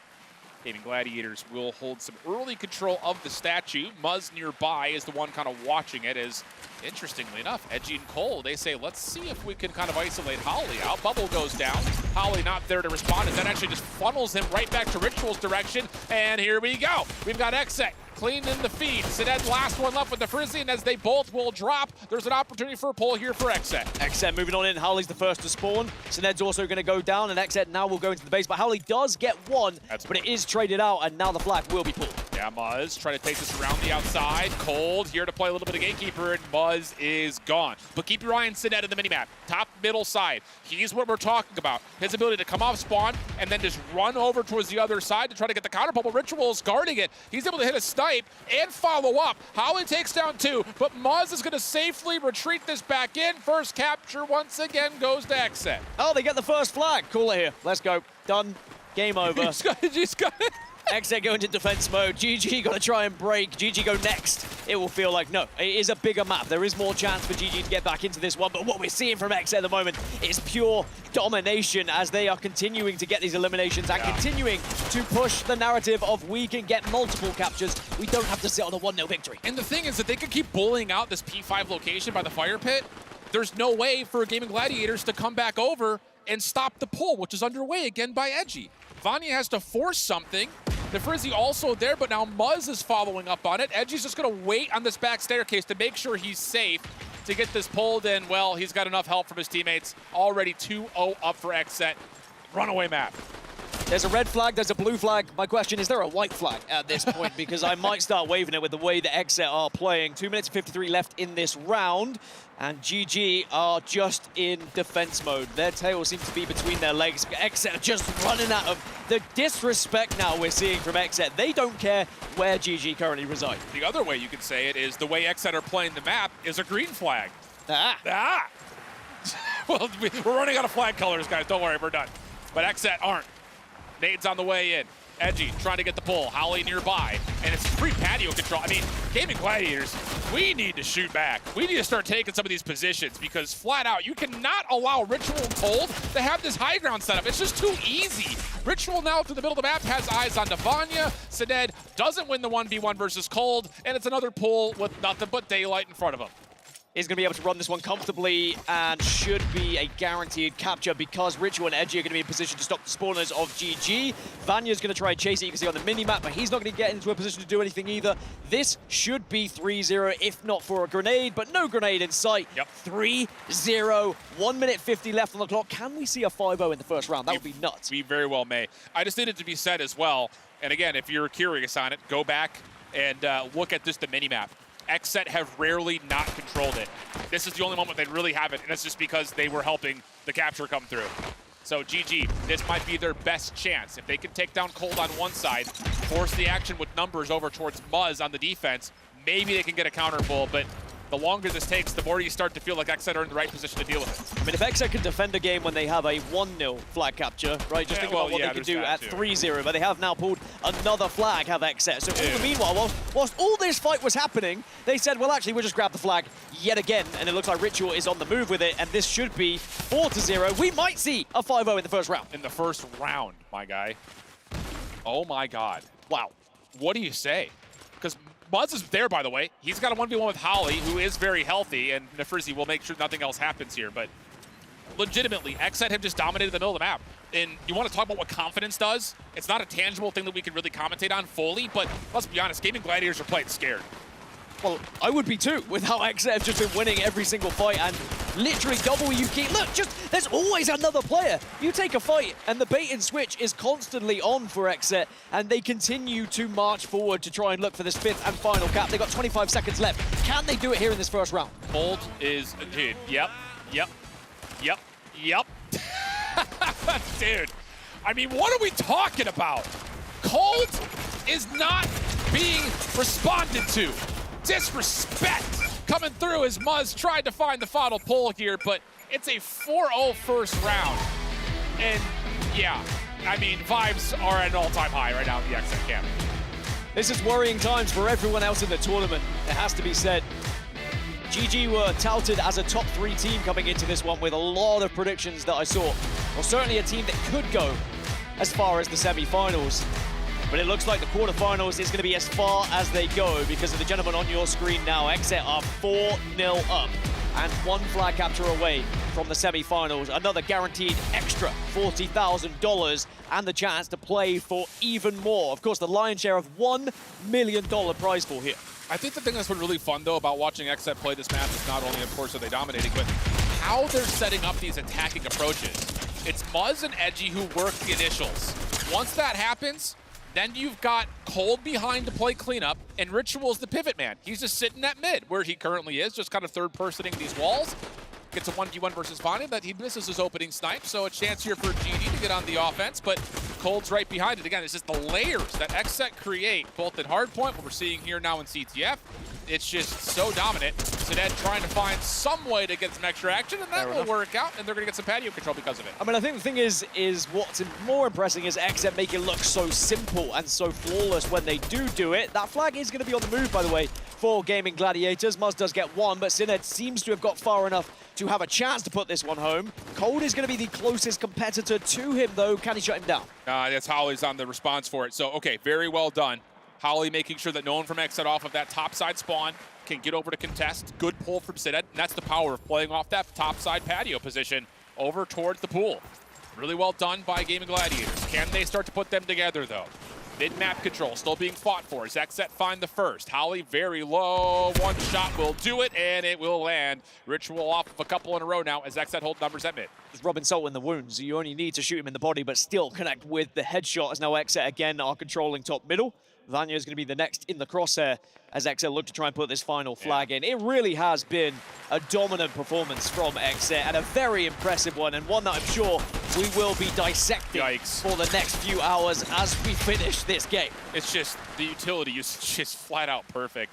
Gaming Gladiators will hold some early control of the statue. Muzz nearby is the one kind of watching it as, interestingly enough, Edgy and Cole, they say, let's see if we can kind of isolate Holly out. Bubble goes down. Holly not there to respond, and that actually just funnels him right back to Ritual's direction. And here we go. We've got Exet clean in the feed. Sined last one left with the Frizzy, and as they both will drop, there's an opportunity for a pull here for Exet. Exet moving on in. Holly's the first to spawn. Sined's also going to go down, and Exet now will go into the base, but Holly does get one, but it is traded out, and now the flag will be pulled. Yeah, Muzz trying to take this around the outside. Cold here to play a little bit of gatekeeper, and Muzz is gone. But keep your eye on Sined in the minimap. Top middle side. He's what we're talking about. His ability to come off spawn and then just run over towards the other side to try to get the counter pull. But Ritual's guarding it. He's able to hit a snipe and follow up. Holly takes down 2, but Muzz is going to safely retreat this back in. First capture once again goes to Exet. Oh, they get the first flag. Cool it here. Let's go. Done. Game over. He's got it. Exet go into defense mode. GG got to try and break. GG go next. It will feel like, no, it is a bigger map. There is more chance for GG to get back into this one, but what we're seeing from Exet at the moment is pure domination as they are continuing to get these eliminations and continuing to push the narrative of we can get multiple captures. We don't have to sit on a 1-0 victory. And the thing is that they could keep bullying out this P5 location by the fire pit. There's no way for Gaming Gladiators to come back over and stop the pull, which is underway again by Edgy. Vanya has to force something. The Frizzy also there, but now Muzz is following up on it. Edgy's just going to wait on this back staircase to make sure he's safe to get this pulled in. Well, he's got enough help from his teammates. Already 2-0 up for Exet. Runaway map. There's a red flag, there's a blue flag. My question, is there a white flag at this point? Because I might start waving it with the way that Exet are playing. 2 minutes and 53 left in this round. And GG are just in defense mode. Their tail seems to be between their legs. Exet are just running out of the disrespect now we're seeing from Exet. They don't care where GG currently reside. The other way you could say it is the way Exet are playing the map is a green flag. Well, we're running out of flag colors, guys. Don't worry, we're done. But Exet aren't. Nade's on the way in. Edgy trying to get the pull. Holly nearby. And it's free patio control. I mean, Gaming Gladiators, we need to shoot back. We need to start taking some of these positions because flat out, you cannot allow Ritual and Cold to have this high ground setup. It's just too easy. Ritual now through the middle of the map has eyes on Vanya. Sined doesn't win the 1v1 versus Cold, and it's another pull with nothing but daylight in front of him. Is going to be able to run this one comfortably and should be a guaranteed capture because Ritual and Edgy are going to be in position to stop the spawners of GG. Vanya's going to try and chase it, you can see on the mini-map, but he's not going to get into a position to do anything either. This should be 3-0, if not for a grenade, but no grenade in sight. 3-0, 1 minute 50 left on the clock. Can we see a 5-0 in the first round? That would be nuts. We very well may. I just need it to be said as well, and again, if you're curious on it, go back and look at just the mini-map. Xset have rarely not controlled it. This is the only moment they really haven't, and that's just because they were helping the capture come through. So GG, this might be their best chance. If they can take down Cold on one side, force the action with numbers over towards Muzz on the defense, maybe they can get a counter pull, but the longer this takes, the more you start to feel like Xset are in the right position to deal with it. I mean, if Xset can defend a game when they have a 1-0 flag capture, right? Just think about what they could do at 3-0, but they have now pulled another flag, have Xset. So all the meanwhile, whilst all this fight was happening, they said, well, actually, we'll just grab the flag yet again, and it looks like Ritual is on the move with it, and this should be 4-0. We might see a 5-0 in the first round. In the first round, my guy. Oh my God. Wow. What do you say? Because Muzz is there, by the way. He's got a 1v1 with Holly, who is very healthy, and Nefrizzi will make sure nothing else happens here. But legitimately, Xset have just dominated the middle of the map. And you want to talk about what confidence does? It's not a tangible thing that we can really commentate on fully, but let's be honest, Gaming Gladiators are playing scared. Well, I would be too, with how Xset have just been winning every single fight and literally WQ. Look, there's always another player. You take a fight and the bait and switch is constantly on for Xset, and they continue to march forward to try and look for this 5th and final cap. They've got 25 seconds left. Can they do it here in this first round? Cold is, dude, yep. Dude, I mean, what are we talking about? Cold is not being responded to. Disrespect coming through as Muzz tried to find the final pull here, but it's a 4-0 first round. And yeah, I mean, vibes are at an all-time high right now in the Xset camp. This is worrying times for everyone else in the tournament, it has to be said. GG were touted as a top 3 team coming into this one with a lot of predictions that I saw. Well, certainly a team that could go as far as the semi-finals. But it looks like the quarterfinals is going to be as far as they go because of the gentleman on your screen now. Xset are 4-0 up and 1 flag capture away from the semi-finals. Another guaranteed extra $40,000 and the chance to play for even more. Of course, the lion's share of $1 million prize pool here. I think the thing that's been really fun, though, about watching Xset play this match is not only, of course, are they dominating, but how they're setting up these attacking approaches. It's Muzz and Edgy who work the initials. Once that happens, then you've got Cold behind to play cleanup, and Ritual's the pivot man. He's just sitting at mid, where he currently is, just kind of third-personing these walls. Gets a 1v1 versus Vanya, that he misses his opening snipe, so a chance here for GD to get on the offense, but Cold's right behind it. Again, it's just the layers that Xset create, both at Hardpoint, what we're seeing here now in CTF. It's just so dominant. Sined trying to find some way to get some extra action, and that will work out, and they're going to get some patio control because of it. I mean, I think the thing is what's more impressive is Xset make it look so simple and so flawless when they do it. That flag is going to be on the move, by the way, for Gaming Gladiators. Muzz does get 1, but Sined seems to have got far enough to have a chance to put this one home. Cold is going to be the closest competitor to him, though. Can he shut him down? That's Holly's on the response for it. So, okay, very well done. Holly making sure that no one from Xset off of that top side spawn can get over to contest. Good pull from Sined, and that's the power of playing off that top side patio position over towards the pool. Really well done by Gaming Gladiators. Can they start to put them together, though? Mid-map control still being fought for. As Xset find the first. Holly very low. One shot will do it, and it will land. Ritual off of a couple in a row now as Xset hold numbers at mid. With Robin Salt in the wounds, you only need to shoot him in the body, but still connect with the headshot as now Xset again are controlling top middle. Vanya is going to be the next in the crosshair as Xset look to try and put this final flag in. It really has been a dominant performance from Xset and a very impressive one, and one that I'm sure we will be dissecting for the next few hours as we finish this game. It's just, the utility is just flat out perfect.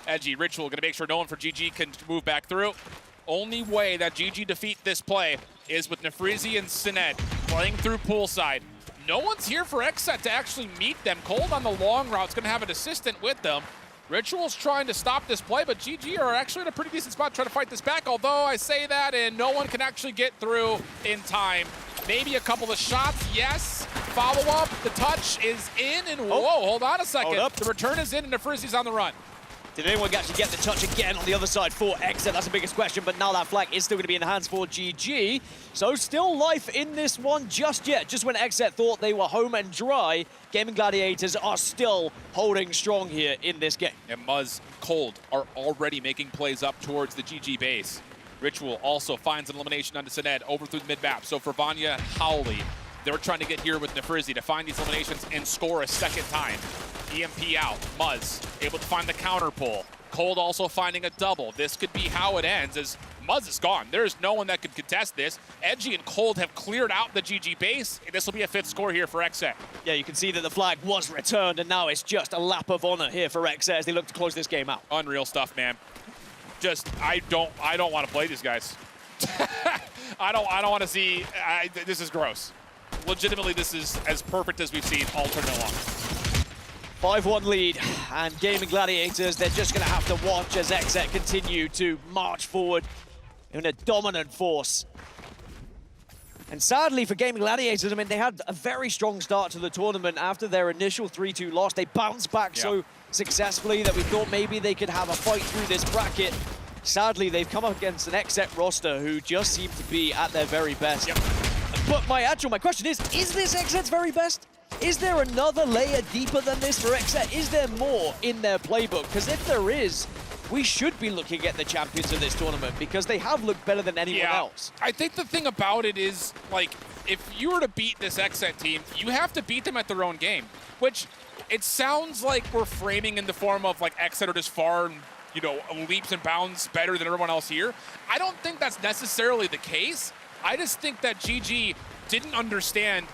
Edgy, Ritual going to make sure no one for GG can move back through. Only way that GG defeat this play is with Nefrizzi and Sined playing through poolside. No one's here for Xset to actually meet them. Cold on the long route is going to have an assistant with them. Ritual's trying to stop this play, but GG are actually in a pretty decent spot trying to fight this back, although I say that and no one can actually get through in time. Maybe a couple of shots, yes. Follow-up, the touch is in, and whoa, hold on a second. The return is in, and Nefrizzi's on the run. Did anyone actually get the touch again on the other side for Xset? That's the biggest question, but now that flag is still going to be in the hands for GG. So still life in this one just yet. Just when Xset thought they were home and dry, Gaming Gladiators are still holding strong here in this game. And Muzz, Cold are already making plays up towards the GG base. Ritual also finds an elimination onto Sined over through the mid-map. So for Vanya, Howley, They're trying to get here with Nefrizzi to find these eliminations and score a second time. EMP out, Muzz able to find the counter pull. Cold also finding a double. This could be how it ends as Muzz is gone. There's no one that could contest this. Edgy and Cold have cleared out the GG base. This will be a 5th score here for XZ. Yeah, you can see that the flag was returned, and now it's just a lap of honor here for XZ as they look to close this game out. Unreal stuff, man. Just, I don't want to play these guys. I don't want to see, this is gross. Legitimately, this is as perfect as we've seen all tournament long. 5-1 lead, and Gaming Gladiators, they're just going to have to watch as XZ continue to march forward in a dominant force. And sadly for Gaming Gladiators, I mean, they had a very strong start to the tournament. After their initial 3-2 loss, they bounced back so successfully that we thought maybe they could have a fight through this bracket. Sadly, they've come up against an XZ roster who just seem to be at their very best. But my question is this XZ's very best? Is there another layer deeper than this for XZ? Is there more in their playbook? Because if there is, we should be looking at the champions of this tournament because they have looked better than anyone else. I think the thing about it is, like, if you were to beat this XZ team, you have to beat them at their own game, which it sounds like we're framing in the form of, like, XZ are just far, you know, leaps and bounds better than everyone else here. I don't think that's necessarily the case. I just think that GG didn't understand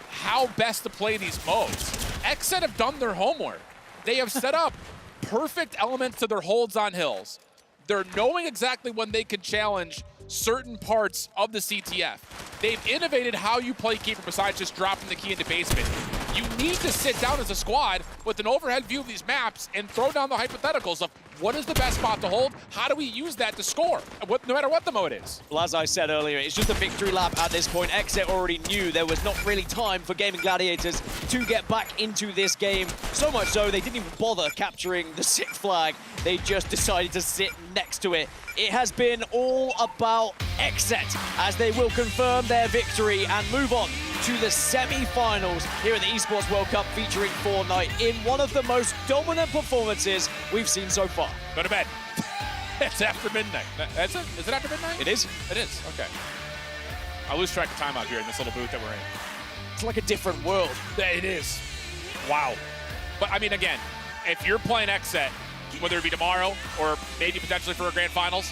how best to play these modes. XZ have done their homework. They have set up perfect elements to their holds on hills. They're knowing exactly when they can challenge certain parts of the CTF. They've innovated how you play Keeper besides just dropping the key into basement. You need to sit down as a squad with an overhead view of these maps and throw down the hypotheticals of what is the best spot to hold, how do we use that to score, no matter what the mode is. Well, as I said earlier, it's just a victory lap at this point. XZ already knew there was not really time for Gaming Gladiators to get back into this game. So much so, they didn't even bother capturing the 6th flag. They just decided to sit next to it. It has been all about XZ as they will confirm their victory and move on to the semi-finals here at the Esports World Cup featuring Fortnite in one of the most dominant performances we've seen so far. Go to bed. It's after midnight. That's it? Is it after midnight? It is. It is, okay. I lose track of time out here in this little booth that we're in. It's like a different world. It is. Wow. But I mean, again, if you're playing XZ, whether it be tomorrow or maybe potentially for a grand finals,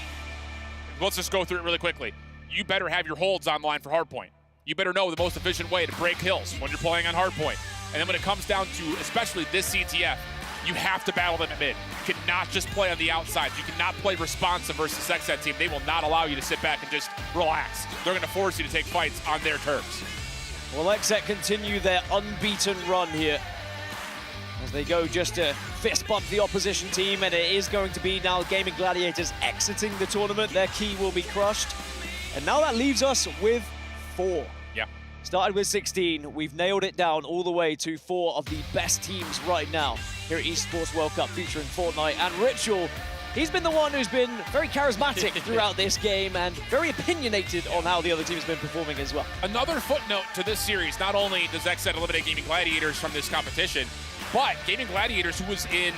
let's just go through it really quickly. You better have your holds online for Hardpoint. You better know the most efficient way to break hills when you're playing on Hardpoint. And then when it comes down to especially this CTF, you have to battle them at mid. You cannot just play on the outside. You cannot play responsive versus XZ team. They will not allow you to sit back and just relax. They're going to force you to take fights on their terms. Well, XZ continue their unbeaten run here as they go just to fist bump the opposition team, and it is going to be now Gaming Gladiators exiting the tournament. Their key will be crushed. And now that leaves us with 4. Yeah. Started with 16. We've nailed it down all the way to 4 of the best teams right now here at Esports World Cup featuring Fortnite. And Ritual, he's been the one who's been very charismatic throughout this game and very opinionated on how the other team's been performing as well. Another footnote to this series, not only does XZ eliminate Gaming Gladiators from this competition, but Gaming Gladiators, who was in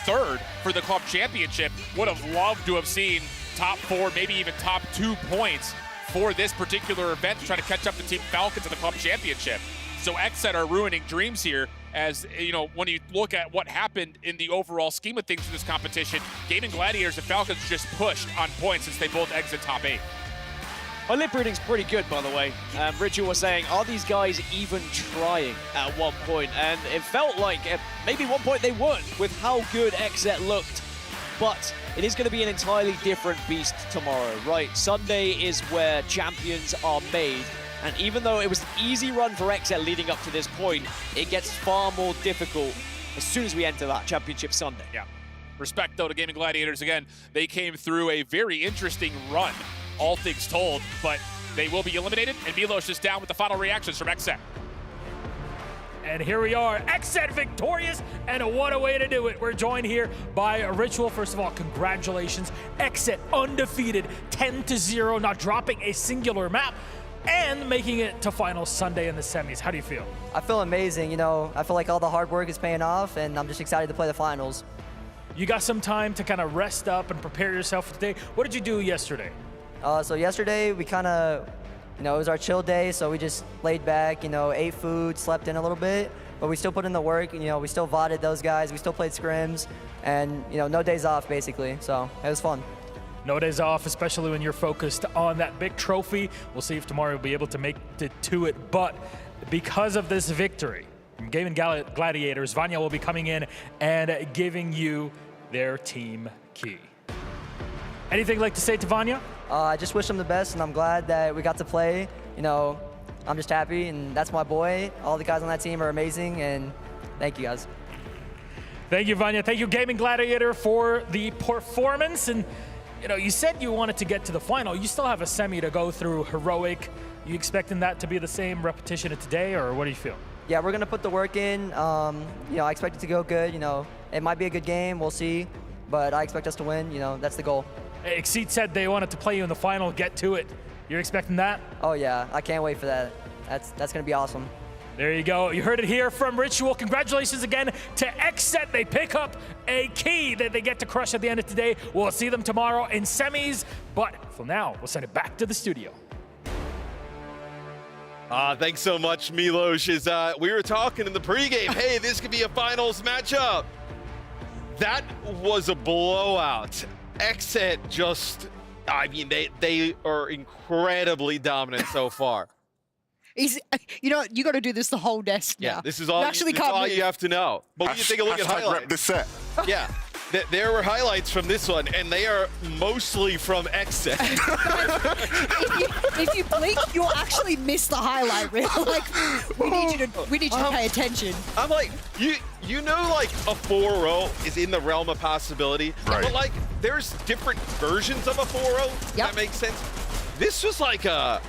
3rd for the club championship, would have loved to have seen top 4, maybe even top 2 points for this particular event to try to catch up to Team Falcons in the club championship. So XZ are ruining dreams here as, you know, when you look at what happened in the overall scheme of things for this competition, Gaming Gladiators and Falcons just pushed on points since they both exit top 8. My lip reading's pretty good, by the way. Ritual was saying, are these guys even trying at one point? And it felt like maybe one point they weren't with how good XZ looked. But it is going to be an entirely different beast tomorrow, right? Sunday is where champions are made. And even though it was an easy run for XZ leading up to this point, it gets far more difficult as soon as we enter that championship Sunday. Yeah. Respect, though, to Gaming Gladiators. Again, they came through a very interesting run, all things told, but they will be eliminated, and Milos is down with the final reactions from XZ. And here we are, XZ victorious, and what a way to do it. We're joined here by Ritual. First of all, congratulations. XZ undefeated, 10-0, not dropping a singular map, and making it to finals Sunday in the semis. How do you feel? I feel amazing. You know, I feel like all the hard work is paying off, and I'm just excited to play the finals. You got some time to kind of rest up and prepare yourself for today. What did you do yesterday? So yesterday, we kind of You know, it was our chill day, so we just laid back, you know, ate food, slept in a little bit, but we still put in the work. You know, we still VOD'd those guys. We still played scrims, and, you know, no days off, basically. So it was fun. No days off, especially when you're focused on that big trophy. We'll see if tomorrow you'll be able to make it to it. But because of this victory from Gaming Gladiators, Vanya will be coming in and giving you their team key. Anything you'd like to say to Vanya? I just wish him the best, and I'm glad that we got to play. You know, I'm just happy, and that's my boy. All the guys on that team are amazing, and thank you, guys. Thank you, Vanya. Thank you, Gaming Gladiator, for the performance. And you know, you said you wanted to get to the final. You still have a semi to go through. Heroic. You expecting that to be the same repetition of today, or what do you feel? Yeah, we're gonna put the work in. You know, I expect it to go good. You know, it might be a good game. We'll see, but I expect us to win. You know, that's the goal. Exceed said they wanted to play you in the final. Get to it. You're expecting that? Oh yeah, I can't wait for that. That's gonna be awesome. There you go. You heard it here from Ritual. Congratulations again to XSET. They pick up a key that they get to crush at the end of today. We'll see them tomorrow in semis. But for now, we'll send it back to the studio. Thanks so much, Milos. We were talking in the pregame, hey, this could be a finals matchup. That was a blowout. XSET just, I mean, they are incredibly dominant so far. You know, you got to do this the whole desk now. Yeah, this is all you have to know. But when you take a look at highlights, rep the set. Yeah, there were highlights from this one, and they are mostly from XSET. if you blink, you'll actually miss the highlight reel. Like, we need you to pay attention. I'm like, you know, like a 4-0 is in the realm of possibility, but like there's different versions of a 4-0. If that makes sense. This was like a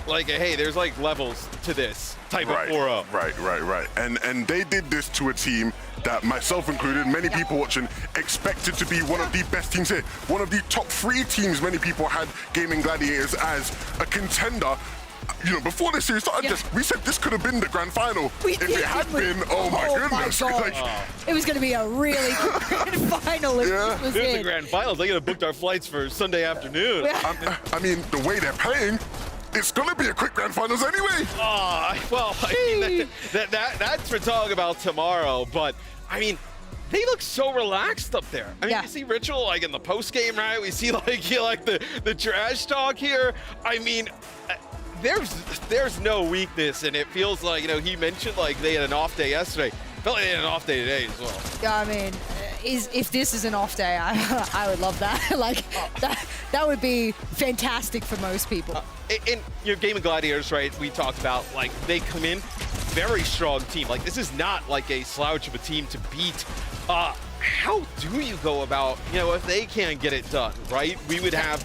hey, there's like levels to this type of 4-0. Right. And they did this to a team that, myself included, many people watching, expected to be one of the best teams here. One of the top 3 teams many people had Gaming Gladiators as a contender. You know, before this series started, we said this could have been the grand final. If it had been, oh my goodness. Like, it was going to be a really good grand final if this was Here's the grand finals. They could have booked our flights for Sunday afternoon. I mean, the way they're playing, it's going to be a quick grand finals anyway. Well, I mean, that's for talking about tomorrow. But, I mean, they look so relaxed up there. I mean, you see Ritual like in the post game, right? We see like the trash talk here. I mean, there's no weakness, and it feels like, you know, he mentioned like they had an off day yesterday. Felt like they had an off day today as well. Yeah, I mean, if this is an off day, I would love that. Like, that would be fantastic for most people. In your Gaming Gladiators, right, we talked about, like, they come in, very strong team. Like, this is not like a slouch of a team to beat. How do you go about, you know, if they can't get it done, right? We would have,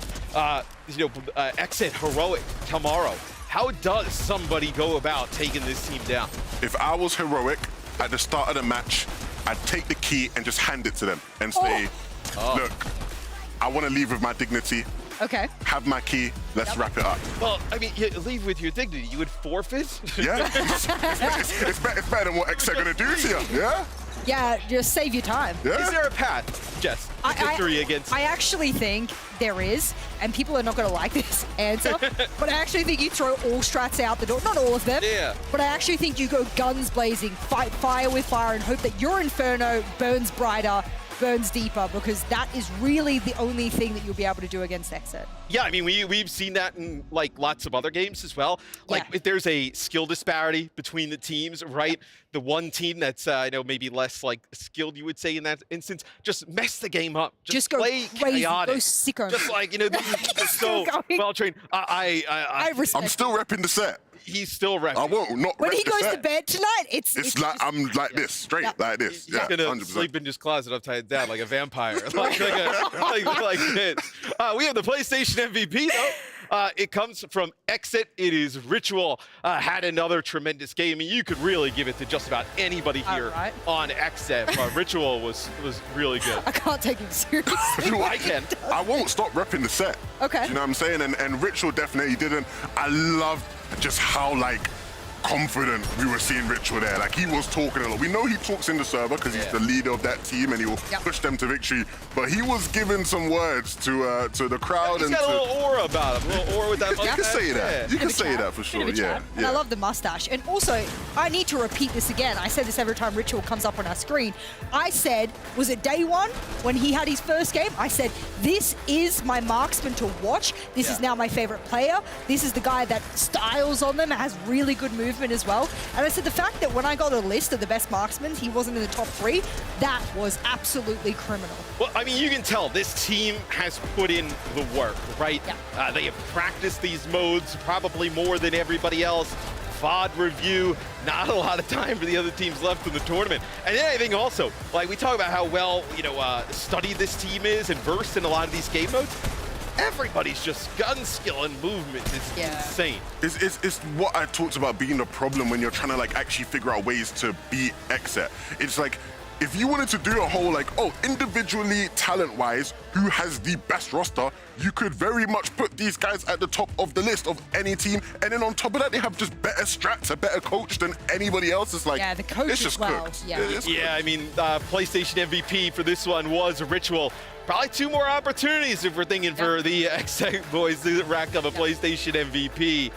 you know, XSET Heroic tomorrow. How does somebody go about taking this team down? If I was Heroic at the start of the match, I'd take the key and just hand it to them and say, look, I want to leave with my dignity. Okay. Have my key. Let's wrap it up. Well, I mean, you leave with your dignity. You would forfeit? Yeah. it's better than what XSET are going to do to you. Yeah? Yeah, just save your time. Yeah. Is there a path, Jess, victory against? I actually think there is, and people are not going to like this answer, but I actually think you throw all strats out the door. Not all of them, but I actually think you go guns blazing, fight fire with fire, and hope that your Inferno burns brighter, burns deeper, because that is really the only thing that you'll be able to do against XSET. Yeah, I mean, we've seen that in like lots of other games as well. Like if there's a skill disparity between the teams, right? The one team that's you know, maybe less like skilled, you would say in that instance, just mess the game up. Just go play crazy, chaotic. go sicko. Just like, you know, so well trained. I'm still repping the set. He's still repping. I won't not when rep he the goes set. to bed tonight, it's like I'm like this, straight like this. He's gonna 100%. sleep in his closet upside down like a vampire, like this. We have the PlayStation MVP though. It comes from XSET. It is Ritual. Had another tremendous game. I mean, you could really give it to just about anybody here on XSET. Ritual was really good. I can't take him seriously. I can. I won't stop repping the set. Okay. Do you know what I'm saying? And Ritual definitely didn't. I loved just how like confident we were seeing Ritual there. Like, he was talking a lot. We know he talks in the server because he's the leader of that team and he will push them to victory. But he was giving some words to the crowd. He's got a little aura about him. A little aura with that mustache. You can say that. You can say that for sure, yeah. And I love the mustache. And also, I need to repeat this again. I say this every time Ritual comes up on our screen. I said, was it day one when he had his first game? I said, this is my marksman to watch. This is now my favorite player. This is the guy that styles on them, has really good movement as well. And I said the fact that when I got a list of the best marksmen, he wasn't in the top 3, that was absolutely criminal. Well, I mean, you can tell this team has put in the work, right? Yeah. They have practiced these modes probably more than everybody else. VOD review, not a lot of time for the other teams left in the tournament. And then I think also, like we talk about how well, studied this team is and versed in a lot of these game modes. Everybody's just gun skill and movement is insane. It's what I talked about being the problem when you're trying to like actually figure out ways to beat Exet. It's like, if you wanted to do a whole like, individually, talent-wise, who has the best roster, you could very much put these guys at the top of the list of any team. And then on top of that, they have just better strats, a better coach than anybody else. It's like, the coach it's just cooked. Yeah, I mean, PlayStation MVP for this one was Ritual. Probably 2 more opportunities if we're thinking for the Exec boys to rack up a PlayStation MVP.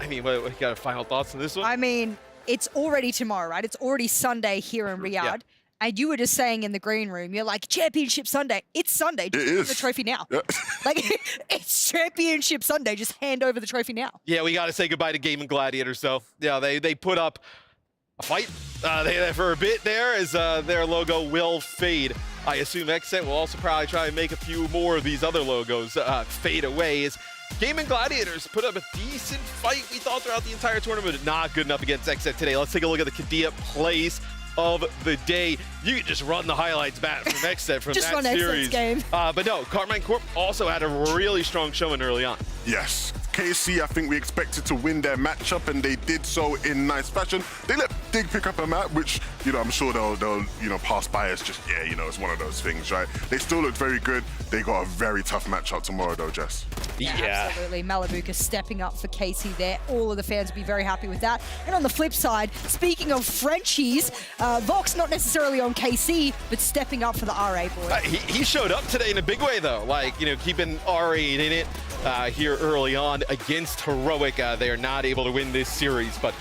I mean, what you got final thoughts on this one? I mean, it's already tomorrow, right? It's already Sunday here in Riyadh. Yeah. And you were just saying in the green room, you're like, Championship Sunday. It's Sunday. Just give the trophy now. Yeah. Like, it's Championship Sunday. Just hand over the trophy now. Yeah, we got to say goodbye to Gaming Gladiators, though. Yeah, they put up a fight for a bit there as their logo will fade. I assume Exet will also probably try and make a few more of these other logos fade away as Gaming Gladiators put up a decent fight, we thought, throughout the entire tournament, but not good enough against Exet today. Let's take a look at the Kadia plays of the day. You can just run the highlights back from Exet from that series. Game. But no, Carmine Corp also had a really strong showing early on. Yes. KC, I think we expected to win their matchup, and they did so in nice fashion. They let Dig pick up a map, which, I'm sure they'll pass by as just, it's one of those things, right? They still looked very good. They got a very tough matchup tomorrow, though, Jess. Yeah, absolutely. Malabuka stepping up for KC there. All of the fans will be very happy with that. And on the flip side, speaking of Frenchies, Vox not necessarily on KC, but stepping up for the RA boys. He showed up today in a big way, though. Like, keeping R8 in it here early on against Heroic. They are not able to win this series, but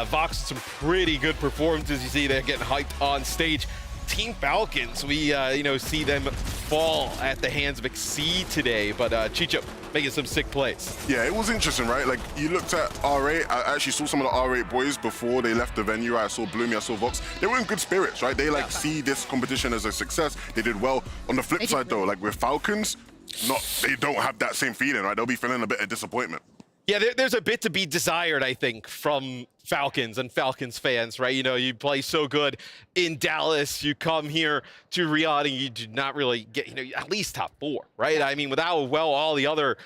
Vox some pretty good performances. You see they're getting hyped on stage. Team Falcons, we see them fall at the hands of Exceed today, but Chicho making some sick plays. Yeah, it was interesting, right? Like, you looked at R8, I actually saw some of the R8 boys before they left the venue. I saw Bloomy, I saw Vox. They were in good spirits, right? They see this competition as a success. They did well. On the flip side, though, like with Falcons, they don't have that same feeling, right? They'll be feeling a bit of disappointment. Yeah, there's a bit to be desired, I think, from Falcons and Falcons fans, right? You play so good in Dallas, you come here to Riyadh and you do not really get, at least top 4, right? I mean, with how well all the other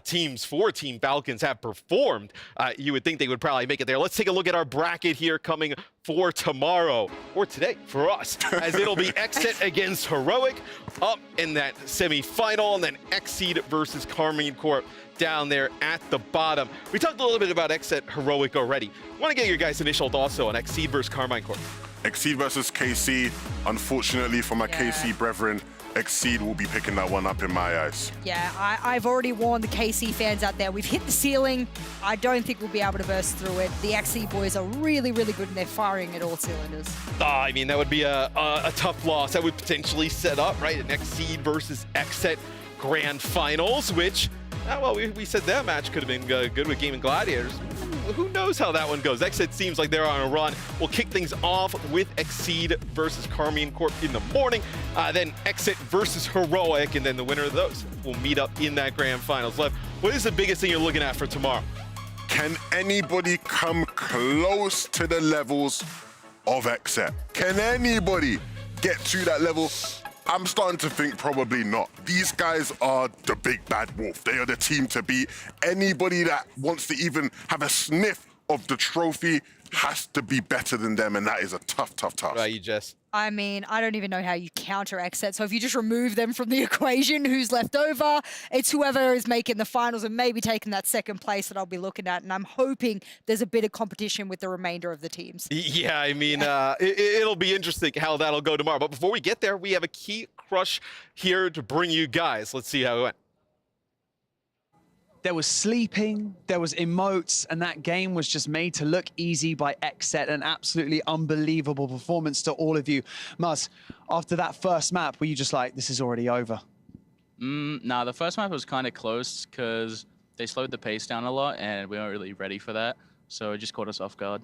teams for Team Falcons have performed, you would think they would probably make it there. Let's take a look at our bracket here coming for tomorrow, or today for us, as it'll be Exit against Heroic up in that semi-final, and then Exceed versus Carmine Corp down there at the bottom. We talked a little bit about Exit Heroic already. I want to get your guys' initial thoughts on Exceed versus Carmine Corp. Exceed versus KC. Unfortunately for my KC brethren, Exceed will be picking that one up in my eyes. Yeah, I've already warned the KC fans out there. We've hit the ceiling. I don't think we'll be able to burst through it. The Exceed boys are really, really good and they're firing at all cylinders. I mean, that would be a tough loss. That would potentially set up, right, an Exceed versus Exit Grand Finals, which, well, we said that match could have been good with Gaming Gladiators. Who knows how that one goes? Exit seems like they're on a run. We'll kick things off with Exceed versus Carmine Corp in the morning, then Exit versus Heroic, and then the winner of those will meet up in that Grand Finals. Lev, what is the biggest thing you're looking at for tomorrow? Can anybody come close to the levels of Exit? Can anybody get to that level? I'm starting to think probably not. These guys are the big bad wolf. They are the team to beat. Anybody that wants to even have a sniff of the trophy has to be better than them, and that is a tough, tough task. Right, you Jess? I mean, I don't even know how you counter XSET. So if you just remove them from the equation, who's left over? It's whoever is making the finals and maybe taking that second place that I'll be looking at. And I'm hoping there's a bit of competition with the remainder of the teams. Yeah, I mean, it'll be interesting how that'll go tomorrow. But before we get there, we have a key crush here to bring you guys. Let's see how it went. There was sleeping, there was emotes, and that game was just made to look easy by XSET. An absolutely unbelievable performance to all of you. Muzz, after that first map, were you just like, this is already over? Nah, the first map was kind of close because they slowed the pace down a lot, and we weren't really ready for that. So it just caught us off guard.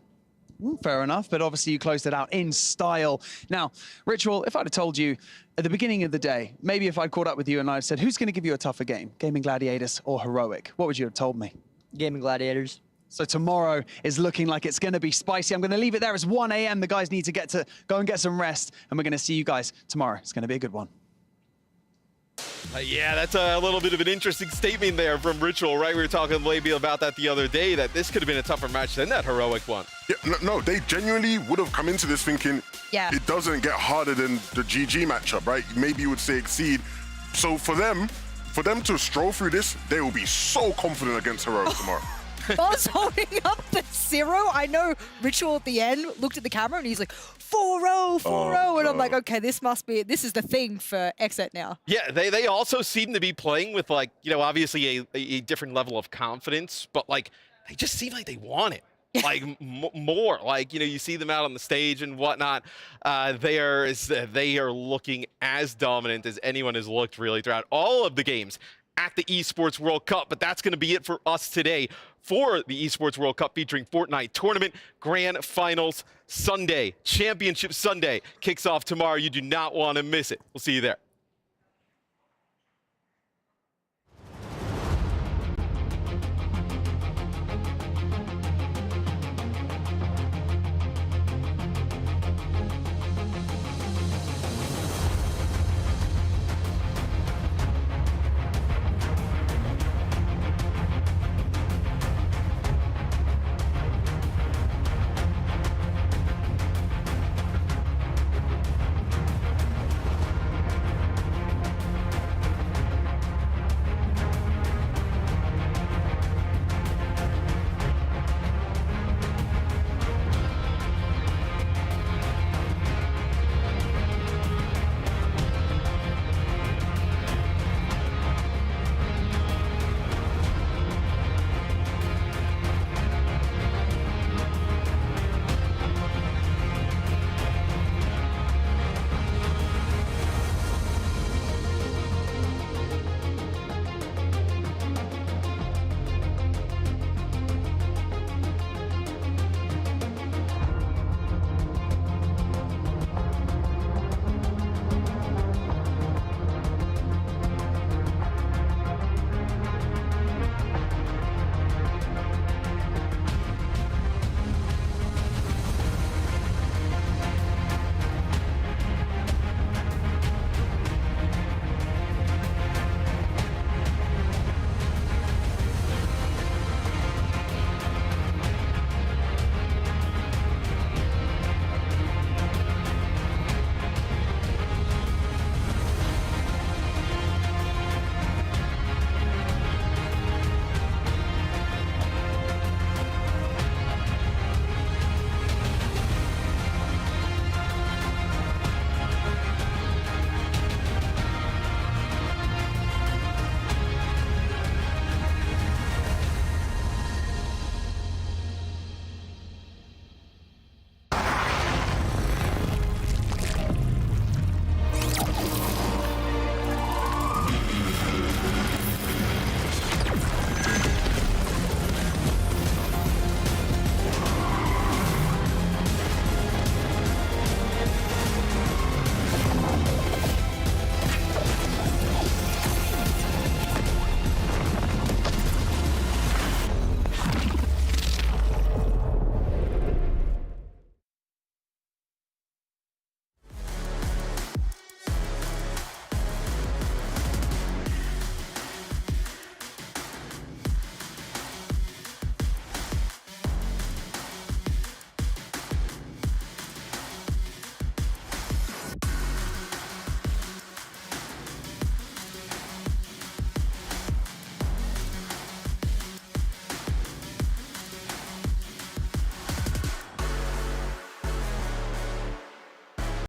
Fair enough, but obviously you closed it out in style. Now, Ritual, if I'd have told you at the beginning of the day, maybe if I'd caught up with you and I'd said, who's going to give you a tougher game, Gaming Gladiators or Heroic? What would you have told me? Gaming Gladiators. So tomorrow is looking like it's going to be spicy. I'm going to leave it there. It's 1 a.m. The guys need to go and get some rest, and we're going to see you guys tomorrow. It's going to be a good one. Yeah, that's a little bit of an interesting statement there from Ritual, right? We were talking maybe about that the other day, that this could have been a tougher match than that Heroic one. Yeah, no, they genuinely would have come into this thinking it doesn't get harder than the GG matchup, right? Maybe you would say Exceed. So for them to stroll through this, they will be so confident against Heroic tomorrow. Buzz holding up the 0. I know Ritual at the end looked at the camera and he's like, 4-0, 4-0. And I'm like, okay, this is the thing for XSET now. Yeah, they also seem to be playing with, like, you know, obviously a different level of confidence, but, like, they just seem like they want it. Like, more. Like, you know, you see them out on the stage and whatnot. They are looking as dominant as anyone has looked really throughout all of the games at the Esports World Cup. But that's going to be it for us today for the Esports World Cup featuring Fortnite Tournament Grand Finals Sunday. Championship Sunday kicks off tomorrow. You do not want to miss it. We'll see you there.